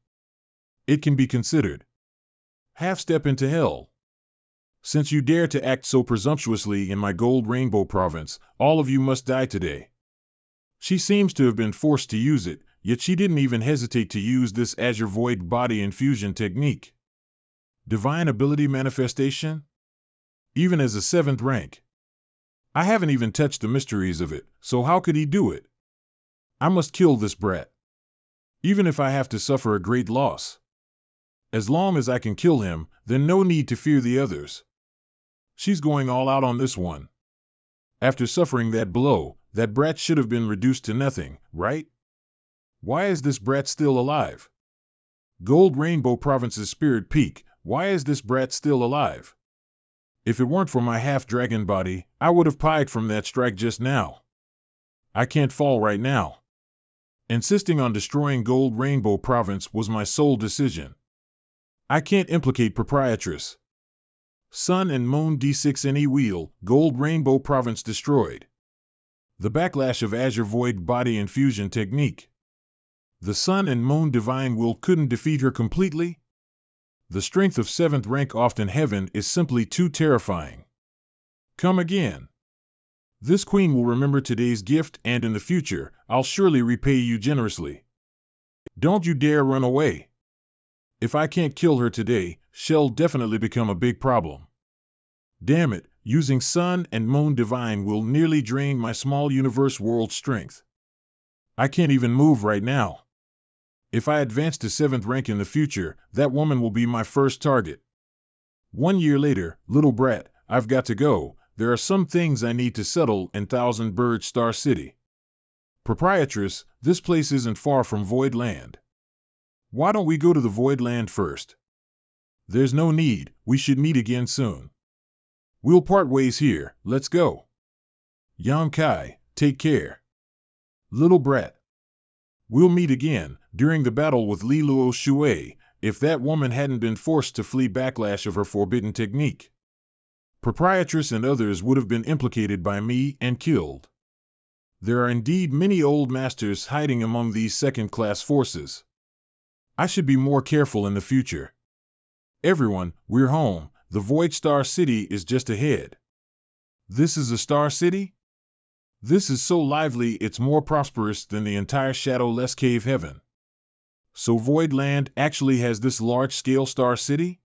It can be considered half-step into hell. Since you dare to act so presumptuously in my Gold Rainbow province, all of you must die today. She seems to have been forced to use it, yet she didn't even hesitate to use this Azure Void Body Infusion technique. Divine ability manifestation? Even as a 7th rank. I haven't even touched the mysteries of it, so how could he do it? I must kill this brat. Even if I have to suffer a great loss. As long as I can kill him, then no need to fear the others. She's going all out on this one. After suffering that blow, that brat should have been reduced to nothing, right? Why is this brat still alive? Gold Rainbow Province's spirit peak, why is this brat still alive? If it weren't for my half-dragon body, I would have piked from that strike just now. I can't fall right now. Insisting on destroying Gold Rainbow Province was my sole decision. I can't implicate proprietress. Sun and Moon D6NE wheel, Gold Rainbow Province destroyed. The backlash of Azure Void Body Infusion technique. The Sun and Moon Divine Will couldn't defeat her completely? The strength of 7th rank oft in heaven is simply too terrifying. Come again. This queen will remember today's gift, and in the future, I'll surely repay you generously. Don't you dare run away. If I can't kill her today, she'll definitely become a big problem. Damn it, using Sun and Moon Divine will nearly drain my small universe world strength. I can't even move right now. If I advance to 7th rank in the future, that woman will be my first target. 1 year later, little brat, I've got to go. There are some things I need to settle in Thousand Bird Star City. Proprietress, this place isn't far from Void Land. Why don't we go to the Void Land first? There's no need, we should meet again soon. We'll part ways here, let's go. Yang Kai, take care. Little brat. We'll meet again, during the battle with Li Luo Shui, if that woman hadn't been forced to flee backlash of her forbidden technique. Proprietress and others would have been implicated by me and killed. There are indeed many old masters hiding among these second-class forces. I should be more careful in the future. Everyone, we're home, the Void Star City is just ahead. This is a Star City? This is so lively it's more prosperous than the entire Shadowless Cave Heaven. So Void Land actually has this large-scale Star City?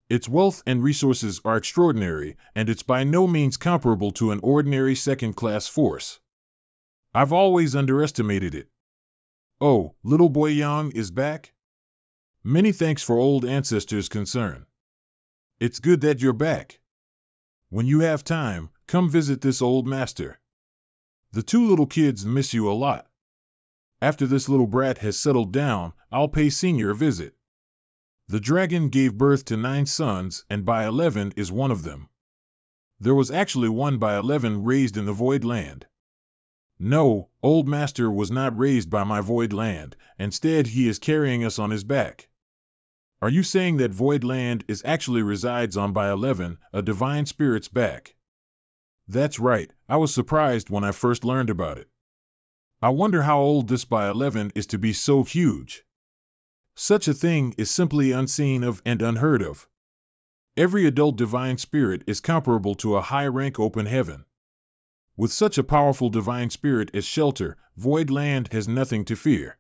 Its wealth and resources are extraordinary, and it's by no means comparable to an ordinary second-class force. I've always underestimated it. Oh, little boy Yang is back? Many thanks for old ancestors' concern. It's good that you're back. When you have time, come visit this old master. The 2 little kids miss you a lot. After this little brat has settled down, I'll pay Senior a visit. The dragon gave birth to 9 sons, and by 11 is one of them. There was actually one by 11 raised in the Void Land. No, old master was not raised by my Void Land, instead he is carrying us on his back. Are you saying that Void Land is actually resides on by 11, a divine spirit's back? That's right, I was surprised when I first learned about it. I wonder how old this by 11 is to be so huge. Such a thing is simply unseen of and unheard of. Every adult divine spirit is comparable to a high-rank open heaven. With such a powerful divine spirit as shelter, Void Land has nothing to fear.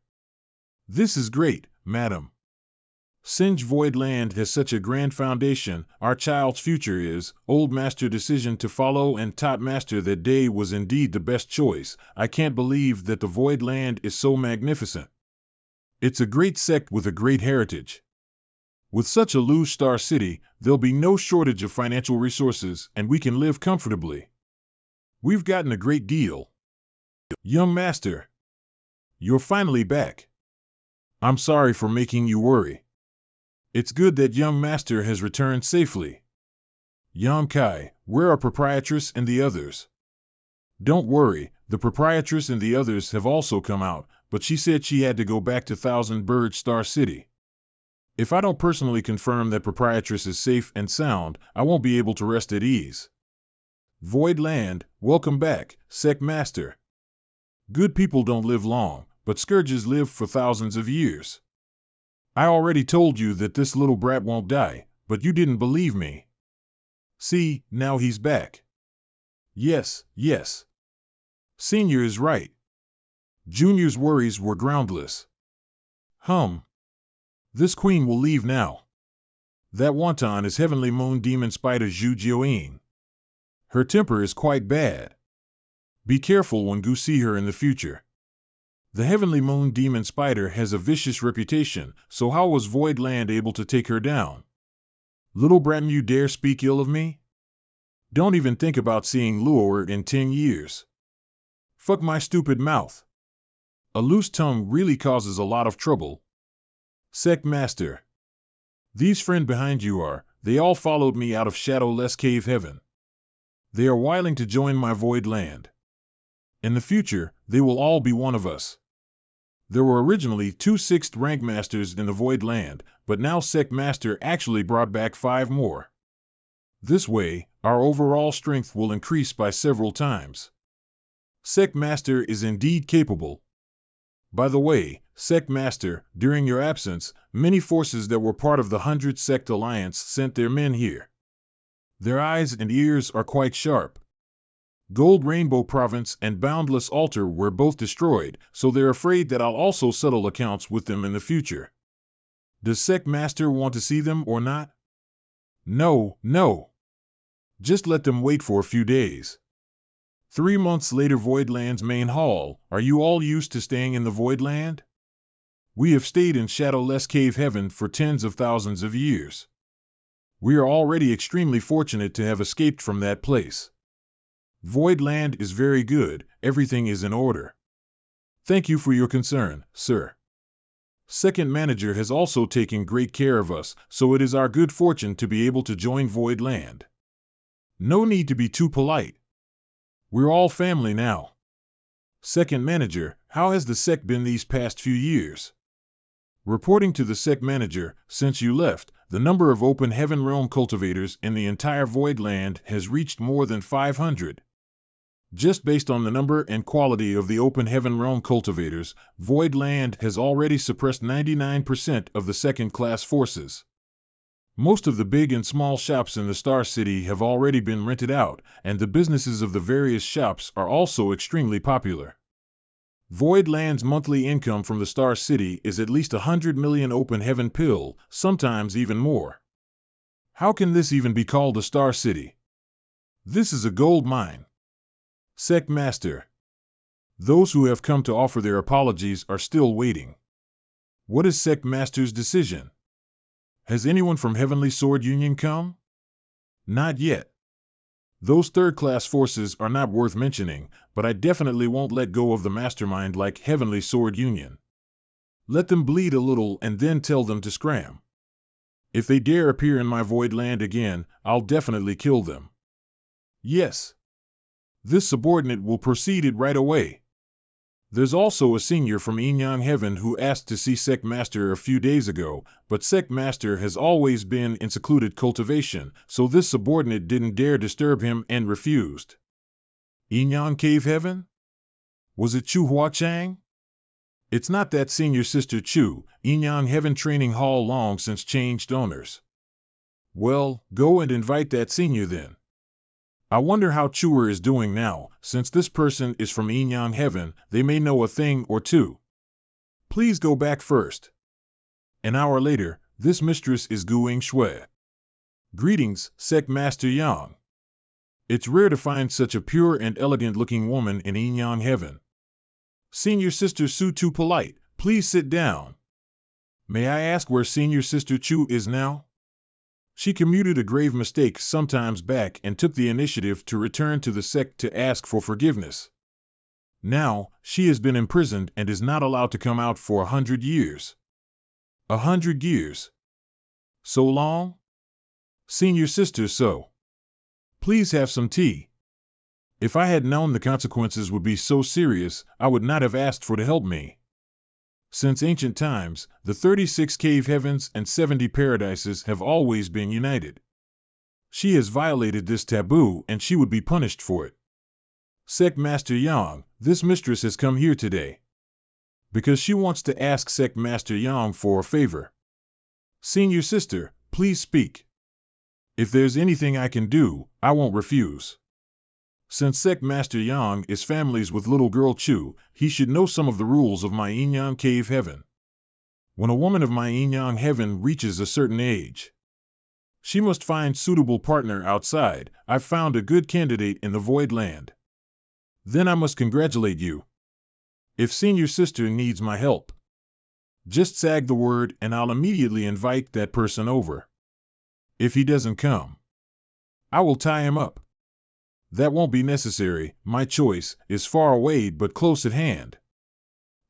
This is great, madam. Singe Void Land has such a grand foundation, our child's future is, old master decision to follow and taught master that day was indeed the best choice. I can't believe that the Void Land is so magnificent. It's a great sect with a great heritage. With such a luge star city, there'll be no shortage of financial resources and we can live comfortably. We've gotten a great deal. Young master, you're finally back. I'm sorry for making you worry. It's good that young master has returned safely. Yang Kai, where are proprietress and the others? Don't worry, the proprietress and the others have also come out, but she said she had to go back to Thousand Bird Star City. If I don't personally confirm that proprietress is safe and sound, I won't be able to rest at ease. Void Land, welcome back, Sect Master. Good people don't live long, but scourges live for thousands of years. I already told you that this little brat won't die, but you didn't believe me. See, now he's back. Yes, yes. Senior is right. Junior's worries were groundless. This queen will leave now. That wanton is Heavenly Moon Demon Spider Zhu Jioin. Her temper is quite bad. Be careful when you see her in the future. The Heavenly Moon Demon Spider has a vicious reputation, so how was Void Land able to take her down? Little brat, you dare speak ill of me? Don't even think about seeing Luor in 10 years. Fuck my stupid mouth. A loose tongue really causes a lot of trouble. Sect Master. These friend behind you they all followed me out of Shadowless Cave Heaven. They are willing to join my Void Land. In the future, they will all be one of us. There were originally 2 6th rank masters in the Void Land, but now Sect Master actually brought back 5 more. This way, our overall strength will increase by several times. Sect Master is indeed capable. By the way, Sect Master, during your absence, many forces that were part of the 100 Sect Alliance sent their men here. Their eyes and ears are quite sharp. Gold Rainbow Province and Boundless Altar were both destroyed, so they're afraid that I'll also settle accounts with them in the future. Does Sect Master want to see them or not? No. Just let them wait for a few days. 3 months later, Voidland's main hall. Are you all used to staying in the Voidland? We have stayed in Shadowless Cave Heaven for tens of thousands of years. We are already extremely fortunate to have escaped from that place. Voidland is very good, everything is in order. Thank you for your concern, sir. Second Manager has also taken great care of us, so it is our good fortune to be able to join Voidland. No need to be too polite. We're all family now. Second Manager, how has the sect been these past few years? Reporting to the Sect Manager, since you left, the number of Open Heaven Realm cultivators in the entire Voidland has reached more than 500. Just based on the number and quality of the Open Heaven Realm cultivators, Voidland has already suppressed 99% of the second-class forces. Most of the big and small shops in the Star City have already been rented out, and the businesses of the various shops are also extremely popular. Voidland's monthly income from the Star City is at least 100 million Open Heaven Pill, sometimes even more. How can this even be called a Star City? This is a gold mine. Sect Master. Those who have come to offer their apologies are still waiting. What is Sect Master's decision? Has anyone from Heavenly Sword Union come? Not yet. Those third-class forces are not worth mentioning, but I definitely won't let go of the mastermind like Heavenly Sword Union. Let them bleed a little and then tell them to scram. If they dare appear in my Voidland again, I'll definitely kill them. Yes. This subordinate will proceed it right away. There's also a senior from Inyang Heaven who asked to see Sect Master a few days ago, but Sect Master has always been in secluded cultivation, so this subordinate didn't dare disturb him and refused. Inyang Cave Heaven? Was it Chu Huachang? It's not that senior sister Chu. Inyang Heaven Training Hall long since changed owners. Well, go and invite that senior then. I wonder how Chuer is doing now. Since this person is from Inyang Heaven, they may know a thing or two. Please go back first. An hour later, this mistress is Guing Shui. Greetings, Sect Master Yang. It's rare to find such a pure and elegant-looking woman in Yin Yang Heaven. Senior Sister Su too polite, please sit down. May I ask where Senior Sister Chu is now? She committed a grave mistake some times back and took the initiative to return to the sect to ask for forgiveness. Now, she has been imprisoned and is not allowed to come out for 100 years. 100 years? So long? Senior Sister So. Please have some tea. If I had known the consequences would be so serious, I would not have asked for to help me. Since ancient times, the 36 cave heavens and 70 paradises have always been united. She has violated this taboo and she would be punished for it. Sect Master Yang, this mistress has come here today because she wants to ask Sect Master Yang for a favor. Senior Sister, please speak. If there's anything I can do, I won't refuse. Since Sect Master Yang is families with little girl Chu, he should know some of the rules of my Yin Yang cave heaven. When a woman of my Yin Yang heaven reaches a certain age, she must find suitable partner outside. I've found a good candidate in the Void Land. Then I must congratulate you. If Senior Sister needs my help, just sag the word and I'll immediately invite that person over. If he doesn't come, I will tie him up. That won't be necessary, my choice is far away but close at hand.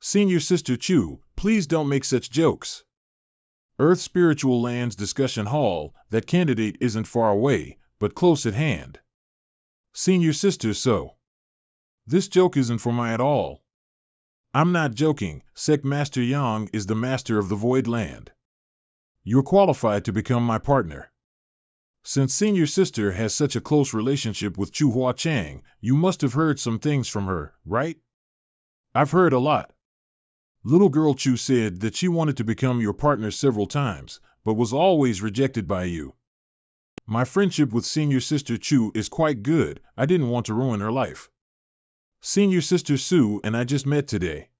Senior Sister Chu, please don't make such jokes. Earth Spiritual Lands Discussion Hall, that candidate isn't far away, but close at hand. Senior Sister So. This joke isn't for me at all. I'm not joking, Sect Master Yang is the master of the Void Land. You're qualified to become my partner. Since Senior Sister has such a close relationship with Chu Hua Chang, you must have heard some things from her, right? I've heard a lot. Little girl Chu said that she wanted to become your partner several times, but was always rejected by you. My friendship with Senior Sister Chu is quite good, I didn't want to ruin her life. Senior Sister Su and I just met today.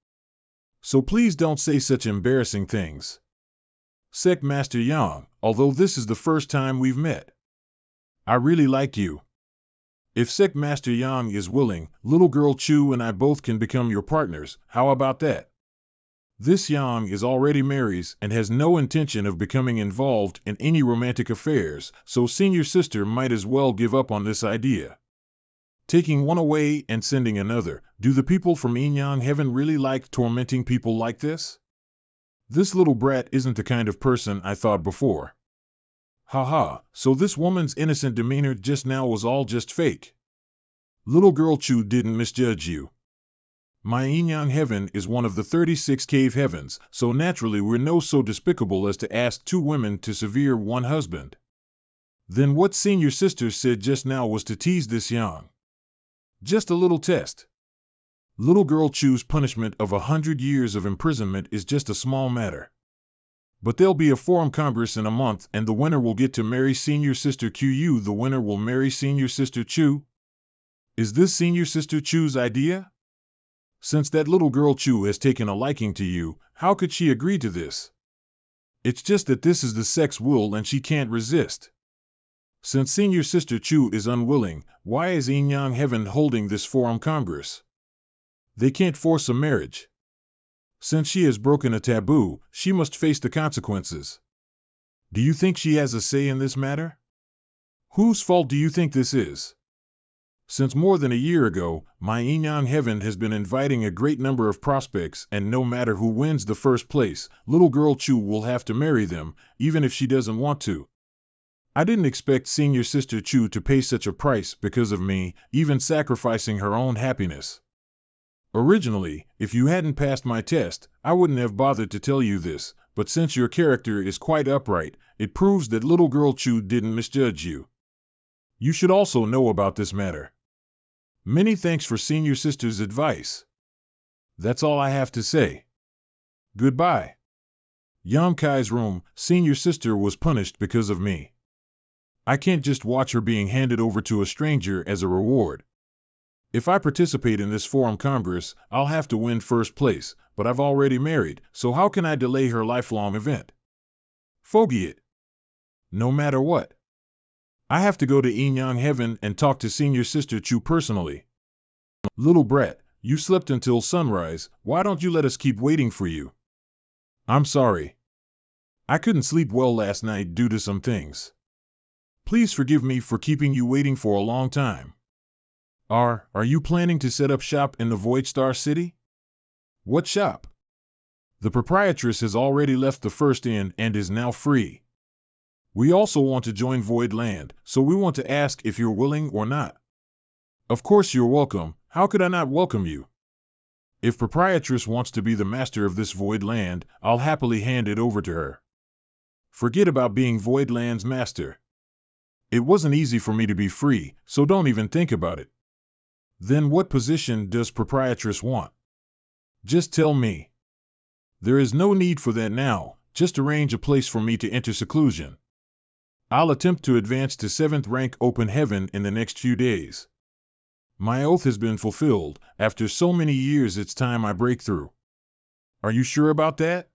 So please don't say such embarrassing things. Sect Master Yang, although this is the first time we've met, I really like you. If Sect Master Yang is willing, little girl Chu and I both can become your partners, how about that? This Yang is already married and has no intention of becoming involved in any romantic affairs, so Senior Sister might as well give up on this idea. Taking one away and sending another, do the people from Yin Yang Heaven really like tormenting people like this? This little brat isn't the kind of person I thought before. Haha, so this woman's innocent demeanor just now was all just fake. Little girl Chu didn't misjudge you. My Yin Yang Heaven is one of the 36 cave heavens, so naturally we're no so despicable as to ask 2 women to sever one husband. Then what Senior Sister said just now was to tease this Yang. Just a little test. Little girl Chu's punishment of 100 years of imprisonment is just a small matter. But there'll be a Forum Congress in a month and the winner will get to marry Senior Sister Qu. The winner will marry Senior Sister Chu? Is this Senior Sister Chu's idea? Since that little girl Chu has taken a liking to you, how could she agree to this? It's just that this is the sect's will and she can't resist. Since Senior Sister Chu is unwilling, why is Yin Yang Heaven holding this Forum Congress? They can't force a marriage. Since she has broken a taboo, she must face the consequences. Do you think she has a say in this matter? Whose fault do you think this is? Since more than a year ago, my Yin Yang Heaven has been inviting a great number of prospects and no matter who wins the first place, little girl Chu will have to marry them, even if she doesn't want to. I didn't expect Senior Sister Chu to pay such a price because of me, even sacrificing her own happiness. Originally, if you hadn't passed my test, I wouldn't have bothered to tell you this, but since your character is quite upright, it proves that little girl Chu didn't misjudge you. You should also know about this matter. Many thanks for Senior Sister's advice. That's all I have to say. Goodbye. Yang Kai's room, Senior Sister was punished because of me. I can't just watch her being handed over to a stranger as a reward. If I participate in this Forum Congress, I'll have to win first place, but I've already married, so how can I delay her lifelong event? Fogey it. No matter what. I have to go to Inyang Heaven and talk to Senior Sister Chu personally. Little brat, you slept until sunrise, why don't you let us keep waiting for you? I'm sorry. I couldn't sleep well last night due to some things. Please forgive me for keeping you waiting for a long time. Are you planning to set up shop in the Void Star City? What shop? The proprietress has already left the first inn and is now free. We also want to join Void Land, so we want to ask if you're willing or not. Of course you're welcome, how could I not welcome you? If proprietress wants to be the master of this Void Land, I'll happily hand it over to her. Forget about being Void Land's master. It wasn't easy for me to be free, so don't even think about it. Then what position does proprietress want? Just tell me. There is no need for that now, just arrange a place for me to enter seclusion. I'll attempt to advance to 7th rank open heaven in the next few days. My oath has been fulfilled, after so many years it's time I break through. Are you sure about that?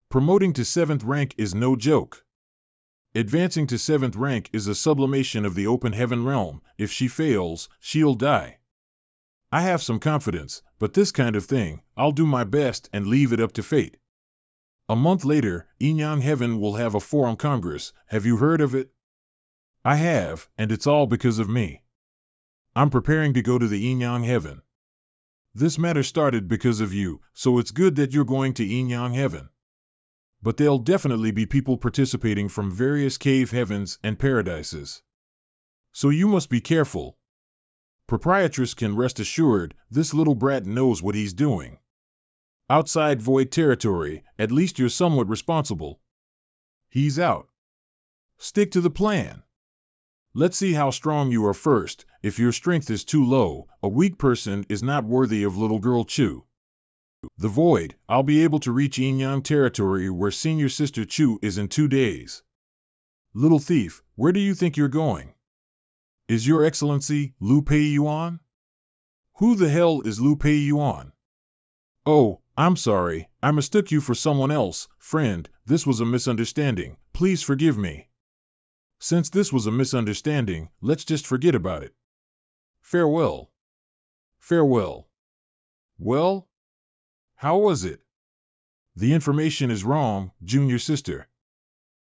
Promoting to 7th rank is no joke. Advancing to 7th rank is a sublimation of the open heaven realm. If she fails, she'll die. I have some confidence, but this kind of thing, I'll do my best and leave it up to fate. A month later, Inyang Heaven will have a Forum Congress. Have you heard of it? I have, and it's all because of me. I'm preparing to go to the Inyang Heaven. This matter started because of you, so it's good that you're going to Inyang Heaven. But there'll definitely be people participating from various cave heavens and paradises. So you must be careful. Proprietress can rest assured, this little brat knows what he's doing. Outside Void territory, at least you're somewhat responsible. He's out. Stick to the plan. Let's see how strong you are first. If your strength is too low, a weak person is not worthy of little girl Chu. The Void, I'll be able to reach Inyang territory where Senior Sister Chu is in 2 days. Little thief, where do you think you're going? Is Your Excellency Lu Pei Yuan? Who the hell is Lu Pei Yuan? Oh, I'm sorry, I mistook you for someone else. Friend, this was a misunderstanding. Please forgive me. Since this was a misunderstanding, let's just forget about it. Farewell. Farewell. Well? How was it? The information is wrong, Junior Sister.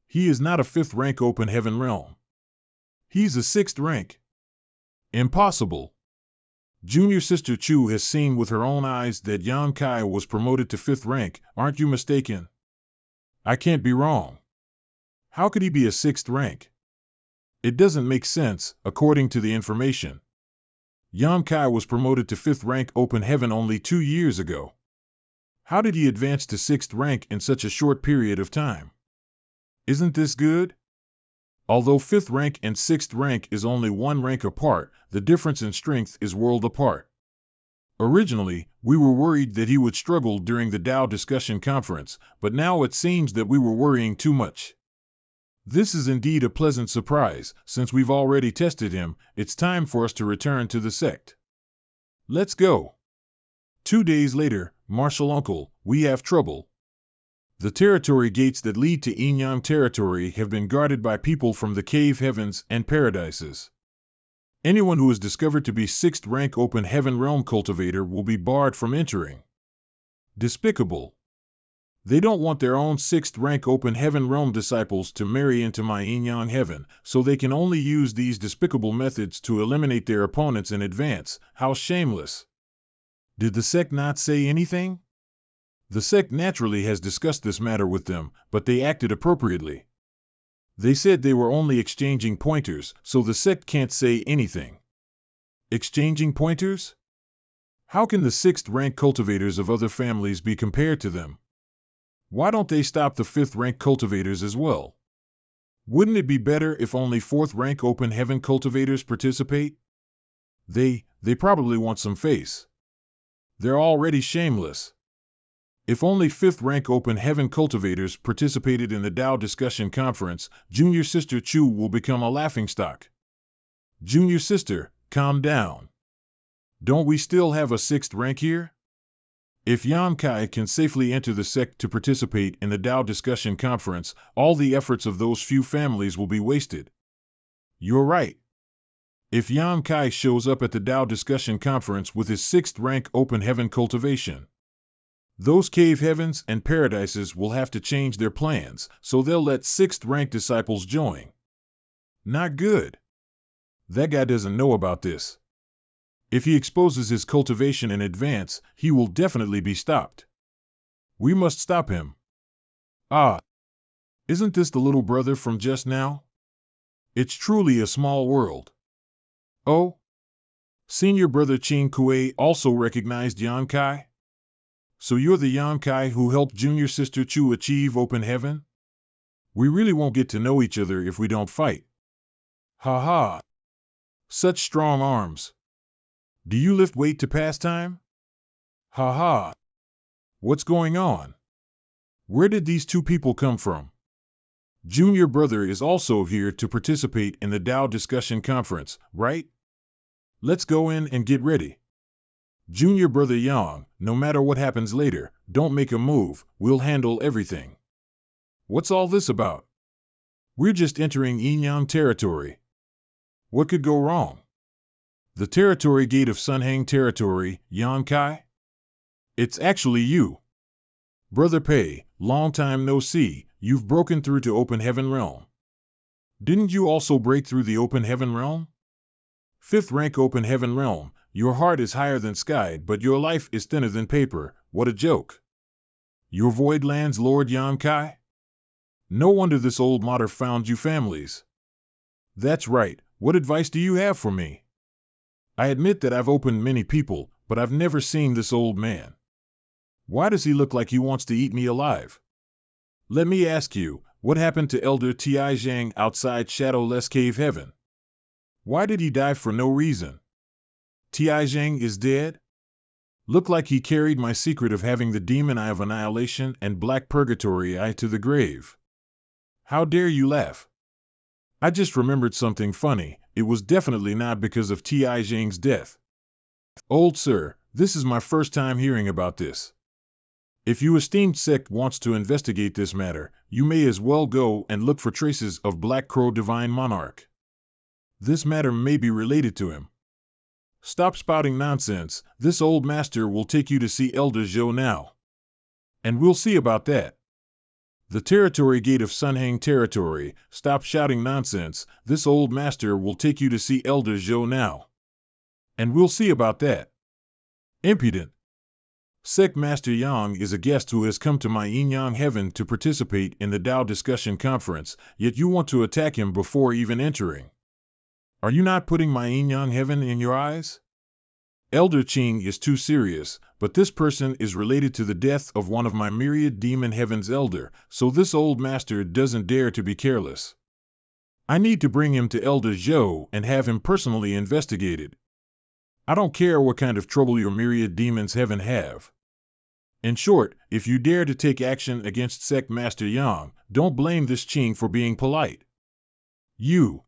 He is not a 5th rank open heaven realm. He's a 6th rank. Impossible. Junior Sister Chu has seen with her own eyes that Yan Kai was promoted to 5th rank, aren't you mistaken? I can't be wrong. How could he be a 6th rank? It doesn't make sense, according to the information. Yan Kai was promoted to 5th rank open heaven only 2 years ago. How did he advance to 6th rank in such a short period of time? Isn't this good? Although 5th rank and 6th rank is only 1 rank apart, the difference in strength is world apart. Originally, we were worried that he would struggle during the Tao discussion conference, but now it seems that we were worrying too much. This is indeed a pleasant surprise. Since we've already tested him, it's time for us to return to the sect. Let's go. 2 days later, Martial Uncle, we have trouble. The territory gates that lead to Inyang territory have been guarded by people from the cave heavens and paradises. Anyone who is discovered to be 6th rank open heaven realm cultivator will be barred from entering. Despicable. They don't want their own 6th rank open heaven realm disciples to marry into my Inyang heaven, so they can only use these despicable methods to eliminate their opponents in advance. How shameless. Did the sect not say anything? The sect naturally has discussed this matter with them, but they acted appropriately. They said they were only exchanging pointers, so the sect can't say anything. Exchanging pointers? How can the 6th rank cultivators of other families be compared to them? Why don't they stop the 5th rank cultivators as well? Wouldn't it be better if only 4th rank open heaven cultivators participate? They probably want some face. They're already shameless. If only 5th rank open heaven cultivators participated in the Tao discussion conference, Junior Sister Chu will become a laughingstock. Junior Sister, calm down. Don't we still have a 6th rank here? If Yan Kai can safely enter the sect to participate in the Tao discussion conference, all the efforts of those few families will be wasted. You're right. If Yan Kai shows up at the Tao discussion conference with his 6th rank open heaven cultivation, those cave heavens and paradises will have to change their plans, so they'll let 6th rank disciples join. Not good. That guy doesn't know about this. If he exposes his cultivation in advance, he will definitely be stopped. We must stop him. Ah, isn't this the little brother from just now? It's truly a small world. Oh? Senior brother Qing Kuei also recognized Yan Kai? So you're the Yan Kai who helped junior sister Chu achieve open heaven? We really won't get to know each other if we don't fight. Ha ha! Such strong arms. Do you lift weight to pass time? Ha ha! What's going on? Where did these two people come from? Junior brother is also here to participate in the Tao discussion conference, right? Let's go in and get ready. Junior brother Yang, no matter what happens later, don't make a move, we'll handle everything. What's all this about? We're just entering Yin Yang territory. What could go wrong? The territory gate of Sunhang territory, Yan Kai? It's actually you. Brother Pei, long time no see, you've broken through to Open Heaven Realm. Didn't you also break through the Open Heaven Realm? 5th rank Open Heaven Realm, your heart is higher than sky, but your life is thinner than paper, what a joke. Your Voidlands Lord Yan Kai? No wonder this old martyr found you families. That's right, what advice do you have for me? I admit that I've opened many people, but I've never seen this old man. Why does he look like he wants to eat me alive? Let me ask you, what happened to Elder Ti Zhang outside Shadowless Cave Heaven? Why did he die for no reason? Ti Zhang is dead? Look like he carried my secret of having the demon eye of annihilation and black purgatory eye to the grave. How dare you laugh? I just remembered something funny. It was definitely not because of Ti Zhang's death. Old sir, this is my first time hearing about this. If your esteemed sect wants to investigate this matter, you may as well go and look for traces of Black Crow Divine Monarch. This matter may be related to him. Stop spouting nonsense, this old master will take you to see Elder Zhou now. And we'll see about that. The territory gate of Sunhang territory, stop shouting nonsense, this old master will take you to see Elder Zhou now. And we'll see about that. Impudent. Sect Master Yang is a guest who has come to my Yin Yang heaven to participate in the Tao discussion conference, yet you want to attack him before even entering. Are you not putting my Yin Yang heaven in your eyes? Elder Qing is too serious, but this person is related to the death of one of my myriad demon heaven's elder, so this old master doesn't dare to be careless. I need to bring him to Elder Zhou and have him personally investigated. I don't care what kind of trouble your myriad demons heaven have. In short, if you dare to take action against Sect Master Yang, don't blame this Qing for being polite. You.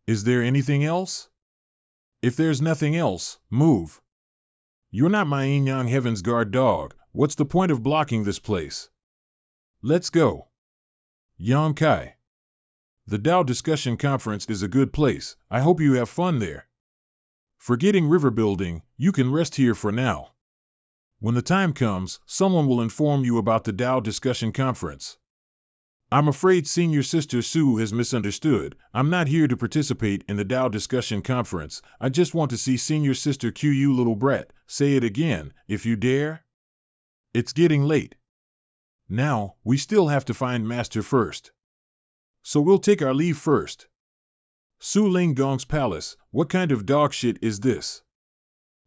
Is there anything else? If there's nothing else, move. You're not my Yin Yang Heaven's guard dog, what's the point of blocking this place? Let's go. Yan Kai. The Tao Discussion Conference is a good place, I hope you have fun there. Forgetting river building, you can rest here for now. When the time comes, someone will inform you about the Tao Discussion Conference. I'm afraid Senior Sister Sue has misunderstood. I'm not here to participate in the Tao Discussion Conference. I just want to see Senior Sister Q, you little brat. Say it again, if you dare. It's getting late. Now, we still have to find Master first. So we'll take our leave first. Su Ling Gong's palace, what kind of dog shit is this?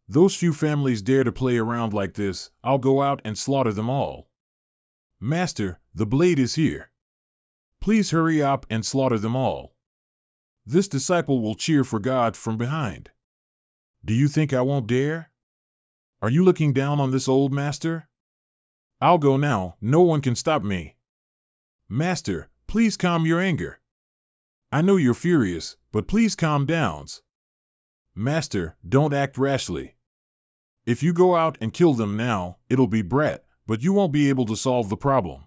Those few families dare to play around like this, I'll go out and slaughter them all. Master, the blade is here. Please hurry up and slaughter them all. This disciple will cheer for God from behind. Do you think I won't dare? Are you looking down on this old master? I'll go now, no one can stop me. Master, please calm your anger. I know you're furious, but please calm down. Master, don't act rashly. If you go out and kill them now, it'll be Brat, but you won't be able to solve the problem.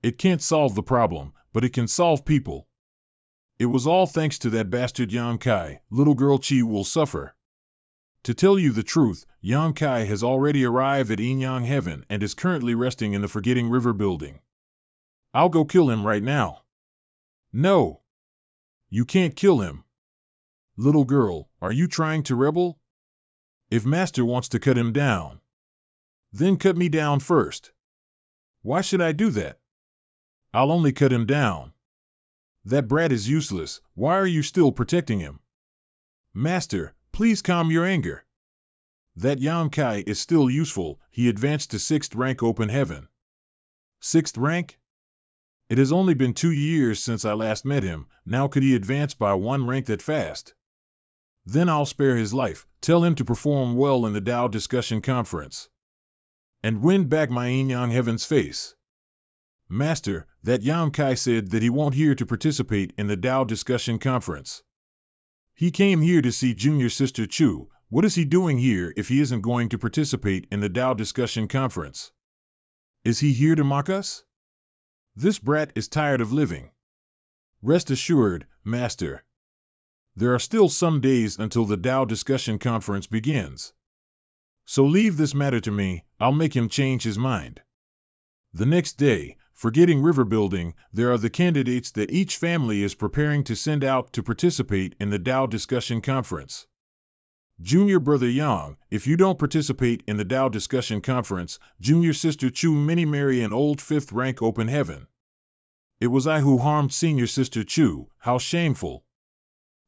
It can't solve the problem, but it can solve people. It was all thanks to that bastard Yang Kai. Little girl Chi will suffer. To tell you the truth, Yang Kai has already arrived at Yin Yang Heaven and is currently resting in the Forgetting River building. I'll go kill him right now. No. You can't kill him. Little girl, are you trying to rebel? If Master wants to cut him down, then cut me down first. Why should I do that? I'll only cut him down. That brat is useless. Why are you still protecting him? Master, please calm your anger. That Yang Kai is still useful. He advanced to 6th rank open heaven. 6th rank? It has only been 2 years since I last met him. Now could he advance by 1 rank that fast? Then I'll spare his life. Tell him to perform well in the Tao discussion conference. And win back my Yin Yang Heaven's face. Master, that Yang Kai said that he won't here to participate in the Tao discussion conference. He came here to see junior sister Chu. What is he doing here if he isn't going to participate in the Tao discussion conference? Is he here to mock us? This brat is tired of living. Rest assured, Master. There are still some days until the Tao discussion conference begins. So leave this matter to me. I'll make him change his mind. The next day, Forgetting River building, there are the candidates that each family is preparing to send out to participate in the Tao discussion conference. Junior brother Yang, if you don't participate in the Tao discussion conference, junior sister Chu mini marry an old 5th rank open heaven. It was I who harmed senior sister Chu. How shameful.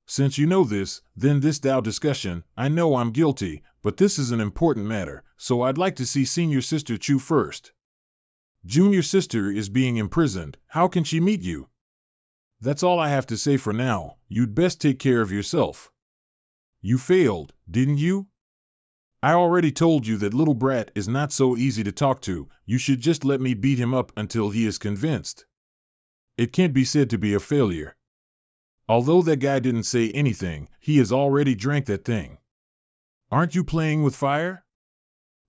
Since you know this, then this Tao discussion, I know I'm guilty, but this is an important matter, so I'd like to see senior sister Chu first. Junior sister is being imprisoned. How can she meet you? That's all I have to say for now. You'd best take care of yourself. You failed, didn't you? I already told you that little brat is not so easy to talk to. You should just let me beat him up until he is convinced. It can't be said to be a failure. Although that guy didn't say anything, he has already drank that thing. Aren't you playing with fire?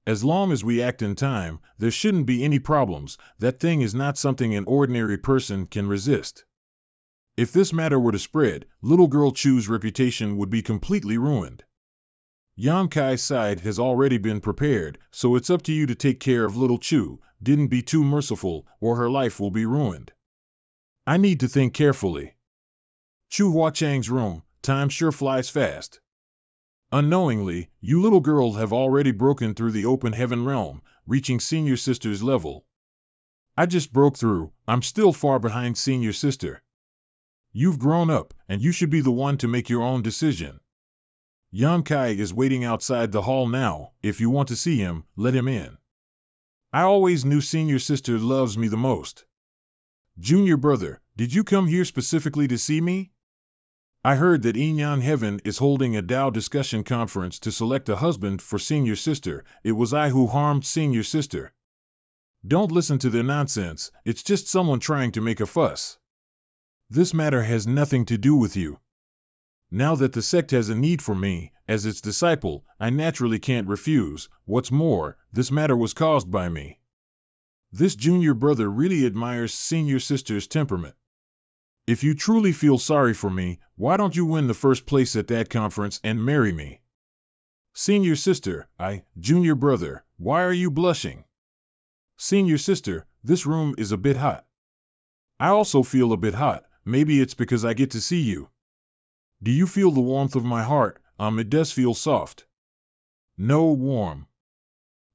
As long as we act in time, there shouldn't be any problems. That thing is not something an ordinary person can resist. If this matter were to spread, little girl Chu's reputation would be completely ruined. Yang Kai's side has already been prepared, so it's up to you to take care of little Chu. Didn't be too merciful, or her life will be ruined. I need to think carefully. Chu Huachang's room, time sure flies fast. Unknowingly, you little girls have already broken through the open heaven realm, reaching senior sister's level. I just broke through. I'm still far behind senior sister. You've grown up, and you should be the one to make your own decision. Yang Kai is waiting outside the hall now. If you want to see him, let him in. I always knew senior sister loves me the most. Junior brother, did you come here specifically to see me? I heard that Yin Yang Heaven is holding a Tao discussion conference to select a husband for senior sister. It was I who harmed senior sister. Don't listen to their nonsense. It's just someone trying to make a fuss. This matter has nothing to do with you. Now that the sect has a need for me, as its disciple, I naturally can't refuse. What's more, this matter was caused by me. This junior brother really admires senior sister's temperament. If you truly feel sorry for me, why don't you win the first place at that conference and marry me? Senior sister, junior brother, why are you blushing? Senior sister, this room is a bit hot. I also feel a bit hot. Maybe it's because I get to see you. Do you feel the warmth of my heart? It does feel soft. No, warm.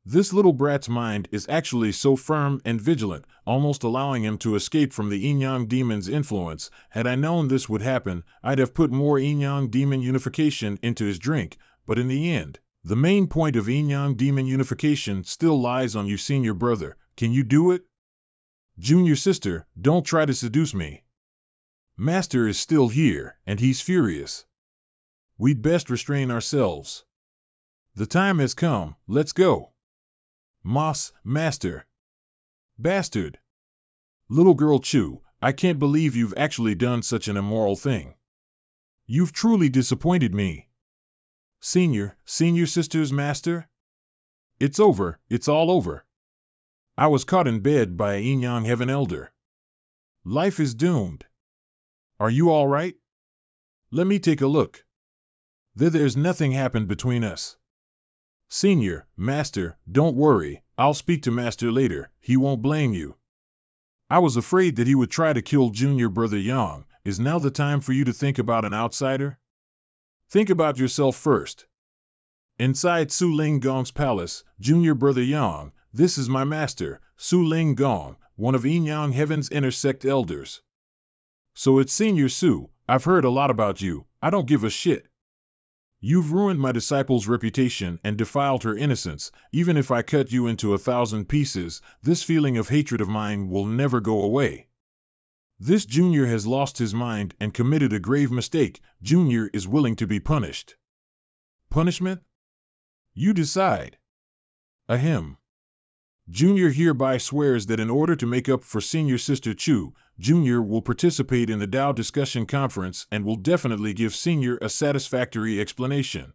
This little brat's mind is actually so firm and vigilant, almost allowing him to escape from the yin-yang demon's influence. Had I known this would happen, I'd have put more yin-yang demon unification into his drink, but in the end, the main point of yin-yang demon unification still lies on you, senior brother. Can you do it? Junior sister, don't try to seduce me. Master is still here, and he's furious. We'd best restrain ourselves. The time has come, let's go. Master. Bastard. Little girl Chu, I can't believe you've actually done such an immoral thing. You've truly disappointed me. Senior sister's master? It's over, it's all over. I was caught in bed by a yin yang heaven elder. Life is doomed. Are you all right? Let me take a look. There's nothing happened between us. Senior, Master, don't worry, I'll speak to Master later, he won't blame you. I was afraid that he would try to kill Junior Brother Yang. Is now the time for you to think about an outsider? Think about yourself first. Inside Su Ling Gong's palace, Junior Brother Yang, this is my master, Su Ling Gong, one of Yin Yang Heaven's inner sect elders. So it's Senior Su, I've heard a lot about you, I don't give a shit. You've ruined my disciple's reputation and defiled her innocence. Even if I cut you into 1,000 pieces, this feeling of hatred of mine will never go away. This Junior has lost his mind and committed a grave mistake. Junior is willing to be punished. Punishment? You decide. Ahem. Junior hereby swears that in order to make up for Senior Sister Chu, Junior will participate in the Tao Discussion Conference and will definitely give Senior a satisfactory explanation.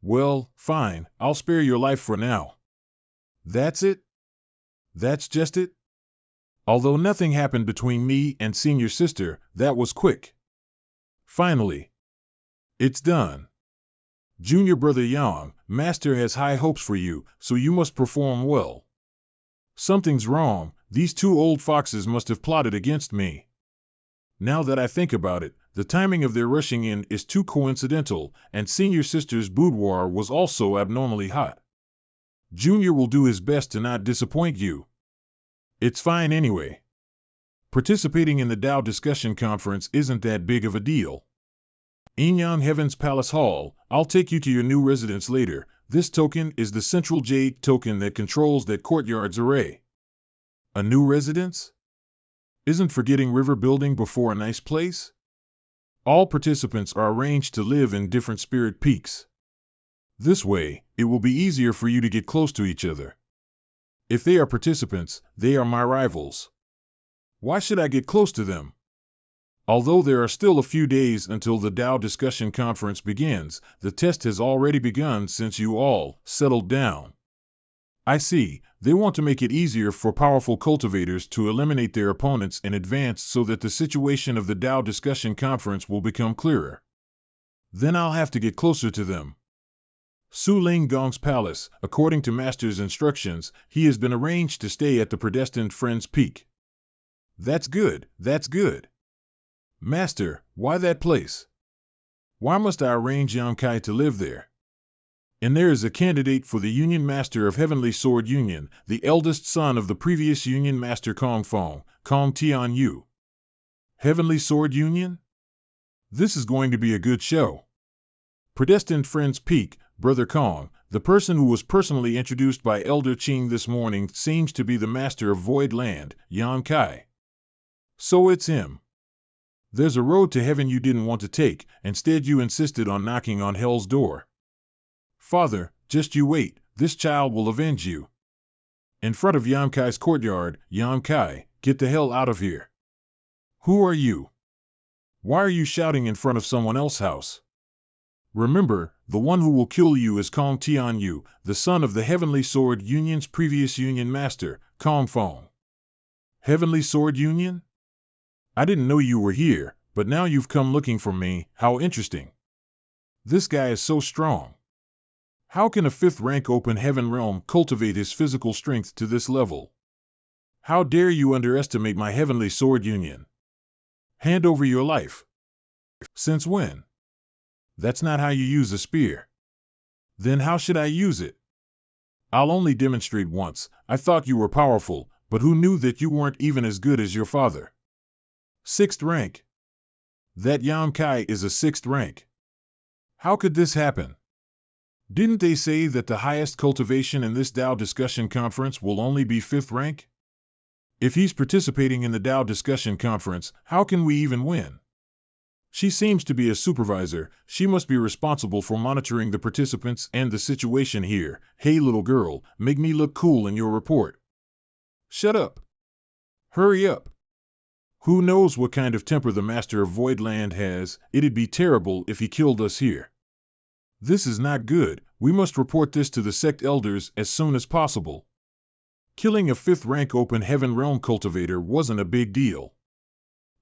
Well, fine, I'll spare your life for now. That's it? That's just it? Although nothing happened between me and Senior Sister, that was quick. Finally. It's done. Junior Brother Yang, Master has high hopes for you, so you must perform well. Something's wrong, these two old foxes must have plotted against me. Now that I think about it, the timing of their rushing in is too coincidental, and Senior Sister's boudoir was also abnormally hot. Junior will do his best to not disappoint you. It's fine anyway. Participating in the Tao Discussion Conference isn't that big of a deal. Yin Yang Heaven's Palace Hall, I'll take you to your new residence later. This token is the central jade token that controls that courtyard's array. A new residence? Isn't forgetting river building before a nice place? All participants are arranged to live in different spirit peaks. This way, it will be easier for you to get close to each other. If they are participants, they are my rivals. Why should I get close to them? Although there are still a few days until the Tao Discussion Conference begins, the test has already begun since you all settled down. I see, they want to make it easier for powerful cultivators to eliminate their opponents in advance so that the situation of the Tao Discussion Conference will become clearer. Then I'll have to get closer to them. Su Ling Gong's palace, according to Master's instructions, he has been arranged to stay at the predestined Friend's Peak. That's good, that's good. Master, why that place? Why must I arrange Yang Kai to live there? And there is a candidate for the Union Master of Heavenly Sword Union, the eldest son of the previous Union Master Kong Fong, Kong Tian Yu. Heavenly Sword Union? This is going to be a good show. Predestined Friend's Peak, Brother Kong, the person who was personally introduced by Elder Qing this morning, seems to be the Master of Void Land, Yang Kai. So it's him. There's a road to heaven you didn't want to take, instead you insisted on knocking on hell's door. Father, just you wait, this child will avenge you. In front of Yang Kai's courtyard, Yang Kai, get the hell out of here. Who are you? Why are you shouting in front of someone else's house? Remember, the one who will kill you is Kong Tian Yu, the son of the Heavenly Sword Union's previous Union Master, Kong Fong. Heavenly Sword Union? I didn't know you were here, but now you've come looking for me, how interesting. This guy is so strong. How can a 5th rank open heaven realm cultivate his physical strength to this level? How dare you underestimate my Heavenly Sword Union? Hand over your life. Since when? That's not how you use a spear. Then how should I use it? I'll only demonstrate once. I thought you were powerful, but who knew that you weren't even as good as your father? 6th rank. That Yang Kai is a 6th rank. How could this happen? Didn't they say that the highest cultivation in this Tao Discussion Conference will only be 5th rank? If he's participating in the Tao Discussion Conference, how can we even win? She seems to be a supervisor. She must be responsible for monitoring the participants and the situation here. Hey little girl, make me look cool in your report. Shut up. Hurry up. Who knows what kind of temper the Master of Voidland has? It'd be terrible if he killed us here. This is not good. We must report this to the sect elders as soon as possible. Killing a 5th rank open heaven realm cultivator wasn't a big deal.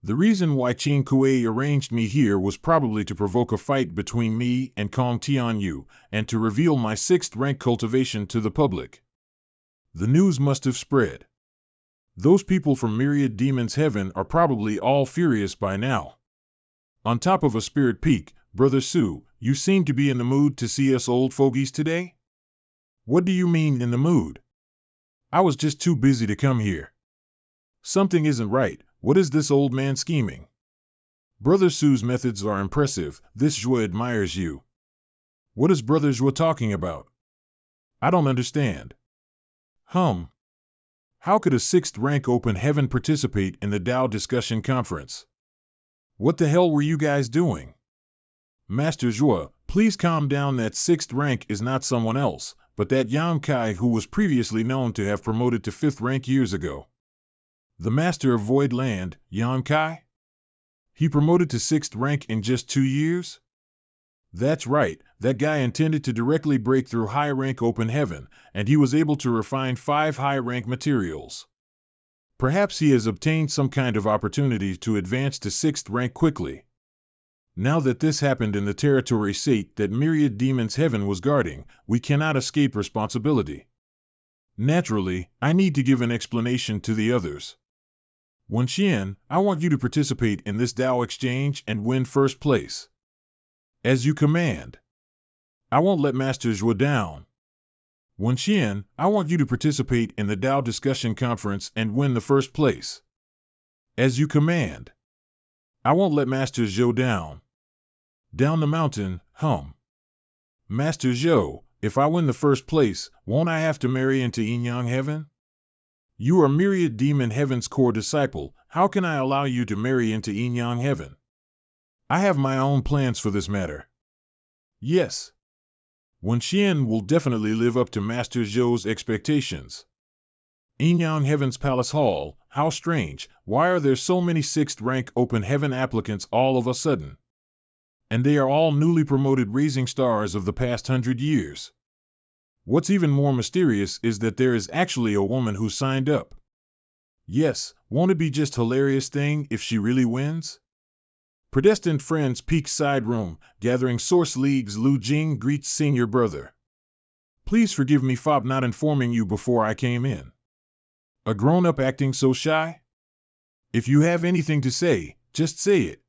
The reason why Qing Kuei arranged me here was probably to provoke a fight between me and Kong Tianyu, and to reveal my 6th rank cultivation to the public. The news must have spread. Those people from Myriad Demons Heaven are probably all furious by now. On top of a spirit peak, Brother Su, you seem to be in the mood to see us old fogies today? What do you mean in the mood? I was just too busy to come here. Something isn't right. What is this old man scheming? Brother Su's methods are impressive. This Zhua admires you. What is Brother Zhua talking about? I don't understand. How could a 6th rank open heaven participate in the Tao discussion conference? What the hell were you guys doing? Master Zhua, please calm down. That 6th rank is not someone else, but that Yang Kai who was previously known to have promoted to 5th rank years ago. The Master of Void Land, Yang Kai? He promoted to 6th rank in just 2 years? That's right, that guy intended to directly break through high rank open heaven, and he was able to refine 5 high rank materials. Perhaps he has obtained some kind of opportunity to advance to 6th rank quickly. Now that this happened in the territory state that Myriad Demons Heaven was guarding, we cannot escape responsibility. Naturally, I need to give an explanation to the others. Wen Xian, I want you to participate in this Tao exchange and win 1st place. As you command. I won't let Master Zhua down. Wen Xian, I want you to participate in the Tao discussion conference and win the 1st place. As you command. I won't let Master Zhou down. Down the mountain, Master Zhou, if I win the 1st place, won't I have to marry into Yin Yang Heaven? You are Myriad Demon Heaven's core disciple. How can I allow you to marry into Yin Yang Heaven? I have my own plans for this matter. Yes. Wen Xian will definitely live up to Master Zhou's expectations. Yin Yang Heaven's Palace Hall, how strange. Why are there so many 6th rank open heaven applicants all of a sudden? And they are all newly promoted rising stars of the past 100 years. What's even more mysterious is that there is actually a woman who signed up. Yes, won't it be just hilarious thing if she really wins? Predestined Friends Peak Side Room, Gathering Source Leagues. Lu Jing greets Senior Brother. Please forgive me for not informing you before I came in. A grown-up acting so shy? If you have anything to say, just say it.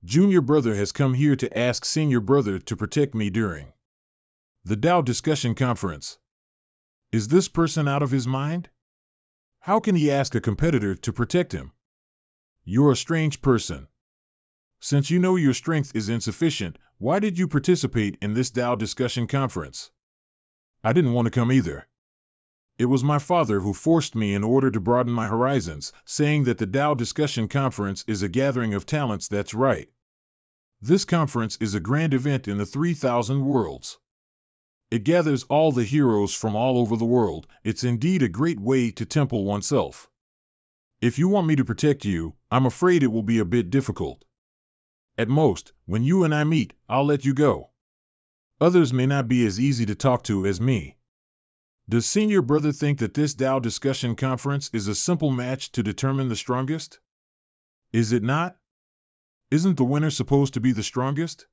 Junior Brother has come here to ask Senior Brother to protect me during the Tao discussion conference. Is this person out of his mind? How can he ask a competitor to protect him? You're a strange person. Since you know your strength is insufficient, why did you participate in this Tao discussion conference? I didn't want to come either. It was my father who forced me in order to broaden my horizons, saying that the Tao discussion conference is a gathering of talents. That's right. This conference is a grand event in the 3,000 worlds. It gathers all the heroes from all over the world. It's indeed a great way to temple oneself. If you want me to protect you, I'm afraid it will be a bit difficult. At most, when you and I meet, I'll let you go. Others may not be as easy to talk to as me. Does Senior Brother think that this Tao discussion conference is a simple match to determine the strongest? Is it not? Isn't the winner supposed to be the strongest?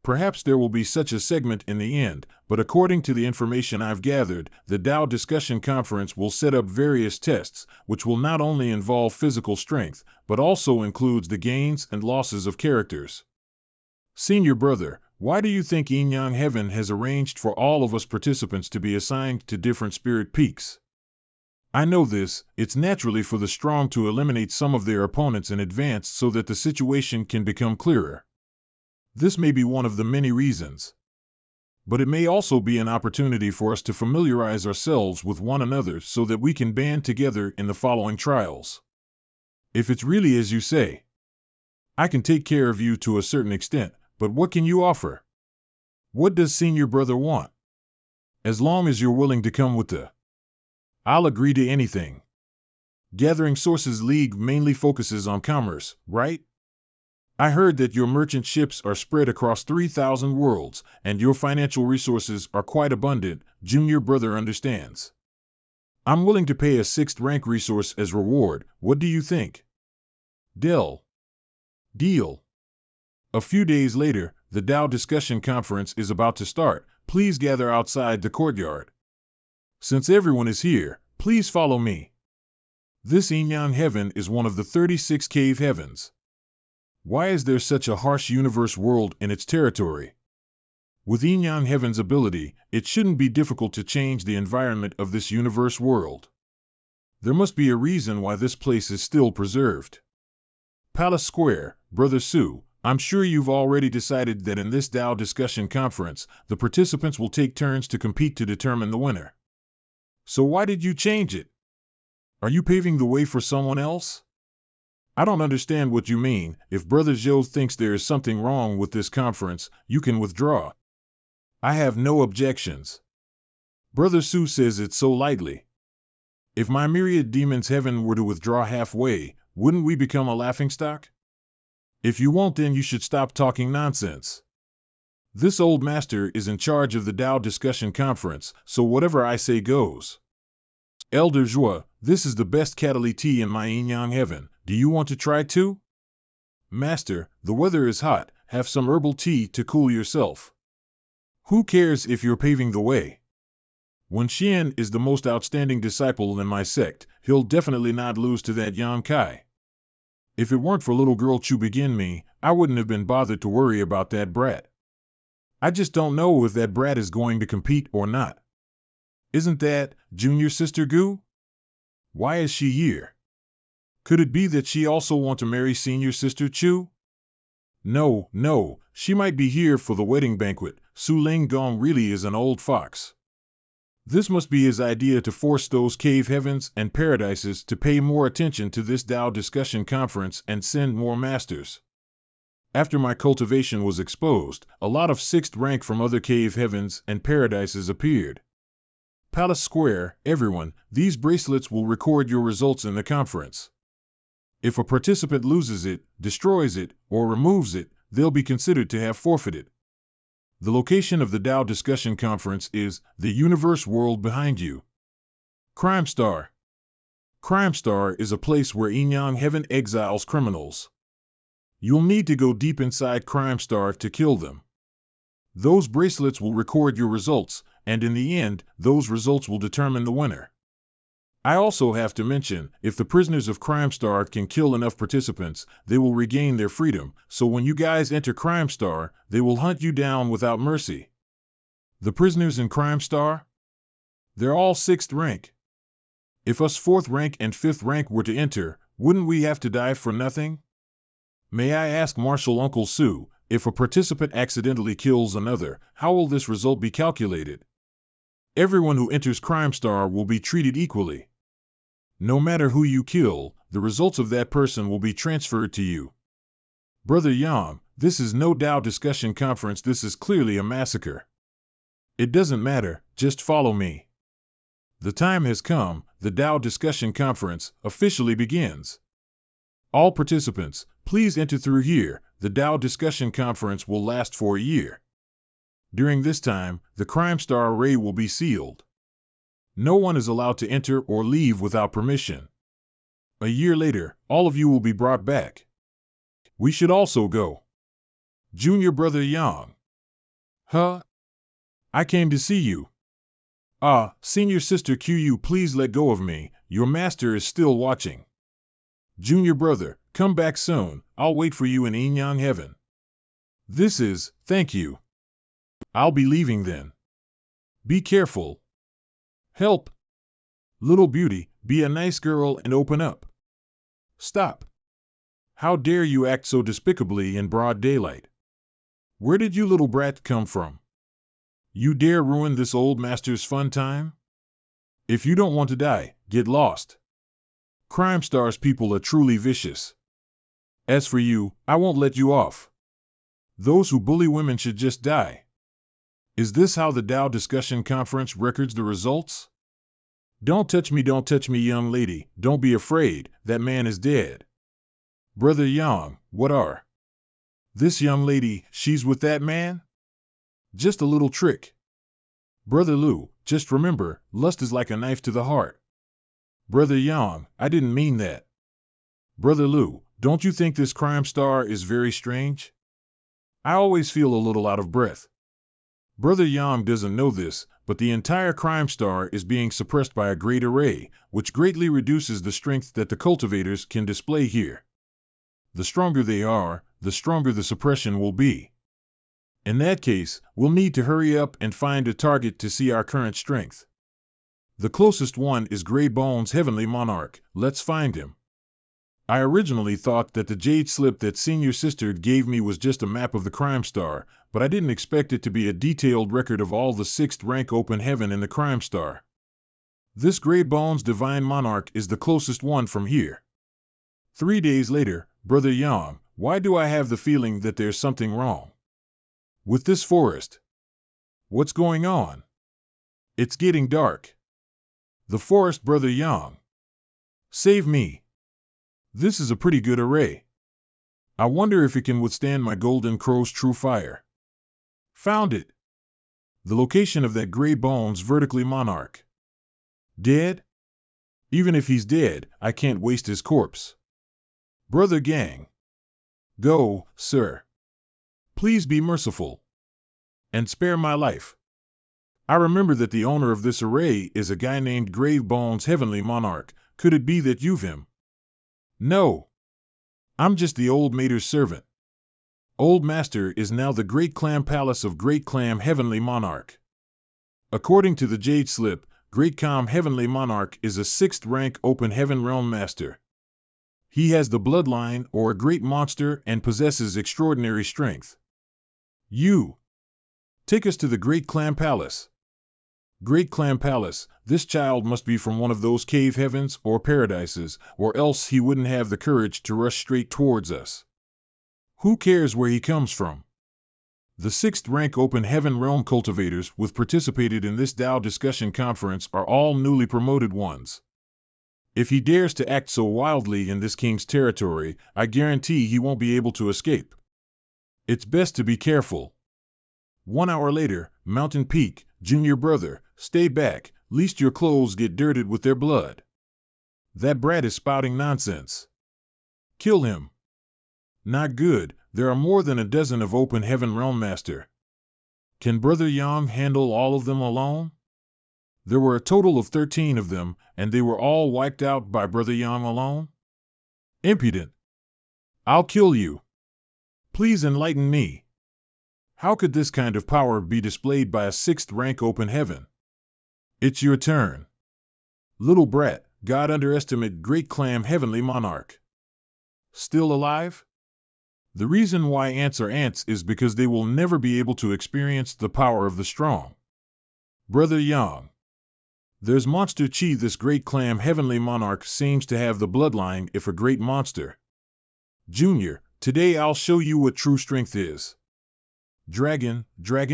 Perhaps there will be such a segment in the end, but according to the information I've gathered, the Tao discussion conference will set up various tests, which will not only involve physical strength, but also includes the gains and losses of characters. Senior Brother, why do you think Yin Yang Heaven has arranged for all of us participants to be assigned to different spirit peaks? I know this. It's naturally for the strong to eliminate some of their opponents in advance so that the situation can become clearer. This may be one of the many reasons. But it may also be an opportunity for us to familiarize ourselves with one another so that we can band together in the following trials. If it's really as you say, I can take care of you to a certain extent, but what can you offer? What does Senior Brother want? As long as you're willing to come with the... I'll agree to anything. Gathering Sources League mainly focuses on commerce, right? I heard that your merchant ships are spread across 3,000 worlds, and your financial resources are quite abundant. Junior brother understands. I'm willing to pay a 6th rank resource as reward. What do you think? Deal. A few days later, the Tao discussion conference is about to start. Please gather outside the courtyard. Since everyone is here, please follow me. This Yin-Yang heaven is one of the 36 cave heavens. Why is there such a harsh universe world in its territory? With Yin-Yang heaven's ability, it shouldn't be difficult to change the environment of this universe world. There must be a reason why this place is still preserved. Palace Square, Brother Su, I'm sure you've already decided that in this Tao discussion conference, the participants will take turns to compete to determine the winner. So why did you change it? Are you paving the way for someone else? I don't understand what you mean. If Brother Zhou thinks there is something wrong with this conference, you can withdraw. I have no objections. Brother Su says it so lightly. If my myriad demons heaven were to withdraw halfway, wouldn't we become a laughingstock? If you won't, then you should stop talking nonsense. This old master is in charge of the Tao discussion conference, so whatever I say goes. Elder Zhua, this is the best cataly tea in my Yin-Yang heaven. Do you want to try too? Master, the weather is hot. Have some herbal tea to cool yourself. Who cares if you're paving the way? Wen Xian is the most outstanding disciple in my sect. He'll definitely not lose to that Yang Kai. If it weren't for little girl Chu Begin Me, I wouldn't have been bothered to worry about that brat. I just don't know if that brat is going to compete or not. Isn't that junior sister Gu? Why is she here? Could it be that she also want to marry senior sister Chu? No, she might be here for the wedding banquet. Su Ling Gong really is an old fox. This must be his idea to force those cave heavens and paradises to pay more attention to this Tao discussion conference and send more masters. After my cultivation was exposed, a lot of 6th rank from other cave heavens and paradises appeared. Palace Square, everyone, these bracelets will record your results in the conference. If a participant loses it, destroys it, or removes it, they'll be considered to have forfeited. The location of the Tao discussion conference is the universe world behind you. Crime Star. Crime Star is a place where Yin-Yang heaven exiles criminals. You'll need to go deep inside Crime Star to kill them. Those bracelets will record your results, and in the end, those results will determine the winner. I also have to mention, if the prisoners of Crime Star can kill enough participants, they will regain their freedom, so when you guys enter Crime Star, they will hunt you down without mercy. The prisoners in Crime Star? They're all 6th rank. If us 4th rank and 5th rank were to enter, wouldn't we have to die for nothing? May I ask Marshal Uncle Su, if a participant accidentally kills another, how will this result be calculated? Everyone who enters Crime Star will be treated equally. No matter who you kill, the results of that person will be transferred to you. Brother Yang, this is no Tao discussion conference, this is clearly a massacre. It doesn't matter, just follow me. The time has come, the Tao discussion conference officially begins. All participants, please enter through here. The Tao discussion conference will last for a year. During this time, the Crime Star array will be sealed. No one is allowed to enter or leave without permission. A year later, all of you will be brought back. We should also go. Junior brother Yang. Huh? I came to see you. Senior sister Qu, please let go of me. Your master is still watching. Junior brother, come back soon. I'll wait for you in Yin-Yang heaven. Thank you. I'll be leaving then. Be careful. Help. Little beauty, be a nice girl and open up. Stop. How dare you act so despicably in broad daylight? Where did you little brat come from? You dare ruin this old master's fun time? If you don't want to die, get lost. Crime Star's people are truly vicious. As for you, I won't let you off. Those who bully women should just die. Is this how the Tao discussion conference records the results? Don't touch me, young lady. Don't be afraid, that man is dead. Brother Yang, what are This young lady, she's with that man? Just a little trick. Brother Lu, just remember, lust is like a knife to the heart. Brother Yang, I didn't mean that. Brother Lu, don't you think this crime star is very strange? I always feel a little out of breath. Brother Yang doesn't know this, but the entire crime star is being suppressed by a great array, which greatly reduces the strength that the cultivators can display here. The stronger they are, the stronger the suppression will be. In that case, we'll need to hurry up and find a target to see our current strength. The closest one is Grey Bones' Heavenly Monarch. Let's find him. I originally thought that the jade slip that Senior Sister gave me was just a map of the crime star, but I didn't expect it to be a detailed record of all the 6th rank open heaven in the crime star. This Grey Bones Divine Monarch is the closest one from here. 3 days later, Brother Yang, why do I have the feeling that there's something wrong with this forest? What's going on? It's getting dark. The forest, Brother Yang. Save me. This is a pretty good array. I wonder if it can withstand my Golden Crow's true fire. Found it. The location of that Grey Bones vertically monarch. Dead? Even if he's dead, I can't waste his corpse. Brother Gang. Go, sir. Please be merciful. And spare my life. I remember that the owner of this array is a guy named Grey Bones Heavenly Monarch. Could it be that you've him? No. I'm just the old mater's servant. Old Master is now the Great Clam Palace of Great Clam Heavenly Monarch. According to the Jade Slip, Great Clam Heavenly Monarch is a 6th rank Open Heaven Realm Master. He has the bloodline or a great monster and possesses extraordinary strength. You. Take us to the Great Clam Palace. Great Clam Palace, this child must be from one of those cave heavens or paradises, or else he wouldn't have the courage to rush straight towards us. Who cares where he comes from? The 6th rank Open Heaven Realm cultivators who participated in this Tao discussion conference are all newly promoted ones. If he dares to act so wildly in this king's territory, I guarantee he won't be able to escape. It's best to be careful. 1 hour later, Mountain Peak, Junior Brother, stay back, lest your clothes get dirted with their blood. That brat is spouting nonsense. Kill him. Not good, there are more than a dozen of Open Heaven Realm Master. Can Brother Yang handle all of them alone? There were a total of 13 of them, and they were all wiped out by Brother Yang alone? Impudent. I'll kill you. Please enlighten me. How could this kind of power be displayed by a 6th rank Open Heaven? It's your turn. Little brat, God underestimate Great Clam Heavenly Monarch. Still alive? The reason why ants are ants is because they will never be able to experience the power of the strong. Brother Yang. There's Monster Chi. This Great Clam Heavenly Monarch seems to have the bloodline if a great monster. Junior, today I'll show you what true strength is. Dragon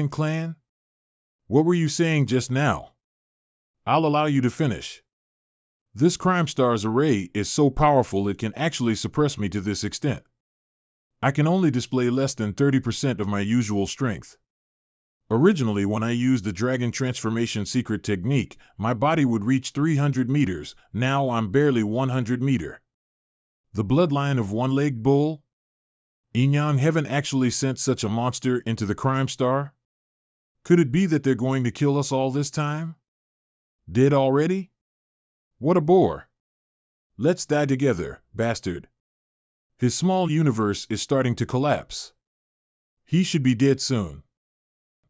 Clan? What were you saying just now? I'll allow you to finish. This crime star's array is so powerful it can actually suppress me to this extent. I can only display less than 30% of my usual strength. Originally, when I used the Dragon Transformation Secret Technique, my body would reach 300 meters, now I'm barely 100 meter. The bloodline of one-legged bull? Inyan Heaven actually sent such a monster into the crime star? Could it be that they're going to kill us all this time? Dead already? What a bore. Let's die together, bastard. His small universe is starting to collapse. He should be dead soon.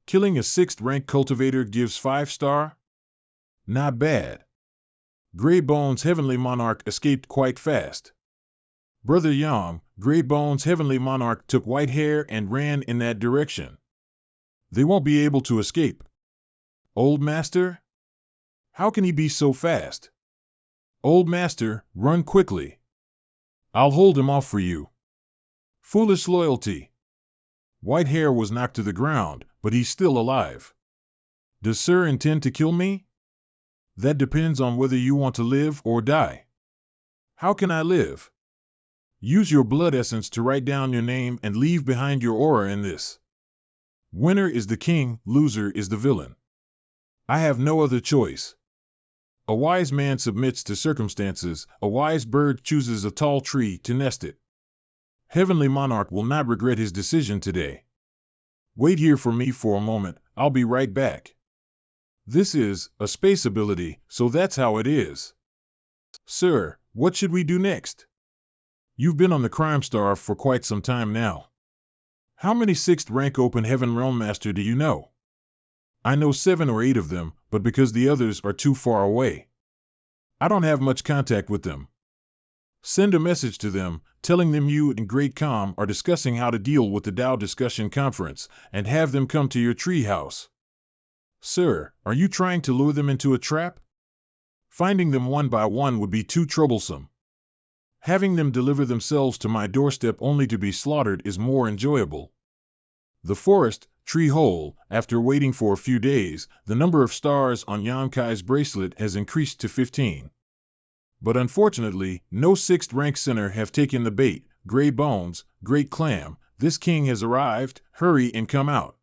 Killing a 6th rank cultivator gives 5-star? Not bad. Grey Bones Heavenly Monarch escaped quite fast. Brother Yang, Grey Bones Heavenly Monarch took white hair and ran in that direction. They won't be able to escape. Old Master? How can he be so fast? Old Master, run quickly. I'll hold him off for you. Foolish loyalty. White hair was knocked to the ground, but he's still alive. Does Sir intend to kill me? That depends on whether you want to live or die. How can I live? Use your blood essence to write down your name and leave behind your aura in this. Winner is the king, loser is the villain. I have no other choice. A wise man submits to circumstances, a wise bird chooses a tall tree to nest it. Heavenly Monarch will not regret his decision today. Wait here for me for a moment, I'll be right back. This is a space ability, so that's how it is. Sir, what should we do next? You've been on the Crime Star for quite some time now. How many 6th rank Open Heaven Realm Master do you know? I know 7 or 8 of them, but because the others are too far away, I don't have much contact with them. Send a message to them, telling them you and Great Calm are discussing how to deal with the Tao Discussion Conference, and have them come to your treehouse. Sir, are you trying to lure them into a trap? Finding them one by one would be too troublesome. Having them deliver themselves to my doorstep only to be slaughtered is more enjoyable. The forest, tree hole, after waiting for a few days, the number of stars on Yonkai's bracelet has increased to 15. But unfortunately, no 6th rank center have taken the bait. Gray Bones, Great Clam, this king has arrived, hurry and come out.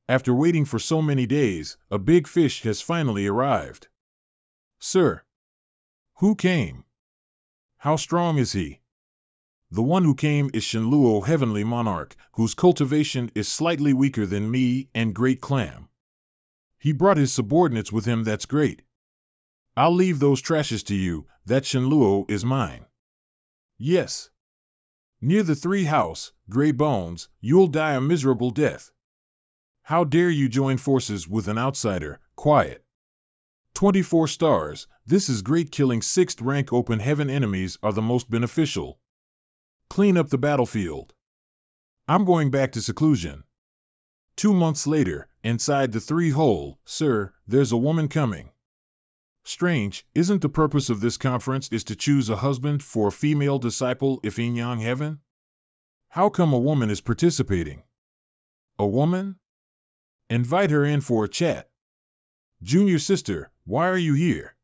After waiting for so many days, a big fish has finally arrived. Sir. Who came? How strong is he? The one who came is Shenluo Heavenly Monarch, whose cultivation is slightly weaker than me and Great Clam. He brought his subordinates with him, that's great. I'll leave those trashes to you, that Shenluo is mine. Yes. Near the 3 house, Gray Bones, you'll die a miserable death. How dare you join forces with an outsider, quiet. 24 stars, this is great. Killing 6th rank Open Heaven enemies are the most beneficial. Clean up the battlefield. I'm going back to seclusion. 2 months later, inside the 3 hole, sir, there's a woman coming. Strange, isn't the purpose of this conference is to choose a husband for a female disciple if in Yang Heaven? How come a woman is participating? A woman? Invite her in for a chat. Junior sister, why are you here?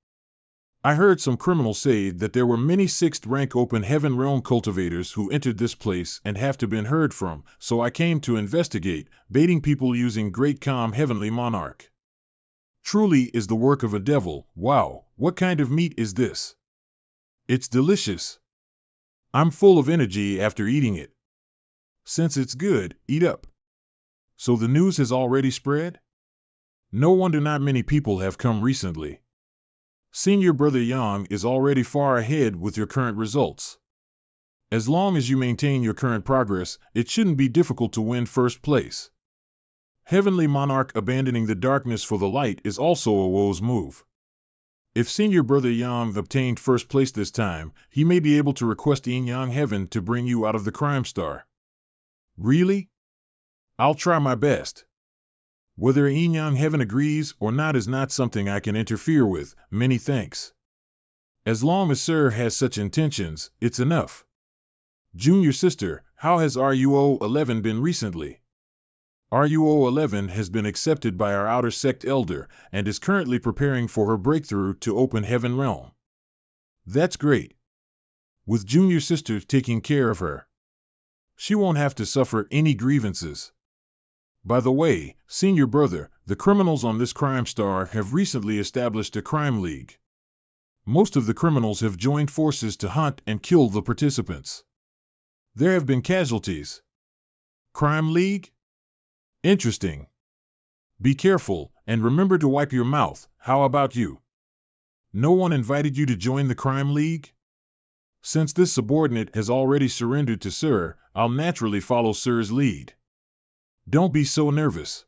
I heard some criminals say that there were many 6th rank Open Heaven Realm cultivators who entered this place and have to been heard from, so I came to investigate, baiting people using Great Calm Heavenly Monarch. Truly is the work of a devil. Wow, what kind of meat is this? It's delicious. I'm full of energy after eating it. Since it's good, eat up. So the news has already spread? No wonder not many people have come recently. Senior Brother Yang is already far ahead with your current results. As long as you maintain your current progress, it shouldn't be difficult to win first place. Heavenly Monarch abandoning the darkness for the light is also a woe's move. If Senior Brother Yang obtained first place this time, he may be able to request Yin Yang Heaven to bring you out of the Crime Star. Really? I'll try my best. Whether Yin Yang Heaven agrees or not is not something I can interfere with. Many thanks. As long as Sir has such intentions, it's enough. Junior sister, how has RUO 11 been recently? RUO 11 has been accepted by our outer sect elder and is currently preparing for her breakthrough to Open Heaven Realm. That's great. With Junior sister taking care of her, she won't have to suffer any grievances. By the way, Senior Brother, the criminals on this Crime Star have recently established a crime league. Most of the criminals have joined forces to hunt and kill the participants. There have been casualties. Crime league? Interesting. Be careful, and remember to wipe your mouth. How about you? No one invited you to join the crime league? Since this subordinate has already surrendered to Sir, I'll naturally follow Sir's lead. Don't be so nervous.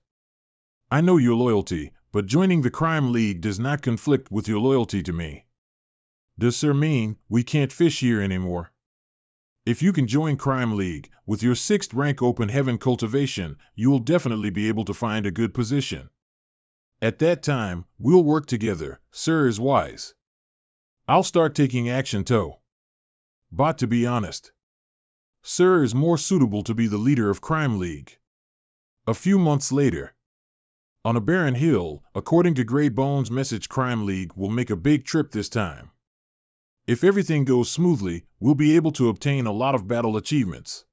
I know your loyalty, but joining the crime league does not conflict with your loyalty to me. Does Sir mean we can't fish here anymore? If you can join Crime League, with your 6th rank Open Heaven cultivation, you will definitely be able to find a good position. At that time, we'll work together. Sir is wise. I'll start taking action too. But to be honest, Sir is more suitable to be the leader of Crime League. A few months later, on a barren hill, according to Gray Bones' message, Crime League will make a big trip this time. If everything goes smoothly, we'll be able to obtain a lot of battle achievements.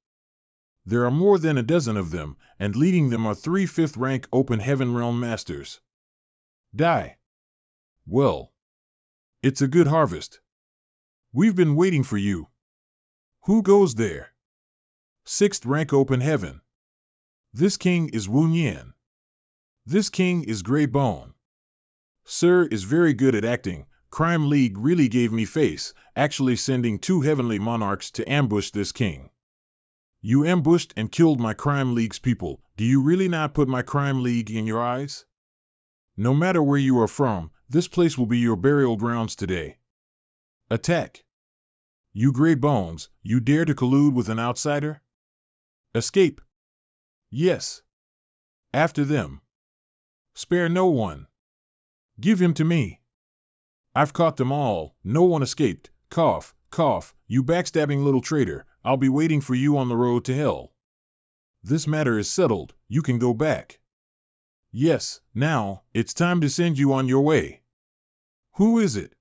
There are more than a dozen of them, and leading them are 3 5th-rank Open Heaven Realm Masters. Die. Well, it's a good harvest. We've been waiting for you. Who goes there? 6th-rank Open Heaven. This king is Wu Nian. This king is Grey Bone. Sir is very good at acting. Crime League really gave me face, actually sending 2 heavenly monarchs to ambush this king. You ambushed and killed my Crime League's people. Do you really not put my Crime League in your eyes? No matter where you are from, this place will be your burial grounds today. Attack. You Grey Bones, you dare to collude with an outsider? Escape. Yes. After them. Spare no one. Give him to me. I've caught them all, no one escaped. Cough, cough, you backstabbing little traitor, I'll be waiting for you on the road to hell. This matter is settled, you can go back. Yes, now, it's time to send you on your way. Who is it?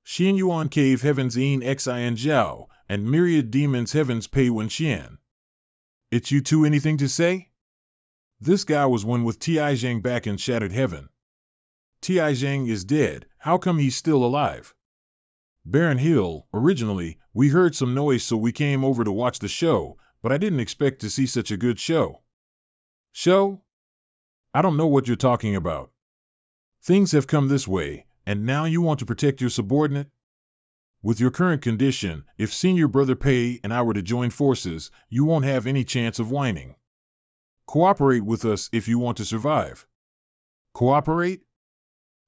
Xian Yuan Cave Heavens Een Xin Zhao, and Myriad Demons Heavens Pei Wen Xian. It's you two, anything to say? This guy was one with Ti Zhang back in Shattered Heaven. Ti Zhang is dead, how come he's still alive? Baron Hill, originally, we heard some noise so we came over to watch the show, but I didn't expect to see such a good show. Show? I don't know what you're talking about. Things have come this way, and now you want to protect your subordinate? With your current condition, if Senior Brother Pei and I were to join forces, you won't have any chance of whining. Cooperate with us if you want to survive. Cooperate?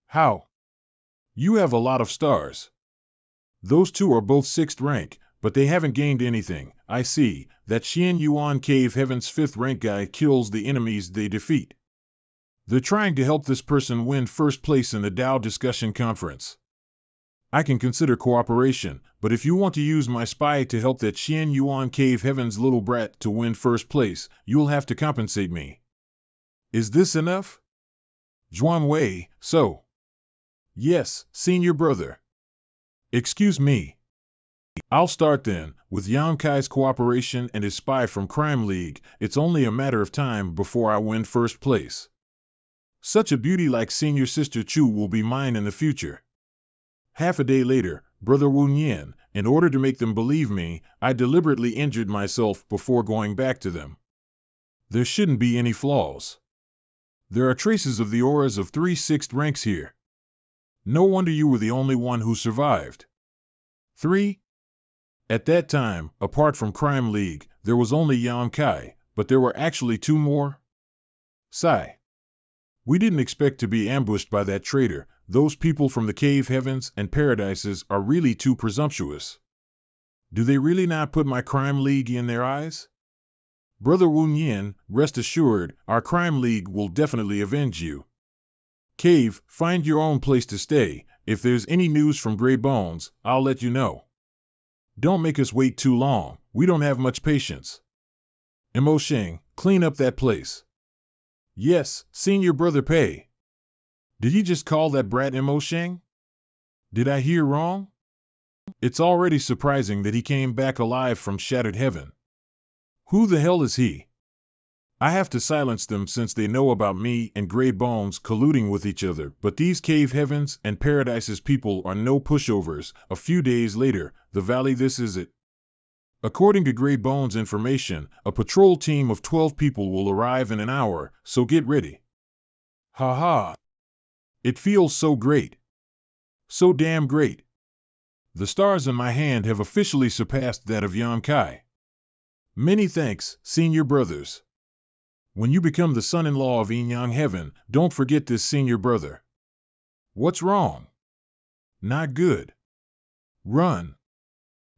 How? You have a lot of stars. Those two are both 6th rank, but they haven't gained anything. I see, that Xian Yuan Cave Heaven's 5th rank guy kills the enemies they defeat. They're trying to help this person win first place in the Dao discussion conference. I can consider cooperation, but if you want to use my spy to help that Xian Yuan Cave Heaven's little brat to win first place, you'll have to compensate me. Is this enough? Zhuan Wei, so. Yes, Senior Brother. Excuse me. I'll start then. With Yang Kai's cooperation and his spy from Crime League, it's only a matter of time before I win first place. Such a beauty like Senior Sister Chu will be mine in the future. Half a day later, Brother Wu Nian, in order to make them believe me, I deliberately injured myself before going back to them. There shouldn't be any flaws. There are traces of the auras of 3 6th ranks here. No wonder you were the only one who survived. 3? At that time, apart from Crime League, there was only Yang Kai, but there were actually 2 more. Sigh. We didn't expect to be ambushed by that traitor. Those people from the Cave Heavens and Paradises are really too presumptuous. Do they really not put my Crime League in their eyes? Brother Wu Nian, rest assured, our Crime League will definitely avenge you. Cave, find your own place to stay. If there's any news from Grey Bones, I'll let you know. Don't make us wait too long, we don't have much patience. Mo Sheng, clean up that place. Yes, Senior Brother Pei. Did he just call that brat Mo Sheng? Did I hear wrong? It's already surprising that he came back alive from Shattered Heaven. Who the hell is he? I have to silence them since they know about me and Grey Bones colluding with each other, but these Cave Heavens and Paradises people are no pushovers. A few days later, the valley. This is it. According to Grey Bones information, a patrol team of 12 people will arrive in an hour, so get ready. Ha ha. It feels so great. So damn great. The stars in my hand have officially surpassed that of Yang Kai. Many thanks, Senior Brothers. When you become the son-in-law of Yin Yang Heaven, don't forget this, Senior Brother. What's wrong? Not good. Run.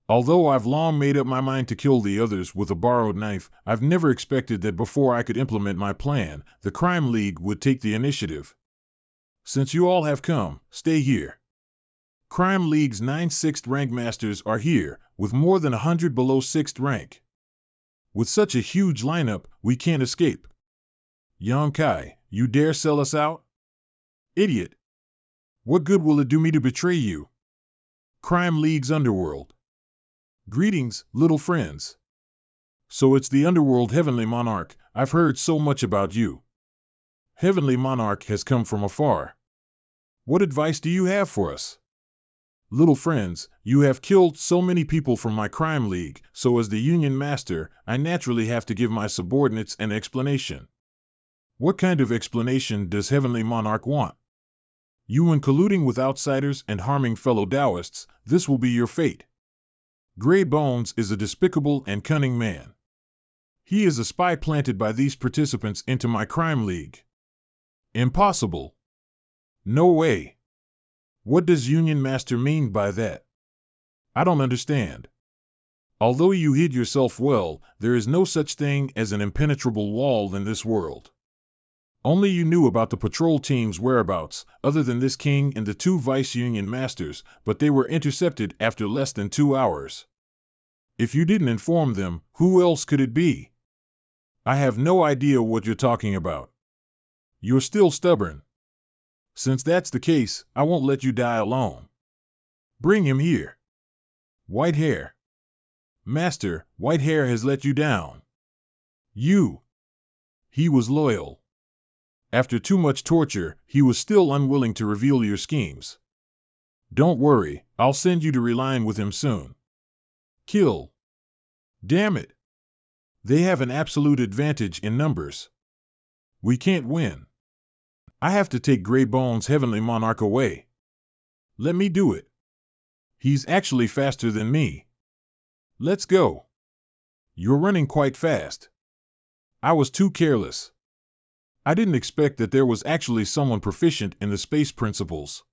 Although I've long made up my mind to kill the others with a borrowed knife, I've never expected that before I could implement my plan, the Crime League would take the initiative. Since you all have come, stay here. Crime League's 9 6th rank masters are here, with more than 100 below 6th rank. With such a huge lineup, we can't escape. Yang Kai, you dare sell us out? Idiot. What good will it do me to betray you? Crime League's underworld. Greetings, little friends. So it's the underworld Heavenly Monarch. I've heard so much about you. Heavenly Monarch has come from afar. What advice do you have for us? Little friends, you have killed so many people from my crime league, so as the Union Master, I naturally have to give my subordinates an explanation. What kind of explanation does Heavenly Monarch want? You in colluding with outsiders and harming fellow Taoists, this will be your fate. Gray Bones is a despicable and cunning man. He is a spy planted by these participants into my crime league. Impossible. No way. What does Union Master mean by that? I don't understand. Although you hid yourself well, there is no such thing as an impenetrable wall in this world. Only you knew about the patrol team's whereabouts, other than this king and the 2 vice-union masters, but they were intercepted after less than 2 hours. If you didn't inform them, who else could it be? I have no idea what you're talking about. You're still stubborn. Since that's the case, I won't let you die alone. Bring him here. White Hair. Master, White Hair has let you down. You. He was loyal. After too much torture, he was still unwilling to reveal your schemes. Don't worry, I'll send you to realign with him soon. Kill. Damn it. They have an absolute advantage in numbers. We can't win. I have to take Gray Bones' Heavenly Monarch away. Let me do it. He's actually faster than me. Let's go. You're running quite fast. I was too careless. I didn't expect that there was actually someone proficient in the space principles.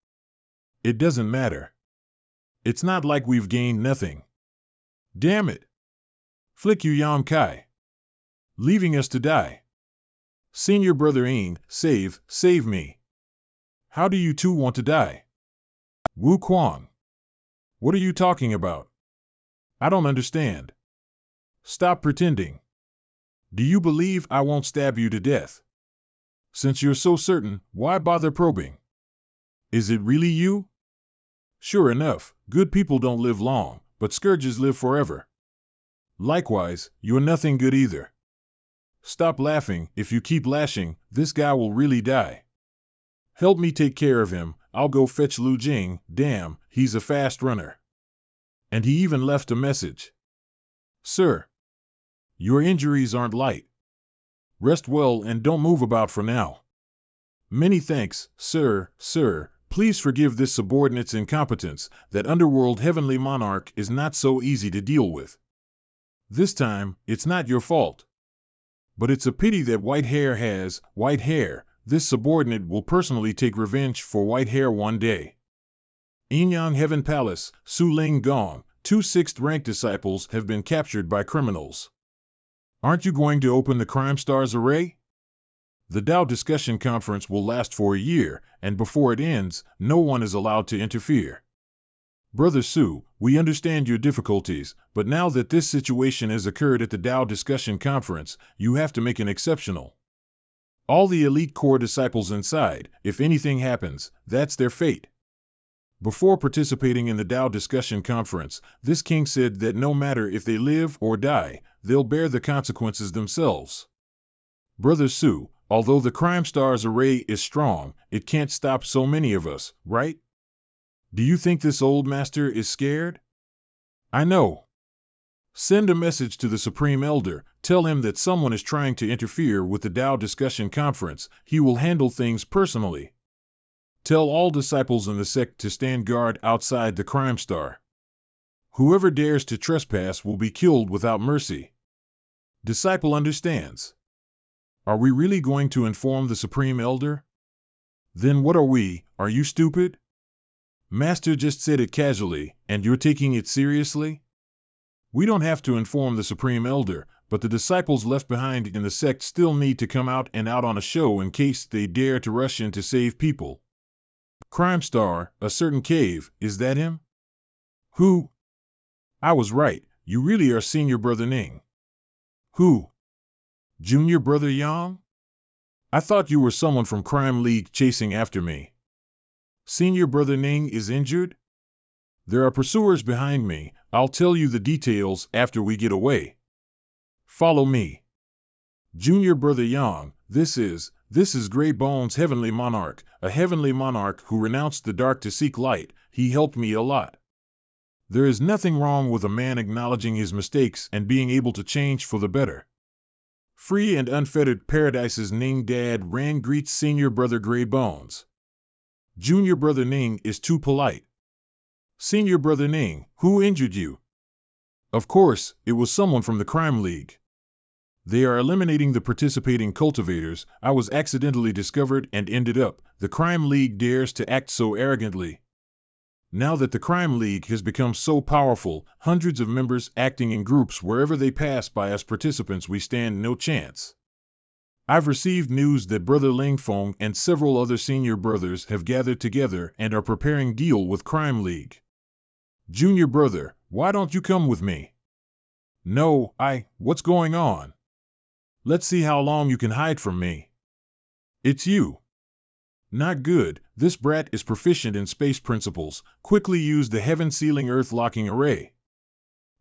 It doesn't matter. It's not like we've gained nothing. Damn it. Flick you Yam Kai. Leaving us to die. Senior Brother Ing, save me. How do you 2 want to die? Wu Kuang. What are you talking about? I don't understand. Stop pretending. Do you believe I won't stab you to death? Since you're so certain, why bother probing? Is it really you? Sure enough, good people don't live long, but scourges live forever. Likewise, you're nothing good either. Stop laughing. If you keep lashing, this guy will really die. Help me take care of him. I'll go fetch Lu Jing. Damn, he's a fast runner. And he even left a message. Sir, your injuries aren't light. Rest well and don't move about for now. Many thanks, sir. Please forgive this subordinate's incompetence. That underworld Heavenly Monarch is not so easy to deal with. This time, it's not your fault. But it's a pity that White Hair. This subordinate will personally take revenge for White Hair one day. Inyang Heaven Palace, Su Ling Gong, 2 6th-rank disciples have been captured by criminals. Aren't you going to open the Crime Stars array? The Tao Discussion Conference will last for a year, and before it ends, no one is allowed to interfere. Brother Su, we understand your difficulties, but now that this situation has occurred at the Tao Discussion Conference, you have to make an exceptional. All the elite core disciples inside, if anything happens, that's their fate. Before participating in the Tao Discussion Conference, this king said that no matter if they live or die, they'll bear the consequences themselves. Brother Su, although the Crime Stars array is strong, it can't stop so many of us, right? Do you think this old master is scared? I know. Send a message to the Supreme Elder, tell him that someone is trying to interfere with the Tao Discussion Conference. He will handle things personally. Tell all disciples in the sect to stand guard outside the Crime Star. Whoever dares to trespass will be killed without mercy. Disciple understands. Are we really going to inform the Supreme Elder? Then what are we? Are you stupid? Master just said it casually, and you're taking it seriously? We don't have to inform the Supreme Elder, but the disciples left behind in the sect still need to come out on a show in case they dare to rush in to save people. Crime Star, a certain cave, is that him? Who? I was right, you really are Senior Brother Ning. Who? Junior Brother Yang? I thought you were someone from Crime League chasing after me. Senior Brother Ning is injured? There are pursuers behind me. I'll tell you the details after we get away. Follow me. Junior Brother Yang, this is Gray Bones' heavenly monarch, a heavenly monarch who renounced the dark to seek light. He helped me a lot. There is nothing wrong with a man acknowledging his mistakes and being able to change for the better. Free and unfettered paradises. Ning Dad Ran greets Senior Brother Gray Bones. Junior Brother Ning is too polite. Senior Brother Ning, who injured you? Of course, it was someone from the Crime League. They are eliminating the participating cultivators. I was accidentally discovered and ended up. The Crime League dares to act so arrogantly. Now that the Crime League has become so powerful, hundreds of members acting in groups wherever they pass by us participants, we stand no chance. I've received news that Brother Lingfeng and several other senior brothers have gathered together and are preparing deal with Crime League. Junior Brother, why don't you come with me? No, what's going on? Let's see how long you can hide from me. It's you. Not good. This brat is proficient in space principles. Quickly use the heaven-sealing earth-locking array.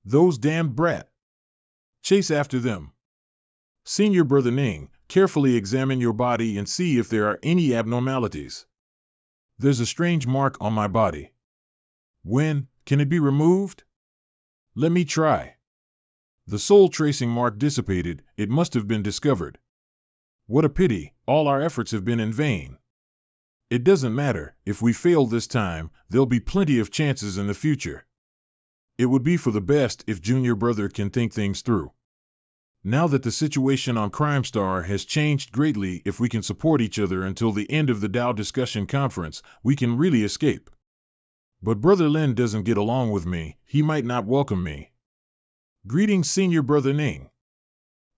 Those damned brat. Chase after them. Senior Brother Ning, carefully examine your body and see if there are any abnormalities. There's a strange mark on my body. When can it be removed? Let me try. The soul tracing mark dissipated. It must have been discovered. What a pity. All our efforts have been in vain. It doesn't matter. If we fail this time, there'll be plenty of chances in the future. It would be for the best if Junior Brother can think things through. Now that the situation on Crime Star has changed greatly, if we can support each other until the end of the Tao discussion conference, we can really escape. But Brother Lin doesn't get along with me. He might not welcome me. Greetings, Senior Brother Ning.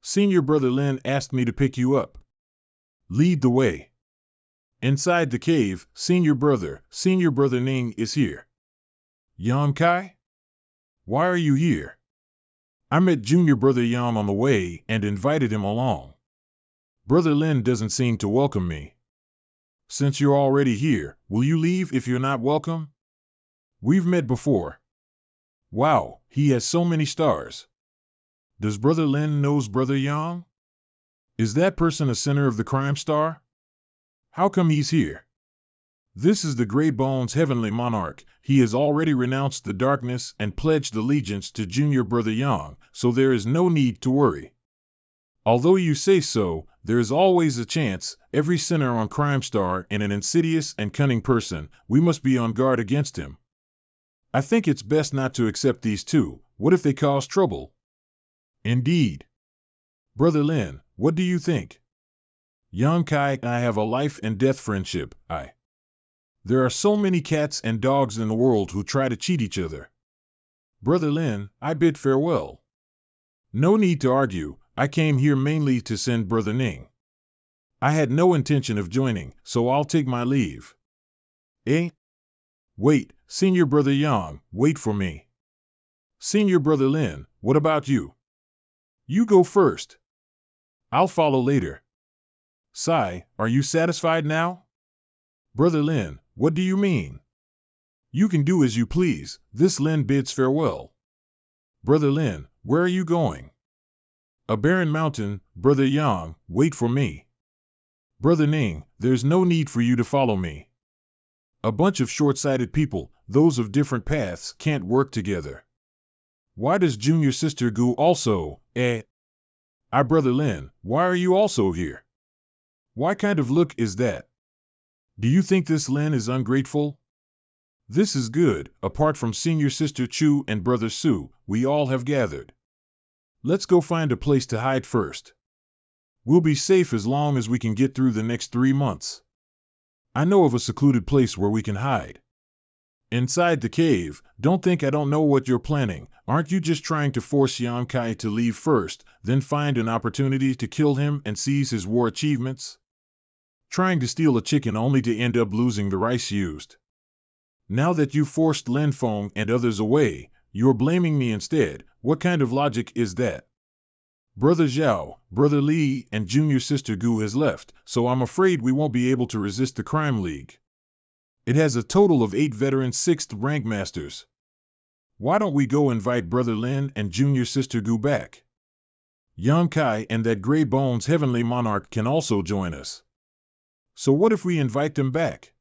Senior Brother Lin asked me to pick you up. Lead the way. Inside the cave, Senior Brother Ning is here. Yan Kai? Why are you here? I met Junior Brother Yan on the way and invited him along. Brother Lin doesn't seem to welcome me. Since you're already here, will you leave if you're not welcome? We've met before. Wow, he has so many stars. Does Brother Lin knows Brother Yang? Is that person a center of the Crime Star? How come he's here? This is the Gray Bones heavenly monarch. He has already renounced the darkness and pledged allegiance to Junior Brother Yang, so there is no need to worry. Although you say so, there is always a chance. Every sinner on Crime Star and an insidious and cunning person. We must be on guard against him. I think it's best not to accept these two. What if they cause trouble? Indeed. Brother Lin, what do you think? Yang Kai and I have a life and death friendship. There are so many cats and dogs in the world who try to cheat each other. Brother Lin, I bid farewell. No need to argue. I came here mainly to send Brother Ning. I had no intention of joining, so I'll take my leave. Wait, Senior Brother Yang, wait for me. Senior Brother Lin, what about you? You go first. I'll follow later. Sai, are you satisfied now? Brother Lin, what do you mean? You can do as you please. This Lin bids farewell. Brother Lin, where are you going? A barren mountain. Brother Yang, wait for me. Brother Ning, there's no need for you to follow me. A bunch of short-sighted people, those of different paths, can't work together. Why does Junior Sister Gu also, Brother Lin, why are you also here? What kind of look is that? Do you think this Lin is ungrateful? This is good. Apart from Senior Sister Chu and Brother Su, we all have gathered. Let's go find a place to hide first. We'll be safe as long as we can get through the next 3 months. I know of a secluded place where we can hide. Inside the cave. Don't think I don't know what you're planning. Aren't you just trying to force Yan Kai to leave first, then find an opportunity to kill him and seize his war achievements? Trying to steal a chicken only to end up losing the rice used. Now that you forced Lin Feng and others away, you're blaming me instead. What kind of logic is that? Brother Zhao, Brother Li, and Junior Sister Gu has left, so I'm afraid we won't be able to resist the Crime League. It has a total of 8 veteran 6th rank masters. Why don't we go invite Brother Lin and Junior Sister Gu back? Yang Kai and that gray bones heavenly monarch can also join us. So what if we invite them back?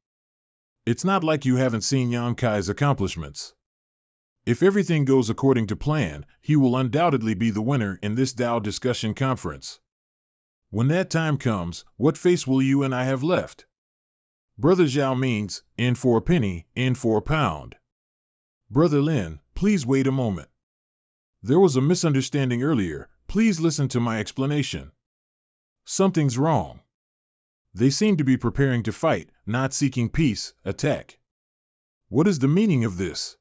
It's not like you haven't seen Yang Kai's accomplishments. If everything goes according to plan, he will undoubtedly be the winner in this Tao discussion conference. When that time comes, what face will you and I have left? Brother Zhao means, in for a penny, in for a pound. Brother Lin, please wait a moment. There was a misunderstanding earlier. Please listen to my explanation. Something's wrong. They seem to be preparing to fight, not seeking peace, attack. What is the meaning of this?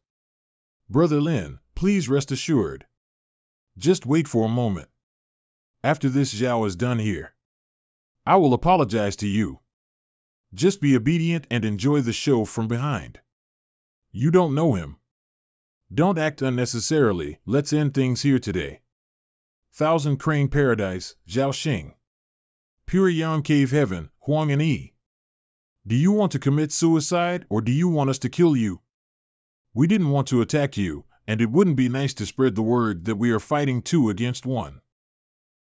Brother Lin, please rest assured. Just wait for a moment. After this Zhao is done here, I will apologize to you. Just be obedient and enjoy the show from behind. You don't know him. Don't act unnecessarily. Let's end things here today. Thousand Crane Paradise, Zhao Xing. Pure Yang Cave Heaven, Huang and Yi. Do you want to commit suicide or do you want us to kill you? We didn't want to attack you, and it wouldn't be nice to spread the word that we are fighting 2 against 1.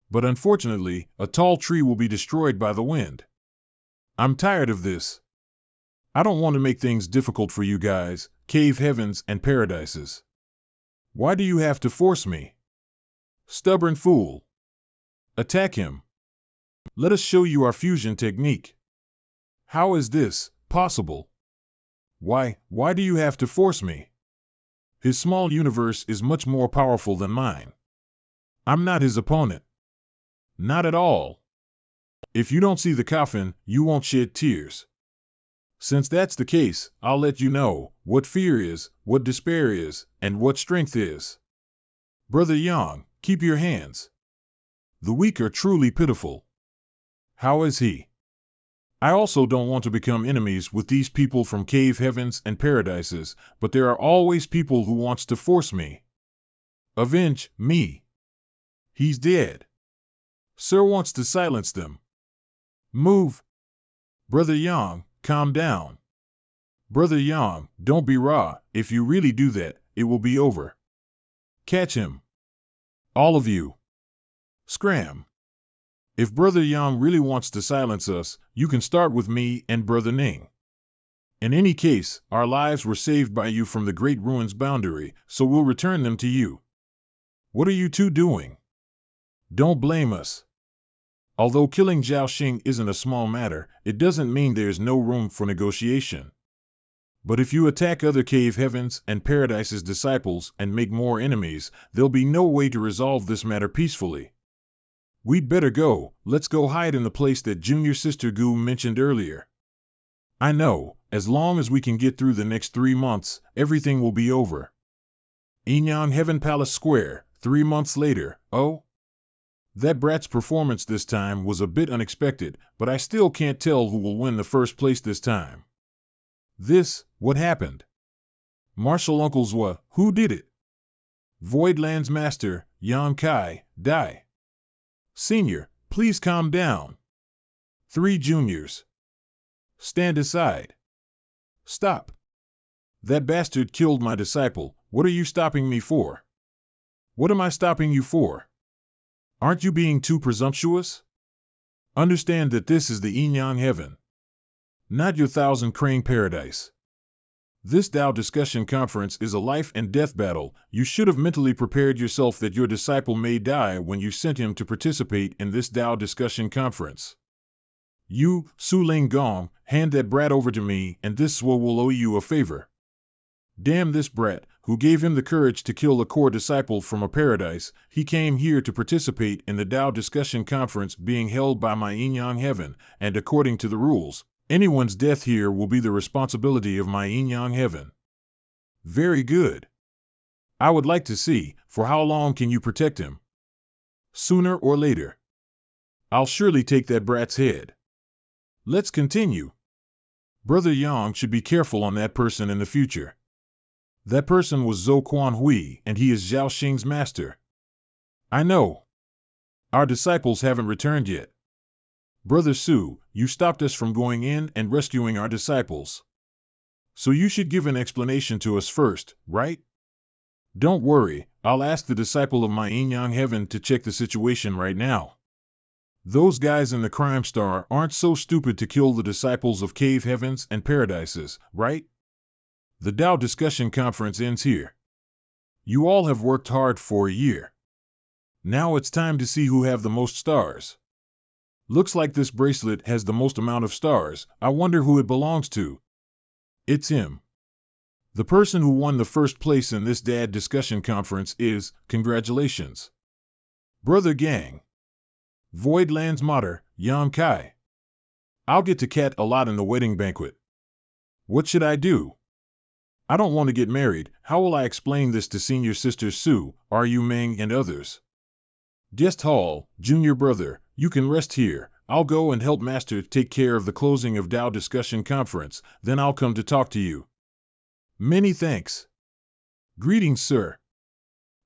But unfortunately, a tall tree will be destroyed by the wind. I'm tired of this. I don't want to make things difficult for you guys, cave heavens and paradises. Why do you have to force me? Stubborn fool. Attack him. Let us show you our fusion technique. How is this possible? Why do you have to force me? His small universe is much more powerful than mine. I'm not his opponent. Not at all. If you don't see the coffin, you won't shed tears. Since that's the case, I'll let you know what fear is, what despair is, and what strength is. Brother Yang, keep your hands. The weak are truly pitiful. How is he? I also don't want to become enemies with these people from cave heavens and paradises, but there are always people who wants to force me. Avenge me. He's dead. Sir wants to silence them. Move. Brother Yang, calm down. Brother Yang, don't be raw. If you really do that, it will be over. Catch him. All of you. Scram. If Brother Yang really wants to silence us, you can start with me and Brother Ning. In any case, our lives were saved by you from the Great Ruins boundary, so we'll return them to you. What are you two doing? Don't blame us. Although killing Zhao Xing isn't a small matter, it doesn't mean there's no room for negotiation. But if you attack other cave heavens and paradise's disciples and make more enemies, there'll be no way to resolve this matter peacefully. We'd better go. Let's go hide in the place that Junior Sister Gu mentioned earlier. I know, as long as we can get through the next 3 months, everything will be over. Enyang Heaven Palace Square, 3 months later. Oh? That brat's performance this time was a bit unexpected, but I still can't tell who will win the first place this time. What happened? Martial Uncle Zwa, who did it? Voidland's master, Yang Kai, die. Senior, please calm down. 3 juniors. Stand aside. Stop. That bastard killed my disciple. What are you stopping me for? What am I stopping you for? Aren't you being too presumptuous? Understand that this is the Enyang Heaven, not your Thousand Crane Paradise. This Tao discussion conference is a life and death battle. You should have mentally prepared yourself that your disciple may die when you sent him to participate in this Tao discussion conference. You, Su Ling Gong, hand that brat over to me, and this Swo will owe you a favor. Damn this brat, who gave him the courage to kill a core disciple from a paradise. He came here to participate in the Tao discussion conference being held by my Enyang Heaven, and according to the rules, anyone's death here will be the responsibility of my Enyang Heaven. Very good. I would like to see, for how long can you protect him? Sooner or later. I'll surely take that brat's head. Let's continue. Brother Yang should be careful on that person in the future. That person was Zhou Quan Hui, and he is Zhao Xing's master. I know. Our disciples haven't returned yet. Brother Su, you stopped us from going in and rescuing our disciples. So you should give an explanation to us first, right? Don't worry, I'll ask the disciple of my yin yang heaven to check the situation right now. Those guys in the crime star aren't so stupid to kill the disciples of cave heavens and paradises, right? The Tao discussion conference ends here. You all have worked hard for a year. Now it's time to see who have the most stars. Looks like this bracelet has the most amount of stars. I wonder who it belongs to. It's him. The person who won the first place in this dad discussion conference is, congratulations. Brother Gang. Voidlands Mater, Yang Kai. I'll get to cat a lot in the wedding banquet. What should I do? I don't want to get married. How will I explain this to senior sisters Sue, Ru Meng, and others? Guest hall, junior brother, you can rest here. I'll go and help Master take care of the closing of Tao discussion conference, then I'll come to talk to you. Many thanks. Greetings, sir.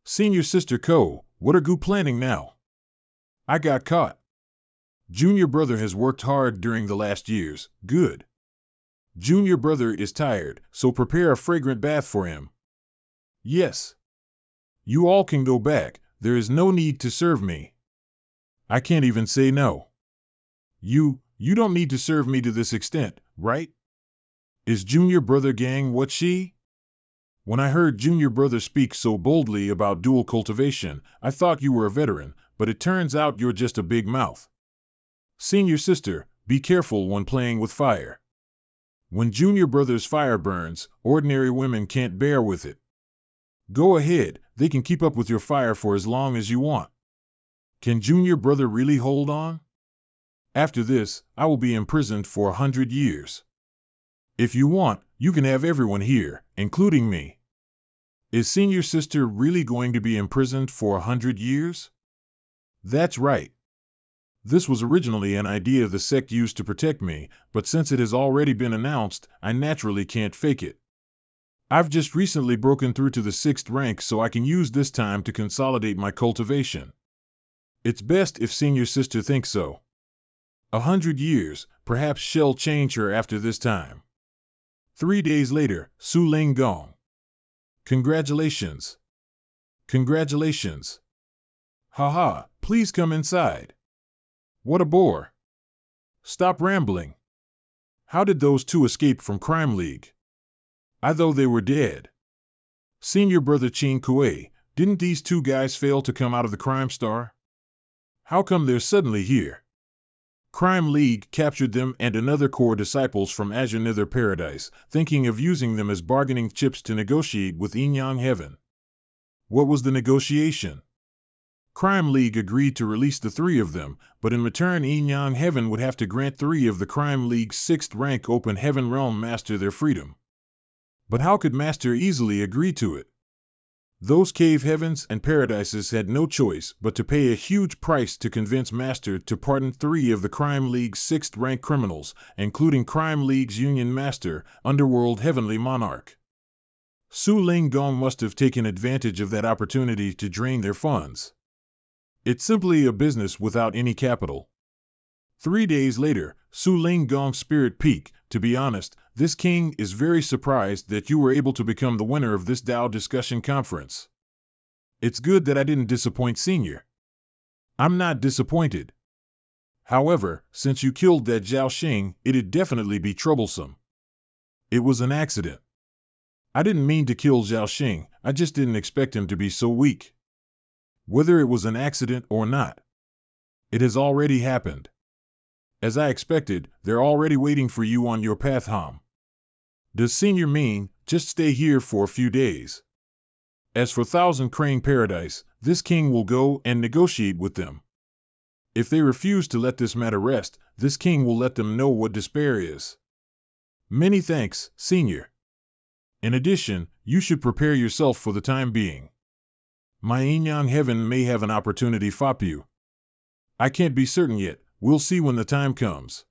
Senior sister Ko, what are you planning now? I got caught. Junior brother has worked hard during the last years. Good. Junior brother is tired, so prepare a fragrant bath for him. Yes. You all can go back. There is no need to serve me. I can't even say no. You don't need to serve me to this extent, right? Is Junior Brother Gang what she? When I heard Junior Brother speak so boldly about dual cultivation, I thought you were a veteran, but it turns out you're just a big mouth. Senior sister, be careful when playing with fire. When Junior Brother's fire burns, ordinary women can't bear with it. Go ahead, they can keep up with your fire for as long as you want. Can Junior Brother really hold on? After this, I will be imprisoned for 100 years. If you want, you can have everyone here, including me. Is Senior Sister really going to be imprisoned for 100 years? That's right. This was originally an idea the sect used to protect me, but since it has already been announced, I naturally can't fake it. I've just recently broken through to the 6th rank, so I can use this time to consolidate my cultivation. It's best if Senior Sister thinks so. 100 years, perhaps she'll change her after this time. 3 days later, Su Ling Gong. Congratulations. Congratulations. Haha, please come inside. What a bore. Stop rambling. How did those two escape from Crime League? I thought they were dead. Senior Brother Chin Kue, didn't these two guys fail to come out of the Crime Star? How come they're suddenly here? Crime League captured them and another core disciples from Azure Nether Paradise, thinking of using them as bargaining chips to negotiate with Yin Yang Heaven. What was the negotiation? Crime League agreed to release the 3 of them, but in return Yin Yang Heaven would have to grant 3 of the Crime League's 6th rank Open Heaven Realm Master their freedom. But how could Master easily agree to it? Those cave heavens and paradises had no choice but to pay a huge price to convince Master to pardon 3 of the Crime League's 6th rank criminals, including Crime League's Union Master, Underworld Heavenly Monarch. Su Ling Gong must have taken advantage of that opportunity to drain their funds. It's simply a business without any capital. 3 days later, Su Ling Gong's spirit peak. To be honest, this king is very surprised that you were able to become the winner of this Tao discussion conference. It's good that I didn't disappoint Senior. I'm not disappointed. However, since you killed that Zhao Xing, it'd definitely be troublesome. It was an accident. I didn't mean to kill Zhao Xing, I just didn't expect him to be so weak. Whether it was an accident or not, it has already happened. As I expected, they're already waiting for you on your path home. Does Senior mean, just stay here for a few days? As for Thousand Crane Paradise, this king will go and negotiate with them. If they refuse to let this matter rest, this king will let them know what despair is. Many thanks, Senior. In addition, you should prepare yourself for the time being. My Yin Yang Heaven may have an opportunity for you. I can't be certain yet. We'll see when the time comes.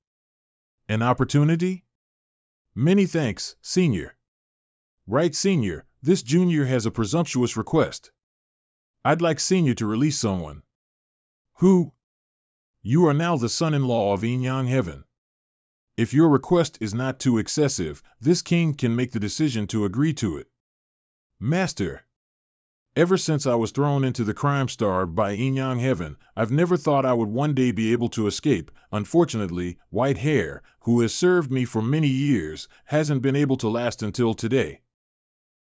An opportunity? Many thanks, Senior. Right, Senior, this junior has a presumptuous request. I'd like Senior to release someone. Who? You are now the son-in-law of Yin Yang Heaven. If your request is not too excessive, this king can make the decision to agree to it. Master. Ever since I was thrown into the crime starved by yin yang heaven, I've never thought I would one day be able to escape. Unfortunately, White Hair, who has served me for many years, hasn't been able to last until today.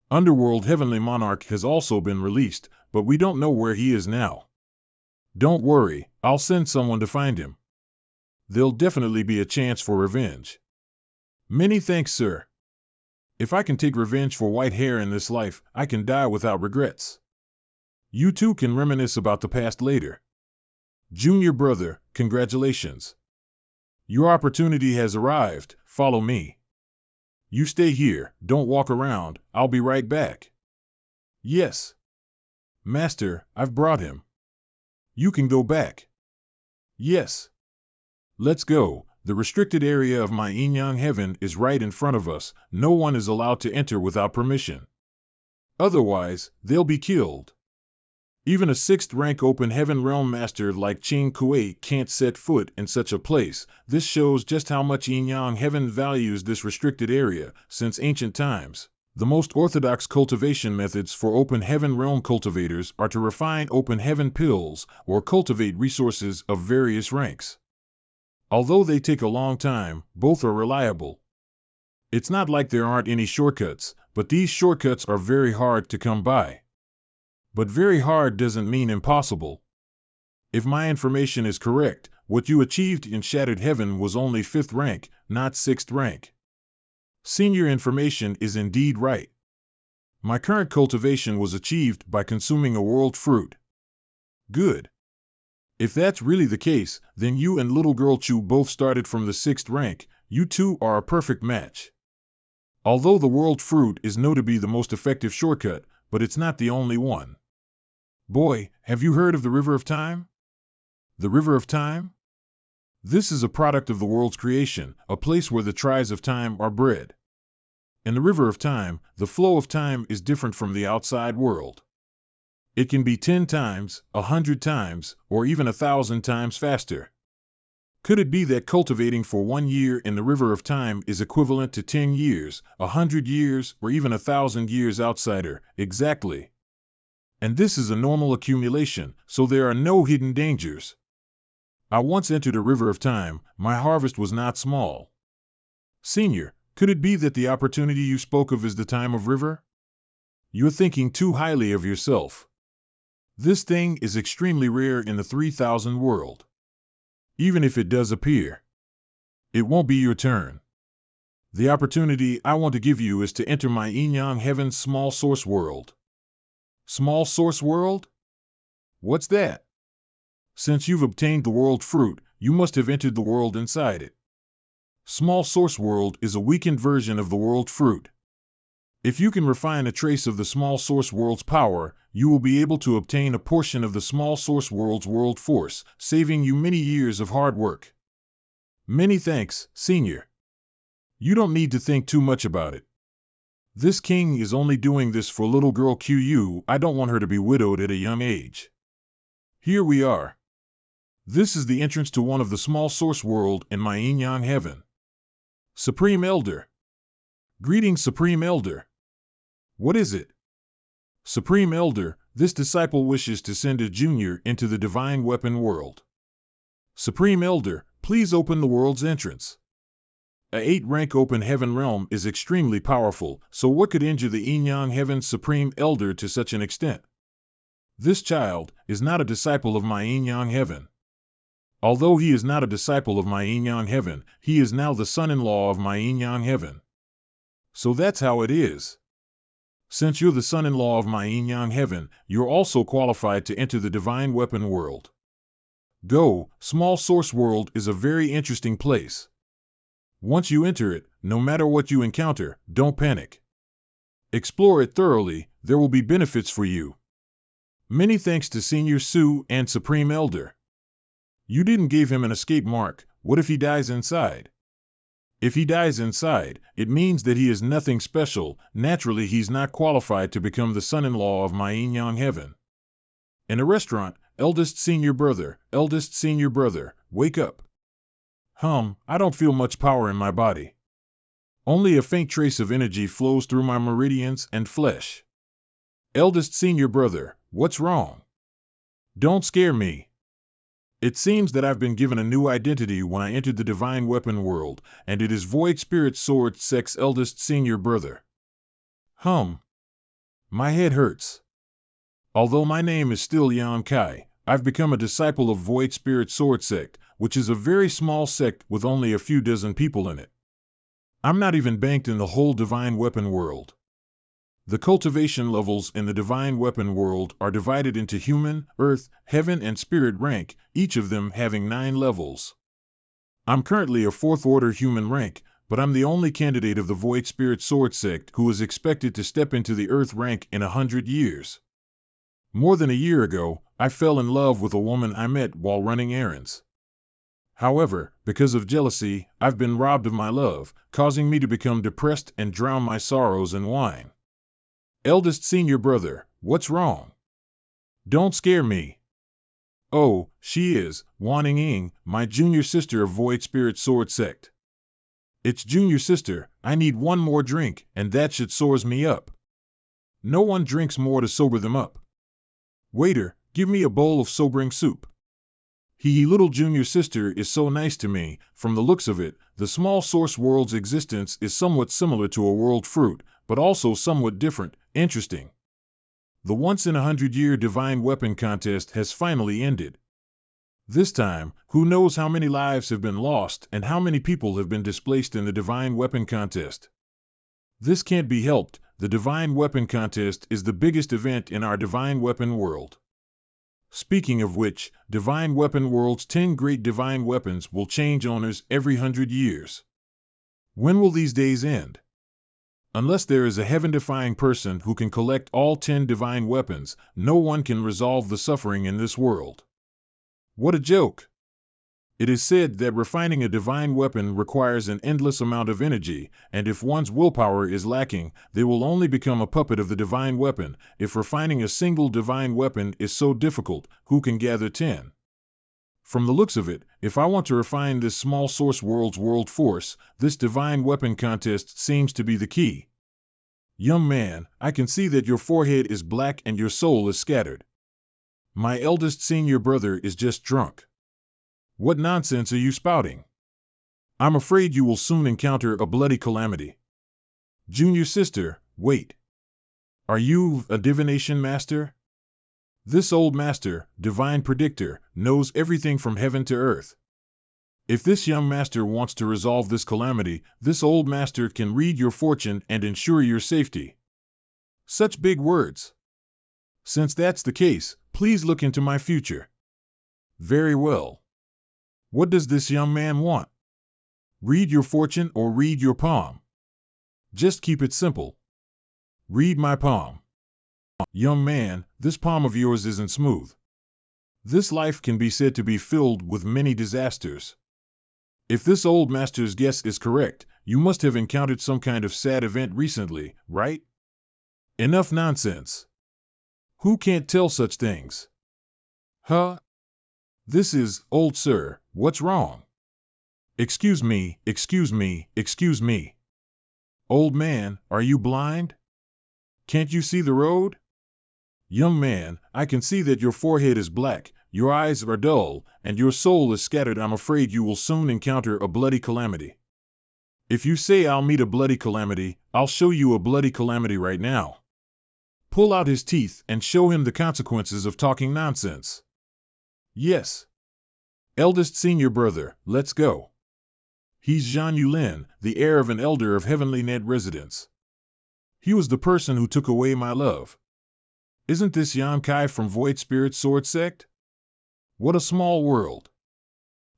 Underworld Heavenly Monarch has also been released, but we don't know where he is now. Don't worry, I'll send someone to find him. There'll definitely be a chance for revenge. Many thanks, sir. If I can take revenge for White Hair in this life, I can die without regrets. You too can reminisce about the past later. Junior brother, congratulations. Your opportunity has arrived, follow me. You stay here, don't walk around, I'll be right back. Yes. Master, I've brought him. You can go back. Yes. Let's go. The restricted area of my yin-yang heaven is right in front of us. No one is allowed to enter without permission. Otherwise, they'll be killed. Even a 6th rank open heaven realm master like Qing Kuei can't set foot in such a place. This shows just how much yin-yang heaven values this restricted area. Since ancient times, the most orthodox cultivation methods for open heaven realm cultivators are to refine open heaven pills or cultivate resources of various ranks. Although they take a long time, both are reliable. It's not like there aren't any shortcuts, but these shortcuts are very hard to come by. But very hard doesn't mean impossible. If my information is correct, what you achieved in Shattered Heaven was only 5th rank, not 6th rank. Senior information is indeed right. My current cultivation was achieved by consuming a world fruit. Good. If that's really the case, then you and little girl Chu both started from the 6th rank. You two are a perfect match. Although the world fruit is known to be the most effective shortcut, but it's not the only one. Boy, have you heard of the River of Time? The River of Time? This is a product of the world's creation, a place where the trials of time are bred. In the River of Time, the flow of time is different from the outside world. It can be 10 times, 100 times, or even 1,000 times faster. Could it be that cultivating for 1 year in the River of Time is equivalent to 10 years, 100 years, or even 1,000 years outsider? Exactly. And this is a normal accumulation, so there are no hidden dangers. I once entered a River of Time. My harvest was not small. Senior, could it be that the opportunity you spoke of is the time of river? You're thinking too highly of yourself. This thing is extremely rare in the 3000 world. Even if it does appear, it won't be your turn. The opportunity I want to give you is to enter my yin-yang heaven's small source world. Small source world? What's that? Since you've obtained the world fruit, you must have entered the world inside it. Small source world is a weakened version of the world fruit. If you can refine a trace of the small source world's power, you will be able to obtain a portion of the small source world's world force, saving you many years of hard work. Many thanks, Senior. You don't need to think too much about it. This king is only doing this for little girl Qu. I don't want her to be widowed at a young age. Here we are. This is the entrance to one of the small source world in my yin-yang heaven. Supreme Elder. Greetings, Supreme Elder. What is it? Supreme Elder, this disciple wishes to send a junior into the divine weapon world. Supreme Elder, please open the world's entrance. A 8-rank open heaven realm is extremely powerful, so what could injure the yin-yang heaven's Supreme Elder to such an extent? This child is not a disciple of my yin-yang heaven. Although he is not a disciple of my yin-yang heaven, he is now the son-in-law of my yin-yang heaven. So that's how it is. Since you're the son-in-law of my yin-yang heaven, you're also qualified to enter the divine weapon world. Go, small source world is a very interesting place. Once you enter it, no matter what you encounter, don't panic. Explore it thoroughly, there will be benefits for you. Many thanks to Senior Su and Supreme Elder. You didn't give him an escape mark. What if he dies inside? If he dies inside, it means that he is nothing special. Naturally, he's not qualified to become the son-in-law of my yin-yang heaven. In a restaurant, eldest senior brother, wake up. I don't feel much power in my body. Only a faint trace of energy flows through my meridians and flesh. Eldest senior brother, what's wrong? Don't scare me. It seems that I've been given a new identity when I entered the divine weapon world, and it is Void Spirit Sword Sex eldest senior brother. My head hurts. Although my name is still Yan Kai, I've become a disciple of Void Spirit Sword Sect, which is a very small sect with only a few dozen people in it. I'm not even banked in the whole divine weapon world. The cultivation levels in the divine weapon world are divided into human, earth, heaven, and spirit rank, each of them having 9 levels. I'm currently a 4th order human rank, but I'm the only candidate of the Void Spirit Sword Sect who is expected to step into the earth rank in 100 years. More than a year ago, I fell in love with a woman I met while running errands. However, because of jealousy, I've been robbed of my love, causing me to become depressed and drown my sorrows in wine. Eldest senior brother, what's wrong? Don't scare me. Oh, she is, Wan Ying, my junior sister of Void Spirit Sword Sect. It's junior sister, I need one more drink, and that should soars me up. No one drinks more to sober them up. Waiter, give me a bowl of sobering soup. Little junior sister is so nice to me. From the looks of it, the small source world's existence is somewhat similar to a world fruit, but also somewhat different. Interesting. The once-in-a-100-year divine weapon contest has finally ended. This time, who knows how many lives have been lost and how many people have been displaced in the divine weapon contest. This can't be helped. The divine weapon contest is the biggest event in our divine weapon world. Speaking of which, divine weapon world's 10 great divine weapons will change owners every 100 years. When will these days end? Unless there is a heaven-defying person who can collect all 10 divine weapons, no one can resolve the suffering in this world. What a joke! It is said that refining a divine weapon requires an endless amount of energy, and if one's willpower is lacking, they will only become a puppet of the divine weapon. If refining a single divine weapon is so difficult, who can gather 10? From the looks of it, if I want to refine this small source world's world force, this divine weapon contest seems to be the key. Young man, I can see that your forehead is black and your soul is scattered. My eldest senior brother is just drunk. What nonsense are you spouting? I'm afraid you will soon encounter a bloody calamity. Junior sister, wait. Are you a divination master? This old master, divine predictor, knows everything from heaven to earth. If this young master wants to resolve this calamity, this old master can read your fortune and ensure your safety. Such big words. Since that's the case, please look into my future. Very well. What does this young man want? Read your fortune or read your palm? Just keep it simple. Read my palm. Young man, this palm of yours isn't smooth. This life can be said to be filled with many disasters. If this old master's guess is correct, you must have encountered some kind of sad event recently, right? Enough nonsense. Who can't tell such things? Huh? This is, old sir, what's wrong? Excuse me, excuse me, excuse me. Old man, are you blind? Can't you see the road? Young man, I can see that your forehead is black, your eyes are dull, and your soul is scattered. I'm afraid you will soon encounter a bloody calamity. If you say I'll meet a bloody calamity, I'll show you a bloody calamity right now. Pull out his teeth and show him the consequences of talking nonsense. Yes. Eldest senior brother, let's go. He's Zhang Yulin, the heir of an elder of Heavenly Net residence. He was the person who took away my love. Isn't this Yan Kai from Void Spirit Sword Sect? What a small world.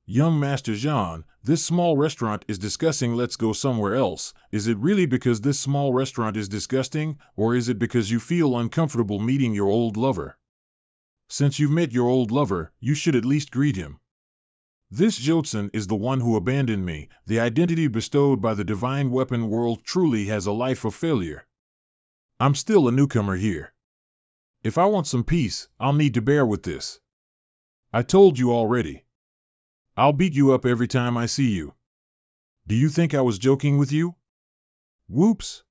Young Master Zhang, this small restaurant is disgusting. Let's go somewhere else. Is it really because this small restaurant is disgusting, or is it because you feel uncomfortable meeting your old lover? Since you've met your old lover, you should at least greet him. This Jotsun is the one who abandoned me. The identity bestowed by the divine weapon world truly has a life of failure. I'm still a newcomer here. If I want some peace, I'll need to bear with this. I told you already. I'll beat you up every time I see you. Do you think I was joking with you? Whoops!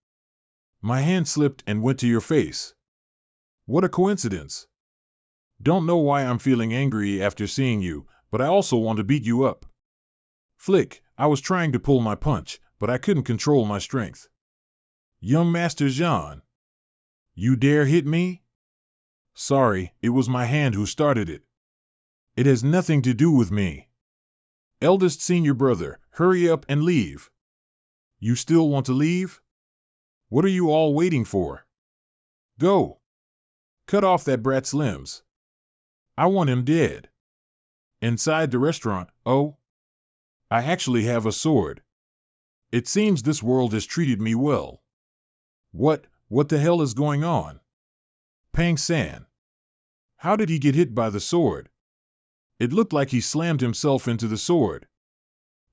My hand slipped and went to your face. What a coincidence. Don't know why I'm feeling angry after seeing you, but I also want to beat you up. Flick, I was trying to pull my punch, but I couldn't control my strength. Young Master Jean. You dare hit me? Sorry, it was my hand who started it. It has nothing to do with me. Eldest senior brother, hurry up and leave. You still want to leave? What are you all waiting for? Go. Cut off that brat's limbs. I want him dead. Inside the restaurant, oh? I actually have a sword. It seems this world has treated me well. What the hell is going on? Pang-san. How did he get hit by the sword? It looked like he slammed himself into the sword.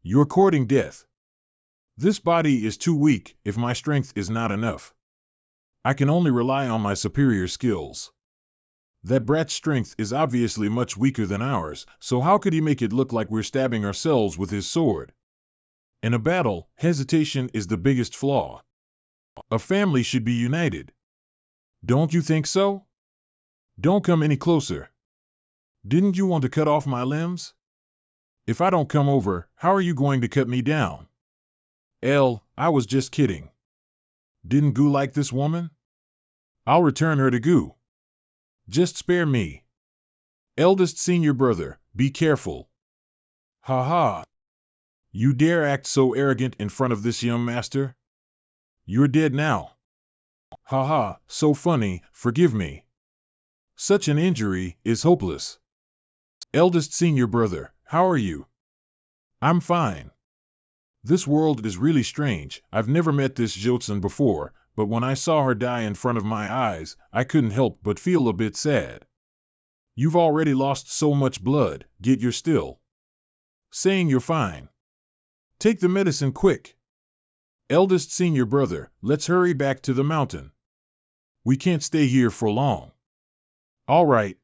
You're courting death. This body is too weak if my strength is not enough. I can only rely on my superior skills. That brat's strength is obviously much weaker than ours, so how could he make it look like we're stabbing ourselves with his sword? In a battle, hesitation is the biggest flaw. A family should be united. Don't you think so? Don't come any closer. Didn't you want to cut off my limbs? If I don't come over, how are you going to cut me down? I was just kidding. Didn't Goo like this woman? I'll return her to Goo. Just spare me. Eldest senior brother, be careful. Ha ha. You dare act so arrogant in front of this young master? You're dead now. Ha ha, so funny, forgive me. Such an injury is hopeless. Eldest senior brother, how are you? I'm fine. This world is really strange. I've never met this Jotsun before, but when I saw her die in front of my eyes, I couldn't help but feel a bit sad. You've already lost so much blood, get your still. Saying you're fine. Take the medicine quick. Eldest senior brother, let's hurry back to the mountain. We can't stay here for long. All right.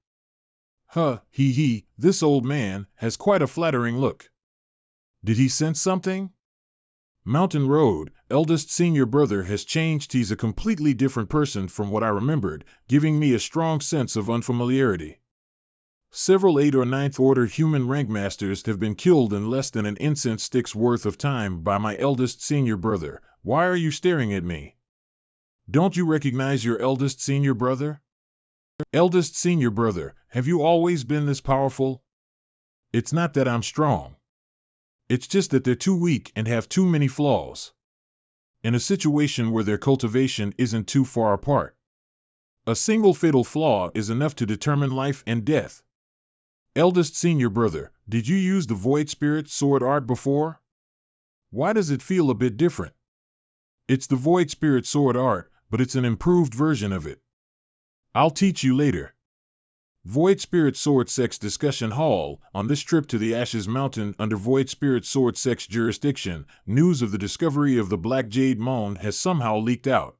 This old man has quite a flattering look. Did he sense something? Mountain Road, eldest senior brother has changed. He's a completely different person from what I remembered, giving me a strong sense of unfamiliarity. Several 8th or 9th order human rank masters have been killed in less than an incense stick's worth of time by my eldest senior brother. Why are you staring at me? Don't you recognize your eldest senior brother? Eldest senior brother, have you always been this powerful? It's not that I'm strong. It's just that they're too weak and have too many flaws. In a situation where their cultivation isn't too far apart. A single fatal flaw is enough to determine life and death. Eldest senior brother, did you use the Void Spirit sword art before? Why does it feel a bit different? It's the Void Spirit sword art, but it's an improved version of it. I'll teach you later. Void Spirit Sword Sex Discussion Hall. On this trip to the Ashes Mountain under Void Spirit Sword Sex jurisdiction, news of the discovery of the Black Jade Moon has somehow leaked out.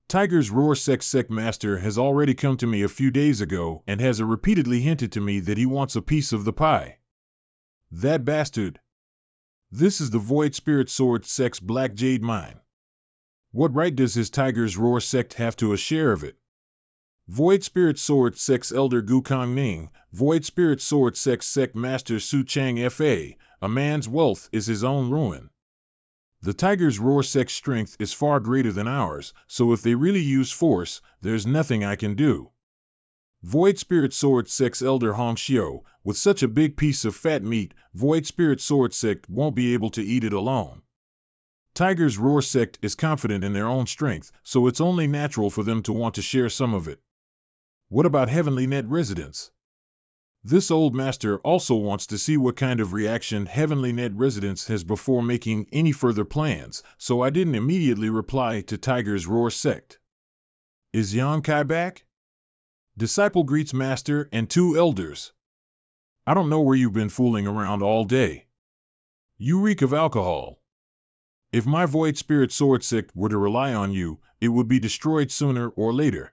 Tiger's Roar Sex Sect Master has already come to me a few days ago and has repeatedly hinted to me that he wants a piece of the pie. That bastard. This is the Void Spirit Sword Sex Black Jade Mine. What right does his Tiger's Roar Sect have to a share of it? Void Spirit Sword Sex Elder Gu Kong Ning, Void Spirit Sword Sex Sect Master Su Chang Fa, a man's wealth is his own ruin. The Tiger's Roar Sex strength is far greater than ours, so if they really use force, there's nothing I can do. Void Spirit Sword Sex Elder Hong Xiu, with such a big piece of fat meat, Void Spirit Sword Sect won't be able to eat it alone. Tiger's Roar Sect is confident in their own strength, so it's only natural for them to want to share some of it. What about Heavenly Net Residence? This old master also wants to see what kind of reaction Heavenly Net Residence has before making any further plans, so I didn't immediately reply to Tiger's Roar Sect. Is Yan Kai back? Disciple greets master and 2 elders. I don't know where you've been fooling around all day. You reek of alcohol. If my Void Spirit Sword Sect were to rely on you, it would be destroyed sooner or later.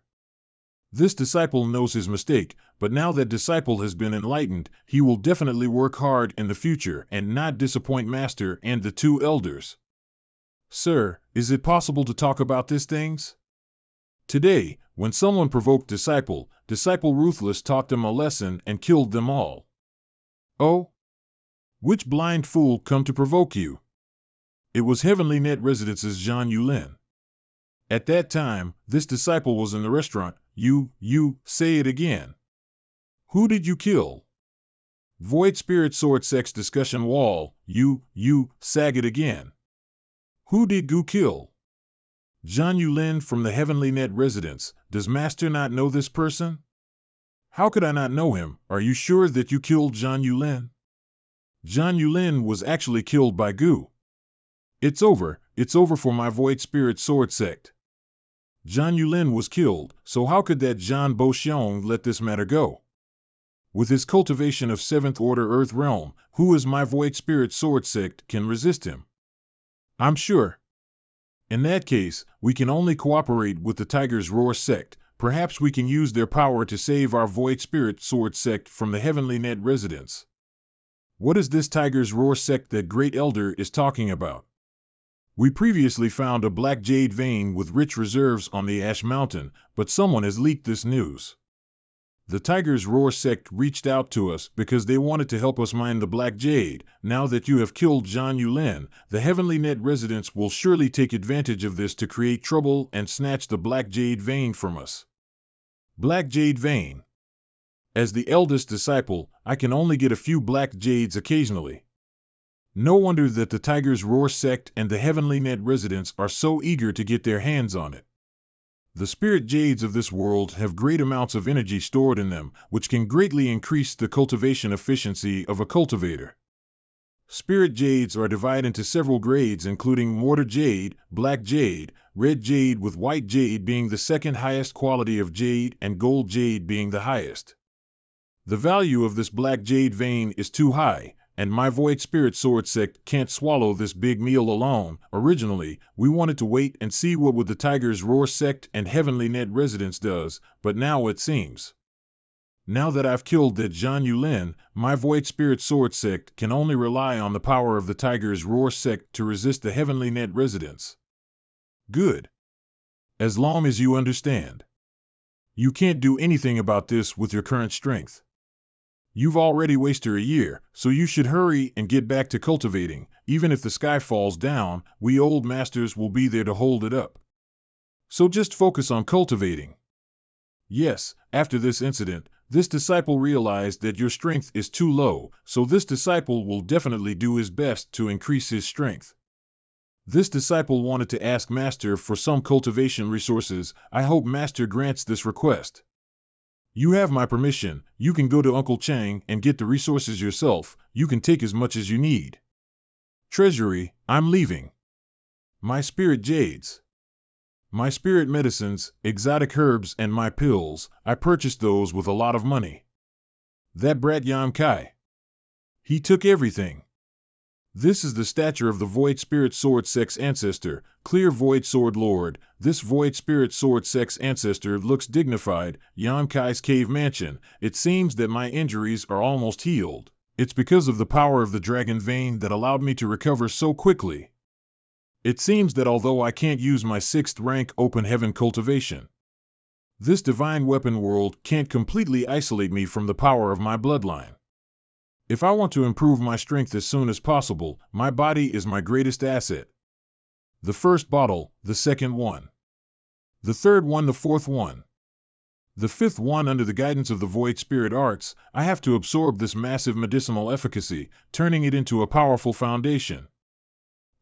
This disciple knows his mistake, but now that disciple has been enlightened, he will definitely work hard in the future and not disappoint master and the 2 elders. Sir, is it possible to talk about these things? Today, When someone provoked disciple ruthless taught them a lesson and killed them all. Oh? Which blind fool come to provoke you? It was Heavenly Net Residence's Zhang Yulin. At that time, this disciple was in the restaurant. You, say it again. Who did you kill? Void Spirit Sword Sex Discussion Wall. You, sag it again. Who did Gu kill? Zhang Yulin from the Heavenly Net Residence. Does Master not know this person? How could I not know him? Are you sure that you killed Zhang Yulin? Zhang Yulin was actually killed by Gu. It's over for my Void Spirit Sword Sect. Zhang Yulin was killed, so how could that Zhang Boxiong let this matter go? With his cultivation of 7th Order Earth Realm, who is my Void Spirit Sword Sect can resist him? I'm sure. In that case, we can only cooperate with the Tiger's Roar Sect. Perhaps we can use their power to save our Void Spirit Sword Sect from the Heavenly Net Residence. What is this Tiger's Roar Sect that Great Elder is talking about? We previously found a black jade vein with rich reserves on the Ash Mountain, but someone has leaked this news. The Tiger's Roar Sect reached out to us because they wanted to help us mine the black jade. Now that you have killed Zhang Yulin, the Heavenly Net Residence will surely take advantage of this to create trouble and snatch the black jade vein from us. Black jade vein. As the eldest disciple, I can only get a few black jades occasionally. No wonder that the Tiger's Roar Sect and the Heavenly Net Residence are so eager to get their hands on it. The spirit jades of this world have great amounts of energy stored in them, which can greatly increase the cultivation efficiency of a cultivator. Spirit jades are divided into several grades including mortar jade, black jade, red jade with white jade being the second highest quality of jade and gold jade being the highest. The value of this black jade vein is too high, and my Void Spirit Sword Sect can't swallow this big meal alone. Originally, we wanted to wait and see what would the Tiger's Roar Sect and Heavenly Net Residence does, but now it seems. Now that I've killed that Zhang Yulin, my Void Spirit Sword Sect can only rely on the power of the Tiger's Roar Sect to resist the Heavenly Net Residence. Good. As long as you understand. You can't do anything about this with your current strength. You've already wasted a year, so you should hurry and get back to cultivating. Even if the sky falls down, we old masters will be there to hold it up. So just focus on cultivating. Yes, after this incident, this disciple realized that your strength is too low, so this disciple will definitely do his best to increase his strength. This disciple wanted to ask Master for some cultivation resources. I hope Master grants this request. You have my permission. You can go to Uncle Chang and get the resources yourself. You can take as much as you need. Treasury, I'm leaving. My spirit jades. My spirit medicines, exotic herbs and my pills, I purchased those with a lot of money. That brat Yam Kai. He took everything. This is the stature of the Void Spirit Sword Sect's ancestor, Clear Void Sword Lord. This Void Spirit Sword Sect's ancestor looks dignified. Yan Kai's cave mansion. It seems that my injuries are almost healed. It's because of the power of the dragon vein that allowed me to recover so quickly. It seems that although I can't use my 6th rank open heaven cultivation, this divine weapon world can't completely isolate me from the power of my bloodline. If I want to improve my strength as soon as possible, my body is my greatest asset. The first bottle, the second one. The third one, the fourth one. The fifth one under the guidance of the Void Spirit Arts, I have to absorb this massive medicinal efficacy, turning it into a powerful foundation.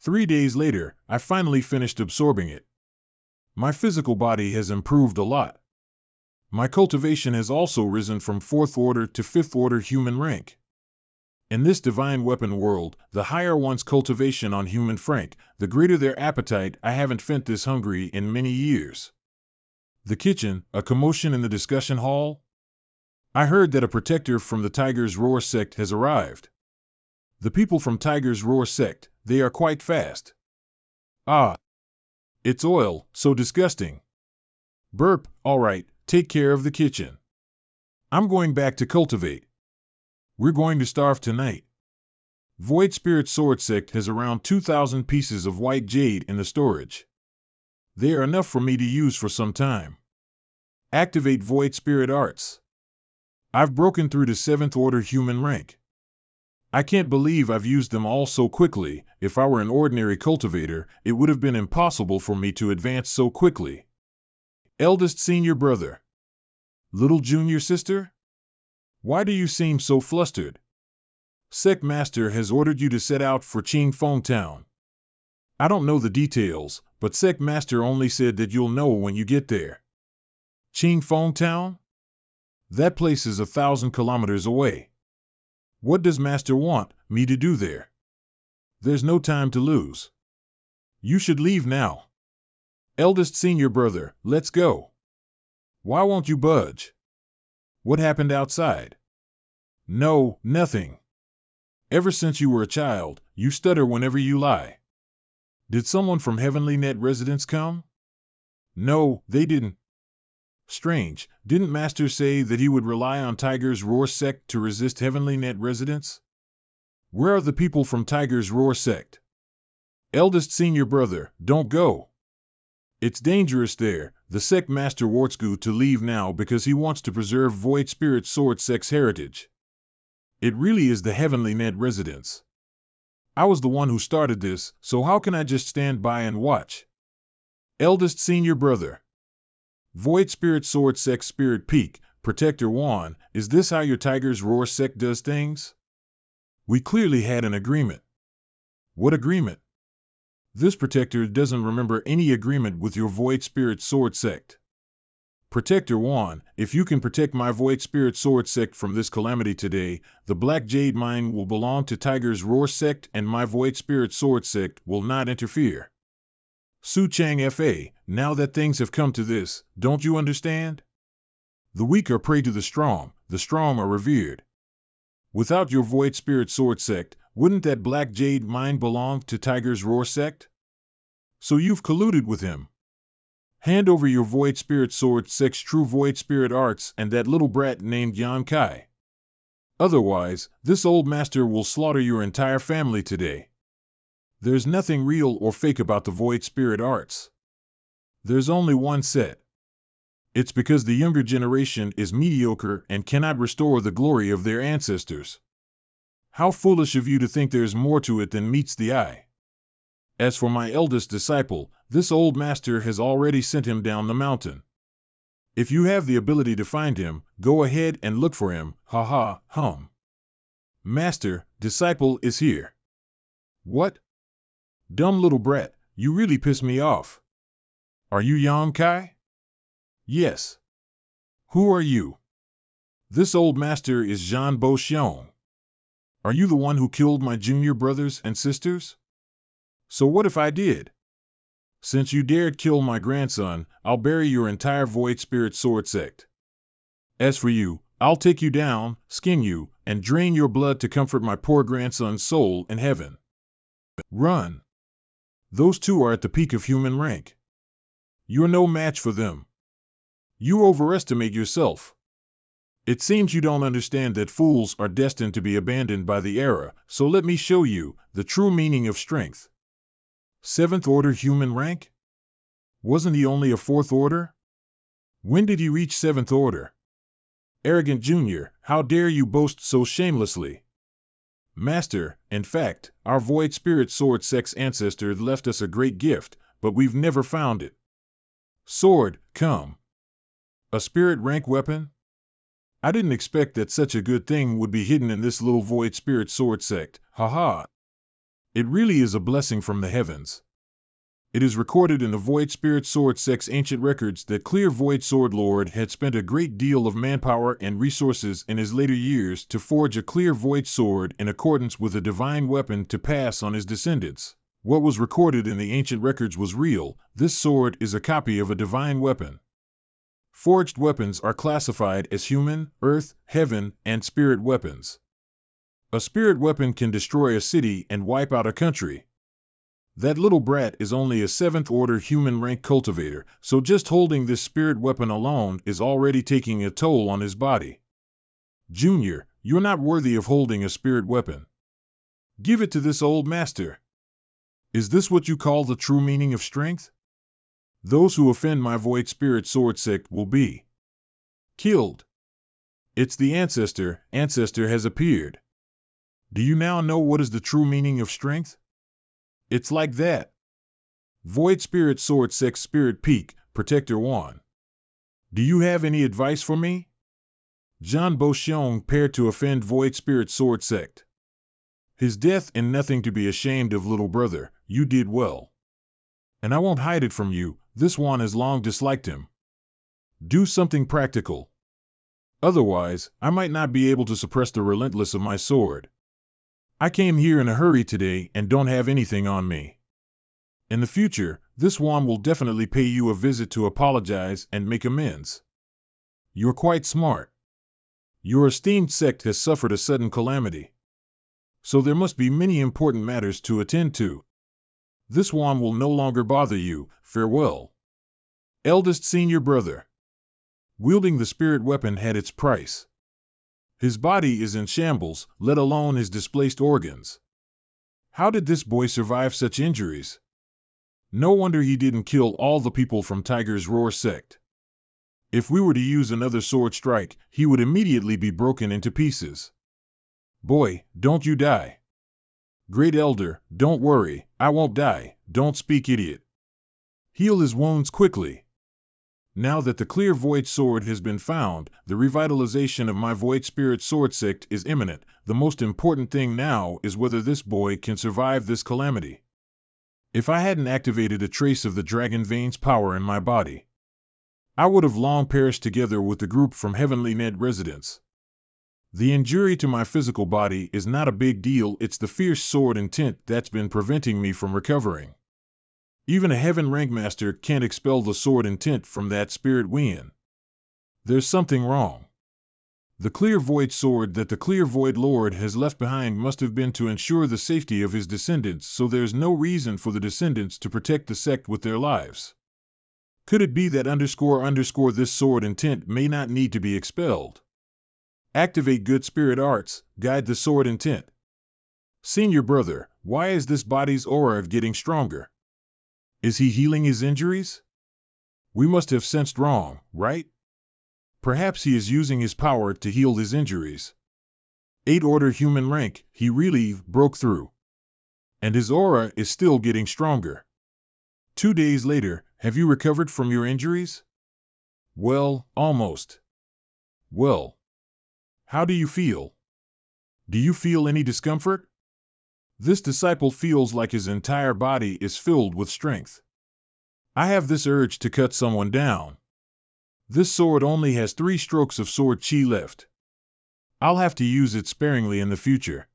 3 days later, I finally finished absorbing it. My physical body has improved a lot. My cultivation has also risen from 4th order to 5th order human rank. In this divine weapon world, the higher one's cultivation on human frank, the greater their appetite. I haven't felt this hungry in many years. The kitchen, a commotion in the discussion hall? I heard that a protector from the Tiger's Roar Sect has arrived. The people from Tiger's Roar Sect, they are quite fast. Ah! It's oil, so disgusting. Burp, alright, take care of the kitchen. I'm going back to cultivate. We're going to starve tonight. Void Spirit Sword Sect has around 2,000 pieces of white jade in the storage. They are enough for me to use for some time. Activate Void Spirit Arts. I've broken through to 7th Order human rank. I can't believe I've used them all so quickly. If I were an ordinary cultivator, it would have been impossible for me to advance so quickly. Eldest senior brother. Little junior sister? Why do you seem so flustered? Sect Master has ordered you to set out for Qing Feng Town. I don't know the details, but Sect Master only said that you'll know when you get there. Qing Feng Town? That place is 1,000 kilometers away. What does Master want me to do there? There's no time to lose. You should leave now. Eldest senior brother, let's go. Why won't you budge? What happened outside? No, nothing. Ever since you were a child, you stutter whenever you lie. Did someone from Heavenly Net Residence come? No, they didn't. Strange, didn't Master say that he would rely on Tiger's Roar sect to resist Heavenly Net Residence? Where are the people from Tiger's Roar sect? Eldest senior brother, don't go. It's dangerous there. The sect master wants you to leave now because he wants to preserve Void Spirit Sword sect's heritage. It really is the Heavenly Net Residence. I was the one who started this, so how can I just stand by and watch? Eldest senior brother. Void Spirit Sword sect Spirit Peak, Protector Juan, is this how your Tiger's Roar sect does things? We clearly had an agreement. What agreement? This protector doesn't remember any agreement with your Void Spirit Sword sect. Protector Juan, if you can protect my Void Spirit Sword sect from this calamity today, the Black Jade Mine will belong to Tiger's Roar sect and my Void Spirit Sword sect will not interfere. Su Chang Fa, now that things have come to this, don't you understand? The weak are prey to the strong are revered. Without your Void Spirit Sword sect, wouldn't that Black Jade Mine belong to Tiger's Roar sect? So you've colluded with him. Hand over your Void Spirit Sword sect's true Void Spirit Arts and that little brat named Yan Kai. Otherwise, this old master will slaughter your entire family today. There's nothing real or fake about the Void Spirit Arts. There's only one set. It's because the younger generation is mediocre and cannot restore the glory of their ancestors. How foolish of you to think there's more to it than meets the eye. As for my eldest disciple, this old master has already sent him down the mountain. If you have the ability to find him, go ahead and look for him, hum. Master, disciple is here. What? Dumb little brat, you really piss me off. Are you Yang Kai? Yes. Who are you? This old master is Zhan Bo Xiong. Are you the one who killed my junior brothers and sisters? So what if I did? Since you dared kill my grandson, I'll bury your entire Void Spirit Sword sect. As for you, I'll take you down, skin you, and drain your blood to comfort my poor grandson's soul in heaven. Run. Those two are at the peak of human rank. You're no match for them. You overestimate yourself. It seems you don't understand that fools are destined to be abandoned by the era, so let me show you the true meaning of strength. 7th Order human rank? Wasn't he only a 4th Order? When did he reach 7th Order? Arrogant Junior, how dare you boast so shamelessly? Master, in fact, our Void Spirit Sword sect's ancestor left us a great gift, but we've never found it. Sword, come. A spirit rank weapon? I didn't expect that such a good thing would be hidden in this little Void Spirit Sword sect, haha. It really is a blessing from the heavens. It is recorded in the Void Spirit Sword sect's ancient records that Clear Void Sword Lord had spent a great deal of manpower and resources in his later years to forge a clear void sword in accordance with a divine weapon to pass on his descendants. What was recorded in the ancient records was real. This sword is a copy of a divine weapon. Forged weapons are classified as human, earth, heaven, and spirit weapons. A spirit weapon can destroy a city and wipe out a country. That little brat is only a 7th Order human rank cultivator, so just holding this spirit weapon alone is already taking a toll on his body. Junior, you're not worthy of holding a spirit weapon. Give it to this old master. Is this what you call the true meaning of strength? Those who offend my Void Spirit Sword sect will be Killed. It's the ancestor. Ancestor has appeared. Do you now know what is the true meaning of strength? It's like that. Void Spirit Sword Sect Spirit Peak, Protector 1. Do you have any advice for me? John Boxiong paired to offend Void Spirit Sword Sect. His death and nothing to be ashamed of, little brother, you did well. And I won't hide it from you, this one has long disliked him. Do something practical. Otherwise, I might not be able to suppress the relentless of my sword. I came here in a hurry today and don't have anything on me. In the future, this one will definitely pay you a visit to apologize and make amends. You're quite smart. Your esteemed sect has suffered a sudden calamity. So there must be many important matters to attend to. This one will no longer bother you. Farewell. Eldest senior brother. Wielding the spirit weapon had its price. His body is in shambles, let alone his displaced organs. How did this boy survive such injuries? No wonder he didn't kill all the people from Tiger's Roar sect. If we were to use another sword strike, he would immediately be broken into pieces. Boy, don't you die. Great Elder, don't worry, I won't die, don't speak, idiot. Heal his wounds quickly. Now that the clear void sword has been found, the revitalization of my void spirit sword sect is imminent. The most important thing now is whether this boy can survive this calamity. If I hadn't activated a trace of the Dragon Vein's power in my body, I would have long perished together with the group from Heavenly Ned Residence. The injury to my physical body is not a big deal, it's the fierce sword intent that's been preventing me from recovering. Even a Heaven Rankmaster can't expel the sword intent from that spirit wein. There's something wrong. The clear void sword that the clear void lord has left behind must have been to ensure the safety of his descendants, so there's no reason for the descendants to protect the sect with their lives. Could it be that _ this sword intent may not need to be expelled? Activate good spirit arts, guide the sword intent. Senior brother, why is this body's aura getting stronger? Is he healing his injuries? We must have sensed wrong, right? Perhaps he is using his power to heal his injuries. 8 order human rank, he really broke through. And his aura is still getting stronger. 2 days later, have you recovered from your injuries? Well, almost. Well, how do you feel? Do you feel any discomfort? This disciple feels like his entire body is filled with strength. I have this urge to cut someone down. This sword only has 3 strokes of sword chi left. I'll have to use it sparingly in the future.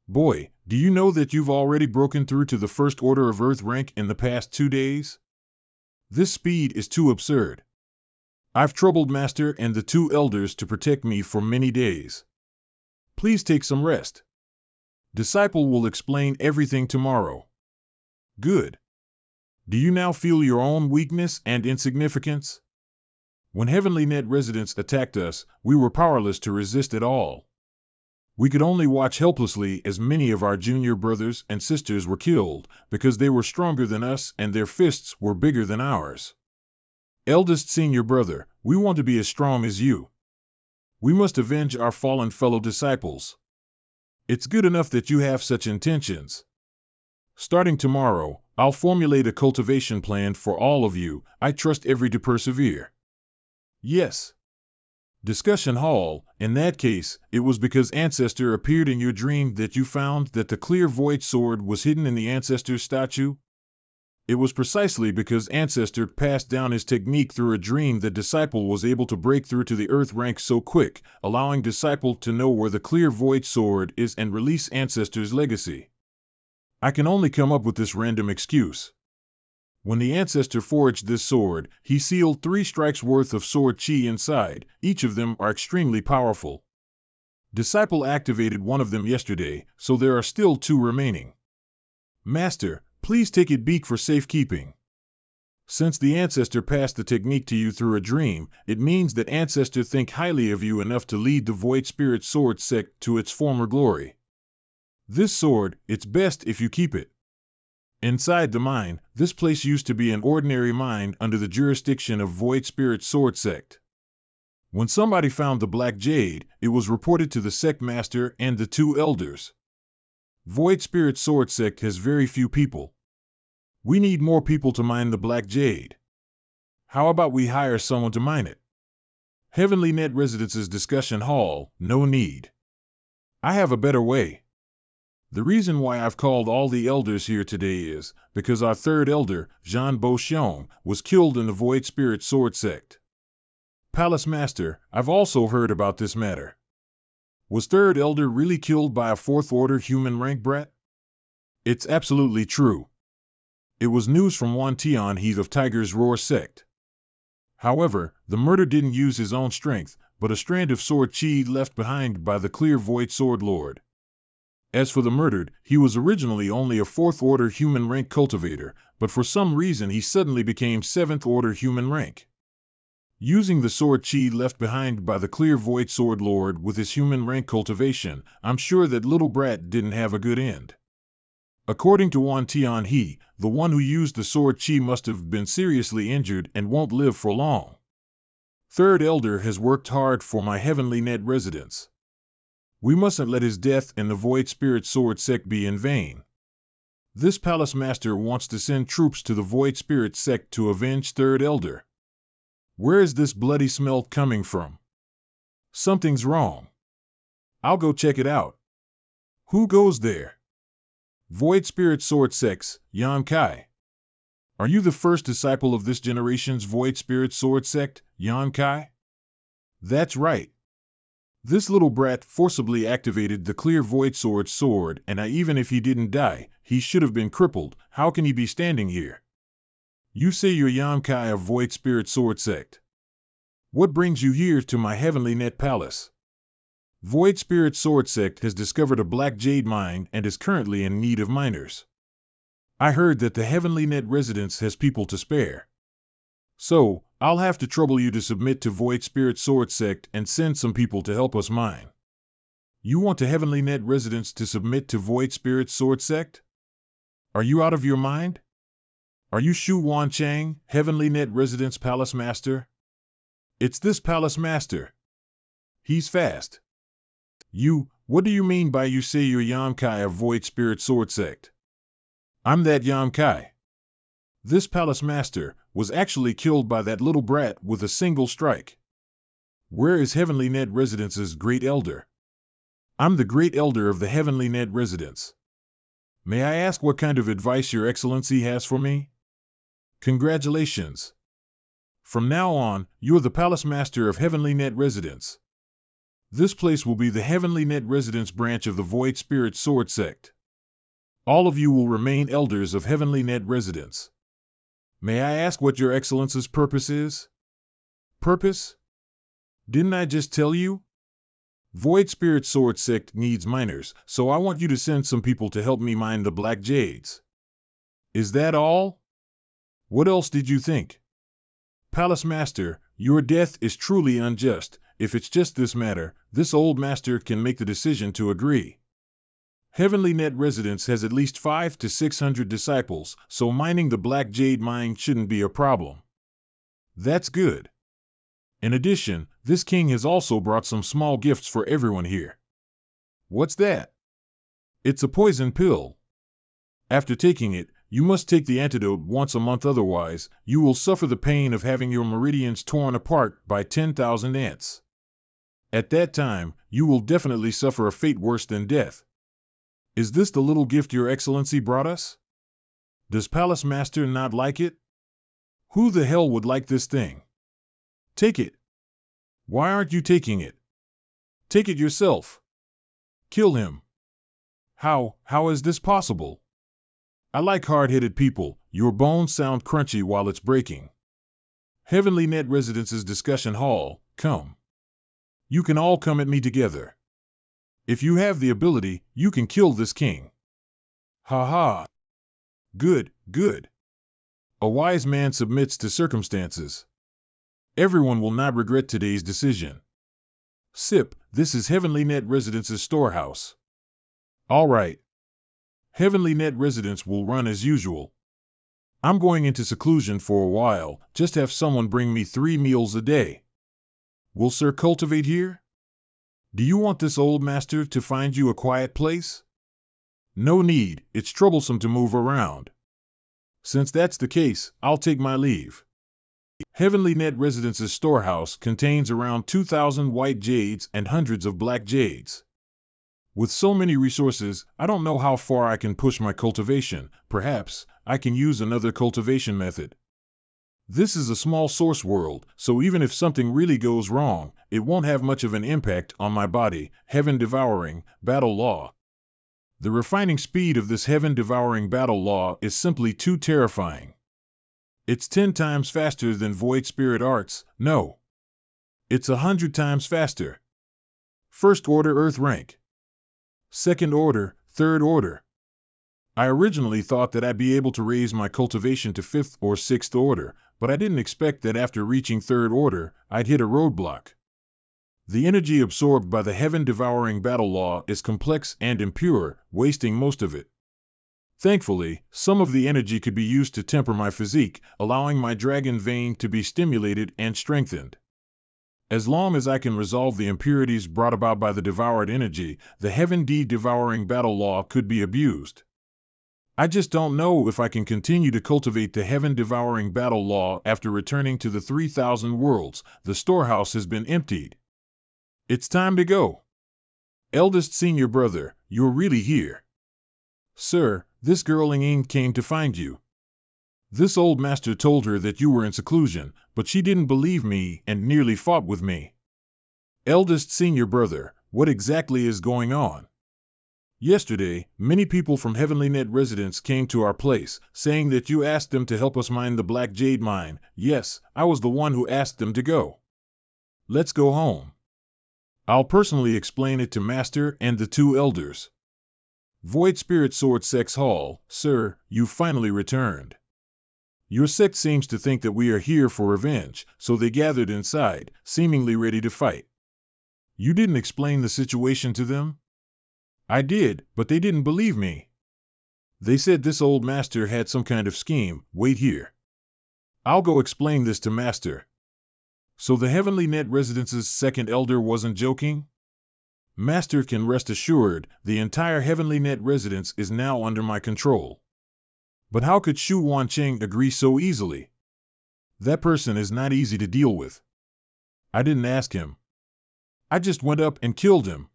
Boy, do you know that you've already broken through to the first order of Earth rank in the past 2 days? This speed is too absurd. I've troubled Master and the 2 elders to protect me for many days. Please take some rest. Disciple will explain everything tomorrow. Good. Do you now feel your own weakness and insignificance? When Heavenly Net residents attacked us, we were powerless to resist at all. We could only watch helplessly as many of our junior brothers and sisters were killed, because they were stronger than us and their fists were bigger than ours. Eldest senior brother, we want to be as strong as you. We must avenge our fallen fellow disciples. It's good enough that you have such intentions. Starting tomorrow, I'll formulate a cultivation plan for all of you. I trust every to persevere. Yes. Discussion hall, in that case, it was because Ancestor appeared in your dream that you found that the clear void sword was hidden in the Ancestor's statue? It was precisely because Ancestor passed down his technique through a dream that Disciple was able to break through to the Earth rank so quick, allowing Disciple to know where the clear void sword is and release Ancestor's legacy. I can only come up with this random excuse. When the Ancestor forged this sword, he sealed 3 strikes worth of sword chi inside. Each of them are extremely powerful. Disciple activated one of them yesterday, so there are still 2 remaining. Master, please take it back for safekeeping. Since the Ancestor passed the technique to you through a dream, it means that Ancestor think highly of you enough to lead the Void Spirit Sword sect to its former glory. This sword, it's best if you keep it. Inside the mine, this place used to be an ordinary mine under the jurisdiction of Void Spirit Sword Sect. When somebody found the black jade, it was reported to the sect master and the two elders. Void Spirit Sword Sect has very few people. We need more people to mine the black jade. How about we hire someone to mine it? Heavenly Net Residence's discussion hall, no need. I have a better way. The reason why I've called all the elders here today is because our third elder, Jean Beauchamp, was killed in the Void Spirit Sword Sect. Palace Master, I've also heard about this matter. Was third elder really killed by a fourth order human rank brat? It's absolutely true. It was news from Wan Tian Heath of Tiger's Roar sect. However, the murder didn't use his own strength, but a strand of sword chi left behind by the clear void sword lord. As for the murdered, he was originally only a fourth order human rank cultivator, but for some reason he suddenly became seventh order human rank. Using the sword chi left behind by the clear void sword lord with his human rank cultivation, I'm sure that little brat didn't have a good end. According to Wan Tian He, the one who used the sword chi must have been seriously injured and won't live for long. Third elder has worked hard for my Heavenly Net residence. We mustn't let his death in the Void Spirit Sword Sect be in vain. This palace master wants to send troops to the Void Spirit Sect to avenge third elder. Where is this bloody smell coming from? Something's wrong. I'll go check it out. Who goes there? Void Spirit Sword Sects, Yan Kai. Are you the first disciple of this generation's Void Spirit Sword Sect, Yan Kai? That's right. This little brat forcibly activated the clear Void Sword, and even if he didn't die, he should have been crippled. How can he be standing here? You say you're Yan Kai of Void Spirit Sword Sect. What brings you here to my Heavenly Net Palace? Void Spirit Sword Sect has discovered a black jade mine and is currently in need of miners. I heard that the Heavenly Net residence has people to spare. So, I'll have to trouble you to submit to Void Spirit Sword Sect and send some people to help us mine. You want the Heavenly Net residence to submit to Void Spirit Sword Sect? Are you out of your mind? Are you Shu Wan Chang, Heavenly Net residence Palace Master? It's this Palace Master. He's fast. What do you mean by you say you're Yan Kai of Void Spirit Sword Sect? I'm that Yan Kai. This Palace Master was actually killed by that little brat with a single strike. Where is Heavenly Net Residence's Great Elder? I'm the Great Elder of the Heavenly Net Residence. May I ask what kind of advice Your Excellency has for me? Congratulations. From now on, you're the Palace Master of Heavenly Net Residence. This place will be the Heavenly Net Residence branch of the Void Spirit Sword Sect. All of you will remain elders of Heavenly Net Residence. May I ask what Your Excellency's purpose is? Purpose? Didn't I just tell you? Void Spirit Sword Sect needs miners, so I want you to send some people to help me mine the black jades. Is that all? What else did you think? Palace Master, your death is truly unjust. If it's just this matter, this old master can make the decision to agree. Heavenly Net Residence has at least 500 to 600 disciples, so mining the black jade mine shouldn't be a problem. That's good. In addition, this king has also brought some small gifts for everyone here. What's that? It's a poison pill. After taking it, you must take the antidote once a month, otherwise, you will suffer the pain of having your meridians torn apart by 10,000 ants. At that time, you will definitely suffer a fate worse than death. Is this the little gift Your Excellency brought us? Does Palace Master not like it? Who the hell would like this thing? Take it. Why aren't you taking it? Take it yourself. Kill him. How is this possible? I like hard-headed people. Your bones sound crunchy while it's breaking. Heavenly Net Residence's discussion hall, come. You can all come at me together. If you have the ability, you can kill this king. Ha ha. Good. A wise man submits to circumstances. Everyone will not regret today's decision. Sip, this is Heavenly Net Residence's storehouse. All right. Heavenly Net Residence will run as usual. I'm going into seclusion for a while, just have someone bring me 3 meals a day. Will sir cultivate here? Do you want this old master to find you a quiet place? No need, it's troublesome to move around. Since that's the case, I'll take my leave. Heavenly Net Residence's storehouse contains around 2,000 white jades and hundreds of black jades. With so many resources, I don't know how far I can push my cultivation. Perhaps I can use another cultivation method. This is a small source world, so even if something really goes wrong, it won't have much of an impact on my body. Heaven-devouring battle law. The refining speed of this heaven-devouring battle law is simply too terrifying. It's 10 times faster than Void Spirit Arts. No. It's 100 times faster. First order Earth rank. Second order, third order. I originally thought that I'd be able to raise my cultivation to 5th or 6th order, but I didn't expect that after reaching 3rd order, I'd hit a roadblock. The energy absorbed by the heaven-devouring battle law is complex and impure, wasting most of it. Thankfully, some of the energy could be used to temper my physique, allowing my dragon vein to be stimulated and strengthened. As long as I can resolve the impurities brought about by the devoured energy, the heaven-devouring battle law could be abused. I just don't know if I can continue to cultivate the heaven-devouring battle law after returning to the 3,000 worlds. The storehouse has been emptied. It's time to go. Eldest senior brother, you're really here. Sir, this girl Ying came to find you. This old master told her that you were in seclusion, but she didn't believe me and nearly fought with me. Eldest senior brother, what exactly is going on? Yesterday, many people from Heavenly Net Residence came to our place, saying that you asked them to help us mine the Black Jade mine. Yes, I was the one who asked them to go. Let's go home. I'll personally explain it to Master and the 2 elders. Void Spirit Sword Sex Hall, sir, you finally returned. Your sect seems to think that we are here for revenge, so they gathered inside, seemingly ready to fight. You didn't explain the situation to them? I did, but they didn't believe me. They said this old master had some kind of scheme. Wait here. I'll go explain this to Master. So the Heavenly Net Residence's 2nd elder wasn't joking? Master can rest assured, the entire Heavenly Net Residence is now under my control. But how could Shu Wancheng agree so easily? That person is not easy to deal with. I didn't ask him. I just went up and killed him.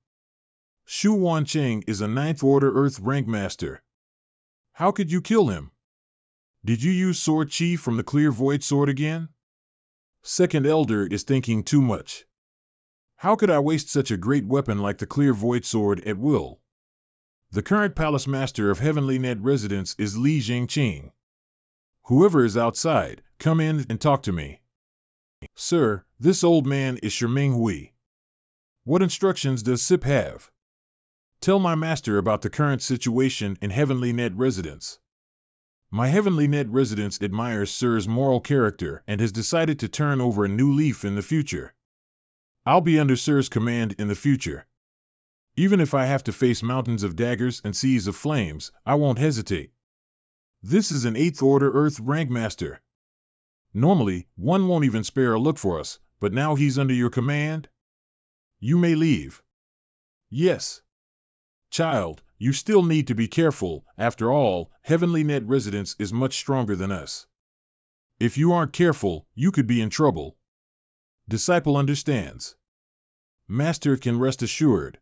Shu Wancheng is a 9th order Earth rank master. How could you kill him? Did you use sword chi from the clear void sword again? 2nd elder is thinking too much. How could I waste such a great weapon like the clear void sword at will? The current palace master of Heavenly Net Residence is Li Jingqing. Whoever is outside, come in and talk to me. Sir, this old man is Shiming Hui. What instructions does Sip have? Tell my master about the current situation in Heavenly Net Residence. My Heavenly Net Residence admires Sir's moral character and has decided to turn over a new leaf in the future. I'll be under Sir's command in the future. Even if I have to face mountains of daggers and seas of flames, I won't hesitate. This is an 8th order Earth rank master. Normally, one won't even spare a look for us, but now he's under your command? You may leave. Yes. Child, you still need to be careful. After all, Heavenly Net Residence is much stronger than us. If you aren't careful, you could be in trouble. Disciple understands. Master can rest assured.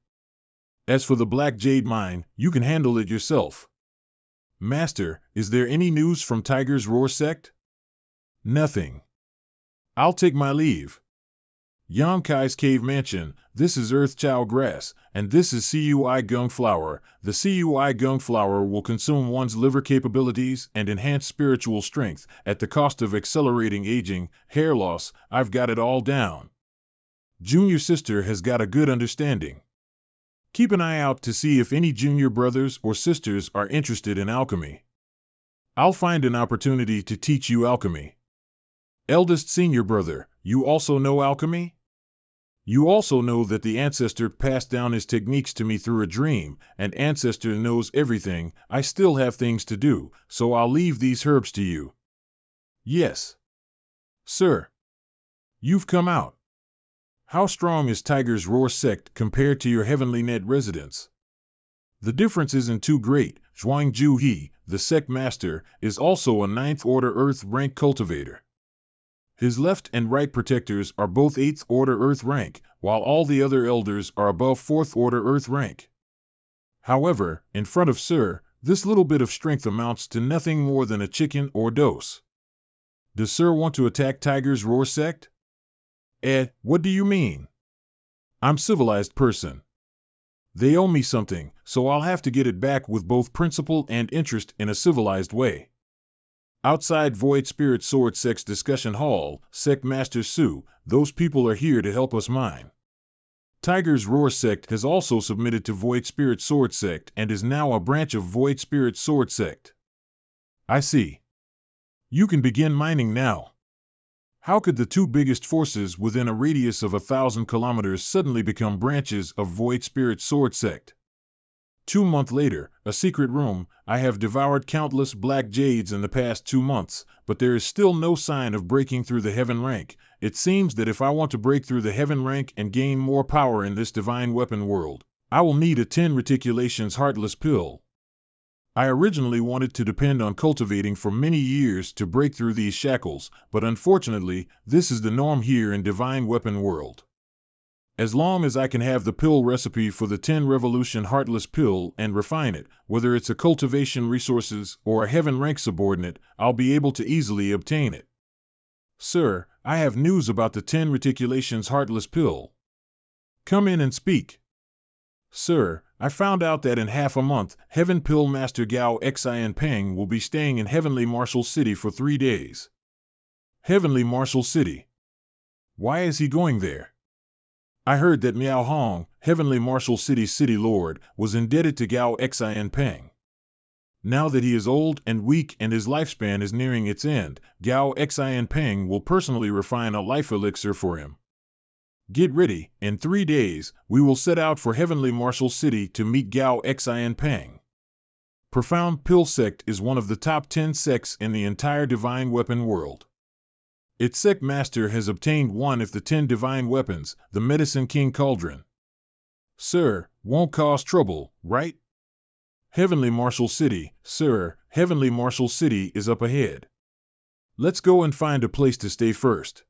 As for the Black Jade mine, you can handle it yourself. Master, is there any news from Tiger's Roar sect? Nothing. I'll take my leave. Yonkai's Cave Mansion, this is Earth Chow Grass, and this is Cui Gung Flower. The Cui Gung Flower will consume one's liver capabilities and enhance spiritual strength, at the cost of accelerating aging, hair loss. I've got it all down. Junior sister has got a good understanding. Keep an eye out to see if any junior brothers or sisters are interested in alchemy. I'll find an opportunity to teach you alchemy. Eldest senior brother, you also know alchemy? You also know that the ancestor passed down his techniques to me through a dream, and ancestor knows everything. I still have things to do, so I'll leave these herbs to you. Yes. Sir. You've come out. How strong is Tiger's Roar sect compared to your Heavenly Net residence? The difference isn't too great. Zhuangju He, the sect master, is also a 9th Order Earth rank cultivator. His left and right protectors are both 8th Order Earth rank, while all the other elders are above 4th Order Earth rank. However, in front of Sir, this little bit of strength amounts to nothing more than a chicken or dose. Does Sir want to attack Tiger's Roar sect? What do you mean? I'm civilized person. They owe me something, so I'll have to get it back with both principle and interest in a civilized way. Outside Void Spirit Sword Sect's discussion hall, Sect Master Su, those people are here to help us mine. Tiger's Roar sect has also submitted to Void Spirit Sword Sect and is now a branch of Void Spirit Sword Sect. I see. You can begin mining now. How could the two biggest forces within a radius of 1,000 kilometers suddenly become branches of Void Spirit Sword Sect? 2 months later, a secret room. I have devoured countless black jades in the past 2 months, but there is still no sign of breaking through the heaven rank. It seems that if I want to break through the heaven rank and gain more power in this divine weapon world, I will need a 10 reticulations heartless pill. I originally wanted to depend on cultivating for many years to break through these shackles, but unfortunately, this is the norm here in Divine Weapon World. As long as I can have the pill recipe for the 10 Revolution Heartless pill and refine it, whether it's a cultivation resources or a heaven rank subordinate, I'll be able to easily obtain it. Sir, I have news about the 10 Reticulations Heartless pill. Come in and speak. Sir, I found out that in half a month, Heaven Pill Master Gao Xian Peng will be staying in Heavenly Marshall City for 3 days. Heavenly Marshall City. Why is he going there? I heard that Miao Hong, Heavenly Marshall City's city lord, was indebted to Gao Xian Peng. Now that he is old and weak and his lifespan is nearing its end, Gao Xian Peng will personally refine a life elixir for him. Get ready, in 3 days, we will set out for Heavenly Marshall City to meet Gao Xian Peng. Profound Pill Sect is one of the top 10 sects in the entire Divine Weapon world. Its sect master has obtained one of the 10 divine weapons, the Medicine King Cauldron. Sir, won't cause trouble, right? Heavenly Marshall City, sir, Heavenly Marshall City is up ahead. Let's go and find a place to stay first.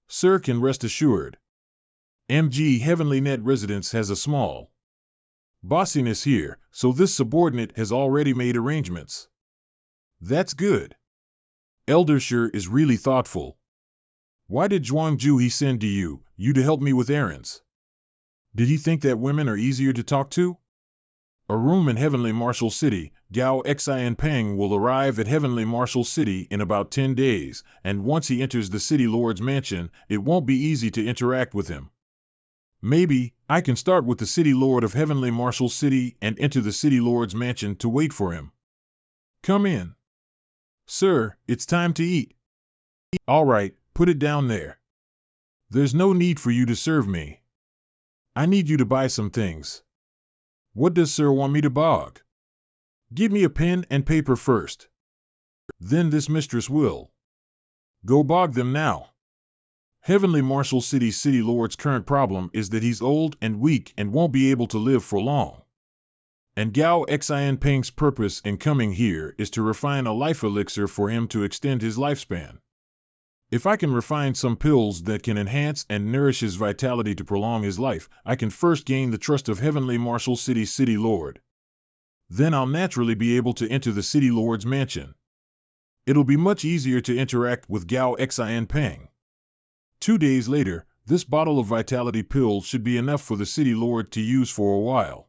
Sir can rest assured. MG Heavenly Net Residence has a small bossiness here, so this subordinate has already made arrangements. That's good. Eldersher is really thoughtful. Why did Zhuangju he send to you to help me with errands? Did he think that women are easier to talk to? A room in Heavenly Marshall City. Gao Xian Peng will arrive at Heavenly Marshall City in about 10 days, and once he enters the City Lord's mansion, it won't be easy to interact with him. Maybe I can start with the City Lord of Heavenly Marshall City and enter the City Lord's mansion to wait for him. Come in. Sir, it's time to eat. All right, put it down there. There's no need for you to serve me. I need you to buy some things. What does Sir want me to bog? Give me a pen and paper first. Then this mistress will. Go bog them now. Heavenly Marshall City's City Lord's current problem is that he's old and weak and won't be able to live for long. And Gao Xian Peng's purpose in coming here is to refine a life elixir for him to extend his lifespan. If I can refine some pills that can enhance and nourish his vitality to prolong his life, I can first gain the trust of Heavenly Marshall City's City Lord. Then I'll naturally be able to enter the City Lord's mansion. It'll be much easier to interact with Gao Xian Peng. 2 days later, this bottle of vitality pills should be enough for the City Lord to use for a while.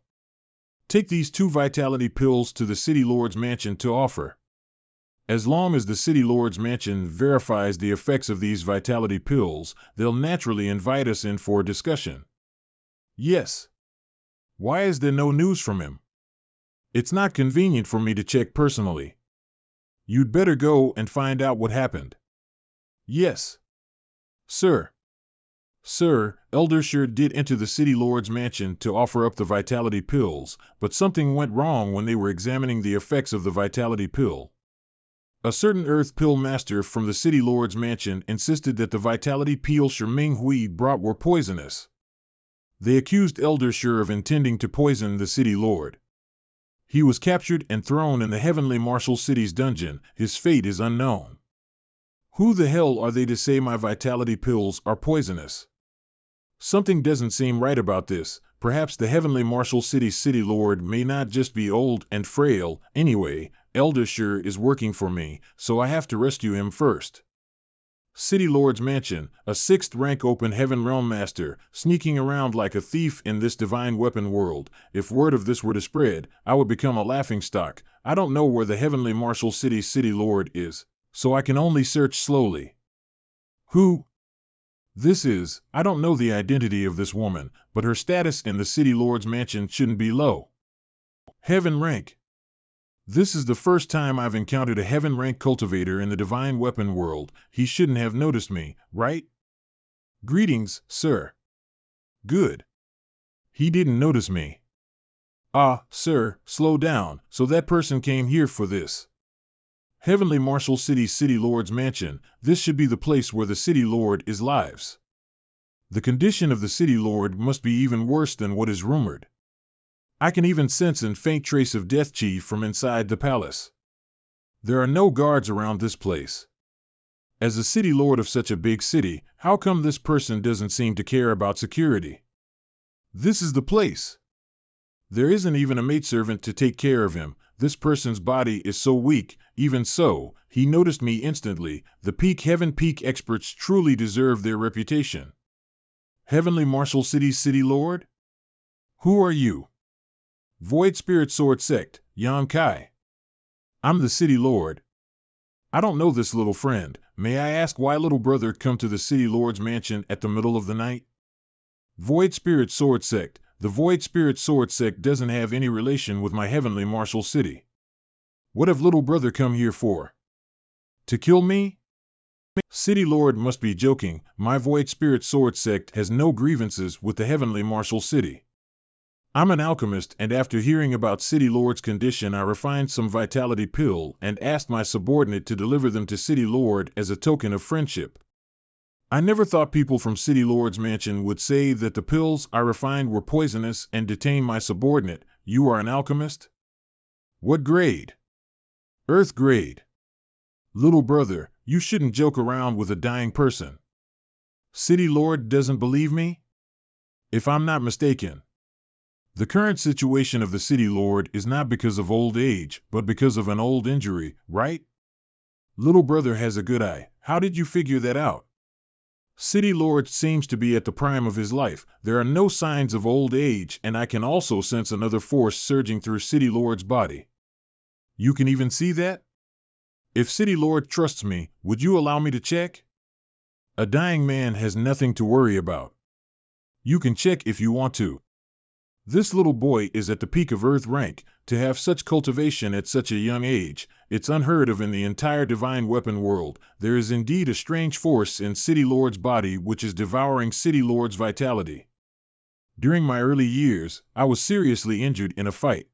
Take these 2 vitality pills to the City Lord's mansion to offer. As long as the City Lord's mansion verifies the effects of these vitality pills, they'll naturally invite us in for a discussion. Yes. Why is there no news from him? It's not convenient for me to check personally. You'd better go and find out what happened. Yes. Sir. Sir, Eldersher did enter the City Lord's mansion to offer up the vitality pills, but something went wrong when they were examining the effects of the vitality pill. A certain Earth Pill Master from the City Lord's mansion insisted that the vitality pills Ming brought were poisonous. They accused Elder Shur of intending to poison the City Lord. He was captured and thrown in the Heavenly Marshal City's dungeon. His fate is unknown. Who the hell are they to say my vitality pills are poisonous? Something doesn't seem right about this. Perhaps the Heavenly Marshal City's City Lord may not just be old and frail. Anyway, Elder Shur is working for me, so I have to rescue him first. City Lord's mansion, a 6th rank open heaven realm master, sneaking around like a thief in this divine weapon world. If word of this were to spread, I would become a laughingstock. I don't know where the Heavenly Marshal City's City Lord is, so I can only search slowly. Who? This is, I don't know the identity of this woman, but her status in the City Lord's mansion shouldn't be low. Heaven rank. This is the first time I've encountered a heaven rank cultivator in the divine weapon world. He shouldn't have noticed me, right? Greetings, sir. Good. He didn't notice me. Ah, sir, slow down. So that person came here for this. Heavenly Marshal City's City Lord's mansion. This should be the place where the City Lord is lives. The condition of the City Lord must be even worse than what is rumored. I can even sense a faint trace of death chi from inside the palace. There are no guards around this place. As a city lord of such a big city, how come this person doesn't seem to care about security? This is the place. There isn't even a maidservant to take care of him. This person's body is so weak. Even so, he noticed me instantly. The Peak Heaven Peak experts truly deserve their reputation. Heavenly Marshal City's City Lord? Who are you? Void Spirit Sword Sect, Yan Kai. I'm the City Lord. I don't know this little friend. May I ask why little brother come to the City Lord's mansion at the middle of the night? Void Spirit Sword Sect. The Void Spirit Sword Sect doesn't have any relation with my Heavenly Marshal City. What have little brother come here for? To kill me? City Lord must be joking. My Void Spirit Sword Sect has no grievances with the Heavenly Marshal City. I'm an alchemist, and after hearing about City Lord's condition, I refined some vitality pill and asked my subordinate to deliver them to City Lord as a token of friendship. I never thought people from City Lord's mansion would say that the pills I refined were poisonous and detain my subordinate. You are an alchemist? What grade? Earth grade. Little brother, you shouldn't joke around with a dying person. City Lord doesn't believe me? If I'm not mistaken, the current situation of the City Lord is not because of old age, but because of an old injury, right? Little brother has a good eye. How did you figure that out? City Lord seems to be at the prime of his life. There are no signs of old age, and I can also sense another force surging through City Lord's body. You can even see that? If City Lord trusts me, would you allow me to check? A dying man has nothing to worry about. You can check if you want to. This little boy is at the peak of Earth rank. To have such cultivation at such a young age, it's unheard of in the entire divine weapon world. There is indeed a strange force in City Lord's body which is devouring City Lord's vitality. During my early years, I was seriously injured in a fight.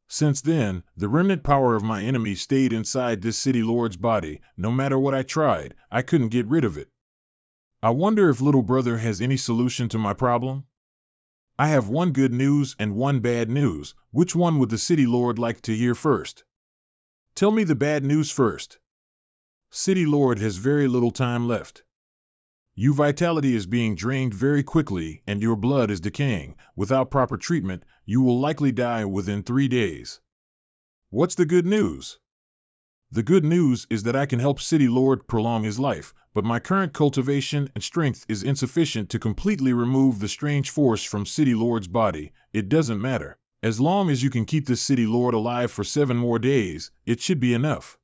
Since then, the remnant power of my enemy stayed inside this City Lord's body. No matter what I tried, I couldn't get rid of it. I wonder if little brother has any solution to my problem? I have one good news and one bad news. Which one would the City Lord like to hear first? Tell me the bad news first. City Lord has very little time left. Your vitality is being drained very quickly and your blood is decaying. Without proper treatment, you will likely die within 3 days. What's the good news? The good news is that I can help City Lord prolong his life, but my current cultivation and strength is insufficient to completely remove the strange force from City Lord's body. It doesn't matter. As long as you can keep this City Lord alive for 7 more days, it should be enough.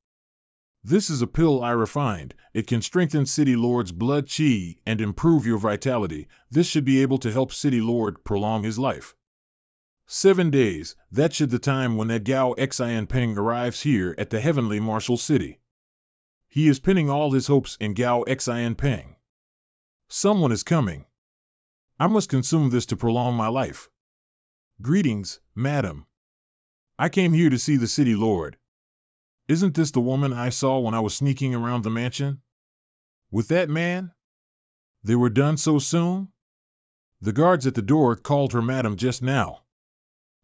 This is a pill I refined. It can strengthen City Lord's blood chi and improve your vitality. This should be able to help City Lord prolong his life. 7 days, that should the time when that Gao Xian Peng arrives here at the Heavenly Marshal City. He is pinning all his hopes in Gao Xian Peng. Someone is coming. I must consume this to prolong my life. Greetings, madam. I came here to see the City Lord. Isn't this the woman I saw when I was sneaking around the mansion? With that man? They were done so soon? The guards at the door called her madam just now.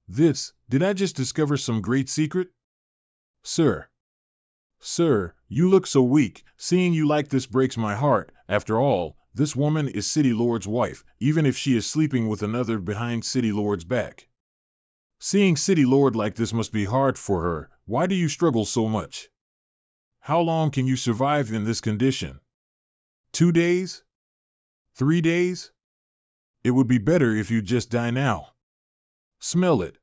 Did I just discover some great secret? Sir. Sir, you look so weak. Seeing you like this breaks my heart. After all, this woman is City Lord's wife, even if she is sleeping with another behind City Lord's back. Seeing City Lord like this must be hard for her. Why do you struggle so much? How long can you survive in this condition? 2 days? 3 days? It would be better if you just die now. Smell it.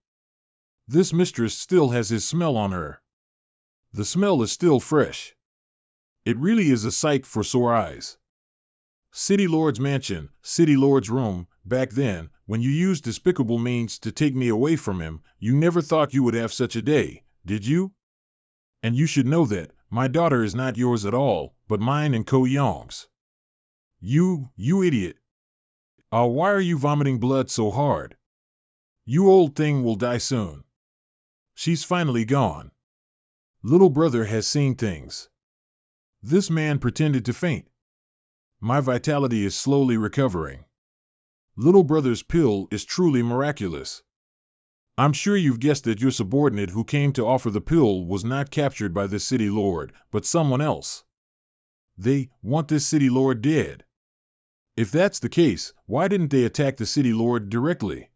This mistress still has his smell on her. The smell is still fresh. It really is a sight for sore eyes. City Lord's mansion, City Lord's room. Back then, when you used despicable means to take me away from him, you never thought you would have such a day, did you? And you should know that my daughter is not yours at all, but mine and Ko Young's. You idiot. Why are you vomiting blood so hard? You old thing will die soon. She's finally gone. Little brother has seen things. This man pretended to faint. My vitality is slowly recovering. Little brother's pill is truly miraculous. I'm sure you've guessed that your subordinate who came to offer the pill was not captured by the city lord, but someone else. They want this city lord dead. If that's the case, why didn't they attack the city lord directly?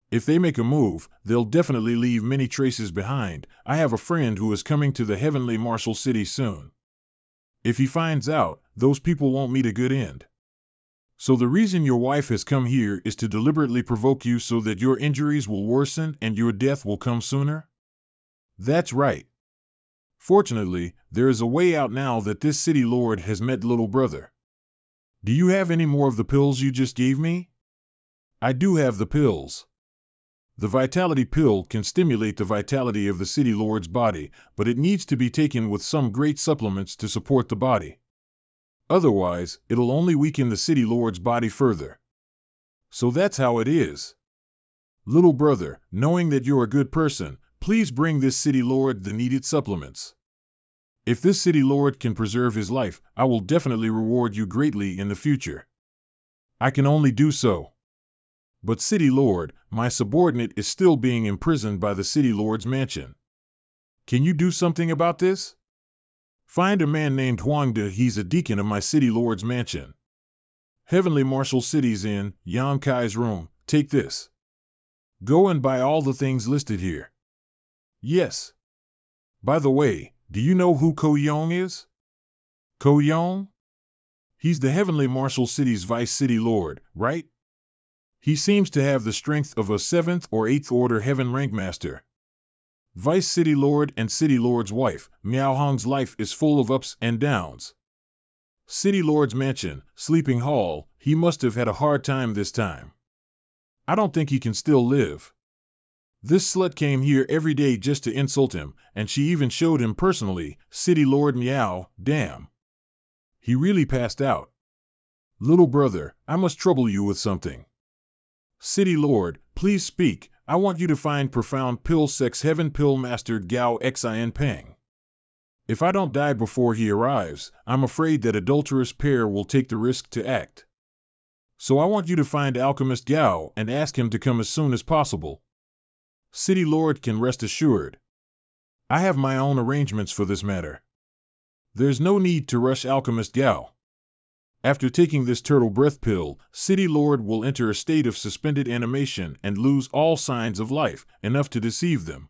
If they make a move, they'll definitely leave many traces behind. I have a friend who is coming to the heavenly martial city soon. If he finds out, those people won't meet a good end. So the reason your wife has come here is to deliberately provoke you so that your injuries will worsen and your death will come sooner? That's right. Fortunately, there is a way out now that this city lord has met little brother. Do you have any more of the pills you just gave me? I do have the pills. The vitality pill can stimulate the vitality of the city lord's body, but it needs to be taken with some great supplements to support the body. Otherwise, it'll only weaken the city lord's body further. So that's how it is. Little brother, knowing that you're a good person, please bring this city lord the needed supplements. If this city lord can preserve his life, I will definitely reward you greatly in the future. I can only do so. But city lord, my subordinate is still being imprisoned by the city lord's mansion. Can you do something about this? Find a man named Huangde, he's a deacon of my city lord's mansion. Heavenly Martial City's in Yang Kai's room, take this. Go and buy all the things listed here. Yes. By the way, do you know who Ko Yong is? Ko Yong? He's the Heavenly Martial City's vice city lord, right? He seems to have the strength of a 7th or 8th order heaven rank master. Vice City Lord and City Lord's wife, Miao Hong's life is full of ups and downs. City Lord's mansion, sleeping hall, he must have had a hard time this time. I don't think he can still live. This slut came here every day just to insult him, and she even showed him personally, City Lord Miao, damn. He really passed out. Little brother, I must trouble you with something. City Lord, please speak. I want you to find profound pill sex heaven pill master Gao Xin Peng. If I don't die before he arrives, I'm afraid that adulterous pair will take the risk to act. So I want you to find alchemist Gao and ask him to come as soon as possible. City Lord can rest assured. I have my own arrangements for this matter. There's no need to rush alchemist Gao. After taking this turtle breath pill, City Lord will enter a state of suspended animation and lose all signs of life, enough to deceive them.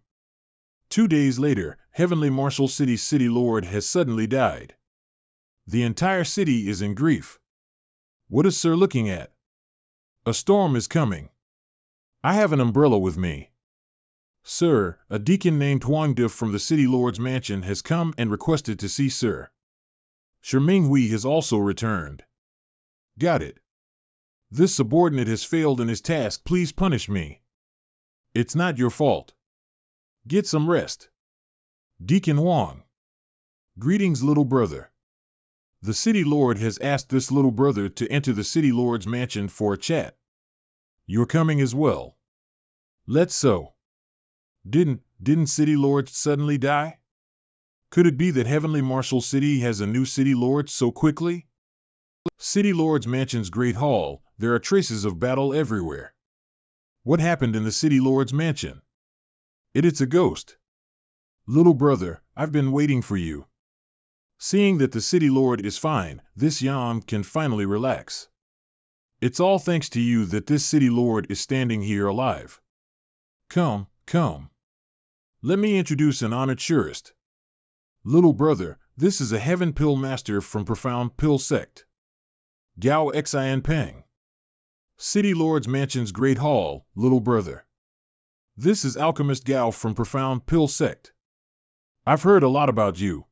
2 days later, Heavenly Martial City's City Lord has suddenly died. The entire city is in grief. What is Sir looking at? A storm is coming. I have an umbrella with me. Sir, a deacon named Huangde from the City Lord's mansion has come and requested to see Sir. Minghui has also returned. Got it. This subordinate has failed in his task, please punish me. It's not your fault. Get some rest. Deacon Wang. Greetings, little brother. The City Lord has asked this little brother to enter the City Lord's mansion for a chat. You're coming as well. Let's so. Didn't City Lord suddenly die? Could it be that Heavenly Marshall City has a new city lord so quickly? City Lord's Mansion's Great Hall, there are traces of battle everywhere. What happened in the City Lord's Mansion? It's a ghost. Little brother, I've been waiting for you. Seeing that the City Lord is fine, this Yam can finally relax. It's all thanks to you that this City Lord is standing here alive. Come, come. Let me introduce an honored surist. Little brother, this is a Heaven Pill Master from Profound Pill Sect. Gao Xin Peng. City Lord's Mansion's Great Hall, little brother. This is Alchemist Gao from Profound Pill Sect. I've heard a lot about you.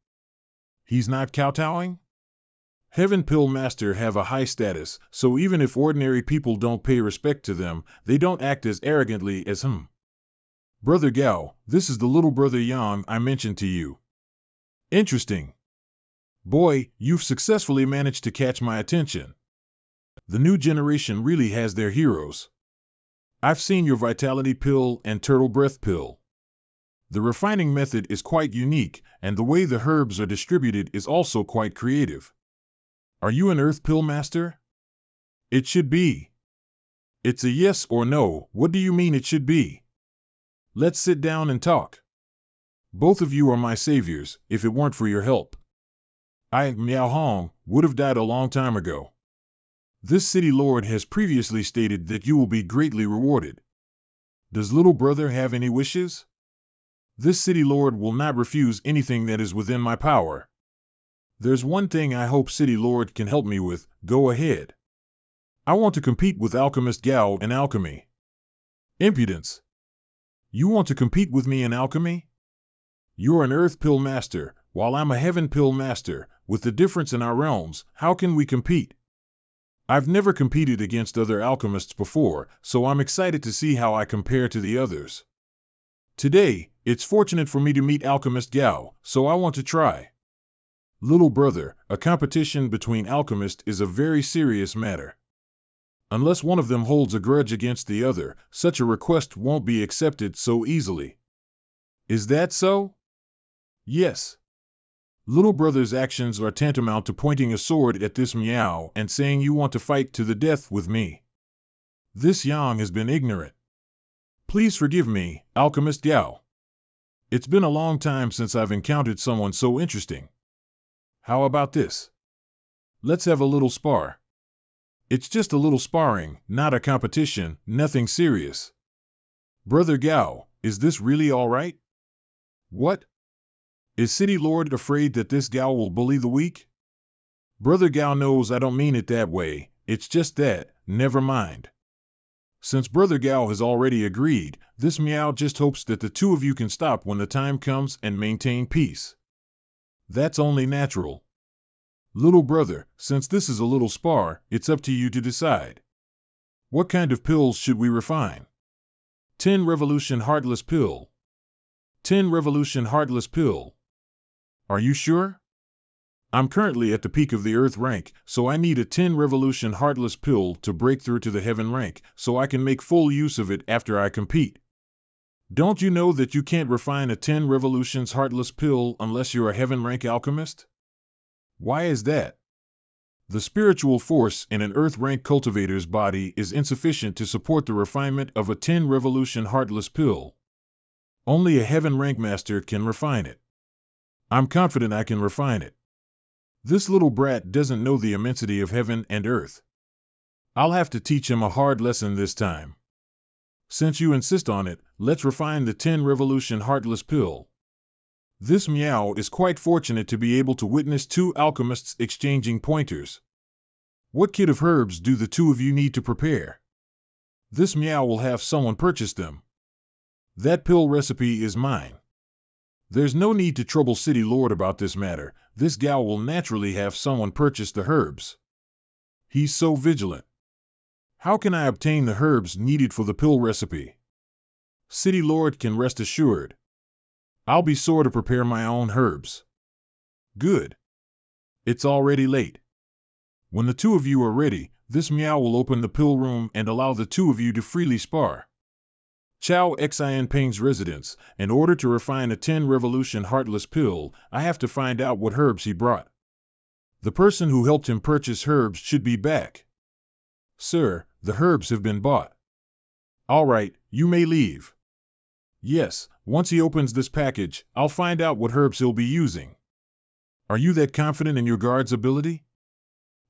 He's not kowtowing? Heaven Pill Master have a high status, so even if ordinary people don't pay respect to them, they don't act as arrogantly as him. Brother Gao, this is the little brother Yang I mentioned to you. Interesting. Boy, you've successfully managed to catch my attention. The new generation really has their heroes. I've seen your Vitality Pill and Turtle Breath Pill. The refining method is quite unique, and the way the herbs are distributed is also quite creative. Are you an Earth Pill Master? It should be. It's a yes or no. What do you mean it should be? Let's sit down and talk. Both of you are my saviors, if it weren't for your help. I, Miao Hong, would have died a long time ago. This city lord has previously stated that you will be greatly rewarded. Does little brother have any wishes? This city lord will not refuse anything that is within my power. There's one thing I hope City Lord can help me with. Go ahead. I want to compete with Alchemist Gao in alchemy. Impudence. You want to compete with me in alchemy? You're an Earth Pill Master, while I'm a Heaven Pill Master. With the difference in our realms, how can we compete? I've never competed against other alchemists before, so I'm excited to see how I compare to the others. Today, it's fortunate for me to meet Alchemist Gao, so I want to try. Little brother, a competition between alchemists is a very serious matter. Unless one of them holds a grudge against the other, such a request won't be accepted so easily. Is that so? Yes. Little brother's actions are tantamount to pointing a sword at this Miao and saying you want to fight to the death with me. This Yang has been ignorant. Please forgive me, Alchemist Gao. It's been a long time since I've encountered someone so interesting. How about this? Let's have a little spar. It's just a little sparring, not a competition, nothing serious. Brother Gao, is this really all right? What? Is City Lord afraid that this Gao will bully the weak? Brother Gao knows I don't mean it that way, it's just that, never mind. Since Brother Gao has already agreed, this Miao just hopes that the two of you can stop when the time comes and maintain peace. That's only natural. Little brother, since this is a little spar, it's up to you to decide. What kind of pills should we refine? 10 Revolution Heartless Pill. 10 Revolution Heartless Pill. Are you sure? I'm currently at the peak of the Earth rank, so I need a 10 Revolution Heartless Pill to break through to the Heaven rank, so I can make full use of it after I compete. Don't you know that you can't refine a 10 Revolutions Heartless Pill unless you're a Heaven rank alchemist? Why is that? The spiritual force in an Earth rank cultivator's body is insufficient to support the refinement of a 10 Revolution Heartless Pill. Only a Heaven rank master can refine it. I'm confident I can refine it. This little brat doesn't know the immensity of heaven and earth. I'll have to teach him a hard lesson this time. Since you insist on it, let's refine the 10 Revolution Heartless Pill. This Miao is quite fortunate to be able to witness two alchemists exchanging pointers. What kit of herbs do the two of you need to prepare? This Miao will have someone purchase them. That pill recipe is mine. There's no need to trouble City Lord about this matter. This Gao will naturally have someone purchase the herbs. He's so vigilant. How can I obtain the herbs needed for the pill recipe? City Lord can rest assured. I'll be sure to prepare my own herbs. Good. It's already late. When the two of you are ready, this Miao will open the pill room and allow the two of you to freely spar. Chow Xin Peng's residence. In order to refine a 10 revolution heartless pill, I have to find out what herbs he brought. The person who helped him purchase herbs should be back. Sir, the herbs have been bought. All right, you may leave. Yes, once he opens this package, I'll find out what herbs he'll be using. Are you that confident in your guard's ability?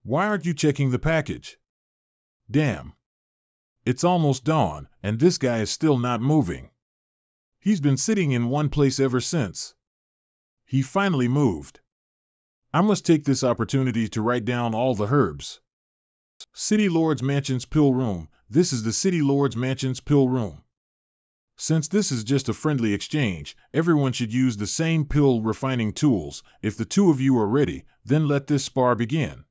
Why aren't you checking the package? Damn. It's almost dawn, and this guy is still not moving. He's been sitting in one place ever since. He finally moved. I must take this opportunity to write down all the herbs. City Lord's Mansion's Pill Room. This is the City Lord's Mansion's Pill Room. Since this is just a friendly exchange, everyone should use the same pill refining tools. If the two of you are ready, then let this spar begin.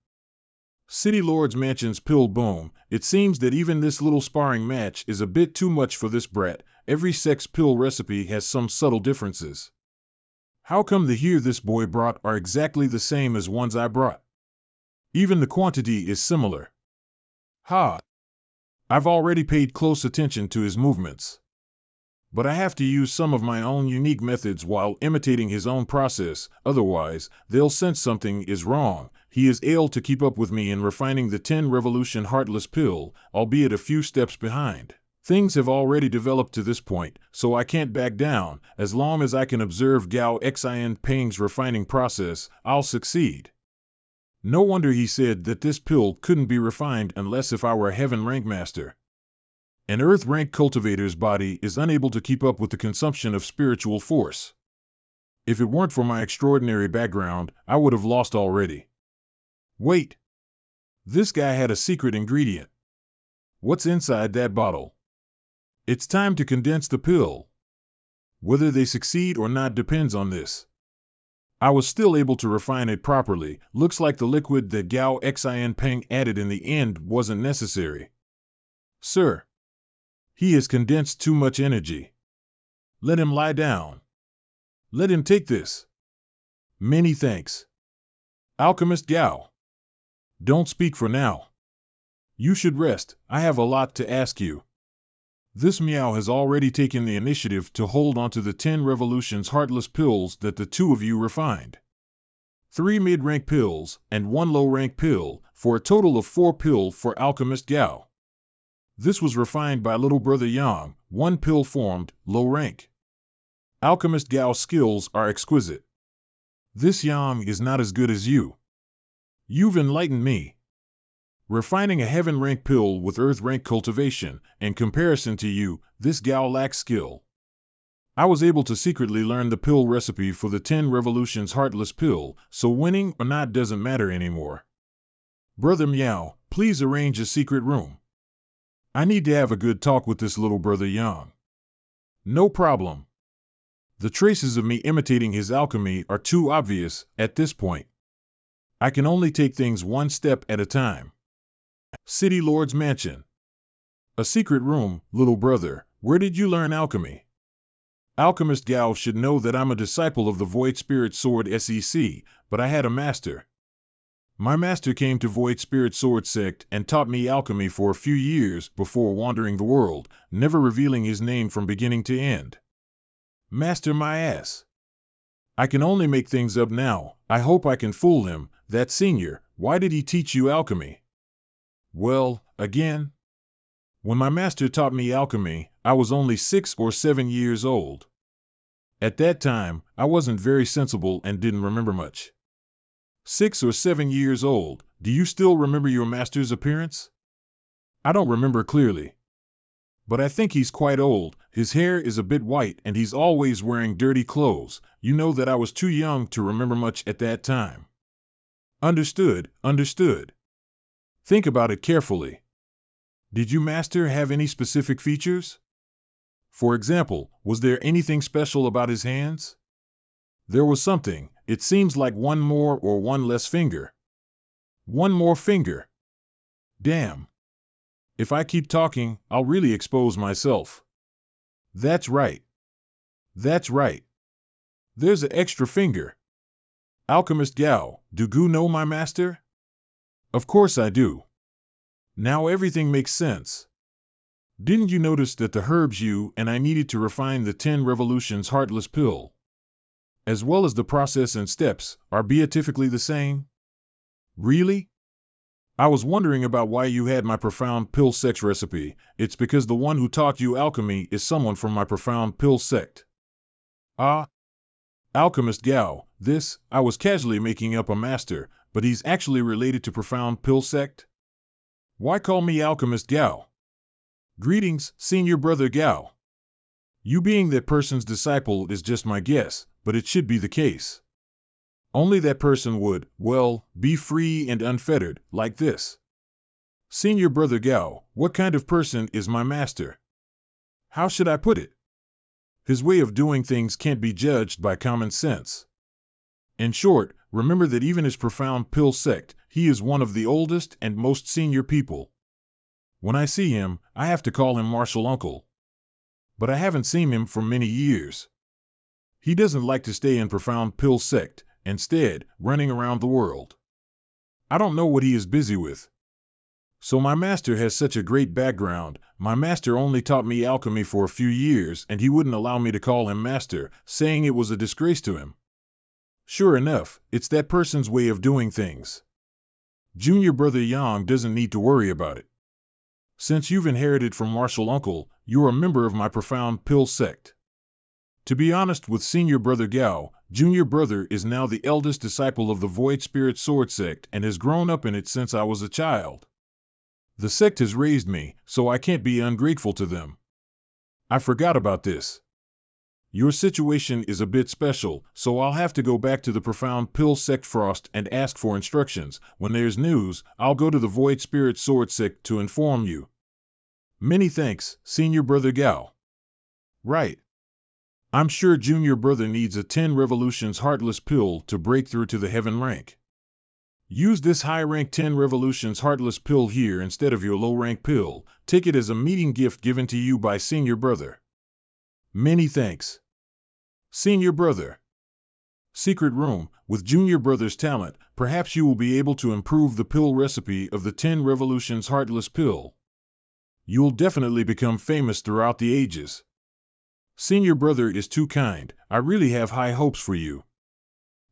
City Lord's Mansion's Pill Boom. It seems that even this little sparring match is a bit too much for this brat. Every sex pill recipe has some subtle differences. How come the here this boy brought are exactly the same as ones I brought? Even the quantity is similar. Ha! I've already paid close attention to his movements. But I have to use some of my own unique methods while imitating his own process, otherwise, they'll sense something is wrong. He is able to keep up with me in refining the 10 revolution heartless pill, albeit a few steps behind. Things have already developed to this point, so I can't back down. As long as I can observe Gao Xin Peng's refining process, I'll succeed. No wonder he said that this pill couldn't be refined unless if I were a heaven rank master. An earth rank cultivator's body is unable to keep up with the consumption of spiritual force. If it weren't for my extraordinary background, I would have lost already. Wait! This guy had a secret ingredient. What's inside that bottle? It's time to condense the pill. Whether they succeed or not depends on this. I was still able to refine it properly. Looks like the liquid that Gao Xin Peng added in the end wasn't necessary. Sir, he has condensed too much energy. Let him lie down. Let him take this. Many thanks. Alchemist Gao. Don't speak for now. You should rest. I have a lot to ask you. This Meow has already taken the initiative to hold onto the 10 revolutions heartless pills that the two of you refined. 3 mid-rank pills and 1 low-rank pill, for a total of 4 pill for Alchemist Gao. This was refined by little brother Yang, 1 pill formed, low rank. Alchemist Gao's skills are exquisite. This Yang is not as good as you. You've enlightened me. Refining a heaven rank pill with earth rank cultivation, in comparison to you, this Gao lacks skill. I was able to secretly learn the pill recipe for the 10 revolutions heartless pill, so winning or not doesn't matter anymore. Brother Meow, please arrange a secret room. I need to have a good talk with this little brother Yang. No problem. The traces of me imitating his alchemy are too obvious at this point. I can only take things one step at a time. City Lord's Mansion. A secret room, little brother. Where did you learn alchemy? Alchemist Gao should know that I'm a disciple of the Void Spirit Sword SEC, but I had a master. My master came to Void Spirit Sword Sect and taught me alchemy for a few years before wandering the world, never revealing his name from beginning to end. Master my ass. I can only make things up now. I hope I can fool him. That senior, why did he teach you alchemy? Well, again, when my master taught me alchemy, I was only 6 or 7 years old. At that time, I wasn't very sensible and didn't remember much. 6 or 7 years old, do you still remember your master's appearance? I don't remember clearly. But I think he's quite old. His hair is a bit white and he's always wearing dirty clothes. You know that I was too young to remember much at that time. Understood, understood. Think about it carefully. Did your master have any specific features? For example, was there anything special about his hands? There was something. It seems like 1 more or 1 less finger. 1 more finger. Damn. If I keep talking, I'll really expose myself. That's right. That's right. There's an extra finger. Alchemist Gao, do you know my master? Of course I do. Now everything makes sense. Didn't you notice that the herbs you and I needed to refine the 10 revolutions heartless pill, as well as the process and steps, are beatifically the same? Really? I was wondering about why you had my profound pill sex recipe. It's because the one who taught you alchemy is someone from my profound pill sect. Ah, Alchemist Gao. I was casually making up a master, but he's actually related to profound pill sect? Why call me Alchemist Gao? Greetings, Senior Brother Gao. You being that person's disciple is just my guess, but it should be the case. Only that person would, well, be free and unfettered, like this. Senior Brother Gao, what kind of person is my master? How should I put it? His way of doing things can't be judged by common sense. In short, remember that even his profound pill sect, he is one of the oldest and most senior people. When I see him, I have to call him Martial Uncle. But I haven't seen him for many years. He doesn't like to stay in profound pill sect, instead, running around the world. I don't know what he is busy with. So my master has such a great background. My master only taught me alchemy for a few years, and he wouldn't allow me to call him master, saying it was a disgrace to him. Sure enough, it's that person's way of doing things. Junior Brother Yang doesn't need to worry about it. Since you've inherited from Martial Uncle, you're a member of my profound pill sect. To be honest with Senior Brother Gao, Junior Brother is now the eldest disciple of the Void Spirit Sword sect and has grown up in it since I was a child. The sect has raised me, so I can't be ungrateful to them. I forgot about this. Your situation is a bit special, so I'll have to go back to the profound pill sect Frost and ask for instructions. When there's news, I'll go to the Void Spirit Sword sect to inform you. Many thanks, Senior Brother Gao. Right. I'm sure Junior Brother needs a 10 revolutions heartless pill to break through to the heaven rank. Use this high-rank 10 revolutions heartless pill here instead of your low-rank pill. Take it as a meeting gift given to you by Senior Brother. Many thanks. Senior Brother. Secret room. With Junior Brother's talent, perhaps you will be able to improve the pill recipe of the 10 revolutions heartless pill. You'll definitely become famous throughout the ages. Senior Brother is too kind. I really have high hopes for you.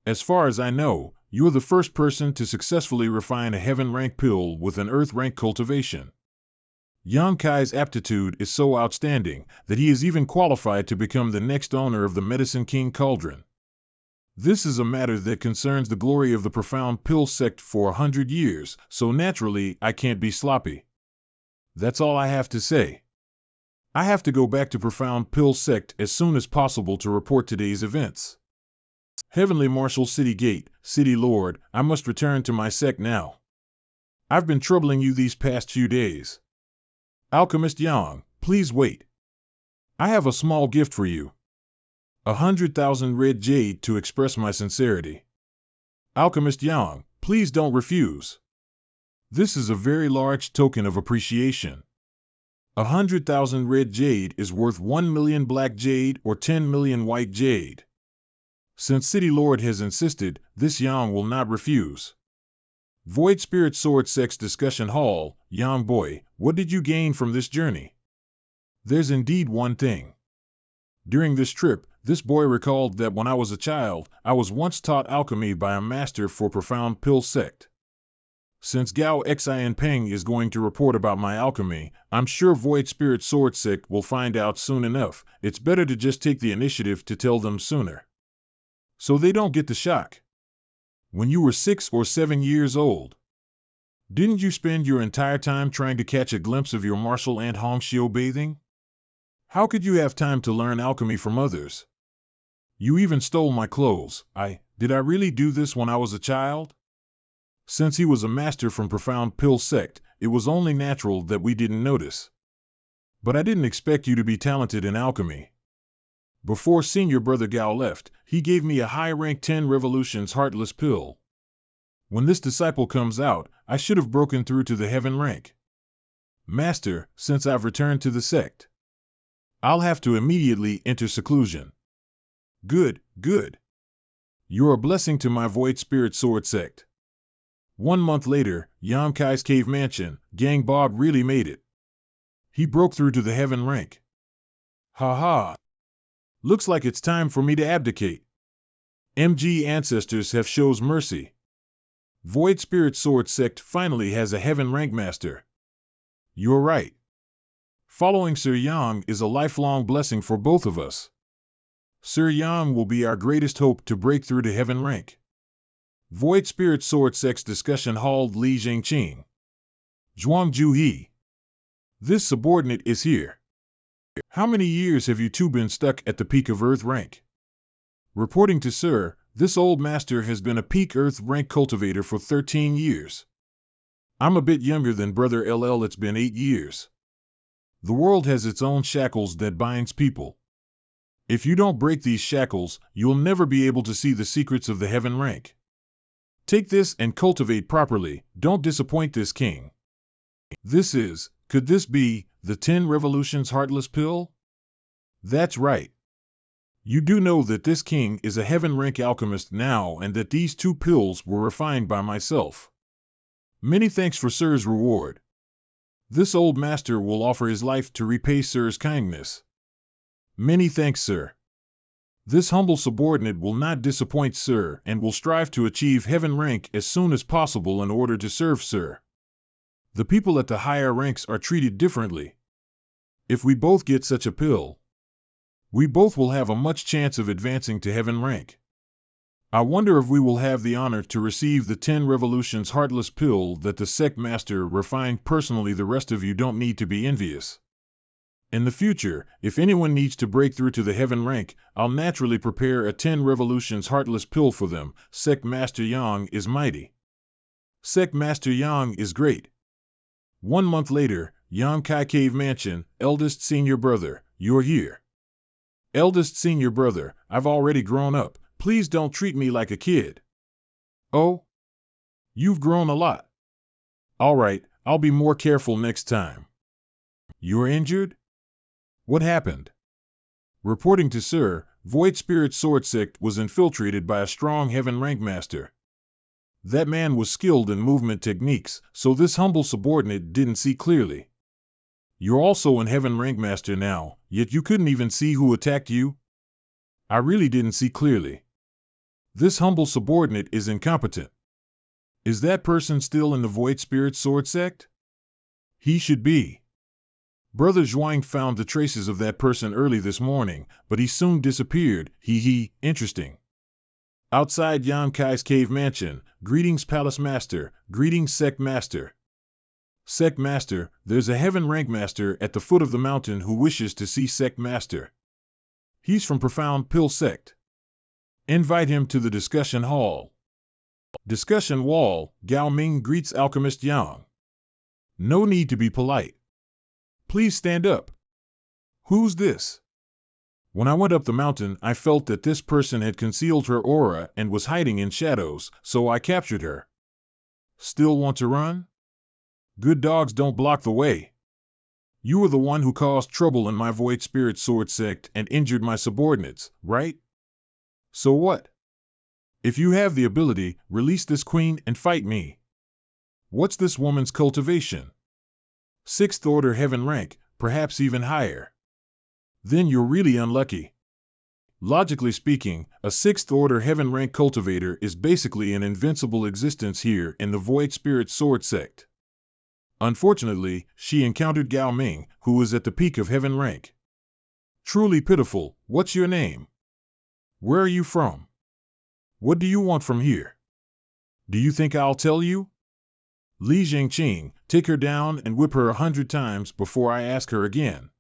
As far as I know, you're the first person to successfully refine a heaven rank pill with an earth rank cultivation. Yang Kai's aptitude is so outstanding that he is even qualified to become the next owner of the Medicine King Cauldron. This is a matter that concerns the glory of the profound pill sect for 100 years, so naturally I can't be sloppy. That's all I have to say. I have to go back to profound pill sect as soon as possible to report today's events. Heavenly Martial City Gate, City Lord, I must return to my sect now. I've been troubling you these past few days. Alchemist Yang, please wait. I have a small gift for you. 100,000 red jade to express my sincerity. Alchemist Yang, please don't refuse. This is a very large token of appreciation. 100,000 red jade is worth 1 million black jade or 10 million white jade. Since City Lord has insisted, this Yang will not refuse. Void Spirit Sword Sex Discussion Hall. Yang boy, what did you gain from this journey? There's indeed one thing. During this trip, this boy recalled that when I was a child, I was once taught alchemy by a master for profound pill sect. Since Gao Xian Peng is going to report about my alchemy, I'm sure Void Spirit Sword Sect will find out soon enough. It's better to just take the initiative to tell them sooner, so they don't get the shock. When you were 6 or 7 years old, didn't you spend your entire time trying to catch a glimpse of your martial aunt Hongxiu bathing? How could you have time to learn alchemy from others? You even stole my clothes. Did I really do this when I was a child? Since he was a master from profound pill sect, it was only natural that we didn't notice. But I didn't expect you to be talented in alchemy. Before Senior Brother Gao left, he gave me a high-rank 10 revolutions heartless pill. When this disciple comes out, I should have broken through to the heaven rank. Master, since I've returned to the sect, I'll have to immediately enter seclusion. Good. You're a blessing to my Void Spirit Sword sect. 1 month later, Yang Kai's cave mansion. Gang Bob really made it. He broke through to the heaven rank. Ha ha. Looks like it's time for me to abdicate. MG ancestors have shows mercy. Void Spirit Sword Sect finally has a heaven rank master. You're right. Following Sir Yang is a lifelong blessing for both of us. Sir Yang will be our greatest hope to break through to heaven rank. Void Spirit Sword Sect's discussion hall Li Jingqing. Zhuangju He. This subordinate is here. How many years have you two been stuck at the peak of Earth rank? Reporting to Sir, this old master has been a peak Earth rank cultivator for 13 years. I'm a bit younger than Brother LL, it's been 8 years. The world has its own shackles that binds people. If you don't break these shackles, you'll never be able to see the secrets of the heaven rank. Take this and cultivate properly, don't disappoint this king. Could this be, the 10 Revolutions Heartless Pill? That's right. You do know that this king is a heaven rank alchemist now and that these 2 pills were refined by myself. Many thanks for Sir's reward. This old master will offer his life to repay Sir's kindness. Many thanks, Sir. This humble subordinate will not disappoint Sir and will strive to achieve heaven rank as soon as possible in order to serve Sir. The people at the higher ranks are treated differently. If we both get such a pill, we both will have a much chance of advancing to heaven rank. I wonder if we will have the honor to receive the 10 Revolutions Heartless Pill that the sect master refined personally. The rest of you don't need to be envious. In the future, if anyone needs to break through to the heaven rank, I'll naturally prepare a 10 Revolutions Heartless Pill for them. Sect Master Yang is mighty. Sect Master Yang is great. 1 month later, Yang Kai Cave Mansion, eldest senior brother, you're here. Eldest senior brother, I've already grown up. Please don't treat me like a kid. Oh? You've grown a lot. All right, I'll be more careful next time. You're injured? What happened? Reporting to Sir, Void Spirit Sword Sect was infiltrated by a strong heaven rank master. That man was skilled in movement techniques, so this humble subordinate didn't see clearly. You're also in heaven rank master now, yet you couldn't even see who attacked you? I really didn't see clearly. This humble subordinate is incompetent. Is that person still in the Void Spirit Sword Sect? He should be. Brother Zhuang found the traces of that person early this morning, but he soon disappeared. Interesting. Outside Yang Kai's cave mansion, greetings Palace Master, greetings Sect Master. Sect Master, there's a heaven rank master at the foot of the mountain who wishes to see Sect Master. He's from Profound Pill Sect. Invite him to the discussion hall. Discussion wall, Gao Ming greets Alchemist Yang. No need to be polite. Please stand up. Who's this? When I went up the mountain, I felt that this person had concealed her aura and was hiding in shadows, so I captured her. Still want to run? Good dogs don't block the way. You were the one who caused trouble in my Void Spirit Sword Sect and injured my subordinates, right? So what? If you have the ability, release this queen and fight me. What's this woman's cultivation? 6th order heaven rank, perhaps even higher. Then you're really unlucky. Logically speaking, a 6th order heaven rank cultivator is basically an invincible existence here in the Void Spirit Sword Sect. Unfortunately, she encountered Gao Ming, who was at the peak of heaven rank. Truly pitiful. What's your name? Where are you from? What do you want from here? Do you think I'll tell you? Li Jingqing, take her down and whip her 100 times before I ask her again.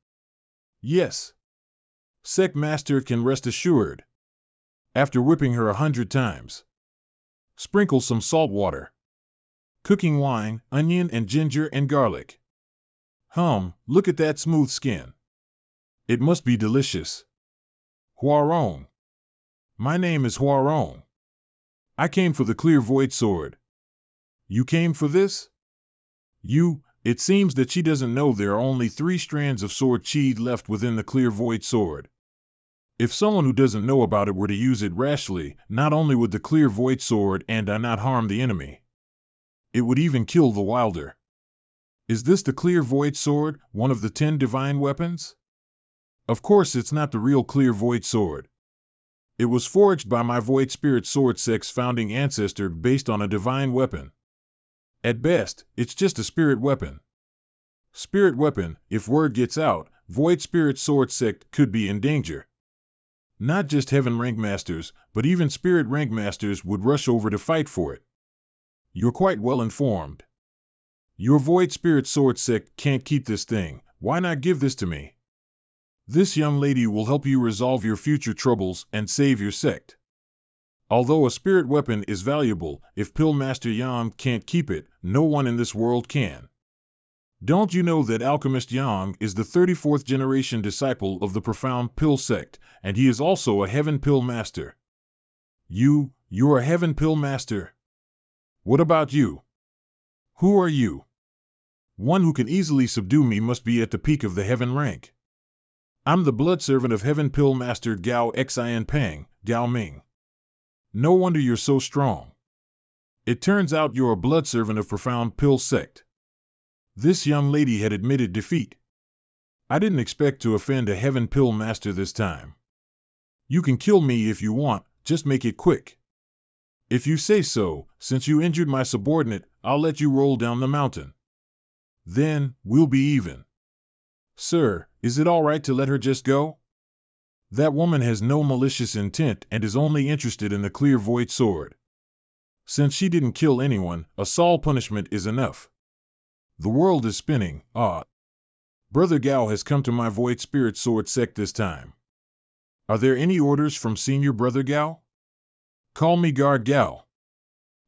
Yes. Sect Master can rest assured. After whipping her 100 times. Sprinkle some salt water. Cooking wine, onion and ginger and garlic. Look at that smooth skin. It must be delicious. Huarong. My name is Huarong. I came for the clear void sword. You came for this? It seems that she doesn't know there are only 3 strands of sword chi left within the clear void sword. If someone who doesn't know about it were to use it rashly, not only would the clear void sword and I not harm the enemy, it would even kill the wilder. Is this the clear void sword, one of the 10 divine weapons? Of course it's not the real clear void sword. It was forged by my void spirit sword sect's founding ancestor based on a divine weapon. At best, it's just a spirit weapon. Spirit weapon, if word gets out, void spirit sword sect could be in danger. Not just heaven rank masters, but even spirit rank masters would rush over to fight for it. You're quite well informed. Your void spirit sword sect can't keep this thing. Why not give this to me? This young lady will help you resolve your future troubles and save your sect. Although a spirit weapon is valuable, if Pill Master Yang can't keep it, no one in this world can. Don't you know that Alchemist Yang is the 34th generation disciple of the Profound Pill sect, and he is also a Heaven Pill Master? You're a Heaven Pill Master? What about you? Who are you? One who can easily subdue me must be at the peak of the Heaven rank. I'm the blood servant of Heaven Pill Master Gao Xin Pang, Gao Ming. No wonder you're so strong. It turns out you're a blood servant of Profound Pill sect. This young lady had admitted defeat. I didn't expect to offend a Heaven Pill Master this time. You can kill me if you want, just make it quick. If you say so, since you injured my subordinate, I'll let you roll down the mountain. Then, we'll be even. Sir, is it all right to let her just go? That woman has no malicious intent and is only interested in the clear void sword. Since she didn't kill anyone, a Saul punishment is enough. The world is spinning. Brother Gao has come to my void spirit sword sect this time. Are there any orders from Senior Brother Gao? Call me Guard Gao.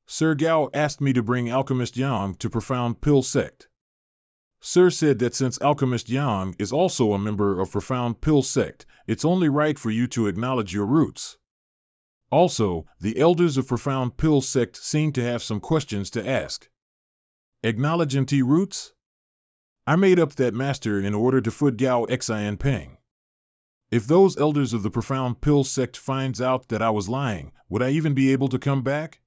Sir Gao asked me to bring Alchemist Yang to Profound Pill sect. Sir said that since Alchemist Yang is also a member of Profound Pill sect, it's only right for you to acknowledge your roots. Also, the elders of Profound Pill sect seem to have some questions to ask. Acknowledge MT roots? I made up that master in order to foot Gao Xin Peng. If those elders of the Profound Pill sect finds out that I was lying, would I even be able to come back?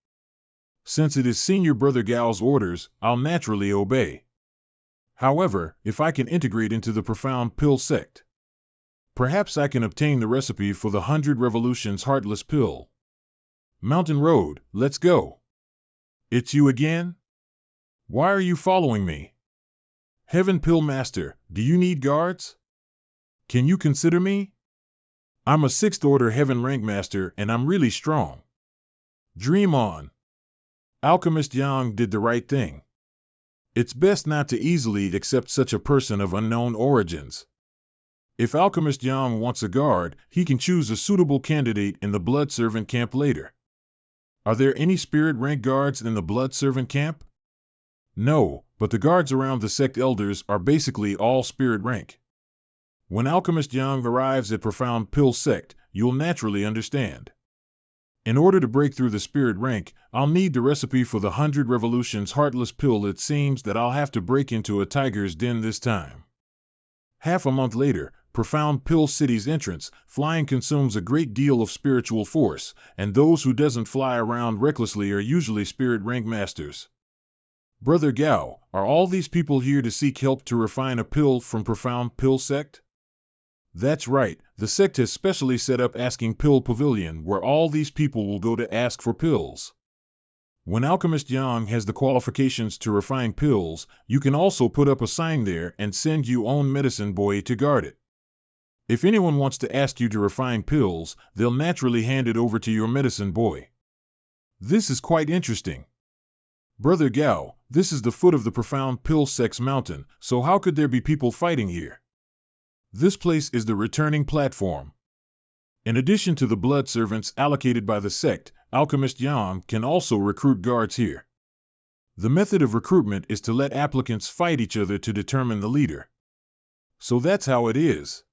Since it is Senior Brother Gao's orders, I'll naturally obey. However, if I can integrate into the Profound Pill sect, perhaps I can obtain the recipe for the 100 Revolutions Heartless Pill. Mountain Road, let's go. It's you again? Why are you following me? Heaven Pill Master, do you need guards? Can you consider me? I'm a 6th Order Heaven Rank Master and I'm really strong. Dream on. Alchemist Yang did the right thing. It's best not to easily accept such a person of unknown origins. If Alchemist Yang wants a guard, he can choose a suitable candidate in the Blood Servant camp later. Are there any spirit rank guards in the Blood Servant camp? No, but the guards around the sect elders are basically all spirit rank. When Alchemist Yang arrives at Profound Pill sect, you'll naturally understand. In order to break through the spirit rank, I'll need the recipe for the 100 Revolutions Heartless Pill. It seems that I'll have to break into a tiger's den this time. Half a month later, Profound Pill City's entrance, flying consumes a great deal of spiritual force, and those who doesn't fly around recklessly are usually spirit rank masters. Brother Gao, are all these people here to seek help to refine a pill from Profound Pill sect? That's right, the sect has specially set up Asking Pill Pavilion where all these people will go to ask for pills. When Alchemist Yang has the qualifications to refine pills, you can also put up a sign there and send your own medicine boy to guard it. If anyone wants to ask you to refine pills, they'll naturally hand it over to your medicine boy. This is quite interesting. Brother Gao, this is the foot of the Profound Pill sect's mountain, so how could there be people fighting here? This place is the returning platform. In addition to the blood servants allocated by the sect, Alchemist Yang can also recruit guards here. The method of recruitment is to let applicants fight each other to determine the leader. So that's how it is.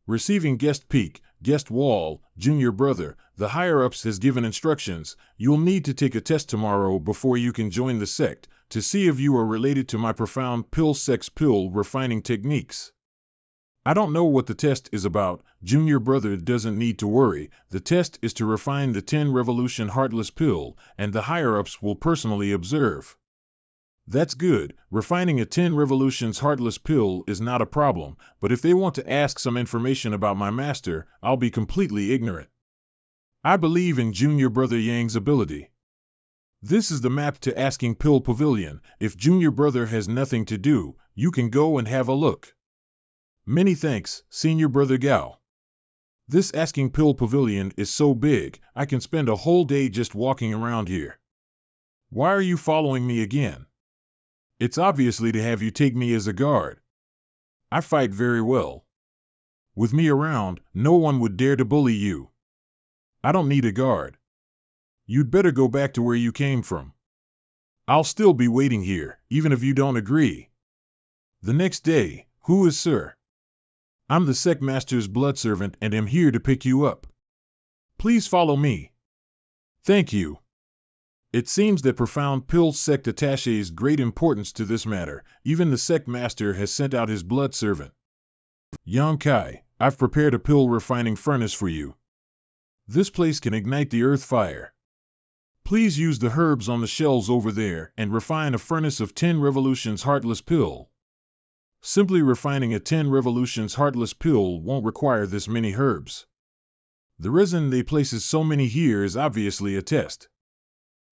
Receiving Guest Peak, Guest Wall, Junior Brother, the higher-ups has given instructions. You'll need to take a test tomorrow before you can join the sect, to see if you are related to my Profound Pill sect's pill refining techniques. I don't know what the test is about. Junior Brother doesn't need to worry. The test is to refine the 10 Revolution Heartless Pill, and the higher-ups will personally observe. That's good. Refining a 10 revolutions heartless pill is not a problem, but if they want to ask some information about my master, I'll be completely ignorant. I believe in Junior Brother Yang's ability. This is the map to Asking Pill Pavilion. If Junior Brother has nothing to do, you can go and have a look. Many thanks, Senior Brother Gao. This Asking Pill Pavilion is so big, I can spend a whole day just walking around here. Why are you following me again? It's obviously to have you take me as a guard. I fight very well. With me around, no one would dare to bully you. I don't need a guard. You'd better go back to where you came from. I'll still be waiting here, even if you don't agree. The next day, who is Sir? I'm the Sect Master's blood servant and am here to pick you up. Please follow me. Thank you. It seems that Profound Pill Sect attaches great importance to this matter. Even the Sect Master has sent out his blood servant. Yang Kai, I've prepared a pill refining furnace for you. This place can ignite the earth fire. Please use the herbs on the shelves over there and refine a furnace of 10 revolutions heartless pill. Simply refining a 10 revolutions heartless pill won't require this many herbs. The reason they places so many here is obviously a test.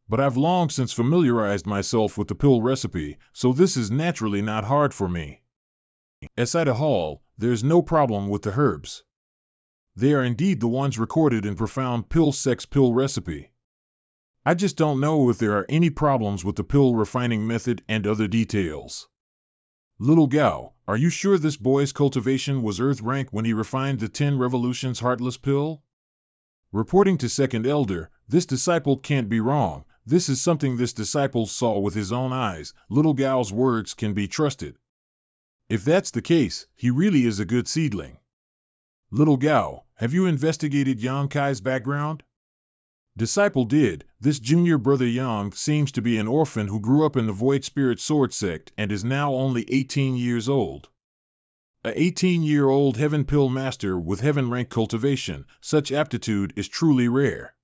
But I've long since familiarized myself with the pill recipe, so this is naturally not hard for me. Aside a hall, there's no problem with the herbs. They are indeed the ones recorded in Profound Pill Sect's pill recipe. I just don't know if there are any problems with the pill refining method and other details. Little Gao, are you sure this boy's cultivation was Earth rank when he refined the 10 revolutions heartless pill? Reporting to Second Elder, this disciple can't be wrong. This is something this disciple saw with his own eyes. Little Gao's words can be trusted. If that's the case, he really is a good seedling. Little Gao, have you investigated Yang Kai's background? Disciple did. This Junior Brother Yang seems to be an orphan who grew up in the Void Spirit Sword Sect and is now only 18 years old. A 18-year-old Heaven Pill Master with Heaven rank cultivation, such aptitude is truly rare.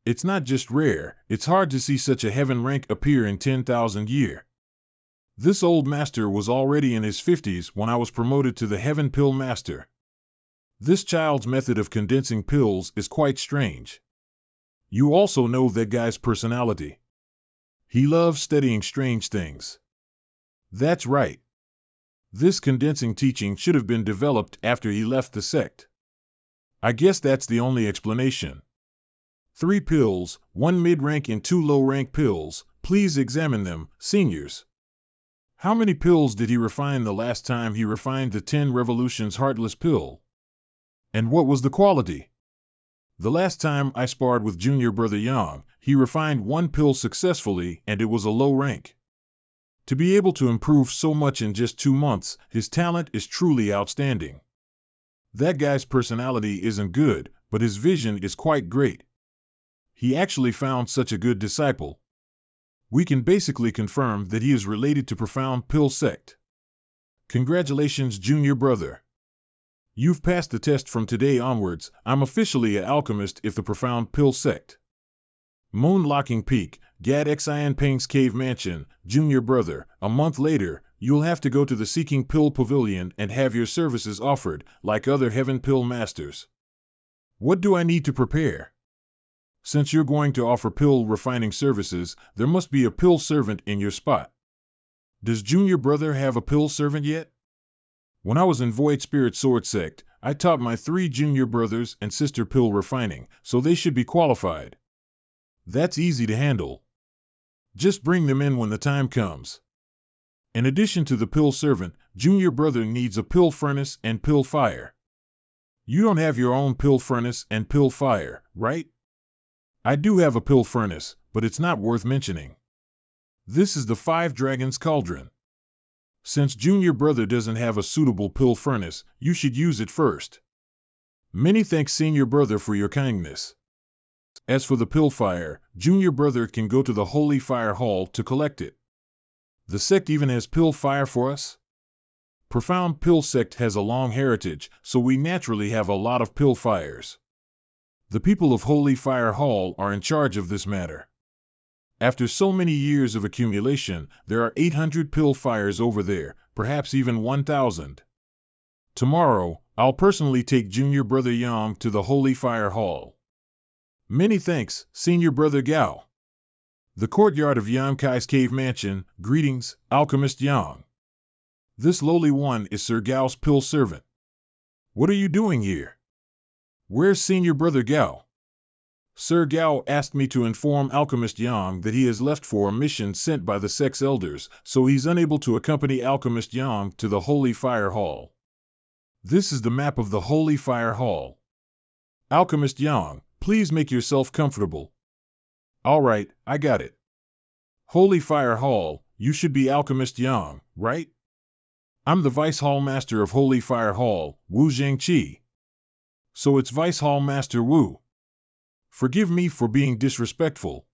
It's not just rare, it's hard to see such a Heaven rank appear in 10,000 years. This old master was already in his 50s when I was promoted to the Heaven Pill Master. This child's method of condensing pills is quite strange. You also know that guy's personality. He loves studying strange things. That's right. This condensing teaching should have been developed after he left the sect. I guess that's the only explanation. 3 pills, 1 mid-rank and 2 low-rank pills. Please examine them, seniors. How many pills did he refine the last time he refined the 10 revolutions heartless pill? And what was the quality? The last time I sparred with Junior Brother Yang, he refined 1 pill successfully and it was a low rank. To be able to improve so much in just 2 months, his talent is truly outstanding. That guy's personality isn't good, but his vision is quite great. He actually found such a good disciple. We can basically confirm that he is related to Profound Pill Sect. Congratulations, Junior Brother. You've passed the test. From today onwards. I'm officially an alchemist if the Profound Pill Sect. Moon Locking Peak, Gad Xian Peng's Cave Mansion. Junior Brother, a month later, you'll have to go to the Seeking Pill Pavilion and have your services offered, like other Heaven Pill Masters. What do I need to prepare? Since you're going to offer pill refining services, there must be a pill servant in your spot. Does Junior Brother have a pill servant yet? When I was in Void Spirit Sword Sect, I taught my 3 junior brothers and sister pill refining, so they should be qualified. That's easy to handle. Just bring them in when the time comes. In addition to the pill servant, Junior Brother needs a pill furnace and pill fire. You don't have your own pill furnace and pill fire, right? I do have a pill furnace, but it's not worth mentioning. This is the 5 Dragons Cauldron. Since Junior Brother doesn't have a suitable pill furnace, you should use it first. Many thanks, Senior Brother, for your kindness. As for the pill fire, Junior Brother can go to the Holy Fire Hall to collect it. The sect even has pill fire for us? Profound Pill Sect has a long heritage, so we naturally have a lot of pill fires. The people of Holy Fire Hall are in charge of this matter. After so many years of accumulation, there are 800 pill fires over there, perhaps even 1,000. Tomorrow, I'll personally take Junior Brother Yang to the Holy Fire Hall. Many thanks, Senior Brother Gao. The courtyard of Yang Kai's cave mansion. Greetings, Alchemist Yang. This lowly one is Sir Gao's pill servant. What are you doing here? Where's Senior Brother Gao? Sir Gao asked me to inform Alchemist Yang that he has left for a mission sent by the Sex Elders, so he's unable to accompany Alchemist Yang to the Holy Fire Hall. This is the map of the Holy Fire Hall. Alchemist Yang, please make yourself comfortable. All right, I got it. Holy Fire Hall, you should be Alchemist Yang, right? I'm the Vice Hall Master of Holy Fire Hall, Wu Zhengqi. So it's Vice Hall Master Wu. Forgive me for being disrespectful.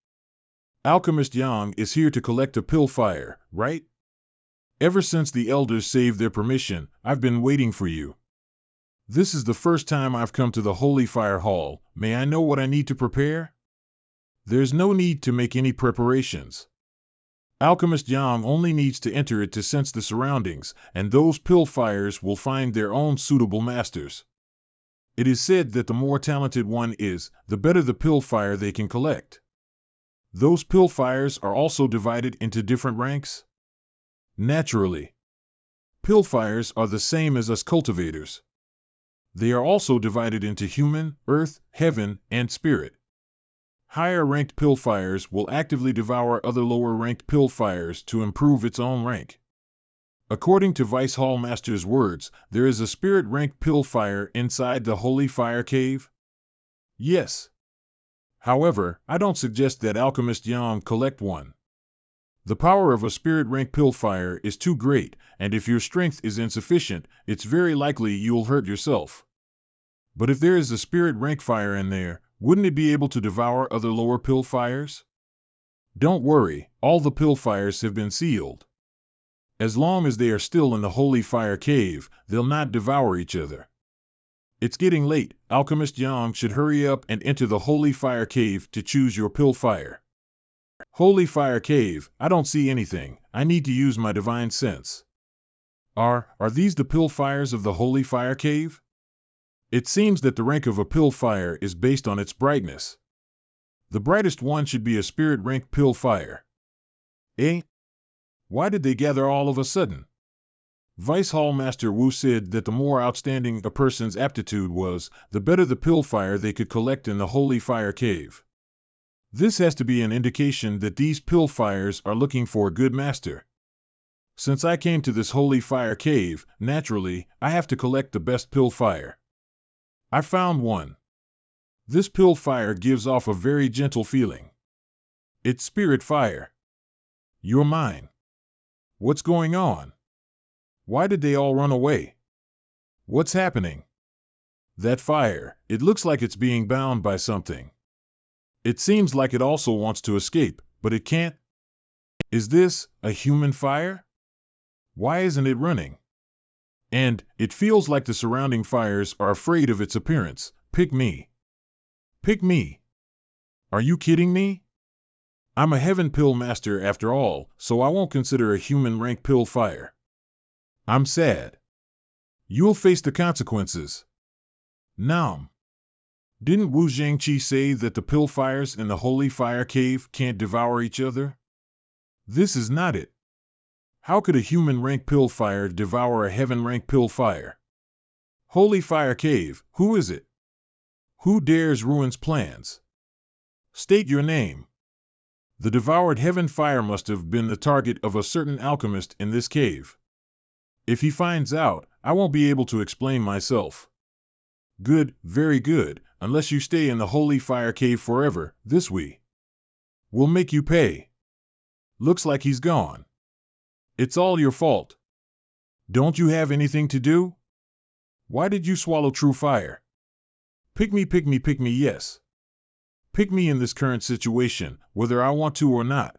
Alchemist Yang is here to collect a pill fire, right? Ever since the elders saved their permission, I've been waiting for you. This is the first time I've come to the Holy Fire Hall. May I know what I need to prepare? There's no need to make any preparations. Alchemist Yang only needs to enter it to sense the surroundings, and those pill fires will find their own suitable masters. It is said that the more talented one is, the better the pill fire they can collect. Those pill fires are also divided into different ranks? Naturally. Pill fires are the same as us cultivators. They are also divided into human, earth, heaven, and spirit. Higher-ranked pill fires will actively devour other lower-ranked pill fires to improve its own rank. According to Vice Hall Master's words, there is a spirit-ranked pill fire inside the Holy Fire Cave? Yes. However, I don't suggest that Alchemist Yang collect one. The power of a spirit-ranked pill fire is too great, and if your strength is insufficient, it's very likely you'll hurt yourself. But if there is a spirit-rank fire in there, wouldn't it be able to devour other lower pill fires? Don't worry, all the pill fires have been sealed. As long as they are still in the Holy Fire Cave, they'll not devour each other. It's getting late. Alchemist Yang should hurry up and enter the Holy Fire Cave to choose your pill fire. Holy Fire Cave, I don't see anything. I need to use my divine sense. Are these the pill fires of the Holy Fire Cave? It seems that the rank of a pill fire is based on its brightness. The brightest one should be a spirit-ranked pill fire. Eh? Why did they gather all of a sudden? Vice Hall Master Wu said that the more outstanding a person's aptitude was, the better the pill fire they could collect in the Holy Fire Cave. This has to be an indication that these pill fires are looking for a good master. Since I came to this Holy Fire Cave, naturally, I have to collect the best pill fire. I found one. This pill fire gives off a very gentle feeling. It's spirit fire. You're mine. What's going on? Why did they all run away? What's happening? That fire, it looks like it's being bound by something. It seems like it also wants to escape, but it can't. Is this a human fire? Why isn't it running? And it feels like the surrounding fires are afraid of its appearance. Pick me. Pick me. Are you kidding me? I'm a heaven pill master after all, so I won't consider a human rank pill fire. I'm sad. You'll face the consequences. Nam. Didn't Wu Zhengqi say that the pill fires in the Holy Fire Cave can't devour each other? This is not it. How could a human rank pill fire devour a heaven rank pill fire? Holy Fire Cave, who is it? Who dares ruin's plans? State your name. The devoured heaven fire must have been the target of a certain alchemist in this cave. If he finds out, I won't be able to explain myself. Good, very good, unless you stay in the Holy Fire Cave forever, this we'll make you pay. Looks like he's gone. It's all your fault. Don't you have anything to do? Why did you swallow true fire? Pick me, pick me, pick me, yes. Pick me in this current situation, whether I want to or not.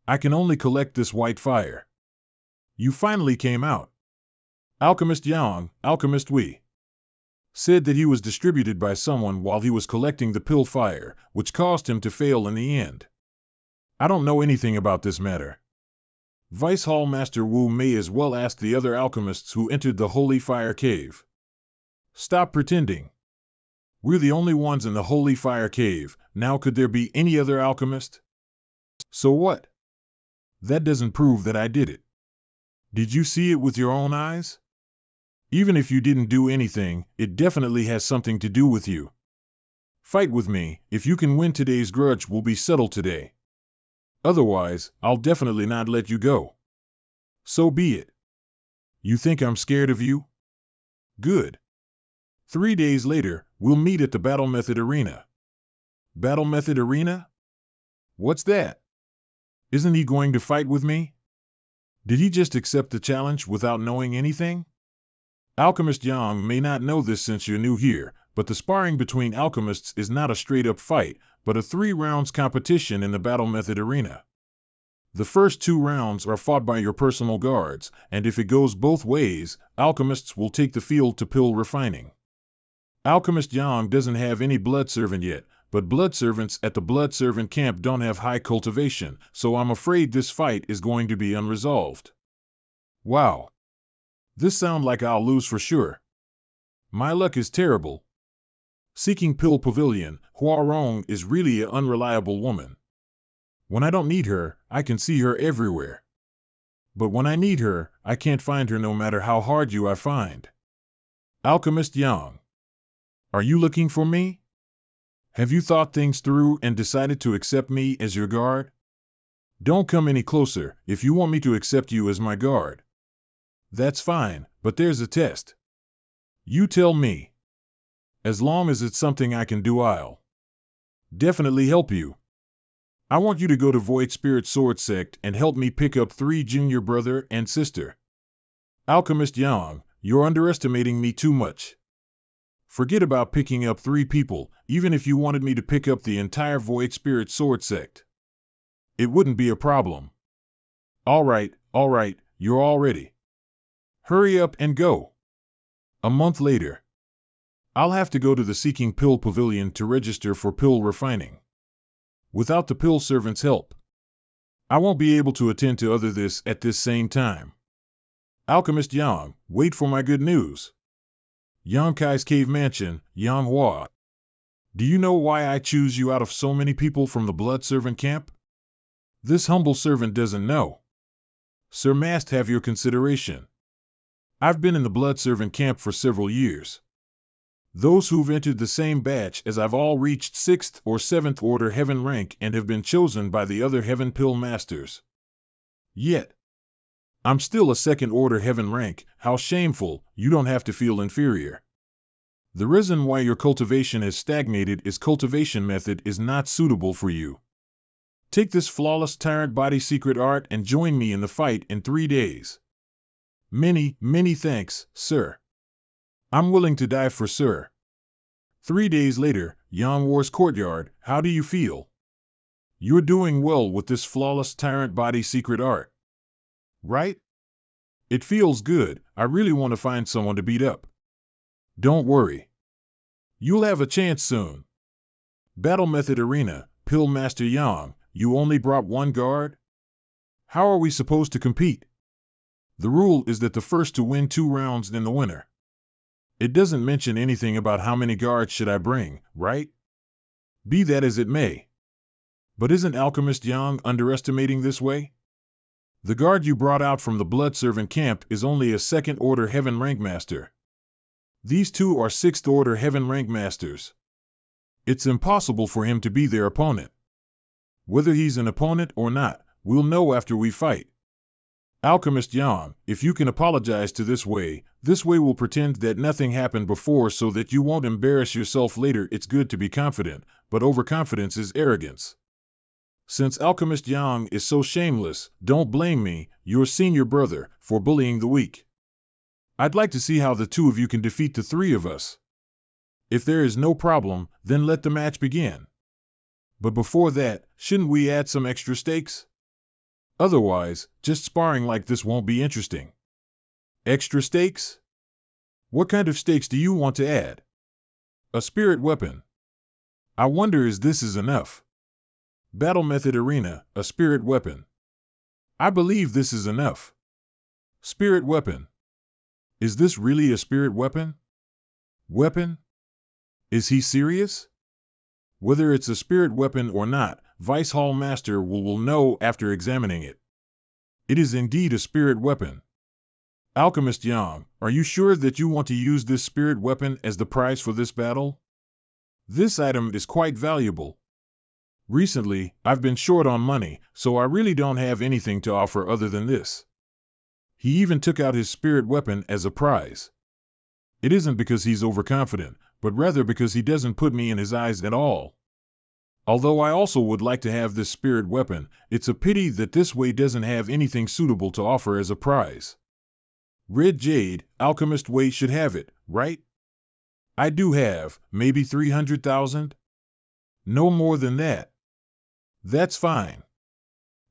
I can only collect this white fire. You finally came out. Alchemist Yang, Alchemist Wei, said that he was distributed by someone while he was collecting the pill fire, which caused him to fail in the end. I don't know anything about this matter. Vice Hall Master Wu may as well ask the other alchemists who entered the Holy Fire Cave. Stop pretending. We're the only ones in the Holy Fire Cave. Now could there be any other alchemist? So what? That doesn't prove that I did it. Did you see it with your own eyes? Even if you didn't do anything, it definitely has something to do with you. Fight with me. If you can win, today's grudge will be settled today. Otherwise, I'll definitely not let you go. So be it. You think I'm scared of you? Good. 3 days later, we'll meet at the Battle Method Arena. Battle Method Arena? What's that? Isn't he going to fight with me? Did he just accept the challenge without knowing anything? Alchemist Yang may not know this since you're new here, but the sparring between alchemists is not a straight-up fight, but a 3-rounds competition in the Battle Method Arena. The first 2 rounds are fought by your personal guards, and if it goes both ways, alchemists will take the field to pill refining. Alchemist Yang doesn't have any blood servant yet, but blood servants at the blood servant camp don't have high cultivation, so I'm afraid this fight is going to be unresolved. Wow. This sounds like I'll lose for sure. My luck is terrible. Seeking Pill Pavilion, Hua Rong is really an unreliable woman. When I don't need her, I can see her everywhere. But when I need her, I can't find her no matter how hard I find. Alchemist Yang. Are you looking for me? Have you thought things through and decided to accept me as your guard? Don't come any closer if you want me to accept you as my guard. That's fine, but there's a test. You tell me. As long as it's something I can do, I'll definitely help you. I want you to go to Void Spirit Sword Sect and help me pick up 3 junior brother and sister. Alchemist Yang, you're underestimating me too much. Forget about picking up 3 people, even if you wanted me to pick up the entire Void Spirit Sword Sect. It wouldn't be a problem. All right, you're all ready. Hurry up and go. A month later. I'll have to go to the Seeking Pill Pavilion to register for pill refining. Without the pill servant's help, I won't be able to attend to other this at this same time. Alchemist Yang, wait for my good news. Yang Kai's Cave Mansion, Manhwa. Do you know why I choose you out of so many people from the Blood Servant camp? This humble servant doesn't know. Sir must have your consideration. I've been in the Blood Servant camp for several years. Those who've entered the same batch as I've all reached 6th or 7th order heaven rank and have been chosen by the other heaven pill masters. Yet, I'm still a 2nd order heaven rank. How shameful. You don't have to feel inferior. The reason why your cultivation has stagnated is cultivation method is not suitable for you. Take this flawless tyrant body secret art and join me in the fight in 3 days. Many thanks, sir. I'm willing to die for sir. 3 days later, Yang War's courtyard. How do you feel? You're doing well with this flawless tyrant body secret art. Right? It feels good. I really want to find someone to beat up. Don't worry. You'll have a chance soon. Battle Method Arena, Pill Master Yang, you only brought 1 guard? How are we supposed to compete? The rule is that the first to win 2 rounds then the winner. It doesn't mention anything about how many guards should I bring, right? Be that as it may. But isn't Alchemist Yang underestimating this way? The guard you brought out from the Blood Servant camp is only a 2nd order heaven rank master. These 2 are 6th order heaven rank masters. It's impossible for him to be their opponent. Whether he's an opponent or not, we'll know after we fight. Alchemist Yang, if you can apologize to this way will pretend that nothing happened before so that you won't embarrass yourself later. It's good to be confident, but overconfidence is arrogance. Since Alchemist Yang is so shameless, don't blame me, your senior brother, for bullying the weak. I'd like to see how the 2 of you can defeat the 3 of us. If there is no problem, then let the match begin. But before that, shouldn't we add some extra stakes? Otherwise, just sparring like this won't be interesting. Extra stakes? What kind of stakes do you want to add? A spirit weapon. I wonder if this is enough. Battle Method Arena, a spirit weapon. I believe this is enough. Spirit weapon. Is this really a spirit weapon? Weapon? Is he serious? Whether it's a spirit weapon or not, Vice Hall Master will know after examining it. It is indeed a spirit weapon. Alchemist Yang, are you sure that you want to use this spirit weapon as the prize for this battle? This item is quite valuable. Recently, I've been short on money, so I really don't have anything to offer other than this. He even took out his spirit weapon as a prize. It isn't because he's overconfident, but rather because he doesn't put me in his eyes at all. Although I also would like to have this spirit weapon, it's a pity that this way doesn't have anything suitable to offer as a prize. Red Jade, Alchemist Wei should have it, right? I do have, maybe 300,000? No more than that. That's fine.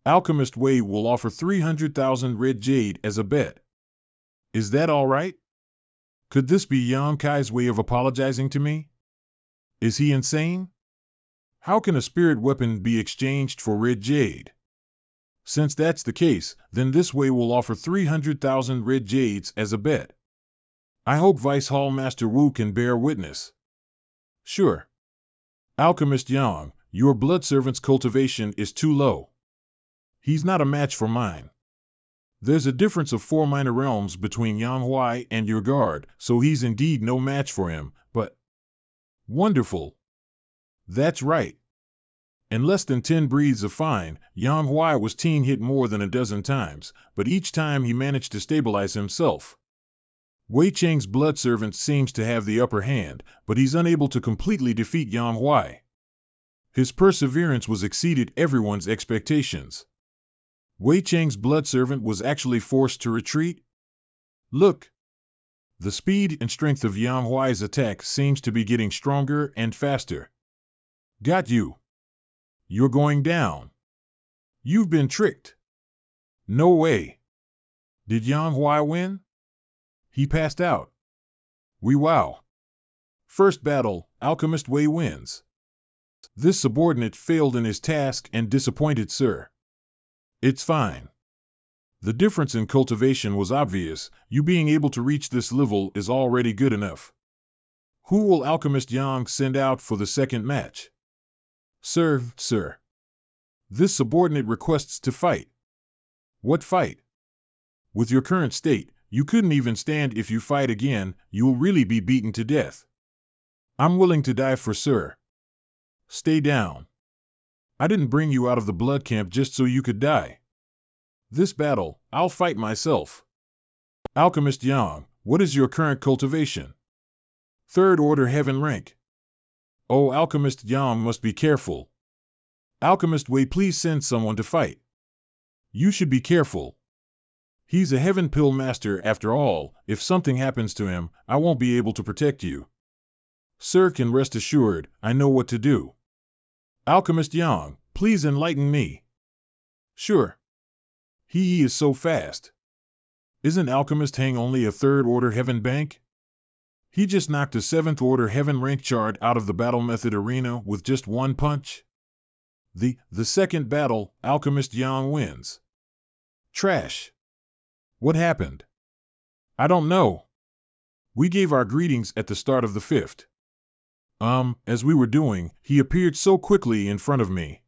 Alchemist Wei will offer 300,000 Red Jade as a bet. Is that all right? Could this be Yang Kai's way of apologizing to me? Is he insane? How can a spirit weapon be exchanged for Red Jade? Since that's the case, then this way will offer 300,000 Red Jades as a bet. I hope Vice Hall Master Wu can bear witness. Sure. Alchemist Yang, your blood servant's cultivation is too low. He's not a match for mine. There's a difference of 4 minor realms between Manhwa and your guard, so he's indeed no match for him, but... Wonderful. That's right. In less than 10 breathes of fine, Manhwa was hit more than a dozen times, but each time he managed to stabilize himself. Wei Cheng's blood servant seems to have the upper hand, but he's unable to completely defeat Manhwa. His perseverance was exceeded everyone's expectations. Wei Cheng's blood servant was actually forced to retreat? Look! The speed and strength of Manhwa's attack seems to be getting stronger and faster. Got you. You're going down. You've been tricked. No way. Did Manhwa win? He passed out. Wow. First battle, Alchemist Wei wins. This subordinate failed in his task and disappointed Sir. It's fine. The difference in cultivation was obvious. You being able to reach this level is already good enough. Who will Alchemist Yang send out for the second match? Sir. This subordinate requests to fight. What fight? With your current state, you couldn't even stand. If you fight again, you'll really be beaten to death. I'm willing to die for Sir. Stay down. I didn't bring you out of the blood camp just so you could die. This battle, I'll fight myself. Alchemist Yang, what is your current cultivation? 3rd order heaven rank. Oh, Alchemist Yang must be careful. Alchemist Wei, please send someone to fight. You should be careful. He's a heaven pill master after all. If something happens to him, I won't be able to protect you. Sir can rest assured, I know what to do. Alchemist Yang, please enlighten me. Sure. He is so fast. Isn't Alchemist Hang only a 3rd order heaven bank? He just knocked a 7th order heaven rank chart out of the battle method arena with just one punch. The second battle, Alchemist Yang wins. Trash. What happened? I don't know. We gave our greetings at the start of the 5th. As we were doing, he appeared so quickly in front of me.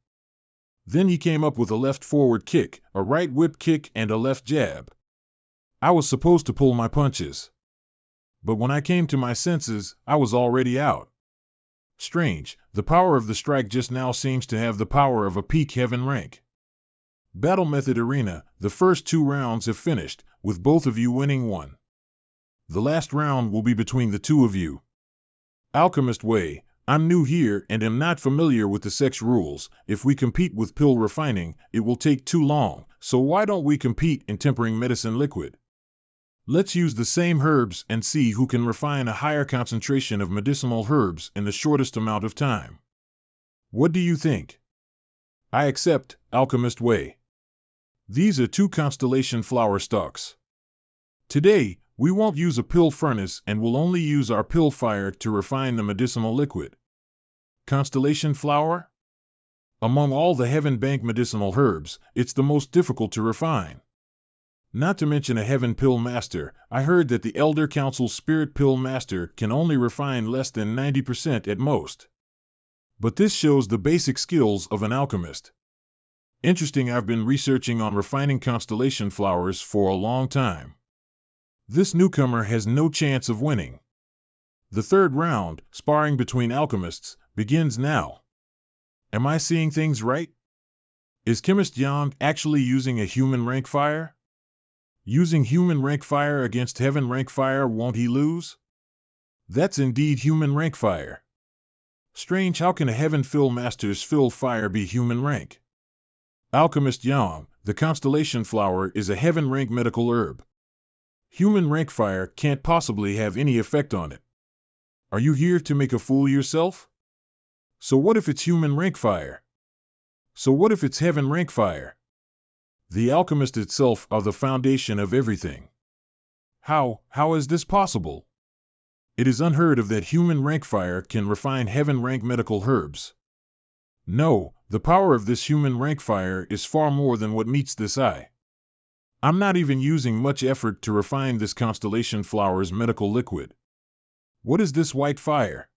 Then he came up with a left forward kick, a right whip kick, and a left jab. I was supposed to pull my punches. But when I came to my senses, I was already out. Strange, the power of the strike just now seems to have the power of a peak heaven rank. Battle Method Arena, the first 2 rounds have finished, with both of you winning one. The last round will be between the 2 of you. Alchemist Wei, I'm new here and am not familiar with the sex rules. If we compete with pill refining, it will take too long, so why don't we compete in tempering medicine liquid? Let's use the same herbs and see who can refine a higher concentration of medicinal herbs in the shortest amount of time. What do you think? I accept, Alchemist Wei. These are 2 constellation flower stalks. Today, we won't use a pill furnace and will only use our pill fire to refine the medicinal liquid. Constellation flower? Among all the Heaven Bank medicinal herbs, it's the most difficult to refine. Not to mention a Heaven Pill Master, I heard that the Elder Council's Spirit Pill Master can only refine less than 90% at most. But this shows the basic skills of an alchemist. Interesting, I've been researching on refining constellation flowers for a long time. This newcomer has no chance of winning. The third round, sparring between alchemists, begins now. Am I seeing things right? Is Chemist Yang actually using a human rank fire? Using human rank fire against heaven rank fire, won't he lose? That's indeed human rank fire. Strange, how can a heaven fill master's fill fire be human rank? Alchemist Yang, the constellation flower is a heaven rank medical herb. Human rank fire can't possibly have any effect on it. Are you here to make a fool yourself? So what if it's human rank fire? So what if it's heaven rank fire? The alchemist itself are the foundation of everything. How is this possible? It is unheard of that human rank fire can refine heaven rank medical herbs. No, the power of this human rank fire is far more than what meets this eye. I'm not even using much effort to refine this constellation flower's medical liquid. What is this white fire?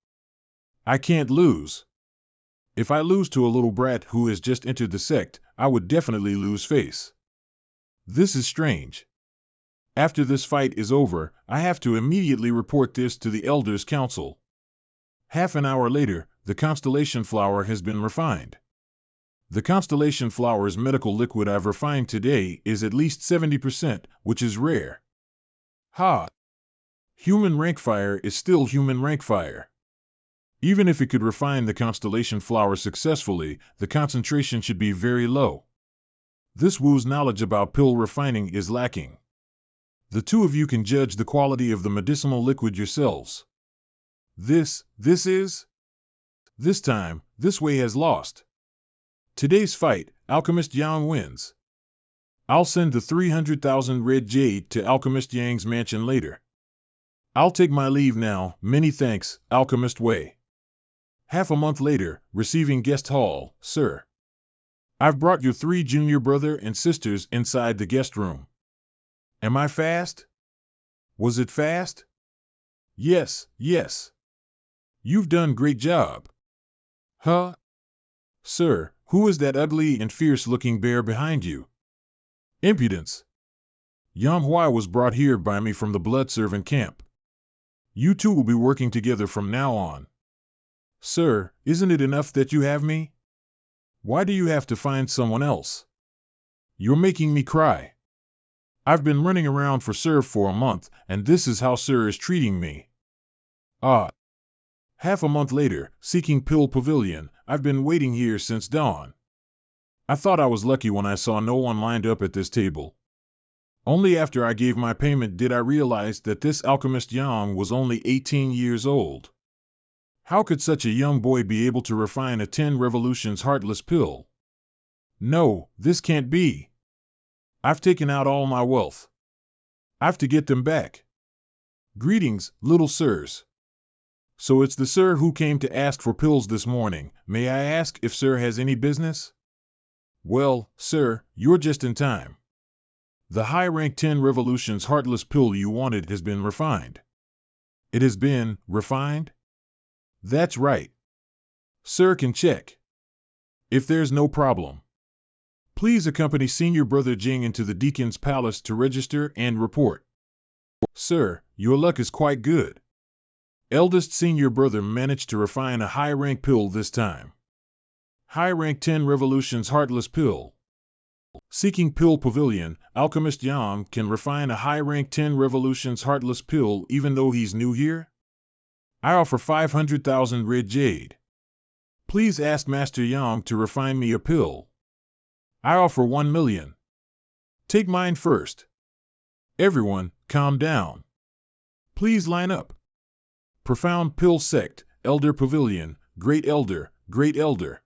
I can't lose. If I lose to a little brat who has just entered the sect, I would definitely lose face. This is strange. After this fight is over, I have to immediately report this to the Elders' Council. Half an hour later, the constellation flower has been refined. The constellation flower's medical liquid I've refined today is at least 70%, which is rare. Ha! Human rank fire is still human rank fire. Even if it could refine the constellation flower successfully, the concentration should be very low. This Wu's knowledge about pill refining is lacking. The two of you can judge the quality of the medicinal liquid yourselves. This time, this way has lost. Today's fight, Alchemist Yang wins. I'll send the 300,000 red jade to Alchemist Yang's mansion later. I'll take my leave now, many thanks, Alchemist Wei. Half a month later, receiving guest hall, sir. I've brought your 3 junior brother and sisters inside the guest room. Am I fast? Was it fast? Yes. You've done great job. Huh? Sir, who is that ugly and fierce-looking bear behind you? Impudence. Manhwa was brought here by me from the blood servant camp. You two will be working together from now on. Sir, isn't it enough that you have me? Why do you have to find someone else? You're making me cry. I've been running around for Sir for a month, and this is how Sir is treating me. Ah. Half a month later, seeking Pill Pavilion, I've been waiting here since dawn. I thought I was lucky when I saw no one lined up at this table. Only after I gave my payment did I realize that this alchemist Yang was only 18 years old. How could such a young boy be able to refine a 10 revolutions heartless pill? No, this can't be. I've taken out all my wealth. I've to get them back. Greetings, little sirs. So it's the sir who came to ask for pills this morning. May I ask if sir has any business? Well, sir, you're just in time. The high-rank 10 revolutions heartless pill you wanted has been refined. It has been refined? That's right. Sir can check. If there's no problem. Please accompany Senior Brother Jing into the Deacon's Palace to register and report. Sir, your luck is quite good. Eldest Senior Brother managed to refine a high-rank pill this time. High-rank 10 revolutions heartless pill. Seeking Pill Pavilion, Alchemist Yang can refine a high-rank 10 revolutions heartless pill even though he's new here? I offer 500,000 red jade. Please ask Master Yang to refine me a pill. I offer 1 million. Take mine first. Everyone, calm down. Please line up. Profound Pill Sect, Elder Pavilion, Great Elder, Great Elder.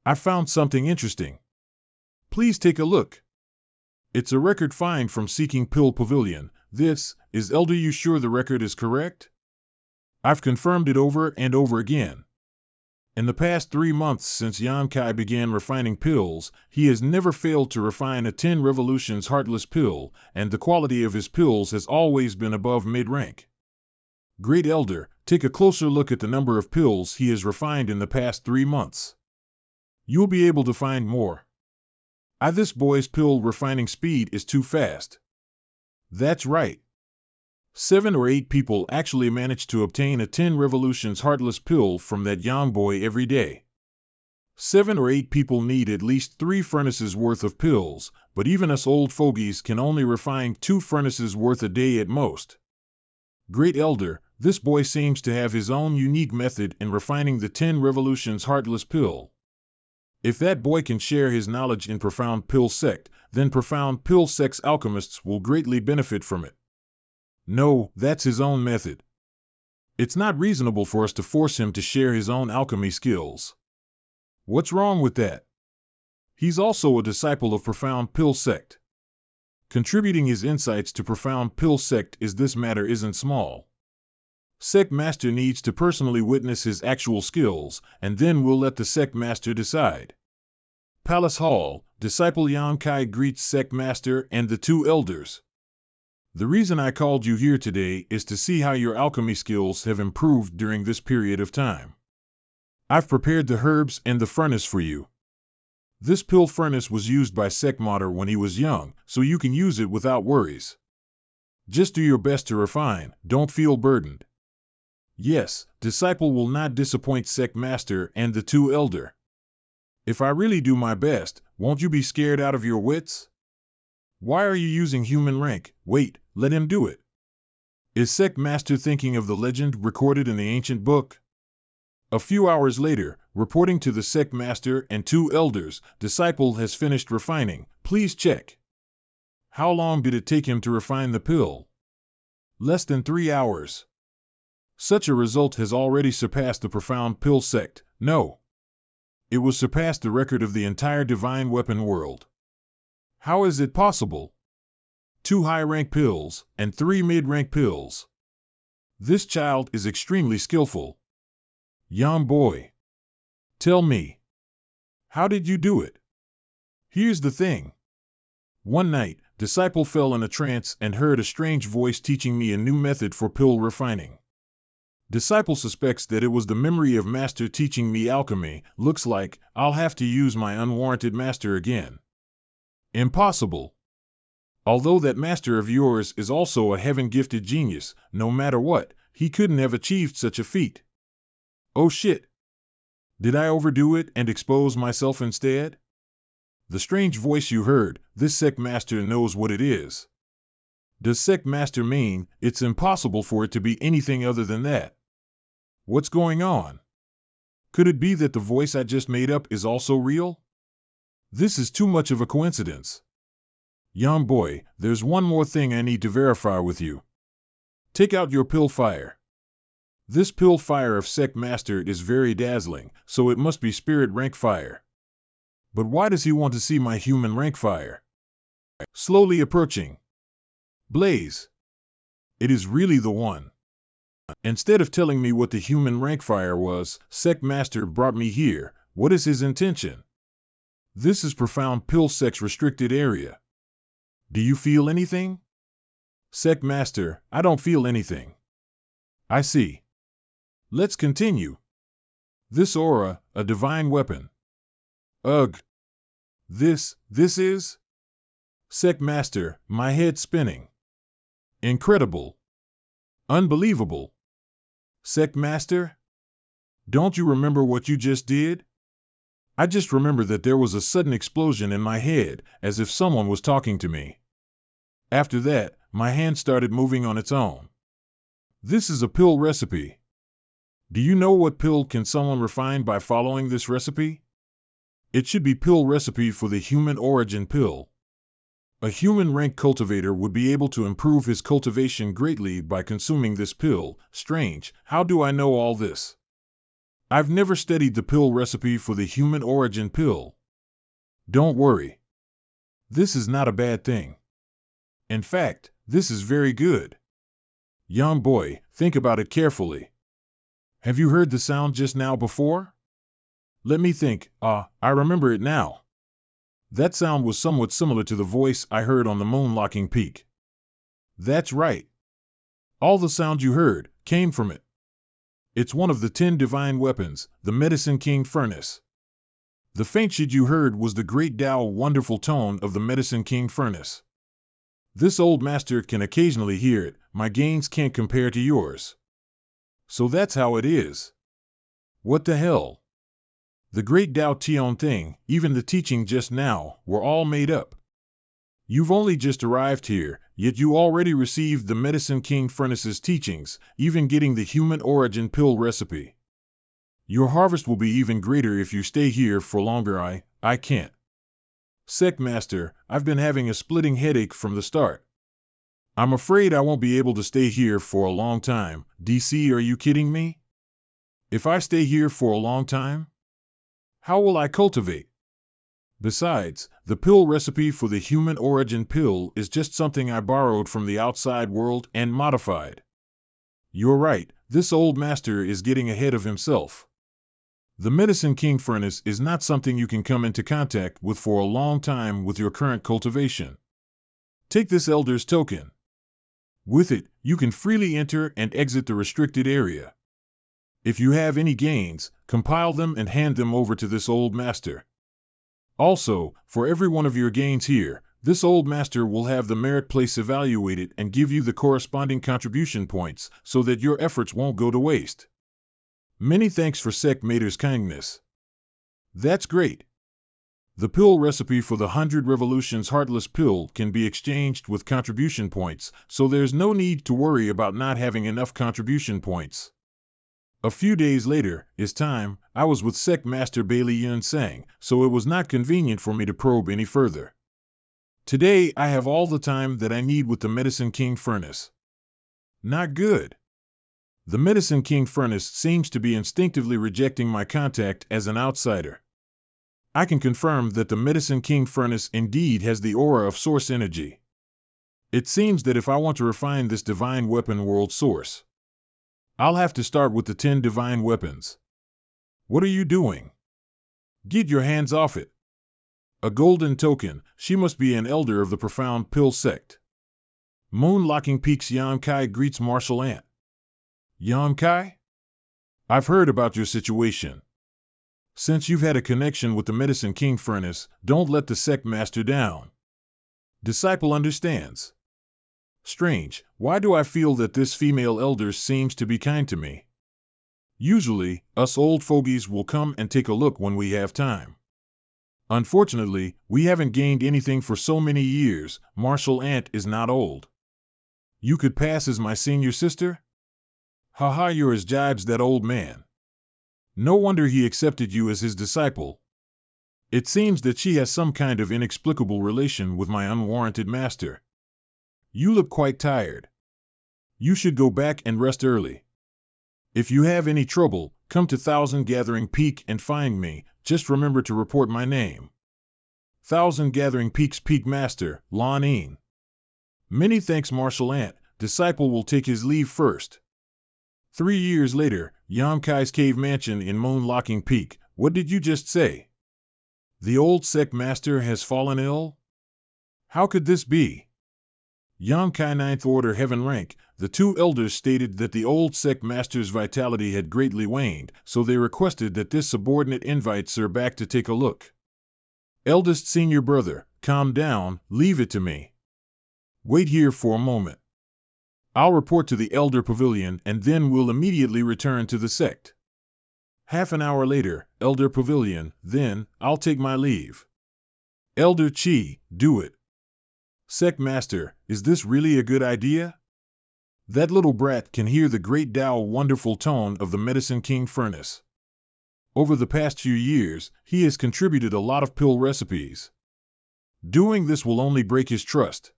I found something interesting. Please take a look. It's a record find from Seeking Pill Pavilion. This, is Elder you sure the record is correct? I've confirmed it over and over again. In the past 3 months since Yonkai began refining pills, he has never failed to refine a 10 revolutions heartless pill, and the quality of his pills has always been above mid-rank. Great Elder, take a closer look at the number of pills he has refined in the past 3 months. You'll be able to find more. This boy's pill refining speed is too fast. That's right. 7 or 8 people actually manage to obtain a 10 revolutions heartless pill from that young boy every day. 7 or 8 people need at least 3 furnaces worth of pills, but even us old fogies can only refine 2 furnaces worth a day at most. Great Elder, this boy seems to have his own unique method in refining the 10 revolutions heartless pill. If that boy can share his knowledge in Profound Pill Sect, then Profound Pill Sect's alchemists will greatly benefit from it. No, that's his own method. It's not reasonable for us to force him to share his own alchemy skills. What's wrong with that? He's also a disciple of Profound Pill Sect. Contributing his insights to Profound Pill Sect is this matter isn't small. Sect Master needs to personally witness his actual skills, and then we'll let the Sect Master decide. Palace Hall, Disciple Yonkai greets Sect Master and the 2 elders. The reason I called you here today is to see how your alchemy skills have improved during this period of time. I've prepared the herbs and the furnace for you. This pill furnace was used by Sect Mater when he was young, so you can use it without worries. Just do your best to refine, don't feel burdened. Yes, Disciple will not disappoint Sect Master and the 2 elder. If I really do my best, won't you be scared out of your wits? Why are you using human rank? Wait, let him do it. Is Sect Master thinking of the legend recorded in the ancient book? A few hours later, reporting to the Sect Master and 2 elders, Disciple has finished refining. Please check. How long did it take him to refine the pill? Less than 3 hours. Such a result has already surpassed the Profound Pill Sect. No. It will surpass the record of the entire divine weapon world. How is it possible? 2 high-rank pills and 3 mid-rank pills. This child is extremely skillful. Young boy. Tell me. How did you do it? Here's the thing. One night, Disciple fell in a trance and heard a strange voice teaching me a new method for pill refining. Disciple suspects that it was the memory of Master teaching me alchemy. Looks like I'll have to use my unwarranted Master again. Impossible. Although that Master of yours is also a heaven-gifted genius, no matter what, he couldn't have achieved such a feat. Oh shit. Did I overdo it and expose myself instead? The strange voice you heard, this Sect Master knows what it is. Does Sect Master mean it's impossible for it to be anything other than that? What's going on? Could it be that the voice I just made up is also real? This is too much of a coincidence. Young boy, there's one more thing I need to verify with you. Take out your pill fire. This pill fire of Sect Master is very dazzling, so it must be spirit rank fire. But why does he want to see my human rank fire? Slowly approaching. Blaze. It is really the one. Instead of telling me what the human rank fire was, Sect Master brought me here. What is his intention? This is Profound Pill Sect's restricted area. Do you feel anything? Sect Master, I don't feel anything. I see. Let's continue. This aura, a divine weapon. Ugh. This is? Sect Master, my head spinning. Incredible. Unbelievable. Sect Master? Don't you remember what you just did? I just remember that there was a sudden explosion in my head, as if someone was talking to me. After that, my hand started moving on its own. This is a pill recipe. Do you know what pill can someone refine by following this recipe? It should be pill recipe for the human origin pill. A human rank cultivator would be able to improve his cultivation greatly by consuming this pill. Strange, how do I know all this? I've never studied the pill recipe for the human origin pill. Don't worry. This is not a bad thing. In fact, this is very good. Young boy, think about it carefully. Have you heard the sound just now before? Let me think. I remember it now. That sound was somewhat similar to the voice I heard on the moon-locking peak. That's right. All the sound you heard came from it. It's one of the 10 divine weapons, the Medicine King Furnace. The faint shid you heard was the great Tao wonderful tone of the Medicine King Furnace. This old master can occasionally hear it. My gains can't compare to yours. So that's how it is. What the hell? The great Tao Tian thing, even the teaching just now, were all made up. You've only just arrived here, yet you already received the Medicine King Furnace's teachings, even getting the human origin pill recipe. Your harvest will be even greater if you stay here for longer. I can't. Sect Master, I've been having a splitting headache from the start. I'm afraid I won't be able to stay here for a long time. DC, are you kidding me? If I stay here for a long time? How will I cultivate? Besides, the pill recipe for the human origin pill is just something I borrowed from the outside world and modified. You're right, this old master is getting ahead of himself. The Medicine King Furnace is not something you can come into contact with for a long time with your current cultivation. Take this Elder's Token. With it, you can freely enter and exit the restricted area. If you have any gains, compile them and hand them over to this old master. Also, for every one of your gains here, this old master will have the merit place evaluated and give you the corresponding contribution points so that your efforts won't go to waste. Many thanks for Sect Mater's kindness. That's great. The pill recipe for the 100 Revolutions Heartless Pill can be exchanged with contribution points, so there's no need to worry about not having enough contribution points. A few days later, is time, I was with Sect Master Bailey Yun Sang, so it was not convenient for me to probe any further. Today I have all the time that I need with the Medicine King Furnace. Not good. The Medicine King Furnace seems to be instinctively rejecting my contact as an outsider. I can confirm that the Medicine King Furnace indeed has the aura of source energy. It seems that if I want to refine this divine weapon world source, I'll have to start with the 10 divine weapons. What are you doing? Get your hands off it. A golden token, she must be an elder of the profound pill sect. Moon-locking peaks Yan Kai greets Martial Ant. Yan Kai? I've heard about your situation. Since you've had a connection with the Medicine King Furnace, don't let the sect master down. Disciple understands. Strange, why do I feel that this female elder seems to be kind to me? Usually, us old fogies will come and take a look when we have time. Unfortunately, we haven't gained anything for so many years. Martial Ant is not old. You could pass as my senior sister? Haha, you're as jibes that old man. No wonder he accepted you as his disciple. It seems that she has some kind of inexplicable relation with my unwarranted master. You look quite tired. You should go back and rest early. If you have any trouble, come to Thousand Gathering Peak and find me. Just remember to report my name. Thousand Gathering Peak's Peak Master, Lon Een. Many thanks, Martial Ant. Disciple will take his leave first. 3 years later, Yan Kai's cave mansion in Moon-locking Peak. What did you just say? The old sect master has fallen ill? How could this be? Yan Kai 9th Order Heaven rank, the 2 elders stated that the old sect master's vitality had greatly waned, so they requested that this subordinate invite Sir back to take a look. Eldest senior brother, calm down, leave it to me. Wait here for a moment. I'll report to the Elder Pavilion and then we'll immediately return to the sect. Half an hour later, Elder Pavilion, then, I'll take my leave. Elder Chi, do it. Sect Master, is this really a good idea? That little brat can hear the great Tao wonderful tone of the Medicine King Furnace. Over the past few years, he has contributed a lot of pill recipes. Doing this will only break his trust.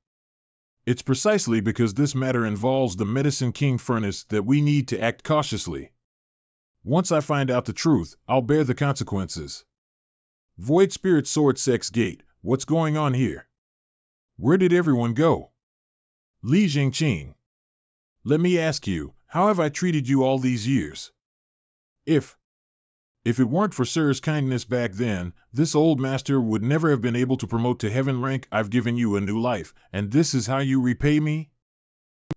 It's precisely because this matter involves the Medicine King Furnace that we need to act cautiously. Once I find out the truth, I'll bear the consequences. Void Spirit Sword Sex Gate, what's going on here? Where did everyone go? Li Jingqing. Let me ask you, how have I treated you all these years? If If it weren't for Sir's kindness back then, this old master would never have been able to promote to heaven rank. I've given you a new life, and this is how you repay me?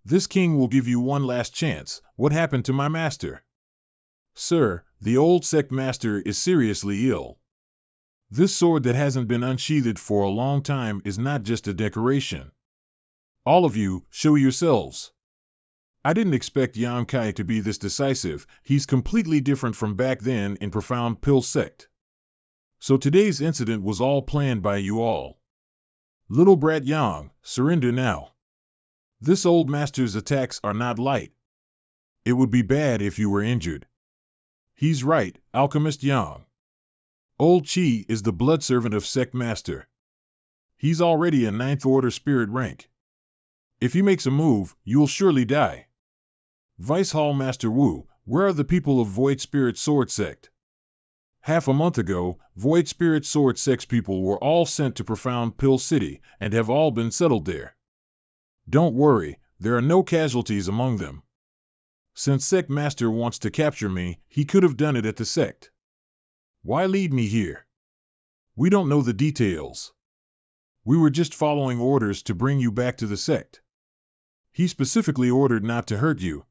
This king will give you one last chance. What happened to my master? Sir, the old sect master is seriously ill. This sword that hasn't been unsheathed for a long time is not just a decoration. All of you, show yourselves. I didn't expect Yang Kai to be this decisive. He's completely different from back then in Profound Pill sect. So today's incident was all planned by you all. Little brat Yang, surrender now. This old master's attacks are not light. It would be bad if you were injured. He's right, Alchemist Yang. Old Chi is the blood servant of Sect Master. He's already a 9th order spirit rank. If he makes a move, you'll surely die. Vice Hall Master Wu, where are the people of Void Spirit Sword Sect? Half a month ago, Void Spirit Sword Sect people were all sent to Profound Pill City and have all been settled there. Don't worry, there are no casualties among them. Since Sect Master wants to capture me, he could have done it at the sect. Why lead me here? We don't know the details. We were just following orders to bring you back to the sect. He specifically ordered not to hurt you.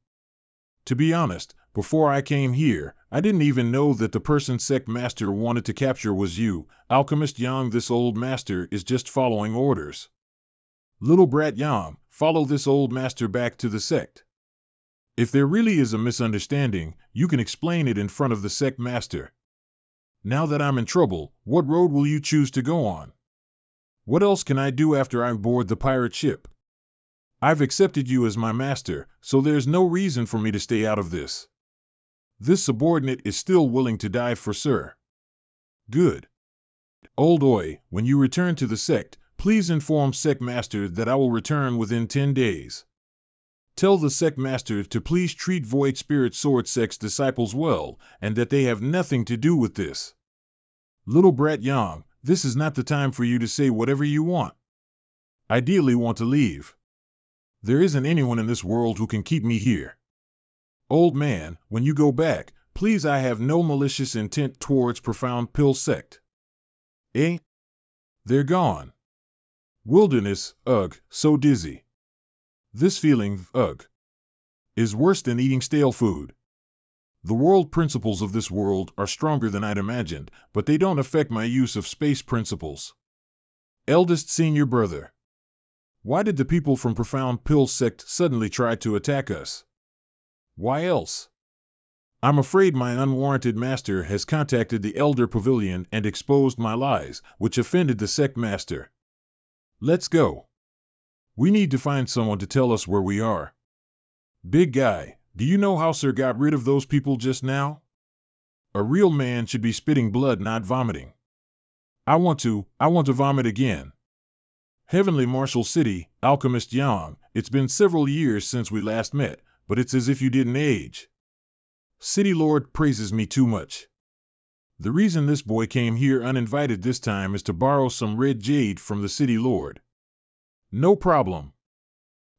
To be honest, before I came here, I didn't even know that the person Sect Master wanted to capture was you, Alchemist Yang. This old master is just following orders. Little brat Yang, follow this old master back to the sect. If there really is a misunderstanding, you can explain it in front of the sect master. Now that I'm in trouble, what road will you choose to go on? What else can I do after I board the pirate ship? I've accepted you as my master, so there's no reason for me to stay out of this. This subordinate is still willing to die for Sir. Good. Old Oi, when you return to the sect, please inform Sect Master that I will return within 10 days. Tell the Sect Master to please treat Void Spirit Sword Sect's disciples well, and that they have nothing to do with this. Little brat Yang, this is not the time for you to say whatever you want. Ideally want to leave. There isn't anyone in this world who can keep me here. Old man, when you go back, please, I have no malicious intent towards Profound Pill sect. Eh? They're gone. Wilderness, ugh, so dizzy. This feeling, ugh, is worse than eating stale food. The world principles of this world are stronger than I'd imagined, but they don't affect my use of space principles. Eldest senior brother. Why did the people from Profound Pill sect suddenly try to attack us? Why else? I'm afraid my unwarranted master has contacted the Elder Pavilion and exposed my lies, which offended the sect master. Let's go. We need to find someone to tell us where we are. Big guy, do you know how Sir got rid of those people just now? A real man should be spitting blood, not vomiting. I want to vomit again. Heavenly Marshal City, Alchemist Yang, it's been several years since we last met, but it's as if you didn't age. City Lord praises me too much. The reason this boy came here uninvited this time is to borrow some red jade from the City Lord. No problem.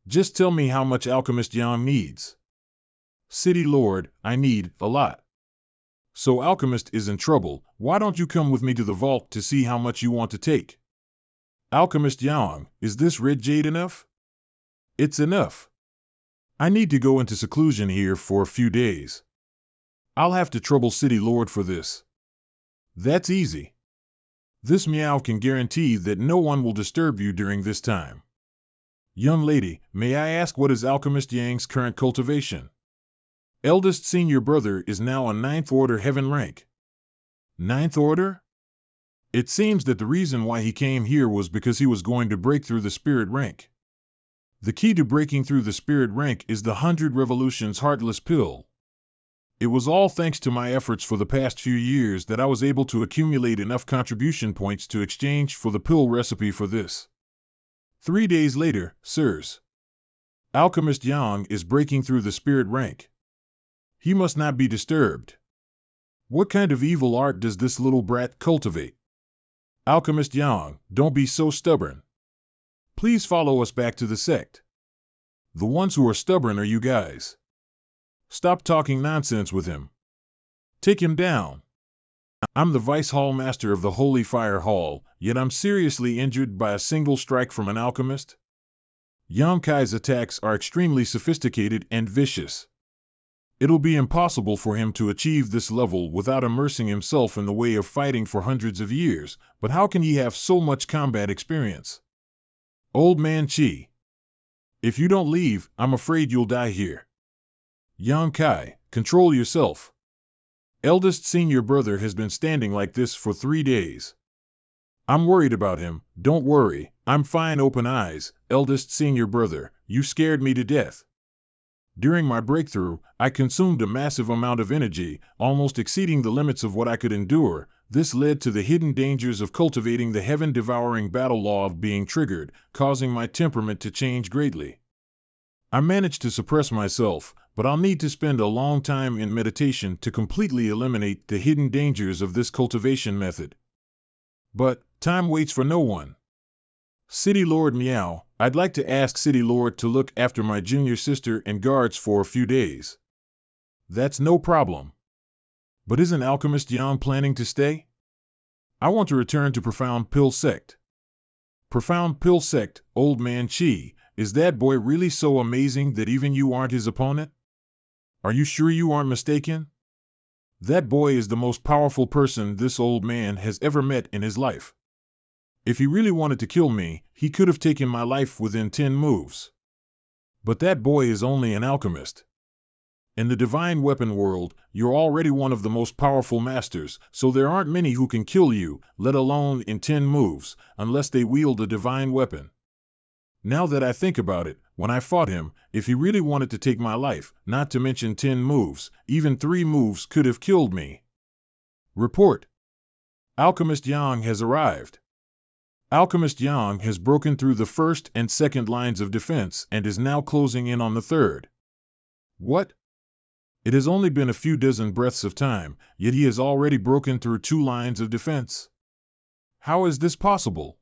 Just tell me how much Alchemist Yang needs. City Lord, I need a lot. So Alchemist is in trouble. Why don't you come with me to the vault to see how much you want to take? Alchemist Yang, is this red jade enough? It's enough. I need to go into seclusion here for a few days. I'll have to trouble City Lord for this. That's easy. This meow can guarantee that no one will disturb you during this time. Young lady, may I ask what is Alchemist Yang's current cultivation? Eldest senior brother is now a 9th order heaven rank. 9th order? It seems that the reason why he came here was because he was going to break through the spirit rank. The key to breaking through the spirit rank is the 100 Revolutions Heartless Pill. It was all thanks to my efforts for the past few years that I was able to accumulate enough contribution points to exchange for the pill recipe for this. 3 days later, sirs. Alchemist Yang is breaking through the spirit rank. He must not be disturbed. What kind of evil art does this little brat cultivate? Alchemist Yang, don't be so stubborn. Please follow us back to the sect. The ones who are stubborn are you guys. Stop talking nonsense with him. Take him down. I'm the Vice Hall Master of the Holy Fire Hall, yet I'm seriously injured by a single strike from an alchemist? Yang Kai's attacks are extremely sophisticated and vicious. It'll be impossible for him to achieve this level without immersing himself in the way of fighting for hundreds of years, but how can he have so much combat experience? Old man Chi. If you don't leave, I'm afraid you'll die here. Yang Kai, control yourself. Eldest senior brother has been standing like this for 3 days. I'm worried about him. Don't worry, I'm fine. Open eyes, eldest senior brother, you scared me to death. During my breakthrough, I consumed a massive amount of energy, almost exceeding the limits of what I could endure. This led to the hidden dangers of cultivating the heaven-devouring battle law of being triggered, causing my temperament to change greatly. I managed to suppress myself, but I'll need to spend a long time in meditation to completely eliminate the hidden dangers of this cultivation method. But time waits for no one. City Lord Meow, I'd like to ask City Lord to look after my junior sister and guards for a few days. That's no problem. But isn't Alchemist Yang planning to stay? I want to return to Profound Pill Sect. Profound Pill Sect, Old Man Chi, is that boy really so amazing that even you aren't his opponent? Are you sure you aren't mistaken? That boy is the most powerful person this old man has ever met in his life. If he really wanted to kill me, he could have taken my life within 10 moves. But that boy is only an alchemist. In the divine weapon world, you're already one of the most powerful masters, so there aren't many who can kill you, let alone in 10 moves, unless they wield a divine weapon. Now that I think about it, when I fought him, if he really wanted to take my life, not to mention 10 moves, even 3 moves could have killed me. Report. Alchemist Yang has arrived. Alchemist Yang has broken through the first and second lines of defense and is now closing in on the third. What? It has only been a few dozen breaths of time, yet he has already broken through 2 lines of defense. How is this possible?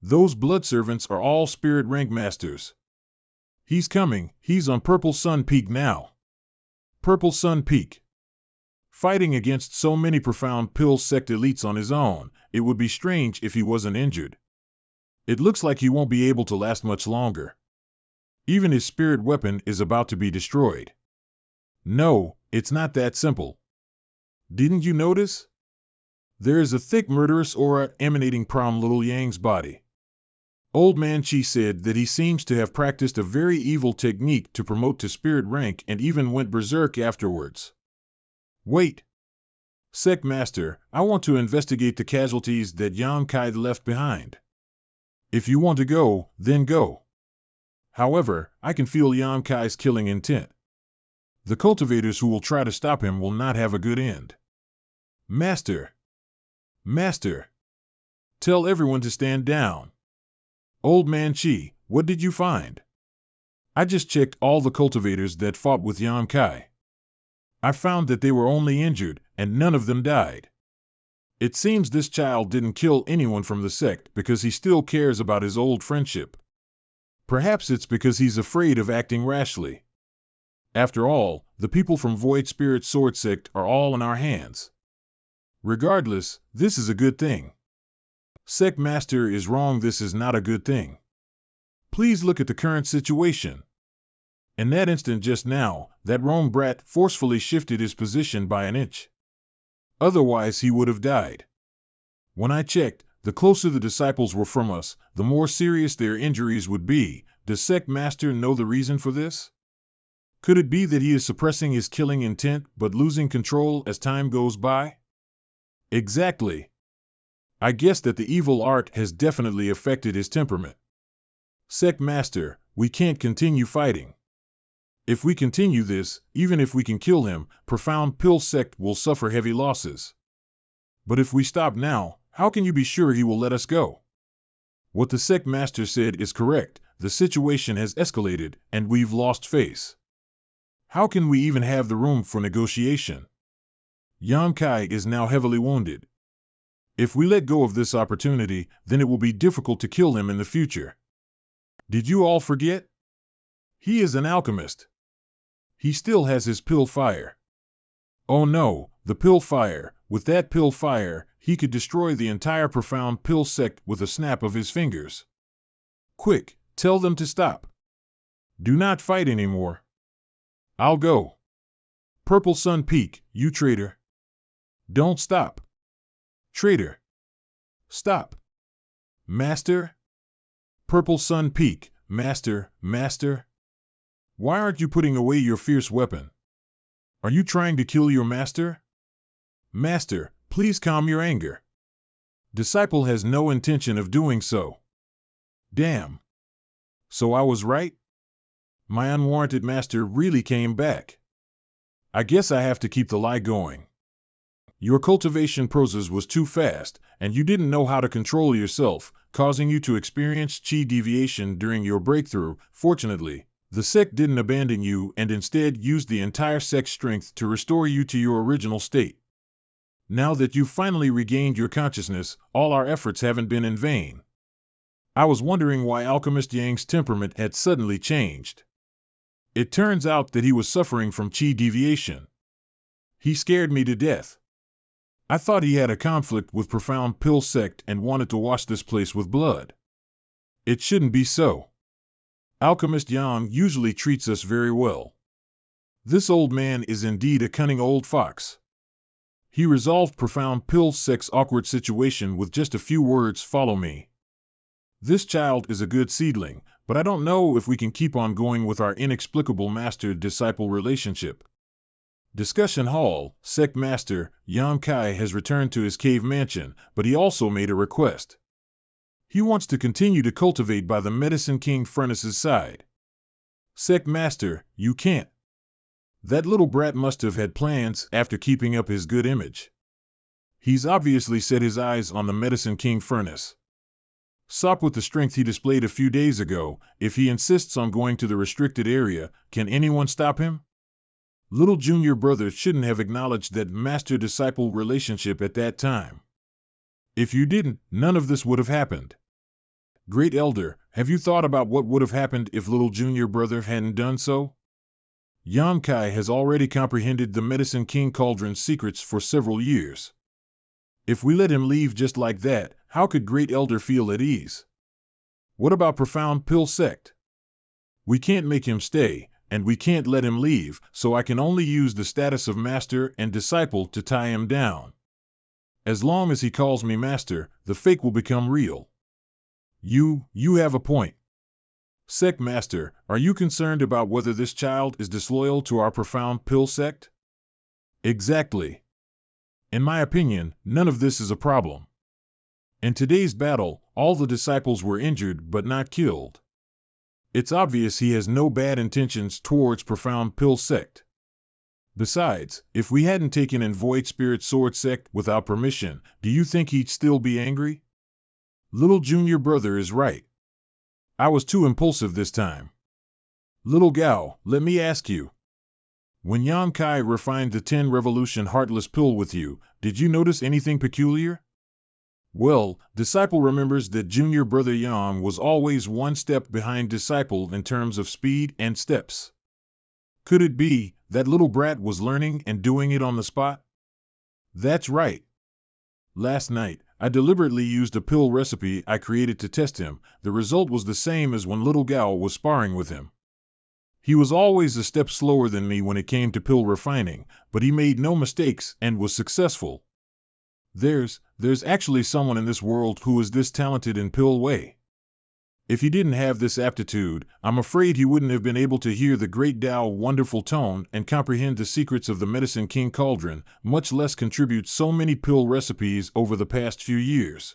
Those blood servants are all spirit rank masters. He's coming, he's on Purple Sun Peak now. Purple Sun Peak. Fighting against so many Profound Pill Sect elites on his own, it would be strange if he wasn't injured. It looks like he won't be able to last much longer. Even his spirit weapon is about to be destroyed. No, it's not that simple. Didn't you notice? There is a thick murderous aura emanating from Little Yang's body. Old Man Chi said that he seems to have practiced a very evil technique to promote to spirit rank and even went berserk afterwards. Wait. Sect Master, I want to investigate the casualties that Yang Kai left behind. If you want to go, then go. However, I can feel Yang Kai's killing intent. The cultivators who will try to stop him will not have a good end. Master! Master! Tell everyone to stand down. Old Man Chi, what did you find? I just checked all the cultivators that fought with Yang Kai. I found that they were only injured, and none of them died. It seems this child didn't kill anyone from the sect because he still cares about his old friendship. Perhaps it's because he's afraid of acting rashly. After all, the people from Void Spirit Sword Sect are all in our hands. Regardless, this is a good thing. Sect Master is wrong. This is not a good thing. Please look at the current situation. In that instant just now, that Rome brat forcefully shifted his position by an inch. Otherwise he would have died. When I checked, the closer the disciples were from us, the more serious their injuries would be. Does Sect Master know the reason for this? Could it be that he is suppressing his killing intent but losing control as time goes by? Exactly. I guess that the evil art has definitely affected his temperament. Sect Master, we can't continue fighting. If we continue this, even if we can kill him, Profound Pill Sect will suffer heavy losses. But if we stop now, how can you be sure he will let us go? What the Sect Master said is correct. The situation has escalated, and we've lost face. How can we even have the room for negotiation? Yang Kai is now heavily wounded. If we let go of this opportunity, then it will be difficult to kill him in the future. Did you all forget? He is an alchemist. He still has his pill fire. Oh no, the pill fire, With that pill fire, he could destroy the entire profound pill sect with a snap of his fingers. Quick, tell them to stop. Do not fight anymore. I'll go. Purple Sun Peak, you traitor. Don't stop. Traitor. Stop. Master? Purple Sun Peak, Master, Master? Why aren't you putting away your fierce weapon? Are you trying to kill your master? Master, please calm your anger. Disciple has no intention of doing so. Damn. So I was right? My unwarranted master really came back. I guess I have to keep the lie going. Your cultivation process was too fast, and you didn't know how to control yourself, causing you to experience chi deviation during your breakthrough. Fortunately, the sect didn't abandon you and instead used the entire sect's strength to restore you to your original state. Now that you've finally regained your consciousness, all our efforts haven't been in vain. I was wondering why Alchemist Yang's temperament had suddenly changed. It turns out that he was suffering from chi deviation. He scared me to death. I thought he had a conflict with Profound Pill Sect and wanted to wash this place with blood. It shouldn't be so. Alchemist Yang usually treats us very well. This old man is indeed a cunning old fox. He resolved Profound Pill Sect's awkward situation with just a few words: follow me. This child is a good seedling, but I don't know if we can keep on going with our inexplicable master-disciple relationship. Discussion Hall. Sect Master Yang Kai has returned to his cave mansion, but he also made a request. He wants to continue to cultivate by the Medicine King Furnace's side. Sect Master, you can't. That little brat must have had plans after keeping up his good image. He's obviously set his eyes on the Medicine King Furnace. Sop with the strength he displayed a few days ago, if he insists on going to the restricted area, can anyone stop him? Little junior brother shouldn't have acknowledged that master-disciple relationship at that time. If you didn't, none of this would have happened. Great Elder, have you thought about what would have happened if little junior brother hadn't done so? Yang Kai has already comprehended the Medicine King Cauldron's secrets for several years. If we let him leave just like that, how could Great Elder feel at ease? What about Profound Pill Sect? We can't make him stay, and we can't let him leave, so I can only use the status of master and disciple to tie him down. As long as he calls me master, the fake will become real. You have a point. Sect Master, are you concerned about whether this child is disloyal to our Profound Pill Sect? Exactly. In my opinion, none of this is a problem. In today's battle, all the disciples were injured but not killed. It's obvious he has no bad intentions towards Profound Pill Sect. Besides, if we hadn't taken in Void Spirit Sword Sect without permission, do you think he'd still be angry? Little junior brother is right. I was too impulsive this time. Little Gao, let me ask you. When Yang Kai refined the 10 Revolution Heartless Pill with you, did you notice anything peculiar? Well, Disciple remembers that junior brother Yang was always one step behind Disciple in terms of speed and steps. Could it be that little brat was learning and doing it on the spot? That's right. Last night, I deliberately used a pill recipe I created to test him. The result was the same as when little Gao was sparring with him. He was always a step slower than me when it came to pill refining, but he made no mistakes and was successful. There's actually someone in this world who is this talented in pill way. If he didn't have this aptitude, I'm afraid he wouldn't have been able to hear the great Tao's wonderful tone and comprehend the secrets of the Medicine King Cauldron, much less contribute so many pill recipes over the past few years.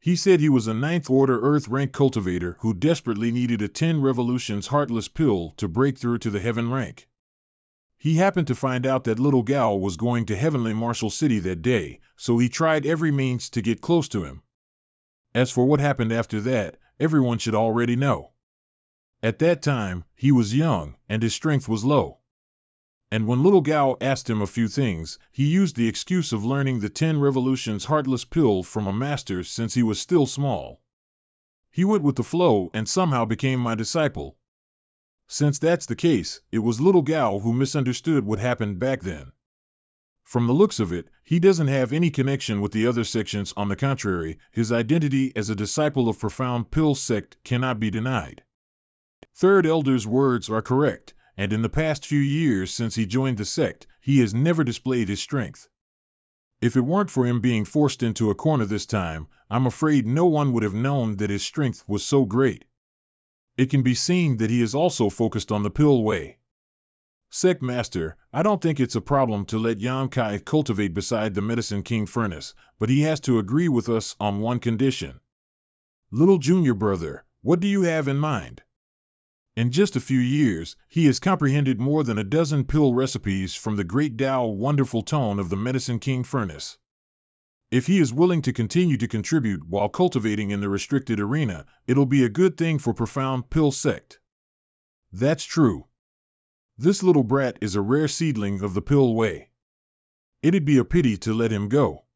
He said he was a 9th order Earth rank cultivator who desperately needed a 10 Revolutions Heartless Pill to break through to the Heaven rank. He happened to find out that little Gao was going to Heavenly Martial City that day, so he tried every means to get close to him. As for what happened after that, everyone should already know. At that time, he was young, and his strength was low. And when little Gao asked him a few things, he used the excuse of learning the 10 Revolutions Heartless Pill from a master since he was still small. He went with the flow and somehow became my disciple. Since that's the case, it was little Gao who misunderstood what happened back then. From the looks of it, he doesn't have any connection with the other sections. On the contrary, his identity as a disciple of Profound Pill sect cannot be denied. Third Elder's words are correct, and in the past few years since he joined the sect, he has never displayed his strength. If it weren't for him being forced into a corner this time, I'm afraid no one would have known that his strength was so great. It can be seen that he is also focused on the pill way. Sect Master, I don't think it's a problem to let Yamkai cultivate beside the Medicine King furnace, but he has to agree with us on one condition. Little junior brother, what do you have in mind? In just a few years, he has comprehended more than a dozen pill recipes from the great Tao wonderful tone of the Medicine King furnace. If he is willing to continue to contribute while cultivating in the restricted arena, it'll be a good thing for Profound Pill sect. That's true. This little brat is a rare seedling of the pill way. It'd be a pity to let him go.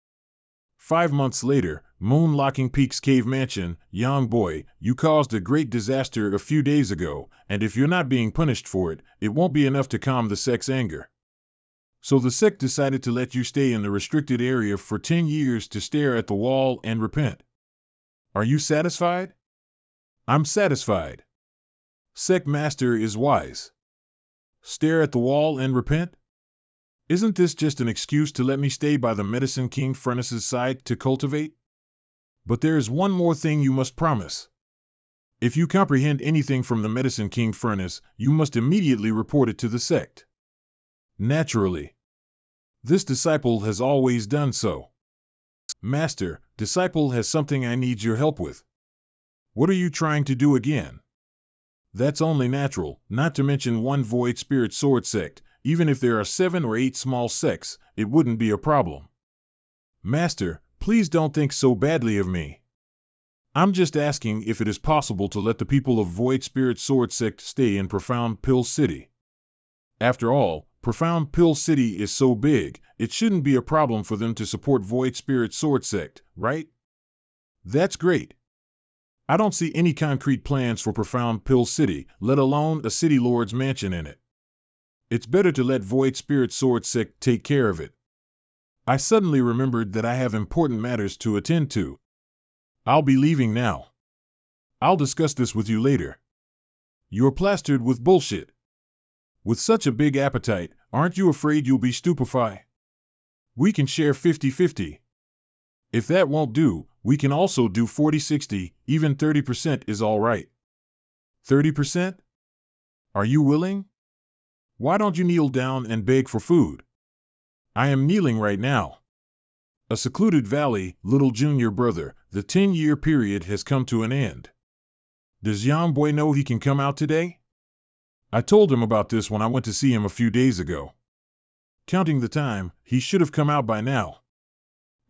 5 months later, Moonlocking Peaks Cave Mansion, young boy, you caused a great disaster a few days ago, and if you're not being punished for it, it won't be enough to calm the sect's anger. So the sect decided to let you stay in the restricted area for 10 years to stare at the wall and repent. Are you satisfied? I'm satisfied. Sect Master is wise. Stare at the wall and repent? Isn't this just an excuse to let me stay by the Medicine King furnace's side to cultivate? But there is one more thing you must promise. If you comprehend anything from the Medicine King furnace, you must immediately report it to the sect. Naturally. This disciple has always done so. Master, disciple has something I need your help with. What are you trying to do again? That's only natural, not to mention one Void Spirit Sword sect. Even if there are 7 or 8 small sects, it wouldn't be a problem. Master, please don't think so badly of me. I'm just asking if it is possible to let the people of Void Spirit Sword sect stay in Profound Pill City. After all, Profound Pill City is so big, it shouldn't be a problem for them to support Void Spirit Sword sect, right? That's great. I don't see any concrete plans for Profound Pill City, let alone a City Lord's mansion in it. It's better to let Void Spirit Sword sect take care of it. I suddenly remembered that I have important matters to attend to. I'll be leaving now. I'll discuss this with you later. You're plastered with bullshit. With such a big appetite, aren't you afraid you'll be stupefied? We can share 50-50. If that won't do, we can also do 40-60, even 30% is all right. 30%? Are you willing? Why don't you kneel down and beg for food? I am kneeling right now. A secluded valley, little junior brother, the 10-year period has come to an end. Does young boy know he can come out today? I told him about this when I went to see him a few days ago. Counting the time, he should have come out by now.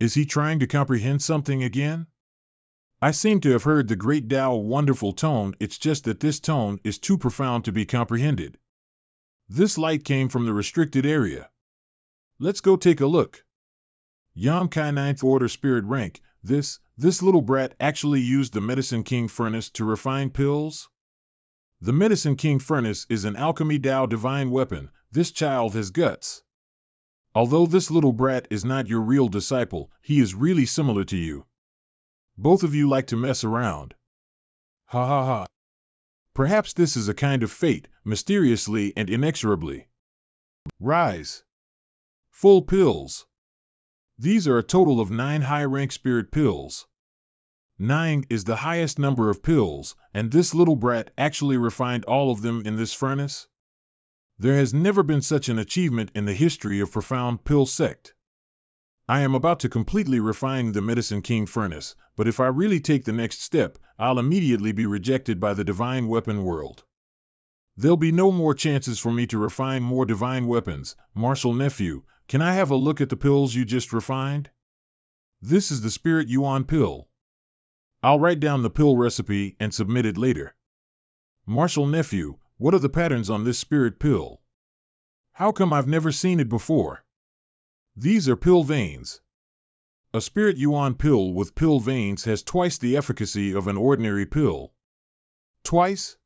Is he trying to comprehend something again? I seem to have heard the great Tao wonderful tone, it's just that this tone is too profound to be comprehended. This light came from the restricted area. Let's go take a look. Yamkai 9th Order Spirit Rank, this little brat actually used the Medicine King furnace to refine pills? The Medicine King furnace is an alchemy Tao divine weapon. This child has guts. Although this little brat is not your real disciple, he is really similar to you. Both of you like to mess around. Ha ha ha. Perhaps this is a kind of fate, mysteriously and inexorably. Rise. Full pills. These are a total of 9 high-rank spirit pills. 9 is the highest number of pills, and this little brat actually refined all of them in this furnace? There has never been such an achievement in the history of Profound Pill sect. I am about to completely refine the Medicine King furnace, but if I really take the next step, I'll immediately be rejected by the divine weapon world. There'll be no more chances for me to refine more divine weapons. Marshal Nephew, can I have a look at the pills you just refined? This is the Spirit Yuan pill. I'll write down the pill recipe and submit it later. Marshal Nephew, what are the patterns on this spirit pill? How come I've never seen it before? These are pill veins. A Spirit Yuan pill with pill veins has twice the efficacy of an ordinary pill. Twice?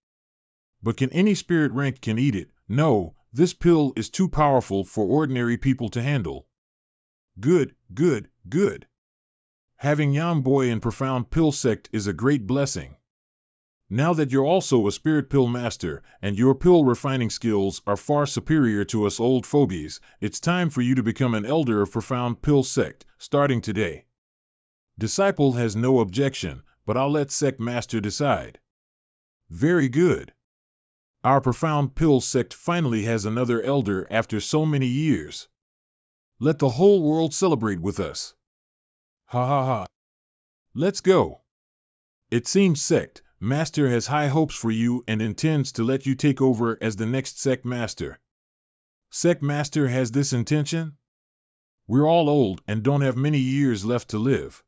But can any spirit rank can eat it? No, this pill is too powerful for ordinary people to handle. Good, good, good. Having Yam Boy in Profound Pill Sect is a great blessing. Now that you're also a spirit pill master and your pill refining skills are far superior to us old fogies, it's time for you to become an elder of Profound Pill Sect, starting today. Disciple has no objection, but I'll let Sect Master decide. Very good. Our Profound Pill Sect finally has another elder after so many years. Let the whole world celebrate with us. Ha ha ha. Let's go. It seems Sect Master has high hopes for you and intends to let you take over as the next Sect Master. Sect Master has this intention? We're all old and don't have many years left to live.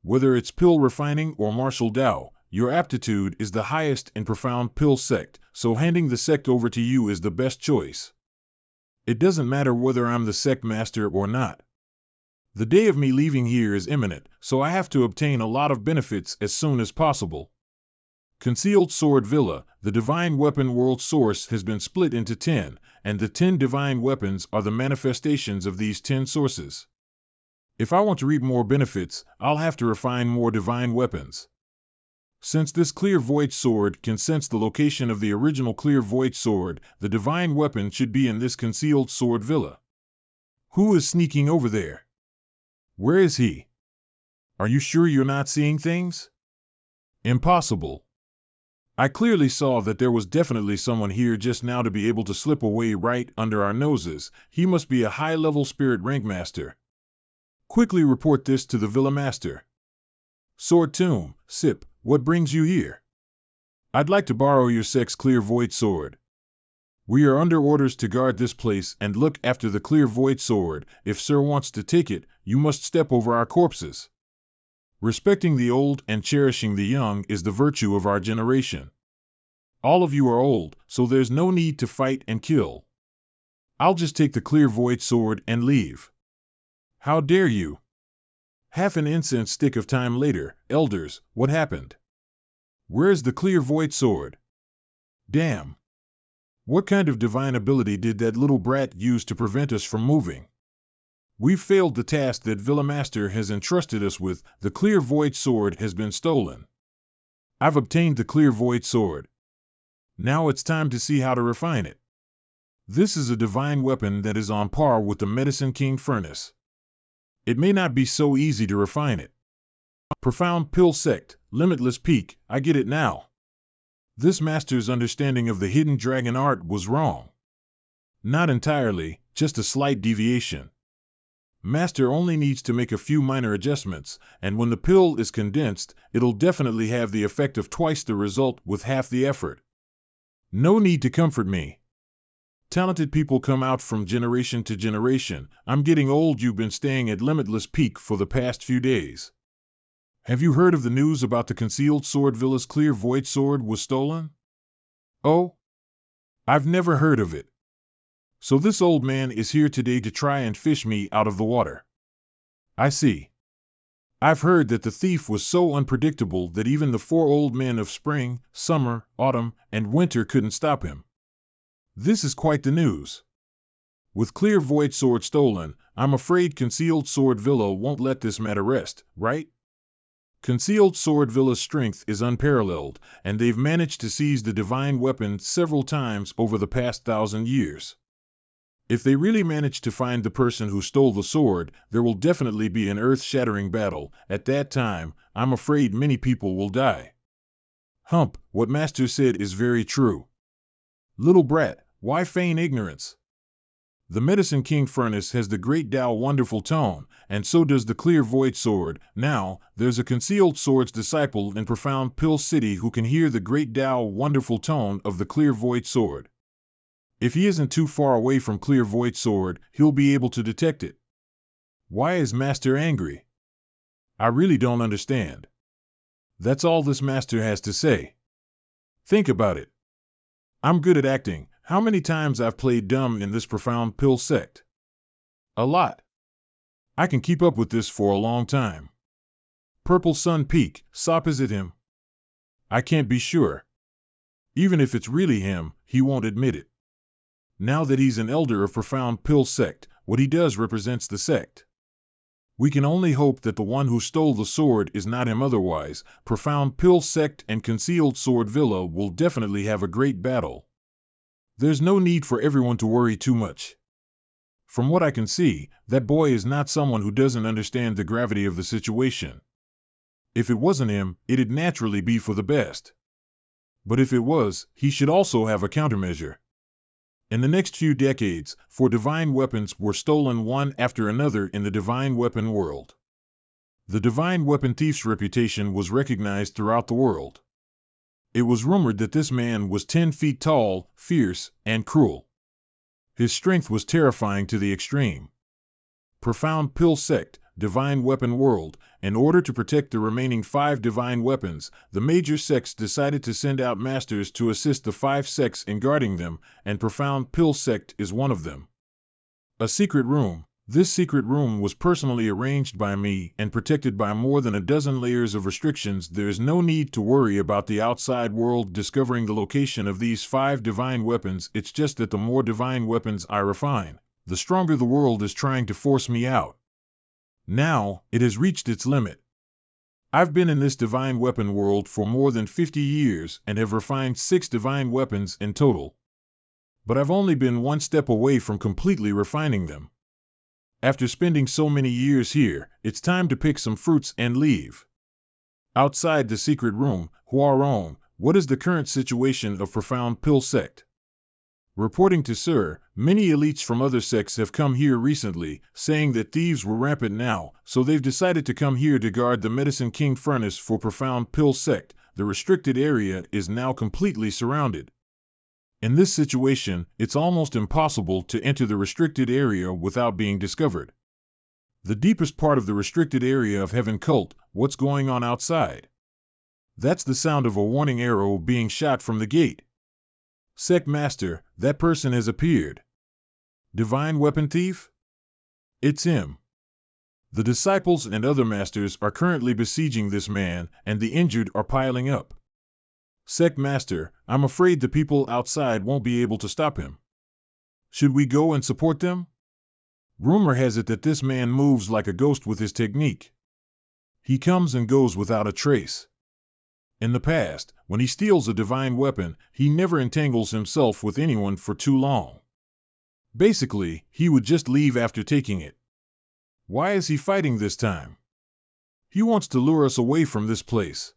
Whether it's pill refining or martial Dao, your aptitude is the highest in Profound Pill Sect, so handing the sect over to you is the best choice. It doesn't matter whether I'm the Sect Master or not. The day of me leaving here is imminent, so I have to obtain a lot of benefits as soon as possible. Concealed Sword Villa, the Divine Weapon World Source has been split into 10, and the 10 divine weapons are the manifestations of these 10 sources. If I want to reap more benefits, I'll have to refine more divine weapons. Since this Clear Void Sword can sense the location of the original Clear Void Sword, the divine weapon should be in this Concealed Sword Villa. Who is sneaking over there? Where is he? Are you sure you're not seeing things? Impossible. I clearly saw that there was definitely someone here just now to be able to slip away right under our noses. He must be a high-level spirit rank master. Quickly report this to the Villa Master. Sword Tomb, Sip, what brings you here? I'd like to borrow your sect's Clear Void Sword. We are under orders to guard this place and look after the Clear Void Sword. If Sir wants to take it, you must step over our corpses. Respecting the old and cherishing the young is the virtue of our generation. All of you are old, so there's no need to fight and kill. I'll just take the Clear Void Sword and leave. How dare you? Half an incense stick of time later, elders, what happened? Where's the Clear Void Sword? Damn. What kind of divine ability did that little brat use to prevent us from moving? We've failed the task that Villa Master has entrusted us with. The Clear Void Sword has been stolen. I've obtained the Clear Void Sword. Now it's time to see how to refine it. This is a divine weapon that is on par with the Medicine King Furnace. It may not be so easy to refine it. Profound Pill Sect, Limitless Peak, I get it now. This master's understanding of the hidden dragon art was wrong. Not entirely, just a slight deviation. Master only needs to make a few minor adjustments, and when the pill is condensed, it'll definitely have the effect of twice the result with half the effort. No need to comfort me. Talented people come out from generation to generation. I'm getting old. You've been staying at Limitless Peak for the past few days. Have you heard of the news about the Concealed Sword Villa's Clear Void Sword was stolen? Oh? I've never heard of it. So this old man is here today to try and fish me out of the water. I see. I've heard that the thief was so unpredictable that even the 4 old men of spring, summer, autumn, and winter couldn't stop him. This is quite the news. With Clear Void Sword stolen, I'm afraid Concealed Sword Villa won't let this matter rest, right? Concealed Sword Villa's strength is unparalleled, and they've managed to seize the divine weapon several times over the past 1,000 years. If they really manage to find the person who stole the sword, there will definitely be an earth-shattering battle. At that time, I'm afraid many people will die. Hump, what Master said is very true. Little brat, why feign ignorance? The Medicine King Furnace has the Great Tao Wonderful Tone, and so does the Clear Void Sword. Now, there's a Concealed Sword's disciple in Profound Pill City who can hear the Great Tao Wonderful Tone of the Clear Void Sword. If he isn't too far away from Clear Void Sword, he'll be able to detect it. Why is Master angry? I really don't understand. That's all this Master has to say. Think about it. I'm good at acting. How many times I've played dumb in this Profound Pill Sect? A lot. I can keep up with this for a long time. Purple Sun Peak, Sop, is it him? I can't be sure. Even if it's really him, he won't admit it. Now that he's an elder of Profound Pill Sect, what he does represents the sect. We can only hope that the one who stole the sword is not him. Otherwise, Profound Pill Sect and Concealed Sword Villa will definitely have a great battle. There's no need for everyone to worry too much. From what I can see, that boy is not someone who doesn't understand the gravity of the situation. If it wasn't him, it'd naturally be for the best. But if it was, he should also have a countermeasure. In the next few decades, for divine weapons were stolen one after another in the divine weapon world. The divine weapon thief's reputation was recognized throughout the world. It was rumored that this man was 10 feet tall, fierce, and cruel. His strength was terrifying to the extreme. Profound Pill Sect, Divine Weapon World. In order to protect the remaining 5 divine weapons, the major sects decided to send out masters to assist the 5 sects in guarding them, and Profound Pill Sect is one of them. A secret room. This secret room was personally arranged by me and protected by more than a dozen layers of restrictions. There is no need to worry about the outside world discovering the location of these 5 divine weapons. It's just that the more divine weapons I refine, the stronger the world is trying to force me out. Now, it has reached its limit. I've been in this divine weapon world for more than 50 years and have refined 6 divine weapons in total. But I've only been one step away from completely refining them. After spending so many years here, it's time to pick some fruits and leave. Outside the secret room, Huaron, what is the current situation of Profound Pill Sect? Reporting to Sir, many elites from other sects have come here recently, saying that thieves were rampant now, so they've decided to come here to guard the Medicine King furnace for Profound Pill Sect. The restricted area is now completely surrounded. In this situation, it's almost impossible to enter the restricted area without being discovered. The deepest part of the restricted area of Heaven Cult, what's going on outside? That's the sound of a warning arrow being shot from the gate. Sect Master, that person has appeared. Divine Weapon Thief? It's him. The disciples and other masters are currently besieging this man, and the injured are piling up. Sect Master, I'm afraid the people outside won't be able to stop him. Should we go and support them? Rumor has it that this man moves like a ghost with his technique. He comes and goes without a trace. In the past, when he steals a divine weapon, he never entangles himself with anyone for too long. Basically, he would just leave after taking it. Why is he fighting this time? He wants to lure us away from this place.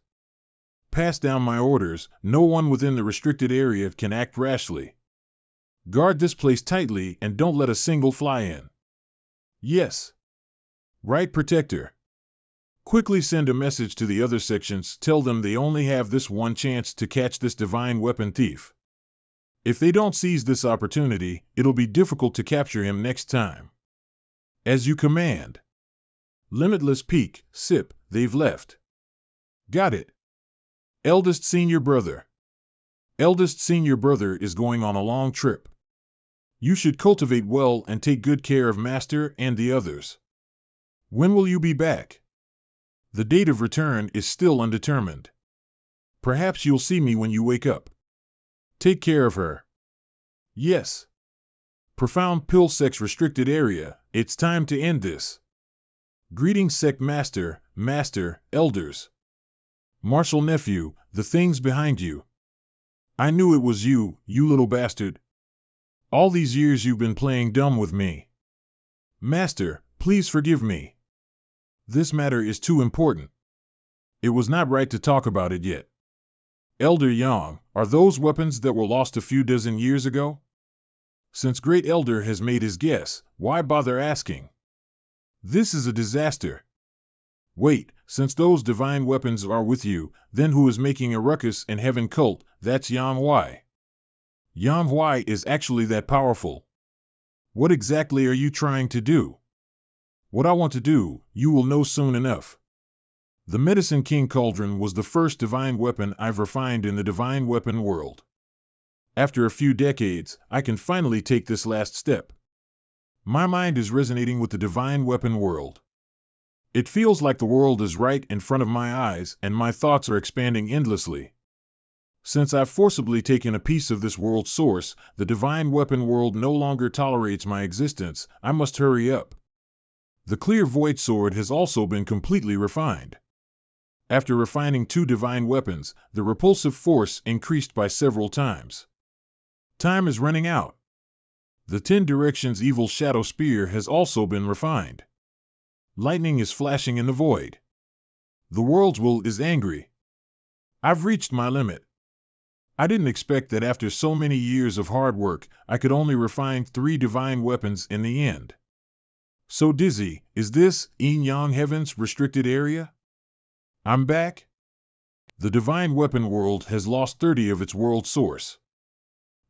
Pass down my orders. No one within the restricted area can act rashly. Guard this place tightly and don't let a single fly in. Yes. Right, Protector. Quickly send a message to the other sections. Tell them they only have this one chance to catch this divine weapon thief. If they don't seize this opportunity, it'll be difficult to capture him next time. As you command. Limitless Peak, Sip, they've left. Got it. Eldest Senior Brother. Eldest Senior Brother is going on a long trip. You should cultivate well and take good care of Master and the others. When will you be back? The date of return is still undetermined. Perhaps you'll see me when you wake up. Take care of her. Yes. Profound Pill Sect's restricted area, it's time to end this. Greetings Sect Master, Master, Elders. Marshal Nephew, the thing's behind you. I knew it was you, you little bastard. All these years you've been playing dumb with me. Master, please forgive me. This matter is too important. It was not right to talk about it yet. Elder Yang, are those weapons that were lost a few dozen years ago? Since Great Elder has made his guess, why bother asking? This is a disaster. Wait, since those divine weapons are with you, then who is making a ruckus in Heaven Cult? That's Yang Huai. Yang Huai is actually that powerful. What exactly are you trying to do? What I want to do, you will know soon enough. The Medicine King Cauldron was the first divine weapon I've refined in the divine weapon world. After a few decades, I can finally take this last step. My mind is resonating with the divine weapon world. It feels like the world is right in front of my eyes and my thoughts are expanding endlessly. Since I've forcibly taken a piece of this world's source, the divine weapon world no longer tolerates my existence. I must hurry up. The clear void sword has also been completely refined. After refining 2 divine weapons, the repulsive force increased by several times. Time is running out. The 10 directions evil shadow spear has also been refined. Lightning is flashing in the void. The world's will is angry. I've reached my limit. I didn't expect that after so many years of hard work, I could only refine 3 divine weapons in the end. So dizzy, is this Yin-Yang Heaven's restricted area? I'm back? The divine weapon world has lost 30 of its world source.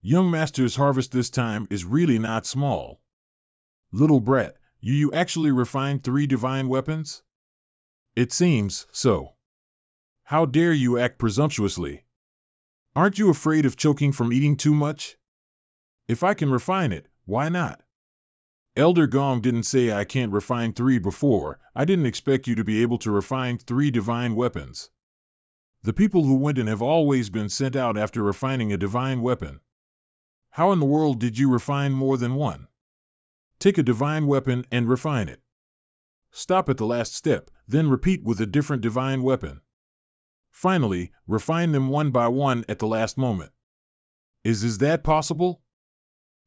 Young Master's harvest this time is really not small. Little brat, you actually refined 3 divine weapons? It seems so. How dare you act presumptuously? Aren't you afraid of choking from eating too much? If I can refine it, why not? Elder Gong didn't say I can't refine 3 before. I didn't expect you to be able to refine 3 divine weapons. The people who went in have always been sent out after refining a divine weapon. How in the world did you refine more than one? Take a divine weapon and refine it. Stop at the last step, then repeat with a different divine weapon. Finally, refine them one by one at the last moment. Is that possible?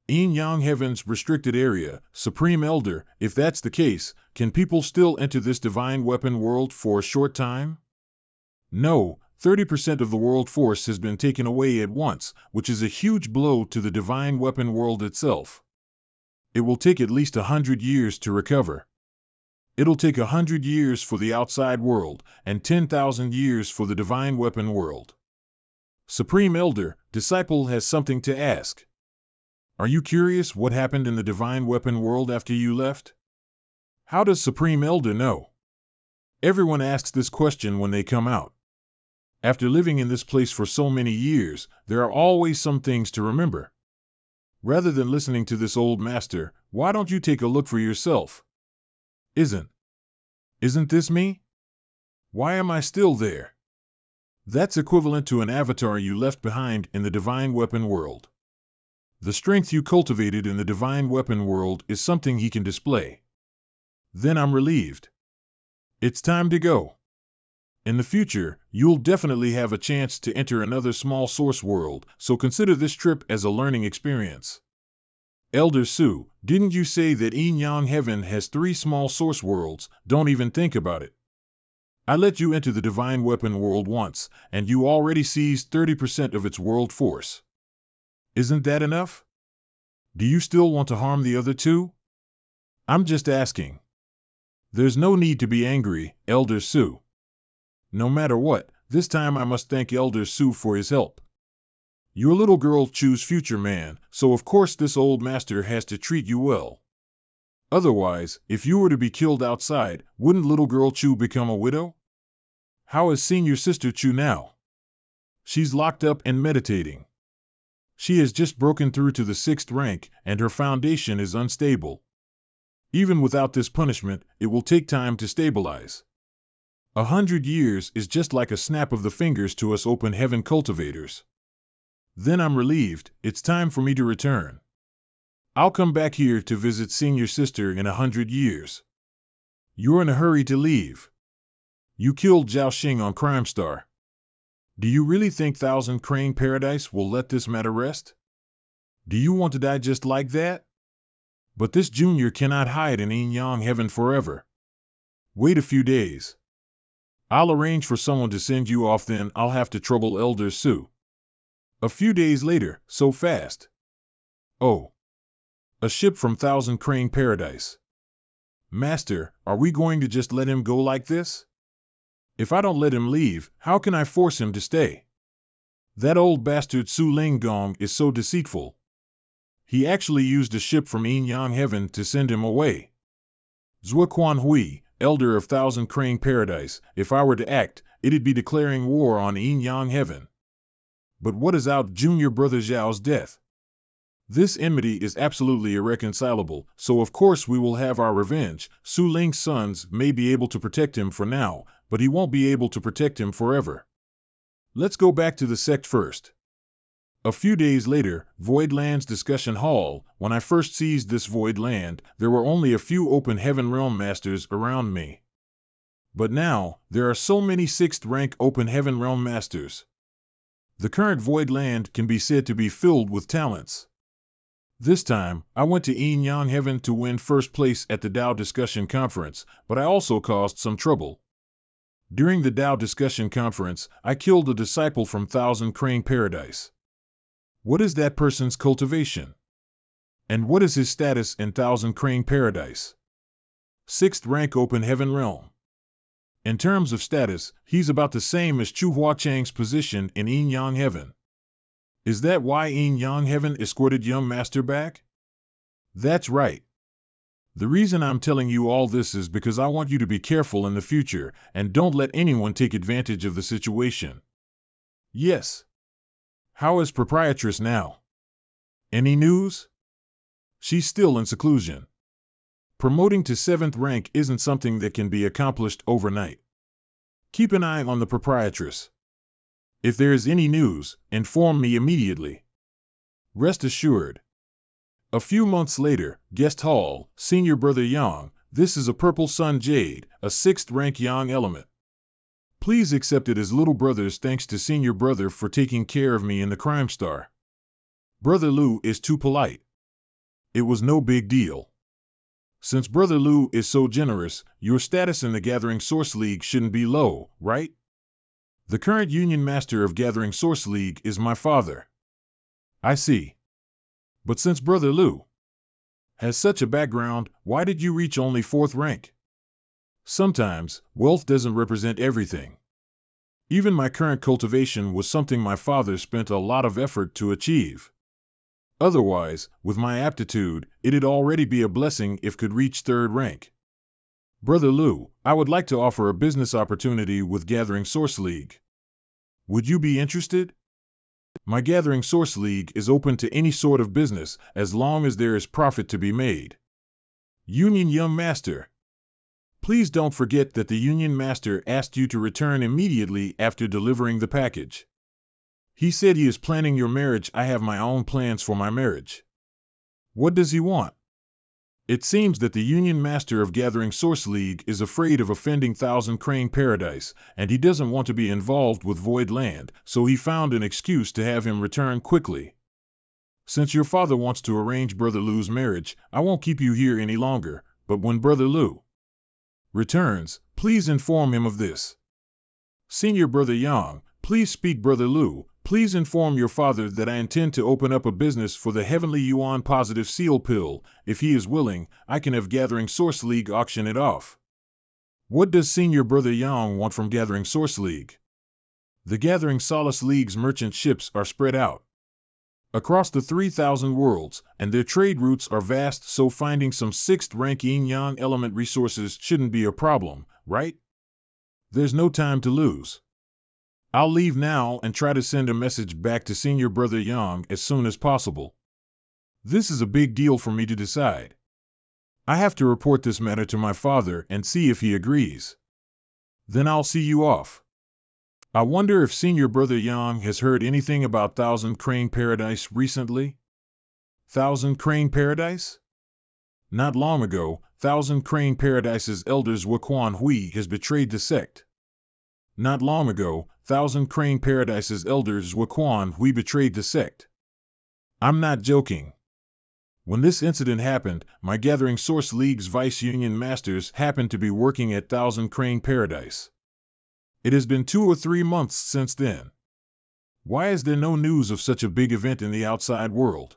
Yin-Yang Heaven's restricted area, Supreme Elder, if that's the case, can people still enter this divine weapon world for a short time? No, 30% of the world force has been taken away at once, which is a huge blow to the divine weapon world itself. It will take at least 100 years to recover. It'll take 100 years for the outside world, and 10,000 years for the divine weapon world. Supreme Elder, Disciple has something to ask. Are you curious what happened in the divine weapon world after you left? How does Supreme Elder know? Everyone asks this question when they come out. After living in this place for so many years, there are always some things to remember. Rather than listening to this old master, why don't you take a look for yourself? Isn't this me? Why am I still there? That's equivalent to an avatar you left behind in the divine weapon world. The strength you cultivated in the divine weapon world is something he can display. Then I'm relieved. It's time to go. In the future, you'll definitely have a chance to enter another small source world, so consider this trip as a learning experience. Elder Su, didn't you say that Yin-Yang Heaven has 3 small source worlds? Don't even think about it. I let you enter the divine weapon world once, and you already seized 30% of its world force. Isn't that enough? Do you still want to harm the other 2? I'm just asking. There's no need to be angry, Elder Su. No matter what, this time I must thank Elder Su for his help. Your little girl Chu's future man, so of course this old master has to treat you well. Otherwise, if you were to be killed outside, wouldn't little girl Chu become a widow? How is senior sister Chu now? She's locked up and meditating. She has just broken through to the 6th rank, and her foundation is unstable. Even without this punishment, it will take time to stabilize. 100 years is just like a snap of the fingers to us open heaven cultivators. Then I'm relieved, it's time for me to return. I'll come back here to visit senior sister in 100 years. You're in a hurry to leave. You killed Zhao Xing on Crime Star. Do you really think Thousand Crane Paradise will let this matter rest? Do you want to die just like that? But this junior cannot hide in Yin-Yang Heaven forever. Wait a few days. I'll arrange for someone to send you off, then I'll have to trouble Elder Su. A few days later, so fast. Oh. A ship from Thousand Crane Paradise. Master, are we going to just let him go like this? If I don't let him leave, how can I force him to stay? That old bastard Su Ling Gong is so deceitful. He actually used a ship from Yin-Yang Heaven to send him away. Zhua Quan Hui, Elder of Thousand Crane Paradise, if I were to act, it'd be declaring war on Yin-Yang Heaven. But what is out junior brother Zhao's death? This enmity is absolutely irreconcilable, so of course we will have our revenge. Su Ling's sons may be able to protect him for now, but he won't be able to protect him forever. Let's go back to the sect first. A few days later, Void Land's discussion hall. When I first seized this Void Land, there were only a few open Heaven Realm Masters around me. But now, there are so many 6th rank open Heaven Realm Masters. The current Void Land can be said to be filled with talents. This time, I went to Yin Yang Heaven to win first place at the Dao Discussion Conference, but I also caused some trouble. During the Dao Discussion Conference, I killed a disciple from Thousand Crane Paradise. What is that person's cultivation? And what is his status in Thousand Crane Paradise? 6th rank open Heaven Realm. In terms of status, he's about the same as Chu Huachang's position in Yin Yang Heaven. Is that why Yin Yang Heaven escorted young master back? That's right. The reason I'm telling you all this is because I want you to be careful in the future and don't let anyone take advantage of the situation. Yes. How is proprietress now? Any news? She's still in seclusion. Promoting to 7th rank isn't something that can be accomplished overnight. Keep an eye on the proprietress. If there is any news, inform me immediately. Rest assured. A few months later, Guest Hall, Senior Brother Yang, this is a Purple Sun Jade, a 6th rank Yang element. Please accept it as little brother's thanks to Senior Brother for taking care of me in the Crime Star. Brother Lu is too polite. It was no big deal. Since Brother Lu is so generous, your status in the Gathering Source League shouldn't be low, right? The current Union Master of Gathering Source League is my father. I see. But since Brother Lu has such a background, why did you reach only 4th rank? Sometimes, wealth doesn't represent everything. Even my current cultivation was something my father spent a lot of effort to achieve. Otherwise, with my aptitude, it'd already be a blessing if could reach 3rd rank. Brother Lu, I would like to offer a business opportunity with Gathering Source League. Would you be interested? My Gathering Source League is open to any sort of business as long as there is profit to be made. Union Young Master. Please don't forget that the Union Master asked you to return immediately after delivering the package. He said he is planning your marriage. I have my own plans for my marriage. What does he want? It seems that the Union Master of Gathering Source League is afraid of offending Thousand Crane Paradise, and he doesn't want to be involved with Void Land, so he found an excuse to have him return quickly. Since your father wants to arrange Brother Lu's marriage, I won't keep you here any longer, but when Brother Lu returns, please inform him of this. Senior Brother Yang, please speak Brother Lu, please inform your father that I intend to open up a business for the Heavenly Yuan Positive Seal Pill. If he is willing, I can have Gathering Source League auction it off. What does Senior Brother Yang want from Gathering Source League? The Gathering Solace League's merchant ships are spread out across the 3,000 worlds, and their trade routes are vast, so finding some 6th rank Yin Yang element resources shouldn't be a problem, right? There's no time to lose. I'll leave now and try to send a message back to Senior Brother Yang as soon as possible. This is a big deal for me to decide. I have to report this matter to my father and see if he agrees. Then I'll see you off. I wonder if Senior Brother Yang has heard anything about Thousand Crane Paradise recently? Thousand Crane Paradise? Not long ago, Thousand Crane Paradise's elders Waquan Hui has betrayed the sect. Not long ago, Thousand Crane Paradise's elders Waquan Hui betrayed the sect. I'm not joking. When this incident happened, my Gathering Source League's Vice Union Masters happened to be working at Thousand Crane Paradise. It has been 2 or 3 months since then. Why is there no news of such a big event in the outside world?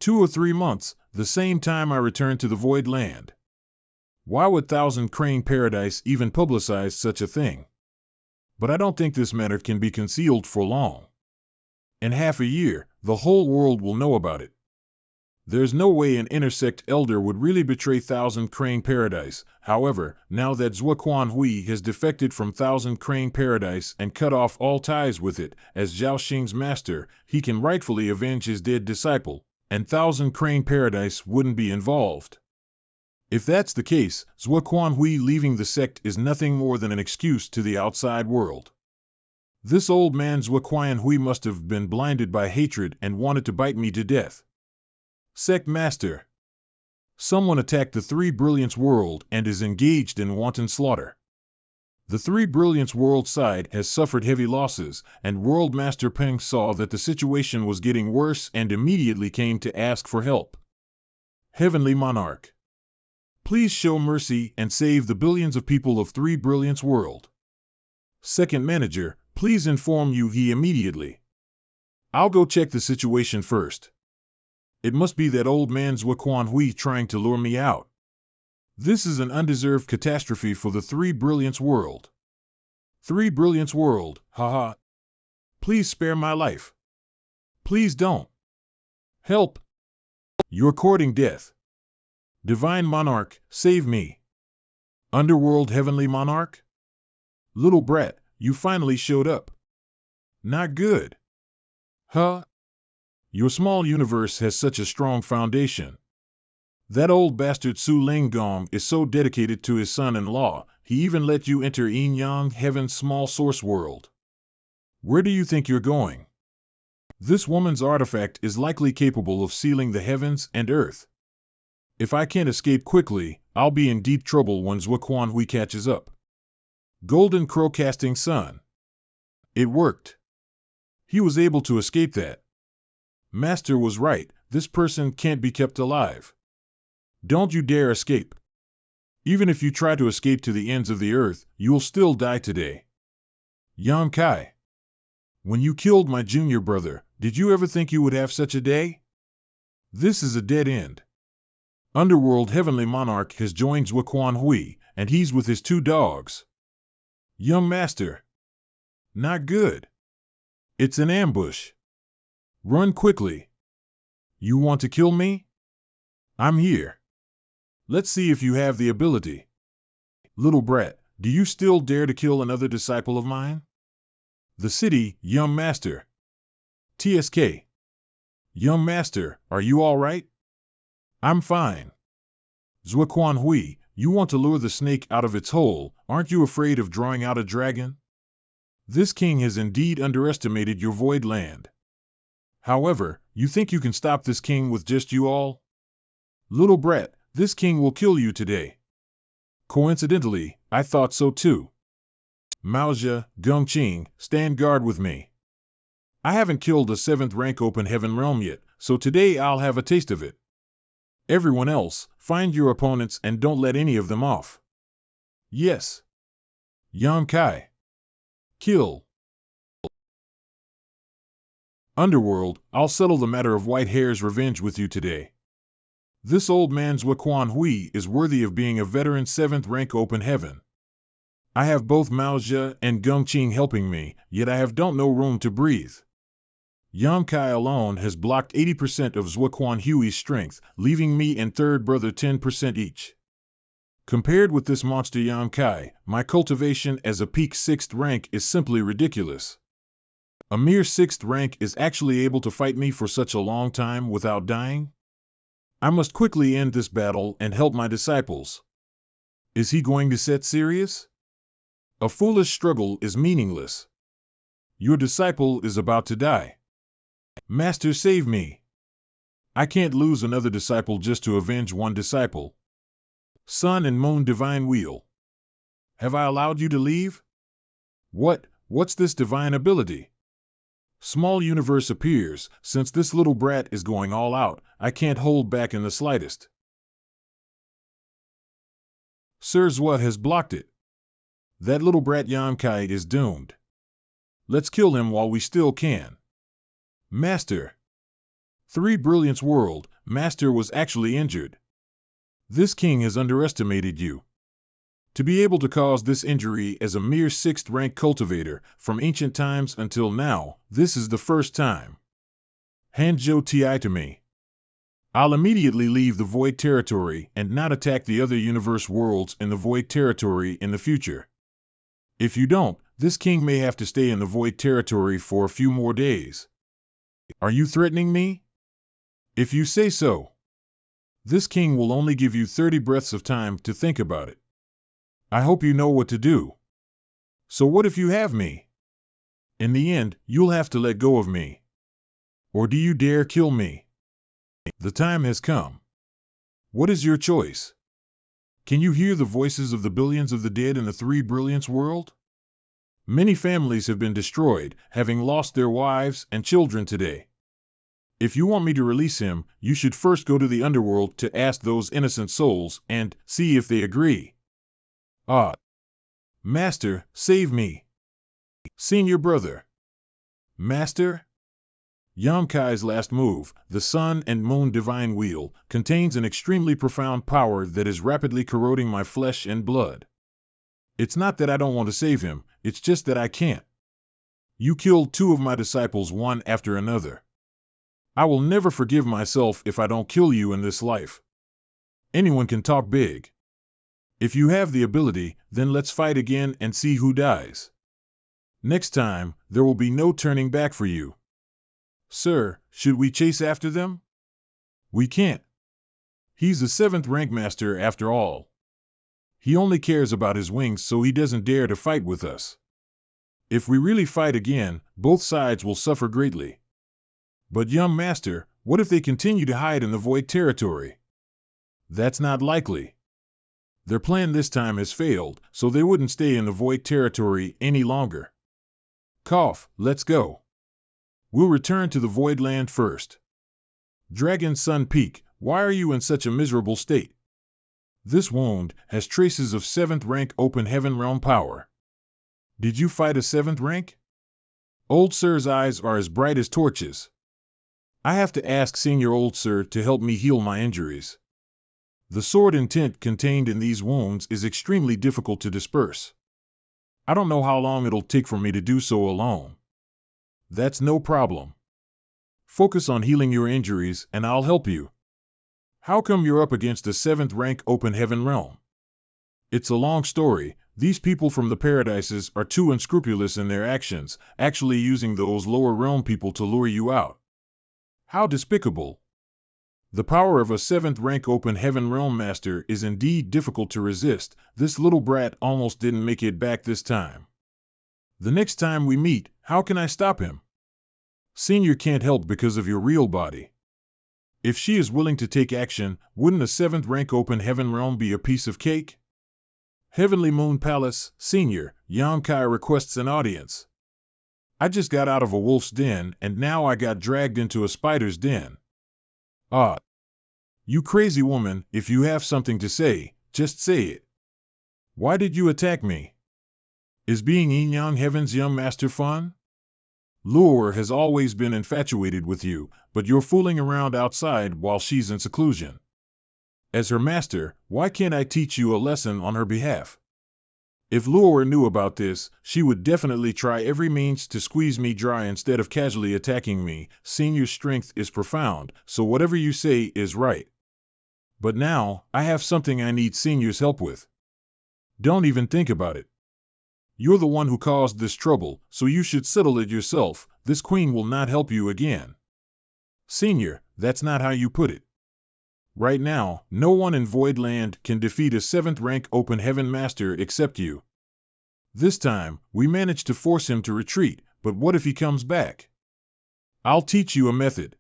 2 or 3 months, the same time I returned to the Void Land. Why would Thousand Crane Paradise even publicize such a thing? But I don't think this matter can be concealed for long. In half a year, the whole world will know about it. There's no way an intersect elder would really betray Thousand Crane Paradise. However, now that Zhuaquan Hui has defected from Thousand Crane Paradise and cut off all ties with it, as Zhao Xing's master, he can rightfully avenge his dead disciple, and Thousand Crane Paradise wouldn't be involved. If that's the case, Zhuaquan Hui leaving the sect is nothing more than an excuse to the outside world. This old man Zhuqian Hui must have been blinded by hatred and wanted to bite me to death. Sect Master. Someone attacked the Three Brilliance world and is engaged in wanton slaughter. The Three Brilliance world side has suffered heavy losses, and World Master Peng saw that the situation was getting worse and immediately came to ask for help. Heavenly Monarch, please show mercy and save the billions of people of Three Brilliance world. Second Manager, please inform Yu-He immediately. I'll go check the situation first. It must be that old man Zhuqian Hui trying to lure me out. This is an undeserved catastrophe for the Three Brilliance world. Three Brilliance world, haha. Please spare my life. Please don't. Help. You're courting death. Divine Monarch, save me. Underworld Heavenly Monarch? Little brat, you finally showed up. Not good. Huh? Your small universe has such a strong foundation. That old bastard Su Linggong is so dedicated to his son-in-law, he even let you enter Yin-Yang Heaven's small source world. Where do you think you're going? This woman's artifact is likely capable of sealing the heavens and earth. If I can't escape quickly, I'll be in deep trouble when Zhuqian Hui catches up. Golden Crow Casting Sun. It worked. He was able to escape that. Master was right, this person can't be kept alive. Don't you dare escape. Even if you try to escape to the ends of the earth, you'll still die today. Yang Kai. When you killed my junior brother, did you ever think you would have such a day? This is a dead end. Underworld Heavenly Monarch has joined Zhuqian Hui, and he's with his 2 dogs. Young Master. Not good. It's an ambush. Run quickly. You want to kill me? I'm here. Let's see if you have the ability. Little brat, do you still dare to kill another disciple of mine? The city, young master. TSK. Young master, are you all right? I'm fine. Zhuqian Hui, you want to lure the snake out of its hole, aren't you afraid of drawing out a dragon? This king has indeed underestimated your void land. However, you think you can stop this king with just you all? Little brat, this king will kill you today. Coincidentally, I thought so too. Maozhe, Gongqing, stand guard with me. I haven't killed a 7th rank open heaven realm yet, so today I'll have a taste of it. Everyone else, find your opponents and don't let any of them off. Yes. Yang Kai. Kill. Underworld, I'll settle the matter of White Hair's revenge with you today. This old man Zhuqian Hui is worthy of being a veteran 7th rank open heaven. I have both Maozhe and Gongqing helping me, yet I don't no room to breathe. Yang Kai alone has blocked 80% of Zhuqian Hui's strength, leaving me and third brother 10% each. Compared with this monster Yang Kai, my cultivation as a peak 6th rank is simply ridiculous. A mere 6th rank is actually able to fight me for such a long time without dying? I must quickly end this battle and help my disciples. Is he going to set serious? A foolish struggle is meaningless. Your disciple is about to die. Master, save me. I can't lose another disciple just to avenge one disciple. Sun and Moon Divine Wheel. Have I allowed you to leave? What's this divine ability? Small universe appears, since this little brat is going all out, I can't hold back in the slightest. Sir Zhua has blocked it. That little brat Yang Kai is doomed. Let's kill him while we still can. Master. Three Brilliance World, Master was actually injured. This king has underestimated you. To be able to cause this injury as a mere 6th rank cultivator, from ancient times until now, this is the first time. Hand Zhou Ti to me. I'll immediately leave the Void Territory and not attack the other universe worlds in the Void Territory in the future. If you don't, this king may have to stay in the Void Territory for a few more days. Are you threatening me? If you say so. This king will only give you 30 breaths of time to think about it. I hope you know what to do. So what if you have me? In the end, you'll have to let go of me. Or do you dare kill me? The time has come. What is your choice? Can you hear the voices of the billions of the dead in the Three Brilliance world? Many families have been destroyed, having lost their wives and children today. If you want me to release him, you should first go to the underworld to ask those innocent souls and see if they agree. Ah, Master, save me. Senior brother. Master? Yamkai's last move, the Sun and Moon Divine Wheel, contains an extremely profound power that is rapidly corroding my flesh and blood. It's not that I don't want to save him, it's just that I can't. You killed 2 of my disciples one after another. I will never forgive myself if I don't kill you in this life. Anyone can talk big. If you have the ability, then let's fight again and see who dies. Next time, there will be no turning back for you. Sir, should we chase after them? We can't. He's the 7th rank master after all. He only cares about his wings, so he doesn't dare to fight with us. If we really fight again, both sides will suffer greatly. But young master, what if they continue to hide in the void territory? That's not likely. Their plan this time has failed, so they wouldn't stay in the void territory any longer. Cough, let's go. We'll return to the void land first. Dragon Sun Peak, why are you in such a miserable state? This wound has traces of 7th rank open heaven realm power. Did you fight a 7th rank? Old Sir's eyes are as bright as torches. I have to ask Senior Old Sir to help me heal my injuries. The sword intent contained in these wounds is extremely difficult to disperse. I don't know how long it'll take for me to do so alone. That's no problem. Focus on healing your injuries and I'll help you. How come you're up against a 7th rank open heaven realm? It's a long story. These people from the paradises are too unscrupulous in their actions, actually using those lower realm people to lure you out. How despicable. The power of a 7th rank open heaven realm master is indeed difficult to resist. This little brat almost didn't make it back this time. The next time we meet, how can I stop him? Senior can't help because of your real body. If she is willing to take action, wouldn't a 7th rank open heaven realm be a piece of cake? Heavenly Moon Palace, Senior, Yamkai requests an audience. I just got out of a wolf's den and now I got dragged into a spider's den. Ah. You crazy woman, if you have something to say, just say it. Why did you attack me? Is being Yin Yang Heaven's young master fun? Luor has always been infatuated with you, but you're fooling around outside while she's in seclusion. As her master, why can't I teach you a lesson on her behalf? If Luor knew about this, she would definitely try every means to squeeze me dry instead of casually attacking me. Senior's strength is profound, so whatever you say is right. But now, I have something I need Senior's help with. Don't even think about it. You're the one who caused this trouble, so you should settle it yourself. This queen will not help you again. Senior, that's not how you put it. Right now, no one in Voidland can defeat a 7th rank open heaven master except you. This time, we managed to force him to retreat, but what if he comes back? I'll teach you a method.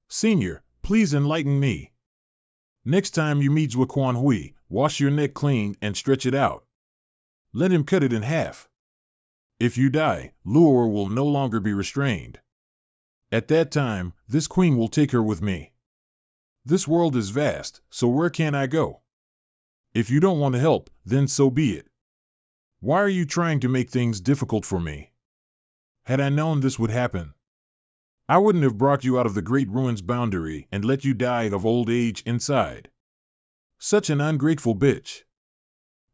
Senior, please enlighten me. Next time you meet Zhuquan Hui, wash your neck clean and stretch it out. Let him cut it in half. If you die, Luor will no longer be restrained. At that time, this queen will take her with me. This world is vast, so where can I go? If you don't want to help, then so be it. Why are you trying to make things difficult for me? Had I known this would happen, I wouldn't have brought you out of the Great Ruins boundary and let you die of old age inside. Such an ungrateful bitch.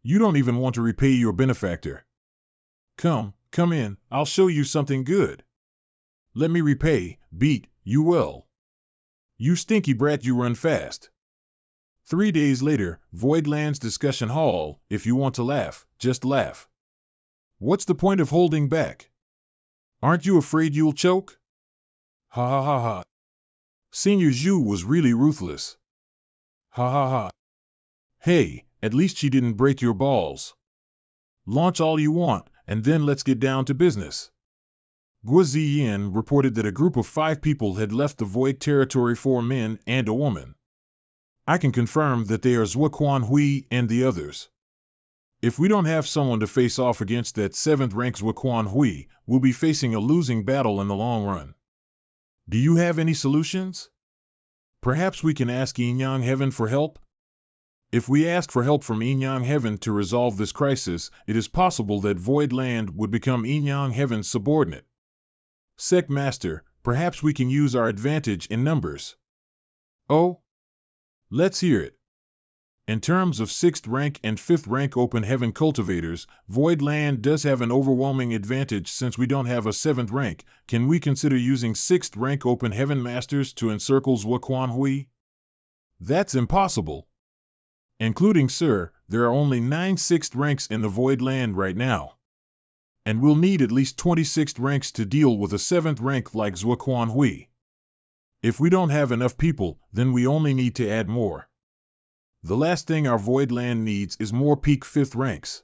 You don't even want to repay your benefactor. Come in, I'll show you something good. Let me repay, beat, you well. You stinky brat, you run fast. 3 days later, Voidland's discussion hall. If you want to laugh, just laugh. What's the point of holding back? Aren't you afraid you'll choke? Ha ha ha ha. Senior Zhu was really ruthless. Ha ha ha. Hey, at least she didn't break your balls. Launch all you want, and then let's get down to business. Guo Ziyin reported that a group of 5 people had left the void territory, 4 men and a woman. I can confirm that they are Zhuo Quanhui and the others. If we don't have someone to face off against that 7th rank Zhuo Quanhui, we'll be facing a losing battle in the long run. Do you have any solutions? Perhaps we can ask Yin Yang Heaven for help? If we ask for help from Yin Yang Heaven to resolve this crisis, it is possible that Void Land would become Yin Yang Heaven's subordinate. Sect Master, perhaps we can use our advantage in numbers. Oh? Let's hear it. In terms of 6th rank and 5th rank open heaven cultivators, Void Land does have an overwhelming advantage since we don't have a 7th rank. Can we consider using 6th rank open heaven masters to encircle Zhuo Quanhui? That's impossible. Including Sir, there are only 9 6th ranks in the Void Land right now. And we'll need at least 26th ranks to deal with a 7th rank like Zhuo Quanhui. If we don't have enough people, then we only need to add more. The last thing our Void Land needs is more peak 5th ranks.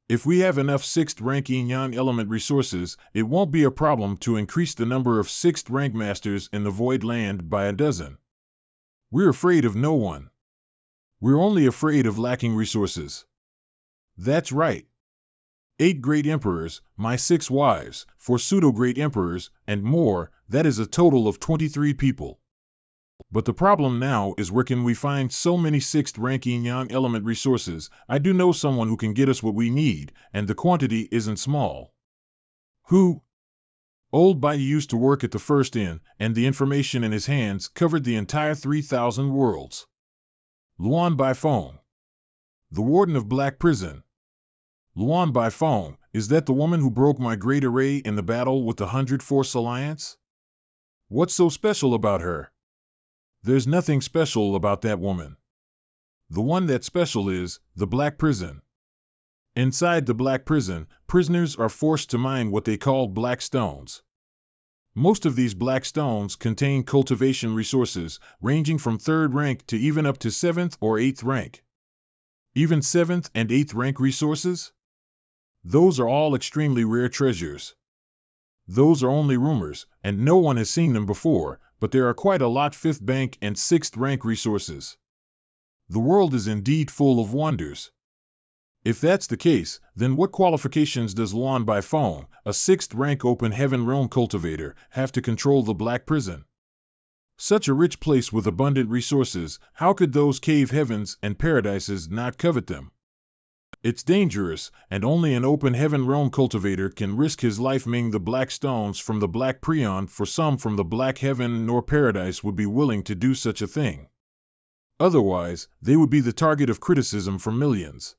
If we have enough 6th rank Yin Yang element resources, it won't be a problem to increase the number of 6th rank masters in the Void Land by a dozen. We're afraid of no one. We're only afraid of lacking resources. That's right. 8 great emperors, my 6 wives, 4 pseudo-great emperors, and more, that is a total of 23 people. But the problem now is where can we find so many 6th rank Yin Yang element resources? I do know someone who can get us what we need, and the quantity isn't small. Who? Old Bai used to work at the First Inn, and the information in his hands covered the entire 3,000 worlds. Luan Baifeng, the warden of Black Prison. Luan Baifeng, is that the woman who broke my great array in the battle with the 100 Force Alliance? What's so special about her? There's nothing special about that woman. The one that's special is the Black Prison. Inside the Black Prison, prisoners are forced to mine what they call black stones. Most of these black stones contain cultivation resources, ranging from 3rd rank to even up to 7th or 8th rank. Even 7th and 8th rank resources? Those are all extremely rare treasures. Those are only rumors, and no one has seen them before, but there are quite a lot 5th rank and 6th rank resources. The world is indeed full of wonders. If that's the case, then what qualifications does Luan Baifeng, a 6th rank open heaven realm cultivator, have to control the Black Prison? Such a rich place with abundant resources, how could those cave heavens and paradises not covet them? It's dangerous, and only an open heaven realm cultivator can risk his life mining the black stones from the Black Prion, for some from the Black Heaven nor Paradise would be willing to do such a thing. Otherwise, they would be the target of criticism from millions.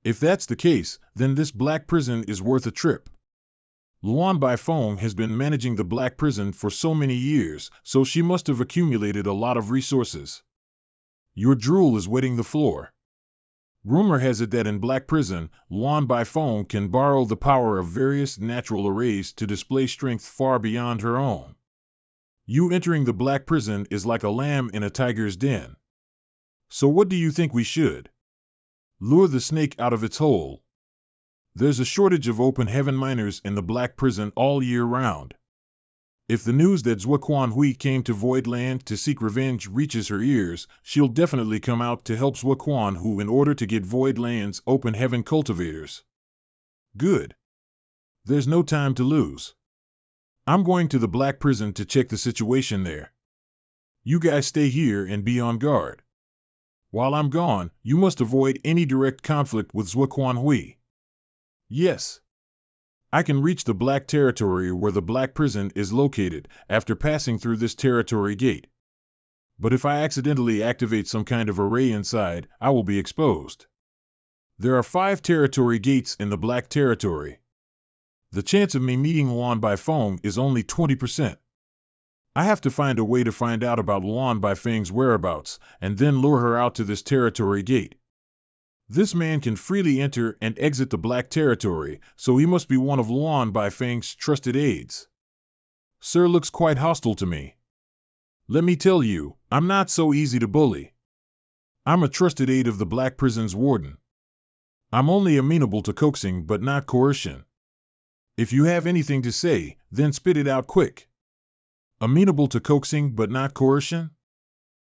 If that's the case, then this Black Prison is worth a trip. Luan Baifeng has been managing the Black Prison for so many years, so she must have accumulated a lot of resources. Your drool is wetting the floor. Rumor has it that in Black Prison, Luan Baifeng can borrow the power of various natural arrays to display strength far beyond her own. You entering the Black Prison is like a lamb in a tiger's den. So what do you think we should? Lure the snake out of its hole. There's a shortage of open heaven miners in the Black Prison all year round. If the news that Zhuo Quanhui came to Void Land to seek revenge reaches her ears, she'll definitely come out to help Zhuo Quanhui in order to get Void Land's open heaven cultivators. Good. There's no time to lose. I'm going to the Black Prison to check the situation there. You guys stay here and be on guard. While I'm gone, you must avoid any direct conflict with Zhuo Quanhui. Yes. I can reach the Black Territory where the Black Prison is located after passing through this territory gate. But if I accidentally activate some kind of array inside, I will be exposed. There are 5 territory gates in the Black Territory. The chance of me meeting Luan Baifeng is only 20%. I have to find a way to find out about Luan Baifeng's whereabouts, and then lure her out to this territory gate. This man can freely enter and exit the Black Territory, so he must be one of Luan Baifeng's trusted aides. Sir looks quite hostile to me. Let me tell you, I'm not so easy to bully. I'm a trusted aide of the Black Prison's warden. I'm only amenable to coaxing but not coercion. If you have anything to say, then spit it out quick. Amenable to coaxing but not coercion?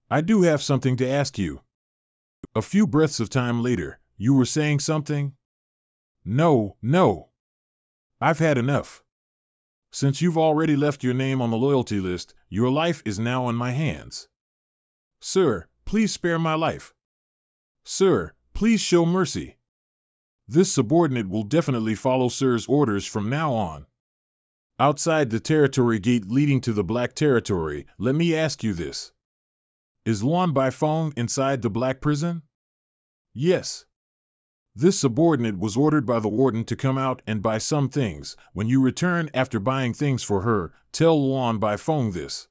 I do have something to ask you. A few breaths of time later, you were saying something? No, no. I've had enough. Since you've already left your name on the loyalty list, your life is now in my hands. Sir, please spare my life. Sir, please show mercy. This subordinate will definitely follow Sir's orders from now on. Outside the territory gate leading to the Black Territory, let me ask you this. Is Luan Baifeng inside the Black Prison? Yes. This subordinate was ordered by the warden to come out and buy some things. When you return after buying things for her, tell Luan Baifeng this.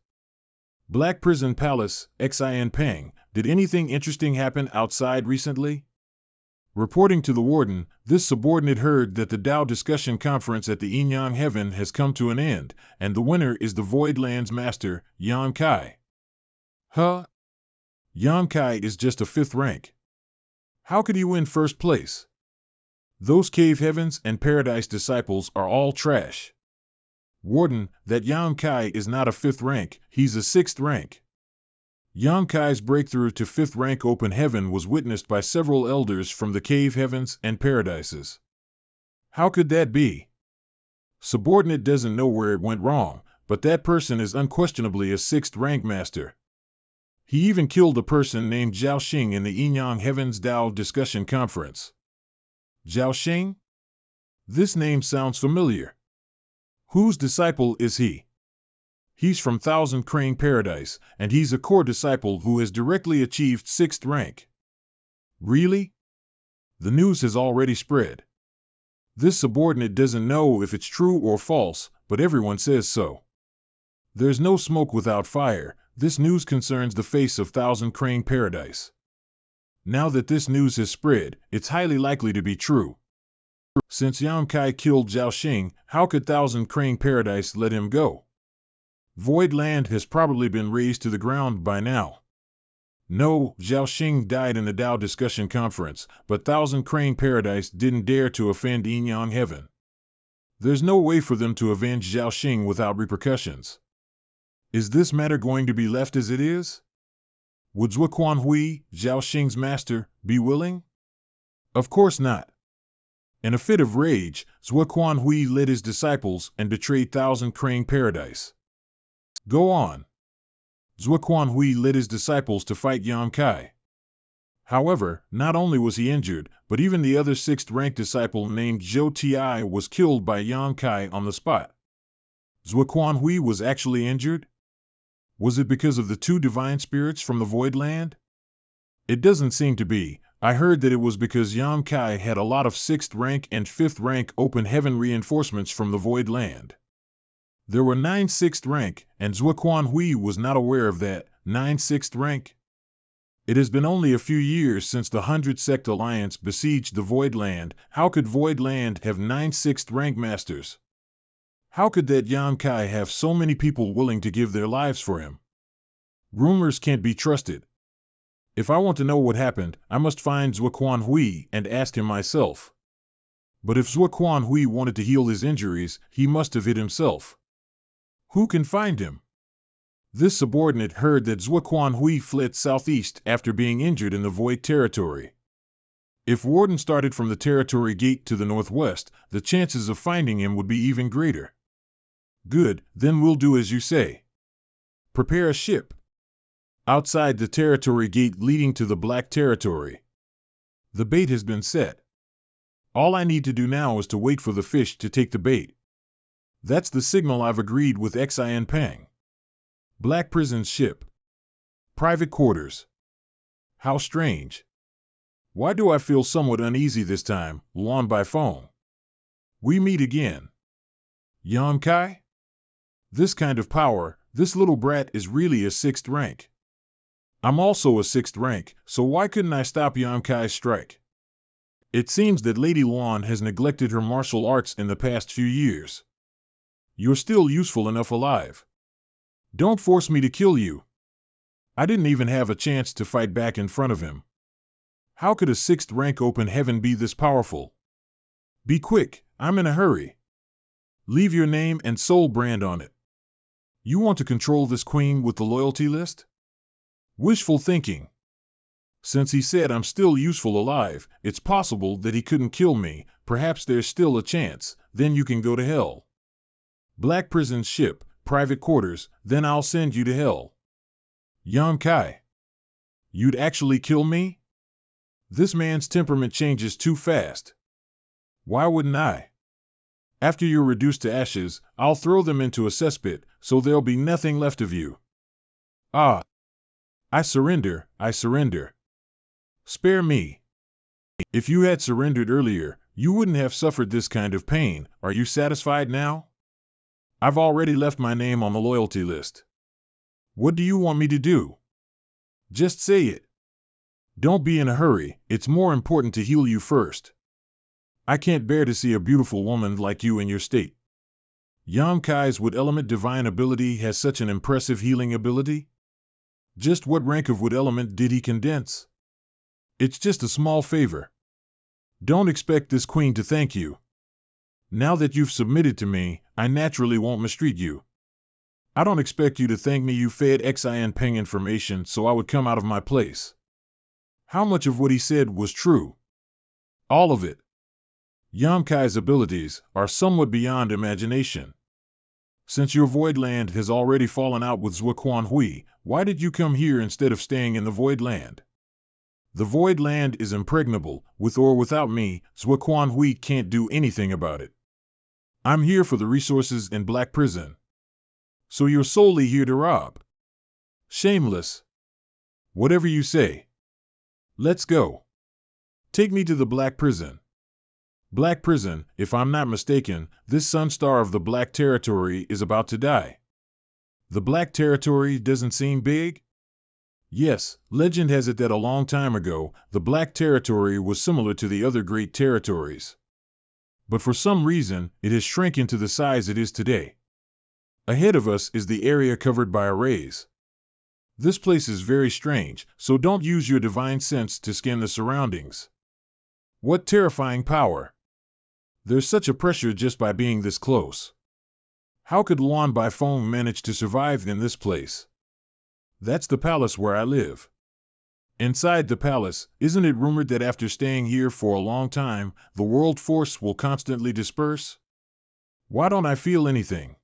Black Prison Palace, Xin Peng, did anything interesting happen outside recently? Reporting to the warden, this subordinate heard that the Tao discussion conference at the Yinyang Heaven has come to an end, and the winner is the Void Land's master, Yan Kai. Huh? Yan Kai is just a 5th rank. How could he win first place? Those Cave Heavens and Paradise disciples are all trash. Warden, that Yan Kai is not a 5th rank, he's a 6th rank. Yan Kai's breakthrough to 5th rank Open Heaven was witnessed by several elders from the Cave Heavens and Paradises. How could that be? Subordinate doesn't know where it went wrong, but that person is unquestionably a 6th rank master. He even killed a person named Zhao Xing in the Yinyang Heavens Tao discussion conference. Zhao Xing? This name sounds familiar. Whose disciple is he? He's from Thousand Crane Paradise, and he's a core disciple who has directly achieved 6th rank. Really? The news has already spread. This subordinate doesn't know if it's true or false, but everyone says so. There's no smoke without fire. This news concerns the face of Thousand Crane Paradise. Now that this news has spread, it's highly likely to be true. Since Yan Kai killed Zhao Xing, how could Thousand Crane Paradise let him go? Void Land has probably been razed to the ground by now. No, Zhao Xing died in the Tao discussion conference, but Thousand Crane Paradise didn't dare to offend Yinyang Heaven. There's no way for them to avenge Zhao Xing without repercussions. Is this matter going to be left as it is? Would Zhuo Quanhui, Zhao Xing's master, be willing? Of course not. In a fit of rage, Zhuo Quanhui led his disciples and betrayed Thousand Crane Paradise. Go on. Zhuo Quanhui led his disciples to fight Yan Kai. However, not only was he injured, but even the other 6th rank disciple named Zhou Ti was killed by Yan Kai on the spot. Zhuo Quanhui was actually injured? Was it because of the 2 divine spirits from the Void Land? It doesn't seem to be. I heard that it was because Yan Kai had a lot of 6th rank and 5th rank Open Heaven reinforcements from the Void Land. There were 9 6th rank, and Zhuo Quanhui was not aware of that, 9 6th rank. It has been only a few years since the 100 Sect Alliance besieged the Void Land. How could Void Land have 9 6th rank masters? How could that Yan Kai have so many people willing to give their lives for him? Rumors can't be trusted. If I want to know what happened, I must find Zhuo Quanhui and ask him myself. But if Zhuo Quanhui wanted to heal his injuries, he must have hit himself. Who can find him? This subordinate heard that Zhuo Quanhui fled southeast after being injured in the Void Territory. If Warden started from the Territory Gate to the northwest, the chances of finding him would be even greater. Good, then we'll do as you say. Prepare a ship. Outside the Territory Gate leading to the Black Territory. The bait has been set. All I need to do now is to wait for the fish to take the bait. That's the signal I've agreed with Xin Peng. Black Prison's ship. Private quarters. How strange. Why do I feel somewhat uneasy this time, Luan Baifeng? We meet again. Yan Kai? This kind of power, this little brat is really a 6th rank. I'm also a 6th rank, so why couldn't I stop Yan Kai's strike? It seems that Lady Luan has neglected her martial arts in the past few years. You're still useful enough alive. Don't force me to kill you. I didn't even have a chance to fight back in front of him. How could a 6th rank Open Heaven be this powerful? Be quick, I'm in a hurry. Leave your name and soul brand on it. You want to control this queen with the loyalty list? Wishful thinking. Since he said I'm still useful alive, it's possible that he couldn't kill me. Perhaps there's still a chance. Then you can go to hell. Black prison ship, private quarters, then I'll send you to hell. Yan Kai. You'd actually kill me? This man's temperament changes too fast. Why wouldn't I? After you're reduced to ashes, I'll throw them into a cesspit, so there'll be nothing left of you. Ah! I surrender, I surrender. Spare me. If you had surrendered earlier, you wouldn't have suffered this kind of pain. Are you satisfied now? I've already left my name on the loyalty list. What do you want me to do? Just say it. Don't be in a hurry, it's more important to heal you first. I can't bear to see a beautiful woman like you in your state. Yan Kai's Wood Element divine ability has such an impressive healing ability? Just what rank of Wood Element did he condense? It's just a small favor. Don't expect this queen to thank you. Now that you've submitted to me, I naturally won't mistreat you. I don't expect you to thank me. You fed Xin Peng information so I would come out of my place. How much of what he said was true? All of it. Yan Kai's abilities are somewhat beyond imagination. Since your Void Land has already fallen out with Zhuoquan Hui, why did you come here instead of staying in the Void Land? The Void Land is impregnable. With or without me, Zhuoquan Hui can't do anything about it. I'm here for the resources in Black Prison. So you're solely here to rob? Shameless. Whatever you say. Let's go. Take me to the Black Prison. Black Prison, if I'm not mistaken, this Sunstar of the Black Territory is about to die. The Black Territory doesn't seem big? Yes, legend has it that a long time ago, the Black Territory was similar to the other great territories. But for some reason, it has shrunk into the size it is today. Ahead of us is the area covered by arrays. This place is very strange, so don't use your divine sense to scan the surroundings. What terrifying power! There's such a pressure just by being this close. How could Luan Baifeng manage to survive in this place? That's the palace where I live. Inside the palace, isn't it rumored that after staying here for a long time, the world force will constantly disperse? Why don't I feel anything?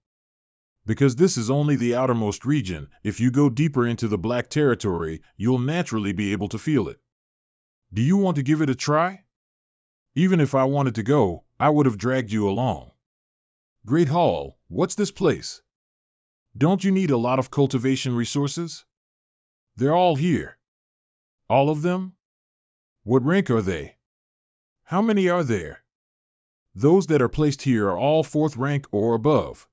Because this is only the outermost region. If you go deeper into the Black Territory, you'll naturally be able to feel it. Do you want to give it a try? Even if I wanted to go, I would have dragged you along. Great Hall, what's this place? Don't you need a lot of cultivation resources? They're all here. All of them? What rank are they? How many are there? Those that are placed here are all 4th rank or above.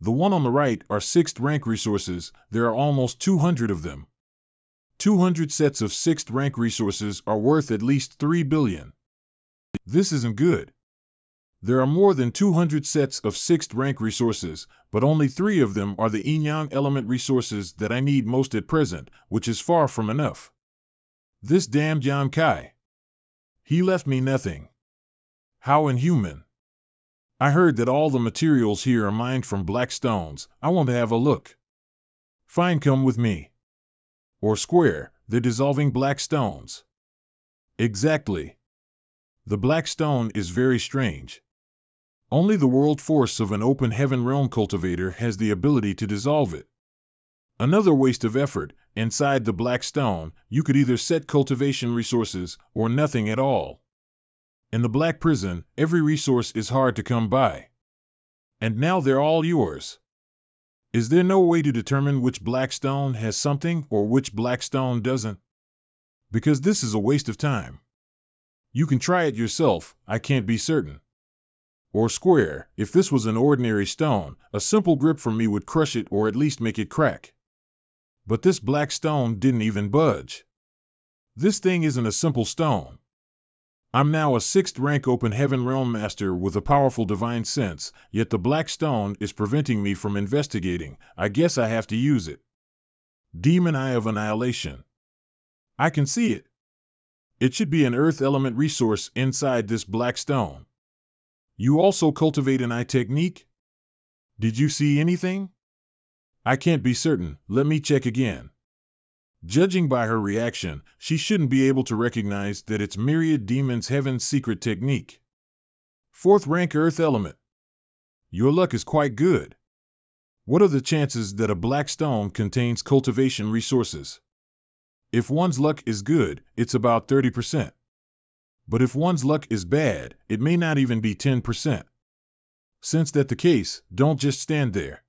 The one on the right are 6th rank resources. There are almost 200 of them. 200 sets of 6th rank resources are worth at least 3 billion. This isn't good. There are more than 200 sets of 6th rank resources, but only 3 of them are the Yin-Yang element resources that I need most at present, which is far from enough. This damned Yan Kai. He left me nothing. How inhuman. I heard that all the materials here are mined from black stones. I want to have a look. Fine, come with me. Or square, they're dissolving black stones. Exactly. The black stone is very strange. Only the world force of an open heaven realm cultivator has the ability to dissolve it. Another waste of effort. Inside the black stone, you could either set cultivation resources or nothing at all. In the Black Prison, every resource is hard to come by. And now they're all yours. Is there no way to determine which black stone has something or which black stone doesn't? Because this is a waste of time. You can try it yourself, I can't be certain. Or square, if this was an ordinary stone, a simple grip from me would crush it or at least make it crack. But this black stone didn't even budge. This thing isn't a simple stone. I'm now a 6th rank open heaven realm master with a powerful divine sense, yet the black stone is preventing me from investigating. I guess I have to use it. Demon Eye of Annihilation. I can see it. It should be an earth element resource inside this black stone. You also cultivate an eye technique? Did you see anything? I can't be certain. Let me check again. Judging by her reaction, she shouldn't be able to recognize that it's Myriad Demon's Heaven's secret technique. 4th rank Earth element. Your luck is quite good. What are the chances that a black stone contains cultivation resources? If one's luck is good, it's about 30%. But if one's luck is bad, it may not even be 10%. Since that's the case, don't just stand there.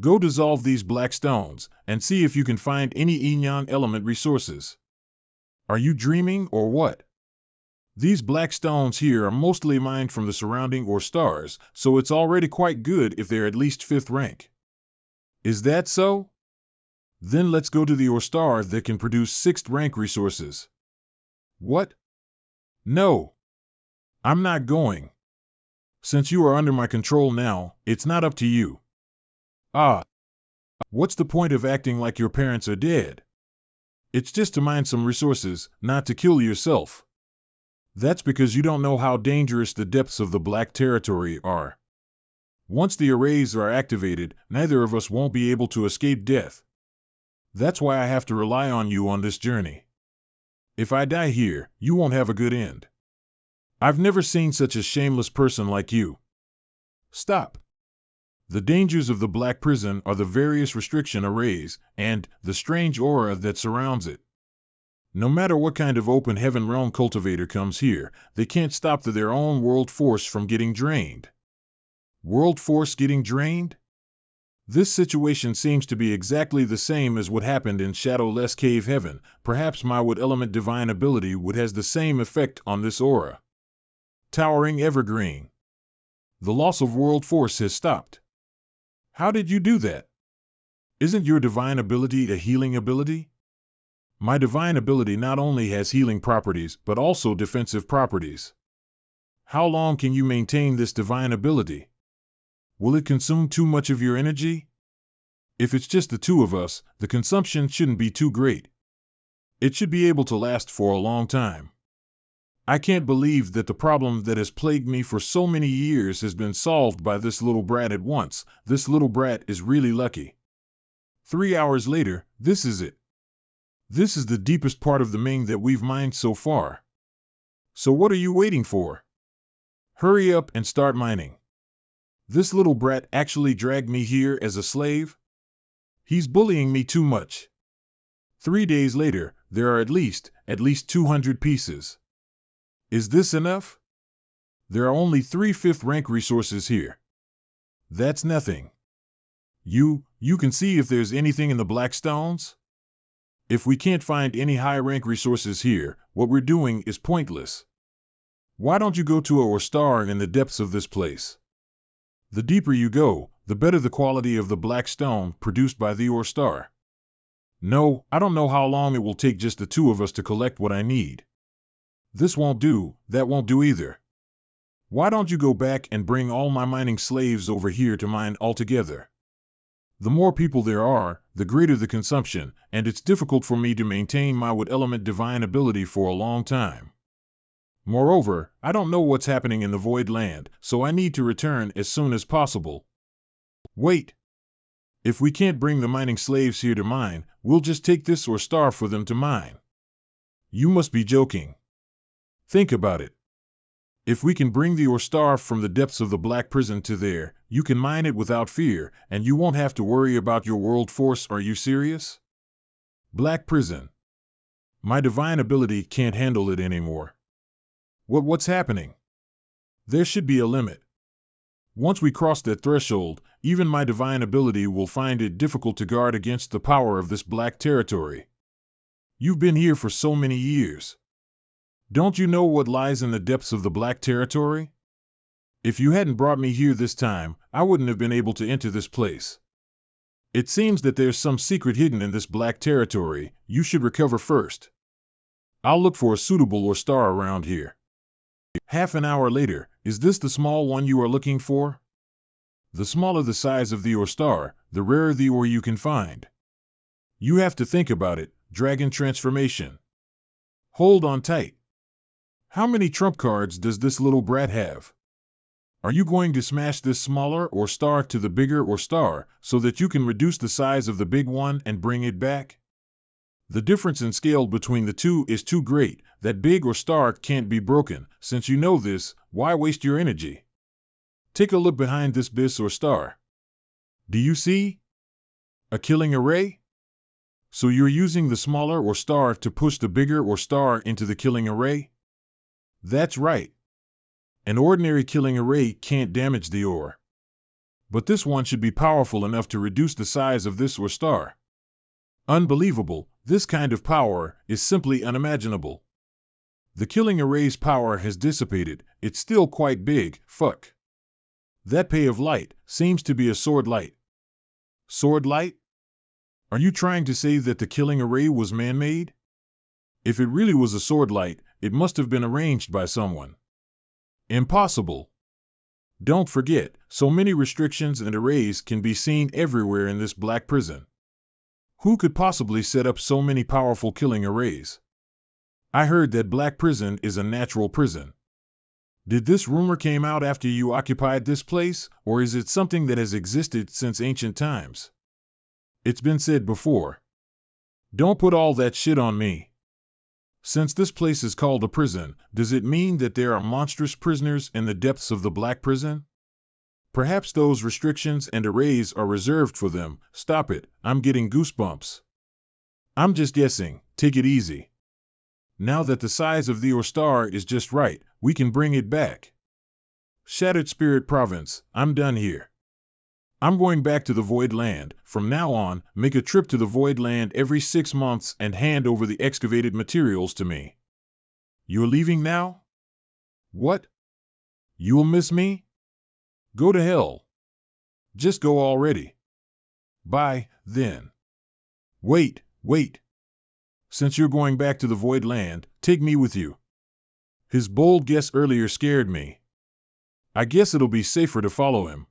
Go dissolve these black stones, and see if you can find any Inyan element resources. Are you dreaming or what? These black stones here are mostly mined from the surrounding ore stars, so it's already quite good if they're at least 5th rank. Is that so? Then let's go to the ore star that can produce 6th rank resources. What? No. I'm not going. Since you are under my control now, it's not up to you. Ah. What's the point of acting like your parents are dead? It's just to mine some resources, not to kill yourself. That's because you don't know how dangerous the depths of the Black Territory are. Once the arrays are activated, neither of us won't be able to escape death. That's why I have to rely on you on this journey. If I die here, you won't have a good end. I've never seen such a shameless person like you. Stop. The dangers of the Black Prison are the various restriction arrays and the strange aura that surrounds it. No matter what kind of open heaven realm cultivator comes here, they can't stop their own world force from getting drained. World force getting drained? This situation seems to be exactly the same as what happened in Shadowless Cave Heaven. Perhaps my wood element divine ability would has the same effect on this aura. Towering Evergreen. The loss of world force has stopped. How did you do that? Isn't your divine ability a healing ability? My divine ability not only has healing properties, but also defensive properties. How long can you maintain this divine ability? Will it consume too much of your energy? If it's just the two of us, the consumption shouldn't be too great. It should be able to last for a long time. I can't believe that the problem that has plagued me for so many years has been solved by this little brat at once. This little brat is really lucky. 3 hours later, this is it. This is the deepest part of the Ming that we've mined so far. So what are you waiting for? Hurry up and start mining. This little brat actually dragged me here as a slave? He's bullying me too much. 3 days later, there are at least 200 pieces. Is this enough? There are only 3 5th rank resources here. That's nothing. You can see if there's anything in the black stones? If we can't find any high-rank resources here, what we're doing is pointless. Why don't you go to a ore star in the depths of this place? The deeper you go, the better the quality of the black stone produced by the ore star. No, I don't know how long it will take just the two of us to collect what I need. This won't do, that won't do either. Why don't you go back and bring all my mining slaves over here to mine altogether? The more people there are, the greater the consumption, and it's difficult for me to maintain my wood element divine ability for a long time. Moreover, I don't know what's happening in the Void Land, so I need to return as soon as possible. Wait. If we can't bring the mining slaves here to mine, we'll just take this ore star for them to mine. You must be joking. Think about it. If we can bring the ore star from the depths of the Black Prison to there, you can mine it without fear, and you won't have to worry about your world force. Are you serious? Black Prison. My divine ability can't handle it anymore. What's happening? There should be a limit. Once we cross that threshold, even my divine ability will find it difficult to guard against the power of this Black Territory. You've been here for so many years. Don't you know what lies in the depths of the Black Territory? If you hadn't brought me here this time, I wouldn't have been able to enter this place. It seems that there's some secret hidden in this Black Territory. You should recover first. I'll look for a suitable ore star around here. Half an hour later, is this the small one you are looking for? The smaller the size of the ore star, the rarer the ore you can find. You have to think about it. Dragon transformation. Hold on tight. How many trump cards does this little brat have? Are you going to smash this smaller or star to the bigger or star so that you can reduce the size of the big one and bring it back? The difference in scale between the two is too great that big or star can't be broken. Since you know this, why waste your energy? Take a look behind this bis or star. Do you see a killing array? So you're using the smaller or star to push the bigger or star into the killing array? That's right. An ordinary killing array can't damage the ore. But this one should be powerful enough to reduce the size of this or star. Unbelievable, this kind of power is simply unimaginable. The killing array's power has dissipated, it's still quite big, fuck. That pay of light seems to be a sword light. Sword light? Are you trying to say that the killing array was man-made? If it really was a sword light, it must have been arranged by someone. Impossible. Don't forget, so many restrictions and arrays can be seen everywhere in this black prison. Who could possibly set up so many powerful killing arrays? I heard that black prison is a natural prison. Did this rumor came out after you occupied this place, or is it something that has existed since ancient times? It's been said before. Don't put all that shit on me. Since this place is called a prison, does it mean that there are monstrous prisoners in the depths of the black prison? Perhaps those restrictions and arrays are reserved for them. Stop it, I'm getting goosebumps. I'm just guessing, take it easy. Now that the size of the Ore Star is just right, we can bring it back. Shattered Spirit Province, I'm done here. I'm going back to the Void Land. From now on, make a trip to the Void Land every 6 months and hand over the excavated materials to me. You're leaving now? What? You'll miss me? Go to hell. Just go already. Bye, then. Wait. Since you're going back to the Void Land, take me with you. His bold guess earlier scared me. I guess it'll be safer to follow him.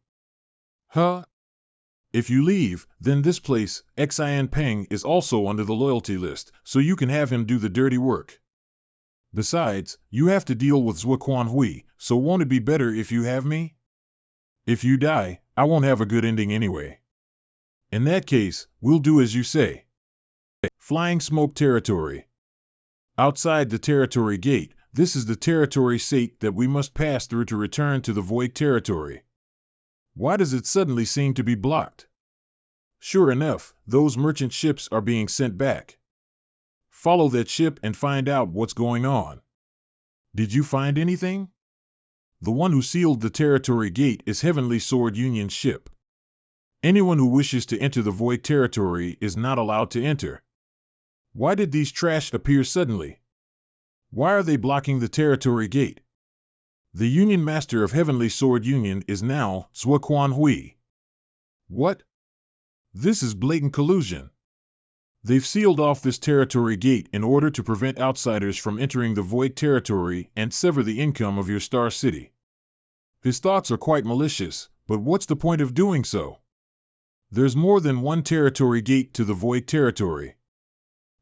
Huh? If you leave, then this place, Xian Peng, is also under the loyalty list, so you can have him do the dirty work. Besides, you have to deal with Zhuoquan Hui, so won't it be better if you have me? If you die, I won't have a good ending anyway. In that case, we'll do as you say. Flying Smoke Territory. Outside the territory gate, this is the territory state that we must pass through to return to the Void Territory. Why does it suddenly seem to be blocked? Sure enough, those merchant ships are being sent back. Follow that ship and find out what's going on. Did you find anything? The one who sealed the territory gate is Heavenly Sword Union's ship. Anyone who wishes to enter the Void Territory is not allowed to enter. Why did these trash appear suddenly? Why are they blocking the territory gate? The Union Master of Heavenly Sword Union is now Zhuoquan Hui. What? This is blatant collusion. They've sealed off this territory gate in order to prevent outsiders from entering the Void Territory and sever the income of your Star City. His thoughts are quite malicious, but what's the point of doing so? There's more than one territory gate to the Void Territory.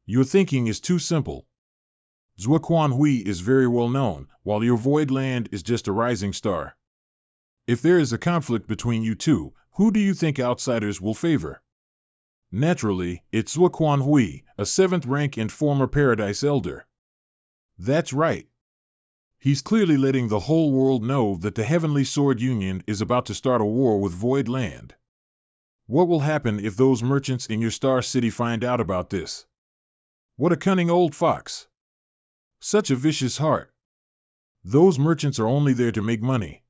Your thinking is too simple. Zhuoquan Hui is very well known, while your Void Land is just a rising star. If there is a conflict between you two, who do you think outsiders will favor? Naturally, it's Zhuoquan Hui, a 7th rank and former Paradise Elder. That's right. He's clearly letting the whole world know that the Heavenly Sword Union is about to start a war with Void Land. What will happen if those merchants in your Star City find out about this? What a cunning old fox. Such a vicious heart. Those merchants are only there to make money.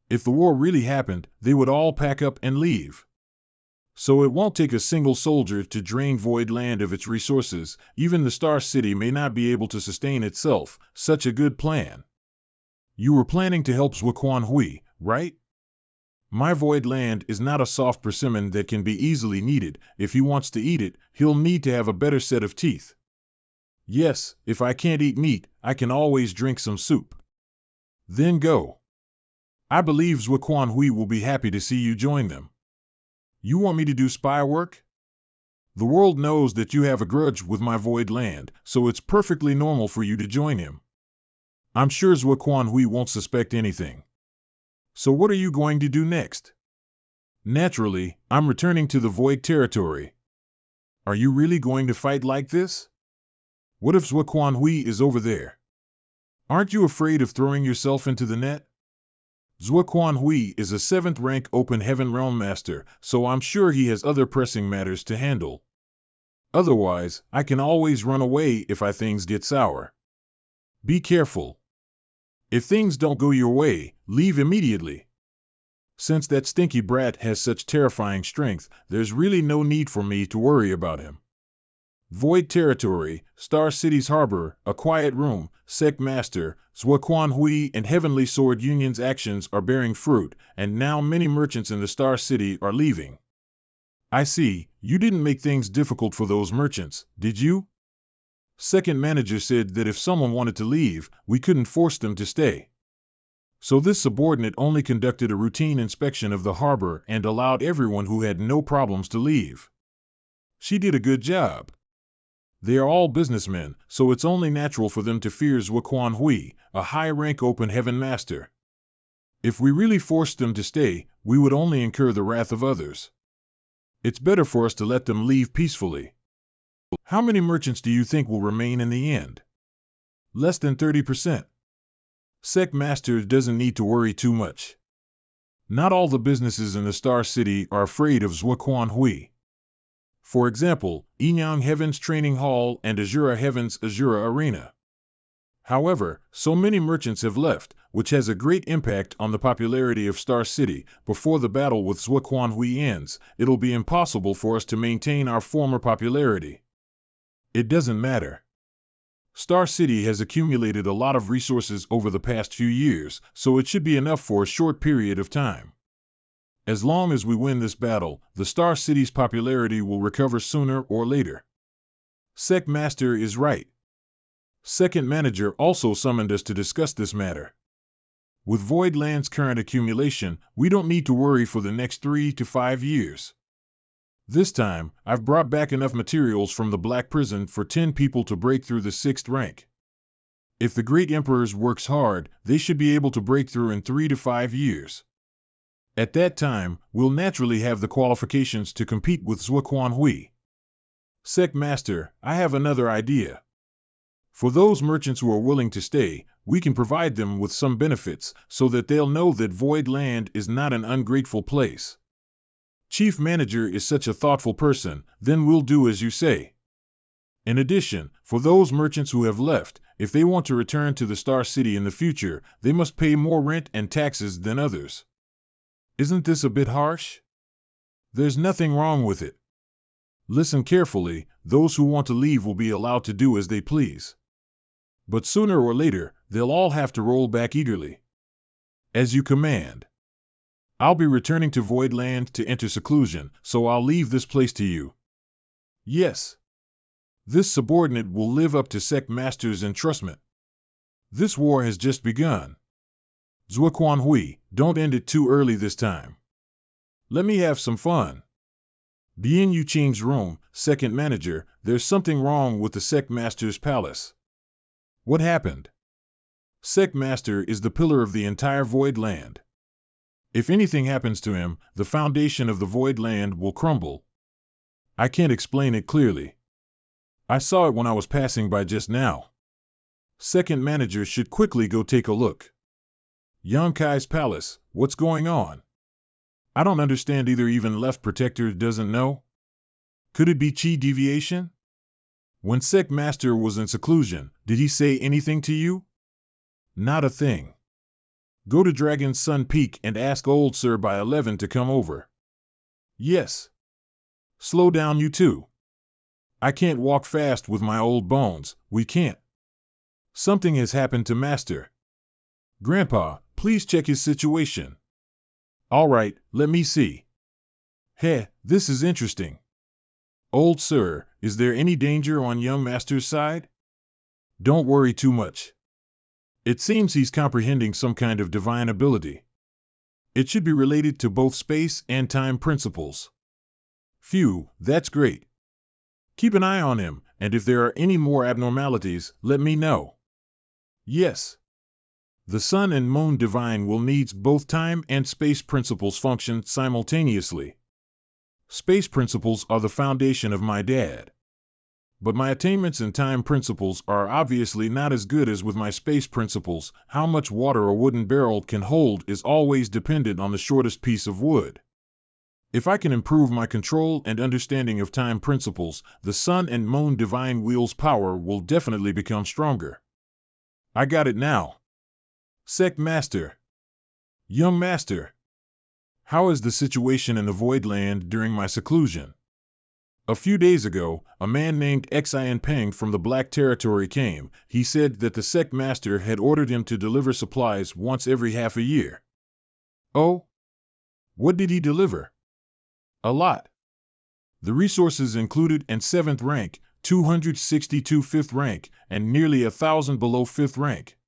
If the war really happened, they would all pack up and leave. So it won't take a single soldier to drain Void Land of its resources. Even the Star City may not be able to sustain itself. Such a good plan. You were planning to help Zhuoquan Hui, right? My Void Land is not a soft persimmon that can be easily kneaded. If he wants to eat it, he'll need to have a better set of teeth. Yes, if I can't eat meat, I can always drink some soup. Then go. I believe Zhuoquan Hui will be happy to see you join them. You want me to do spy work? The world knows that you have a grudge with my Void Land, so it's perfectly normal for you to join him. I'm sure Zhuoquan Hui won't suspect anything. So what are you going to do next? Naturally, I'm returning to the void territory. Are you really going to fight like this? What if Zhuo Hui is over there? Aren't you afraid of throwing yourself into the net? Zhuo Hui is a 7th rank Open Heaven Realm Master, so I'm sure he has other pressing matters to handle. Otherwise, I can always run away if things get sour. Be careful. If things don't go your way, leave immediately. Since that stinky brat has such terrifying strength, there's really no need for me to worry about him. Void Territory, Star City's Harbor, A Quiet Room, Sect Master, Zhuo Hui and Heavenly Sword Union's actions are bearing fruit, and now many merchants in the Star City are leaving. I see, you didn't make things difficult for those merchants, did you? Second manager said that if someone wanted to leave, we couldn't force them to stay. So this subordinate only conducted a routine inspection of the harbor and allowed everyone who had no problems to leave. She did a good job. They are all businessmen, so it's only natural for them to fear Zhuo Hui, a high-rank Open Heaven Master. If we really forced them to stay, we would only incur the wrath of others. It's better for us to let them leave peacefully. How many merchants do you think will remain in the end? Less than 30%. Sect Master doesn't need to worry too much. Not all the businesses in the Star City are afraid of Zhuo Hui. For example, Yinyang Heaven's Training Hall and Azura Heaven's Azura Arena. However, so many merchants have left, which has a great impact on the popularity of Star City. Before the battle with Zhuo Hui ends, it'll be impossible for us to maintain our former popularity. It doesn't matter. Star City has accumulated a lot of resources over the past few years, so it should be enough for a short period of time. As long as we win this battle, the Star City's popularity will recover sooner or later. Sect Master is right. Second Manager also summoned us to discuss this matter. With Void Land's current accumulation, we don't need to worry for the next 3 to 5 years. This time, I've brought back enough materials from the Black Prison for 10 people to break through the 6th rank. If the Great Emperors works hard, they should be able to break through in 3 to 5 years. At that time, we'll naturally have the qualifications to compete with Zhuo Hui. Sect Master, I have another idea. For those merchants who are willing to stay, we can provide them with some benefits so that they'll know that Void Land is not an ungrateful place. Chief Manager is such a thoughtful person, then we'll do as you say. In addition, for those merchants who have left, if they want to return to the Star City in the future, they must pay more rent and taxes than others. Isn't this a bit harsh? There's nothing wrong with it. Listen carefully, those who want to leave will be allowed to do as they please. But sooner or later, they'll all have to roll back eagerly. As you command. I'll be returning to Void Land to enter seclusion, so I'll leave this place to you. Yes. This subordinate will live up to Sect Master's entrustment. This war has just begun. Zhuo Hui, don't end it too early this time. Let me have some fun. Bien Yuqing's room, Second Manager, there's something wrong with the Sect Master's palace. What happened? Sect Master is the pillar of the entire Void Land. If anything happens to him, the foundation of the Void Land will crumble. I can't explain it clearly. I saw it when I was passing by just now. Second Manager should quickly go take a look. Yonkai's palace, what's going on? I don't understand either. Even Left Protector doesn't know? Could it be Qi deviation? When Sect Master was in seclusion, did he say anything to you? Not a thing. Go to Dragon's Sun Peak and ask old Sir by 11 to come over. Yes. Slow down you too. I can't walk fast with my old bones, we can't. Something has happened to Master. Grandpa, please check his situation. All right, let me see. Heh, this is interesting. Old Sir, is there any danger on young Master's side? Don't worry too much. It seems he's comprehending some kind of divine ability. It should be related to both space and time principles. Phew, that's great. Keep an eye on him, and if there are any more abnormalities, let me know. Yes. The sun and moon divine will needs both time and space principles function simultaneously. Space principles are the foundation of my dad. But my attainments in time principles are obviously not as good as with my space principles. How much water a wooden barrel can hold is always dependent on the shortest piece of wood. If I can improve my control and understanding of time principles, the sun and moon divine wheel's power will definitely become stronger. I got it now. Sect Master. Young Master. How is the situation in the Void Land during my seclusion? A few days ago, a man named Xian Peng from the Black Territory came. He said that the Sect Master had ordered him to deliver supplies once every half a year. Oh? What did he deliver? A lot. The resources included an 7th rank, 262 5th rank, and nearly 1,000 below 5th rank.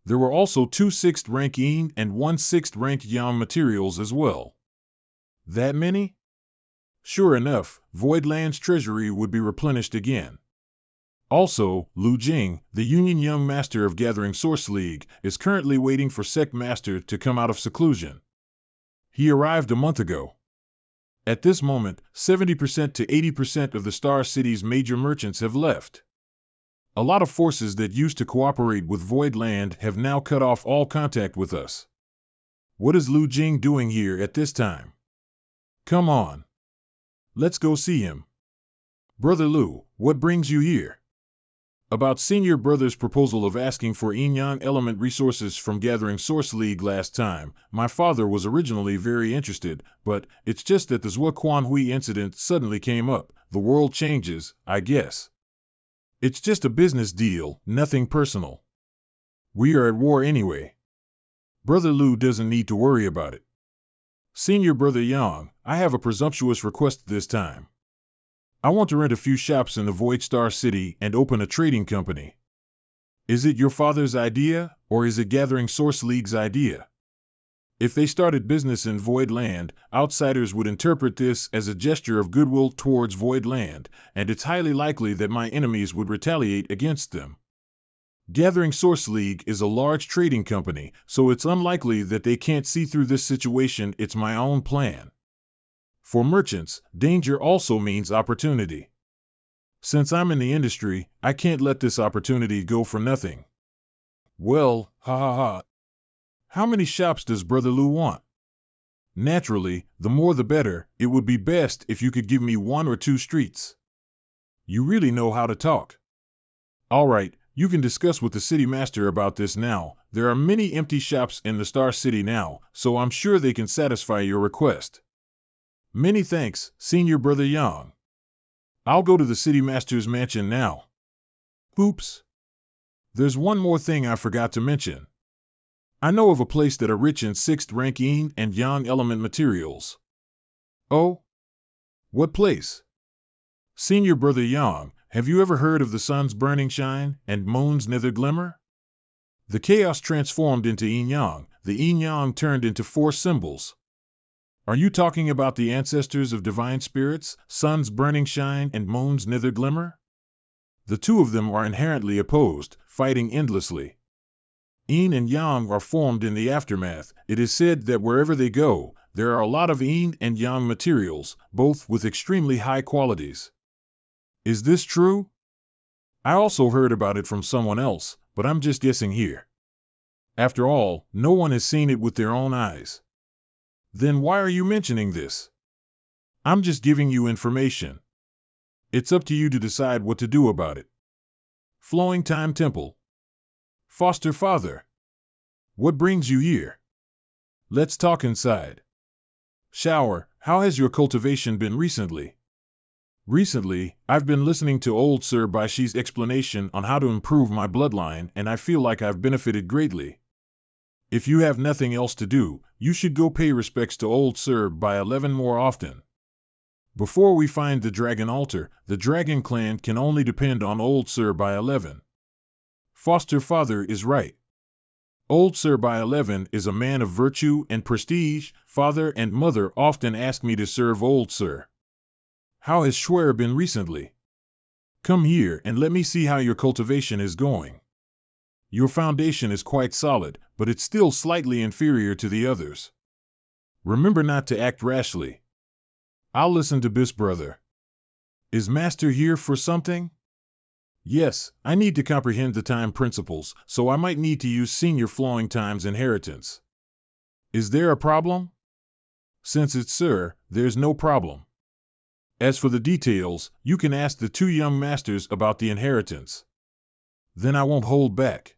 There were also 2 6th rank Yin and 1 6th rank Yang materials as well. That many? Sure enough, Voidland's treasury would be replenished again. Also, Lu Jing, the Union Young Master of Gathering Source League, is currently waiting for Sect Master to come out of seclusion. He arrived a month ago. At this moment, 70% to 80% of the Star City's major merchants have left. A lot of forces that used to cooperate with Voidland have now cut off all contact with us. What is Lu Jing doing here at this time? Come on. Let's go see him. Brother Lu, what brings you here? About Senior Brother's proposal of asking for yin-yang element resources from Gathering Source League last time, my father was originally very interested, but it's just that the Zhua Quanhui incident suddenly came up. The world changes, I guess. It's just a business deal, nothing personal. We are at war anyway. Brother Lu doesn't need to worry about it. Senior Brother Yang, I have a presumptuous request this time. I want to rent a few shops in the Void Star City and open a trading company. Is it your father's idea, or is it Gathering Source League's idea? If they started business in Void Land, outsiders would interpret this as a gesture of goodwill towards Void Land, and it's highly likely that my enemies would retaliate against them. Gathering Source League is a large trading company, so it's unlikely that they can't see through this situation. It's my own plan. For merchants, danger also means opportunity. Since I'm in the industry, I can't let this opportunity go for nothing. Well, ha ha ha. How many shops does Brother Lu want? Naturally, the more the better. It would be best if you could give me 1 or 2 streets. You really know how to talk. All right, you can discuss with the city master about this now. There are many empty shops in the Star City now, so I'm sure they can satisfy your request. Many thanks, Senior Brother Yang. I'll go to the city master's mansion now. Oops. There's one more thing I forgot to mention. I know of a place that are rich in 6th rank Yin and Yang element materials. Oh? What place? Senior Brother Yang, have you ever heard of the sun's burning shine and moon's nether glimmer? The chaos transformed into yin-yang, the yin-yang turned into 4 symbols. Are you talking about the ancestors of divine spirits, sun's burning shine and moon's nether glimmer? The 2 of them are inherently opposed, fighting endlessly. Yin and Yang are formed in the aftermath. It is said that wherever they go, there are a lot of Yin and Yang materials, both with extremely high qualities. Is this true? I also heard about it from someone else, but I'm just guessing here. After all, no one has seen it with their own eyes. Then why are you mentioning this? I'm just giving you information. It's up to you to decide what to do about it. Flowing Time Temple. Foster Father. What brings you here? Let's talk inside. Shower, how has your cultivation been recently? Recently, I've been listening to old Sir Baishi's explanation on how to improve my bloodline, and I feel like I've benefited greatly. If you have nothing else to do, you should go pay respects to old Sir Bai 11 more often. Before we find the Dragon Altar, the Dragon Clan can only depend on old Sir Bai 11. Foster Father is right. Old Sir Bai 11 is a man of virtue and prestige. Father and Mother often ask me to serve old Sir. How has Schwer been recently? Come here and let me see how your cultivation is going. Your foundation is quite solid, but it's still slightly inferior to the others. Remember not to act rashly. I'll listen to this brother. Is Master here for something? Yes, I need to comprehend the time principles, so I might need to use senior flowing times inheritance. Is there a problem? Since it's sir, there's no problem. As for the details, you can ask the two young masters about the inheritance. Then I won't hold back.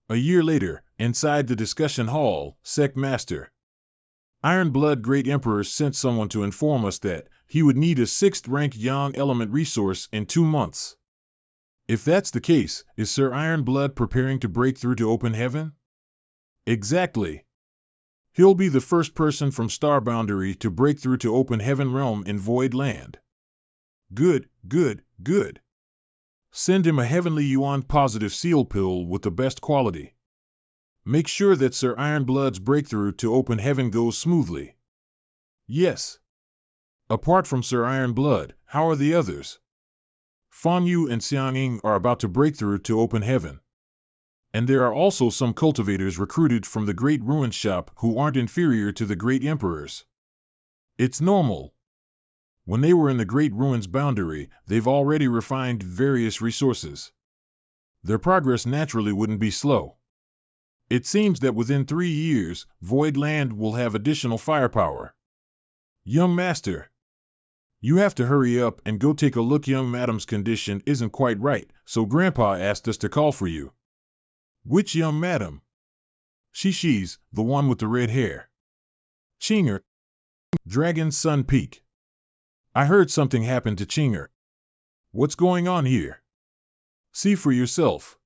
A year later, inside the discussion hall, Sect Master Iron Blood Great Emperor sent someone to inform us that he would need a 6th-rank Yang element resource in 2 months. If that's the case, is Sir Iron Blood preparing to break through to open heaven? Exactly. He'll be the first person from Star Boundary to break through to open heaven realm in Void Land. Good, good, good. Send him a heavenly yuan positive seal pill with the best quality. Make sure that Sir Ironblood's breakthrough to open heaven goes smoothly. Yes. Apart from Sir Ironblood, how are the others? Fan Yu and Xiang Ying are about to break through to open heaven. And there are also some cultivators recruited from the Great Ruin Shop who aren't inferior to the Great Emperors. It's normal. When they were in the Great Ruins boundary, they've already refined various resources. Their progress naturally wouldn't be slow. It seems that within 3 years, Void Land will have additional firepower. Young Master, you have to hurry up and go take a look. Young Madam's condition isn't quite right, so Grandpa asked us to call for you. Which young madam? She's the one with the red hair. Chinger, Dragon's Sun Peak. I heard something happened to Chinger. What's going on here? See for yourself.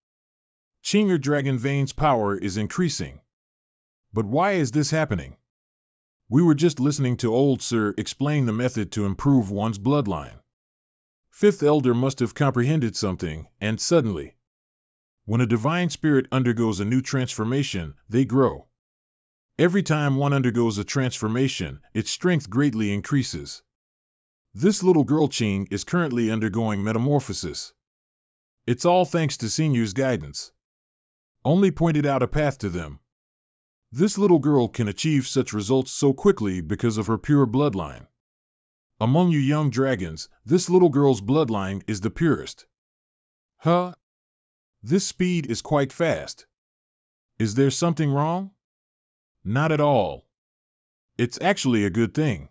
Chinger Dragon Vein's power is increasing. But why is this happening? We were just listening to old Sir explain the method to improve one's bloodline. 5th Elder must have comprehended something, and suddenly, when a divine spirit undergoes a new transformation, they grow. Every time one undergoes a transformation, its strength greatly increases. This little girl Ching is currently undergoing metamorphosis. It's all thanks to Senior's guidance. Only pointed out a path to them. This little girl can achieve such results so quickly because of her pure bloodline. Among you young dragons, this little girl's bloodline is the purest. Huh? This speed is quite fast. Is there something wrong? Not at all. It's actually a good thing.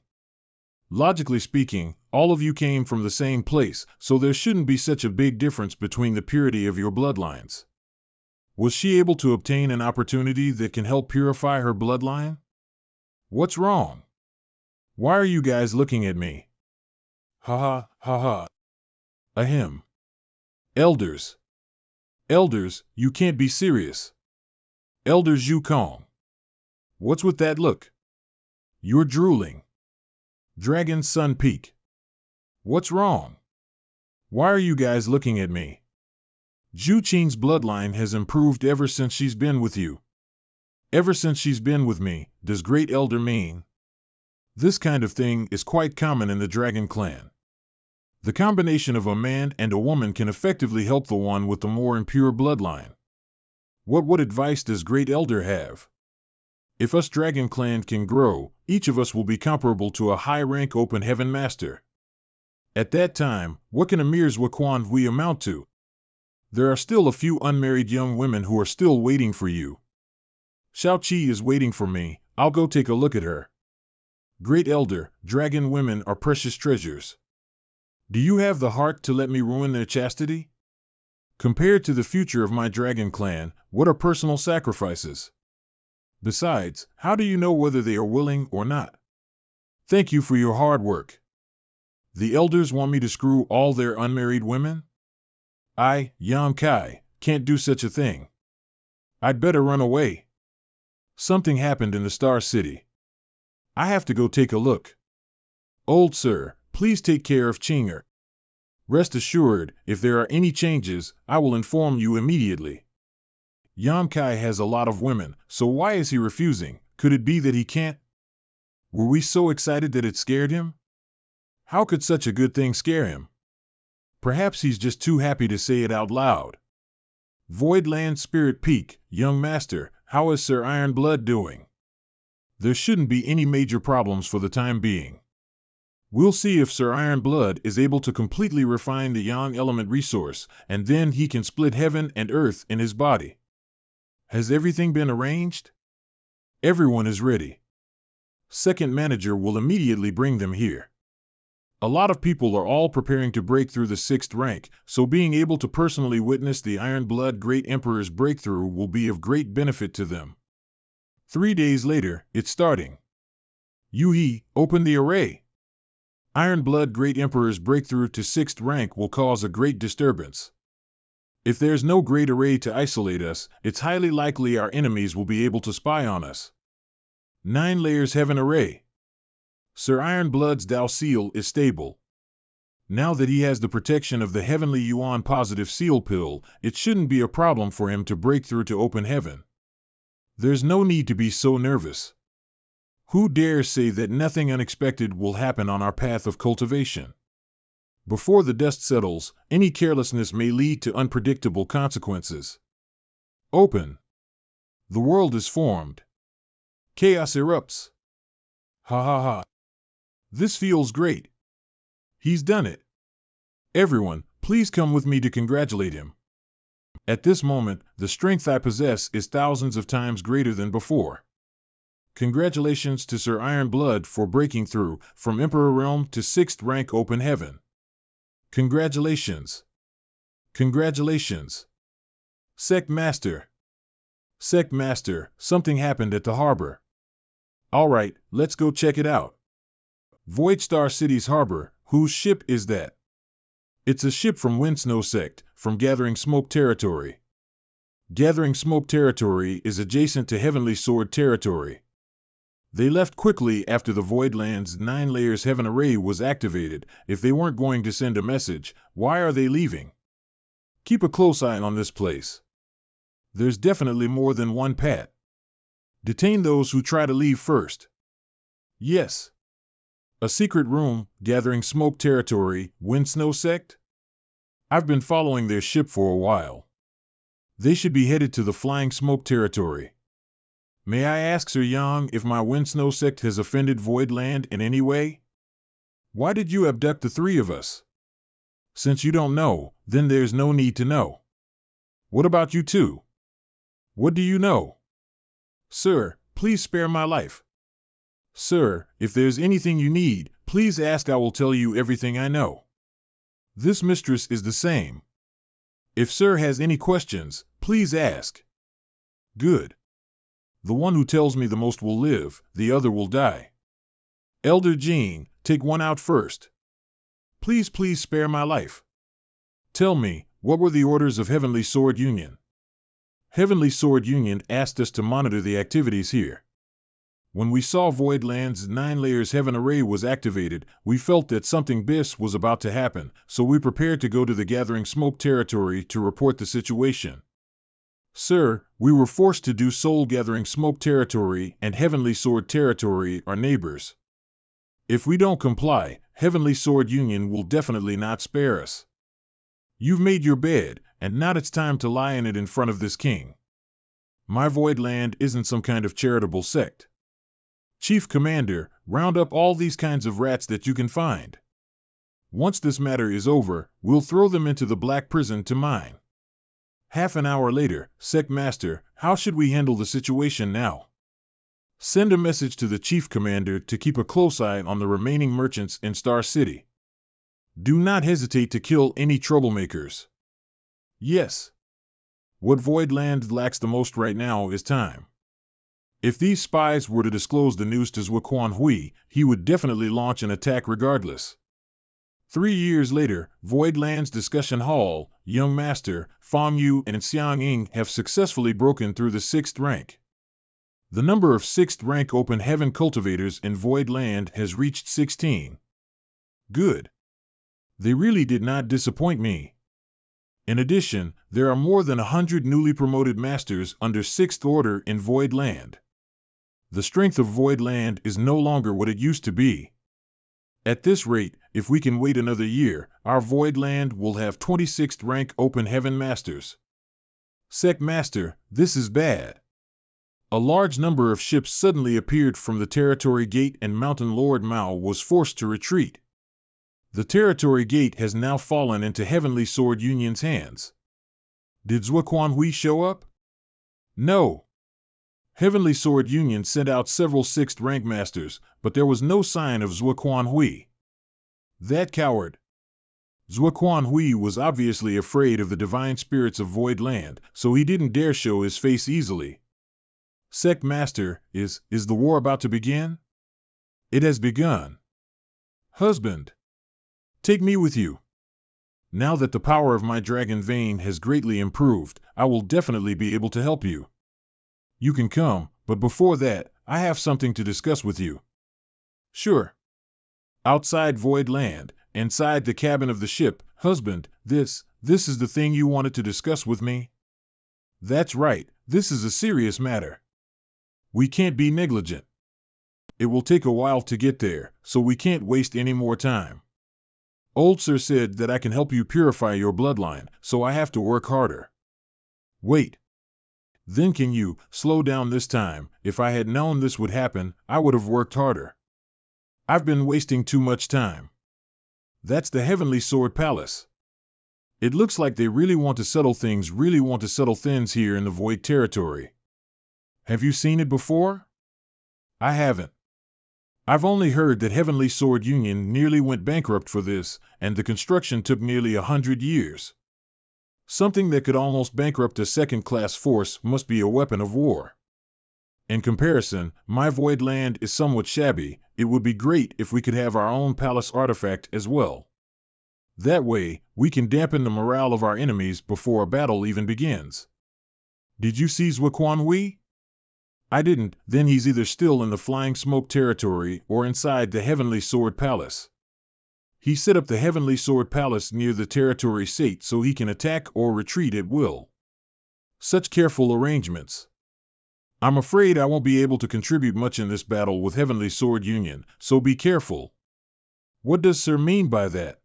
Logically speaking, all of you came from the same place, so there shouldn't be such a big difference between the purity of your bloodlines. Was she able to obtain an opportunity that can help purify her bloodline? What's wrong? Why are you guys looking at me? Ha ha, ha ha. Ahem. Elders. Elders, you can't be serious. Elders Yukong. What's with that look? You're drooling. Dragon's Sun Peak. What's wrong? Why are you guys looking at me? Zhu Qing's bloodline has improved ever since she's been with you. Ever since she's been with me, does Great Elder mean? This kind of thing is quite common in the Dragon Clan. The combination of a man and a woman can effectively help the one with the more impure bloodline. What advice does Great Elder have? If us Dragon Clan can grow, each of us will be comparable to a high-rank Open Heaven Master. At that time, what can Amir's Wakwan we amount to? There are still a few unmarried young women who are still waiting for you. Xiao Qi is waiting for me. I'll go take a look at her. Great Elder, dragon women are precious treasures. Do you have the heart to let me ruin their chastity? Compared to the future of my Dragon Clan, what are personal sacrifices? Besides, how do you know whether they are willing or not? Thank you for your hard work. The elders want me to screw all their unmarried women? I, Yang Kai, can't do such a thing. I'd better run away. Something happened in the Star City. I have to go take a look. Old Sir, please take care of Chinger. Rest assured, if there are any changes, I will inform you immediately. Yang Kai has a lot of women, so why is he refusing? Could it be that he can't? Were we so excited that it scared him? How could such a good thing scare him? Perhaps he's just too happy to say it out loud. Voidland Spirit Peak, young master, how is Sir Ironblood doing? There shouldn't be any major problems for the time being. We'll see if Sir Ironblood is able to completely refine the yang element resource, and then he can split heaven and earth in his body. Has everything been arranged? Everyone is ready. Second manager will immediately bring them here. A lot of people are all preparing to break through the 6th rank, so being able to personally witness the Ironblood Great Emperor's breakthrough will be of great benefit to them. 3 days later, it's starting. Yuhi, open the array. Ironblood Great Emperor's breakthrough to 6th rank will cause a great disturbance. If there's no great array to isolate us, it's highly likely our enemies will be able to spy on us. 9 layers heaven array. Sir Ironblood's Dao seal is stable. Now that he has the protection of the Heavenly Yuan positive seal pill, it shouldn't be a problem for him to break through to open heaven. There's no need to be so nervous. Who dares say that nothing unexpected will happen on our path of cultivation? Before the dust settles, any carelessness may lead to unpredictable consequences. Open. The world is formed. Chaos erupts. Ha ha ha. This feels great. He's done it. Everyone, please come with me to congratulate him. At this moment, the strength I possess is thousands of times greater than before. Congratulations to Sir Ironblood for breaking through from Emperor Realm to 6th rank open heaven. Congratulations. Congratulations. Sect Master. Sect Master, something happened at the harbor. All right, let's go check it out. Void Star City's harbor, whose ship is that? It's a ship from Windsnow Sect, from Gathering Smoke Territory. Gathering Smoke Territory is adjacent to Heavenly Sword Territory. They left quickly after the Voidland's 9 layers heaven array was activated. If they weren't going to send a message, why are they leaving? Keep a close eye on this place. There's definitely more than one path. Detain those who try to leave first. Yes. A secret room, Gathering Smoke Territory, Windsnow Sect? I've been following their ship for a while. They should be headed to the Flying Smoke Territory. May I ask Sir Yang if my Windsnow Sect has offended Voidland in any way? Why did you abduct the 3 of us? Since you don't know, then there's no need to know. What about you two? What do you know? Sir, please spare my life. Sir, if there's anything you need, please ask. I will tell you everything I know. This mistress is the same. If Sir has any questions, please ask. Good. The one who tells me the most will live, the other will die. Elder Jean, take one out first. Please spare my life. Tell me, what were the orders of Heavenly Sword Union? Heavenly Sword Union asked us to monitor the activities here. When we saw Voidland's 9 layers heaven array was activated, we felt that something big was about to happen, so we prepared to go to the Gathering Smoke Territory to report the situation. Sir, we were forced to do so. Gathering Smoke Territory and Heavenly Sword Territory are neighbors. If we don't comply, Heavenly Sword Union will definitely not spare us. You've made your bed, and now it's time to lie in it in front of this king. My Voidland isn't some kind of charitable sect. Chief Commander, round up all these kinds of rats that you can find. Once this matter is over, we'll throw them into the black prison to mine. Half an hour later, Sect Master, how should we handle the situation now? Send a message to the Chief Commander to keep a close eye on the remaining merchants in Star City. Do not hesitate to kill any troublemakers. Yes. What Voidland lacks the most right now is time. If these spies were to disclose the news to Zhuquan Hui, he would definitely launch an attack regardless. 3 years later, Voidland's discussion hall, Young Master, Fang Yu and Xiang Ying have successfully broken through the 6th rank. The number of 6th rank open heaven cultivators in Voidland has reached 16. Good. They really did not disappoint me. In addition, there are more than 100 newly promoted masters under 6th order in Voidland. The strength of Voidland is no longer what it used to be. At this rate, if we can wait another year, our Voidland will have 26th rank open heaven masters. Sec Master, this is bad. A large number of ships suddenly appeared from the territory gate and Mountain Lord Mao was forced to retreat. The territory gate has now fallen into Heavenly Sword Union's hands. Did Zuoquan Hui show up? No. Heavenly Sword Union sent out several 6th rank masters, but there was no sign of Zuoquan Hui. That coward. Zuoquan Hui was obviously afraid of the divine spirits of Void Land, so he didn't dare show his face easily. Sec Master, is the war about to begin? It has begun. Husband, take me with you. Now that the power of my dragon vein has greatly improved, I will definitely be able to help you. You can come, but before that, I have something to discuss with you. Sure. Outside Void Land, inside the cabin of the ship, husband, this is the thing you wanted to discuss with me? That's right, this is a serious matter. We can't be negligent. It will take a while to get there, so we can't waste any more time. Old Sir said that I can help you purify your bloodline, so I have to work harder. Wait. Then can you slow down this time? If I had known this would happen, I would have worked harder. I've been wasting too much time. That's the Heavenly Sword Palace. It looks like they really want to settle things here in the Void Territory. Have you seen it before? I haven't. I've only heard that Heavenly Sword Union nearly went bankrupt for this, and the construction took nearly 100 years. Something that could almost bankrupt a second-class force must be a weapon of war. In comparison, my Void Land is somewhat shabby. It would be great if we could have our own palace artifact as well. That way, we can dampen the morale of our enemies before a battle even begins. Did you see Zuoquan Hui? I didn't. Then he's either still in the Flying Smoke territory or inside the Heavenly Sword Palace. He set up the Heavenly Sword Palace near the territory state so he can attack or retreat at will. Such careful arrangements. I'm afraid I won't be able to contribute much in this battle with Heavenly Sword Union, so be careful. What does Sir mean by that?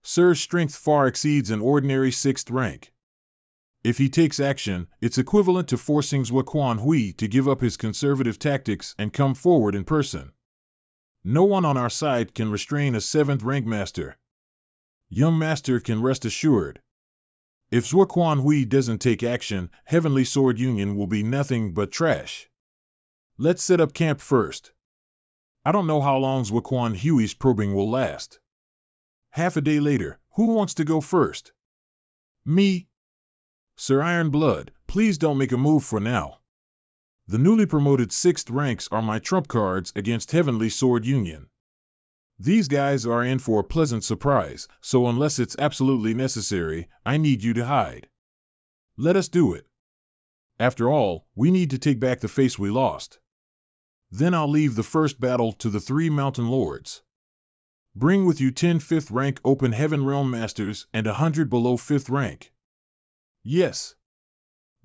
Sir's strength far exceeds an ordinary 6th rank. If he takes action, it's equivalent to forcing Zuoquan Hui to give up his conservative tactics and come forward in person. No one on our side can restrain a 7th rank master. Young master can rest assured. If Zuoquan Hui doesn't take action, Heavenly Sword Union will be nothing but trash. Let's set up camp first. I don't know how long Zuoquan Hui's probing will last. Half a day later, who wants to go first? Me? Sir Ironblood, please don't make a move for now. The newly promoted 6th ranks are my trump cards against Heavenly Sword Union. These guys are in for a pleasant surprise, so unless it's absolutely necessary, I need you to hide. Let us do it. After all, we need to take back the face we lost. Then I'll leave the first battle to the 3 Mountain Lords. Bring with you 10 5th rank Open Heaven Realm Masters and 100 below 5th rank. Yes.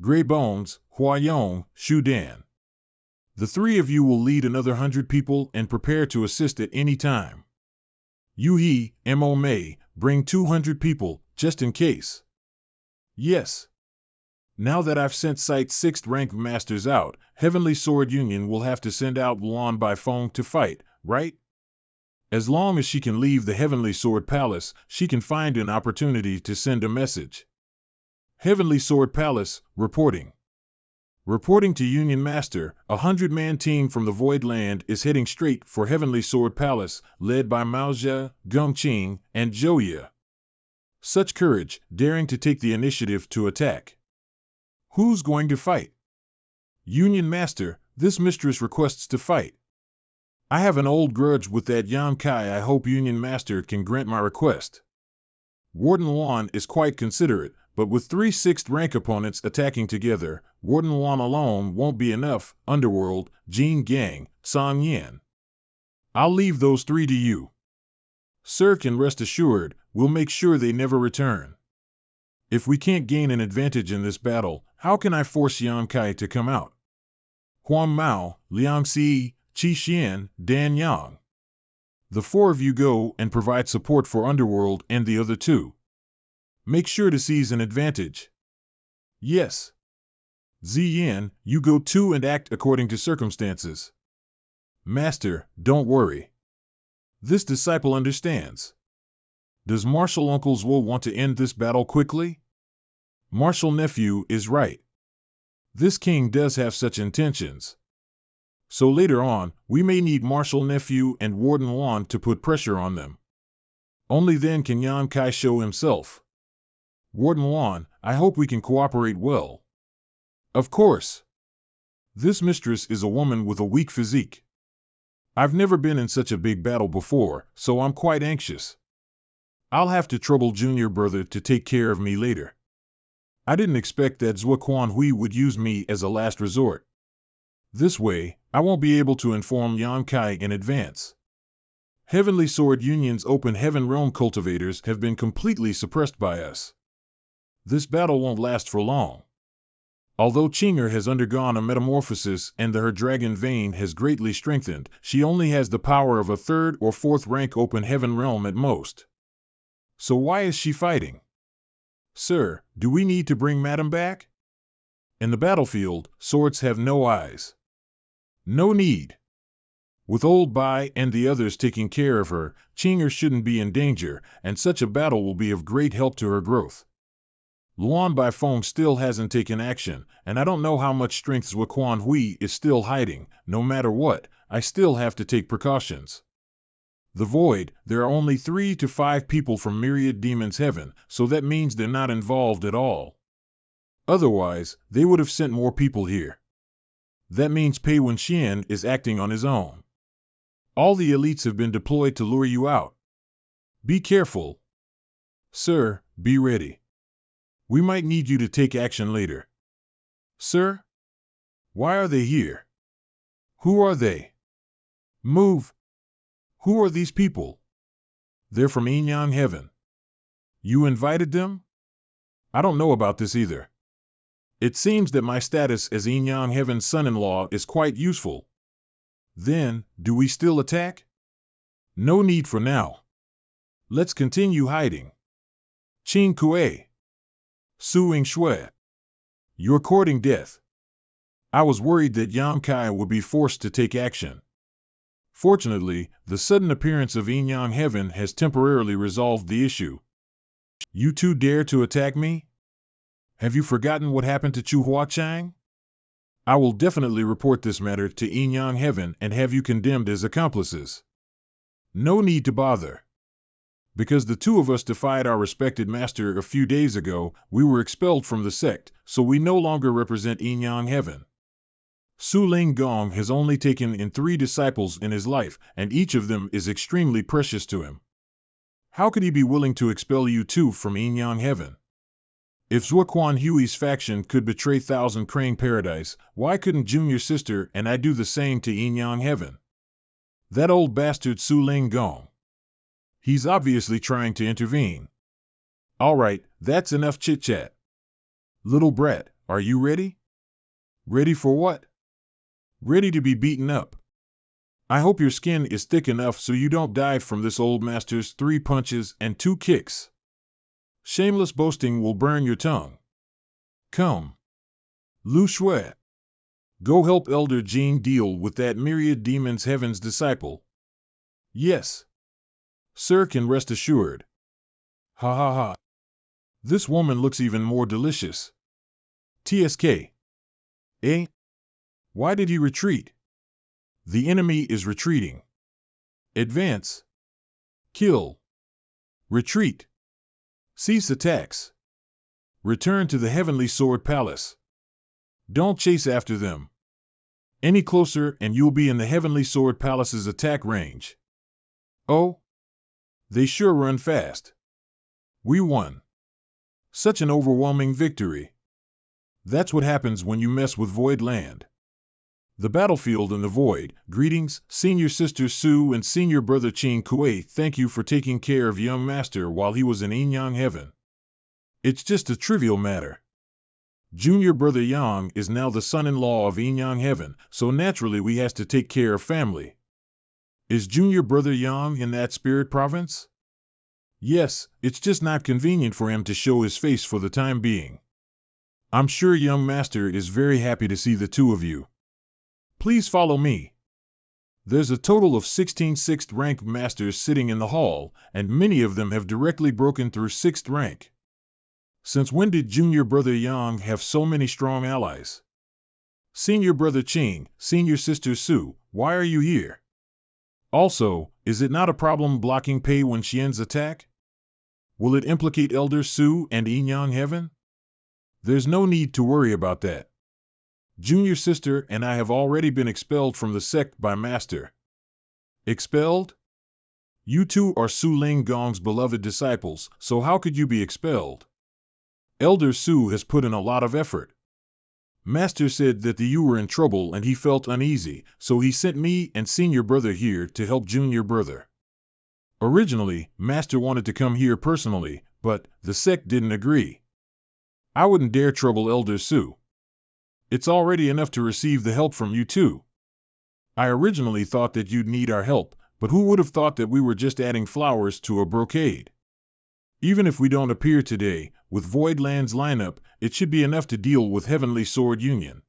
Grey Bones, Huayong, Shu Dan. The 3 of you will lead another 100 people and prepare to assist at any time. Yu He, Mo Mei, bring 200 people, just in case. Yes. Now that I've sent Sight's 6th rank masters out, Heavenly Sword Union will have to send out Luan Bai Feng to fight, right? As long as she can leave the Heavenly Sword Palace, she can find an opportunity to send a message. Heavenly Sword Palace, reporting. Reporting to Union Master, a 100-man team from the Void Land is heading straight for Heavenly Sword Palace, led by Mao Zhe, Geng Qing, and Zhou Ye. Such courage, daring to take the initiative to attack. Who's going to fight? Union Master, this mistress requests to fight. I have an old grudge with that Yan Kai. I hope Union Master can grant my request. Warden Luan is quite considerate, but with 3 6th rank opponents attacking together, Warden Luan alone won't be enough. Underworld, Jin Gang, Song Yan. I'll leave those 3 to you. Sir can rest assured, we'll make sure they never return. If we can't gain an advantage in this battle, how can I force Yan Kai to come out? Huang Mao, Liang Si, Qi Xian, Dan Yang. The 4 of you go and provide support for Underworld and the other 2. Make sure to seize an advantage. Yes. Ziyan, you go too and act according to circumstances. Master, don't worry. This disciple understands. Does Martial Uncle Zwo want to end this battle quickly? Martial Nephew is right. This king does have such intentions. So later on, we may need Martial Nephew and Warden Wan to put pressure on them. Only then can Yan Kai show himself. Warden Wan, I hope we can cooperate well. Of course. This mistress is a woman with a weak physique. I've never been in such a big battle before, so I'm quite anxious. I'll have to trouble Junior Brother to take care of me later. I didn't expect that Zhuo Quan Hui would use me as a last resort. This way, I won't be able to inform Yan Kai in advance. Heavenly Sword Union's open heaven realm cultivators have been completely suppressed by us. This battle won't last for long. Although Qinger has undergone a metamorphosis and her dragon vein has greatly strengthened, she only has the power of a 3rd or 4th rank open heaven realm at most. So why is she fighting? Sir, do we need to bring Madam back? In the battlefield, swords have no eyes. No need. With Old Bai and the others taking care of her, Qinger shouldn't be in danger, and such a battle will be of great help to her growth. Luan Bai Feng still hasn't taken action, and I don't know how much strength Zhuo Quan Hui is still hiding. No matter what, I still have to take precautions. The Void, there are only 3 to 5 people from Myriad Demons Heaven, so that means they're not involved at all. Otherwise, they would have sent more people here. That means Pei Wenxian is acting on his own. All the elites have been deployed to lure you out. Be careful. Sir, be ready. We might need you to take action later. Sir? Why are they here? Who are they? Move. Who are these people? They're from Yinyang Heaven. You invited them? I don't know about this either. It seems that my status as Yinyang Heaven's son-in-law is quite useful. Then, do we still attack? No need for now. Let's continue hiding. Qing Kuei. Su Ying Shui. You're courting death. I was worried that Yan Kai would be forced to take action. Fortunately, the sudden appearance of Yinyang Heaven has temporarily resolved the issue. You two dare to attack me? Have you forgotten what happened to Chu Huachang? I will definitely report this matter to Yinyang Heaven and have you condemned as accomplices. No need to bother. Because the 2 of us defied our respected master a few days ago, we were expelled from the sect, so we no longer represent Yinyang Heaven. Su Ling Gong has only taken in 3 disciples in his life, and each of them is extremely precious to him. How could he be willing to expel you 2 from Yinyang Heaven? If Zhuo Quan Hui's faction could betray Thousand Crane Paradise, why couldn't Junior Sister and I do the same to Yinyang Heaven? That old bastard Su Ling Gong. He's obviously trying to intervene. All right, that's enough chit-chat. Little brat, are you ready? Ready for what? Ready to be beaten up. I hope your skin is thick enough so you don't die from this old master's 3 punches and 2 kicks. Shameless boasting will burn your tongue. Come. Lu Shui. Go help Elder Jing deal with that Myriad Demons Heaven's disciple. Yes. Sir can rest assured. Ha ha ha. This woman looks even more delicious. TSK. Eh? Why did he retreat? The enemy is retreating. Advance. Kill. Retreat. Cease attacks. Return to the Heavenly Sword Palace. Don't chase after them. Any closer and you'll be in the Heavenly Sword Palace's attack range. Oh? They sure run fast. We won. Such an overwhelming victory. That's what happens when you mess with Void Land. The battlefield and the Void. Greetings, Senior Sister Su and Senior Brother Qing Kuei. Thank you for taking care of young master while he was in Yinyang Heaven. It's just a trivial matter. Junior Brother Yang is now the son-in-law of Yinyang Heaven, so naturally we has to take care of family. Is Junior Brother Yang in that spirit province? Yes, it's just not convenient for him to show his face for the time being. I'm sure young master is very happy to see the two of you. Please follow me. There's a total of 16 sixth rank masters sitting in the hall, and many of them have directly broken through 6th rank. Since when did junior brother Yang have so many strong allies? Senior brother Qing, senior sister Su, why are you here? Also, is it not a problem blocking Pei Wen Xian's attack? Will it implicate Elder Su and Yin Yang Heaven? There's no need to worry about that. Junior sister and I have already been expelled from the sect by master. Expelled? You two are Su Ling Gong's beloved disciples, so how could you be expelled? Elder Su has put in a lot of effort. Master said that you were in trouble and he felt uneasy, so he sent me and senior brother here to help junior brother. Originally, Master wanted to come here personally, but the sect didn't agree. I wouldn't dare trouble Elder Su. It's already enough to receive the help from you two. I originally thought that you'd need our help, but who would have thought that we were just adding flowers to a brocade? Even if we don't appear today, with Voidland's lineup, it should be enough to deal with Heavenly Sword Union.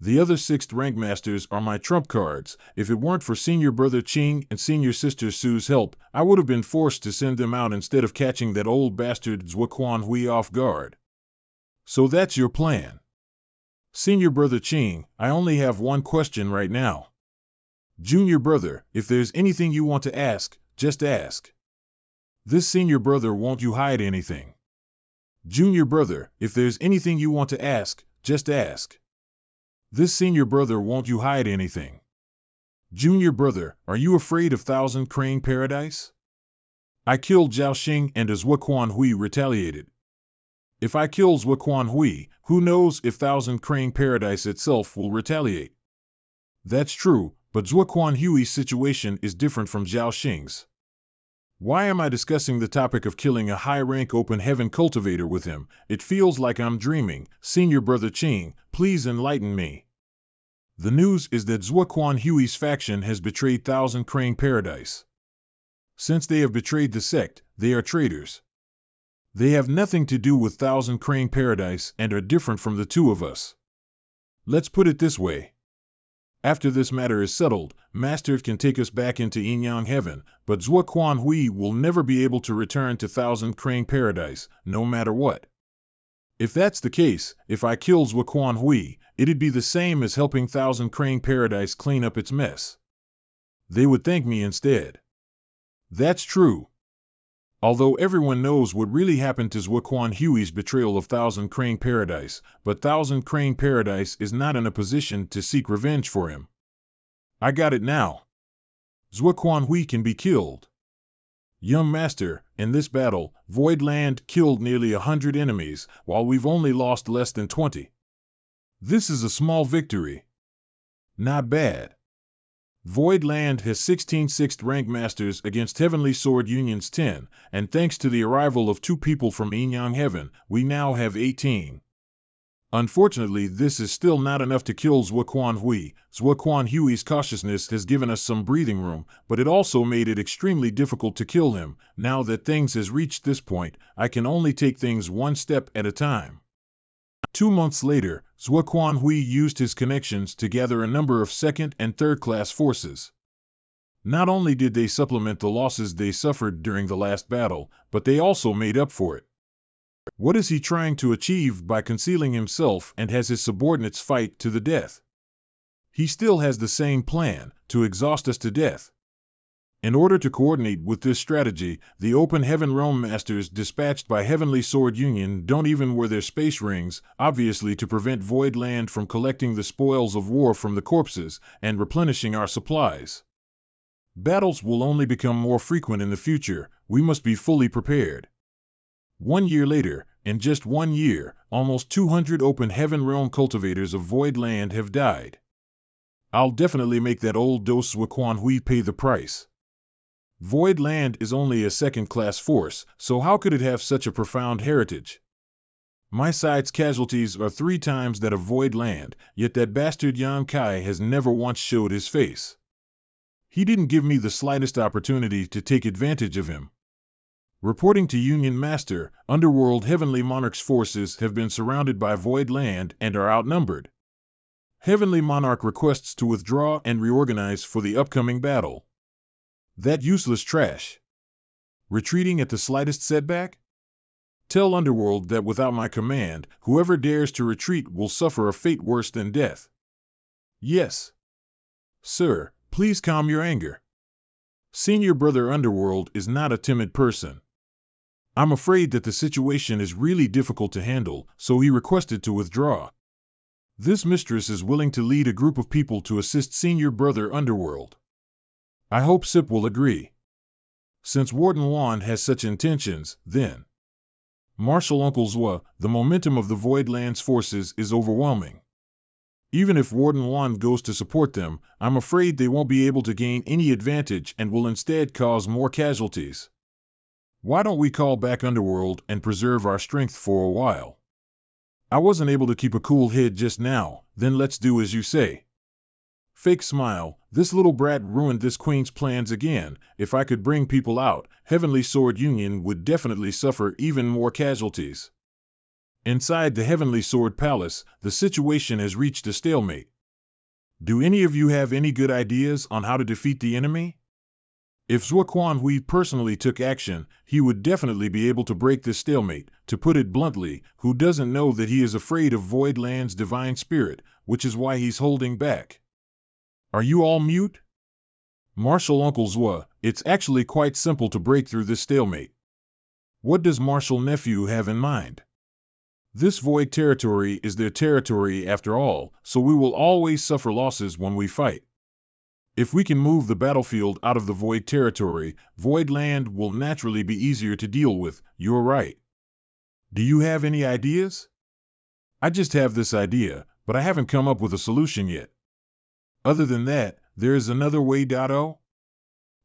The other 6th rank masters are my trump cards. If it weren't for senior brother Qing and senior sister Su's help, I would have been forced to send them out instead of catching that old bastard Zhuoquan Hui off guard. So that's your plan. Senior brother Qing, I only have one question right now. Junior brother, if there's anything you want to ask, just ask. This senior brother, won't you hide anything? Junior brother, if there's anything you want to ask, just ask. This senior brother, won't you hide anything? Junior brother, are you afraid of Thousand Crane Paradise? I killed Zhao Xing and as Zhuoquan Hui retaliated. If I kill Zhuoquan Hui, who knows if Thousand Crane Paradise itself will retaliate? That's true, but Zhuoquan Hui's situation is different from Zhao Xing's. Why am I discussing the topic of killing a high-rank open heaven cultivator with him? It feels like I'm dreaming. Senior brother Qing, please enlighten me. The news is that Zhuoquan Hui's faction has betrayed Thousand Crane Paradise. Since they have betrayed the sect, they are traitors. They have nothing to do with Thousand Crane Paradise and are different from the two of us. Let's put it this way. After this matter is settled, Master can take us back into Yin Yang Heaven, but Zhuoquan Hui will never be able to return to Thousand Crane Paradise, no matter what. If that's the case, if I kill Zhuoquan Hui, it'd be the same as helping Thousand Crane Paradise clean up its mess. They would thank me instead. That's true. Although everyone knows what really happened to Zhuoquan Hui's betrayal of Thousand Crane Paradise, but Thousand Crane Paradise is not in a position to seek revenge for him. I got it now. Zhuoquan Hui can be killed. Young Master, in this battle, Voidland killed nearly 100 enemies, while we've only lost less than 20. This is a small victory. Not bad. Voidland has 16 6th rank masters against Heavenly Sword Union's 10, and thanks to the arrival of 2 people from Yin Yang Heaven, we now have 18. Unfortunately, this is still not enough to kill Zhuoquan Hui. Zhuoquan Hui's cautiousness has given us some breathing room, but it also made it extremely difficult to kill him. Now that things has reached this point, I can only take things one step at a time. 2 months later, Zhuoquan Hui used his connections to gather a number of 2nd and 3rd class forces. Not only did they supplement the losses they suffered during the last battle, but they also made up for it. What is he trying to achieve by concealing himself and has his subordinates fight to the death? He still has the same plan, to exhaust us to death. In order to coordinate with this strategy, the Open Heaven Realm Masters dispatched by Heavenly Sword Union don't even wear their space rings, obviously to prevent Voidland from collecting the spoils of war from the corpses and replenishing our supplies. Battles will only become more frequent in the future. We must be fully prepared. 1 year later, in just 1 year, almost 200 Open Heaven Realm cultivators of Voidland have died. I'll definitely make that old dose Zhuoquan Hui pay the price. Voidland is only a 2nd class force, so how could it have such a profound heritage? My side's casualties are 3 times that of Voidland, yet that bastard Yan Kai has never once showed his face. He didn't give me the slightest opportunity to take advantage of him. Reporting to Union Master, Underworld Heavenly Monarch's forces have been surrounded by Void Land and are outnumbered. Heavenly Monarch requests to withdraw and reorganize for the upcoming battle. That useless trash. Retreating at the slightest setback? Tell Underworld that without my command, whoever dares to retreat will suffer a fate worse than death. Yes. Sir, please calm your anger. Senior Brother Underworld is not a timid person. I'm afraid that the situation is really difficult to handle, so he requested to withdraw. This mistress is willing to lead a group of people to assist Senior Brother Underworld. I hope Sip will agree. Since Warden Juan has such intentions, then Marshal Uncle Zwa, the momentum of the Void Lands forces is overwhelming. Even if Warden Juan goes to support them, I'm afraid they won't be able to gain any advantage and will instead cause more casualties. Why don't we call back Underworld and preserve our strength for a while? I wasn't able to keep a cool head just now, then let's do as you say. Fake smile, this little brat ruined this queen's plans again. If I could bring people out, Heavenly Sword Union would definitely suffer even more casualties. Inside the Heavenly Sword Palace, the situation has reached a stalemate. Do any of you have any good ideas on how to defeat the enemy? If Zhuo Quanhui personally took action, he would definitely be able to break this stalemate. To put it bluntly, who doesn't know that he is afraid of Void Land's divine spirit, which is why he's holding back? Are you all mute? Marshal Uncle Zwa, it's actually quite simple to break through this stalemate. What does Marshal Nephew have in mind? This void territory is their territory after all, so we will always suffer losses when we fight. If we can move the battlefield out of the void territory, Void Land will naturally be easier to deal with. You're right. Do you have any ideas? I just have this idea, but I haven't come up with a solution yet. Other than that, there is another way, Dotto?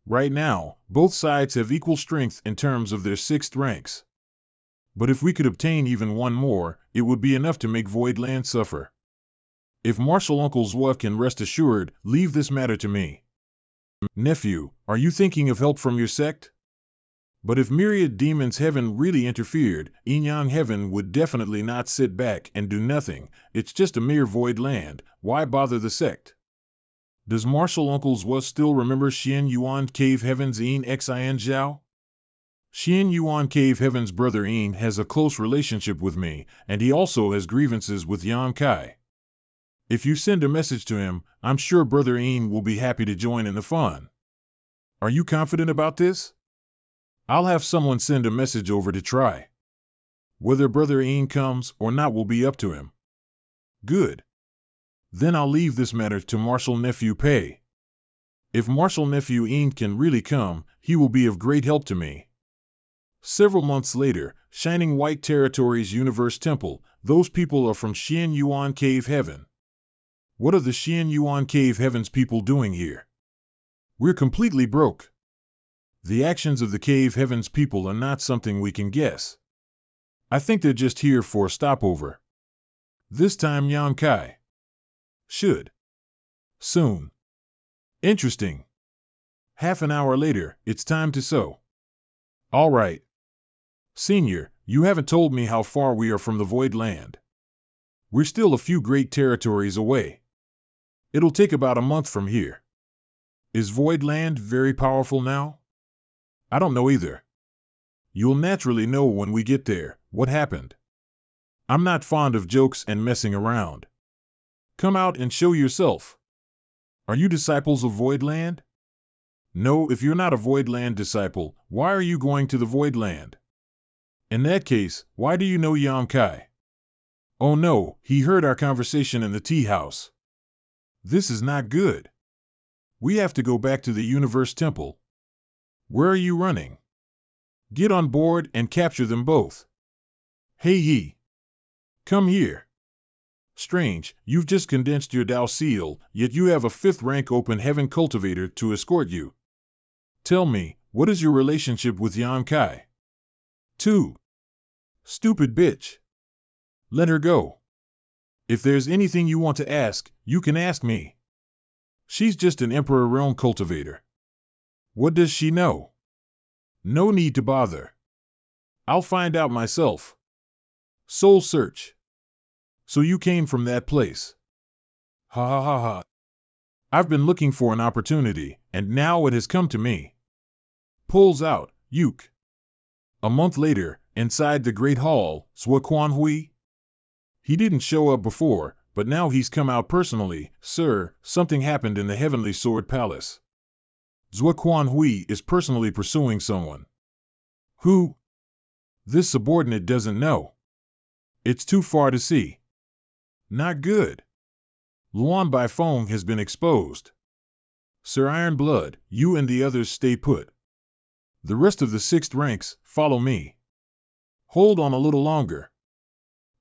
Right now, both sides have equal strength in terms of their 6th ranks. But if we could obtain even one more, it would be enough to make Void Land suffer. If Marshal Uncle Zwa can rest assured, leave this matter to me. Nephew, are you thinking of help from your sect? But if Myriad Demons Heaven really interfered, Inyang Heaven would definitely not sit back and do nothing. It's just a mere Void Land. Why bother the sect? Does Marshal Uncle Zwa still remember Xian Yuan Cave Heaven's Yin Xin Zhao? Xian Yuan Cave Heaven's brother Yin has a close relationship with me, and he also has grievances with Yan Kai. If you send a message to him, I'm sure Brother Yin will be happy to join in the fun. Are you confident about this? I'll have someone send a message over to try. Whether Brother Yin comes or not will be up to him. Good. Then I'll leave this matter to Marshal Nephew Pei. If Marshal Nephew Yin can really come, he will be of great help to me. Several months later, Shining White Territories Universe Temple, those people are from Xian Yuan Cave Heaven. What are the Xian Yuan Cave Heaven's people doing here? We're completely broke. The actions of the Cave Heaven's people are not something we can guess. I think they're just here for a stopover. This time Yan Kai should soon. Interesting. Half an hour later, it's time to sow. All right. Senior, you haven't told me how far we are from the Void Land. We're still a few great territories away. It'll take about a month from here. Is Void Land very powerful now? I don't know either. You'll naturally know when we get there. What happened? I'm not fond of jokes and messing around. Come out and show yourself. Are you disciples of Void Land? No, if you're not a Void Land disciple, why are you going to the Void Land? In that case, why do you know Yan Kai? Oh no, he heard our conversation in the tea house. This is not good. We have to go back to the Universe Temple. Where are you running? Get on board and capture them both. Hey ye! Come here. Strange, you've just condensed your Dao Seal, yet you have a 5th rank open heaven cultivator to escort you. Tell me, what is your relationship with Yan Kai? 2. Stupid bitch. Let her go. If there's anything you want to ask, you can ask me. She's just an Emperor Realm cultivator. What does she know? No need to bother. I'll find out myself. Soul search. So you came from that place. Ha ha ha ha. I've been looking for an opportunity, and now it has come to me. Pulls out, Yuke. A month later, inside the Great Hall, Zhuo Hui. He didn't show up before, but now he's come out personally. Sir, something happened in the Heavenly Sword Palace. Zhuo Hui is personally pursuing someone. Who? This subordinate doesn't know. It's too far to see. Not good. Luan Baifeng has been exposed. Sir Ironblood, you and the others stay put. The rest of the 6th ranks, follow me. Hold on a little longer.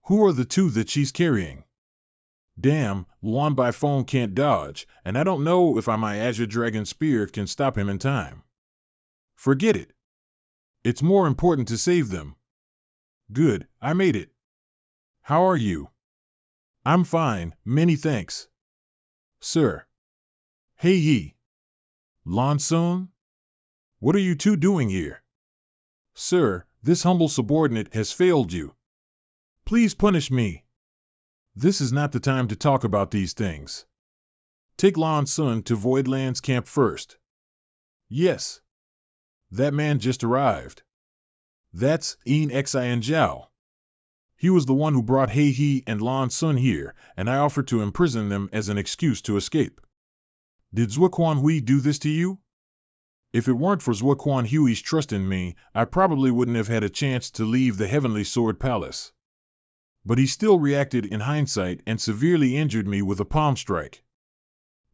Who are the 2 that she's carrying? Damn, Luan Baifeng can't dodge, and I don't know if my Azure Dragon Spear can stop him in time. Forget it. It's more important to save them. Good, I made it. How are you? I'm fine, many thanks. Sir. Hey ye. Lan Sun? What are you 2 doing here? Sir, this humble subordinate has failed you. Please punish me. This is not the time to talk about these things. Take Lan Sun to Voidland's camp first. Yes. That man just arrived. That's Xin Zhao. He was the one who brought He He and Lan Sun here, and I offered to imprison them as an excuse to escape. Did Zhuo Hui do this to you? If it weren't for Zhuo Hui's trust in me, I probably wouldn't have had a chance to leave the Heavenly Sword Palace. But he still reacted in hindsight and severely injured me with a palm strike.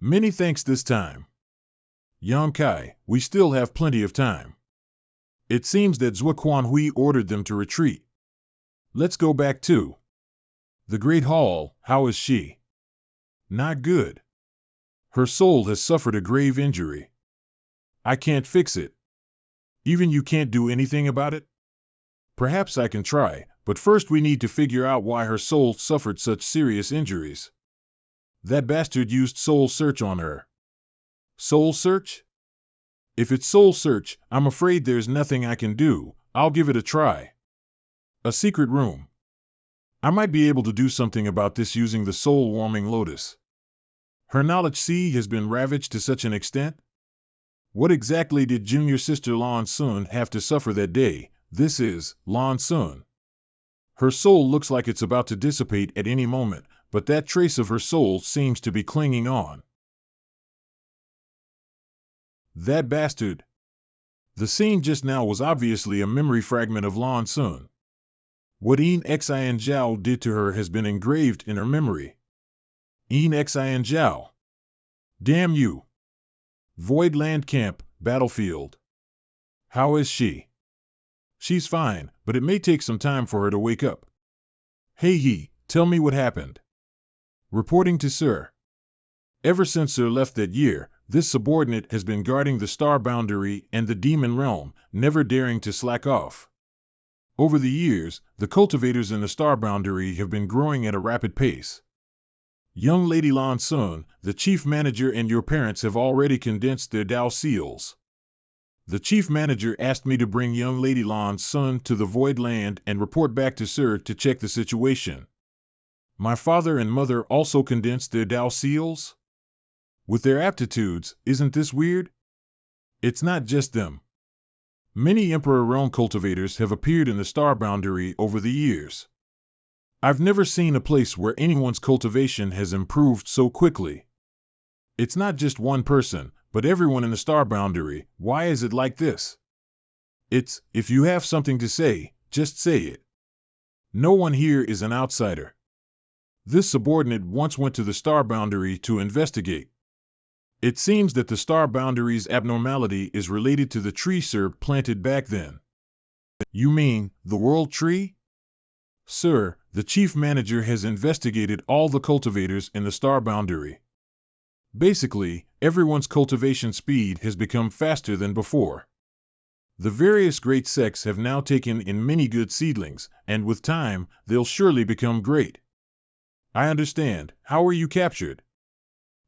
Many thanks this time. Yang Kai, we still have plenty of time. It seems that Zhuo Hui ordered them to retreat. Let's go back to the Great Hall. How is she? Not good. Her soul has suffered a grave injury. I can't fix it. Even you can't do anything about it? Perhaps I can try, but first we need to figure out why her soul suffered such serious injuries. That bastard used soul search on her. Soul search? If it's soul search, I'm afraid there's nothing I can do. I'll give it a try. A secret room. I might be able to do something about this using the soul-warming lotus. Her knowledge sea has been ravaged to such an extent? What exactly did junior sister Lan Sun have to suffer that day? This is Lan Sun. Her soul looks like it's about to dissipate at any moment, but that trace of her soul seems to be clinging on. That bastard. The scene just now was obviously a memory fragment of Lan Sun. What Xin Zhao did to her has been engraved in her memory. Xin Zhao. Damn you. Voidland Camp, Battlefield. How is she? She's fine, but it may take some time for her to wake up. Hey he, tell me what happened. Reporting to Sir. Ever since Sir left that year, this subordinate has been guarding the star boundary and the demon realm, never daring to slack off. Over the years, the cultivators in the star boundary have been growing at a rapid pace. Young Lady Lan Sun, the chief manager and your parents have already condensed their Dao seals. The chief manager asked me to bring young Lady Lan Sun to the Void Land and report back to Sir to check the situation. My father and mother also condensed their Dao seals? With their aptitudes, isn't this weird? It's not just them. Many Emperor Realm cultivators have appeared in the star boundary over the years. I've never seen a place where anyone's cultivation has improved so quickly. It's not just one person, but everyone in the star boundary. Why is it like this? If you have something to say, just say it. No one here is an outsider. This subordinate once went to the star boundary to investigate. It seems that the star boundary's abnormality is related to the tree Sir planted back then. You mean, the world tree? Sir, the chief manager has investigated all the cultivators in the star boundary. Basically, everyone's cultivation speed has become faster than before. The various great sects have now taken in many good seedlings, and with time, they'll surely become great. I understand. How were you captured?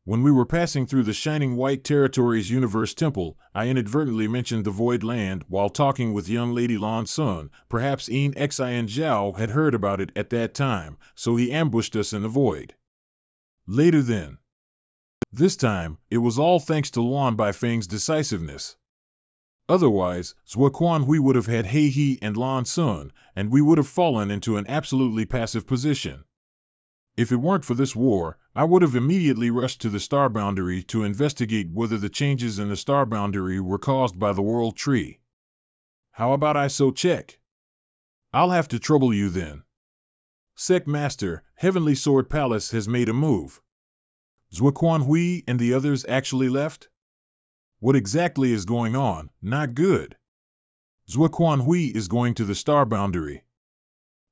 When we were passing through the shining white territory's universe temple, I inadvertently mentioned the void land while talking with young Lady Lan Sun. Perhaps Yin Xian Zhao had heard about it at that time, so he ambushed us in the void. Later then. This time, it was all thanks to Luan Baifeng's decisiveness. Otherwise, Zhuo Quanhui would have had He He and Lan Sun, and we would have fallen into an absolutely passive position. If it weren't for this war, I would have immediately rushed to the star boundary to investigate whether the changes in the star boundary were caused by the world tree. How about I so check? I'll have to trouble you then. Sect Master, Heavenly Sword Palace has made a move. Zhuo Quanhui and the others actually left? What exactly is going on? Not good. Zhuo Quanhui is going to the star boundary.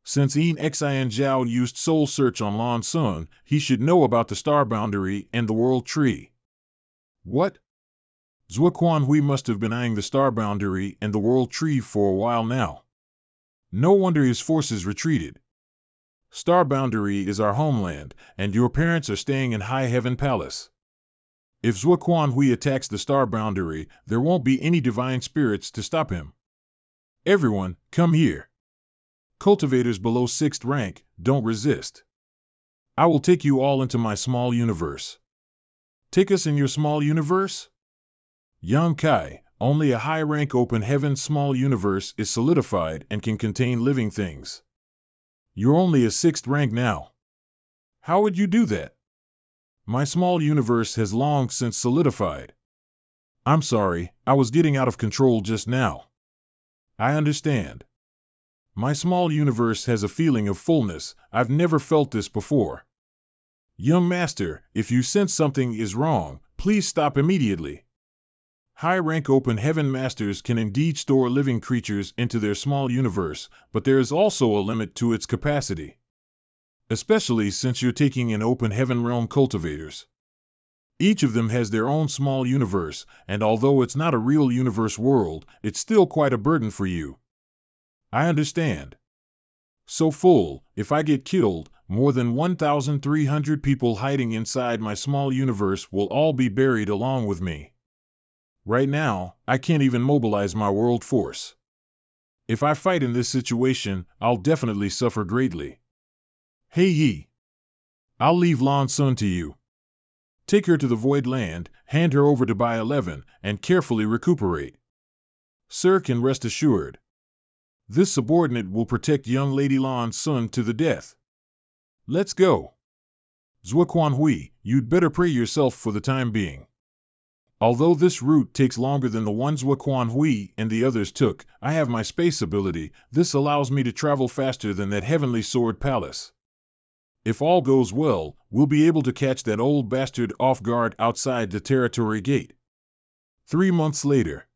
Since Yin Xian Zhao used Soul Search on Lan Sun, he should know about the star boundary and the world tree. What? Zhuo Quanhui must have been eyeing the star boundary and the world tree for a while now. No wonder his forces retreated. Star boundary is our homeland, and your parents are staying in High Heaven Palace. If Zhuo Quanhui attacks the star boundary, there won't be any divine spirits to stop him. Everyone, come here. Cultivators below 6th rank, don't resist. I will take you all into my small universe. Take us in your small universe? Yang Kai, only a high-rank open heaven small universe is solidified and can contain living things. You're only a 6th rank now. How would you do that? My small universe has long since solidified. I'm sorry, I was getting out of control just now. I understand. My small universe has a feeling of fullness. I've never felt this before. Young Master, if you sense something is wrong, please stop immediately. High-rank open heaven masters can indeed store living creatures into their small universe, but there is also a limit to its capacity. Especially since you're taking in open heaven realm cultivators. Each of them has their own small universe, and although it's not a real universe world, it's still quite a burden for you. I understand. So full, if I get killed, more than 1,300 people hiding inside my small universe will all be buried along with me. Right now, I can't even mobilize my world force. If I fight in this situation, I'll definitely suffer greatly. Hey Yi. I'll leave Lan Sun to you. Take her to the Void Land, hand her over to Bai 11, and carefully recuperate. Sir can rest assured. This subordinate will protect young Lady Lan Sun to the death. Let's go. Zhuo Quanhui, you'd better pray yourself for the time being. Although this route takes longer than the one Zhuo Quanhui and the others took, I have my space ability. This allows me to travel faster than that Heavenly Sword Palace. If all goes well, we'll be able to catch that old bastard off guard outside the territory gate. 3 months later.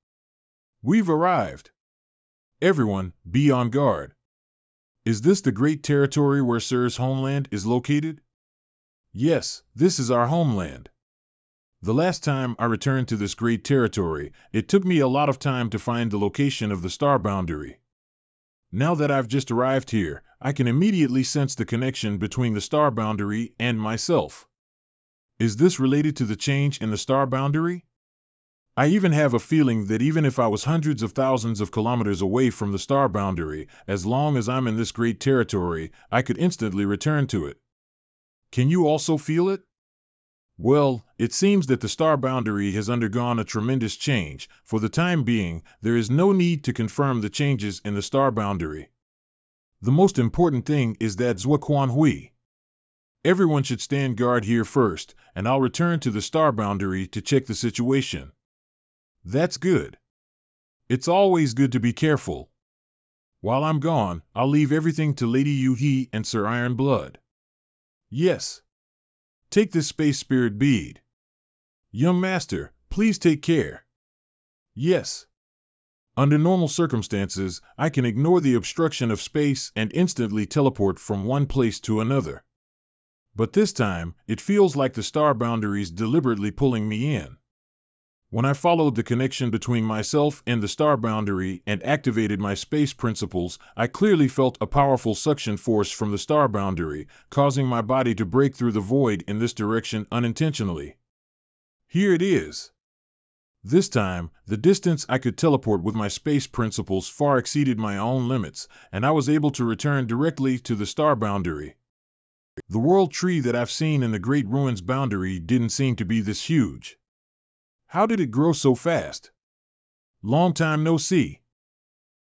We've arrived. Everyone, be on guard. Is this the great territory where Sir's homeland is located? Yes, this is our homeland. The last time I returned to this great territory, it took me a lot of time to find the location of the star boundary. Now that I've just arrived here, I can immediately sense the connection between the star boundary and myself. Is this related to the change in the star boundary? I even have a feeling that even if I was hundreds of thousands of kilometers away from the star boundary, as long as I'm in this great territory, I could instantly return to it. Can you also feel it? Well, it seems that the star boundary has undergone a tremendous change. For the time being, there is no need to confirm the changes in the star boundary. The most important thing is that Zhuo Quanhui. Everyone should stand guard here first, and I'll return to the star boundary to check the situation. That's good. It's always good to be careful. While I'm gone, I'll leave everything to Lady Yu He and Sir Ironblood. Yes. Take this space spirit bead. Young Master, please take care. Yes. Under normal circumstances, I can ignore the obstruction of space and instantly teleport from one place to another. But this time, it feels like the star boundary's deliberately pulling me in. When I followed the connection between myself and the star boundary and activated my space principles, I clearly felt a powerful suction force from the star boundary, causing my body to break through the void in this direction unintentionally. Here it is. This time, the distance I could teleport with my space principles far exceeded my own limits, and I was able to return directly to the star boundary. The world tree that I've seen in the Great Ruins boundary didn't seem to be this huge. How did it grow so fast? Long time no see.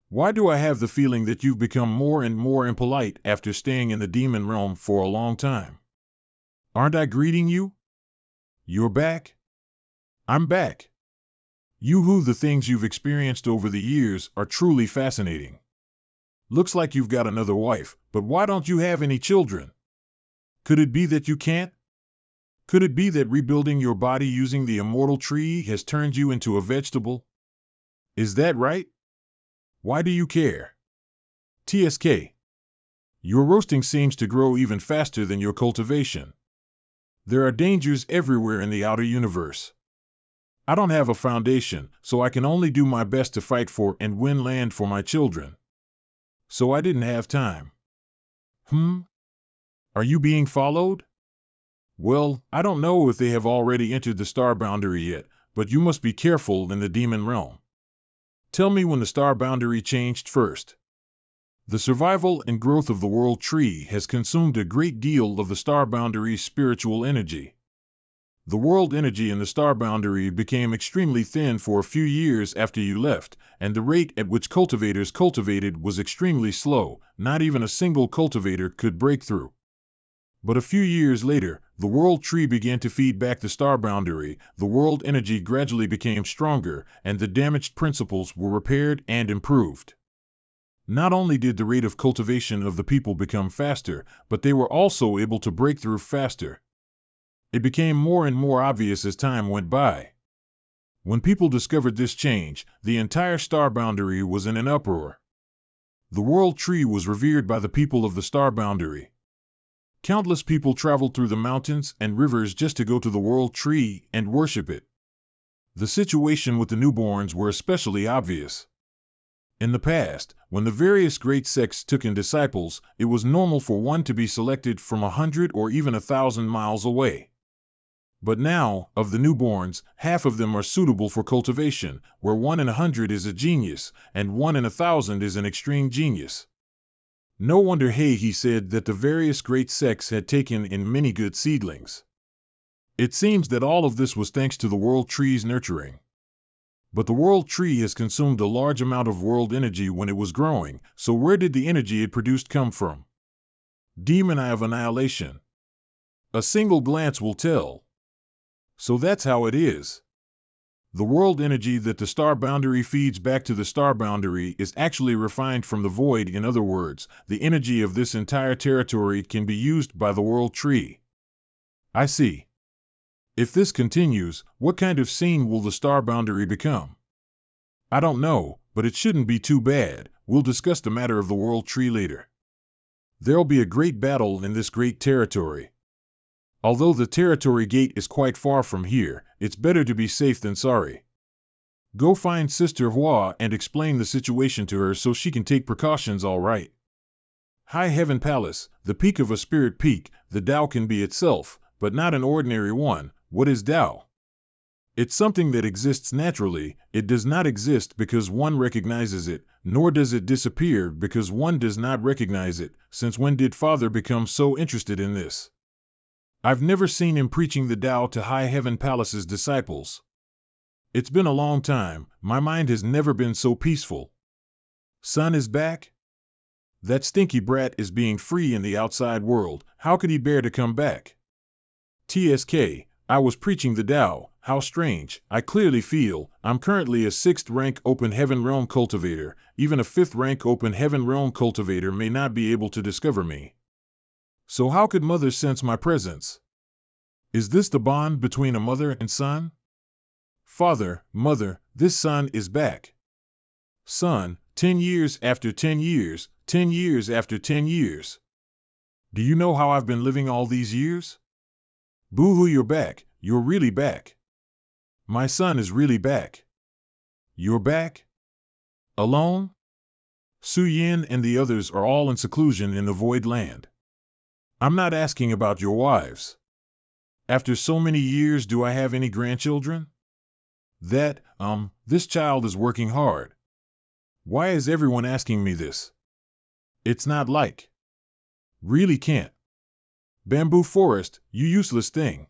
Why do I have the feeling that you've become more and more impolite after staying in the demon realm for a long time? Aren't I greeting you? You're back? I'm back. The things you've experienced over the years are truly fascinating. Looks like you've got another wife, but why don't you have any children? Could it be that you can't? Could it be that rebuilding your body using the immortal tree has turned you into a vegetable? Is that right? Why do you care? TSK. Your roasting seems to grow even faster than your cultivation. There are dangers everywhere in the outer universe. I don't have a foundation, so I can only do my best to fight for and win land for my children. So I didn't have time. Are you being followed? Well, I don't know if they have already entered the star boundary yet, but you must be careful in the demon realm. Tell me when the star boundary changed first. The survival and growth of the world tree has consumed a great deal of the star boundary's spiritual energy. The world energy in the star boundary became extremely thin for a few years after you left, and the rate at which cultivators cultivated was extremely slow. Not even a single cultivator could break through. But a few years later, the world tree began to feed back the star boundary, the world energy gradually became stronger, and the damaged principles were repaired and improved. Not only did the rate of cultivation of the people become faster, but they were also able to break through faster. It became more and more obvious as time went by. When people discovered this change, the entire star boundary was in an uproar. The world tree was revered by the people of the star boundary. Countless people traveled through the mountains and rivers just to go to the world tree and worship it. The situation with the newborns were especially obvious. In the past, when the various great sects took in disciples, it was normal for one to be selected from 100 or even 1,000 miles away. But now, of the newborns, half of them are suitable for cultivation, where 1 in 100 is a genius, and 1 in 1,000 is an extreme genius. No wonder he said that the various great sects had taken in many good seedlings. It seems that all of this was thanks to the world tree's nurturing. But the world tree has consumed a large amount of world energy when it was growing, so where did the energy it produced come from? Demon eye of annihilation. A single glance will tell. So that's how it is. The world energy that the star boundary feeds back to the star boundary is actually refined from the void. In other words, the energy of this entire territory can be used by the world tree. I see. If this continues, what kind of scene will the star boundary become? I don't know, but it shouldn't be too bad. We'll discuss the matter of the world tree later. There'll be a great battle in this great territory. Although the territory gate is quite far from here, it's better to be safe than sorry. Go find Sister Hua and explain the situation to her so she can take precautions, all right. High Heaven Palace, the peak of a spirit peak, the Tao can be itself, but not an ordinary one. What is Tao? It's something that exists naturally. It does not exist because one recognizes it, nor does it disappear because one does not recognize it. Since when did Father become so interested in this? I've never seen him preaching the Tao to High Heaven Palace's disciples. It's been a long time. My mind has never been so peaceful. Son is back? That stinky brat is being free in the outside world. How could he bear to come back? TSK, I was preaching the Tao. How strange. I clearly feel I'm currently a 6th rank open heaven realm cultivator. Even a 5th rank open heaven realm cultivator may not be able to discover me. So how could Mother sense my presence? Is this the bond between a mother and son? Father, Mother, this son is back. Son, 10 years after 10 years, 10 years after 10 years. Do you know how I've been living all these years? Boo-hoo, you're back. You're really back. My son is really back. You're back? Alone? Su Yin and the others are all in seclusion in the Void Land. I'm not asking about your wives. After so many years, do I have any grandchildren? This child is working hard. Why is everyone asking me this? It's not like. Really can't. Bamboo forest, you useless thing.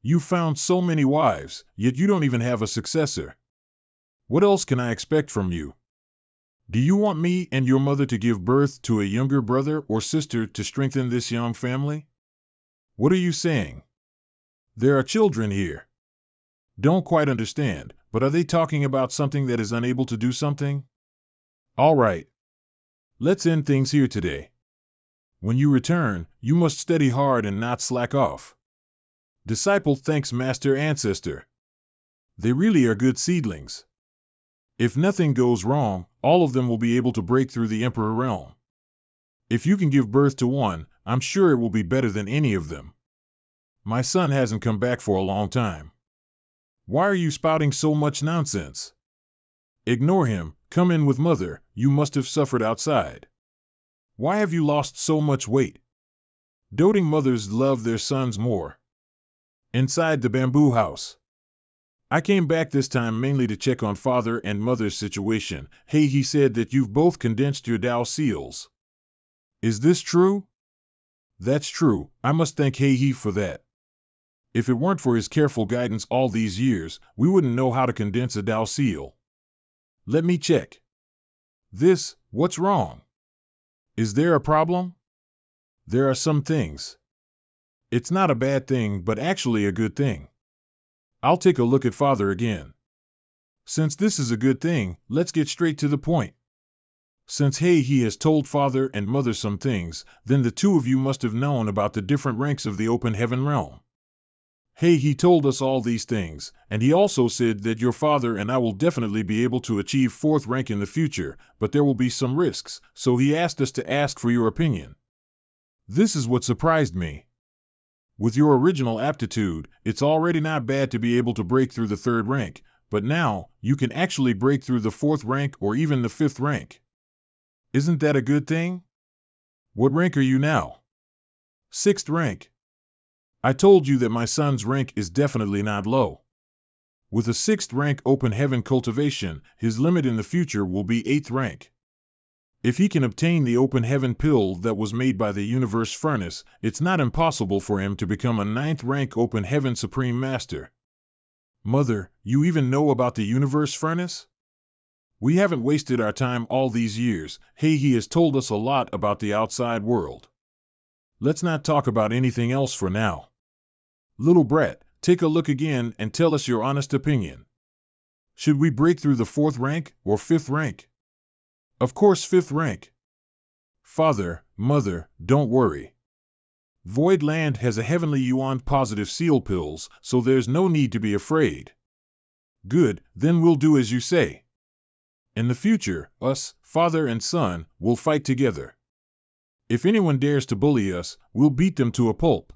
You found so many wives, yet you don't even have a successor. What else can I expect from you? Do you want me and your mother to give birth to a younger brother or sister to strengthen this young family? What are you saying? There are children here. Don't quite understand, but are they talking about something that is unable to do something? All right. Let's end things here today. When you return, you must study hard and not slack off. Disciple thanks Master Ancestor. They really are good seedlings. If nothing goes wrong, all of them will be able to break through the Emperor realm. If you can give birth to one, I'm sure it will be better than any of them. My son hasn't come back for a long time. Why are you spouting so much nonsense? Ignore him, come in with mother, you must have suffered outside. Why have you lost so much weight? Doting mothers love their sons more. Inside the bamboo house. I came back this time mainly to check on father and mother's situation. Hey, he said that you've both condensed your Tao seals. Is this true? That's true, I must thank He for that. If it weren't for his careful guidance all these years, we wouldn't know how to condense a Tao seal. Let me check. What's wrong? Is there a problem? There are some things. It's not a bad thing, but actually a good thing. I'll take a look at father again. Since this is a good thing, let's get straight to the point. Since he has told father and mother some things, then the two of you must have known about the different ranks of the open heaven realm. He told us all these things, and he also said that your father and I will definitely be able to achieve 4th rank in the future, but there will be some risks, so he asked us to ask for your opinion. This is what surprised me. With your original aptitude, it's already not bad to be able to break through the 3rd rank, but now, you can actually break through the 4th rank or even the 5th rank. Isn't that a good thing? What rank are you now? 6th rank. I told you that my son's rank is definitely not low. With a 6th rank open heaven cultivation, his limit in the future will be 8th rank. If he can obtain the open heaven pill that was made by the universe furnace, it's not impossible for him to become a 9th rank open heaven supreme master. Mother, you even know about the universe furnace? We haven't wasted our time all these years. He has told us a lot about the outside world. Let's not talk about anything else for now. Little brat, take a look again and tell us your honest opinion. Should we break through the 4th rank or 5th rank? Of course 5th rank. Father, mother, don't worry. Void Land has a heavenly yuan positive seal pills, so there's no need to be afraid. Good, then we'll do as you say. In the future, us, father and son, will fight together. If anyone dares to bully us, we'll beat them to a pulp.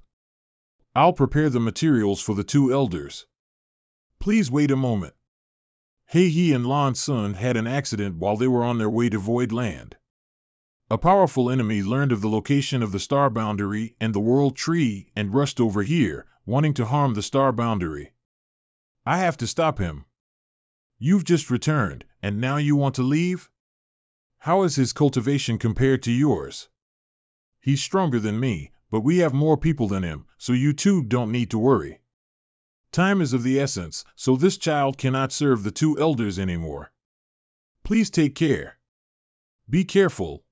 I'll prepare the materials for the 2 elders. Please wait a moment. He and Lan Sun had an accident while they were on their way to Void Land. A powerful enemy learned of the location of the star boundary and the world tree and rushed over here, wanting to harm the star boundary. I have to stop him. You've just returned, and now you want to leave? How is his cultivation compared to yours? He's stronger than me, but we have more people than him, so you two don't need to worry. Time is of the essence, so this child cannot serve the 2 elders anymore. Please take care. Be careful.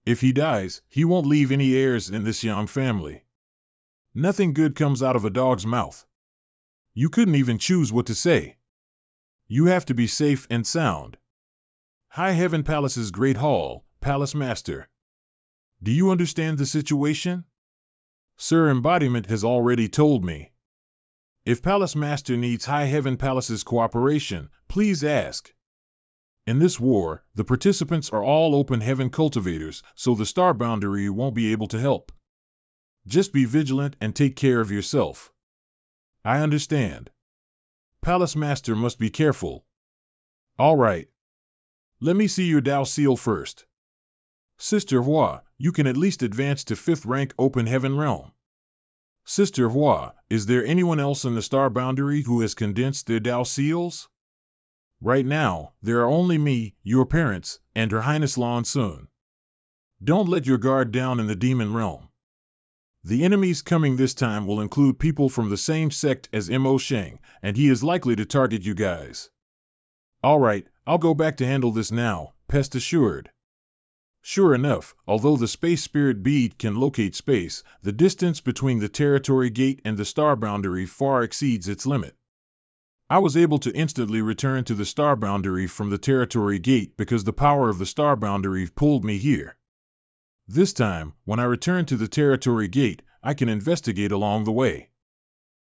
If he dies, he won't leave any heirs in this young family. Nothing good comes out of a dog's mouth. You couldn't even choose what to say. You have to be safe and sound. High Heaven Palace's Great Hall, Palace Master. Do you understand the situation? Sir Embodiment has already told me. If Palace Master needs High Heaven Palace's cooperation, please ask. In this war, the participants are all open heaven cultivators, so the star boundary won't be able to help. Just be vigilant and take care of yourself. I understand. Palace Master must be careful. All right. Let me see your Tao seal first. Sister Hua, you can at least advance to 5th rank open heaven realm. Sister Hua, is there anyone else in the star boundary who has condensed their Dao seals? Right now, there are only me, your parents, and Her Highness Lan Sun. Don't let your guard down in the demon realm. The enemies coming this time will include people from the same sect as Mo Sheng, and he is likely to target you guys. Alright, I'll go back to handle this now, Pest assured. Sure enough, although the space spirit bead can locate space, the distance between the territory gate and the star boundary far exceeds its limit. I was able to instantly return to the star boundary from the territory gate because the power of the star boundary pulled me here. This time, when I return to the territory gate, I can investigate along the way.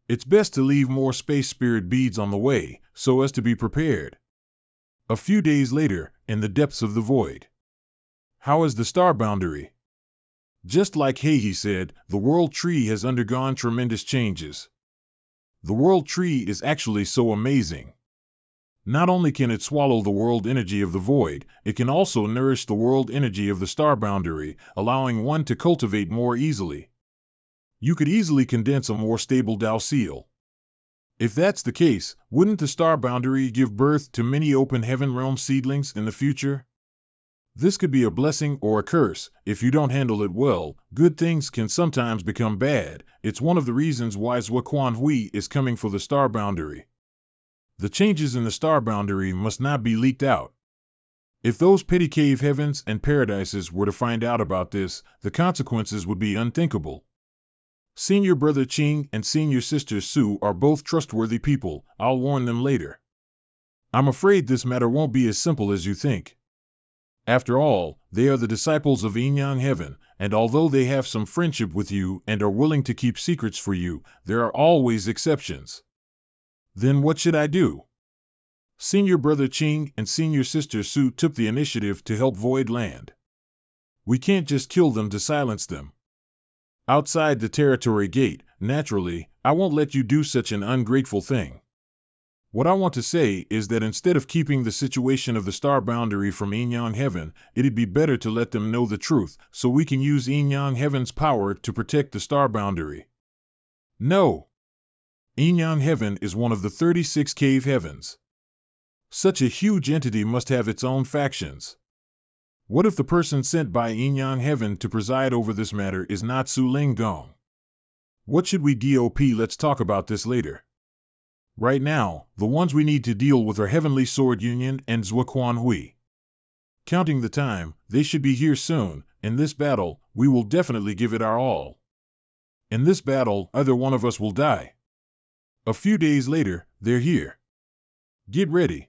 It's best to leave more space spirit beads on the way, so as to be prepared. A few days later, in the depths of the void. How is the star boundary? Just like Heihi said, the world tree has undergone tremendous changes. The world tree is actually so amazing. Not only can it swallow the world energy of the void, it can also nourish the world energy of the star boundary, allowing one to cultivate more easily. You could easily condense a more stable Dao seal. If that's the case, wouldn't the star boundary give birth to many open heaven realm seedlings in the future? This could be a blessing or a curse. If you don't handle it well, good things can sometimes become bad. It's one of the reasons why Zhuaquan Hui is coming for the star boundary. The changes in the star boundary must not be leaked out. If those petty cave heavens and paradises were to find out about this, the consequences would be unthinkable. Senior brother Qing and senior sister Su are both trustworthy people. I'll warn them later. I'm afraid this matter won't be as simple as you think. After all, they are the disciples of Yin-Yang Heaven, and although they have some friendship with you and are willing to keep secrets for you, there are always exceptions. Then what should I do? Senior brother Qing and senior sister Su took the initiative to help Void land. We can't just kill them to silence them. Outside the territory gate, naturally, I won't let you do such an ungrateful thing. What I want to say is that instead of keeping the situation of the star boundary from Yin-Yang Heaven, it'd be better to let them know the truth, so we can use Yin-Yang Heaven's power to protect the star boundary. No! Yin-Yang Heaven is one of the 36 cave heavens. Such a huge entity must have its own factions. What if the person sent by Yin-Yang Heaven to preside over this matter is not Su Ling Gong? What should we do? Let's talk about this later. Right now, the ones we need to deal with are Heavenly Sword Union and Zhuaquan Hui. Counting the time, they should be here soon. In this battle, we will definitely give it our all. In this battle, either one of us will die. A few days later, they're here. Get ready.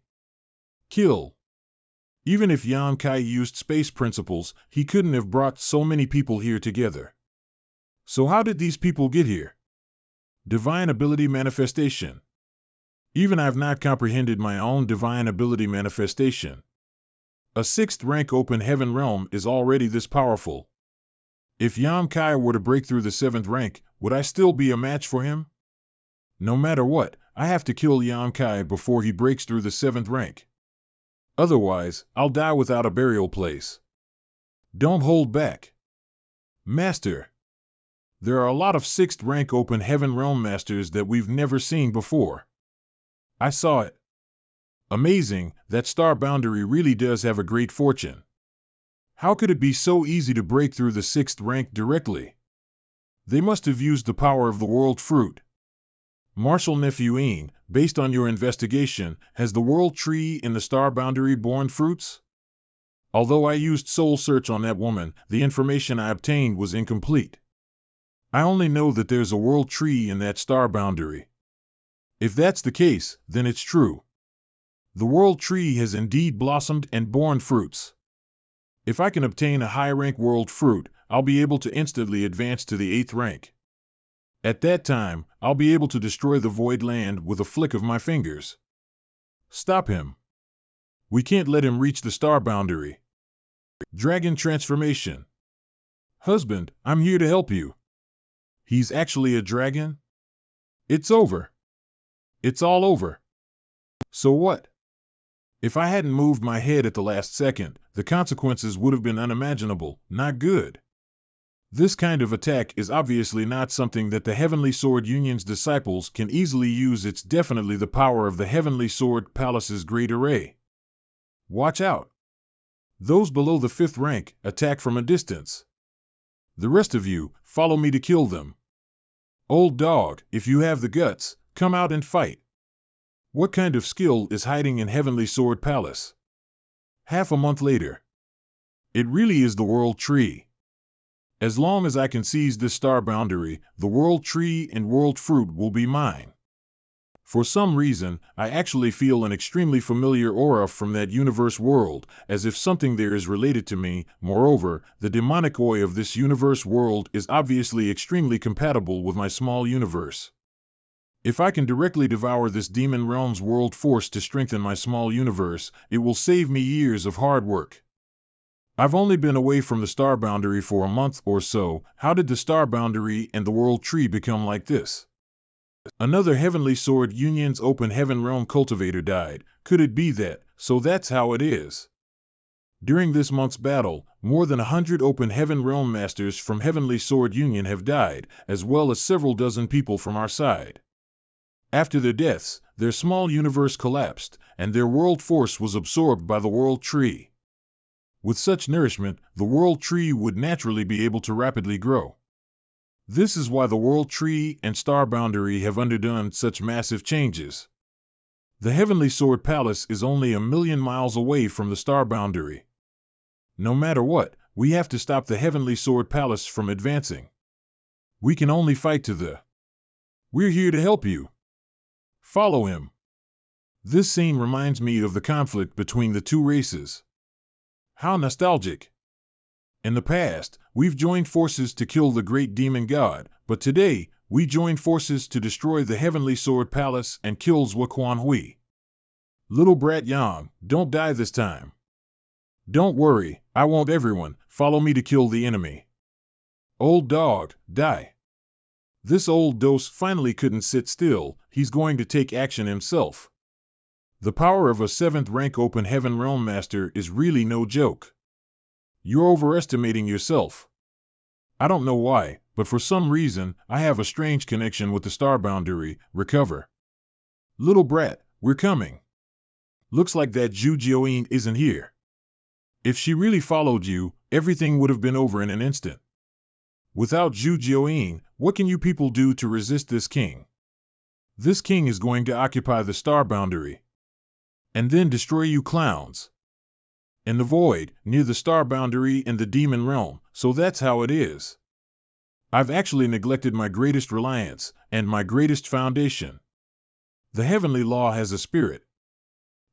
Kill. Even if Yan Kai used space principles, he couldn't have brought so many people here together. So how did these people get here? Divine ability manifestation. Even I've not comprehended my own divine ability manifestation. A 6th rank open heaven realm is already this powerful. If Yan Kai were to break through the 7th rank, would I still be a match for him? No matter what, I have to kill Yan Kai before he breaks through the 7th rank. Otherwise, I'll die without a burial place. Don't hold back. Master. There are a lot of 6th rank open heaven realm masters that we've never seen before. I saw it. Amazing, that star boundary really does have a great fortune. How could it be so easy to break through the 6th rank directly? They must have used the power of the world fruit. Marshal Nephew Een, based on your investigation, has the world tree in the star boundary borne fruits? Although I used soul search on that woman, the information I obtained was incomplete. I only know that there's a world tree in that star boundary. If that's the case, then it's true. The world tree has indeed blossomed and borne fruits. If I can obtain a high-rank world fruit, I'll be able to instantly advance to the 8th rank. At that time, I'll be able to destroy the void land with a flick of my fingers. Stop him. We can't let him reach the star boundary. Dragon transformation. Husband, I'm here to help you. He's actually a dragon? It's over. It's all over. So what? If I hadn't moved my head at the last second, the consequences would have been unimaginable, not good. This kind of attack is obviously not something that the Heavenly Sword Union's disciples can easily use. It's definitely the power of the Heavenly Sword Palace's great array. Watch out! Those below the 5th rank attack from a distance. The rest of you, follow me to kill them. Old dog, if you have the guts, come out and fight. What kind of skill is hiding in Heavenly Sword Palace? Half a month later. It really is the World Tree. As long as I can seize this star boundary, the World Tree and World Fruit will be mine. For some reason, I actually feel an extremely familiar aura from that universe world, as if something there is related to me. Moreover, the demonic oi of this universe world is obviously extremely compatible with my small universe. If I can directly devour this demon realm's world force to strengthen my small universe, it will save me years of hard work. I've only been away from the star boundary for a month or so. How did the star boundary and the world tree become like this? Another Heavenly Sword Union's Open Heaven Realm cultivator died. Could it be that? So that's how it is. During this month's battle, more than 100 Open Heaven Realm Masters from Heavenly Sword Union have died, as well as several dozen people from our side. After their deaths, their small universe collapsed, and their world force was absorbed by the World Tree. With such nourishment, the World Tree would naturally be able to rapidly grow. This is why the World Tree and Star Boundary have undergone such massive changes. The Heavenly Sword Palace is only 1,000,000 miles away from the Star Boundary. No matter what, we have to stop the Heavenly Sword Palace from advancing. We can only fight to the... We're here to help you. Follow him. This scene reminds me of the conflict between the two races. How nostalgic. In the past, we've joined forces to kill the great demon god, but today, we join forces to destroy the Heavenly Sword Palace and kill Zhuo Hui. Little brat Yang, don't die this time. Don't worry, I won't. Everyone, follow me to kill the enemy. Old dog, die. This old dose finally couldn't sit still. He's going to take action himself. The power of a 7th rank Open Heaven Realm Master is really no joke. You're overestimating yourself. I don't know why, but for some reason, I have a strange connection with the Star Boundary. Recover. Little brat, we're coming. Looks like that Zhu Jioyin isn't here. If she really followed you, everything would have been over in an instant. Without Zhu Jioyin, what can you people do to resist this king? This king is going to occupy the Star Boundary. And then destroy you clowns. In the void, near the Star Boundary and the Demon Realm, so that's how it is. I've actually neglected my greatest reliance, and my greatest foundation. The Heavenly Law has a spirit.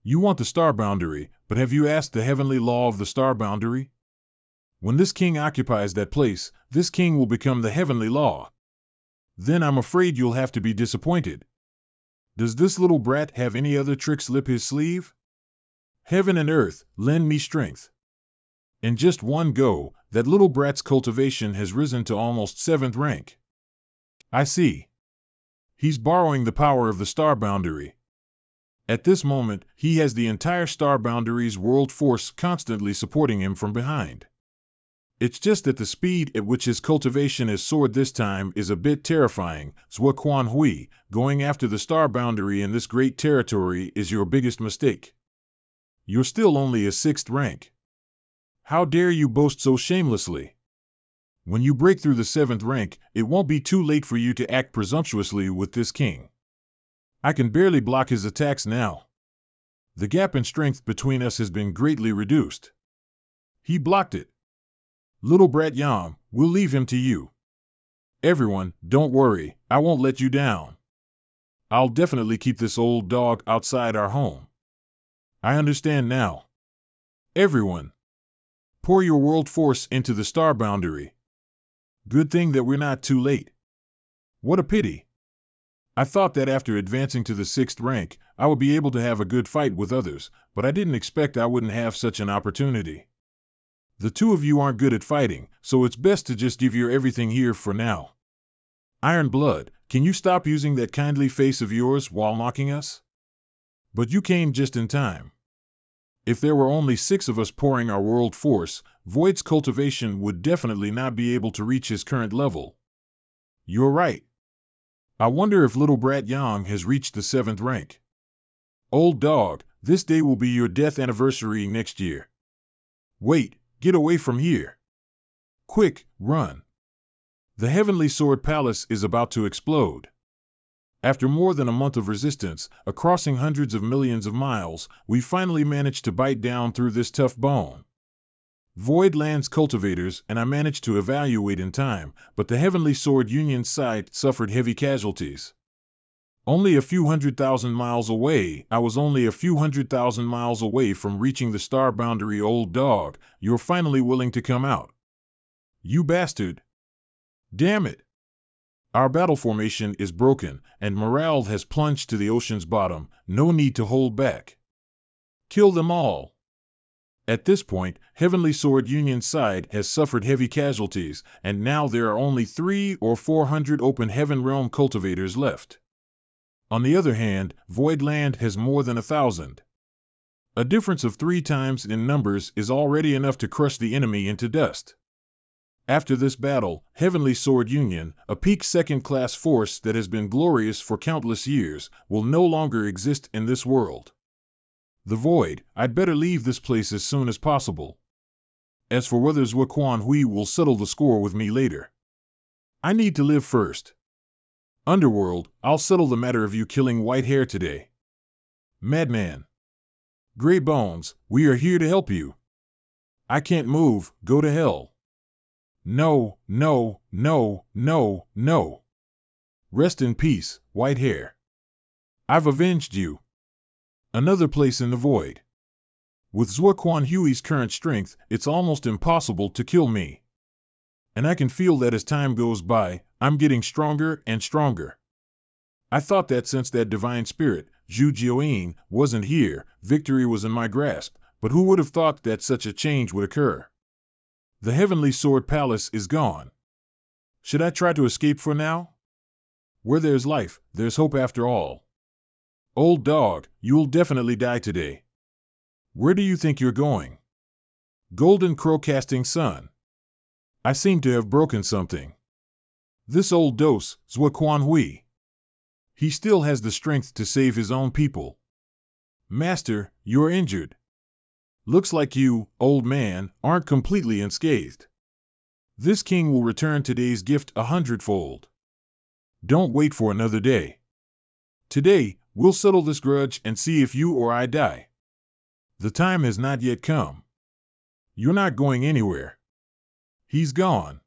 You want the Star Boundary, but have you asked the Heavenly Law of the Star Boundary? When this king occupies that place, this king will become the Heavenly Law. Then I'm afraid you'll have to be disappointed. Does this little brat have any other tricks up his sleeve? Heaven and earth, lend me strength. In just one go, that little brat's cultivation has risen to almost 7th rank. I see. He's borrowing the power of the Star Boundary. At this moment, he has the entire Star Boundary's world force constantly supporting him from behind. It's just that the speed at which his cultivation has soared this time is a bit terrifying. Zhuo Hui, going after the Star Boundary in this great territory is your biggest mistake. You're still only a 6th rank. How dare you boast so shamelessly? When you break through the 7th rank, it won't be too late for you to act presumptuously with this king. I can barely block his attacks now. The gap in strength between us has been greatly reduced. He blocked it. Little brat Yang, we'll leave him to you. Everyone, don't worry, I won't let you down. I'll definitely keep this old dog outside our home. I understand now. Everyone, pour your world force into the Star Boundary. Good thing that we're not too late. What a pity. I thought that after advancing to the 6th rank, I would be able to have a good fight with others, but I didn't expect I wouldn't have such an opportunity. The two of you aren't good at fighting, so it's best to just give your everything here for now. Iron Blood, can you stop using that kindly face of yours while mocking us? But you came just in time. If there were only 6 of us pouring our world force, Void's cultivation would definitely not be able to reach his current level. You're right. I wonder if little brat Yang has reached the 7th rank. Old dog, this day will be your death anniversary next year. Wait, get away from here. Quick, run. The Heavenly Sword Palace is about to explode. After more than a month of resistance, crossing hundreds of millions of miles, we finally managed to bite down through this tough bone. Void Land's cultivators and I managed to evaluate in time, but the Heavenly Sword Union's side suffered heavy casualties. Only a few 100,000 miles away, I was only a few 100,000 miles away from reaching the star boundary. Old dog, you're finally willing to come out. You bastard. Damn it. Our battle formation is broken, and morale has plunged to the ocean's bottom. No need to hold back. Kill them all. At this point, Heavenly Sword Union's side has suffered heavy casualties, and now there are only 300 or 400 open Heaven Realm cultivators left. On the other hand, Void Land has more than 1,000. A difference of 3 times in numbers is already enough to crush the enemy into dust. After this battle, Heavenly Sword Union, a peak second-class force that has been glorious for countless years, will no longer exist in this world. The Void, I'd better leave this place as soon as possible. As for whether Zhuo Quan Hui will settle the score with me later. I need to live first. Underworld, I'll settle the matter of you killing White Hair today. Madman. Gray Bones, we are here to help you. I can't move, go to hell. No, no, no, no, no. Rest in peace, White Hair. I've avenged you. Another place in the void. With Zhuo Quan Hui's current strength, it's almost impossible to kill me. And I can feel that as time goes by, I'm getting stronger and stronger. I thought that since that divine spirit, Zhu Jiuyin, wasn't here, victory was in my grasp, but who would have thought that such a change would occur? The Heavenly Sword Palace is gone. Should I try to escape for now? Where there's life, there's hope after all. Old dog, you'll definitely die today. Where do you think you're going? Golden Crow Casting Sun. I seem to have broken something. This old dose, Zhuo Quan Hui. He still has the strength to save his own people. Master, you're injured. Looks like you, old man, aren't completely unscathed. This king will return today's gift 100-fold. Don't wait for another day. Today, we'll settle this grudge and see if you or I die. The time has not yet come. You're not going anywhere. He's gone.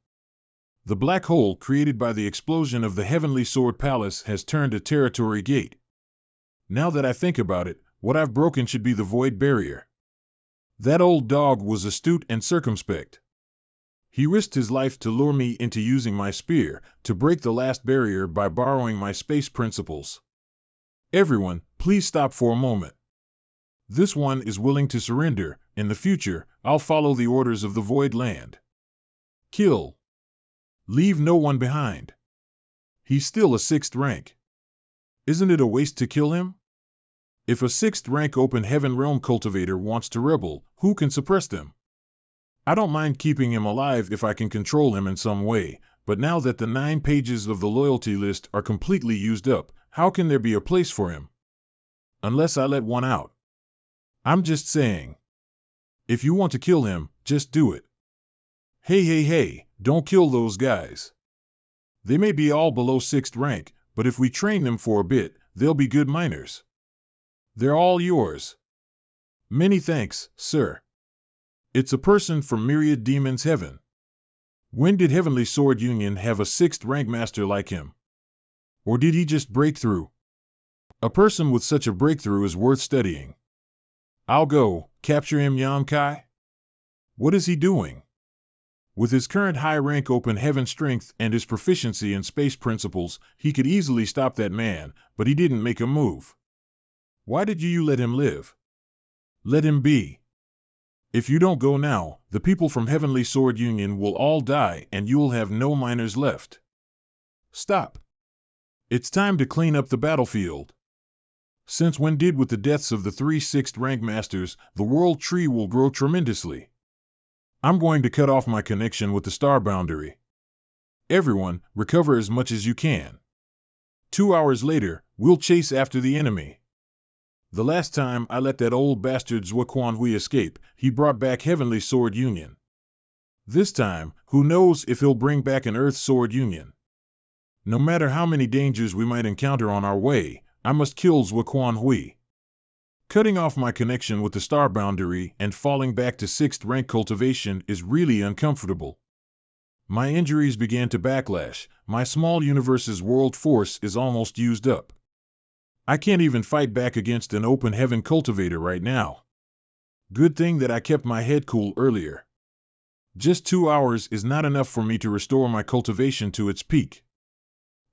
The black hole created by the explosion of the Heavenly Sword Palace has turned a territory gate. Now that I think about it, what I've broken should be the void barrier. That old dog was astute and circumspect. He risked his life to lure me into using my spear, to break the last barrier by borrowing my space principles. Everyone, please stop for a moment. This one is willing to surrender. In the future, I'll follow the orders of the Void Land. Kill. Leave no one behind. He's still a 6th rank. Isn't it a waste to kill him? If a 6th rank open heaven realm cultivator wants to rebel, who can suppress them? I don't mind keeping him alive if I can control him in some way, but now that the 9 pages of the loyalty list are completely used up, how can there be a place for him? Unless I let one out. I'm just saying. If you want to kill him, just do it. Hey, don't kill those guys. They may be all below 6th rank, but if we train them for a bit, they'll be good miners. They're all yours. Many thanks, sir. It's a person from Myriad Demons Heaven. When did Heavenly Sword Union have a 6th rank master like him? Or did he just break through? A person with such a breakthrough is worth studying. I'll go, capture him. Yan Kai? What is he doing? With his current high-rank open heaven strength and his proficiency in space principles, he could easily stop that man, but he didn't make a move. Why did you let him live? Let him be. If you don't go now, the people from Heavenly Sword Union will all die and you'll have no miners left. Stop. It's time to clean up the battlefield. Since when did with the deaths of the 3 sixth rank masters, the world tree will grow tremendously. I'm going to cut off my connection with the star boundary. Everyone, recover as much as you can. 2 hours later, we'll chase after the enemy. The last time I let that old bastard Zhuo escape, he brought back Heavenly Sword Union. This time, who knows if he'll bring back an Earth Sword Union. No matter how many dangers we might encounter on our way, I must kill Zhuo. Cutting off my connection with the star boundary and falling back to 6th rank cultivation is really uncomfortable. My injuries began to backlash. My small universe's world force is almost used up. I can't even fight back against an open heaven cultivator right now. Good thing that I kept my head cool earlier. Just 2 hours is not enough for me to restore my cultivation to its peak.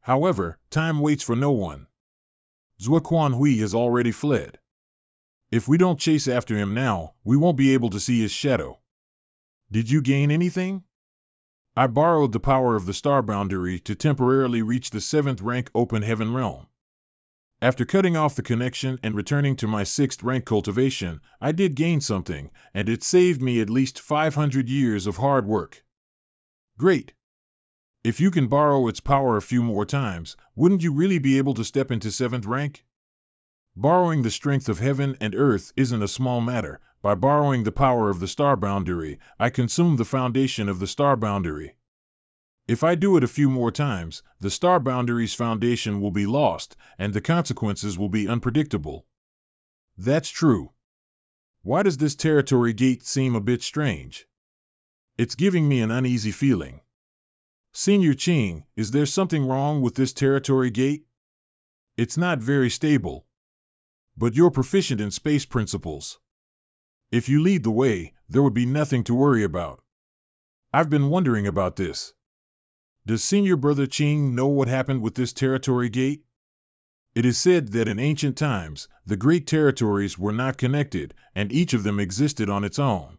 However, time waits for no one. Zhuo has already fled. If we don't chase after him now, we won't be able to see his shadow. Did you gain anything? I borrowed the power of the star boundary to temporarily reach the 7th rank open heaven realm. After cutting off the connection and returning to my 6th rank cultivation, I did gain something, and it saved me at least 500 years of hard work. Great! If you can borrow its power a few more times, wouldn't you really be able to step into 7th rank? Borrowing the strength of heaven and earth isn't a small matter. By borrowing the power of the star boundary, I consume the foundation of the star boundary. If I do it a few more times, the star boundary's foundation will be lost, and the consequences will be unpredictable. That's true. Why does this territory gate seem a bit strange? It's giving me an uneasy feeling. Senior Qing, is there something wrong with this territory gate? It's not very stable. But you're proficient in space principles. If you lead the way, there would be nothing to worry about. I've been wondering about this. Does Senior Brother Qing know what happened with this territory gate? It is said that in ancient times, the great territories were not connected, and each of them existed on its own.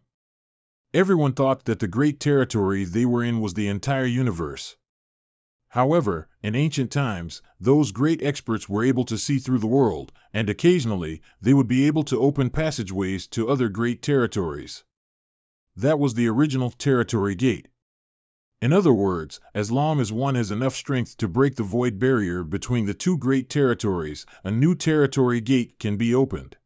Everyone thought that the great territory they were in was the entire universe. However, in ancient times, those great experts were able to see through the world, and occasionally, they would be able to open passageways to other great territories. That was the original territory gate. In other words, as long as one has enough strength to break the void barrier between the 2 great territories, a new territory gate can be opened.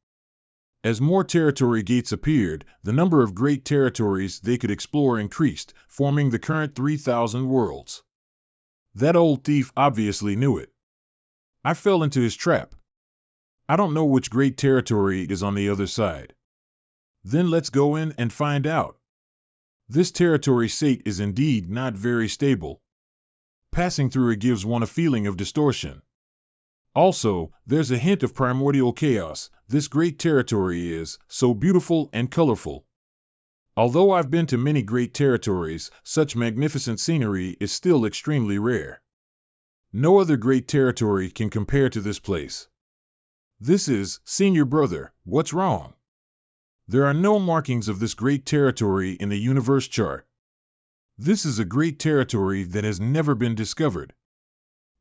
As more territory gates appeared, the number of great territories they could explore increased, forming the current 3,000 worlds. That old thief obviously knew it. I fell into his trap. I don't know which great territory is on the other side. Then let's go in and find out. This territory state is indeed not very stable. Passing through it gives one a feeling of distortion. Also, there's a hint of primordial chaos. This great territory is so beautiful and colorful. Although I've been to many great territories, such magnificent scenery is still extremely rare. No other great territory can compare to this place. This is, Senior Brother, what's wrong? There are no markings of this great territory in the universe chart. This is a great territory that has never been discovered.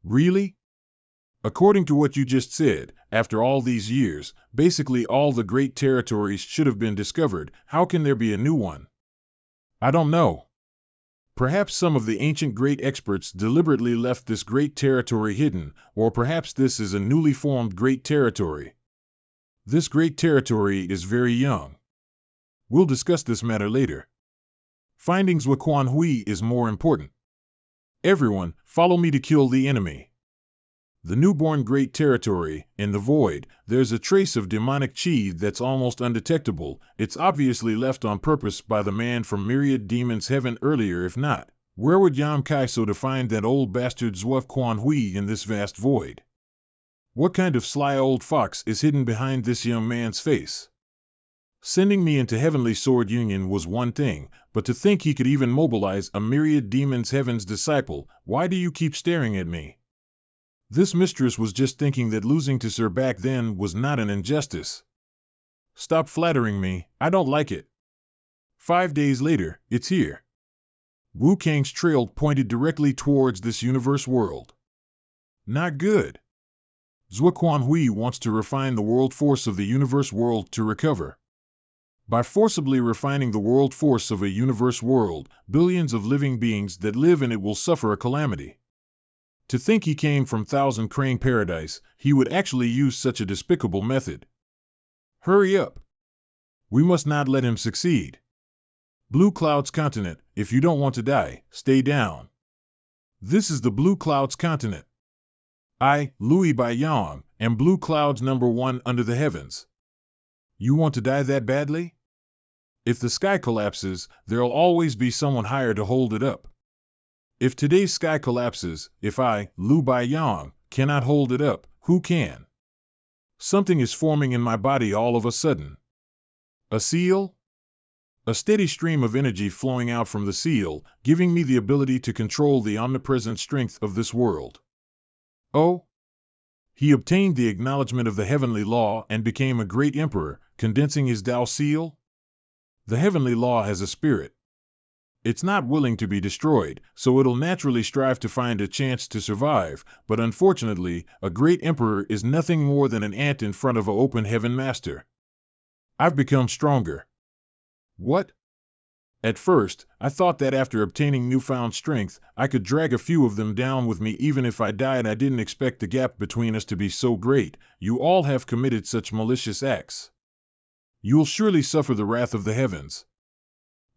Really? According to what you just said, after all these years, basically all the great territories should have been discovered. How can there be a new one? I don't know. Perhaps some of the ancient great experts deliberately left this great territory hidden, or perhaps this is a newly formed great territory. This great territory is very young. We'll discuss this matter later. Finding Zhuo is more important. Everyone, follow me to kill the enemy. The newborn great territory, in the void, there's a trace of demonic chi that's almost undetectable. It's obviously left on purpose by the man from Myriad Demons Heaven earlier. If not, where would Yam Kaiso to find that old bastard Zhuo in this vast void? What kind of sly old fox is hidden behind this young man's face? Sending me into Heavenly Sword Union was one thing, but to think he could even mobilize a Myriad Demons Heaven's disciple, why do you keep staring at me? This mistress was just thinking that losing to Sir back then was not an injustice. Stop flattering me, I don't like it. 5 days later, it's here. Wu Kang's trail pointed directly towards this universe world. Not good. Zuoquan Hui wants to refine the world force of the universe world to recover. By forcibly refining the world force of a universe world, billions of living beings that live in it will suffer a calamity. To think he came from Thousand Crane Paradise, he would actually use such a despicable method. Hurry up! We must not let him succeed. Blue Cloud's continent, if you don't want to die, stay down. This is the Blue Cloud's continent. I, Louis Baiyang, am Blue Cloud's #1 under the heavens. You want to die that badly? If the sky collapses, there'll always be someone higher to hold it up. If today's sky collapses, if I, Lu Baiyang, cannot hold it up, who can? Something is forming in my body all of a sudden. A seal? A steady stream of energy flowing out from the seal, giving me the ability to control the omnipresent strength of this world. Oh! He obtained the acknowledgement of the heavenly law and became a great emperor, condensing his Tao seal? The heavenly law has a spirit. It's not willing to be destroyed, so it'll naturally strive to find a chance to survive, but unfortunately, a great emperor is nothing more than an ant in front of an open heaven master. I've become stronger. What? At first, I thought that after obtaining newfound strength, I could drag a few of them down with me even if I died. I didn't expect the gap between us to be so great. You all have committed such malicious acts. You'll surely suffer the wrath of the heavens.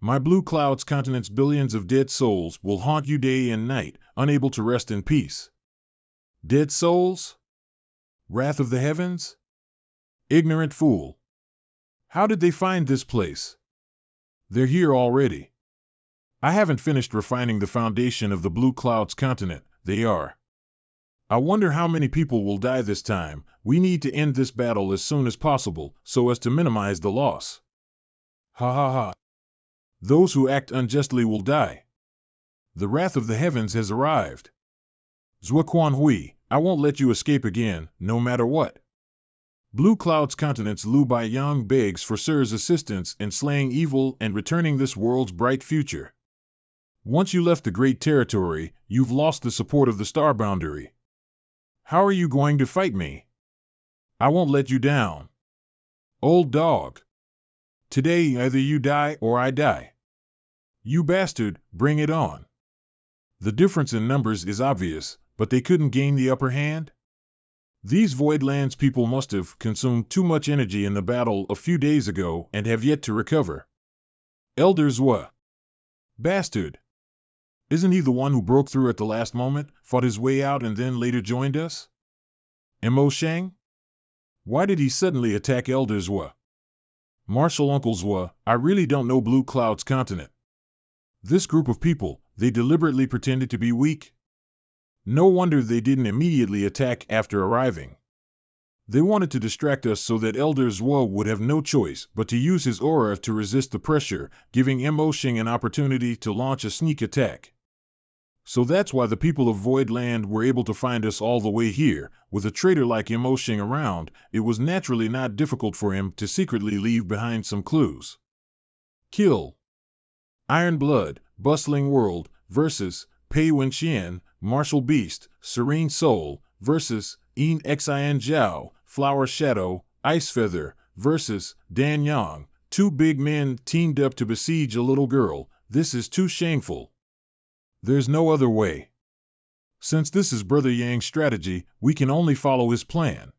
My Blue Cloud's continent's billions of dead souls will haunt you day and night, unable to rest in peace. Dead souls? Wrath of the heavens? Ignorant fool. How did they find this place? They're here already. I haven't finished refining the foundation of the Blue Cloud's continent. They are. I wonder how many people will die this time. We need to end this battle as soon as possible, so as to minimize the loss. Ha ha ha. Those who act unjustly will die. The wrath of the heavens has arrived. Zuoquan Hui, I won't let you escape again, no matter what. Blue Cloud's continent's Lu Baiyang begs for Sir's assistance in slaying evil and returning this world's bright future. Once you left the Great Territory, you've lost the support of the Star Boundary. How are you going to fight me? I won't let you down. Old dog. Today either you die or I die. You bastard, bring it on. The difference in numbers is obvious, but they couldn't gain the upper hand? These Voidlands people must have consumed too much energy in the battle a few days ago and have yet to recover. Elder Zhua. Bastard. Isn't he the one who broke through at the last moment, fought his way out and then later joined us? Mo Shang? Why did he suddenly attack Elder Zhua? Martial Uncle Zhua, I really don't know Blue Cloud's continent. This group of people, they deliberately pretended to be weak? No wonder they didn't immediately attack after arriving. They wanted to distract us so that Elder Zhua would have no choice but to use his aura to resist the pressure, giving Mo Shang an opportunity to launch a sneak attack. So that's why the people of Voidland were able to find us all the way here. With a traitor like Mo Shang around, it was naturally not difficult for him to secretly leave behind some clues. Kill. Iron Blood, Bustling World, versus Pei Wenxian, Martial Beast, Serene Soul, versus Yin Xin Zhao, Flower Shadow, Ice Feather, versus Dan Yang. Two big men teamed up to besiege a little girl. This is too shameful. There's no other way. Since this is Brother Yang's strategy, we can only follow his plan.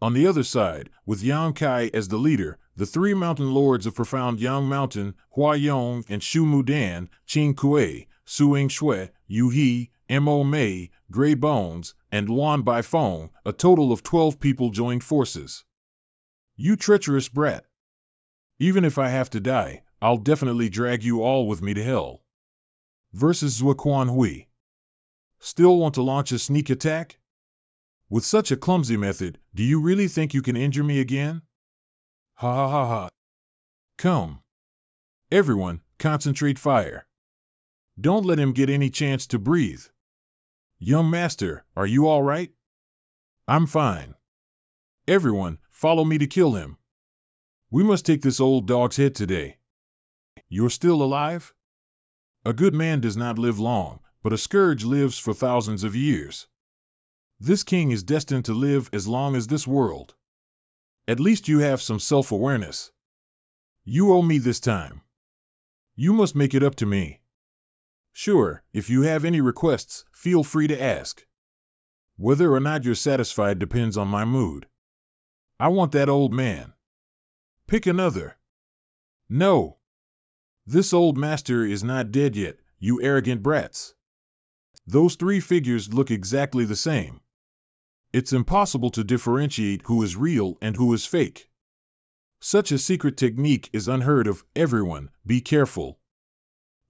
On the other side, with Yang Kai as the leader, the three mountain lords of Profound Yang Mountain, Hua Yong and Shu Mudan, Qing Kuei, Suing Shui, Yu He, Mo Mei, Gray Bones, and Luan Baifeng, a total of 12 people joined forces. You treacherous brat. Even if I have to die, I'll definitely drag you all with me to hell. Versus Zuoquan Hui. Still want to launch a sneak attack? With such a clumsy method, do you really think you can injure me again? Ha ha ha ha. Come. Everyone, concentrate fire. Don't let him get any chance to breathe. Young master, are you all right? I'm fine. Everyone, follow me to kill him. We must take this old dog's head today. You're still alive? A good man does not live long, but a scourge lives for thousands of years. This king is destined to live as long as this world. At least you have some self-awareness. You owe me this time. You must make it up to me. Sure, if you have any requests, feel free to ask. Whether or not you're satisfied depends on my mood. I want that old man. Pick another. No. This old master is not dead yet, you arrogant brats. Those three figures look exactly the same. It's impossible to differentiate who is real and who is fake. Such a secret technique is unheard of. Everyone, be careful.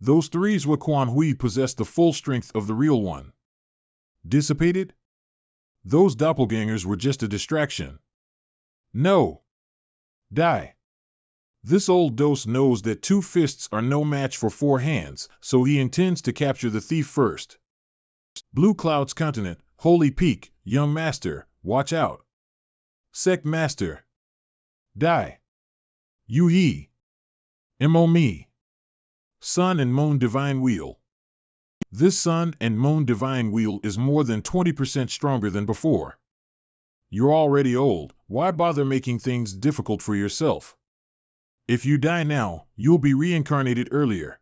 Those three Zhuoquan Hui possess the full strength of the real one. Dissipated? Those doppelgangers were just a distraction. No. Die. This old dose knows that 2 fists are no match for 4 hands, so he intends to capture the thief first. Blue Cloud's Continent, Holy Peak, young master, watch out. Sect master. Die. Yu He. Mo Me. Sun and Moon Divine Wheel. This Sun and Moon Divine Wheel is more than 20% stronger than before. You're already old, why bother making things difficult for yourself? If you die now, you'll be reincarnated earlier.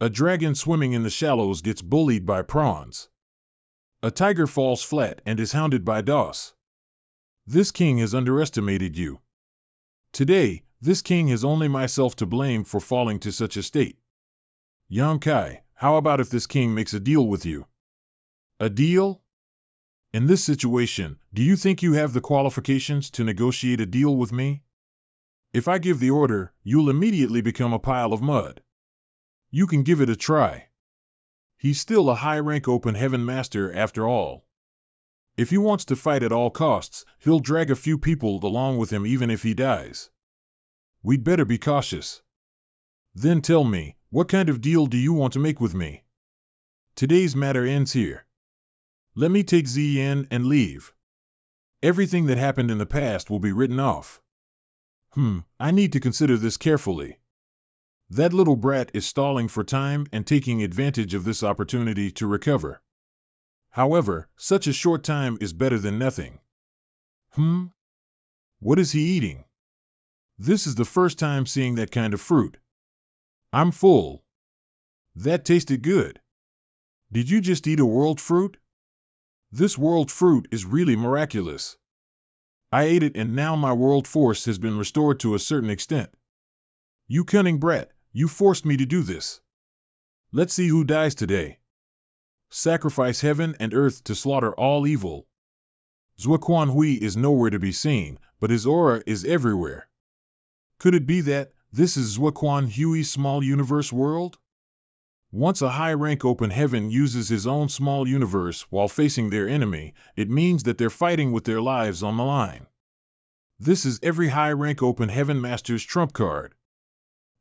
A dragon swimming in the shallows gets bullied by prawns. A tiger falls flat and is hounded by daws. This king has underestimated you. Today, this king has only myself to blame for falling to such a state. Yang Kai, how about if this king makes a deal with you? A deal? In this situation, do you think you have the qualifications to negotiate a deal with me? If I give the order, you'll immediately become a pile of mud. You can give it a try. He's still a high-rank open heaven master after all. If he wants to fight at all costs, he'll drag a few people along with him even if he dies. We'd better be cautious. Then tell me, what kind of deal do you want to make with me? Today's matter ends here. Let me take Ziyan and leave. Everything that happened in the past will be written off. I need to consider this carefully. That little brat is stalling for time and taking advantage of this opportunity to recover. However, such a short time is better than nothing. What is he eating? This is the first time seeing that kind of fruit. I'm full. That tasted good. Did you just eat a world fruit? This world fruit is really miraculous. I ate it and now my world force has been restored to a certain extent. You cunning brat, you forced me to do this. Let's see who dies today. Sacrifice heaven and earth to slaughter all evil. Zhuoquan Hui is nowhere to be seen, but his aura is everywhere. Could it be that this is Zhuoquan Hui's small universe world? Once a high-rank open heaven uses his own small universe while facing their enemy, it means that they're fighting with their lives on the line. This is every high-rank open heaven master's trump card.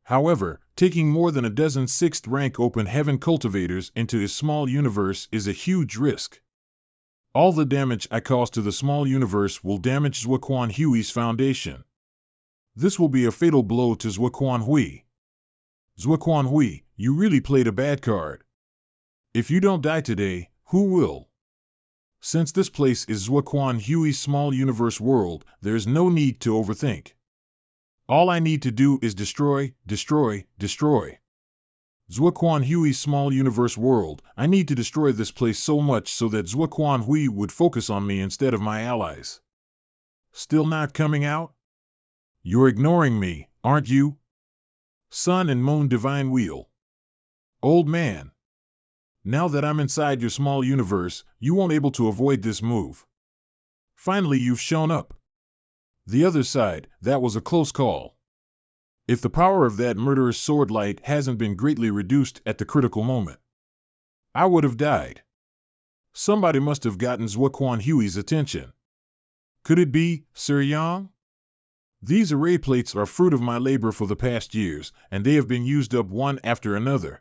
However, taking more than a dozen 6th-rank open heaven cultivators into his small universe is a huge risk. All the damage I cause to the small universe will damage Zhuoquan Hui's foundation. This will be a fatal blow to Zhuoquan Hui. Zhuoquan Hui, you really played a bad card. If you don't die today, who will? Since this place is Zhuoquan Hui's small universe world, there's no need to overthink. All I need to do is destroy, destroy, destroy. Zhuoquan Hui's small universe world, I need to destroy this place so much so that Zhuoquan Hui would focus on me instead of my allies. Still not coming out? You're ignoring me, aren't you? Sun and Moon Divine Wheel. Old man. Now that I'm inside your small universe, you won't able to avoid this move. Finally you've shown up. The other side, that was a close call. If the power of that murderous sword light hasn't been greatly reduced at the critical moment, I would have died. Somebody must have gotten Zhuoquan Hui's attention. Could it be Sir Yang? These array plates are fruit of my labor for the past years, and they have been used up one after another.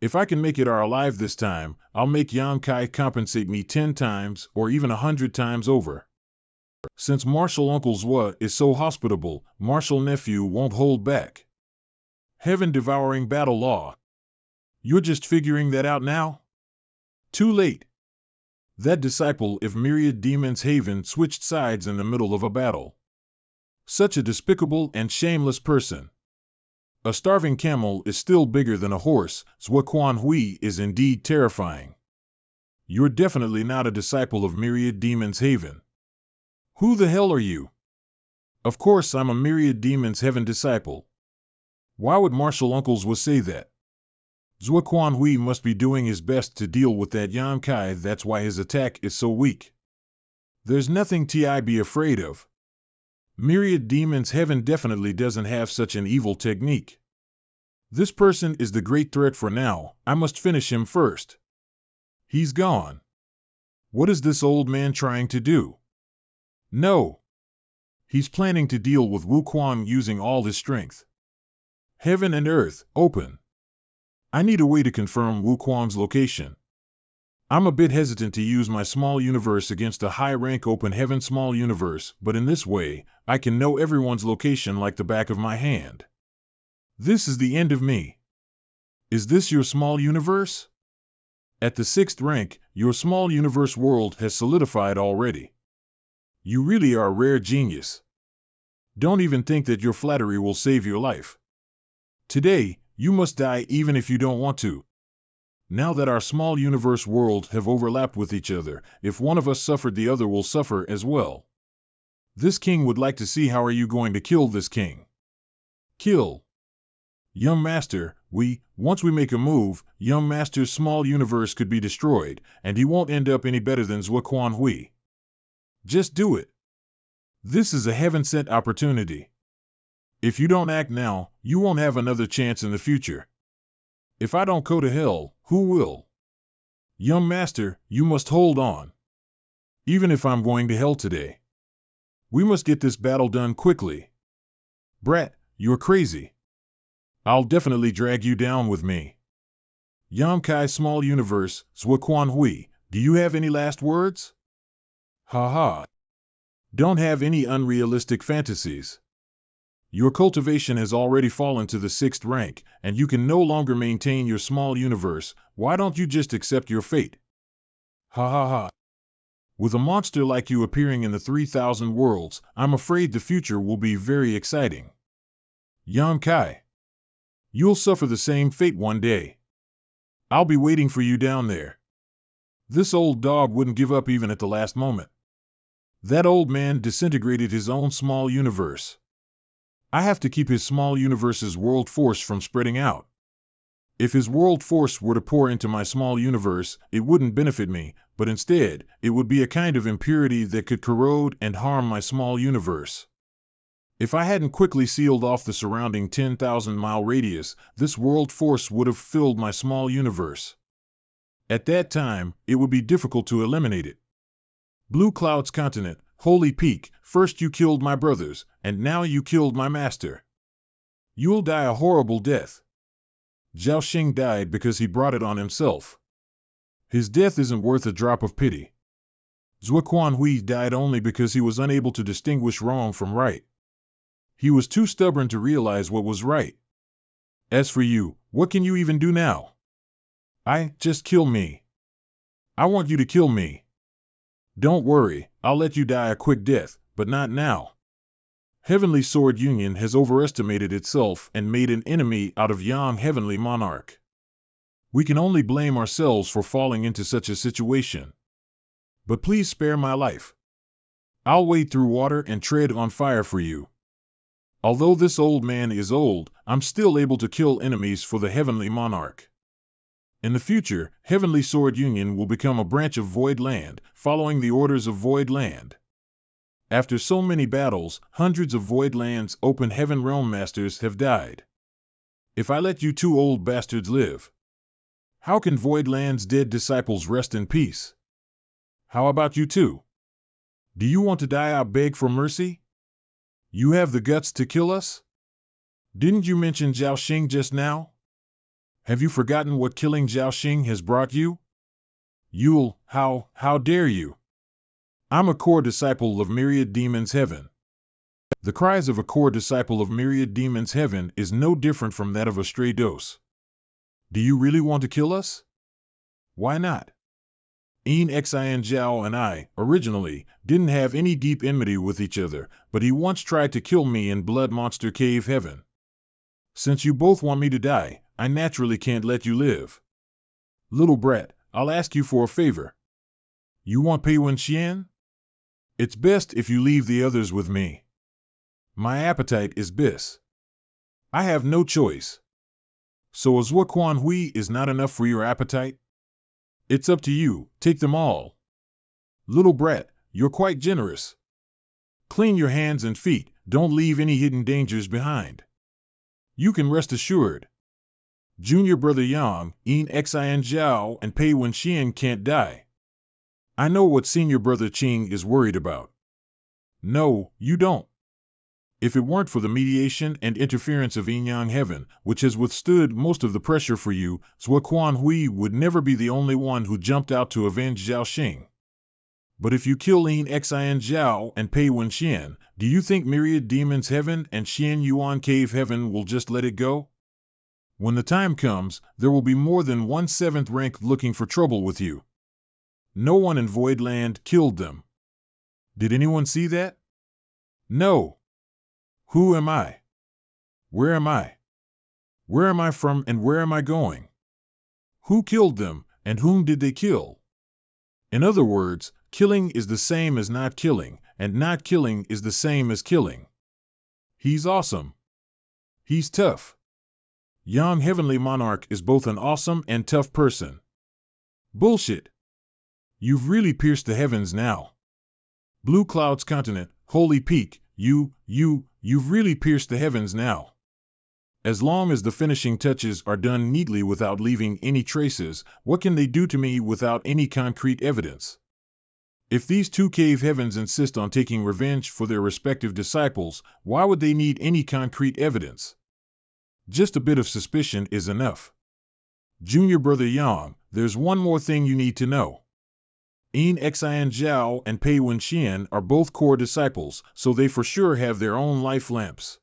If I can make it alive this time, I'll make Yang Kai compensate me 10 times or even 100 times over. Since Martial Uncle Zhua is so hospitable, Martial Nephew won't hold back. Heaven-devouring battle law. You're just figuring that out now? Too late. That disciple if myriad demons haven switched sides in the middle of a battle. Such a despicable and shameless person. A starving camel is still bigger than a horse. Zhuo Quan Hui is indeed terrifying. You're definitely not a disciple of myriad demons haven. Who the hell are you? Of course I'm a myriad demons heaven disciple. Why would Marshall Uncles was say that? Zhuo Quan Hui must be doing his best to deal with that Yan Kai, that's why his attack is so weak. There's nothing to be afraid of. Myriad Demons Heaven definitely doesn't have such an evil technique. This person is the great threat for now, I must finish him first. He's gone. What is this old man trying to do? No. He's planning to deal with Wu Quan using all his strength. Heaven and earth, open. I need a way to confirm Wu Quan's location. I'm a bit hesitant to use my small universe against a high-rank open heaven small universe, but in this way, I can know everyone's location like the back of my hand. This is the end of me. Is this your small universe? At the 6th rank, your small universe world has solidified already. You really are a rare genius. Don't even think that your flattery will save your life. Today, you must die even if you don't want to. Now that our small universe worlds have overlapped with each other, if one of us suffered, the other will suffer as well. This king would like to see how are you going to kill this king. Kill. Young Master, once we make a move, Young Master's small universe could be destroyed, and he won't end up any better than Zhuo Quan Hui. Just do it. This is a heaven-sent opportunity. If you don't act now, you won't have another chance in the future. If I don't go to hell, who will? Young Master, you must hold on. Even if I'm going to hell today. We must get this battle done quickly. Brat, you're crazy. I'll definitely drag you down with me. Yam Kai Small Universe, Zhuo Quan Hui, do you have any last words? Ha ha. Don't have any unrealistic fantasies. Your cultivation has already fallen to the 6th rank, and you can no longer maintain your small universe. Why don't you just accept your fate? Ha ha ha. With a monster like you appearing in the 3,000 worlds, I'm afraid the future will be very exciting. Yan Kai. You'll suffer the same fate one day. I'll be waiting for you down there. This old dog wouldn't give up even at the last moment. That old man disintegrated his own small universe. I have to keep his small universe's world force from spreading out. If his world force were to pour into my small universe, it wouldn't benefit me, but instead, it would be a kind of impurity that could corrode and harm my small universe. If I hadn't quickly sealed off the surrounding 10,000-mile radius, this world force would have filled my small universe. At that time, it would be difficult to eliminate it. Blue Cloud's continent, Holy Peak, first you killed my brothers, and now you killed my master. You'll die a horrible death. Zhao Xing died because he brought it on himself. His death isn't worth a drop of pity. Zhuo Quan Hui died only because he was unable to distinguish wrong from right. He was too stubborn to realize what was right. As for you, what can you even do now? Just kill me. I want you to kill me. Don't worry, I'll let you die a quick death, but not now. Heavenly Sword Union has overestimated itself and made an enemy out of Yang Heavenly Monarch. We can only blame ourselves for falling into such a situation. But please spare my life. I'll wade through water and tread on fire for you. Although this old man is old, I'm still able to kill enemies for the Heavenly Monarch. In the future, Heavenly Sword Union will become a branch of Void Land, following the orders of Void Land. After so many battles, hundreds of Void Land's open heaven realm masters have died. If I let you two old bastards live, how can Void Land's dead disciples rest in peace? How about you two? Do you want to die, I beg for mercy? You have the guts to kill us? Didn't you mention Zhao Xing just now? Have you forgotten what killing Zhao Xing has brought you? How dare you? I'm a core disciple of Myriad Demons Heaven. The cries of a core disciple of Myriad Demons Heaven is no different from that of a stray dose. Do you really want to kill us? Why not? Yin Xin Zhao and I, originally, didn't have any deep enmity with each other, but he once tried to kill me in Blood Monster Cave Heaven. Since you both want me to die, I naturally can't let you live. Little brat, I'll ask you for a favor. You want Pei Wen Xian? It's best if you leave the others with me. My appetite is bis. I have no choice. So a Zhuo Quan Hui is not enough for your appetite? It's up to you, take them all. Little brat, you're quite generous. Clean your hands and feet, don't leave any hidden dangers behind. You can rest assured. Junior brother Yang, Yin Xin Zhao, and Pei Wen Xian can't die. I know what senior brother Qing is worried about. No, you don't. If it weren't for the mediation and interference of Yin Yang Heaven, which has withstood most of the pressure for you, Zhuo Quan Hui would never be the only one who jumped out to avenge Zhao Xing. But if you kill Yin Xin Zhao and Pei Wen Xian, do you think Myriad Demons Heaven and Xian Yuan Cave Heaven will just let it go? When the time comes, there will be more than 1/7 rank looking for trouble with you. No one in Voidland killed them. Did anyone see that? No. Who am I? Where am I? Where am I from and where am I going? Who killed them and whom did they kill? In other words, killing is the same as not killing, and not killing is the same as killing. He's awesome. He's tough. Young Heavenly Monarch is both an awesome and tough person. Bullshit. You've really pierced the heavens now. Blue Cloud's continent, Holy Peak, you've really pierced the heavens now. As long as the finishing touches are done neatly without leaving any traces, what can they do to me without any concrete evidence? If these two cave heavens insist on taking revenge for their respective disciples, why would they need any concrete evidence? Just a bit of suspicion is enough. Junior brother Yang, there's one more thing you need to know. Yin Xin Zhao and Pei Wen Xian are both core disciples, so they for sure have their own life lamps.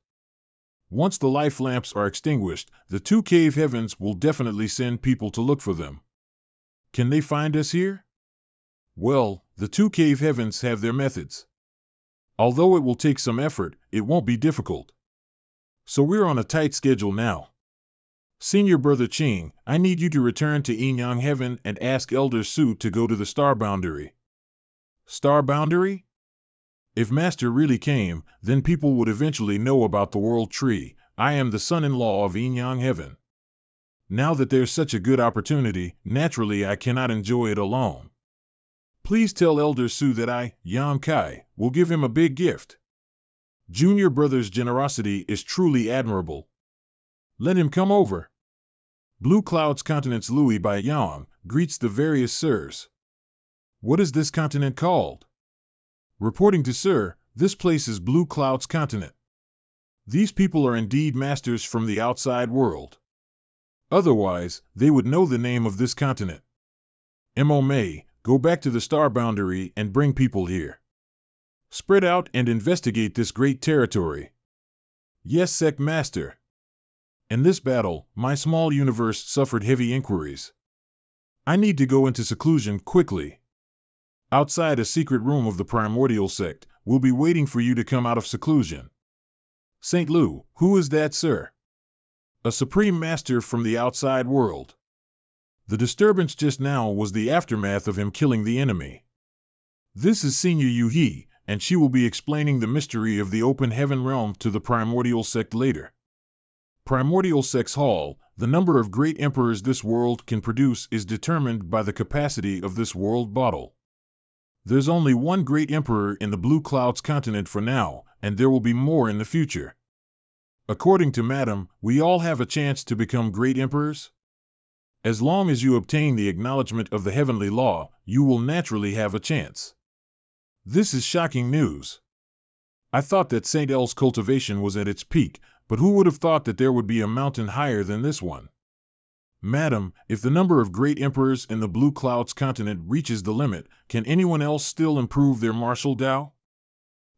Once the life lamps are extinguished, the two cave heavens will definitely send people to look for them. Can they find us here? Well, the two cave heavens have their methods. Although it will take some effort, it won't be difficult. So we're on a tight schedule now. Senior brother Qing, I need you to return to Yin Yang Heaven and ask Elder Su to go to the Star Boundary. Star Boundary? If Master really came, then people would eventually know about the World Tree. I am the son-in-law of Yin Yang Heaven. Now that there's such a good opportunity, naturally I cannot enjoy it alone. Please tell Elder Su that I, Yang Kai, will give him a big gift. Junior brother's generosity is truly admirable. Let him come over. Blue Cloud's Continent's Louis by Yang greets the various sirs. What is this continent called? Reporting to Sir, this place is Blue Cloud's Continent. These people are indeed masters from the outside world. Otherwise, they would know the name of this continent. Mo May, go back to the Star Boundary and bring people here. Spread out and investigate this great territory. Yes, Sec Master. In this battle, my small universe suffered heavy inquiries. I need to go into seclusion quickly. Outside a secret room of the primordial sect, we'll be waiting for you to come out of seclusion. St. Lu, who is that, sir? A supreme master from the outside world. The disturbance just now was the aftermath of him killing the enemy. This is Senior Yu He, and she will be explaining the mystery of the open heaven realm to the primordial sect later. Primordial Sect's Hall, the number of great emperors this world can produce is determined by the capacity of this world bottle. There's only one great emperor in the Blue Clouds continent for now, and there will be more in the future. According to Madam, we all have a chance to become great emperors. As long as you obtain the acknowledgement of the heavenly law, you will naturally have a chance. This is shocking news. I thought that St. L's cultivation was at its peak, but who would have thought that there would be a mountain higher than this one? Madam, if the number of great emperors in the Blue Clouds continent reaches the limit, can anyone else still improve their martial Tao?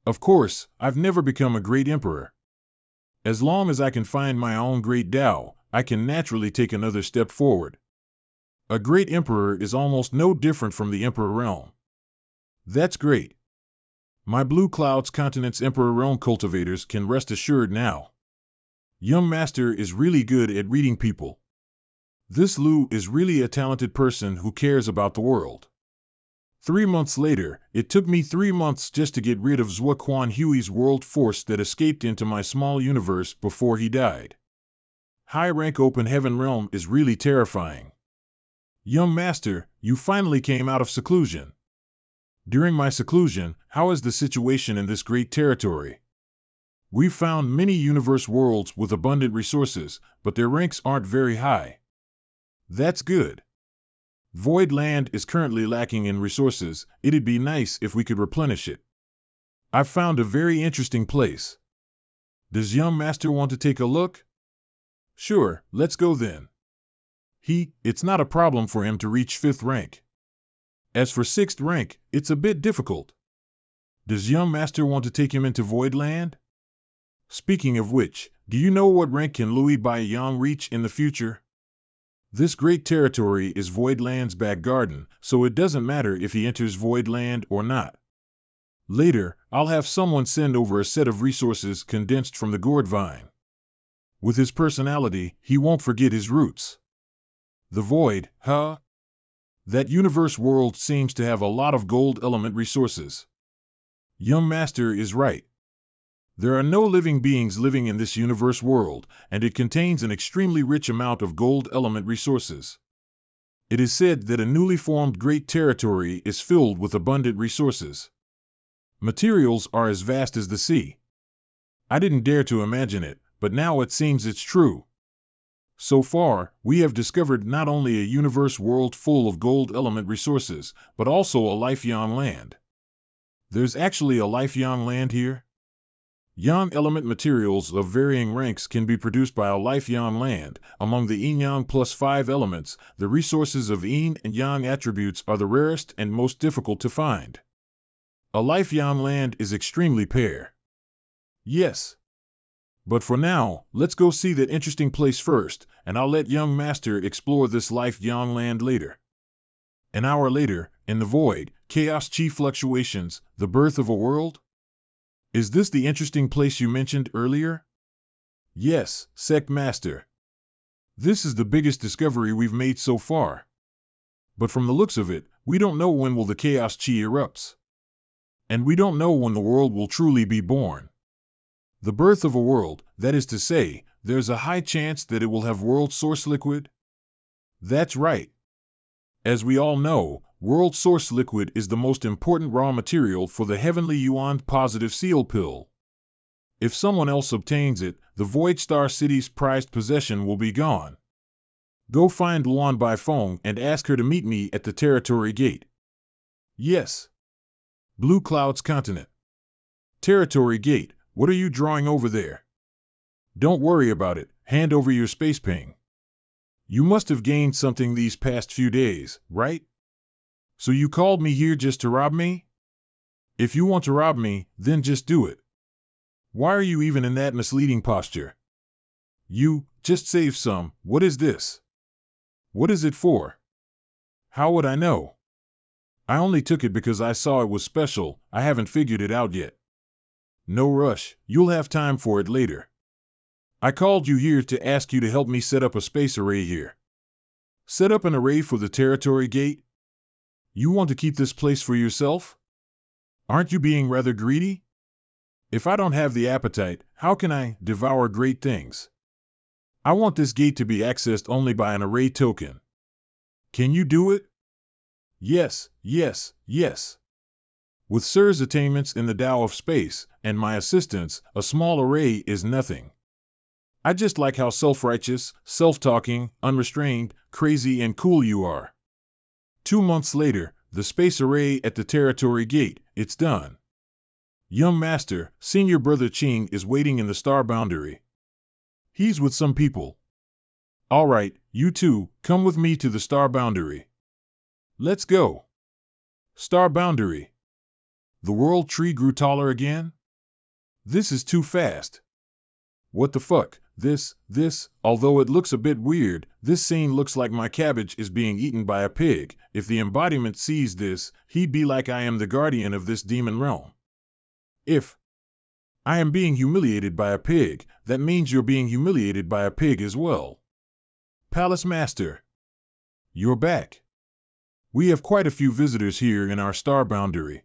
Of course, I've never become a great emperor. As long as I can find my own great Tao, I can naturally take another step forward. A great emperor is almost no different from the emperor realm. That's great. My Blue Clouds Continent's emperor realm cultivators can rest assured now. Young Master is really good at reading people. This Lu is really a talented person who cares about the world. 3 months later, it took me 3 months just to get rid of Zhua Quan Hui's world force that escaped into my small universe before he died. High-rank open heaven realm is really terrifying. Young Master, you finally came out of seclusion. During my seclusion, how is the situation in this great territory? We've found many universe worlds with abundant resources, but their ranks aren't very high. That's good. Void Land is currently lacking in resources. It'd be nice if we could replenish it. I've found a very interesting place. Does Young Master want to take a look? Sure, let's go then. It's not a problem for him to reach 5th rank. As for 6th rank, it's a bit difficult. Does Young Master want to take him into Void Land? Speaking of which, do you know what rank can Louis Baiyang reach in the future? This great territory is Void Land's back garden, so it doesn't matter if he enters Void Land or not. Later, I'll have someone send over a set of resources condensed from the gourd vine. With his personality, he won't forget his roots. The Void, huh? That universe world seems to have a lot of gold element resources. Young Master is right. There are no living beings living in this universe world, and it contains an extremely rich amount of gold element resources. It is said that a newly formed great territory is filled with abundant resources. Materials are as vast as the sea. I didn't dare to imagine it, but now it seems it's true. So far, we have discovered not only a universe world full of gold element resources, but also a life-yang land. There's actually a life-yang land here? Yang element materials of varying ranks can be produced by a life-yang land. Among the yin-yang plus 5 elements, the resources of yin and yang attributes are the rarest and most difficult to find. A life-yang land is extremely rare. Yes. But for now, let's go see that interesting place first, and I'll let Young Master explore this life-yang land later. An hour later, in the void, chaos chi fluctuations, the birth of a world? Is this the interesting place you mentioned earlier? Yes, Sect Master. This is the biggest discovery we've made so far. But from the looks of it, we don't know when will the chaos chi erupts. And we don't know when the world will truly be born. The birth of a world, that is to say, there's a high chance that it will have world source liquid? That's right. As we all know, world source liquid is the most important raw material for the heavenly yuan positive seal pill. If someone else obtains it, the Void Star City's prized possession will be gone. Go find Luan Baifeng and ask her to meet me at the territory gate. Yes. Blue Clouds Continent. Territory gate, what are you drawing over there? Don't worry about it, hand over your space ping. You must have gained something these past few days, right? So you called me here just to rob me? If you want to rob me, then just do it. Why are you even in that misleading posture? Just save some. What is this? What is it for? How would I know? I only took it because I saw it was special. I haven't figured it out yet. No rush, you'll have time for it later. I called you here to ask you to help me set up a space array here. Set up an array for the territory gate? You want to keep this place for yourself? Aren't you being rather greedy? If I don't have the appetite, how can I devour great things? I want this gate to be accessed only by an array token. Can you do it? Yes, yes, yes. With Sir's attainments in the Tao of space, and my assistance, a small array is nothing. I just like how self-righteous, self-talking, unrestrained, crazy and cool you are. 2 months later, the space array at the territory gate, it's done. Young Master, Senior Brother Qing is waiting in the star boundary. He's with some people. All right, you two, come with me to the star boundary. Let's go. Star boundary. The world tree grew taller again? This is too fast. What the fuck? This, although it looks a bit weird, this scene looks like my cabbage is being eaten by a pig. If the embodiment sees this, he'd be like, I am the guardian of this demon realm. If I am being humiliated by a pig, that means you're being humiliated by a pig as well. Palace Master, you're back. We have quite a few visitors here in our star boundary.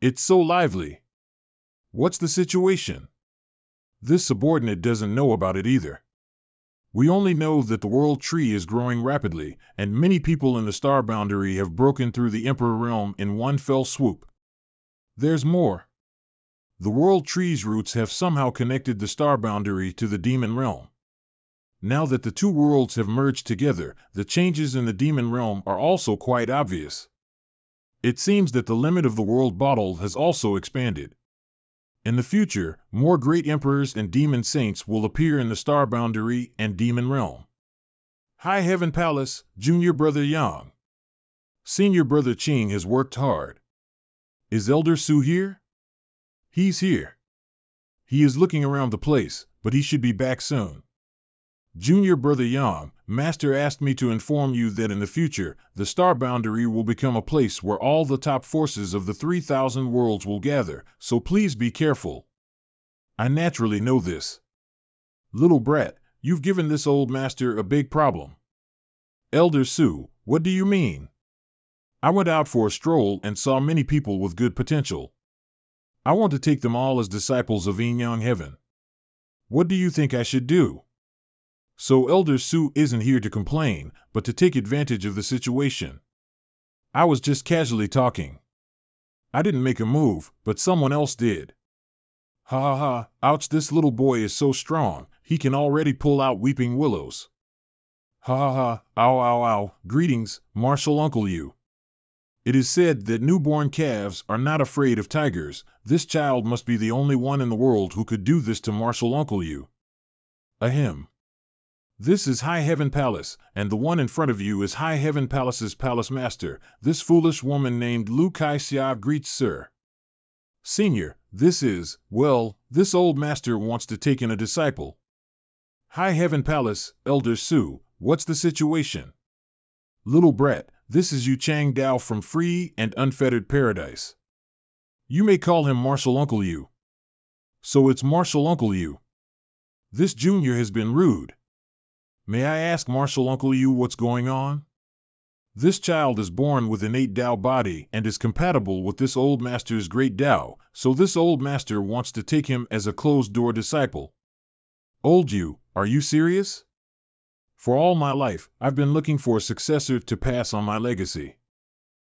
It's so lively. What's the situation? This subordinate doesn't know about it either. We only know that the world tree is growing rapidly, and many people in the star boundary have broken through the Emperor realm in one fell swoop. There's more. The world tree's roots have somehow connected the star boundary to the demon realm. Now that the two worlds have merged together, the changes in the demon realm are also quite obvious. It seems that the limit of the world bottle has also expanded. In the future, more great emperors and demon saints will appear in the star boundary and demon realm. High Heaven Palace, Junior Brother Yang. Senior Brother Qing has worked hard. Is Elder Su here? He's here. He is looking around the place, but he should be back soon. Junior Brother Yang, Master asked me to inform you that in the future, the star boundary will become a place where all the top forces of the 3,000 worlds will gather, so please be careful. I naturally know this. Little brat, you've given this old master a big problem. Elder Su, what do you mean? I went out for a stroll and saw many people with good potential. I want to take them all as disciples of Yin Yang Heaven. What do you think I should do? So Elder Su isn't here to complain, but to take advantage of the situation. I was just casually talking. I didn't make a move, but someone else did. Ha ha ha, ouch, this little boy is so strong, he can already pull out weeping willows. Ha ha ha, ow ow ow, greetings, Martial Uncle you. It is said that newborn calves are not afraid of tigers. This child must be the only one in the world who could do this to Martial Uncle you. Ahem. This is High Heaven Palace, and the one in front of you is High Heaven Palace's Palace Master. This foolish woman named Lu Kai Xia greets Sir. Senior, this old master wants to take in a disciple. High Heaven Palace, Elder Su, what's the situation? Little brat, this is Yu Chang Dao from Free and Unfettered Paradise. You may call him Martial Uncle Yu. So it's Martial Uncle Yu. This junior has been rude. May I ask Martial Uncle Yu what's going on? This child is born with innate Dao body and is compatible with this old master's great Dao, so this old master wants to take him as a closed-door disciple. Old Yu, are you serious? For all my life, I've been looking for a successor to pass on my legacy.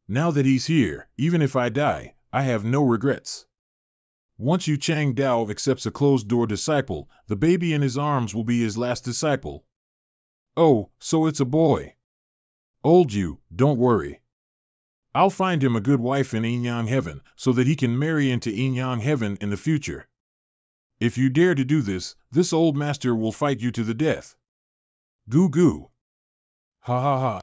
Now that he's here, even if I die, I have no regrets. Once Yu Chang Dao accepts a closed-door disciple, the baby in his arms will be his last disciple. Oh, so it's a boy. Old Yu, don't worry. I'll find him a good wife in Yin Yang Heaven so that he can marry into Yin Yang Heaven in the future. If you dare to do this, this old master will fight you to the death. Goo goo. Ha ha ha.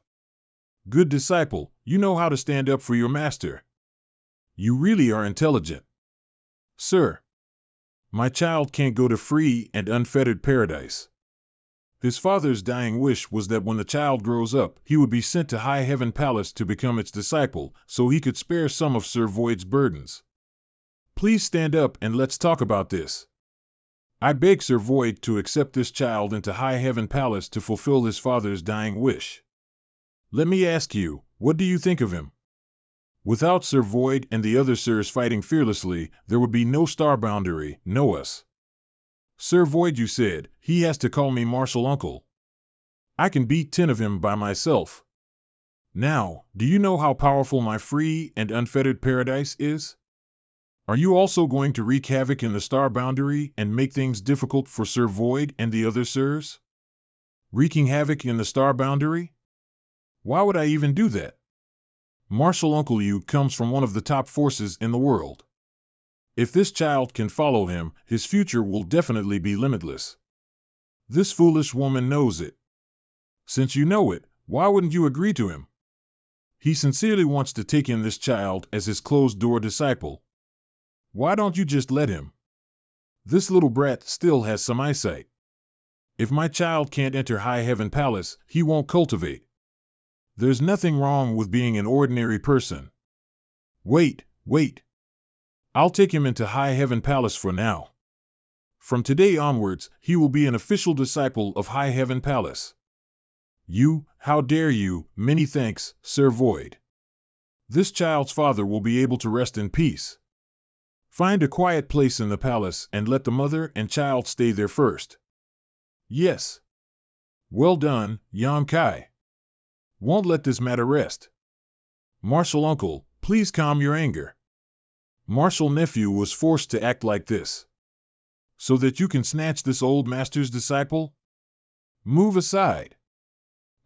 Good disciple, you know how to stand up for your master. You really are intelligent. Sir, my child can't go to Free and Unfettered Paradise. His father's dying wish was that when the child grows up, he would be sent to High Heaven Palace to become its disciple, so he could spare some of Sir Void's burdens. Please stand up and let's talk about this. I beg Sir Void to accept this child into High Heaven Palace to fulfill his father's dying wish. Let me ask you, what do you think of him? Without Sir Void and the other Sirs fighting fearlessly, there would be no star boundary, no us. Sir Void, you said, he has to call me Martial Uncle. I can beat 10 of him by myself. Now, do you know how powerful my Free and Unfettered Paradise is? Are you also going to wreak havoc in the star boundary and make things difficult for Sir Void and the other Sirs? Wreaking havoc in the star boundary? Why would I even do that? Martial Uncle Yu comes from one of the top forces in the world. If this child can follow him, his future will definitely be limitless. This foolish woman knows it. Since you know it, why wouldn't you agree to him? He sincerely wants to take in this child as his closed-door disciple. Why don't you just let him? This little brat still has some eyesight. If my child can't enter High Heaven Palace, he won't cultivate. There's nothing wrong with being an ordinary person. Wait. I'll take him into High Heaven Palace for now. From today onwards, he will be an official disciple of High Heaven Palace. How dare you? Many thanks, Sir Void. This child's father will be able to rest in peace. Find a quiet place in the palace and let the mother and child stay there first. Yes. Well done, Yan Kai. Won't let this matter rest. Martial uncle, please calm your anger. Martial nephew was forced to act like this. So that you can snatch this old master's disciple? Move aside.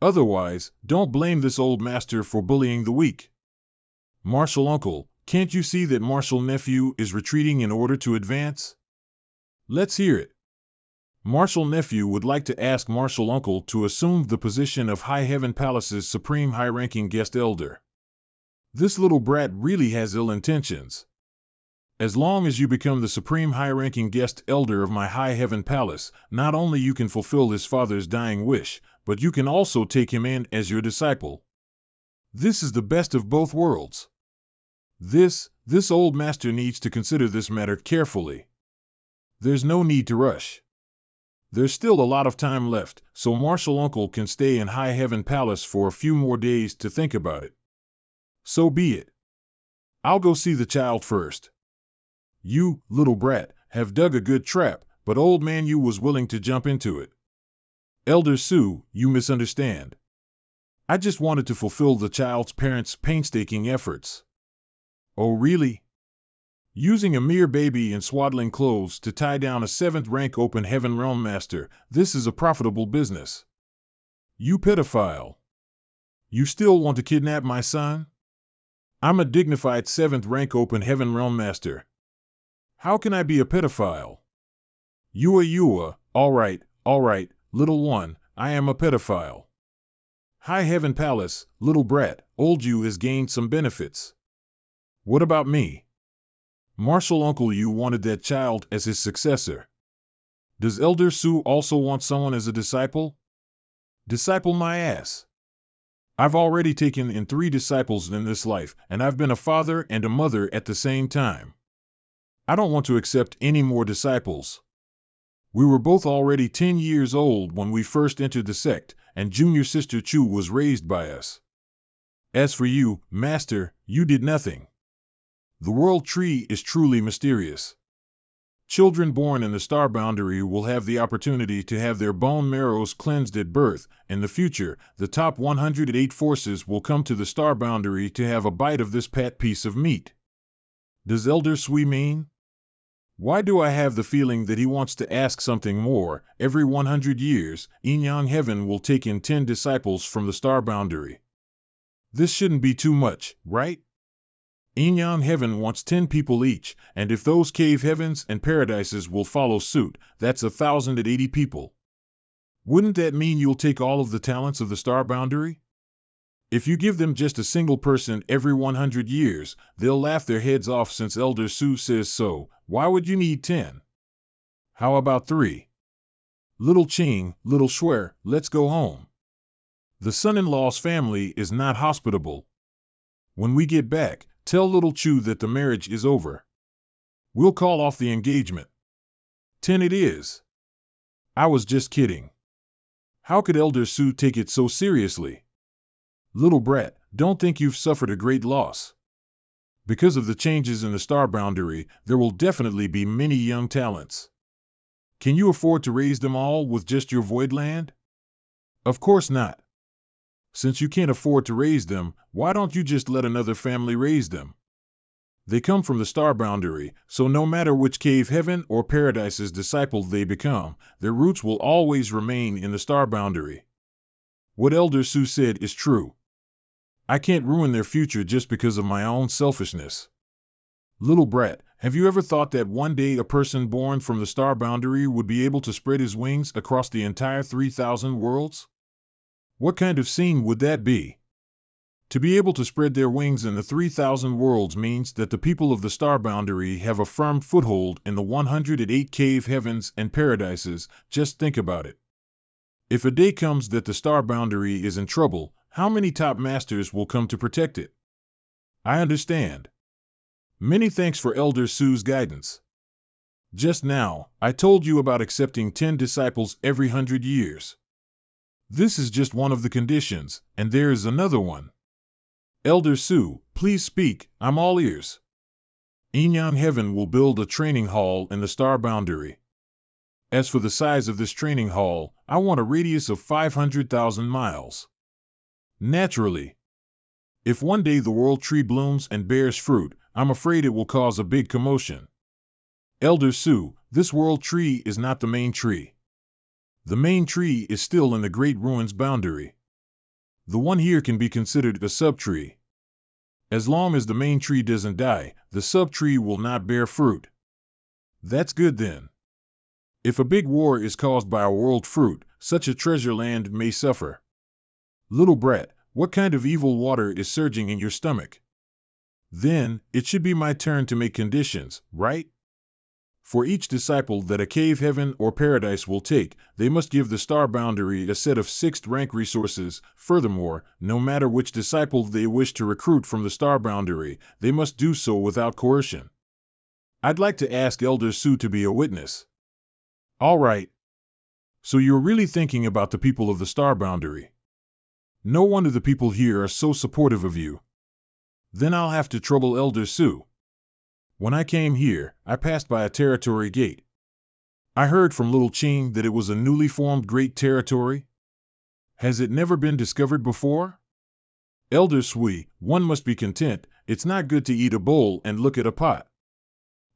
Otherwise, don't blame this old master for bullying the weak. Martial uncle, can't you see that martial nephew is retreating in order to advance? Let's hear it. Martial nephew would like to ask martial uncle to assume the position of High Heaven Palace's supreme high-ranking guest elder. This little brat really has ill intentions. As long as you become the supreme high-ranking guest elder of my High Heaven Palace, not only you can fulfill his father's dying wish, but you can also take him in as your disciple. This is the best of both worlds. This old master needs to consider this matter carefully. There's no need to rush. There's still a lot of time left, so martial uncle can stay in High Heaven Palace for a few more days to think about it. So be it. I'll go see the child first. You, little brat, have dug a good trap, but old man you was willing to jump into it. Elder Su, you misunderstand. I just wanted to fulfill the child's parents' painstaking efforts. Oh really? Using a mere baby in swaddling clothes to tie down a 7th-rank open heaven realm master, this is a profitable business. You pedophile. You still want to kidnap my son? I'm a dignified 7th-rank open heaven realm master. How can I be a pedophile? Yua, all right, little one, I am a pedophile. High Heaven Palace, little brat, old you has gained some benefits. What about me? Martial uncle you wanted that child as his successor. Does Elder Su also want someone as a disciple? Disciple my ass. I've already taken in 3 disciples in this life, and I've been a father and a mother at the same time. I don't want to accept any more disciples. We were both already 10 years old when we first entered the sect, and junior sister Chu was raised by us. As for you, master, you did nothing. The world tree is truly mysterious. Children born in the star boundary will have the opportunity to have their bone marrows cleansed at birth. In the future, the top 108 forces will come to the star boundary to have a bite of this fat piece of meat. Does Elder Sui mean? Why do I have the feeling that he wants to ask something more? Every 100 years, Inyang Heaven will take in 10 disciples from the star boundary. This shouldn't be too much, right? Inyang Heaven wants 10 people each, and if those cave heavens and paradises will follow suit, that's 1,080 people. Wouldn't that mean you'll take all of the talents of the star boundary? If you give them just a single person every 100 years, they'll laugh their heads off since Elder Su says so. Why would you need 10? How about 3? Little Ching, little Shuer, let's go home. The son-in-law's family is not hospitable. When we get back, tell little Chu that the marriage is over. We'll call off the engagement. 10 it is. I was just kidding. How could Elder Su take it so seriously? Little brat, don't think you've suffered a great loss. Because of the changes in the star boundary, there will definitely be many young talents. Can you afford to raise them all with just your void land? Of course not. Since you can't afford to raise them, why don't you just let another family raise them? They come from the star boundary, so no matter which cave heaven or paradise's disciple they become, their roots will always remain in the star boundary. What Elder Su said is true. I can't ruin their future just because of my own selfishness. Little brat, have you ever thought that one day a person born from the star boundary would be able to spread his wings across the entire 3,000 worlds? What kind of scene would that be? To be able to spread their wings in the 3,000 worlds means that the people of the star boundary have a firm foothold in the 108 cave heavens and paradises. Just think about it. If a day comes that the star boundary is in trouble, how many top masters will come to protect it? I understand. Many thanks for Elder Su's guidance. Just now, I told you about accepting 10 disciples every 100 years. This is just one of the conditions, and there is another one. Elder Su, please speak, I'm all ears. Enyang Heaven will build a training hall in the star boundary. As for the size of this training hall, I want a radius of 500,000 miles. Naturally. If one day the world tree blooms and bears fruit, I'm afraid it will cause a big commotion. Elder Su, this world tree is not the main tree. The main tree is still in the Great Ruins boundary. The one here can be considered a subtree. As long as the main tree doesn't die, the subtree will not bear fruit. That's good then. If a big war is caused by a world fruit, such a treasure land may suffer. Little brat, what kind of evil water is surging in your stomach? Then, it should be my turn to make conditions, right? For each disciple that a cave heaven or paradise will take, they must give the star boundary a set of 6th rank resources. Furthermore, no matter which disciple they wish to recruit from the star boundary, they must do so without coercion. I'd like to ask Elder Su to be a witness. All right. So you're really thinking about the people of the star boundary. No wonder the people here are so supportive of you. Then I'll have to trouble Elder Su. When I came here, I passed by a territory gate. I heard from Little Ching that it was a newly formed great territory. Has it never been discovered before? Elder Sui, one must be content. It's not good to eat a bowl and look at a pot.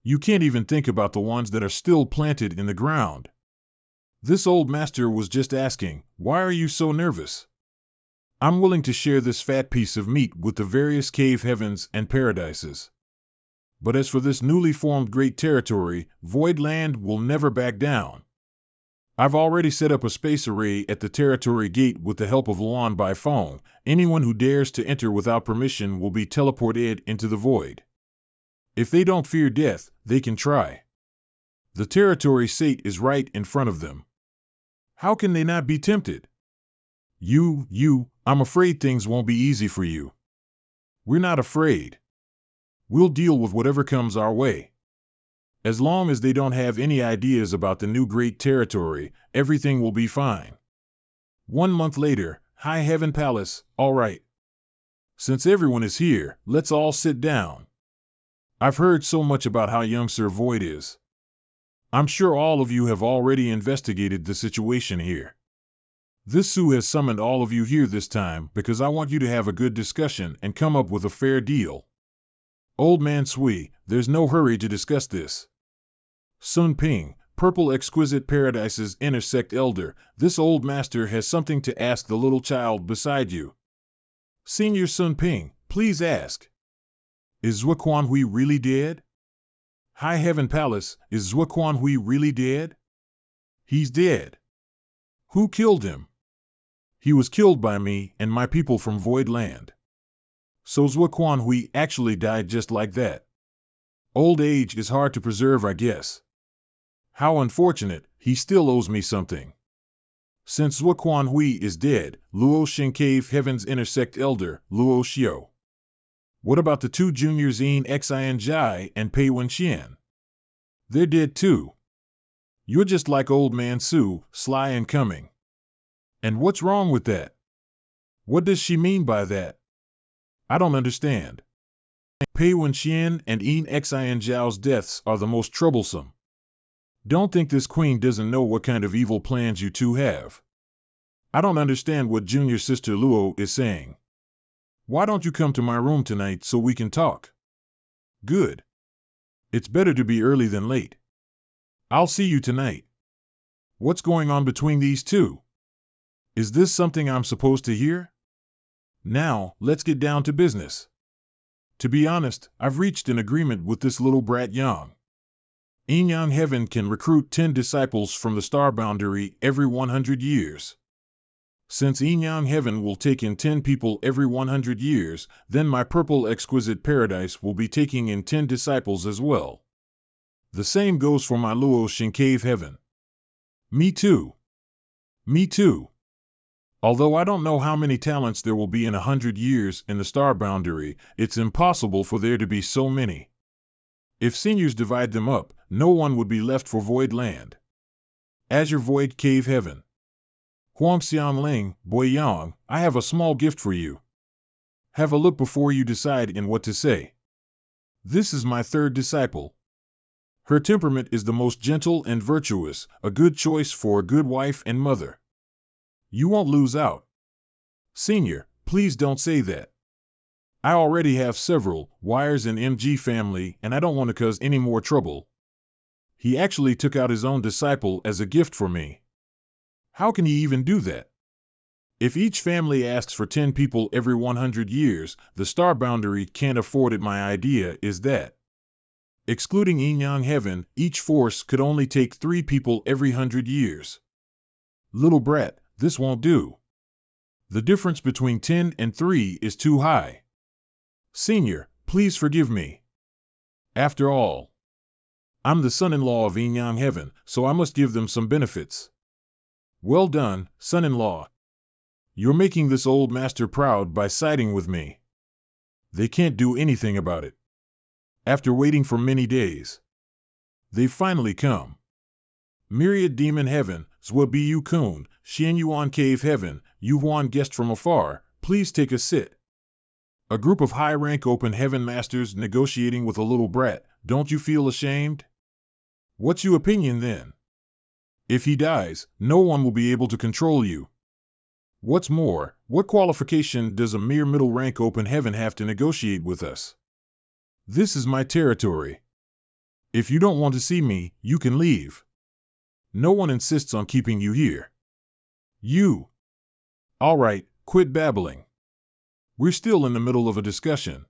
You can't even think about the ones that are still planted in the ground. This old master was just asking, why are you so nervous? I'm willing to share this fat piece of meat with the various cave heavens and paradises. But as for this newly formed great territory, Void Land will never back down. I've already set up a space array at the territory gate with the help of Luan by phone. Anyone who dares to enter without permission will be teleported into the void. If they don't fear death, they can try. The territory sate is right in front of them. How can they not be tempted? I'm afraid things won't be easy for you. We're not afraid. We'll deal with whatever comes our way. As long as they don't have any ideas about the new great territory, everything will be fine. 1 month later, High Heaven Palace, all right. Since everyone is here, let's all sit down. I've heard so much about how young Sir Void is. I'm sure all of you have already investigated the situation here. This Su has summoned all of you here this time because I want you to have a good discussion and come up with a fair deal. Old Man Sui, there's no hurry to discuss this. Sun Ping, Purple Exquisite Paradises Intersect Elder, this old master has something to ask the little child beside you. Senior Sun Ping, please ask. Is Zhuo Quanhui really dead? High Heaven Palace, is Zhuo Quanhui really dead? He's dead. Who killed him? He was killed by me and my people from Void Land. So Zhuo Quanhui actually died just like that. Old age is hard to preserve, I guess. How unfortunate, he still owes me something. Since Zhuo Quanhui is dead, Luo Xing Cave Heavens Intersect Elder, Luo Xiao. What about the 2 juniors Yin Xian Jai and Pei Wenxian? They're dead too. You're just like Old Man Su, sly and cunning. And what's wrong with that? What does she mean by that? I don't understand. Pei Wenxian and Yin Xian Zhao's deaths are the most troublesome. Don't think this queen doesn't know what kind of evil plans you two have. I don't understand what junior sister Luo is saying. Why don't you come to my room tonight so we can talk? Good. It's better to be early than late. I'll see you tonight. What's going on between these two? Is this something I'm supposed to hear? Now, let's get down to business. To be honest, I've reached an agreement with this little brat Yang. Enyang Heaven can recruit 10 disciples from the star boundary every 100 years. Since Yin Yang Heaven will take in 10 people every 100 years, then my purple exquisite paradise will be taking in 10 disciples as well. The same goes for my Luo Shin Cave Heaven. Me too. Me too. Although I don't know how many talents there will be in 100 years in the star boundary, it's impossible for there to be so many. If seniors divide them up, no one would be left for Void Land. Azure Void Cave Heaven. Huangxian Ling, Boyang, I have a small gift for you. Have a look before you decide in what to say. This is my third disciple. Her temperament is the most gentle and virtuous, a good choice for a good wife and mother. You won't lose out. Senior, please don't say that. I already have several wires in MG family and I don't want to cause any more trouble. He actually took out his own disciple as a gift for me. How can he even do that? If each family asks for 10 people every 100 years, the star boundary can't afford it. My idea is that, excluding Yin Yang Heaven, each force could only take 3 people every 100 years. Little brat, this won't do. The difference between 10 and 3 is too high. Senior, please forgive me. After all, I'm the son-in-law of Yin Yang Heaven, so I must give them some benefits. Well done, son-in-law. You're making this old master proud by siding with me. They can't do anything about it. After waiting for many days, they've finally come. Myriad Demon Heaven, Zwa Bu Kun, Xian Yuan Cave Heaven, Yu Huan guest from afar, please take a sit. A group of high-rank open heaven masters negotiating with a little brat, don't you feel ashamed? What's your opinion then? If he dies, no one will be able to control you. What's more, what qualification does a mere middle-rank open heaven have to negotiate with us? This is my territory. If you don't want to see me, you can leave. No one insists on keeping you here. You. All right, quit babbling. We're still in the middle of a discussion.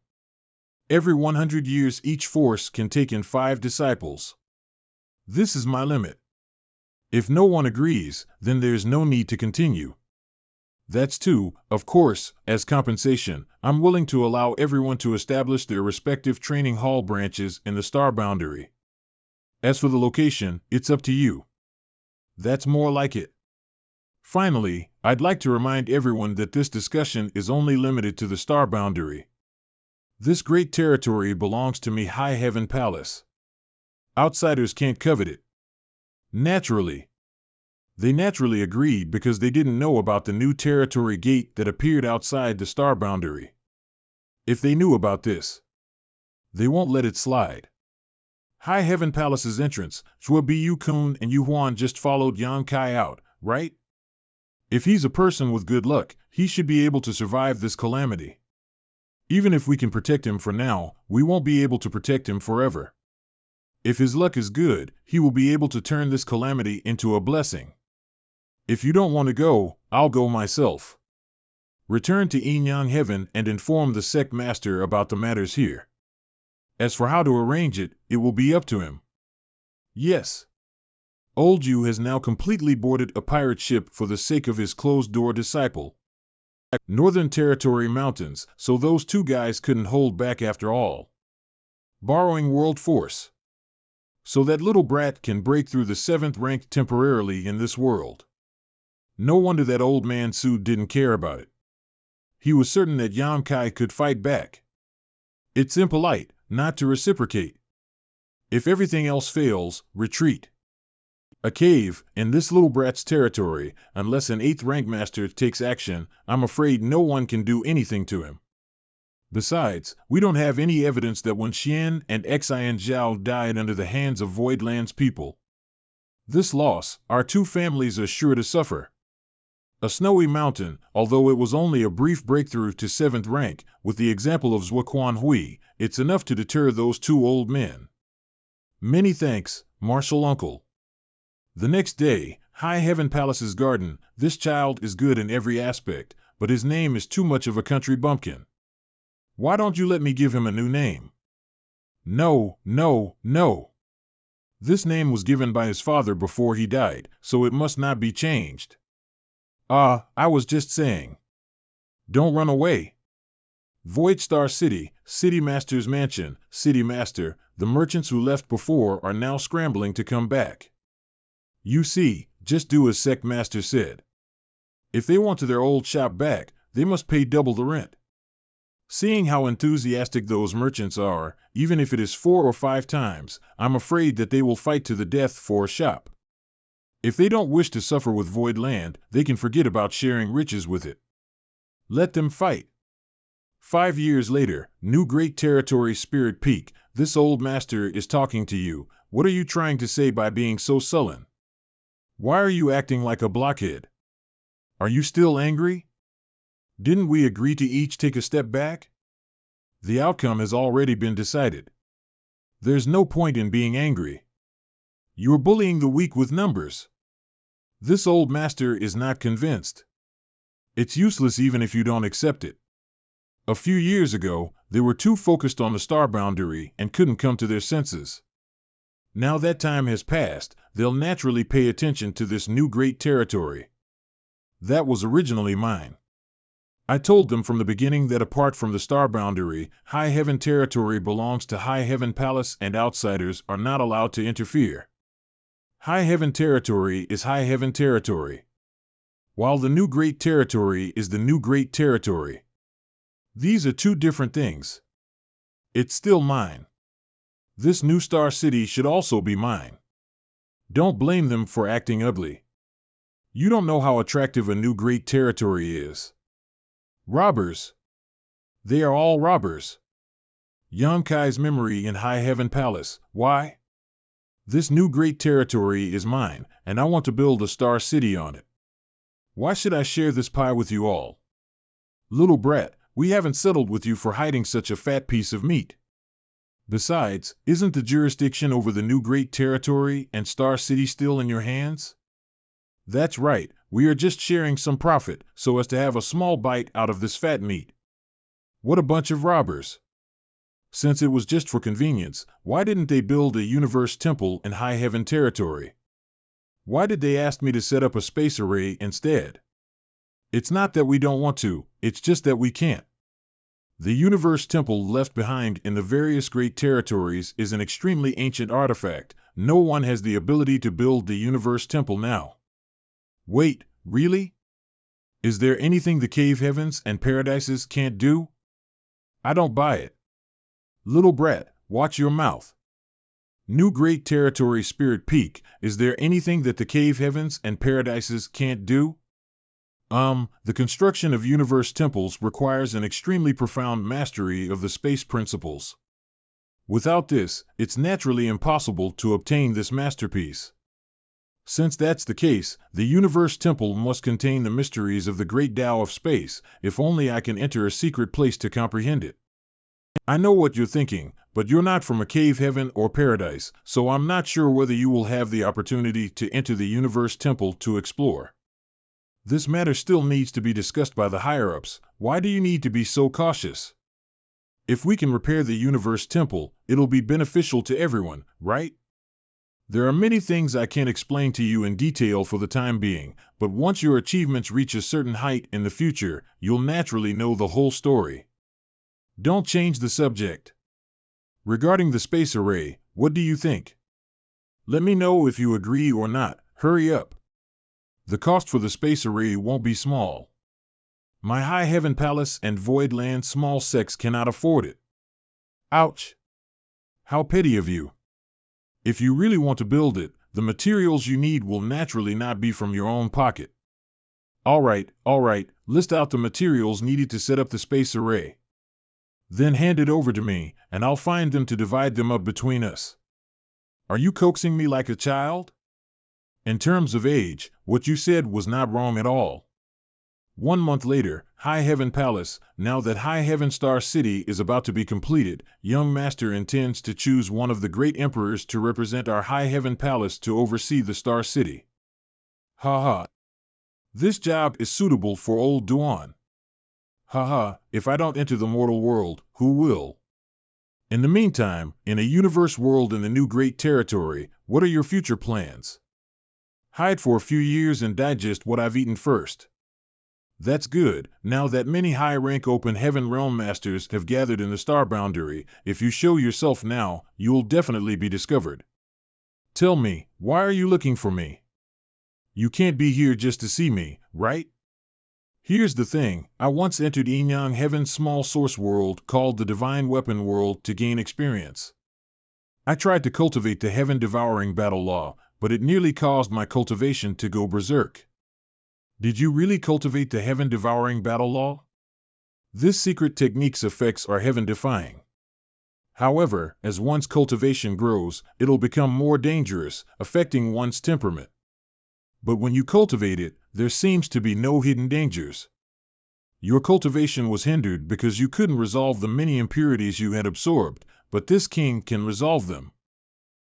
Every 100 years each force can take in 5 disciples. This is my limit. If no one agrees, then there's no need to continue. That's too, of course, as compensation, I'm willing to allow everyone to establish their respective training hall branches in the star boundary. As for the location, it's up to you. That's more like it. Finally, I'd like to remind everyone that this discussion is only limited to the star boundary. This great territory belongs to me, High Heaven Palace. Outsiders can't covet it. Naturally. They naturally agreed because they didn't know about the new territory gate that appeared outside the star boundary. If they knew about this, they won't let it slide. High Heaven Palace's entrance, Zwa Bu Kun and Yu Huan just followed Yang Kai out, right? If he's a person with good luck, he should be able to survive this calamity. Even if we can protect him for now, we won't be able to protect him forever. If his luck is good, he will be able to turn this calamity into a blessing. If you don't want to go, I'll go myself. Return to Yin Yang Heaven and inform the sect master about the matters here. As for how to arrange it, it will be up to him. Yes. Old Yu has now completely boarded a pirate ship for the sake of his closed-door disciple. Northern Territory Mountains, so those 2 guys couldn't hold back after all. Borrowing world force. So that little brat can break through the 7th rank temporarily in this world. No wonder that old man Su didn't care about it. He was certain that Yang Kai could fight back. It's impolite not to reciprocate. If everything else fails, retreat. A cave, in this little brat's territory, unless an 8th rank master takes action, I'm afraid no one can do anything to him. Besides, we don't have any evidence that when Xian and Xian Zhao died under the hands of Voidland's people. This loss, our 2 families are sure to suffer. A snowy mountain, although it was only a brief breakthrough to 7th rank, with the example of Zhua Quan Hui, it's enough to deter those 2 old men. Many thanks, Martial Uncle. The next day, High Heaven Palace's garden, this child is good in every aspect, but his name is too much of a country bumpkin. Why don't you let me give him a new name? No, no, no. This name was given by his father before he died, so it must not be changed. I was just saying. Don't run away. Void Star City, City Master's Mansion, City Master, the merchants who left before are now scrambling to come back. You see, just do as Sect Master said. If they want their old shop back, they must pay double the rent. Seeing how enthusiastic those merchants are, even if it is 4 or 5 times, I'm afraid that they will fight to the death for a shop. If they don't wish to suffer with void land, they can forget about sharing riches with it. Let them fight. 5 years later, New Great Territory Spirit Peak, this old master is talking to you. What are you trying to say by being so sullen? Why are you acting like a blockhead? Are you still angry? Didn't we agree to each take a step back? The outcome has already been decided. There's no point in being angry. You're bullying the weak with numbers. This old master is not convinced. It's useless even if you don't accept it. A few years ago, they were too focused on the star boundary and couldn't come to their senses. Now that time has passed, they'll naturally pay attention to this new great territory. That was originally mine. I told them from the beginning that apart from the star boundary, High Heaven territory belongs to High Heaven Palace and outsiders are not allowed to interfere. High Heaven territory is High Heaven territory, while the new great territory is the new great territory. These are two different things. It's still mine. This new star city should also be mine. Don't blame them for acting ugly. You don't know how attractive a new great territory is. Robbers. They are all robbers. Yonkai's memory in High Heaven Palace. Why? This new great territory is mine, and I want to build a star city on it. Why should I share this pie with you all? Little brat, we haven't settled with you for hiding such a fat piece of meat. Besides, isn't the jurisdiction over the new great territory and Star City still in your hands? That's right, we are just sharing some profit so as to have a small bite out of this fat meat. What a bunch of robbers. Since it was just for convenience, why didn't they build a universe temple in High Heaven territory? Why did they ask me to set up a space array instead? It's not that we don't want to, it's just that we can't. The universe temple left behind in the various great territories is an extremely ancient artifact. No one has the ability to build the universe temple now. Wait, really? Is there anything the cave heavens and paradises can't do? I don't buy it. Little brat, watch your mouth. New Great Territory Spirit Peak, is there anything that the cave heavens and paradises can't do? The construction of universe temples requires an extremely profound mastery of the space principles. Without this, it's naturally impossible to obtain this masterpiece. Since that's the case, the universe temple must contain the mysteries of the great Tao of space, if only I can enter a secret place to comprehend it. I know what you're thinking, but you're not from a cave heaven or paradise, so I'm not sure whether you will have the opportunity to enter the universe temple to explore. This matter still needs to be discussed by the higher-ups. Why do you need to be so cautious? If we can repair the universe temple, it'll be beneficial to everyone, right? There are many things I can't explain to you in detail for the time being, but once your achievements reach a certain height in the future, you'll naturally know the whole story. Don't change the subject. Regarding the space array, what do you think? Let me know if you agree or not. Hurry up. The cost for the space array won't be small. My High Heaven Palace and Void Land small sects cannot afford it. Ouch. How petty of you. If you really want to build it, the materials you need will naturally not be from your own pocket. All right, list out the materials needed to set up the space array. Then hand it over to me, and I'll find them to divide them up between us. Are you coaxing me like a child? In terms of age, what you said was not wrong at all. 1 month later, High Heaven Palace. Now that High Heaven Star City is about to be completed, young master intends to choose one of the great emperors to represent our High Heaven Palace to oversee the Star City. Ha. This job is suitable for old Duan. If I don't enter the mortal world, who will? In the meantime, in a universe world in the new great territory, what are your future plans? Hide for a few years and digest what I've eaten first. That's good. Now that many high-rank open heaven realm masters have gathered in the star boundary, if you show yourself now, you'll definitely be discovered. Tell me, why are you looking for me? You can't be here just to see me, right? Here's the thing, I once entered Enyang Heaven's small source world called the Divine Weapon World to gain experience. I tried to cultivate the heaven-devouring battle law, but it nearly caused my cultivation to go berserk. Did you really cultivate the heaven-devouring battle law? This secret technique's effects are heaven-defying. However, as one's cultivation grows, it'll become more dangerous, affecting one's temperament. But when you cultivate it, there seems to be no hidden dangers. Your cultivation was hindered because you couldn't resolve the many impurities you had absorbed, but this king can resolve them.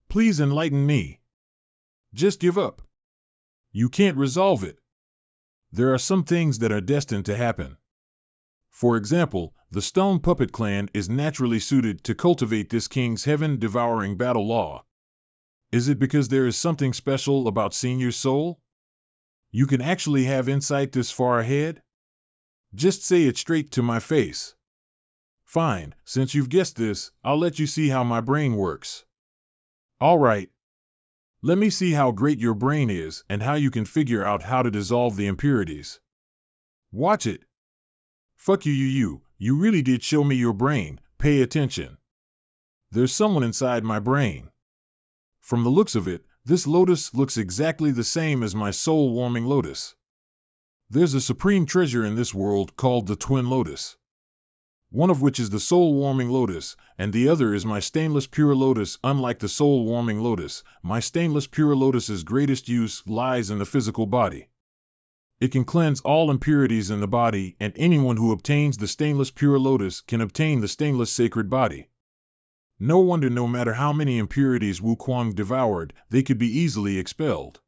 Please enlighten me. Just give up. You can't resolve it. There are some things that are destined to happen. For example, the Stone Puppet Clan is naturally suited to cultivate this king's heaven-devouring battle law. Is it because there is something special about Senior's soul? You can actually have insight this far ahead? Just say it straight to my face. Fine, since you've guessed this, I'll let you see how my brain works. All right. Let me see how great your brain is and how you can figure out how to dissolve the impurities. Watch it. Fuck you really did show me your brain, pay attention. There's someone inside my brain. From the looks of it, this lotus looks exactly the same as my soul-warming lotus. There's a supreme treasure in this world called the Twin Lotus. One of which is the soul-warming lotus, and the other is my stainless pure lotus. Unlike the soul-warming lotus, my stainless pure lotus's greatest use lies in the physical body. It can cleanse all impurities in the body, and anyone who obtains the stainless pure lotus can obtain the stainless sacred body. No wonder no matter how many impurities Wuquang devoured, they could be easily expelled.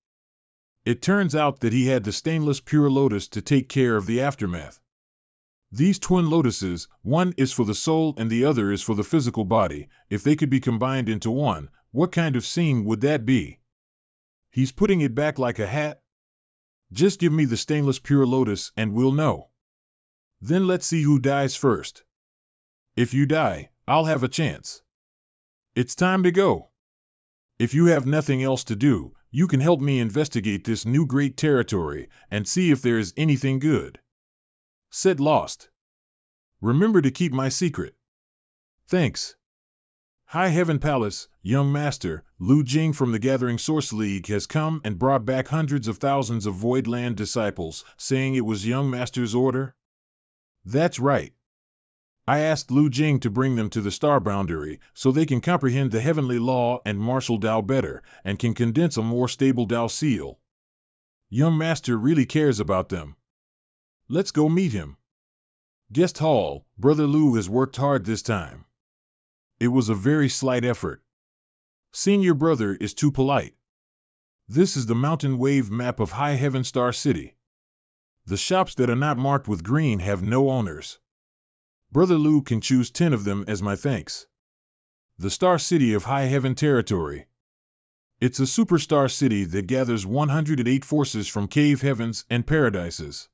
It turns out that he had the stainless pure lotus to take care of the aftermath. These twin lotuses, one is for the soul and the other is for the physical body. If they could be combined into one, what kind of scene would that be? He's putting it back like a hat? Just give me the stainless pure lotus and we'll know. Then let's see who dies first. If you die, I'll have a chance. It's time to go. If you have nothing else to do, you can help me investigate this new great territory and see if there is anything good. Said Lost. Remember to keep my secret. Thanks. High Heaven Palace, young master, Lu Jing from the Gathering Source League has come and brought back hundreds of thousands of Voidland disciples, saying it was young master's order? That's right. I asked Lu Jing to bring them to the star boundary so they can comprehend the heavenly law and martial Dao better, and can condense a more stable Dao seal. Young master really cares about them. Let's go meet him. Guest hall, Brother Lu has worked hard this time. It was a very slight effort. Senior brother is too polite. This is the mountain wave map of High Heaven Star City. The shops that are not marked with green have no owners. Brother Lu can choose 10 of them as my thanks. The Star City of High Heaven Territory. It's a superstar city that gathers 108 forces from cave heavens and paradises.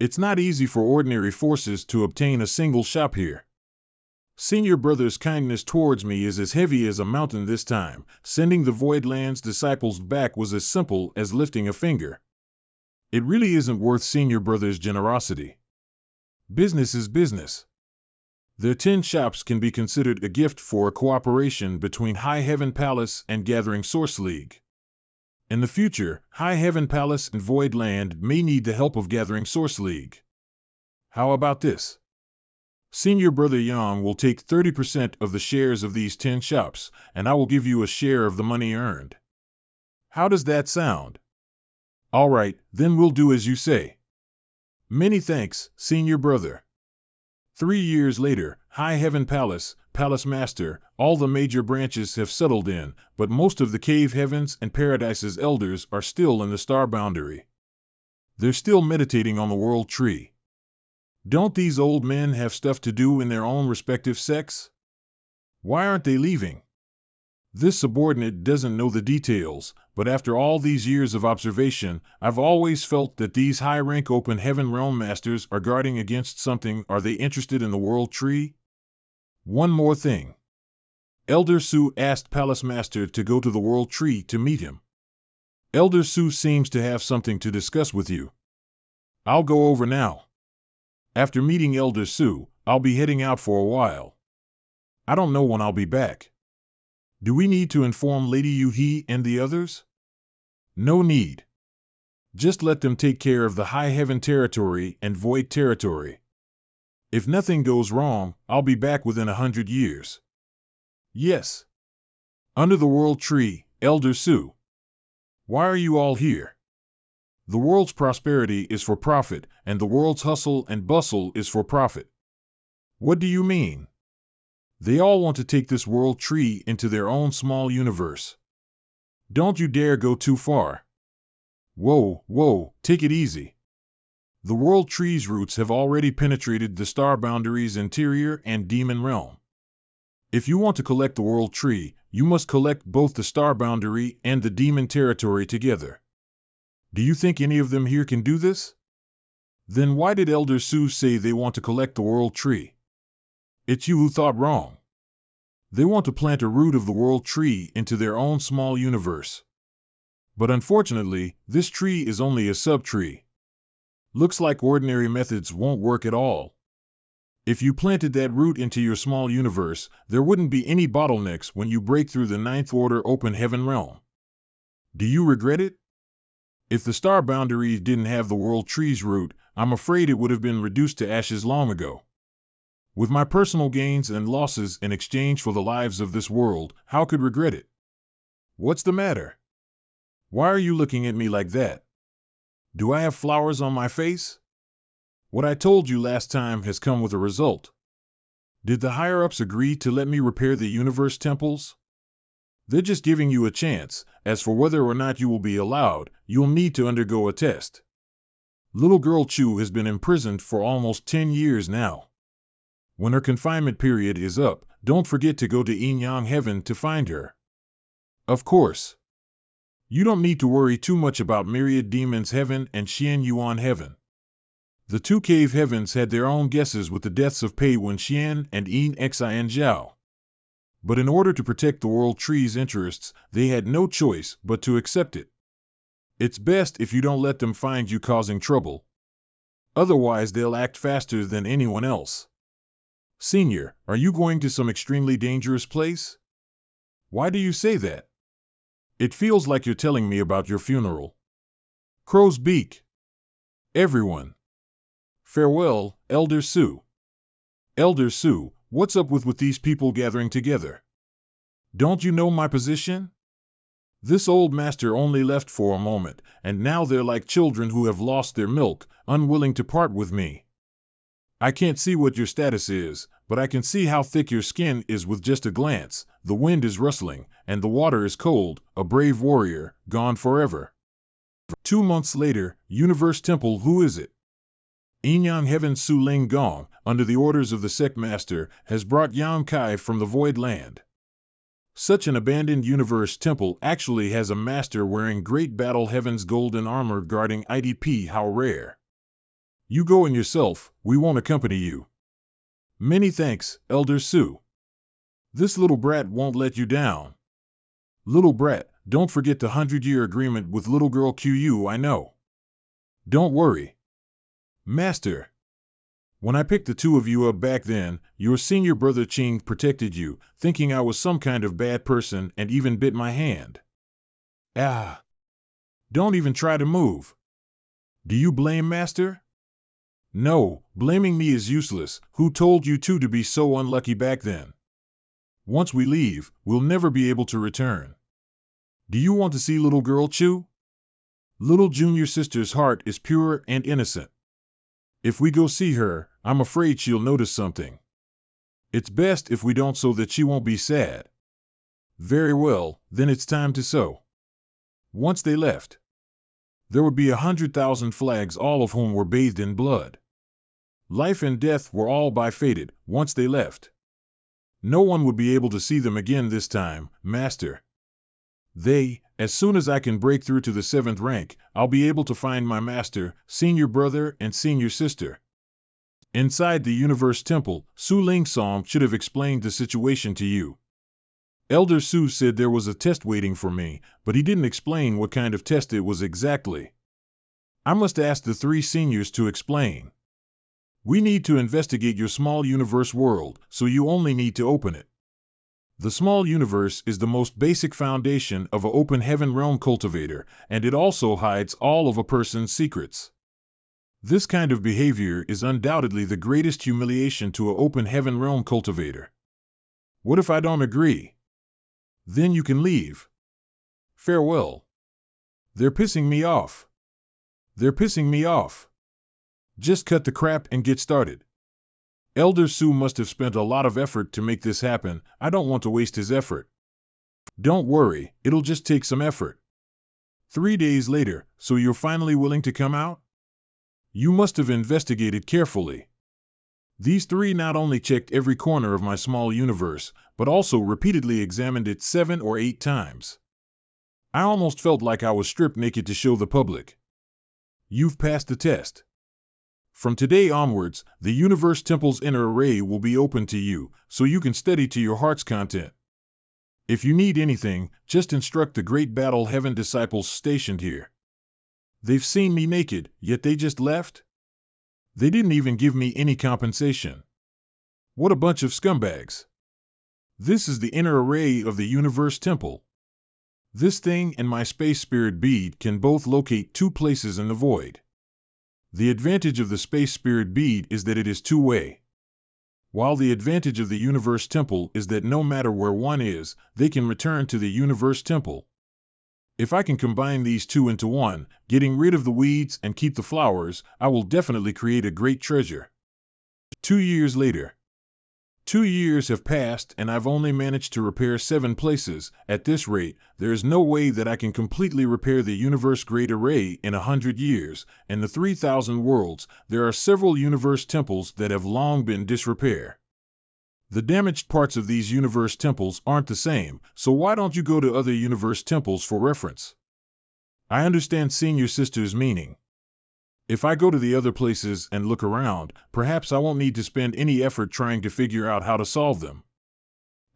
It's not easy for ordinary forces to obtain a single shop here. Senior brother's kindness towards me is as heavy as a mountain this time. Sending the Voidland's disciples back was as simple as lifting a finger. It really isn't worth senior brother's generosity. Business is business. Their 10 shops can be considered a gift for a cooperation between High Heaven Palace and Gathering Source League. In the future, High Heaven Palace and Voidland may need the help of Gathering Source League. How about this? Senior Brother Yang will take 30% of the shares of these 10 shops, and I will give you a share of the money earned. How does that sound? All right, then we'll do as you say. Many thanks, Senior Brother. 3 years later, High Heaven Palace, Palace Master, all the major branches have settled in, but most of the cave heavens and paradise's elders are still in the star boundary. They're still meditating on the world tree. Don't these old men have stuff to do in their own respective sects? Why aren't they leaving? This subordinate doesn't know the details, but after all these years of observation, I've always felt that these high-rank open heaven realm masters are guarding against something. Are they interested in the world tree? One more thing. Elder Su asked Palace Master to go to the world tree to meet him. Elder Su seems to have something to discuss with you. I'll go over now. After meeting Elder Su, I'll be heading out for a while. I don't know when I'll be back. Do we need to inform Lady Yu-hee and the others? No need. Just let them take care of the High Heaven territory and Void territory. If nothing goes wrong, I'll be back within 100 years. Yes. Under the World Tree, Elder Su. Why are you all here? The world's prosperity is for profit, and the world's hustle and bustle is for profit. What do you mean? They all want to take this world tree into their own small universe. Don't you dare go too far. Whoa, take it easy. The world tree's roots have already penetrated the star boundary's interior and demon realm. If you want to collect the world tree, you must collect both the star boundary and the demon territory together. Do you think any of them here can do this? Then why did Elder Su say they want to collect the world tree? It's you who thought wrong. They want to plant a root of the world tree into their own small universe. But unfortunately, this tree is only a sub-tree. Looks like ordinary methods won't work at all. If you planted that root into your small universe, there wouldn't be any bottlenecks when you break through the ninth order open heaven realm. Do you regret it? If the star boundary didn't have the world tree's root, I'm afraid it would have been reduced to ashes long ago. With my personal gains and losses in exchange for the lives of this world, how could regret it? What's the matter? Why are you looking at me like that? Do I have flowers on my face? What I told you last time has come with a result. Did the higher-ups agree to let me repair the universe temples? They're just giving you a chance. As for whether or not you will be allowed, you'll need to undergo a test. Little girl Chu has been imprisoned for almost 10 years now. When her confinement period is up, don't forget to go to Yin Yang Heaven to find her. Of course. You don't need to worry too much about Myriad Demons Heaven and Xian Yuan Heaven. The two cave heavens had their own guesses with the deaths of Pei Wen Xian and Yin Xian Zhao. But in order to protect the world tree's interests, they had no choice but to accept it. It's best if you don't let them find you causing trouble. Otherwise they'll act faster than anyone else. Senior, are you going to some extremely dangerous place? Why do you say that? It feels like you're telling me about your funeral. Crow's beak. Everyone. Farewell, Elder Su. Elder Su, what's up with these people gathering together? Don't you know my position? This old master only left for a moment, and now they're like children who have lost their milk, unwilling to part with me. I can't see what your status is, but I can see how thick your skin is with just a glance. The wind is rustling, and the water is cold, a brave warrior, gone forever. 2 months later, Universe Temple. Who is it? Yinyang Heaven Su Ling Gong, under the orders of the sect master, has brought Yang Kai from the Void Land. Such an abandoned universe temple actually has a master wearing Great Battle Heaven's golden armor guarding IDP. How rare. You go in yourself, we won't accompany you. Many thanks, Elder Su. This little brat won't let you down. Little brat, don't forget the 100-year agreement with little girl Qu. I know. Don't worry. Master. When I picked the two of you up back then, your senior brother Qing protected you, thinking I was some kind of bad person and even bit my hand. Ah. Don't even try to move. Do you blame Master? No, blaming me is useless. Who told you two to be so unlucky back then? Once we leave, we'll never be able to return. Do you want to see little girl Chu? Little junior sister's heart is pure and innocent. If we go see her, I'm afraid she'll notice something. It's best if we don't so that she won't be sad. Very well, then it's time to sow. Once they left, there would be 100,000 flags, all of whom were bathed in blood. Life and death were all by fated once they left. No one would be able to see them again this time, Master. As soon as I can break through to the 7th rank, I'll be able to find my master, senior brother, and senior sister. Inside the Universe Temple, Su Ling Song should have explained the situation to you. Elder Su said there was a test waiting for me, but he didn't explain what kind of test it was exactly. I must ask the 3 seniors to explain. We need to investigate your small universe world, so you only need to open it. The small universe is the most basic foundation of an open heaven realm cultivator, and it also hides all of a person's secrets. This kind of behavior is undoubtedly the greatest humiliation to an open heaven realm cultivator. What if I don't agree? Then you can leave. Farewell. They're pissing me off. They're pissing me off. Just cut the crap and get started. Elder Su must have spent a lot of effort to make this happen. I don't want to waste his effort. Don't worry, it'll just take some effort. 3 days later, so you're finally willing to come out? You must have investigated carefully. These 3 not only checked every corner of my small universe, but also repeatedly examined it 7 or 8 times. I almost felt like I was stripped naked to show the public. You've passed the test. From today onwards, the Universe Temple's inner array will be open to you, so you can study to your heart's content. If you need anything, just instruct the Great Battle Heaven disciples stationed here. They've seen me naked, yet they just left? They didn't even give me any compensation. What a bunch of scumbags. This is the inner array of the Universe Temple. This thing and my space spirit bead can both locate 2 places in the void. The advantage of the space spirit bead is that it is 2-way. While the advantage of the Universe Temple is that no matter where one is, they can return to the Universe Temple. If I can combine these 2 into one, getting rid of the weeds and keep the flowers, I will definitely create a great treasure. 2 years later. 2 years have passed and I've only managed to repair 7 places. At this rate, there is no way that I can completely repair the universe great array in 100 years. In the 3,000 worlds, there are several universe temples that have long been disrepair. The damaged parts of these universe temples aren't the same, so why don't you go to other universe temples for reference? I understand senior sister's meaning. If I go to the other places and look around, perhaps I won't need to spend any effort trying to figure out how to solve them.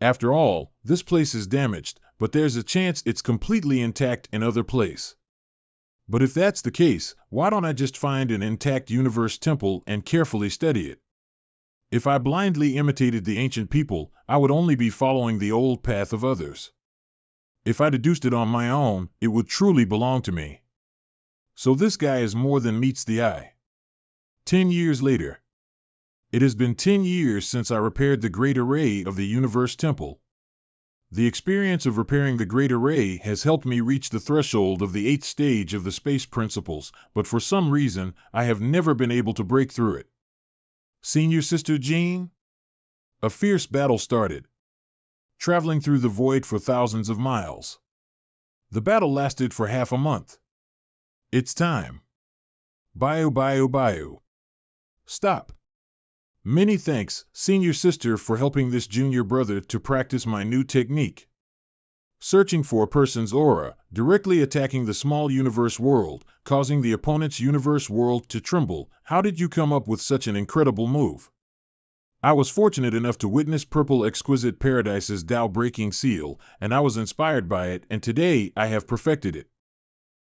After all, this place is damaged, but there's a chance it's completely intact in other place. But if that's the case, why don't I just find an intact universe temple and carefully study it? If I blindly imitated the ancient people, I would only be following the old path of others. If I deduced it on my own, it would truly belong to me. So this guy is more than meets the eye. 10 years later. It has been 10 years since I repaired the great array of the Universe Temple. The experience of repairing the great array has helped me reach the threshold of the 8th stage of the space principles, but for some reason, I have never been able to break through it. Senior Sister Jean? A fierce battle started, traveling through the void for thousands of miles. The battle lasted for half a month. It's time. Bio. Stop. Many thanks, Senior Sister, for helping this junior brother to practice my new technique. Searching for a person's aura, directly attacking the small universe world, causing the opponent's universe world to tremble. How did you come up with such an incredible move? I was fortunate enough to witness Purple Exquisite Paradise's Tao-breaking seal, and I was inspired by it, and today I have perfected it.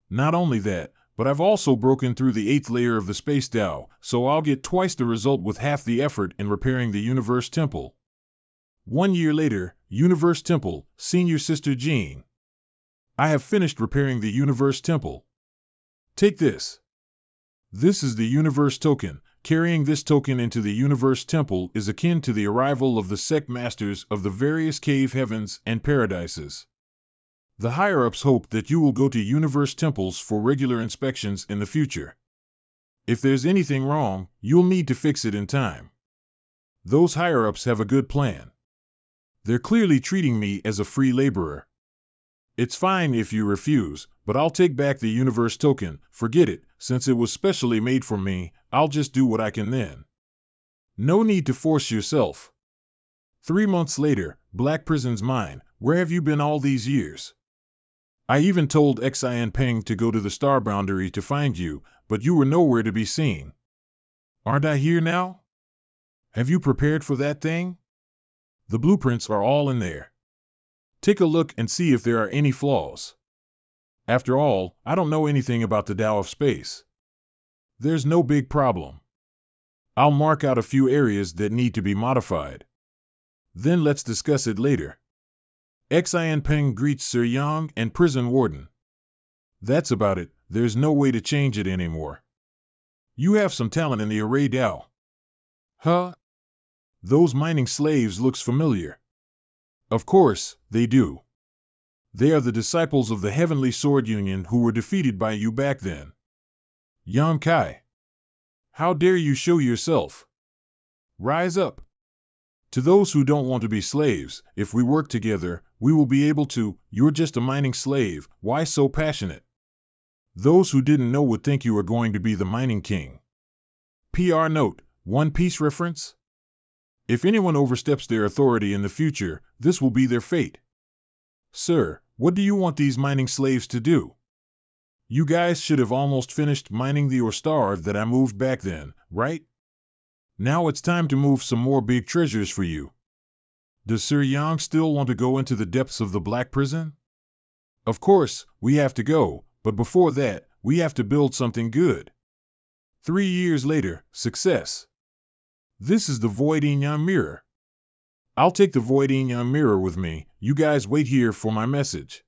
Not only that, but I've also broken through the 8th layer of the Space Tao, so I'll get twice the result with half the effort in repairing the Universe Temple. 1 year later, Universe Temple, Senior Sister Jean. I have finished repairing the Universe Temple. Take this. This is the Universe Token. Carrying this token into the Universe Temple is akin to the arrival of the sect masters of the various cave heavens and paradises. The higher-ups hope that you will go to universe temples for regular inspections in the future. If there's anything wrong, you'll need to fix it in time. Those higher-ups have a good plan. They're clearly treating me as a free laborer. It's fine if you refuse, but I'll take back the universe token. Forget it, since it was specially made for me, I'll just do what I can then. No need to force yourself. 3 months later, Black Prison's mine. Where have you been all these years? I even told Xian Peng to go to the star boundary to find you, but you were nowhere to be seen. Aren't I here now? Have you prepared for that thing? The blueprints are all in there. Take a look and see if there are any flaws. After all, I don't know anything about the Tao of space. There's no big problem. I'll mark out a few areas that need to be modified. Then let's discuss it later. Xian Peng greets Sir Yang and prison warden. That's about it, there's no way to change it anymore. You have some talent in the array Tao. Huh? Those mining slaves looks familiar. Of course, they do. They are the disciples of the Heavenly Sword Union who were defeated by you back then. Yang Kai. How dare you show yourself? Rise up. To those who don't want to be slaves, if we work together, we will be able to. You're just a mining slave, why so passionate? Those who didn't know would think you were going to be the mining king. PR note, One Piece reference? If anyone oversteps their authority in the future, this will be their fate. Sir, what do you want these mining slaves to do? You guys should have almost finished mining the ore star that I moved back then, right? Now it's time to move some more big treasures for you. Does Sir Yang still want to go into the depths of the Black Prison? Of course, we have to go, but before that, we have to build something good. 3 years later, success. This is the Void Yin mirror. I'll take the Void Yin mirror with me, you guys wait here for my message.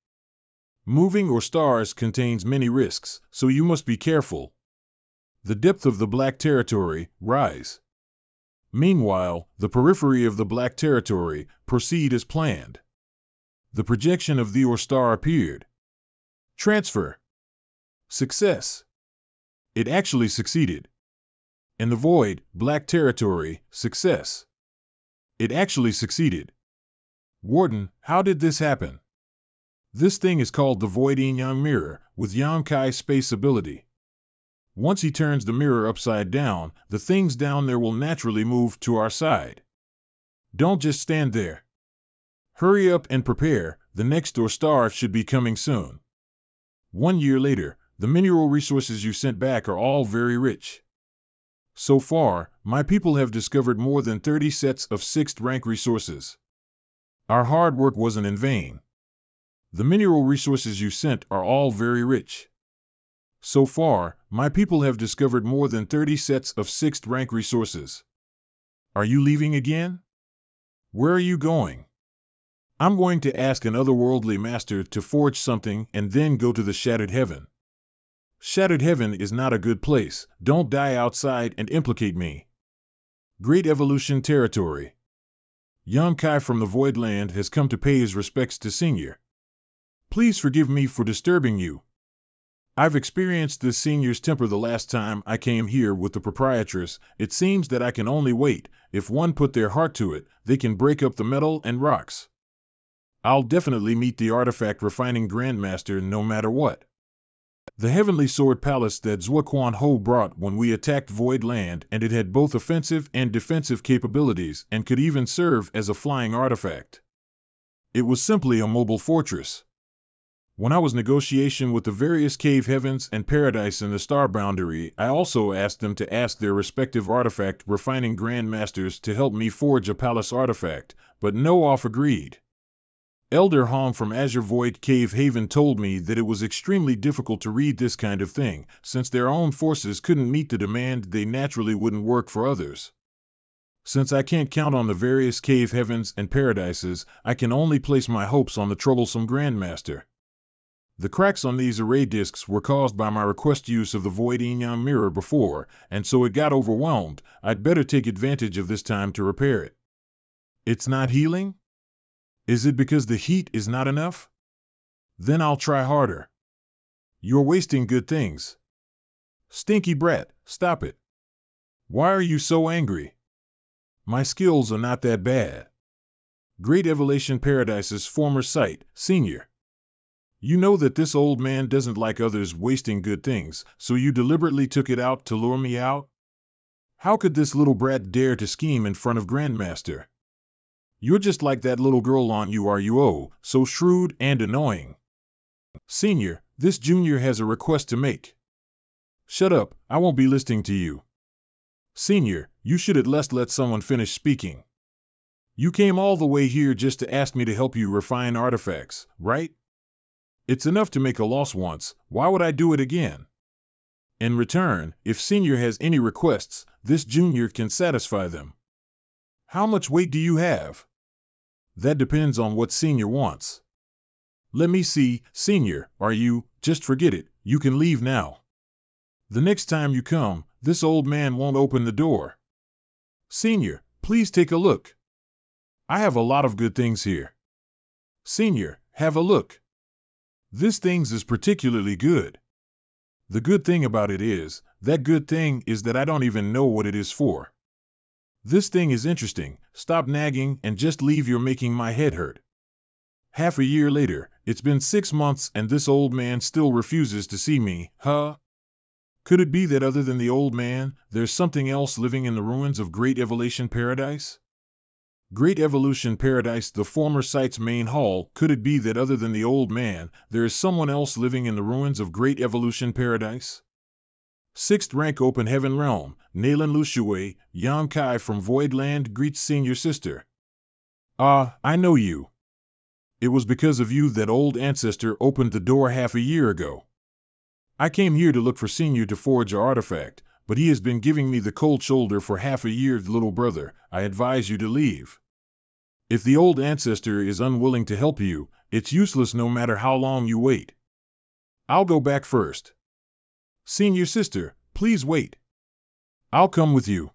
Moving ore stars contains many risks, so you must be careful. The depth of the Black Territory, rise. Meanwhile, the periphery of the Black Territory, proceed as planned. The projection of the ore star appeared. Transfer. Success. It actually succeeded. In the void, Black Territory, success. It actually succeeded. Warden, how did this happen? This thing is called the Void Yin mirror, with Yang Kai's space ability. Once he turns the mirror upside down, the things down there will naturally move to our side. Don't just stand there. Hurry up and prepare, the next door star should be coming soon. 1 year later, the mineral resources you sent back are all very rich. So far, my people have discovered more than 30 sets of 6th rank resources. Our hard work wasn't in vain. The mineral resources you sent are all very rich. So far, my people have discovered more than 30 sets of 6th rank resources. Are you leaving again? Where are you going? I'm going to ask an otherworldly master to forge something and then go to the Shattered Heaven. Shattered Heaven is not a good place, don't die outside and implicate me. Great Evolution Territory. Yang Kai from the Void Land has come to pay his respects to Senior. Please forgive me for disturbing you. I've experienced this Senior's temper the last time I came here with the proprietress. It seems that I can only wait. If one put their heart to it, they can break up the metal and rocks. I'll definitely meet the artifact refining Grandmaster no matter what. The Heavenly Sword Palace that Zuoquan Ho brought when we attacked Void Land, and it had both offensive and defensive capabilities and could even serve as a flying artifact. It was simply a mobile fortress. When I was negotiating with the various cave heavens and paradise in the star boundary, I also asked them to ask their respective artifact refining grandmasters to help me forge a palace artifact, but no off agreed. Elder Hong from Azure Void Cave Haven told me that it was extremely difficult to read this kind of thing, since their own forces couldn't meet the demand, they naturally wouldn't work for others. Since I can't count on the various cave heavens and paradises, I can only place my hopes on the troublesome Grandmaster. The cracks on these array discs were caused by my request use of the Void Yin mirror before, and so it got overwhelmed. I'd better take advantage of this time to repair it. It's not healing? Is it because the heat is not enough? Then I'll try harder. You're wasting good things. Stinky brat, stop it. Why are you so angry? My skills are not that bad. Great Evolution Paradise's former site, Senior. You know that this old man doesn't like others wasting good things, so you deliberately took it out to lure me out? How could this little brat dare to scheme in front of Grandmaster? You're just like that little girl on URUO, so shrewd and annoying. Senior, this junior has a request to make. Shut up, I won't be listening to you. Senior, you should at least let someone finish speaking. You came all the way here just to ask me to help you refine artifacts, right? It's enough to make a loss once, why would I do it again? In return, if Senior has any requests, this junior can satisfy them. How much weight do you have? That depends on what Senior wants. Let me see, Senior, are you, just forget it, you can leave now. The next time you come, this old man won't open the door. Senior, please take a look. I have a lot of good things here. Senior, have a look. This things is particularly good. The good thing about it is, that good thing is that I don't even know what it is for. This thing is interesting, stop nagging and just leave, you're making my head hurt. Half a year later, it's been 6 months and this old man still refuses to see me, huh? Could it be that other than the old man, there's something else living in the ruins of Great Evolution Paradise? Great Evolution Paradise, the former site's main hall, could it be that other than the old man, there is someone else living in the ruins of Great Evolution Paradise? 6th rank Open Heaven Realm, Nalen Lushui, Yang Kai from Voidland greets Senior Sister. Ah, I know you. It was because of you that old ancestor opened the door half a year ago. I came here to look for Senior to forge an artifact, but he has been giving me the cold shoulder for half a year. Little brother, I advise you to leave. If the old ancestor is unwilling to help you, it's useless no matter how long you wait. I'll go back first. Senior Sister, please wait. I'll come with you.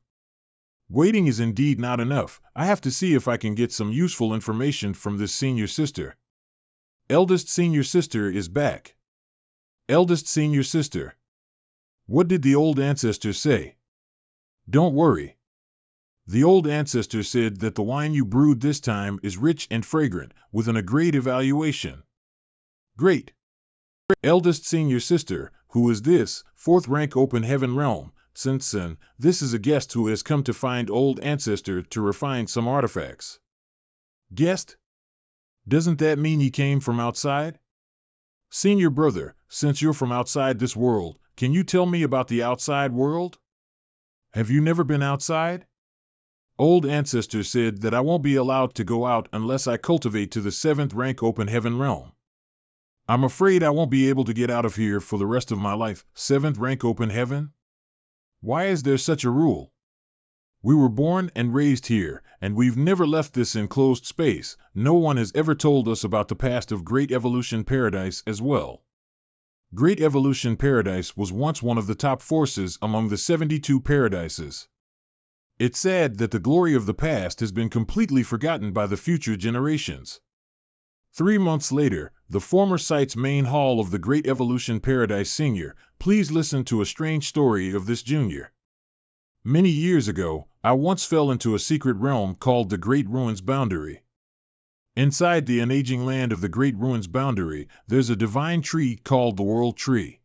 Waiting is indeed not enough. I have to see if I can get some useful information from this Senior Sister. Eldest Senior Sister is back. Eldest Senior Sister. What did the old ancestor say? Don't worry. The old ancestor said that the wine you brewed this time is rich and fragrant, with a great evaluation. Great. Eldest Senior Sister, who is this, 4th rank Open Heaven Realm, Sinsen, this is a guest who has come to find old ancestor to refine some artifacts. Guest? Doesn't that mean he came from outside? Senior brother, since you're from outside this world, can you tell me about the outside world? Have you never been outside? Old ancestor said that I won't be allowed to go out unless I cultivate to the 7th rank Open Heaven Realm. I'm afraid I won't be able to get out of here for the rest of my life. 7th rank Open Heaven? Why is there such a rule? We were born and raised here, and we've never left this enclosed space. No one has ever told us about the past of Great Evolution Paradise as well. Great Evolution Paradise was once one of the top forces among the 72 paradises. It's sad that the glory of the past has been completely forgotten by the future generations. 3 months later, the former site's main hall of the Great Evolution Paradise. Senior, please listen to a strange story of this junior. Many years ago, I once fell into a secret realm called the Great Ruins Boundary. Inside the unaging land of the Great Ruins Boundary, there's a divine tree called the World Tree.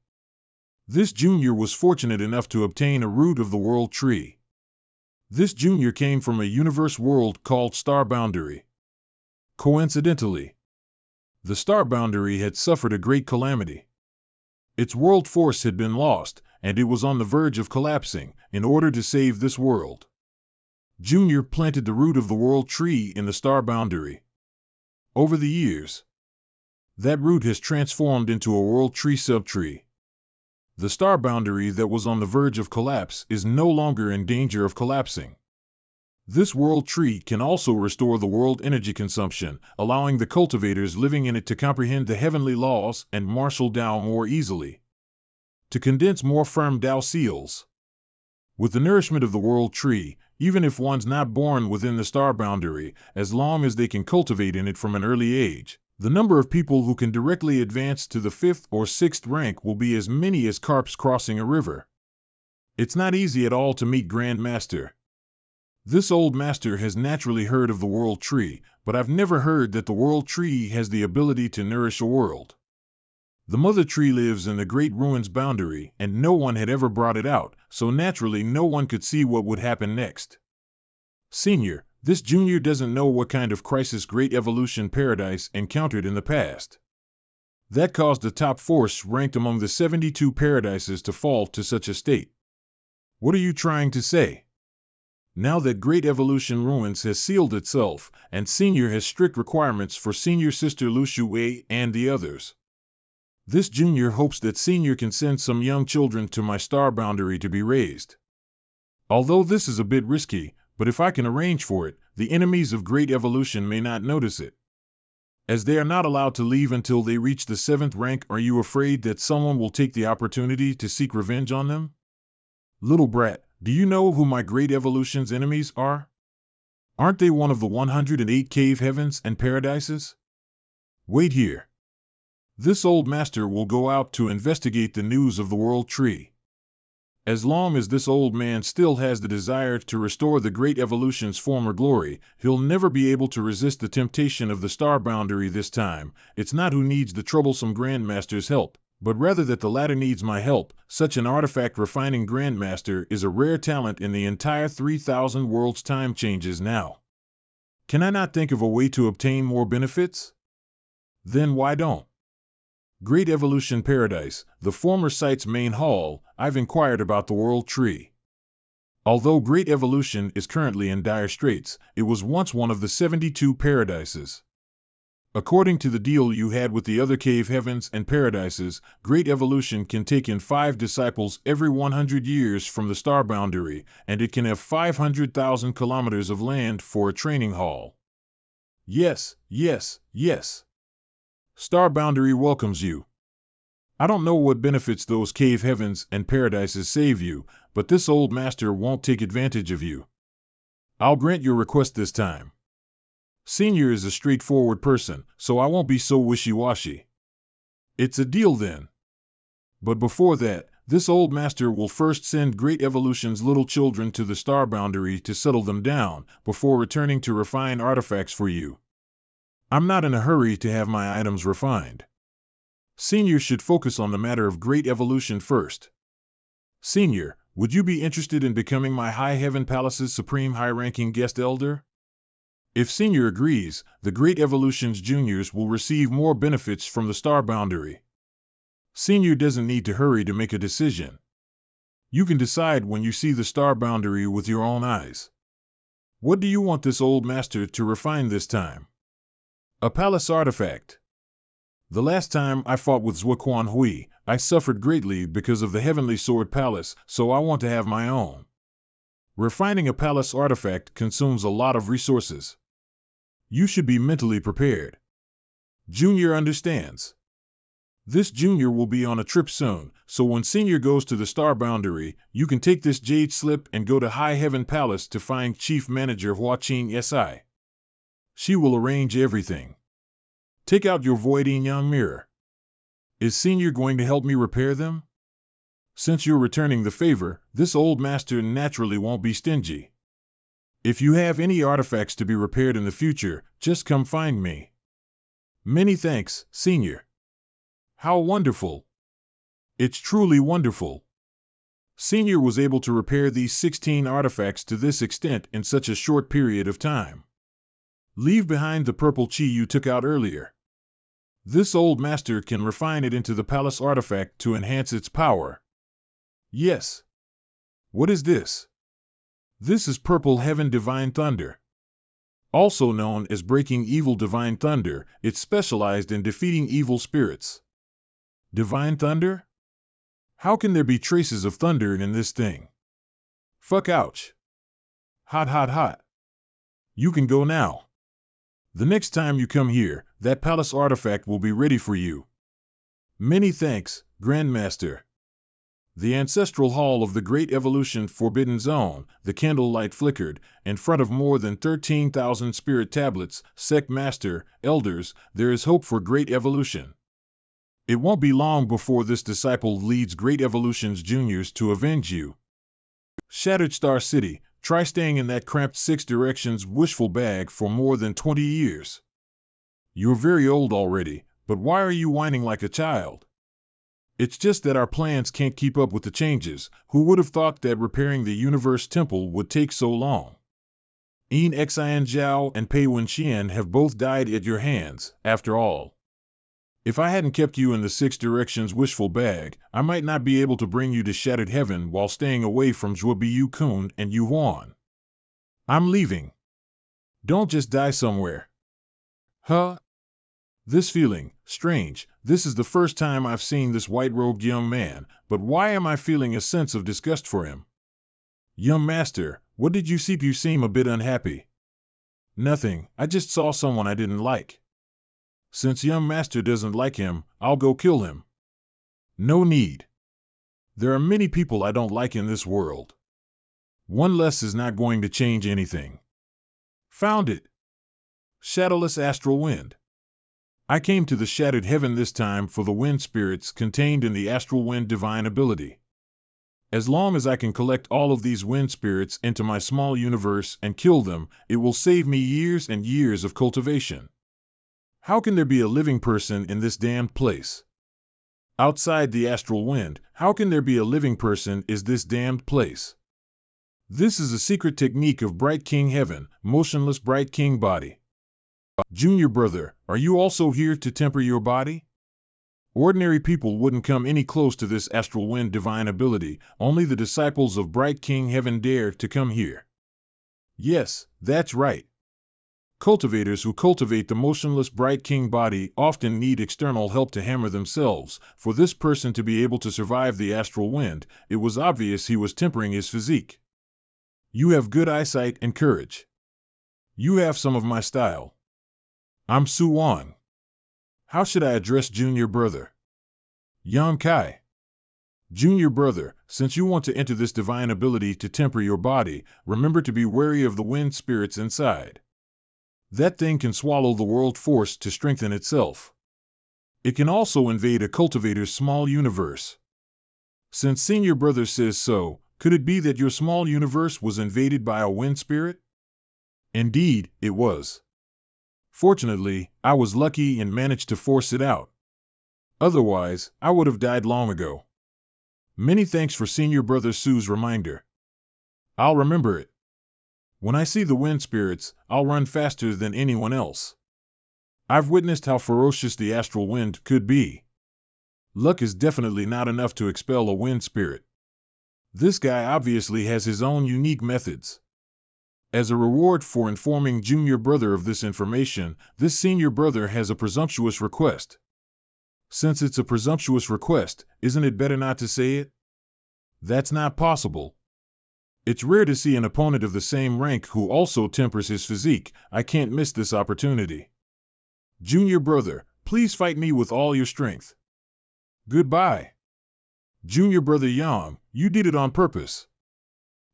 This junior was fortunate enough to obtain a root of the World Tree. This junior came from a universe world called Star Boundary. Coincidentally, the Star Boundary had suffered a great calamity. Its world force had been lost, and it was on the verge of collapsing. In order to save this world, Junior planted the root of the World Tree in the Star Boundary. Over the years, that root has transformed into a World Tree subtree. The Star Boundary that was on the verge of collapse is no longer in danger of collapsing. This World Tree can also restore the world energy consumption, allowing the cultivators living in it to comprehend the heavenly laws and marshal Tao more easily. To condense more firm Tao seals. With the nourishment of the World Tree, even if one's not born within the Star Boundary, as long as they can cultivate in it from an early age, the number of people who can directly advance to the 5th or 6th rank will be as many as carps crossing a river. It's not easy at all to meet Grand Master. This old master has naturally heard of the World Tree, but I've never heard that the World Tree has the ability to nourish a world. The Mother Tree lives in the Great Ruins Boundary, and no one had ever brought it out, so naturally no one could see what would happen next. Senior, This junior doesn't know what kind of crisis Great Evolution Paradise encountered in the past. That caused the top force ranked among the 72 paradises to fall to such a state. What are you trying to say? Now that Great Evolution Ruins has sealed itself, and Senior has strict requirements for Senior Sister Luxu Wei and the others. This junior hopes that Senior can send some young children to my star boundary to be raised. Although this is a bit risky, but if I can arrange for it, the enemies of Great Evolution may not notice it. As they are not allowed to leave until they reach the 7th rank, are you afraid that someone will take the opportunity to seek revenge on them? Little brat, do you know who my Great Evolution's enemies are? Aren't they one of the 108 cave heavens and paradises? Wait here. This old master will go out to investigate the news of the World Tree. As long as this old man still has the desire to restore the Great Evolution's former glory, he'll never be able to resist the temptation of the star boundary this time. It's not who needs the troublesome Grandmaster's help, but rather that the latter needs my help. Such an artifact refining Grandmaster is a rare talent in the entire 3,000 worlds time changes now. Can I not think of a way to obtain more benefits? Then why don't? Great Evolution Paradise, the former site's main hall, I've inquired about the World Tree. Although Great Evolution is currently in dire straits, it was once one of the 72 paradises. According to the deal you had with the other cave heavens and paradises, Great Evolution can take in 5 disciples every 100 years from the star boundary, and it can have 500,000 kilometers of land for a training hall. Yes, yes, yes. Star boundary welcomes you. I don't know what benefits those cave heavens and paradises save you, but this old master won't take advantage of you. I'll grant your request this time. Senior is a straightforward person, so I won't be so wishy-washy. It's a deal then. But before that, this old master will first send Great Evolution's little children to the star boundary to settle them down, before returning to refine artifacts for you. I'm not in a hurry to have my items refined. Senior should focus on the matter of Great Evolution first. Senior, would you be interested in becoming my High Heaven Palace's supreme high-ranking guest elder? If Senior agrees, the Great Evolution's juniors will receive more benefits from the star boundary. Senior doesn't need to hurry to make a decision. You can decide when you see the star boundary with your own eyes. What do you want this old master to refine this time? A palace artifact. The last time I fought with Zhuoquan Hui, I suffered greatly because of the Heavenly Sword Palace, so I want to have my own. Refining a palace artifact consumes a lot of resources. You should be mentally prepared. Junior understands. This junior will be on a trip soon, so when Senior goes to the star boundary, you can take this jade slip and go to High Heaven Palace to find Chief Manager Huaqin Si. She will arrange everything. Take out your void yin-yang mirror. Is Senior going to help me repair them? Since you're returning the favor, this old master naturally won't be stingy. If you have any artifacts to be repaired in the future, just come find me. Many thanks, Senior. How wonderful. It's truly wonderful. Senior was able to repair these 16 artifacts to this extent in such a short period of time. Leave behind the purple chi you took out earlier. This old master can refine it into the palace artifact to enhance its power. Yes. What is this? This is Purple Heaven Divine Thunder. Also known as Breaking Evil Divine Thunder, it's specialized in defeating evil spirits. Divine Thunder? How can there be traces of thunder in this thing? Fuck ouch. Hot hot hot. You can go now. The next time you come here, that palace artifact will be ready for you. Many thanks, Grandmaster. The ancestral hall of the Great Evolution Forbidden Zone, the candlelight flickered, in front of more than 13,000 spirit tablets, sect master, elders, there is hope for Great Evolution. It won't be long before this disciple leads Great Evolution's juniors to avenge you. Shattered Star City, try staying in that cramped 6 directions wishful bag for more than 20 years. You're very old already, but why are you whining like a child? It's just that our plans can't keep up with the changes. Who would have thought that repairing the Universe Temple would take so long? Yin Xian Zhao and Pei Wenxian have both died at your hands, after all. If I hadn't kept you in the Six Directions wishful bag, I might not be able to bring you to Shattered Heaven while staying away from Zhuobiyu Kun and Yu Huan. I'm leaving. Don't just die somewhere. Huh? This feeling, strange, this is the first time I've seen this white-robed young man, but why am I feeling a sense of disgust for him? Young master, what did you see? You seem a bit unhappy. Nothing, I just saw someone I didn't like. Since young master doesn't like him, I'll go kill him. No need. There are many people I don't like in this world. One less is not going to change anything. Found it. Shadowless astral wind. I came to the Shattered Heaven this time for the wind spirits contained in the astral wind divine ability. As long as I can collect all of these wind spirits into my small universe and kill them, it will save me years and years of cultivation. How can there be a living person in this damned place? Outside the astral wind, how can there be a living person in this damned place? This is a secret technique of Bright King Heaven, motionless Bright King body. Junior brother, are you also here to temper your body? Ordinary people wouldn't come any close to this astral wind divine ability, only the disciples of Bright King Heaven dare to come here. Yes, that's right. Cultivators who cultivate the motionless Bright King body often need external help to hammer themselves. For this person to be able to survive the astral wind, it was obvious he was tempering his physique. You have good eyesight and courage. You have some of my style. I'm Su Wang. How should I address junior brother? Yang Kai. Junior brother, since you want to enter this divine ability to temper your body, remember to be wary of the wind spirits inside. That thing can swallow the world force to strengthen itself. It can also invade a cultivator's small universe. Since senior brother says so, could it be that your small universe was invaded by a wind spirit? Indeed, it was. Fortunately, I was lucky and managed to force it out. Otherwise, I would have died long ago. Many thanks for senior brother Su's reminder. I'll remember it. When I see the wind spirits, I'll run faster than anyone else. I've witnessed how ferocious the astral wind could be. Luck is definitely not enough to expel a wind spirit. This guy obviously has his own unique methods. As a reward for informing junior brother of this information, this senior brother has a presumptuous request. Since it's a presumptuous request, isn't it better not to say it? That's not possible. It's rare to see an opponent of the same rank who also tempers his physique. I can't miss this opportunity. Junior brother, please fight me with all your strength. Goodbye. Junior brother Yang, you did it on purpose.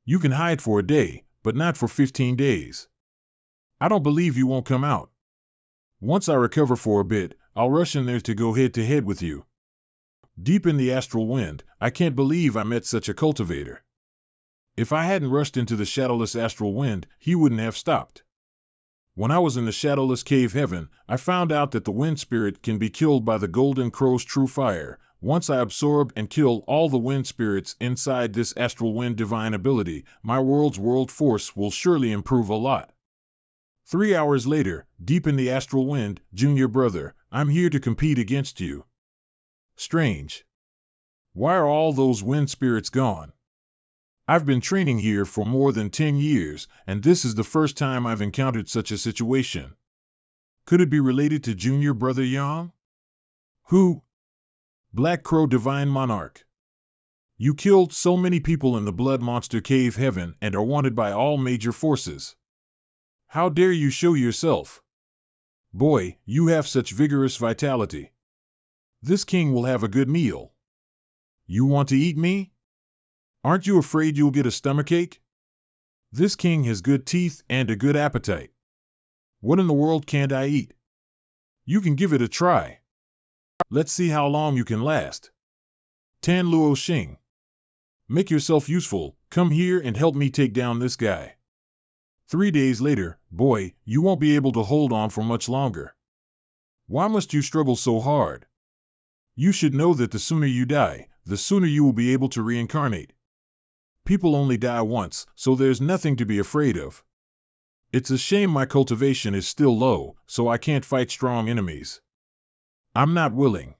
You can hide for a day, but not for 15 days. I don't believe you won't come out. Once I recover for a bit, I'll rush in there to go head-to-head with you. Deep in the astral wind, I can't believe I met such a cultivator. If I hadn't rushed into the shadowless astral wind, he wouldn't have stopped. When I was in the shadowless cave heaven, I found out that the wind spirit can be killed by the golden crow's true fire. Once I absorb and kill all the wind spirits inside this astral wind divine ability, my world's world force will surely improve a lot. 3 hours later, deep in the astral wind, junior brother, I'm here to compete against you. Strange. Why are all those wind spirits gone? I've been training here for more than 10 years, and this is the first time I've encountered such a situation. Could it be related to junior brother Yang? Who? Black Crow Divine Monarch. You killed so many people in the Blood Monster Cave Heaven and are wanted by all major forces. How dare you show yourself? Boy, you have such vigorous vitality. This king will have a good meal. You want to eat me? Aren't you afraid you'll get a stomachache? This king has good teeth and a good appetite. What in the world can't I eat? You can give it a try. Let's see how long you can last. Tan Luo Xing. Make yourself useful, come here and help me take down this guy. 3 days later, boy, you won't be able to hold on for much longer. Why must you struggle so hard? You should know that the sooner you die, the sooner you will be able to reincarnate. People only die once, so there's nothing to be afraid of. It's a shame my cultivation is still low, so I can't fight strong enemies. I'm not willing.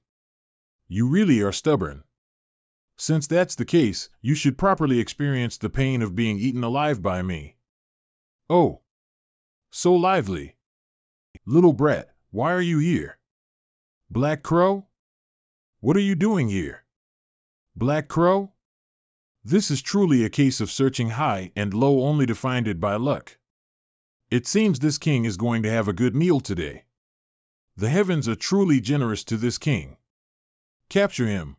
You really are stubborn. Since that's the case, you should properly experience the pain of being eaten alive by me. Oh, so lively. Little brat, why are you here? Black Crow? What are you doing here? Black Crow? This is truly a case of searching high and low only to find it by luck. It seems this king is going to have a good meal today. The heavens are truly generous to this king. Capture him.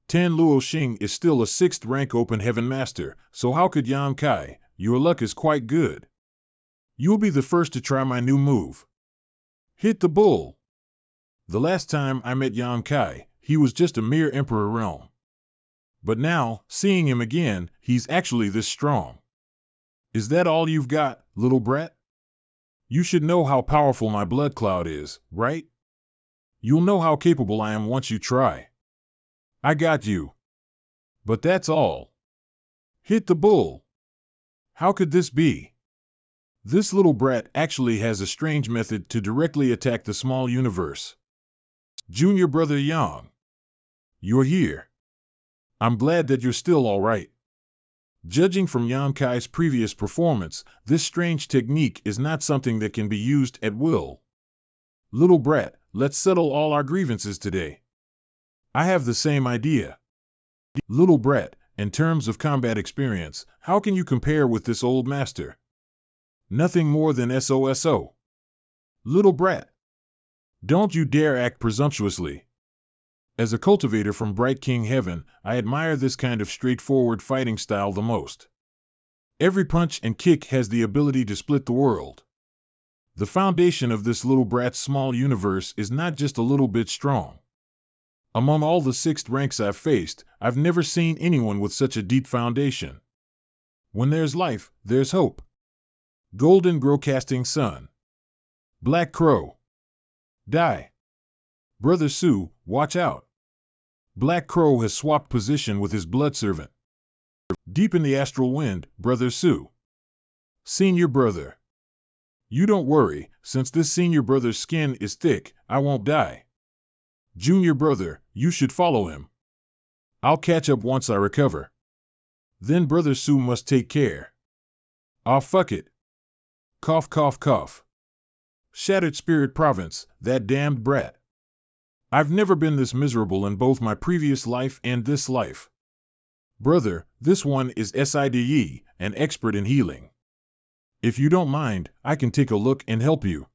Tan Luo Xing is still a 6th rank open heaven master, so how could Yan Kai? Your luck is quite good. You'll be the first to try my new move. Hit the bull. The last time I met Yan Kai, he was just a mere emperor realm. But now, seeing him again, he's actually this strong. Is that all you've got, little brat? You should know how powerful my blood cloud is, right? You'll know how capable I am once you try. I got you. But that's all. Hit the bull. How could this be? This little brat actually has a strange method to directly attack the small universe. Junior brother Yang. You're here. I'm glad that you're still all right. Judging from Yan Kai's previous performance, this strange technique is not something that can be used at will. Little brat, let's settle all our grievances today. I have the same idea. Little brat, in terms of combat experience, how can you compare with this old master? Nothing more than SOSO. Little brat, don't you dare act presumptuously. As a cultivator from Bright King Heaven, I admire this kind of straightforward fighting style the most. Every punch and kick has the ability to split the world. The foundation of this little brat's small universe is not just a little bit strong. Among all the 6th ranks I've faced, I've never seen anyone with such a deep foundation. When there's life, there's hope. Golden Growcasting Sun. Black Crow. Die. Brother Su, watch out. Black Crow has swapped position with his blood servant. Deep in the astral wind, Brother Su. Senior brother. You don't worry, since this senior brother's skin is thick, I won't die. Junior brother, you should follow him. I'll catch up once I recover. Then Brother Su must take care. Ah, fuck it. Cough, cough, cough. Shattered Spirit Province, that damned brat. I've never been this miserable in both my previous life and this life. Brother, this one is SIDE, an expert in healing. If you don't mind, I can take a look and help you.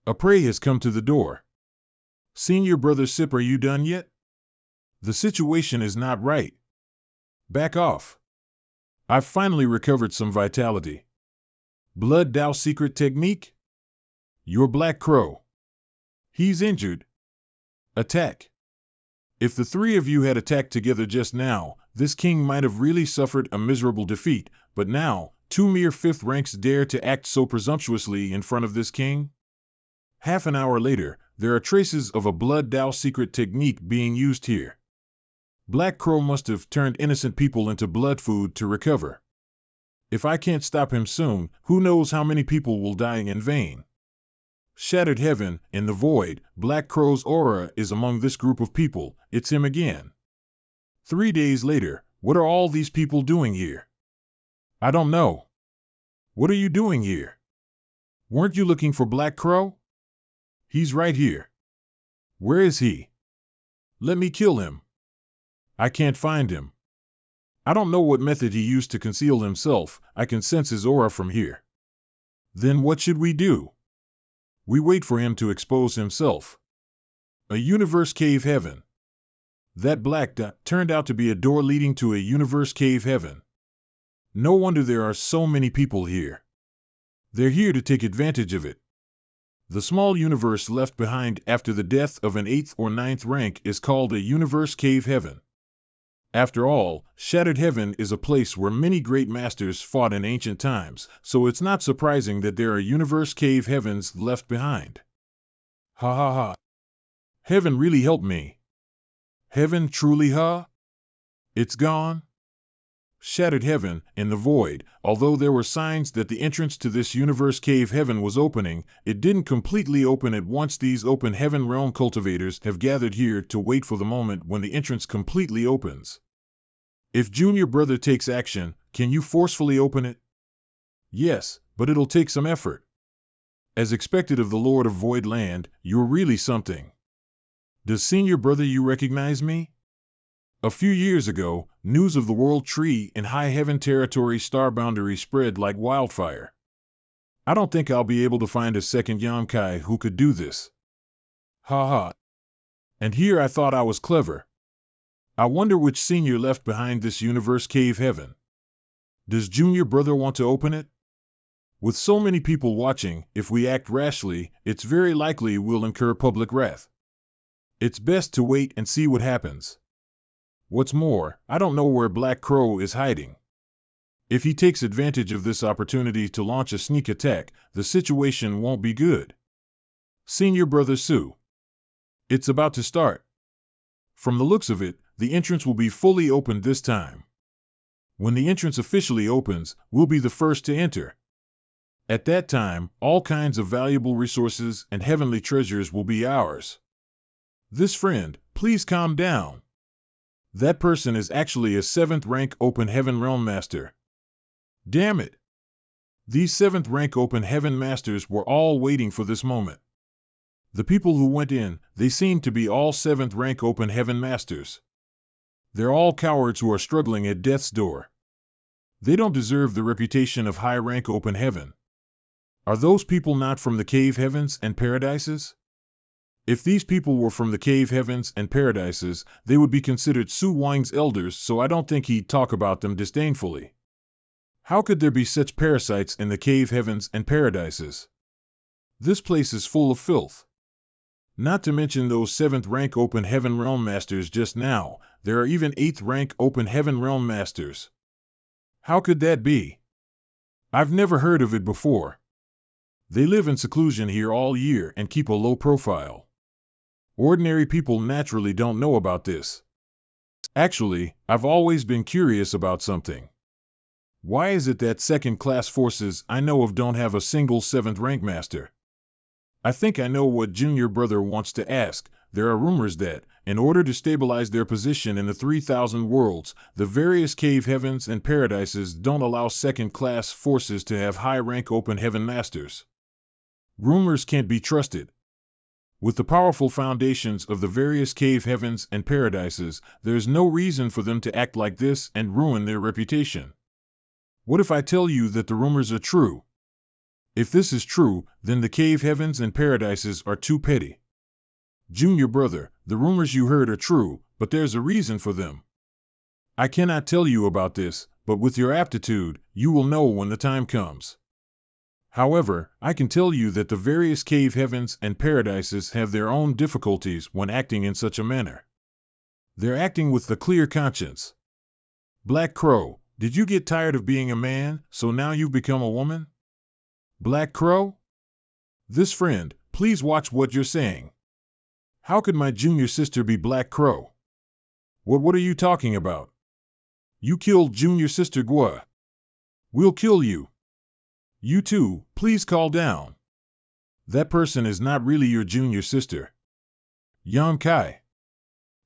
A prey has come to the door. Senior Brother Sip, are you done yet? The situation is not right. Back off. I've finally recovered some vitality. Blood Dao secret technique? Your Black Crow. He's injured. Attack. If the 3 of you had attacked together just now, this king might have really suffered a miserable defeat, but now, 2 mere 5th ranks dare to act so presumptuously in front of this king? Half an hour later, there are traces of a Blood Dao secret technique being used here. Black Crow must have turned innocent people into blood food to recover. If I can't stop him soon, who knows how many people will die in vain. Shattered Heaven, in the void, Black Crow's aura is among this group of people. It's him again. 3 days later, what are all these people doing here? I don't know. What are you doing here? Weren't you looking for Black Crow? He's right here. Where is he? Let me kill him. I can't find him. I don't know what method he used to conceal himself. I can sense his aura from here. Then what should we do? We wait for him to expose himself. A universe cave heaven. That black dot turned out to be a door leading to a universe cave heaven. No wonder there are so many people here. They're here to take advantage of it. The small universe left behind after the death of an 8th or 9th rank is called a universe cave heaven. After all, Shattered Heaven is a place where many great masters fought in ancient times, so it's not surprising that there are universe cave heavens left behind. Ha ha ha. Heaven really helped me. Heaven truly, huh? It's gone? shattered heaven, and the void. Although there were signs that the entrance to this universe cave heaven was opening, it didn't completely open at once. These open heaven realm cultivators have gathered here to wait for the moment when the entrance completely opens. If Junior Brother takes action, can you forcefully open it? Yes, but it'll take some effort. As expected of the Lord of Void Land, you're really something. Does Senior Brother you recognize me? A few years ago, news of the World Tree in High Heaven Territory star boundary spread like wildfire. I don't think I'll be able to find a second Yonkai who could do this. Ha ha. And here I thought I was clever. I wonder which senior left behind this universe cave heaven. Does Junior Brother want to open it? With so many people watching, if we act rashly, it's very likely we'll incur public wrath. It's best to wait and see what happens. What's more, I don't know where Black Crow is hiding. If he takes advantage of this opportunity to launch a sneak attack, the situation won't be good. Senior Brother Sue. It's about to start. From the looks of it, the entrance will be fully opened this time. When the entrance officially opens, we'll be the first to enter. At that time, all kinds of valuable resources and heavenly treasures will be ours. This friend, please calm down. That person is actually a 7th rank Open Heaven Realm Master. Damn it! These 7th rank Open Heaven Masters were all waiting for this moment. The people who went in, they seem to be all 7th rank Open Heaven Masters. They're all cowards who are struggling at death's door. They don't deserve the reputation of high rank Open Heaven. Are those people not from the cave heavens and paradises? If these people were from the cave heavens and paradises, they would be considered Su Wang's elders, so I don't think he'd talk about them disdainfully. How could there be such parasites in the cave heavens and paradises? This place is full of filth. Not to mention those 7th rank Open Heaven Realm Masters just now, there are even 8th rank Open Heaven Realm Masters. How could that be? I've never heard of it before. They live in seclusion here all year and keep a low profile. Ordinary people naturally don't know about this. Actually, I've always been curious about something. Why is it that second-class forces I know of don't have a single 7th rank master? I think I know what Junior Brother wants to ask. There are rumors that, in order to stabilize their position in the 3,000 worlds, the various cave heavens and paradises don't allow second-class forces to have high-rank Open Heaven Masters. Rumors can't be trusted. With the powerful foundations of the various cave heavens and paradises, there's no reason for them to act like this and ruin their reputation. What if I tell you that the rumors are true? If this is true, then the cave heavens and paradises are too petty. Junior Brother, the rumors you heard are true, but there's a reason for them. I cannot tell you about this, but with your aptitude, you will know when the time comes. However, I can tell you that the various cave heavens and paradises have their own difficulties when acting in such a manner. They're acting with a clear conscience. Black Crow, did you get tired of being a man, so now you've become a woman? Black Crow? This friend, please watch what you're saying. How could my junior sister be Black Crow? What are you talking about? You killed junior sister Gua. We'll kill you. You too, please calm down. That person is not really your junior sister. Yonkai.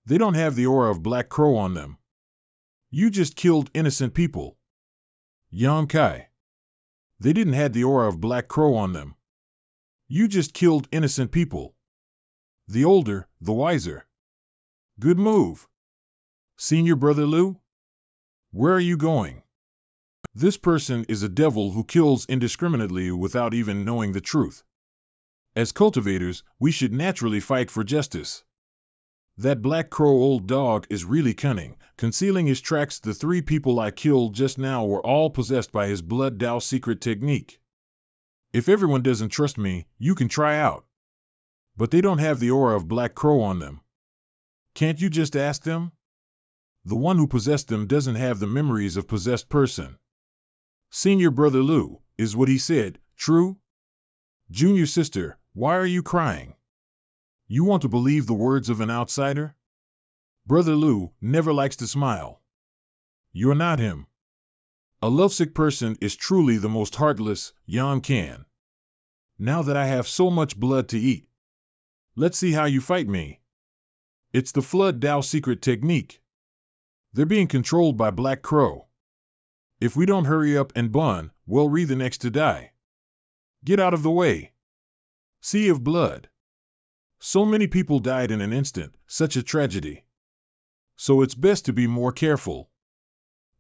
They don't have the aura of Black Crow on them. You just killed innocent people. Yonkai. They didn't have the aura of Black Crow on them. You just killed innocent people. The older, the wiser. Good move. Senior Brother Liu? Where are you going? This person is a devil who kills indiscriminately without even knowing the truth. As cultivators, we should naturally fight for justice. That Black Crow old dog is really cunning, concealing his tracks. The 3 people I killed just now were all possessed by his blood Dao secret technique. If everyone doesn't trust me, you can try out. But they don't have the aura of Black Crow on them. Can't you just ask them? The one who possessed them doesn't have the memories of possessed person. Senior Brother Liu, is what he said true? Junior sister, why are you crying? You want to believe the words of an outsider? Brother Liu never likes to smile. You're not him. A lovesick person is truly the most heartless, Yan can. Now that I have so much blood to eat, let's see how you fight me. It's the Flood Dao secret technique. They're being controlled by Black Crow. If we don't hurry up and bun, we'll be the next to die. Get out of the way. Sea of blood. So many people died in an instant, such a tragedy. So it's best to be more careful.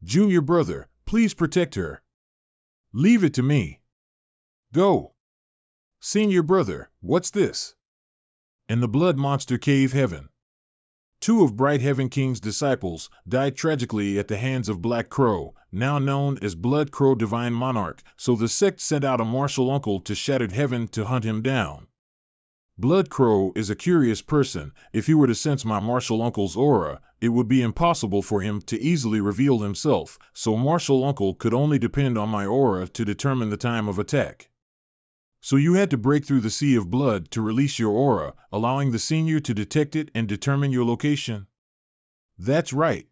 Junior brother, please protect her. Leave it to me. Go. Senior brother, what's this? In the Blood Monster Cave Heaven. 2 of Bright Heaven King's disciples died tragically at the hands of Black Crow, now known as Blood Crow Divine Monarch, so the sect sent out a martial uncle to Shattered Heaven to hunt him down. Blood Crow is a curious person. If he were to sense my martial uncle's aura, it would be impossible for him to easily reveal himself, so martial uncle could only depend on my aura to determine the time of attack. So you had to break through the sea of blood to release your aura, allowing the senior to detect it and determine your location? That's right.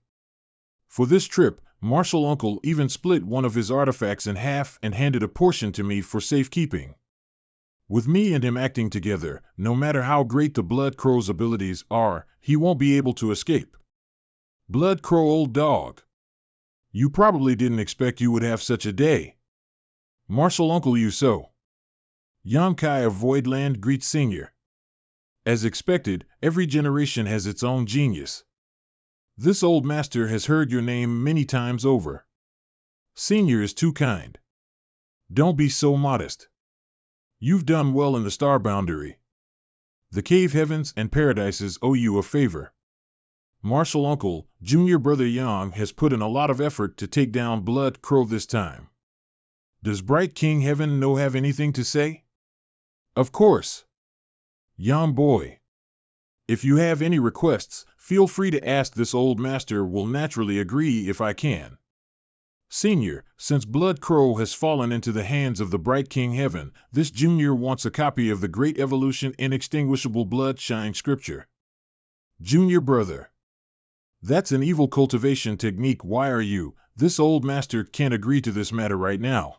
For this trip, martial uncle even split one of his artifacts in half and handed a portion to me for safekeeping. With me and him acting together, no matter how great the Blood Crow's abilities are, he won't be able to escape. Blood Crow old dog. You probably didn't expect you would have such a day. Martial uncle you so. Yamkai of Voidland greets Senior. As expected, every generation has its own genius. This old master has heard your name many times over. Senior is too kind. Don't be so modest. You've done well in the star boundary. The cave heavens and paradises owe you a favor. Martial uncle, junior brother Yang has put in a lot of effort to take down Blood Crow this time. Does Bright King Heaven no have anything to say? Of course. Yang boy. If you have any requests, feel free to ask. This old master will naturally agree if I can. Senior, since Blood Crow has fallen into the hands of the Bright King Heaven, this junior wants a copy of the Great Evolution Inextinguishable Bloodshine Scripture. Junior brother. That's an evil cultivation technique. Why are you? This old master can't agree to this matter right now.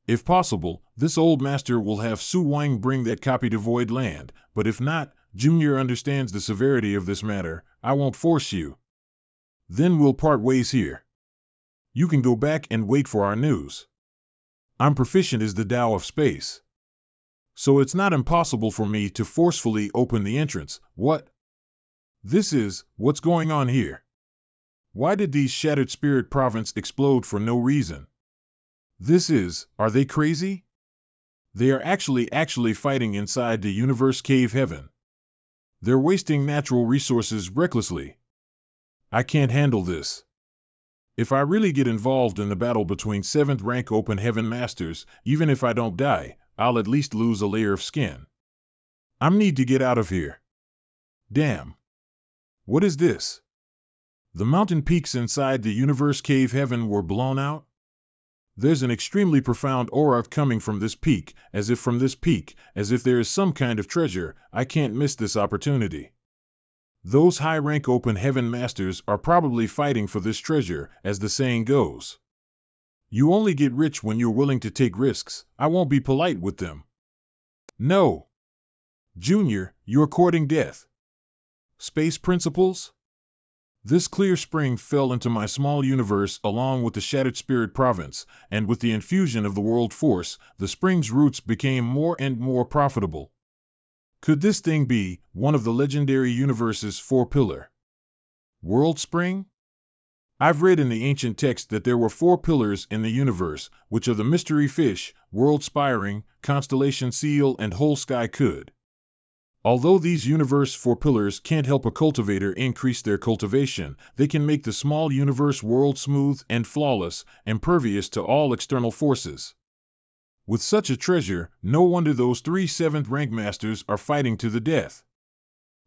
If possible, this old master will have Su Wang bring that copy to Void Land, but if not, Junior understands the severity of this matter. I won't force you. Then we'll part ways here. You can go back and wait for our news. I'm proficient as the Tao of space. So it's not impossible for me to forcefully open the entrance. What? What's going on here? Why did these Shattered Spirit Province explode for no reason? Are they crazy? They are actually fighting inside the Universe Cave Heaven. They're wasting natural resources recklessly. I can't handle this. If I really get involved in the battle between 7th rank Open Heaven Masters, even if I don't die, I'll at least lose a layer of skin. I need to get out of here. Damn. What is this? The mountain peaks inside the Universe Cave Heaven were blown out? There's an extremely profound aura coming from this peak, as if there is some kind of treasure. I can't miss this opportunity. Those high-rank Open Heaven Masters are probably fighting for this treasure, as the saying goes. You only get rich when you're willing to take risks. I won't be polite with them. No. Junior, you're courting death. Space principles? This clear spring fell into my small universe along with the Shattered Spirit Province, and with the infusion of the World Force, the spring's roots became more and more profitable. Could this thing be one of the legendary universe's 4-pillar World Spring? I've read in the ancient text that there were 4 pillars in the universe, which are the Mystery Fish, World Spiring, Constellation Seal, and Whole Sky Could. Although these universe 4 pillars can't help a cultivator increase their cultivation, they can make the small universe world smooth and flawless, impervious to all external forces. With such a treasure, no wonder those 3 7th rank masters are fighting to the death.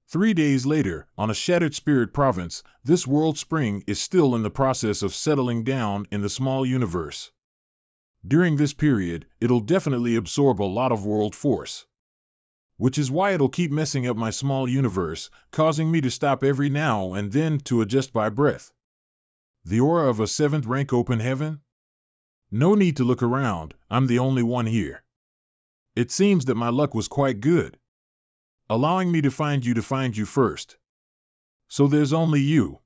3 days later, on a Shattered Spirit Province, this world spring is still in the process of settling down in the small universe. During this period, it'll definitely absorb a lot of world force. Which is why it'll keep messing up my small universe, causing me to stop every now and then to adjust by breath. The aura of a 7th rank Open Heaven? No need to look around, I'm the only one here. It seems that my luck was quite good, allowing me to find you first. So there's only you.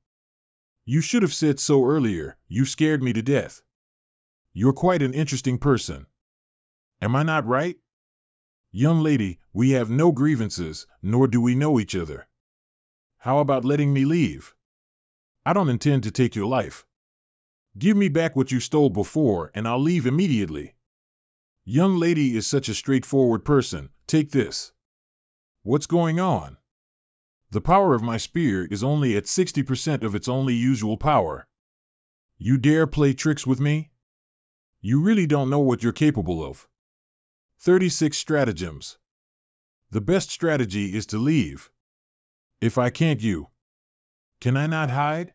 You should have said so earlier, you scared me to death. You're quite an interesting person. Am I not right? Young lady, we have no grievances, nor do we know each other. How about letting me leave? I don't intend to take your life. Give me back what you stole before, and I'll leave immediately. Young lady is such a straightforward person, take this. What's going on? The power of my spear is only at 60% of its only usual power. You dare play tricks with me? You really don't know what you're capable of. 36 stratagems. The best strategy is to leave. If I can't can I not hide?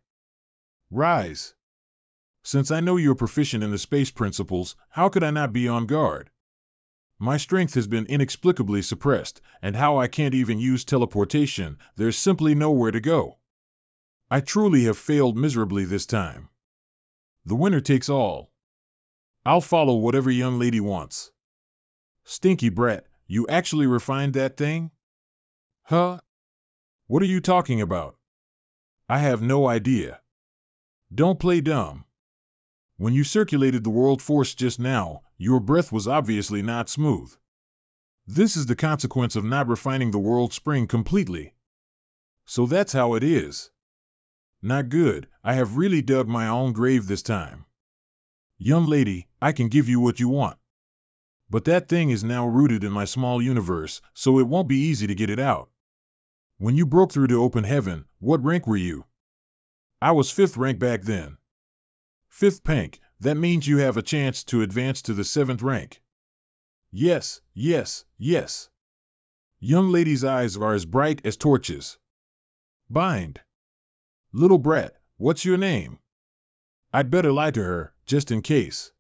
Rise. Since I know you're proficient in the space principles, how could I not be on guard? My strength has been inexplicably suppressed, and how I can't even use teleportation, there's simply nowhere to go. I truly have failed miserably this time. The winner takes all. I'll follow whatever young lady wants. Stinky brat, you actually refined that thing? Huh? What are you talking about? I have no idea. Don't play dumb. When you circulated the world force just now, your breath was obviously not smooth. This is the consequence of not refining the world spring completely. So that's how it is. Not good, I have really dug my own grave this time. Young lady, I can give you what you want. But that thing is now rooted in my small universe, so it won't be easy to get it out. When you broke through to open heaven, what rank were you? I was 5th rank back then. 5th rank, that means you have a chance to advance to the 7th rank. Yes, yes, yes. Young lady's eyes are as bright as torches. Bind. Little brat, what's your name? I'd better lie to her, just in case.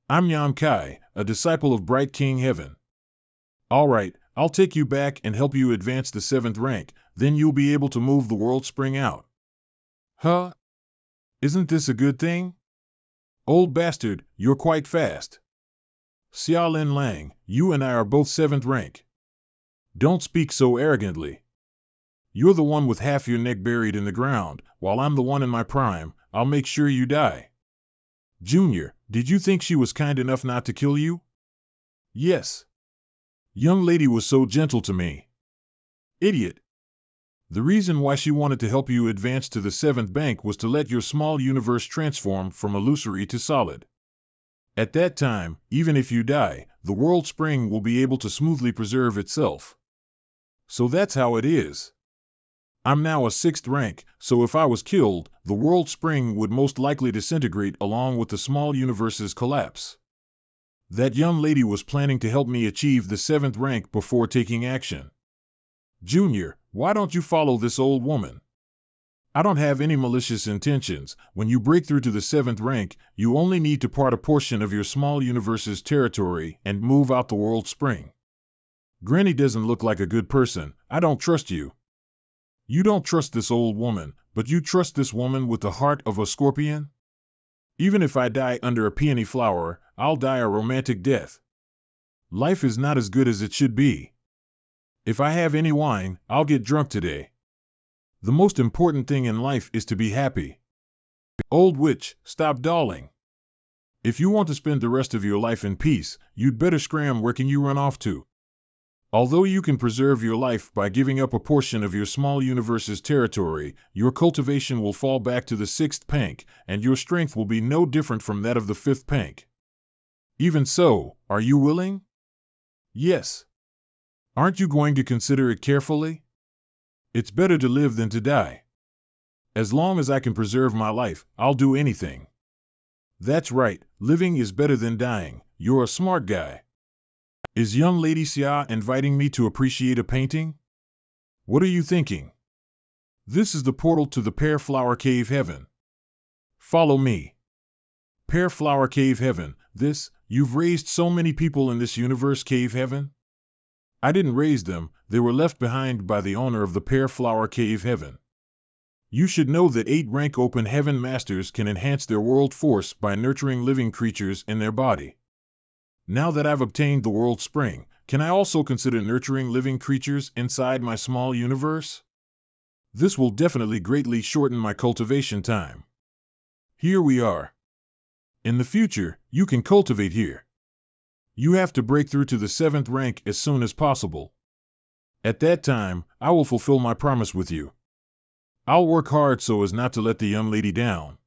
I'm Yan Kai, a disciple of Bright King Heaven. All right, I'll take you back and help you advance the 7th rank, then you'll be able to move the world spring out. Huh? Isn't this a good thing? Old bastard, you're quite fast. Xiaolin Lang, you and I are both 7th rank. Don't speak so arrogantly. You're the one with half your neck buried in the ground, while I'm the one in my prime. I'll make sure you die. Junior, did you think she was kind enough not to kill you? Yes. Young lady was so gentle to me. Idiot. The reason why she wanted to help you advance to the 7th bank was to let your small universe transform from illusory to solid. At that time, even if you die, the world spring will be able to smoothly preserve itself. So that's how it is. I'm now a 6th rank, so if I was killed, the world spring would most likely disintegrate along with the small universe's collapse. That young lady was planning to help me achieve the 7th rank before taking action. Junior, why don't you follow this old woman? I don't have any malicious intentions. When you break through to the 7th rank, you only need to part a portion of your small universe's territory and move out the world spring. Granny doesn't look like a good person. I don't trust you. You don't trust this old woman, but you trust this woman with the heart of a scorpion? Even if I die under a peony flower, I'll die a romantic death. Life is not as good as it should be. If I have any wine, I'll get drunk today. The most important thing in life is to be happy. Old witch, stop dawdling. If you want to spend the rest of your life in peace, you'd better scram. Where can you run off to? Although you can preserve your life by giving up a portion of your small universe's territory, your cultivation will fall back to the 6th rank, and your strength will be no different from that of the 5th rank. Even so, are you willing? Yes. Aren't you going to consider it carefully? It's better to live than to die. As long as I can preserve my life, I'll do anything. That's right, living is better than dying. You're a smart guy. Is young lady Xia inviting me to appreciate a painting? What are you thinking? This is the portal to the Pear Flower Cave Heaven. Follow me. Pear Flower Cave Heaven, you've raised so many people in this universe cave heaven? I didn't raise them, they were left behind by the owner of the Pear Flower Cave Heaven. You should know that 8-rank open heaven masters can enhance their world force by nurturing living creatures in their body. Now that I've obtained the world spring, can I also consider nurturing living creatures inside my small universe? This will definitely greatly shorten my cultivation time. Here we are. In the future, you can cultivate here. You have to break through to the 7th rank as soon as possible. At that time, I will fulfill my promise with you. I'll work hard so as not to let the young lady down.